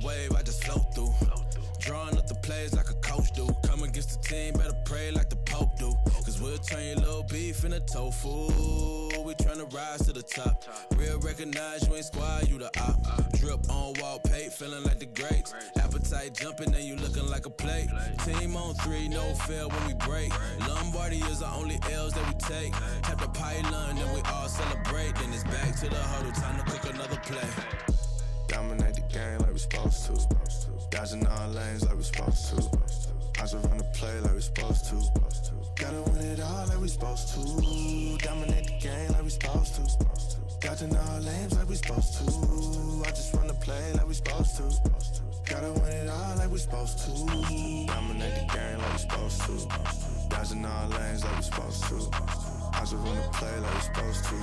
Wave, I just float through. Drawing up the plays like a coach do. Come against the team, better pray like the Pope do. Cause we'll turn your little beef into tofu. We tryna rise to the top. Real recognize you ain't squad, you the op. Drip on wall paint, feeling like the greats. Appetite jumping and you looking like a plate. Team on 3, no fail when we break. Lombardi is the only L's that we take. Tap the pylon, then we all celebrate. Then it's back to the huddle, time to cook another play. Dominate the game like we supposed to. Dodging all lanes like we supposed to. I just run the play like we supposed to. Gotta win it all like we supposed to. Dominate the game like we supposed to. Dodging all lanes like we supposed to. I just run the play like we supposed to. Gotta win it all like we supposed to. Dominate the game like we supposed to. Dodging all lanes like we supposed to. I just run the play like we supposed to.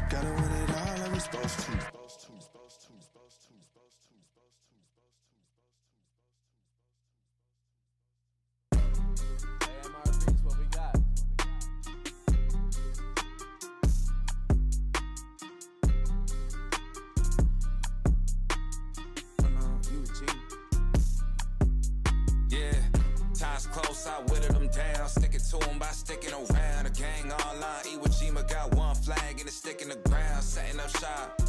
Gotta win it all like we supposed to. Close, I whittled them down, stick it to them by sticking around. The gang online, Iwo Jima got one flag and it's sticking the ground, setting up shop.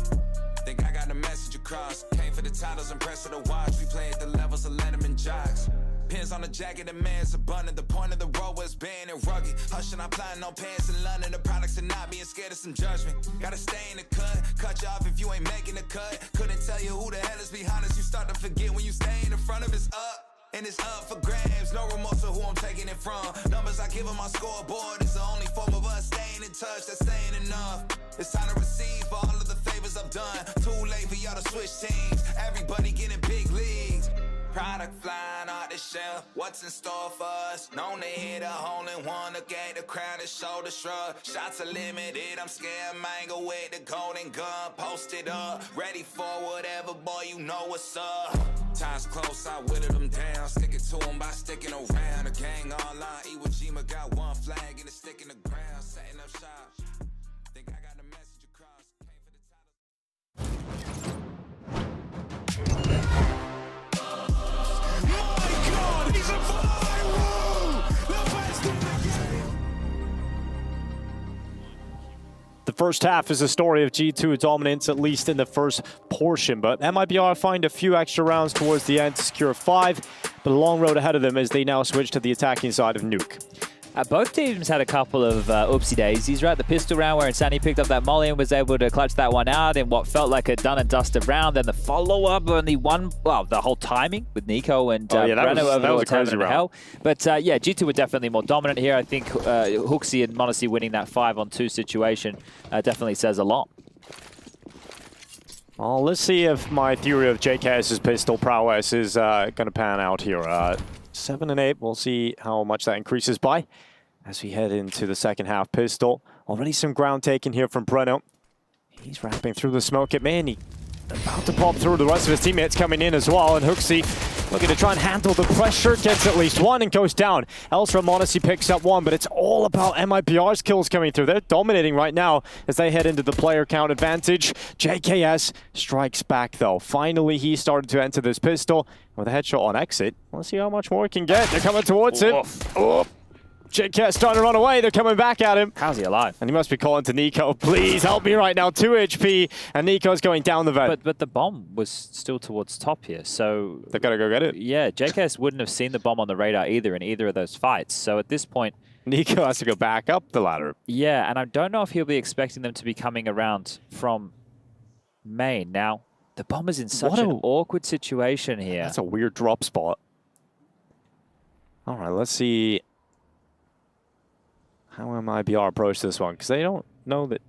Think I got the message across. Came for the titles, impressed with the watch. We play at the levels of Letterman jocks. Pins on the jacket, the man's abundant. The point of the road was banned and rugged. Hushing, I'm applying no pants in London. The products are not being scared of some judgment. Gotta stay in the cut you off if you ain't making the cut. Couldn't tell you who the hell is behind us. You start to forget when you stay in the front of it's up. And it's up for grabs, no remorse of who I'm taking it from. Numbers I give on my scoreboard is the only form of us staying in touch, that's saying enough. It's time to receive for all of the favors I've done. Too late for y'all to switch teams, everybody getting big leagues. Product flying out the shelf, what's in store for us? Known to hit a hole in one, to gain the crowd and shoulder shrug. Shots are limited, I'm scared mango with the golden gun. Posted up, ready for whatever, boy, you know what's up. Time's close, I whittled them down, stick it to them by sticking around. The gang online, Iwo Jima got one flag and it's sticking the ground, setting up shop. Think I got the message across, came for the title. The first half is a story of G2 dominance, at least in the first portion, but MIBR find a few extra rounds towards the end to secure 5, but a long road ahead of them as they now switch to the attacking side of Nuke. Both teams had a couple of oopsie daisies, right? The pistol round where Insani picked up that molly and was able to clutch that one out in what felt like a done and dusted round. Then the follow-up only one, well, the whole timing with Nico and Breno over a crazy round. Hell. But yeah, G2 were definitely more dominant here. I think Hooksy and m0NESY winning that 5-on-2 situation definitely says a lot. Well, let's see if my theory of JKS's pistol prowess is going to pan out here. 7 and 8, we'll see how much that increases by as we head into the second half. Pistol, already some ground taken here from Breno. He's wrapping through the smoke at man. He about to pop through. The rest of his teammates coming in as well, and Hooksy looking to try and handle the pressure, gets at least one and goes down. Elsra Monacy picks up one, but it's all about MIBR's kills coming through. They're dominating right now as they head into the player count advantage. JKS strikes back though. Finally, he started to enter this pistol with a headshot on exit. Let's see how much more he can get. They're coming towards him. Oh. JKS starting to run away. They're coming back at him. How's he alive? And he must be calling to Nico. Please help me right now. 2 HP. And Nico's going down the vent. But the bomb was still towards top here, so... They've got to go get it. Yeah, JKS wouldn't have seen the bomb on the radar either in either of those fights. So at this point... Nico has to go back up the ladder. Yeah, and I don't know if he'll be expecting them to be coming around from main. Now, the bomb is in such an awkward situation here. That's a weird drop spot. All right, let's see how MIBR approach this one, because they don't know that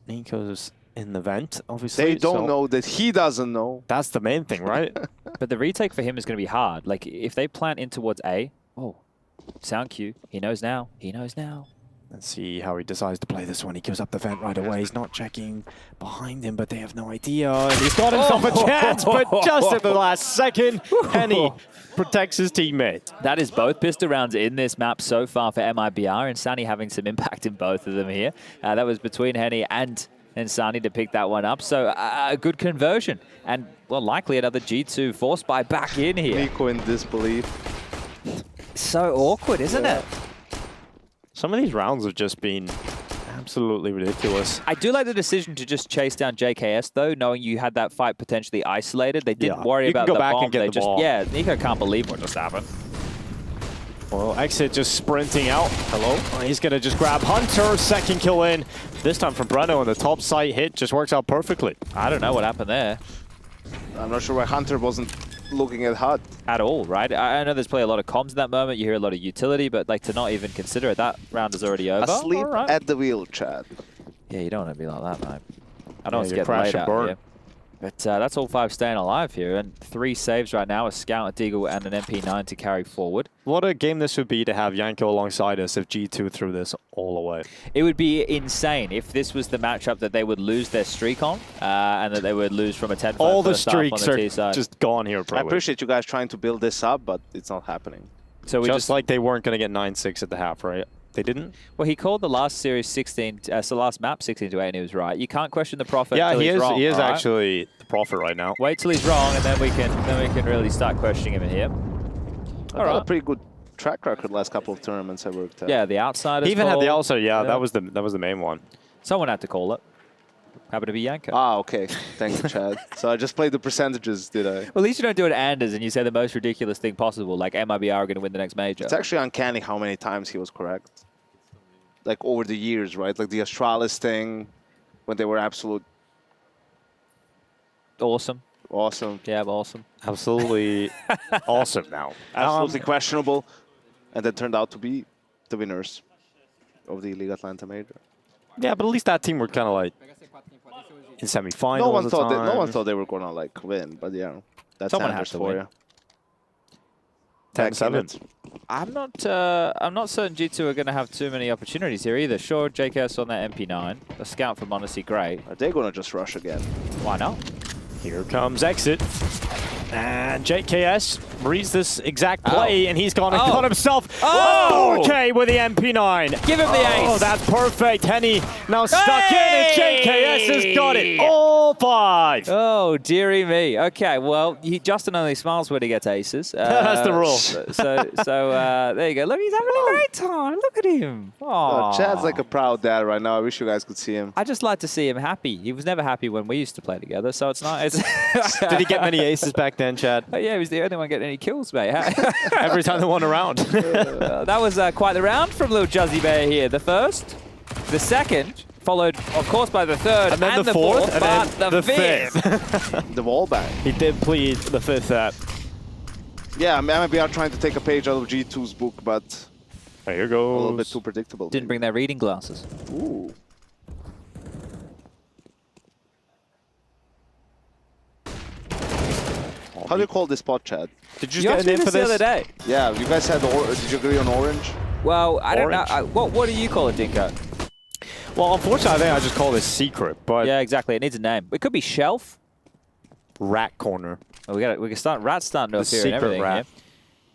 Nico's in the vent, obviously. They don't know that he doesn't know. That's the main thing, right? But the retake for him is going to be hard. Like, if they plant in towards A, sound cue. He knows now. He knows now. Let's see how he decides to play this one. He gives up the vent right away. He's not checking behind him, but they have no idea. And he's got himself a chance, but just at the last second, Henny protects his teammate. That is both pistol rounds in this map so far for MIBR, and Sunny having some impact in both of them here. That was between Henny and Sunny to pick that one up. So a good conversion. And, well, likely another G2 force buy back in here. Nico in disbelief. So awkward, isn't it? Some of these rounds have just been absolutely ridiculous. I do like the decision to just chase down JKS, though, knowing you had that fight potentially isolated. They didn't worry about the bomb. You can go back and get the ball. Yeah, Nico can't believe what just happened. Well, Exit just sprinting out. Hello. He's going to just grab Hunter. Second kill in. This time from Breno, and the top site hit just works out perfectly. I don't know what happened there. I'm not sure why Hunter wasn't looking at HUD at all, right? I know there's probably a lot of comms in that moment. You hear a lot of utility, but like to not even consider it, that round is already over. Asleep at the wheel, Chad. Yeah, you don't want to be like that, mate. I don't want to get laid out here. But that's all 5 staying alive here, and 3 saves right now, a Scout, a Deagle, and an MP9 to carry forward. What a game this would be to have Yanko alongside us if G2 threw this all away. It would be insane if this was the matchup that they would lose their streak on, and that they would lose from a 10-5 all the streaks are just gone here, I appreciate you guys trying to build this up, but it's not happening. So we just like they weren't going to get 9-6 at the half, right? They didn't? Well, he called the last series 16, so last map 16-8, and he was right. You can't question the prophet. Yeah, till he he's is. wrong, He is right? actually the prophet right now. Wait till he's wrong, and then we can really start questioning him in here. I've got a pretty good track record last couple of tournaments I worked at. Yeah, the Outsiders. He even had the call. outsider. Yeah, that was the main one. Someone had to call it. Happened to be Yanko. Ah, okay. Thanks, Chad. So I just played the percentages, did I? Well, at least you don't do it Anders and you say the most ridiculous thing possible, like MIBR are going to win the next major. It's actually uncanny how many times he was correct. Like over the years, right? Like the Astralis thing, when they were absolute... Awesome. Awesome. Yeah, awesome. Absolutely awesome now. Absolutely questionable. And that turned out to be the winners of the League Atlanta Major. Yeah, but at least that team were kind of like in semifinals. No one thought they were gonna like win, but yeah, that's someone Anders has to for win. you. 10-7. I'm not certain G2 are going to have too many opportunities here either. Sure, JKS on that MP9, a Scout from Monacy, great. Are they gonna just rush again? Why not? Here comes Exit. And JKS reads this exact play, and he's gone and caught himself. Oh! Okay, with the MP9. Give him the ace. Oh, that's perfect. Henny now stuck in, and JKS has got it. All 5. Oh, dearie me. Okay, well, Justin only smiles when he gets aces. That's the rule. So there you go. Look, he's having a great time. Look at him. Oh, Chad's like a proud dad right now. I wish you guys could see him. I just like to see him happy. He was never happy when we used to play together, so it's nice. Did he get many aces back then, Chad? Yeah, he was the only one getting any kills, mate. Every time they won a round. That was quite the round from Little Juzzy Bear here. The first, the second, followed, of course, by the third, and then the fourth, and then the fifth. The wall bang. He did plead the 5th set. Yeah, MIBR trying to take a page out of G2's book, but here goes. A little bit too predictable. Didn't bring their reading glasses. Ooh. How do you call this spot, Chad? Did you just get a name for this? The other day. Yeah, you guys had. Did you agree on orange? Well, I don't know. What do you call it, Dinko? Well, unfortunately, I think I just call this secret, but... Yeah, exactly. It needs a name. It could be Shelf. Rat Corner. Oh, we can start. Rat's starting to appear and everything here.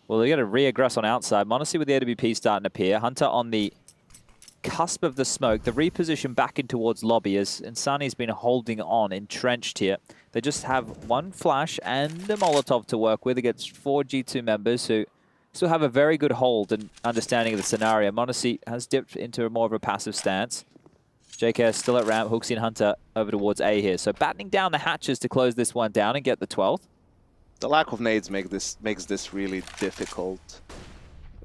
Well, they got a re-aggress on outside. m0NESY with the AWP starting to appear. Hunter on the cusp of the smoke. The reposition back in towards lobby as Insani's been holding on, entrenched here. They just have one flash and the Molotov to work with against 4 G2 members who still have a very good hold and understanding of the scenario. m0NESY has dipped into more of a passive stance. JKS still at ramp. HooXi and Hunter over towards A here. So battening down the hatches to close this one down and get the 12th. The lack of nades makes this really difficult.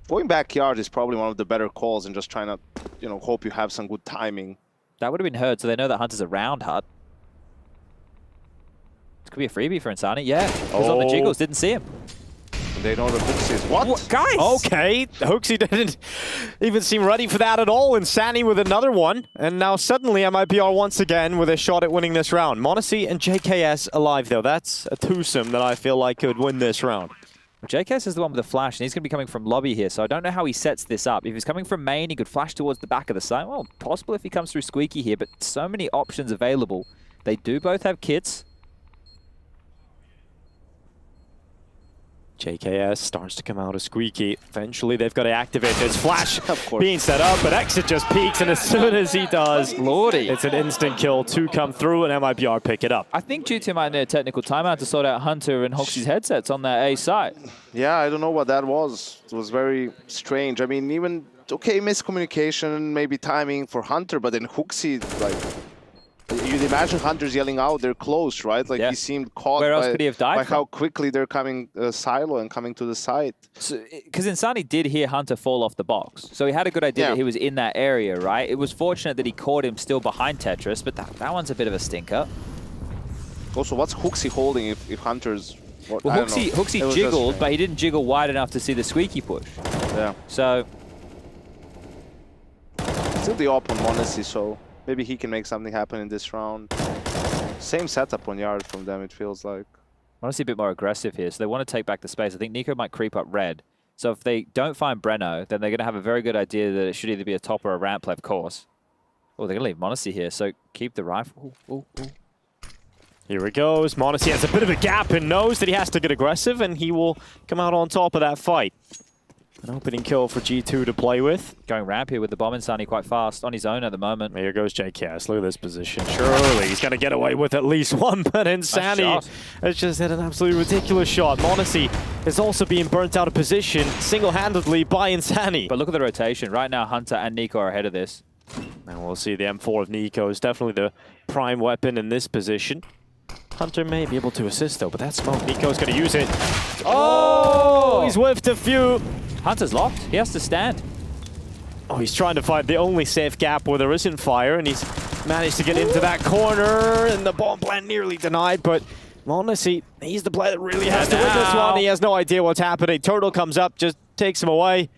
Going backyard is probably one of the better calls and just trying to, you know, hope you have some good timing. That would have been heard, so they know that Hunter's around Hut. This could be a freebie for Insani. Yeah, because on the jiggles, didn't see him. They know the HooXi is what? Guys! Okay, HooXi didn't even seem ready for that at all. Insani with another one. And now suddenly MIBR once again with a shot at winning this round. m0NESY and JKS alive, though. That's a twosome that I feel like could win this round. JKS is the one with the flash, and he's going to be coming from lobby here, so I don't know how he sets this up. If he's coming from main, he could flash towards the back of the site. Well, possible if he comes through Squeaky here, but so many options available. They do both have kits. JKS starts to come out of Squeaky. Eventually, they've got to activate this flash being set up, but Exit just peeks, and as soon as he does, Lordy, it's an instant kill to come through, and MIBR pick it up. I think G2 might need a technical timeout to sort out Hunter and HooXi's headsets on that A side. Yeah, I don't know what that was. It was very strange. I mean, even, okay, miscommunication, maybe timing for Hunter, but then HooXi, like, you'd imagine Hunter's yelling out, they're close, right? Like, he seemed caught Where else could he have died by from? how quickly they're coming silo and coming to the site. Because Insani did hear Hunter fall off the box, so he had a good idea that he was in that area, right? It was fortunate that he caught him still behind Tetris, but that one's a bit of a stinker. Also, what's HooXi holding if Hunter's... Well, HooXi jiggled, but he didn't jiggle wide enough to see the Squeaky push. Yeah. So... Still the op on m0NESY, so... Maybe he can make something happen in this round. Same setup on Yard from them, it feels like. m0NESY a bit more aggressive here, so they want to take back the space. I think Nico might creep up red. So if they don't find Breno, then they're going to have a very good idea that it should either be a top or a ramp left course. Oh, they're going to leave m0NESY here, so keep the rifle. Ooh. Here it goes. m0NESY has a bit of a gap and knows that he has to get aggressive, and he will come out on top of that fight. An opening kill for G2 to play with. Going ramp here with the bomb Insani quite fast on his own at the moment. Here goes JKS. Look at this position. Surely he's going to get away with at least one, but Insani has just hit an absolutely ridiculous shot. m0NESY is also being burnt out of position single-handedly by Insani. But look at the rotation. Right now, Hunter and Nico are ahead of this. And we'll see the M4 of Nico is definitely the prime weapon in this position. Hunter may be able to assist, though, but that smoke, Nico's going to use it. Oh! He's whiffed a few. Hunter's locked. He has to stand. Oh, he's trying to find the only safe gap where there isn't fire, and he's managed to get into that corner, and the bomb plant nearly denied, but m0NESY, he's the player that really has to win this one. He has no idea what's happening. Turtle comes up, just takes him away.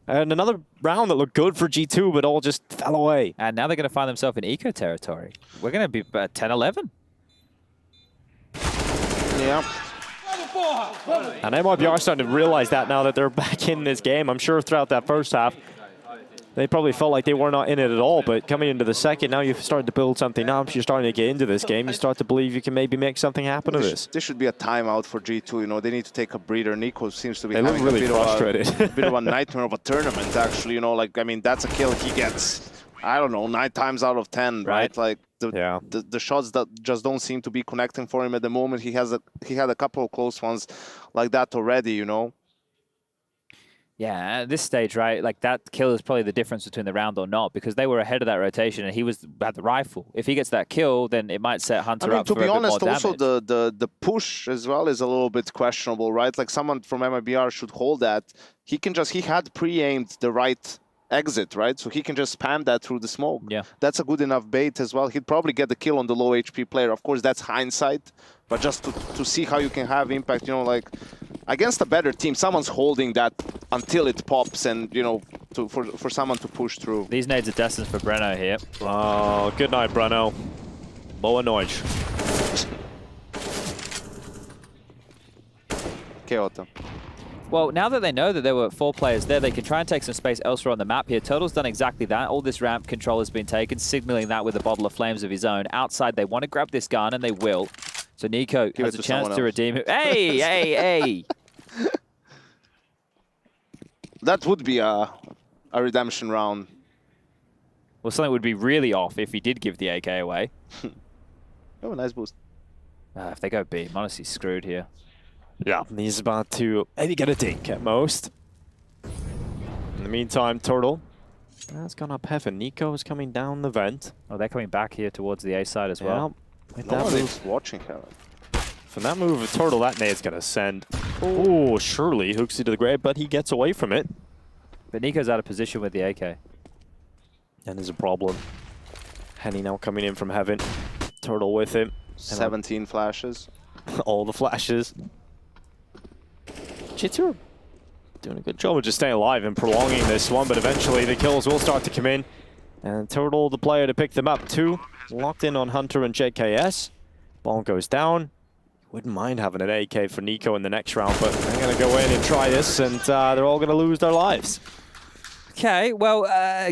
And another round that looked good for G2, but all just fell away. And now they're going to find themselves in eco territory. We're going to be at 10-11. Yeah. And MIBR starting to realize that now that they're back in this game. I'm sure throughout that first half, they probably felt like they were not in it at all. But coming into the second, now you've started to build something up. You're starting to get into this game. You start to believe you can maybe make something happen to this. This should be a timeout for G2. You know, they need to take a breather. Nico seems to be having a really bit frustrated. of a bit of a nightmare of a tournament, actually. You know, like, I mean, that's a kill he gets, I don't know, 9 times out of 10, right? Like, the shots that just don't seem to be connecting for him at the moment. He had a couple of close ones like that already, you know. Yeah, at this stage, right, like that kill is probably the difference between the round or not, because they were ahead of that rotation and he had the rifle. If he gets that kill, then it might set Hunter up for a bit more damage. To be honest, also the push as well is a little bit questionable, right? Like someone from MIBR should hold that. He had pre-aimed the right exit, right? So he can just spam that through the smoke. Yeah. That's a good enough bait as well. He'd probably get the kill on the low HP player. Of course, that's hindsight, but just to see how you can have impact, you know, like against a better team, someone's holding that until it pops and, you know, for someone to push through. These nades are destined for Breno here. Oh, good night, Breno. Boa noite. Keota. Well, now that they know that there were 4 players there, they can try and take some space elsewhere on the map here. Turtle's done exactly that. All this ramp control has been taken, signaling that with a bottle of flames of his own. Outside, they want to grab this gun, and they will. So Nico has a chance to redeem it. Hey, hey, hey! That would be a redemption round. Well, something would be really off if he did give the AK away. Oh, nice boost. If they go B, Monacy's screwed here. Yeah, he's about to maybe get a dink at most. In the meantime, Turtle has gone up heaven. Nico is coming down the vent. Oh, they're coming back here towards the A side as well. With that move, watching heaven. From that move of Turtle, that nade's going to send. Oh, surely Hooksy to the grave, but he gets away from it. But Nico's out of position with the AK. And there's a problem. Henny now coming in from heaven. Turtle with him. 17 flashes. All the flashes. G2 doing a good job of just staying alive and prolonging this one, but eventually the kills will start to come in. And Turtle, the player to pick them up. 2 locked in on Hunter and JKS. Ball goes down. Wouldn't mind having an AK for Nico in the next round, but they're going to go in and try this, and they're all going to lose their lives. Okay, well,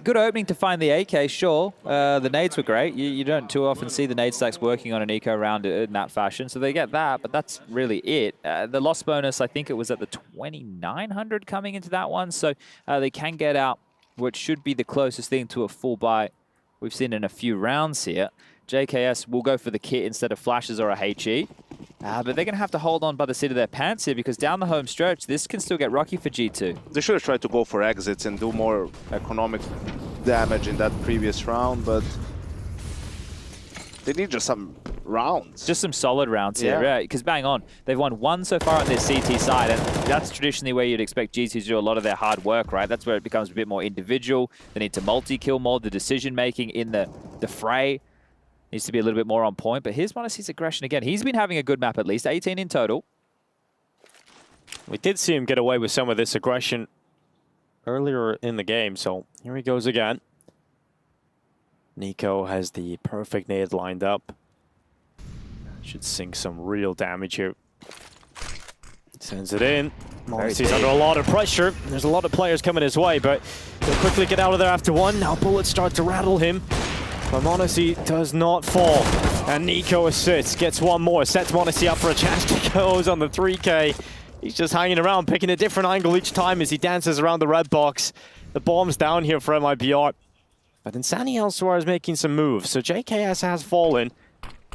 good opening to find the AK, sure. The nades were great. You don't too often see the nade stacks working on an eco round in that fashion, so they get that, but that's really it. The loss bonus, I think it was at the 2,900 coming into that one, so they can get out what should be the closest thing to a full buy we've seen in a few rounds here. JKS will go for the kit instead of flashes or a HE. But they're going to have to hold on by the seat of their pants here because down the home stretch, this can still get rocky for G2. They should have tried to go for exits and do more economic damage in that previous round, but they need just some rounds. Just some solid rounds here, yeah. Because bang on, they've won 1 so far on their CT side, and that's traditionally where you'd expect G2 to do a lot of their hard work, right? That's where it becomes a bit more individual. They need to multi-kill more. The decision-making in the fray needs to be a little bit more on point, but here's Monacy's aggression again. He's been having a good map at least, 18 in total. We did see him get away with some of this aggression earlier in the game, so here he goes again. Nico has the perfect nade lined up. Should sink some real damage here. Sends it in. Monacy's under a lot of pressure. There's a lot of players coming his way, but he'll quickly get out of there after 1. Now bullets start to rattle him. But Monacy does not fall. And Nico assists, gets 1 more, sets Monacy up for a chance to goes on the 3K. He's just hanging around, picking a different angle each time as he dances around the red box. The bomb's down here for MIBR. But Insani elsewhere is making some moves, so JKS has fallen.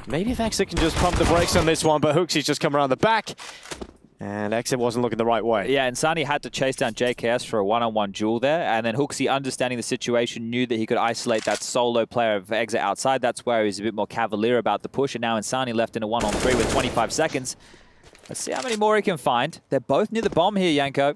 Maybe if Exit can just pump the brakes on this one, but Hooksy's just come around the back. And Exit wasn't looking the right way. Yeah, and Insani had to chase down JKS for a one-on-one duel there, and then Hooksy, understanding the situation, knew that he could isolate that solo player of Exit outside. That's where he was a bit more cavalier about the push, and now Insani left in a 1-on-3 with 25 seconds. Let's see how many more he can find. They're both near the bomb here, Yanko.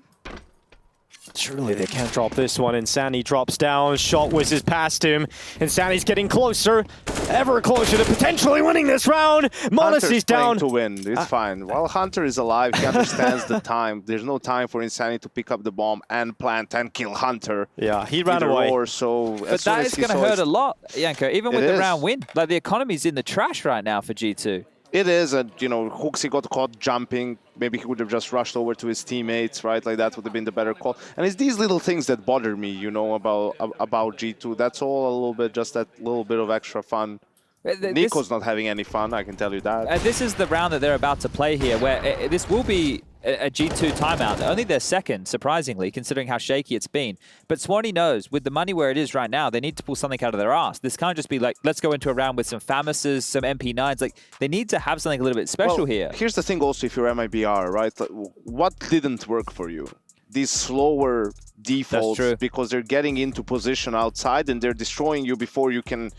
Surely they can't drop this one. Insani drops down, shot whizzes past him. Insani's getting closer, ever closer to potentially winning this round. Monacy's down. To win, it's fine. While Hunter is alive, he understands the time. There's no time for Insani to pick up the bomb and plant and kill Hunter. Yeah, he ran away. Or so, but that is going to hurt a lot, Yanko, even with the round win. Like, the economy's in the trash right now for G2. It is, and you know, Hooksy got caught jumping. Maybe he would have just rushed over to his teammates, right? Like that would have been the better call. And it's these little things that bother me, you know, about G2. That's all a little bit, just that little bit of extra fun. Nico's not having any fun, I can tell you that. This is the round that they're about to play here, where this will be a G2 timeout. Only their second, surprisingly, considering how shaky it's been. But Swanee knows, with the money where it is right now, they need to pull something out of their ass. This can't just be like, let's go into a round with some Famouses, some MP9s. Like, they need to have something a little bit special here. Here's the thing also, if you're MIBR, right? Like, what didn't work for you? These slower defaults, because they're getting into position outside and they're destroying you before you can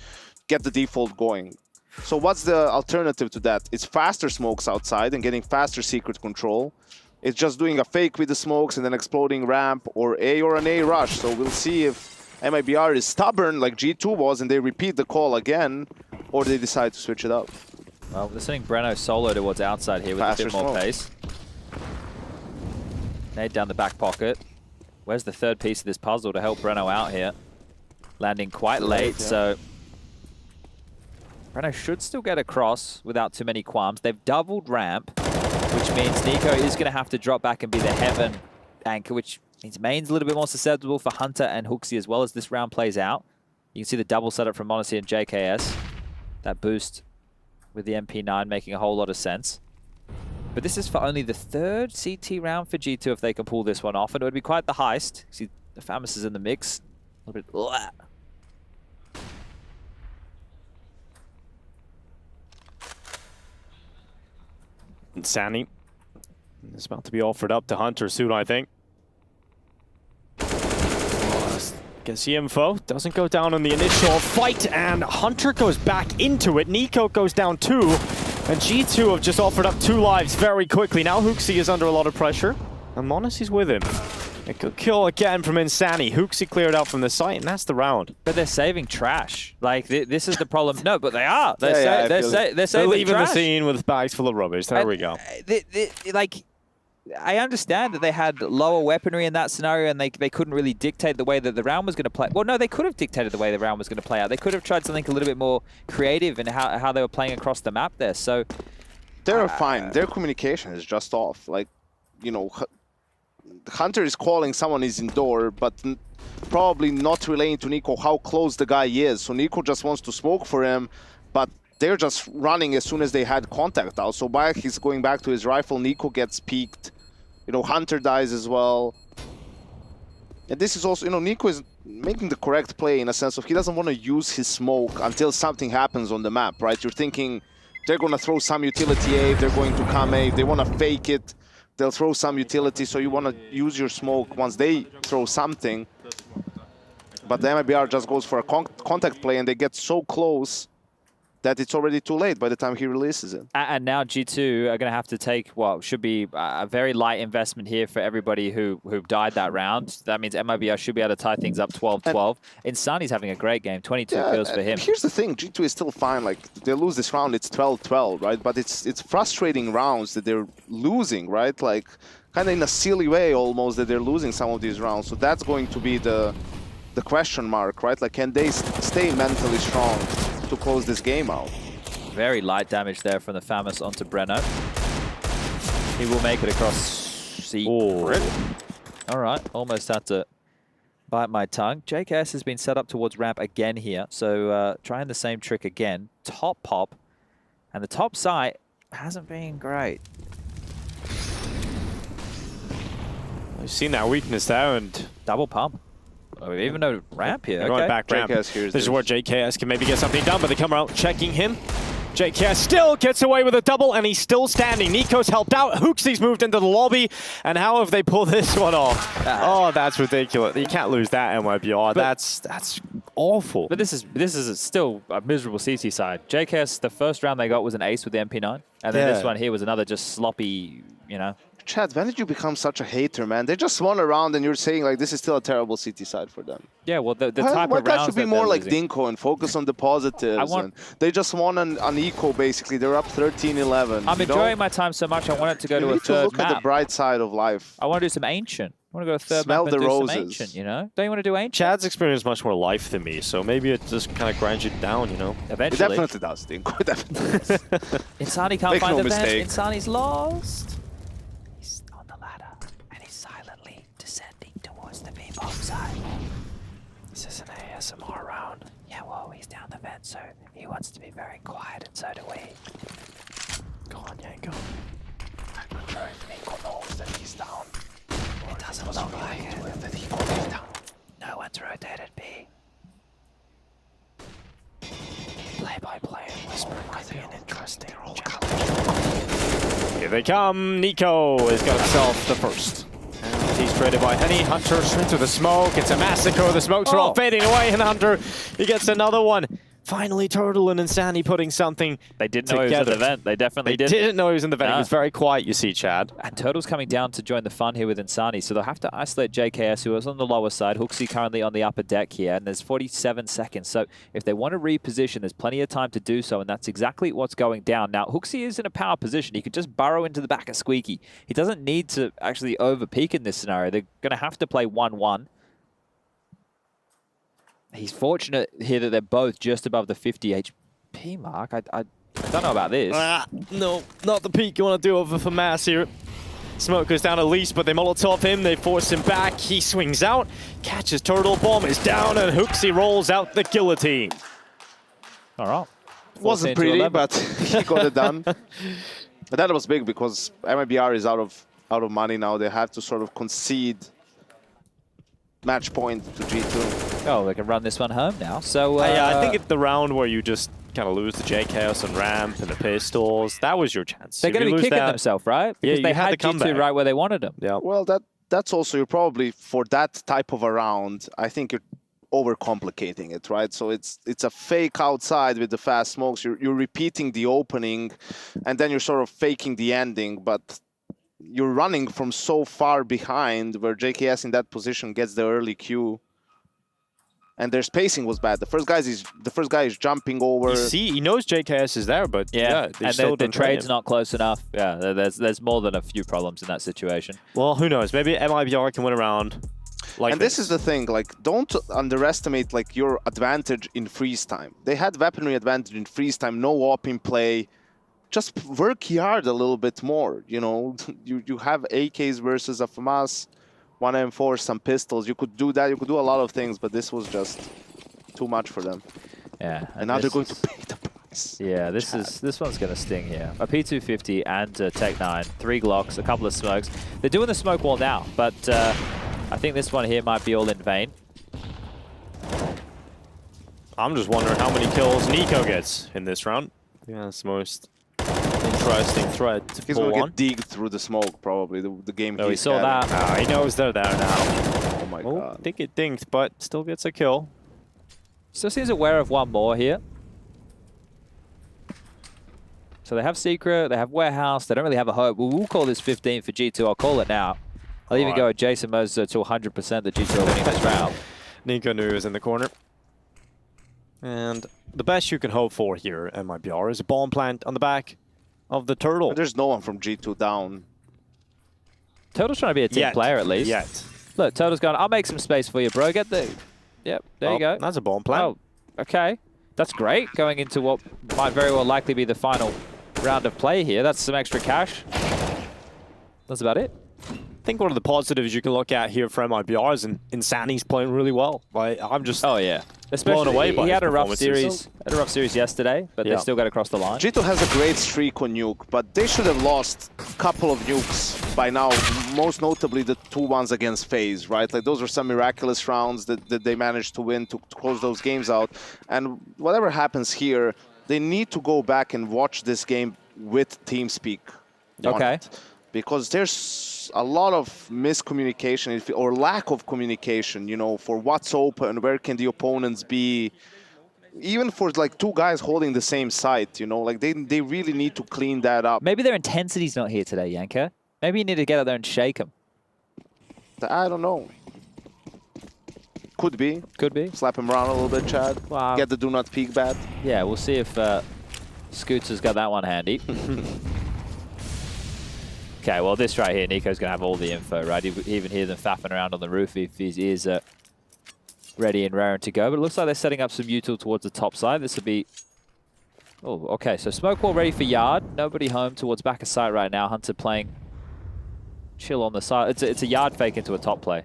get the default going. So what's the alternative to that? It's faster smokes outside and getting faster secret control. It's just doing a fake with the smokes and then exploding ramp or an A rush. So we'll see if MIBR is stubborn like G2 was and they repeat the call again, or they decide to switch it up. Well, they're sending Breno solo towards outside here with a bit more pace. Nade down the back pocket. Where's the third piece of this puzzle to help Breno out here? Landing quite late, so Breno should still get across without too many qualms. They've doubled ramp, which means Nico is going to have to drop back and be the heaven Anchor, which means main's a little bit more susceptible for Hunter and Hooksy as well as this round plays out. You can see the double setup from m0NESY and JKS. That boost with the MP9 making a whole lot of sense. But this is for only the 3rd CT round for G2 if they can pull this one off, and it would be quite the heist. See, the Famous is in the mix. A little bit. Ugh. And Sandy is about to be offered up to Hunter soon, I think. Gets the info, doesn't go down on the initial fight, and Hunter goes back into it. Nico goes down 2, and G2 have just offered up 2 lives very quickly. Now Hooksy is under a lot of pressure, and m0NESY's with him. A good kill again from Insani. Hooksy cleared out from the site, and that's the round. But they're saving trash. Like, this is the problem. No, but they are. They're They're saving leaving trash. the scene with bags full of rubbish. There we go. Like, I understand that they had lower weaponry in that scenario and they couldn't really dictate the way that the round was going to play. Well, no, they could have dictated the way the round was going to play out. They could have tried something a little bit more creative in how they were playing across the map there. So they're fine. Their communication is just off. Like, you know, Hunter is calling someone is indoor, but probably not relaying to Nico how close the guy is. So Nico just wants to smoke for him, but they're just running as soon as they had contact out. So Bayek, he's going back to his rifle. Nico gets peeked. You know, Hunter dies as well. And this is also, you know, Nico is making the correct play in a sense of he doesn't want to use his smoke until something happens on the map, right? You're thinking they're going to throw some utility A, they're going to come A, they want to fake it, they'll throw some utility, so you want to use your smoke once they throw something. But the MIBR just goes for a contact play and they get so close that it's already too late by the time he releases it. And now G2 are going to have to take what should be a very light investment here for everybody who died that round. That means MIBR should be able to tie things up 12-12. Insani's having a great game, 22 kills for him. Here's the thing, G2 is still fine. Like, they lose this round, it's 12-12, right? But it's frustrating rounds that they're losing, right? Like, kind of in a silly way almost that they're losing some of these rounds. So that's going to be the question mark, right? Like, can they stay mentally strong to close this game out? Very light damage there from the Famous onto Breno. He will make it across C. All right, almost had to bite my tongue. JKS has been set up towards ramp again here, so trying the same trick again. Top pop, and the top site hasn't been great. We've seen that weakness there, and double pump. Oh, even no ramp here. They're going back ramp. This is where JKS can maybe get something done, but they come out checking him. JKS still gets away with a double, and he's still standing. Nico's helped out. Hooksy's moved into the lobby, and how have they pulled this one off? Oh, that's ridiculous. You can't lose that, MIBR. That's awful. But this is still a miserable CT side. JKS, the first round they got was an ace with the MP9, and then this one here was another just sloppy, you know. Chad, when did you become such a hater, man? They just won a round and you're saying like this is still a terrible CT side for them. Yeah, well, the type of rounds that should be more like losing. Dinko and focus on the positives. They just won an eco, basically. They're up 13-11. I'm enjoying my time so much, I want it to go to a third look map. at the bright side of life. I want to do some Ancient. I want to go to a third Smell map and the do roses. some Ancient, you know? Don't you want to do Ancient? Chad's experienced much more life than me, so maybe it just kind of grinds you down, you know? Eventually. It definitely does, Dinko. It definitely does. Insani can't Make find no the vent. mistake. Insani's lost. He's on the ladder, and he's silently descending towards the B-bomb side. This is an ASMR round. Yeah, well, he's down the vent, so he wants to be very quiet, and so do we. Go on, Yanko. I'm not sure if Nico knows that he's down. It doesn't look like it. That he goes down. No one's rotated B. Play-by-play and whisper might be an interesting challenge. Here they come. Nico has got himself the first. And he's traded by Henny. Hunter straight to the smoke. It's a massacre. The smokes are all fading away, and Hunter, he gets another one. Finally, Turtle and Insani putting something They didn't know he was in the vent. They definitely didn't. didn't know he was in the vent. No. He was very quiet, you see, Chad. And Turtle's coming down to join the fun here with Insani, so they'll have to isolate JKS, who is on the lower side. Hooksy currently on the upper deck here, and there's 47 seconds. So if they want to reposition, there's plenty of time to do so, and that's exactly what's going down. Now, Hooksy is in a power position. He could just burrow into the back of Squeaky. He doesn't need to actually over-peak in this scenario. They're going to have to play 1-1. He's fortunate here that they're both just above the 50 HP mark. I don't know about this. No, not the peak you want to do over for Mass here. Smoke goes down at least, but they Molotov him, they force him back. He swings out, catches Turtle, bomb is down, and Hooksy rolls out the guillotine. All right. Wasn't pretty, but he got it done. But that was big because MIBR is out of money now. They have to sort of concede match point to G2. Oh, they can run this one home now. So yeah, I think it's the round where you just kind of lose the JKS and ramp and the pistols. That was your chance. They're going to be kicking themselves, right? Because yeah, they had G2 right where they wanted them. Yeah. Well, that's also, you're probably, for that type of a round, I think you're overcomplicating it, right? So it's a fake outside with the fast smokes. You're repeating the opening, and then you're sort of faking the ending, but you're running from so far behind where JKS in that position gets the early Q. And their spacing was bad. The first guy is jumping over. You see, he knows JKS is there, but yeah, and the trade's not close enough. Yeah, there's more than a few problems in that situation. Well, who knows? Maybe MIBR can win a round. Like and this is the thing, like, don't underestimate like your advantage in freeze time. They had weaponry advantage in freeze time, no op in play. Just work hard a little bit more. You know, you have AKs versus a FAMAS. 1 M4, some pistols. You could do that. You could do a lot of things, but this was just too much for them. Yeah, and now they're going to pay the price. Yeah, this one's going to sting here. A P250 and Tech 9, 3 Glocks, a couple of smokes. They're doing the smoke wall now, but I think this one here might be all in vain. I'm just wondering how many kills Nico gets in this round. Yeah, that's the most interesting thread to He's going to get digged through the smoke, probably, the game. Oh, he saw that. He knows they're there now. Oh my God. God. I think it dinged, but still gets a kill. Still seems aware of one more here. So they have Secret, they have Warehouse, they don't really have a hope. We'll call this 15 for G2, I'll call it now. I'll even go with Jason Moser to 100% that G2 are winning this round. Nico knew he was in the corner. And the best you can hope for here at MIBR is a bomb plant on the back of the Turtle. But there's no one from G2 down. Turtle's trying to be a team player at least. Yet. Look, Turtle's going, I'll make some space for you, bro. Get the... Yep, there you go. That's a bomb plant. Oh, okay. That's great. Going into what might very well likely be the final round of play here. That's some extra cash. That's about it. I think one of the positives you can look at here for MIBR is Insani's playing really well. I'm just blown away by he his had a rough performances. series yesterday, but they still got across the line. G2 has a great streak on nuke, but they should have lost a couple of nukes by now, most notably the 2 ones against FaZe, right? Like, those were some miraculous rounds that they managed to win to close those games out. And whatever happens here, they need to go back and watch this game with TeamSpeak. Okay. Because there's a lot of miscommunication or lack of communication, you know, for what's open, where can the opponents be, even for like 2 guys holding the same site, you know, like they really need to clean that up. Maybe their intensity's not here today, Yanka. Maybe you need to get out there and shake them. I don't know. Could be. Could be. Slap him around a little bit, Chad. Wow. Get the do not peek bat. Yeah, we'll see if Scoots has got that one handy. Okay, well, this right here, Nico's going to have all the info, right? You even hear them faffing around on the roof if his ears are ready and raring to go. But it looks like they're setting up some util towards the top side. This will be... Oh, okay, so smoke wall ready for yard. Nobody home towards back of site right now. Hunter playing chill on the side. It's a yard fake into a top play.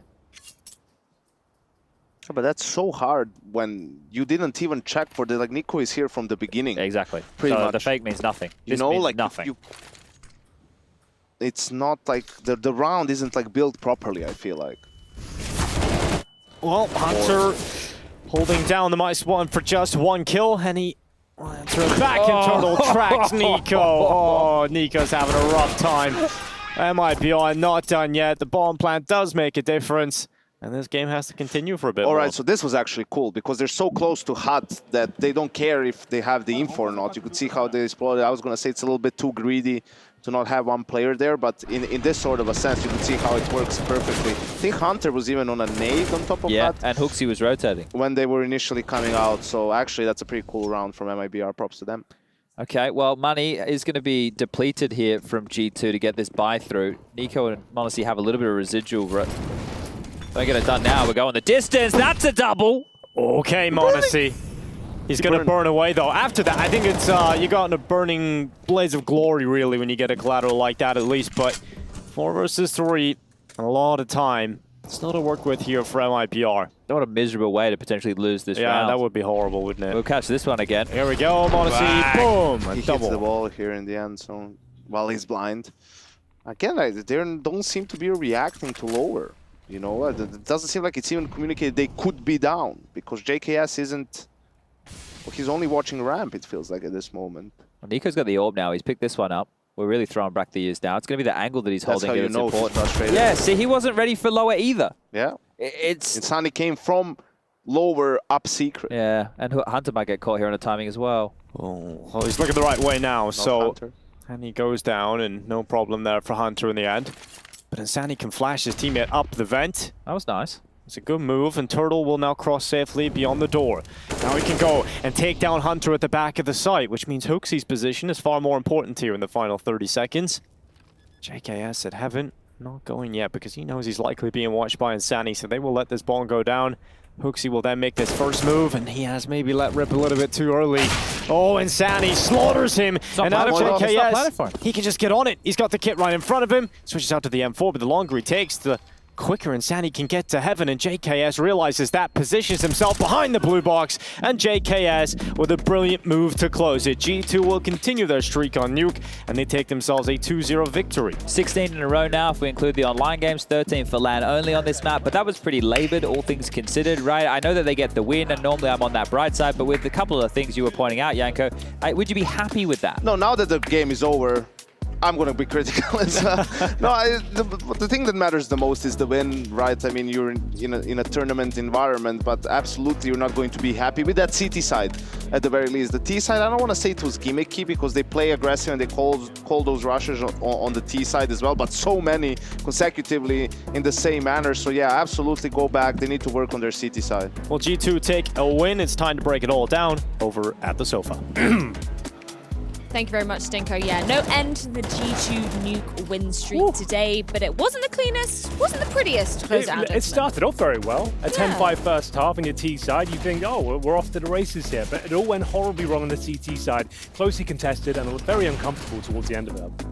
But that's so hard when you didn't even check for the... Like, Nico is here from the beginning. Exactly. Pretty much. The fake means nothing. You know, like, nothing. It's not like the round isn't like built properly, I feel like. Well, Hunter holding down the -1 for just 1 kill, and he throws back and Turtle tracks Nico. Oh, Nico's having a rough time. MIBR not done yet. The bomb plant does make a difference, and this game has to continue for a bit All more. right, so this was actually cool because they're so close to HUD that they don't care if they have the info or not. You could see how they exploded. I was going to say it's a little bit too greedy to not have 1 player there, but in this sort of a sense, you can see how it works perfectly. I think Hunter was even on a nade on top of that. And Hooksy was rotating. When they were initially coming out, so actually that's a pretty cool round from MIBR, props to them. Okay, well, money is going to be depleted here from G2 to get this buy through. Nico and Monacy have a little bit of residual. Don't get it done now, we're going the distance, that's a double! Okay, Monacy. He's going to burn away, though. After that, I think it's you got a burning blaze of glory, really, when you get a collateral like that, at least. But 4 versus 3. A lot of time still to work with here for MIBR. What a miserable way to potentially lose this round. Yeah, that would be horrible, wouldn't it? We'll catch this one again. Here we go, m0NESY. Boom! He A double. hits the ball here in the end zone while he's blind. Again, they don't seem to be reacting to lower. You know, it doesn't seem like it's even communicated they could be down because JKS isn't. Well, he's only watching ramp, it feels like, at this moment. Well, Nico's got the orb now. He's picked this one up. We're really throwing back the years now. It's going to be the angle that he's holding here. That's how you know he's important. frustrated. Yeah, see, he wasn't ready for lower either. Yeah. It's Sunny came from lower up secret. Yeah, and Hunter might get caught here on the timing as well. Oh, well, he's looking the right way now, so... Hunter. And he goes down, and no problem there for Hunter in the end. But Insani can flash his teammate up the vent. That was nice. It's a good move, and Turtle will now cross safely beyond the door. Now he can go and take down Hunter at the back of the site, which means HooXi's position is far more important here in the final 30 seconds. JKS at Heaven, not going yet because he knows he's likely being watched by Insani, so they will let this ball go down. HooXi will then make this first move, and he has maybe let rip a little bit too early. Oh, Insani slaughters him, and now JKS, he can just get on it. He's got the kit right in front of him, switches out to the M4, but the longer he takes, the quicker Insani can get to Heaven, and JKS realizes that, positions himself behind the blue box, and JKS with a brilliant move to close it. G2 will continue their streak on Nuke, and they take themselves a 2-0 victory. 16 in a row now if we include the online games, 13 for LAN only on this map, but that was pretty labored, all things considered, right? I know that they get the win, and normally I'm on that bright side, but with a couple of things you were pointing out, Yanko, would you be happy with that? No, now that the game is over, I'm going to be critical. The thing that matters the most is the win, right? I mean, you're in a tournament environment, but absolutely you're not going to be happy with that CT side at the very least. The T side, I don't want to say it was gimmicky because they play aggressive and they call those rushes on the T side as well, but so many consecutively in the same manner. So yeah, absolutely go back. They need to work on their CT side. Well, G2 take a win. It's time to break it all down over at the sofa. Thank you very much, Stinko. Yeah, no end to the G2 Nuke win streak today, but it wasn't the cleanest, wasn't the prettiest to close out. It started off very well. A 10-5 first half on your T side. You think, oh, we're off to the races here, but it all went horribly wrong on the CT side. Closely contested and very uncomfortable towards the end of it.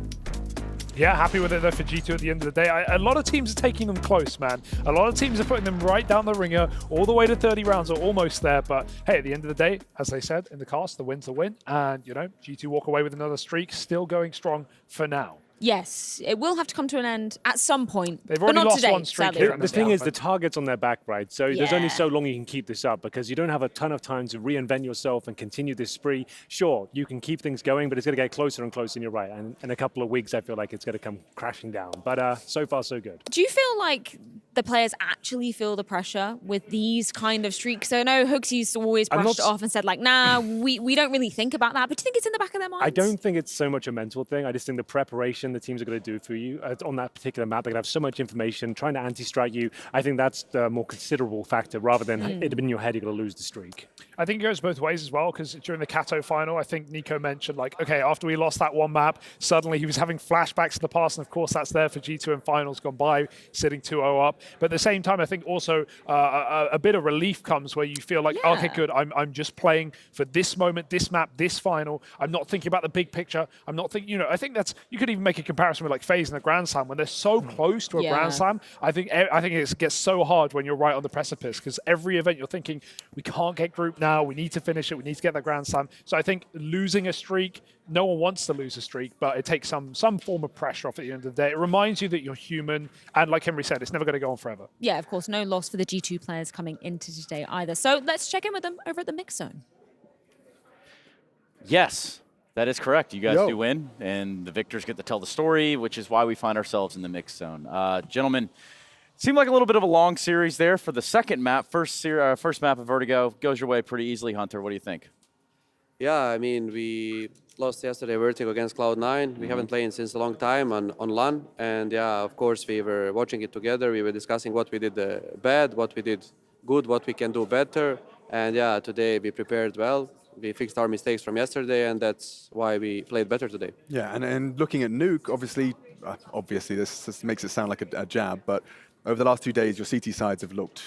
Yeah, happy with it though for G2 at the end of the day. A lot of teams are taking them close, man. A lot of teams are putting them right down the ringer, all the way to 30 rounds or almost there. But hey, at the end of the day, as they said in the cast, the win's a win. And, you know, G2 walk away with another streak, still going strong for now. Yes, it will have to come to an end at some point. They've but already not lost today, one streak. The thing is, the target's on their back, right? So there's only so long you can keep this up because you don't have a ton of time to reinvent yourself and continue this spree. Sure, you can keep things going, but it's going to get closer and closer, and you're right. And in a couple of weeks, I feel like it's going to come crashing down. But so far, so good. Do you feel like the players actually feel the pressure with these kind of streaks? So I know HooXi's always brushed it off and said, like, nah, we don't really think about that. But do you think it's in the back of their minds? I don't think it's so much a mental thing. I just think the preparation the teams are going to do for you on that particular map, they're going to have so much information, trying to anti-strike you. I think that's the more considerable factor rather than it in your head, you're going to lose the streak. I think it goes both ways as well, because during the Kato final, I think Nico mentioned, like, okay, after we lost that one map, suddenly he was having flashbacks to the past, and of course that's there for G2 in finals gone by, sitting 2-0 up. But at the same time, I think also a bit of relief comes where you feel like, okay, good, I'm just playing for this moment, this map, this final. I'm not thinking about the big picture. I'm not thinking, I think that's, you could even make a comparison with like FaZe in the Grand Slam, when they're so close to a Grand Slam. I think it gets so hard when you're right on the precipice, because every event you're thinking, we can't get group now, we need to finish it, we need to get the Grand Slam. So I think losing a streak, no one wants to lose a streak, but it takes some form of pressure off at the end of the day. It reminds you that you're human, and like Henry said, it's never going to go on forever. Yeah, of course, no loss for the G2 players coming into today either. So let's check in with them over at the mix zone. Yes, that is correct. You guys do win, and the victors get to tell the story, which is why we find ourselves in the mix zone. Gentlemen, seemed like a little bit of a long series there for the second map. First map of Vertigo goes your way pretty easily, Hunter. What do you think? Yeah, I mean, we lost yesterday Vertigo against Cloud9. We haven't played since a long time on LAN. And yeah, of course, we were watching it together. We were discussing what we did bad, what we did good, what we can do better. And yeah, today we prepared well. We fixed our mistakes from yesterday, and that's why we played better today. Yeah, and looking at Nuke, obviously this makes it sound like a jab, but over the last 2 days, your CT sides have looked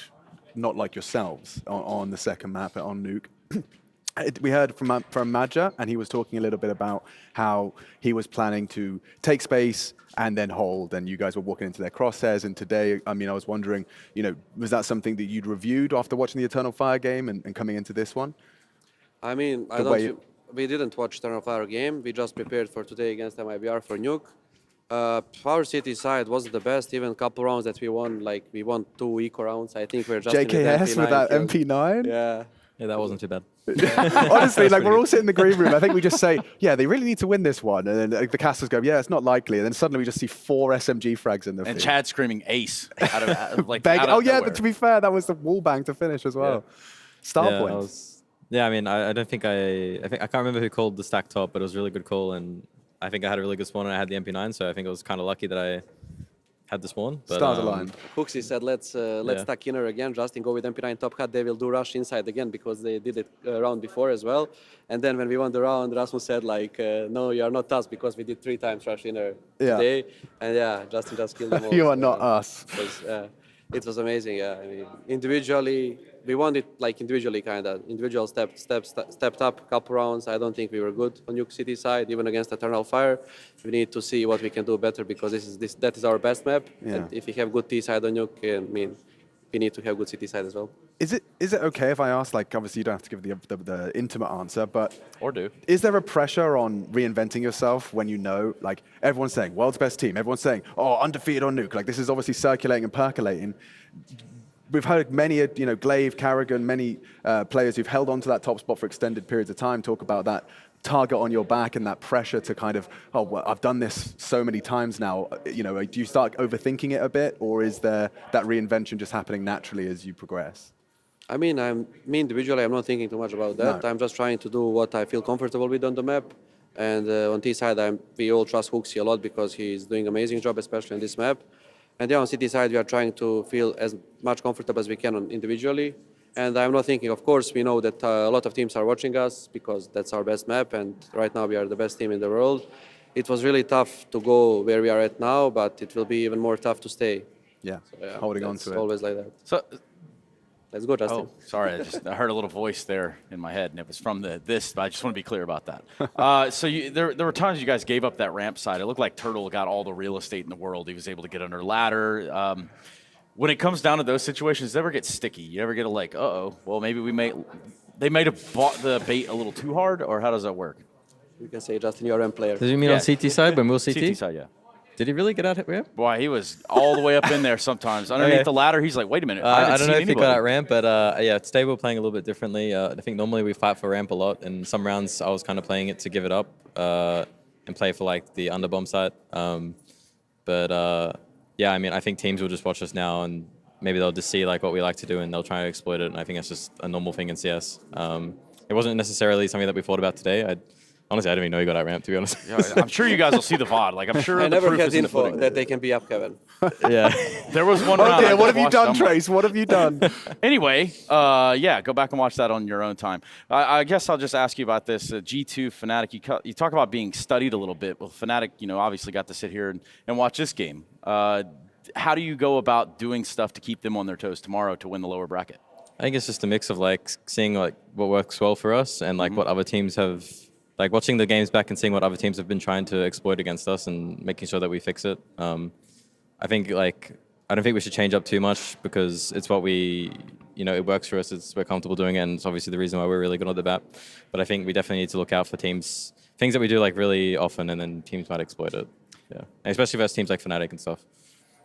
not like yourselves on the second map on Nuke. We heard from Madja, and he was talking a little bit about how he was planning to take space and then hold, and you guys were walking into their crosshairs. And today, I mean, I was wondering, was that something that you'd reviewed after watching the Eternal Fire game and coming into this one? I mean, we didn't watch Eternal Fire game. We just prepared for today against MIBR for Nuke. Our city side wasn't the best. Even a couple rounds that we won, we won 2 eco rounds. I think we're just JKS with that MP9? Yeah. Yeah, that wasn't too bad. Honestly, we're all sitting in the green room. I think we just say, yeah, they really need to win this one. And then the casters go, yeah, it's not likely. And then suddenly we just see 4 SMG frags in the field. And Chad screaming ace out of yeah, nowhere. but to be fair, that was the wall bang to finish as well. Star points. Yeah, I mean, I don't think I can't remember who called the stack top, but it was a really good call. And I think I had a really good spawn and I had the MP9, so I think it was kind of lucky that I had the spawn. But, Stars aligned. Huxi said, let's stack inner again. Justin go with MP9 top hat. They will do rush inside again because they did it round before as well. And then when we won the round, Rasmus said no, you are not us because we did 3 times rush inner today. And yeah, Justin just killed them all. You are not us. It was amazing. Yeah, I mean, individually we won it individually kind of. Individual stepped up a couple rounds. I don't think we were good on Nuke City side, even against Eternal Fire. We need to see what we can do better because that is our best map. Yeah. And if we have good T side on Nuke, I mean, we need to have good City side as well. Is it okay if I ask, obviously you don't have to give the intimate answer, but or do. Is there a pressure on reinventing yourself when everyone's saying world's best team, everyone's saying, oh, undefeated on Nuke, this is obviously circulating and percolating. We've heard many, Glaive, Carrigan, many players who've held on to that top spot for extended periods of time talk about that target on your back and that pressure to I've done this so many times now. Do you start overthinking it a bit, or is there that reinvention just happening naturally as you progress? I mean, me individually, I'm not thinking too much about that. No. I'm just trying to do what I feel comfortable with on the map. And on T side, we all trust Huxi a lot because he's doing an amazing job, especially on this map. And yeah, on City side, we are trying to feel as much comfortable as we can individually. And I'm not thinking, of course, we know that a lot of teams are watching us because that's our best map. And right now we are the best team in the world. It was really tough to go where we are at now, but it will be even more tough to stay. Yeah, holding on to it. It's always like that. So, let's go, Justin. Oh, sorry, I heard a little voice there in my head, and it was from this. But I just want to be clear about that. So there were times you guys gave up that ramp side. It looked like Turtle got all the real estate in the world. He was able to get under ladder. When it comes down to those situations, does it ever get sticky? You ever get well, maybe they might have bought the bait a little too hard, or how does that work? You can say, Justin, you're a ramp player. Did you mean on CT side when we were CT? CT side, yeah. Did he really get out at ramp? Boy, he was all the way up in there sometimes. Underneath the ladder, he's like, wait a minute. I don't know if he got at ramp, but yeah, today we're playing a little bit differently. I think normally we fight for ramp a lot, and some rounds I was kind of playing it to give it up and play for the underbomb side. Yeah, I mean, I think teams will just watch us now, and maybe they'll just see what we like to do, and they'll try to exploit it. And I think that's just a normal thing in CS. It wasn't necessarily something that we thought about today. Honestly, I didn't even know he got that ramp, to be honest. Yeah, I'm sure you guys will see the VOD. I'm sure I never had info that they can be up, Kevin. Yeah. There was one round. Okay, what have you done, Trace? What have you done? Anyway, yeah, go back and watch that on your own time. I guess I'll just ask you about this. G2 Fnatic, you talk about being studied a little bit. Well, Fnatic, obviously got to sit here and watch this game. How do you go about doing stuff to keep them on their toes tomorrow to win the lower bracket? I think it's just a mix of seeing what works well for us and what other teams have, watching the games back and seeing what other teams have been trying to exploit against us and making sure that we fix it. I think I don't think we should change up too much because it's what it works for us. We're comfortable doing it, and it's obviously the reason why we're really good on the map. But I think we definitely need to look out for things that we do really often, and then teams might exploit it. Yeah, and especially versus teams like Fnatic and stuff.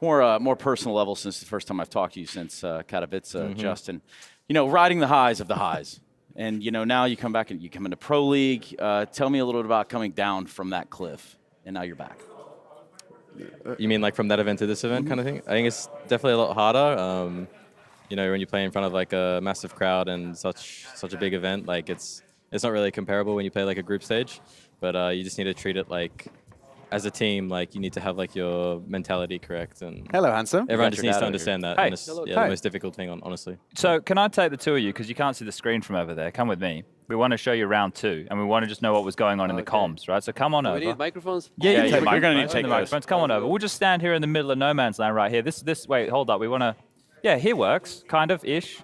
More personal level since the first time I've talked to you since Katowice, Justin. Riding the highs of the highs. And, now you come back and you come into Pro League. Tell me a little bit about coming down from that cliff, and now you're back. You mean from that event to this event kind of thing? I think it's definitely a lot harder. When you play in front of a massive crowd and such a big event, it's not really comparable when you play a group stage. But you just need to treat it as a team, you need to have your mentality correct. And hello, handsome. Everyone just needs to understand that. Hey. And it's the most difficult thing, honestly. So can I take the two of you, because you can't see the screen from over there. Come with me. We want to show you round 2, and we want to just know what was going on in the comms, right? So come on over. We need microphones? Yeah, you're going to need to take microphones. Come on over. We'll just stand here in the middle of no man's land right here. Wait, hold up. We want to, here works, kind of, ish.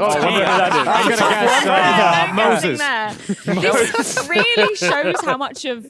I'm going to guess Moses. This really shows how much of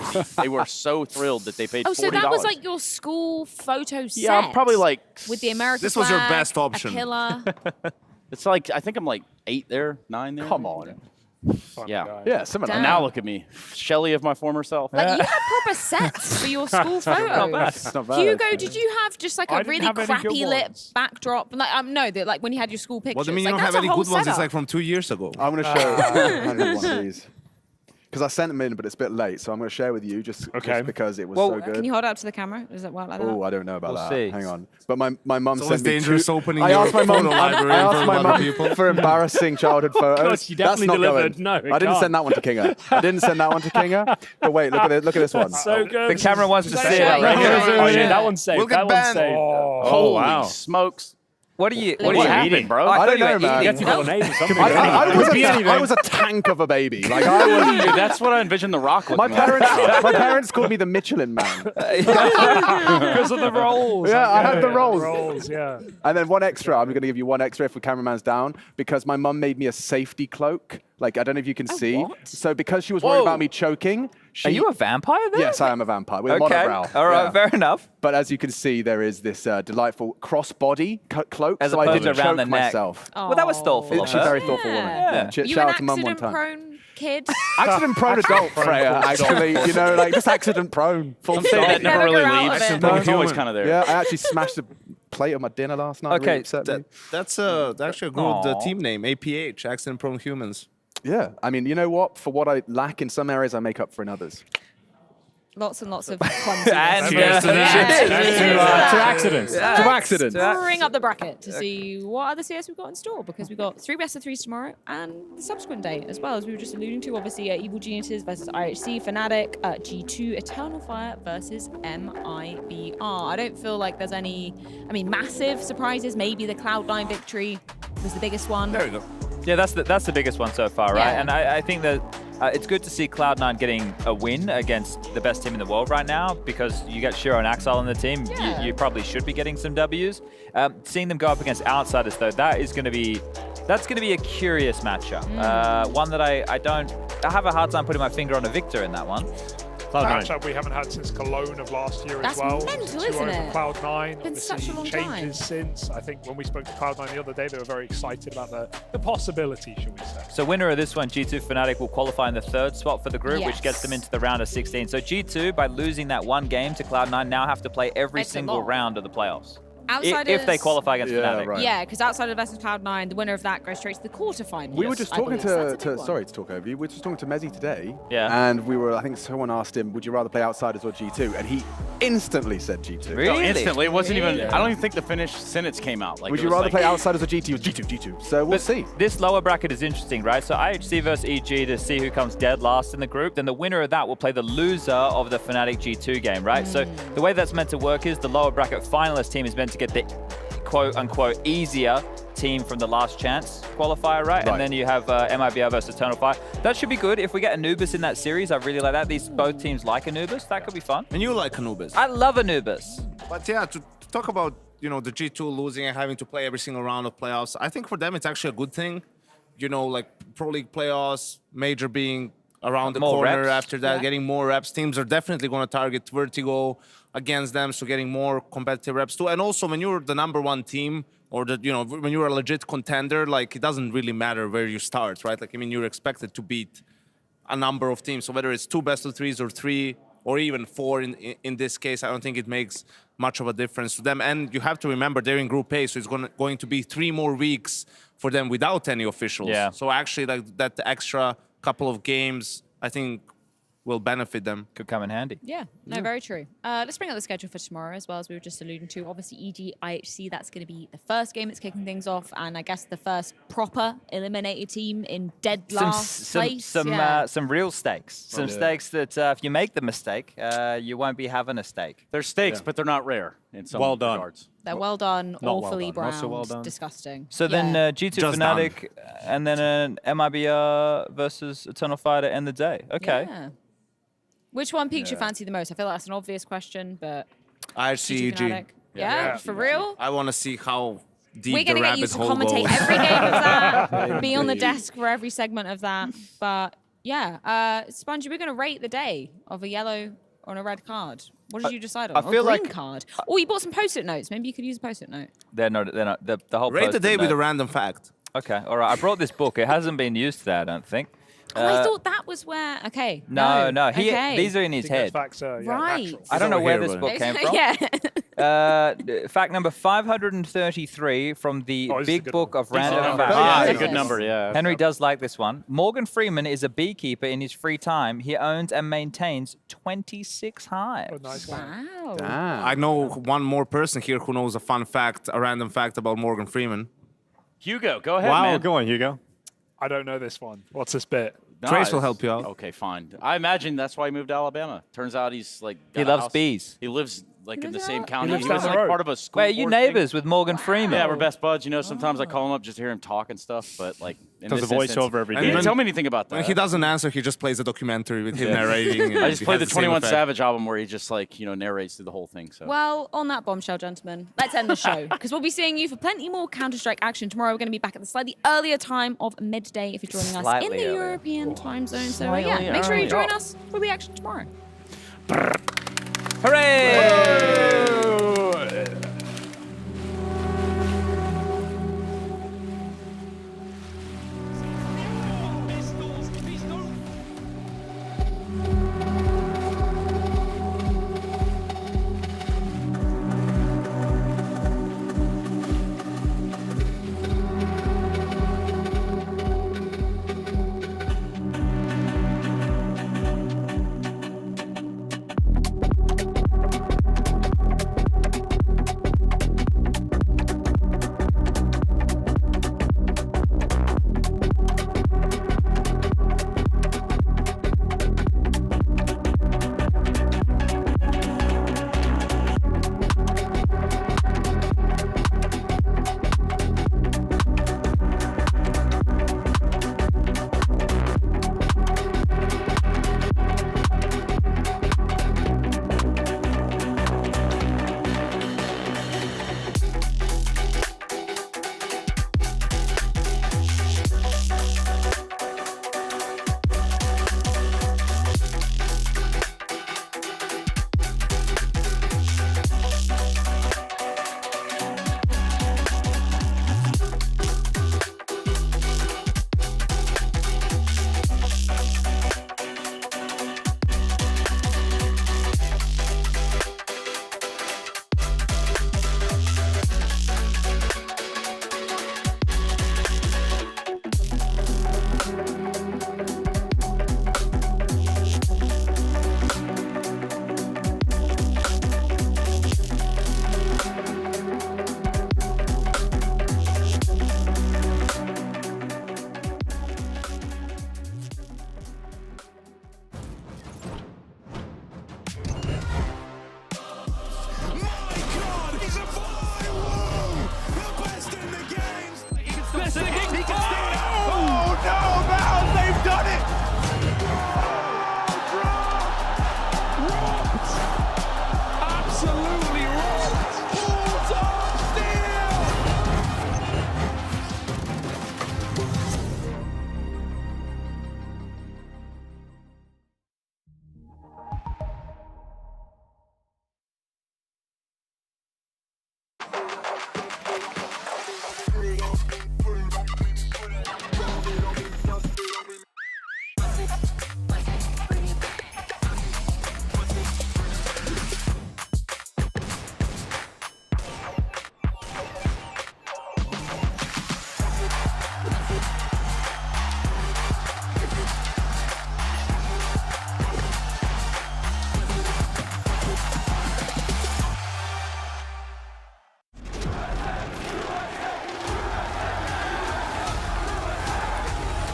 jersey. They were so thrilled that they paid $40. Oh, so that was like your school photo set? Yeah, probably like... With the American This was your flag, best option. A pillar. It's like, I think I'm like 8 there, 9 there. Come on. Yeah. Yeah, similar. And now look at me. Shelly of my former self. Like, you had proper sets for your school photo. Not bad. It's not bad, Hugo, actually. did you have just like I a didn't really have any good crappy lit ones. backdrop? Like, no, like when you had your school pictures. What do you mean you like, don't have that's a any whole good ones? It's setup. like from 2 years ago. I'm going to show Henry one of these. Because I sent them in, but it's a bit late, so I'm going to share with you just because it was so good. Can you hold it up to the camera? Does it work like that? Oh, I don't know about We'll that. see. Hang on. But my mum It's sent me dangerous two. opening I your asked my mum. photo library I in asked front my of other mum people. for embarrassing childhood photos. course, you That's definitely not delivered. going. No, it I didn't can't. send that one to Kinga. I didn't send that one to Kinga. But wait, look at this one. So good. The camera wants to gotta see show it it. right Yeah. here. Oh, yeah, that one's saved. We'll that get one's banned. saved. Holy wow. smokes. What are you What happened, eating? bro? Oh, I thought don't you were know, man. You have to call a name or something. I was a tank of a baby. Like I was. Dude, that's what I envisioned The Rock looking My parents called me the Michelin Man. Because of the rolls. Yeah, I had the rolls. Rolls, yeah. And then one extra. I'm going to give you one extra if the cameraman's down because my mum made me a safety cloak. Like I don't know if you can see. what? So because she was worried about me choking, Are you a vampire then? Yes, I am a vampire with a Okay. monobrow. All right, Yeah. fair enough. But as you can see, there is this delightful cross-body cloak, As so I opposed didn't to around choke the neck. myself. Well, that was thoughtful. She's a very thoughtful woman. Yeah. Shout You an out to mum one time. accident-prone kid? Accident-prone adult, Freya, actually. You know, like just accident-prone. Some say that never Never really grow out leaves. of it. It's always kind of there. Yeah, I actually smashed a plate of my dinner last night. It Okay, really upset me. That's actually a good team name, APH, Accident Prone Humans. Yeah, I mean, you know what? For what I lack in some areas, I make up for in others. Lots and lots of clumsiness. And Cheers to accidents. To accidents. Bring up the bracket to see what other CS we've got in store, because we've got 3 best-of-3s tomorrow and the subsequent day as well, as we were just alluding to. Obviously, Evil Geniuses versus IHC, Fnatic, G2, Eternal Fire versus MIBR. I don't feel like there's any, massive surprises. Maybe the Cloud9 victory was the biggest one. There you go. Yeah, that's the biggest one so far, right? Yeah. And I think that it's good to see Cloud9 getting a win against the best team in the world right now, because you get Shiro and Axel on the team. Yeah. You probably should be getting some Ws. Seeing them go up against outsiders, though, that's going to be a curious matchup. One that I have a hard time putting my finger on a victor in that one. Cloud9. Matchup we haven't had since Cologne of last year That's as well. mental, 2-0 isn't it? for Cloud9. Been such a long changes time. since. I think when we spoke to Cloud9 the other day, they were very excited about the possibility, should we say. So winner of this one, G2 Fnatic, will qualify in the 3rd spot for the group, which gets Yes. them into the round of 16. So G2, by losing that one game to Cloud9, now have to play every It's a single lot. round of the playoffs. Outsiders, If they qualify against Fnatic. right. Yeah, because Outsider versus Cloud9, the winner of that goes straight to the quarterfinals. We were just I talking believe. So that's a to big one. sorry to talk over you. We were just talking to Mezzi today. Yeah. And I think someone asked him, would you rather play Outsiders or G2? And he instantly said G2. Really? No, instantly. It wasn't even. Yeah. I don't even think the Finnish sentence came out. Like, Would it you was rather like, play Outsiders or G2? G2. So we'll see. This lower bracket is interesting, right? So IHC versus EG to see who comes dead last in the group. Then the winner of that will play the loser of the Fnatic G2 game, right? So the way that's meant to work is the lower bracket finalist team is meant to get the quote-unquote easier team from the last chance qualifier, right? And then you have MIBR versus Eternal Fire. That should be good. If we get Anubis in that series, I really like that. Both teams like Anubis. That could be fun. And you like Anubis. I love Anubis. But yeah, to talk about, the G2 losing and having to play every single round of playoffs, I think for them it's actually a good thing. Like Pro League playoffs, Major being around the More corner reps. after that, getting more reps. Teams are definitely going to target Vertigo against them, so getting more competitive reps too. And also when you're the #1 team, or when you're a legit contender, like it doesn't really matter where you start, right? Like, you're expected to beat a number of teams. So whether it's 2 best-of-3s or 3 or even 4 in this case, I don't think it makes much of a difference to them. And you have to remember they're in Group A, so it's going to be 3 more weeks for them without any officials. Yeah. So actually, that extra couple of games, I think, will benefit them. Could come in handy. Yeah, no, very true. Let's bring up the schedule for tomorrow as well, as we were just alluding to. Obviously, EG, IHC, that's going to be the first game that's kicking things off, and I guess the first proper eliminated team in dead last place. Some real stakes. Some stakes that if you make the mistake, you won't be having a stake. They're stakes, but they're not rare in some Well done. regards. They're well done, Not well awfully done. brown, Not so well done. disgusting. So then G2 Just Fnatic, and then an MIBR versus Eternal Fire to end the day. Okay. Yeah. Which one piques your fancy the most? I feel like that's an obvious question, but IHC, G2 Fnatic. Yeah, for real? I want to see how deep We're the going to get you rabbit to hole commentate goes. every game of that, be on the desk for every segment of that. But yeah, Spongy, we're going to rate the day of a yellow on a red card. What did you decide on? I feel or green like- card. Oh, you bought some post-it notes. Maybe you could use a post-it note. They're not. The whole Rate the post-it day with note. a random fact. Okay, all right. I brought this book. It hasn't been used today, I don't think. I thought that was where. Okay. No. Okay. These are in his head. Facts are, Right. natural. I don't know where this book came from. Yeah. Fact number 533 from the Big Book of Random Facts. That's a good number, yeah. Henry does like this one. Morgan Freeman is a beekeeper in his free time. He owns and maintains 26 hives. Oh, nice. Wow. I know one more person here who knows a fun fact, a random fact about Morgan Freeman. Hugo, go ahead, Wow, man. go on, Hugo. I don't know this one. What's this bit? Trace will help you out. Okay, fine. I imagine that's why he moved to Alabama. Turns out he's like He loves bees. He lives like in the same county. lives He down was the like road. part of a school. Wait, are you board thing. neighbors with Morgan Freeman? Yeah, we're best buds. You know, sometimes I call him up just to hear him talk and stuff. But like, in Does this a voiceover instance, every He day. didn't tell me anything about When that. he doesn't answer, he just plays a documentary with him narrating. and I just it played the has same 21 effect. Savage album where he just like narrates through the whole thing. So. Well, on that bombshell, gentlemen, let's end the show because we'll be seeing you for plenty more Counter-Strike action tomorrow. We're going to be back at the slightly earlier time of midday if you're joining us in Slightly the earlier. European time zone. So Slightly yeah, make sure you earlier. join us for the action tomorrow. Hooray!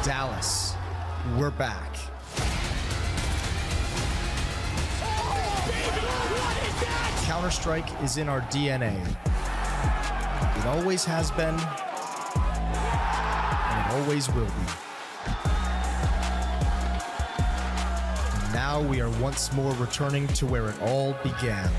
Dallas, we're back. Counter-Strike is in our DNA. It always has been, and it always will be. And now we are once more returning to where it all began.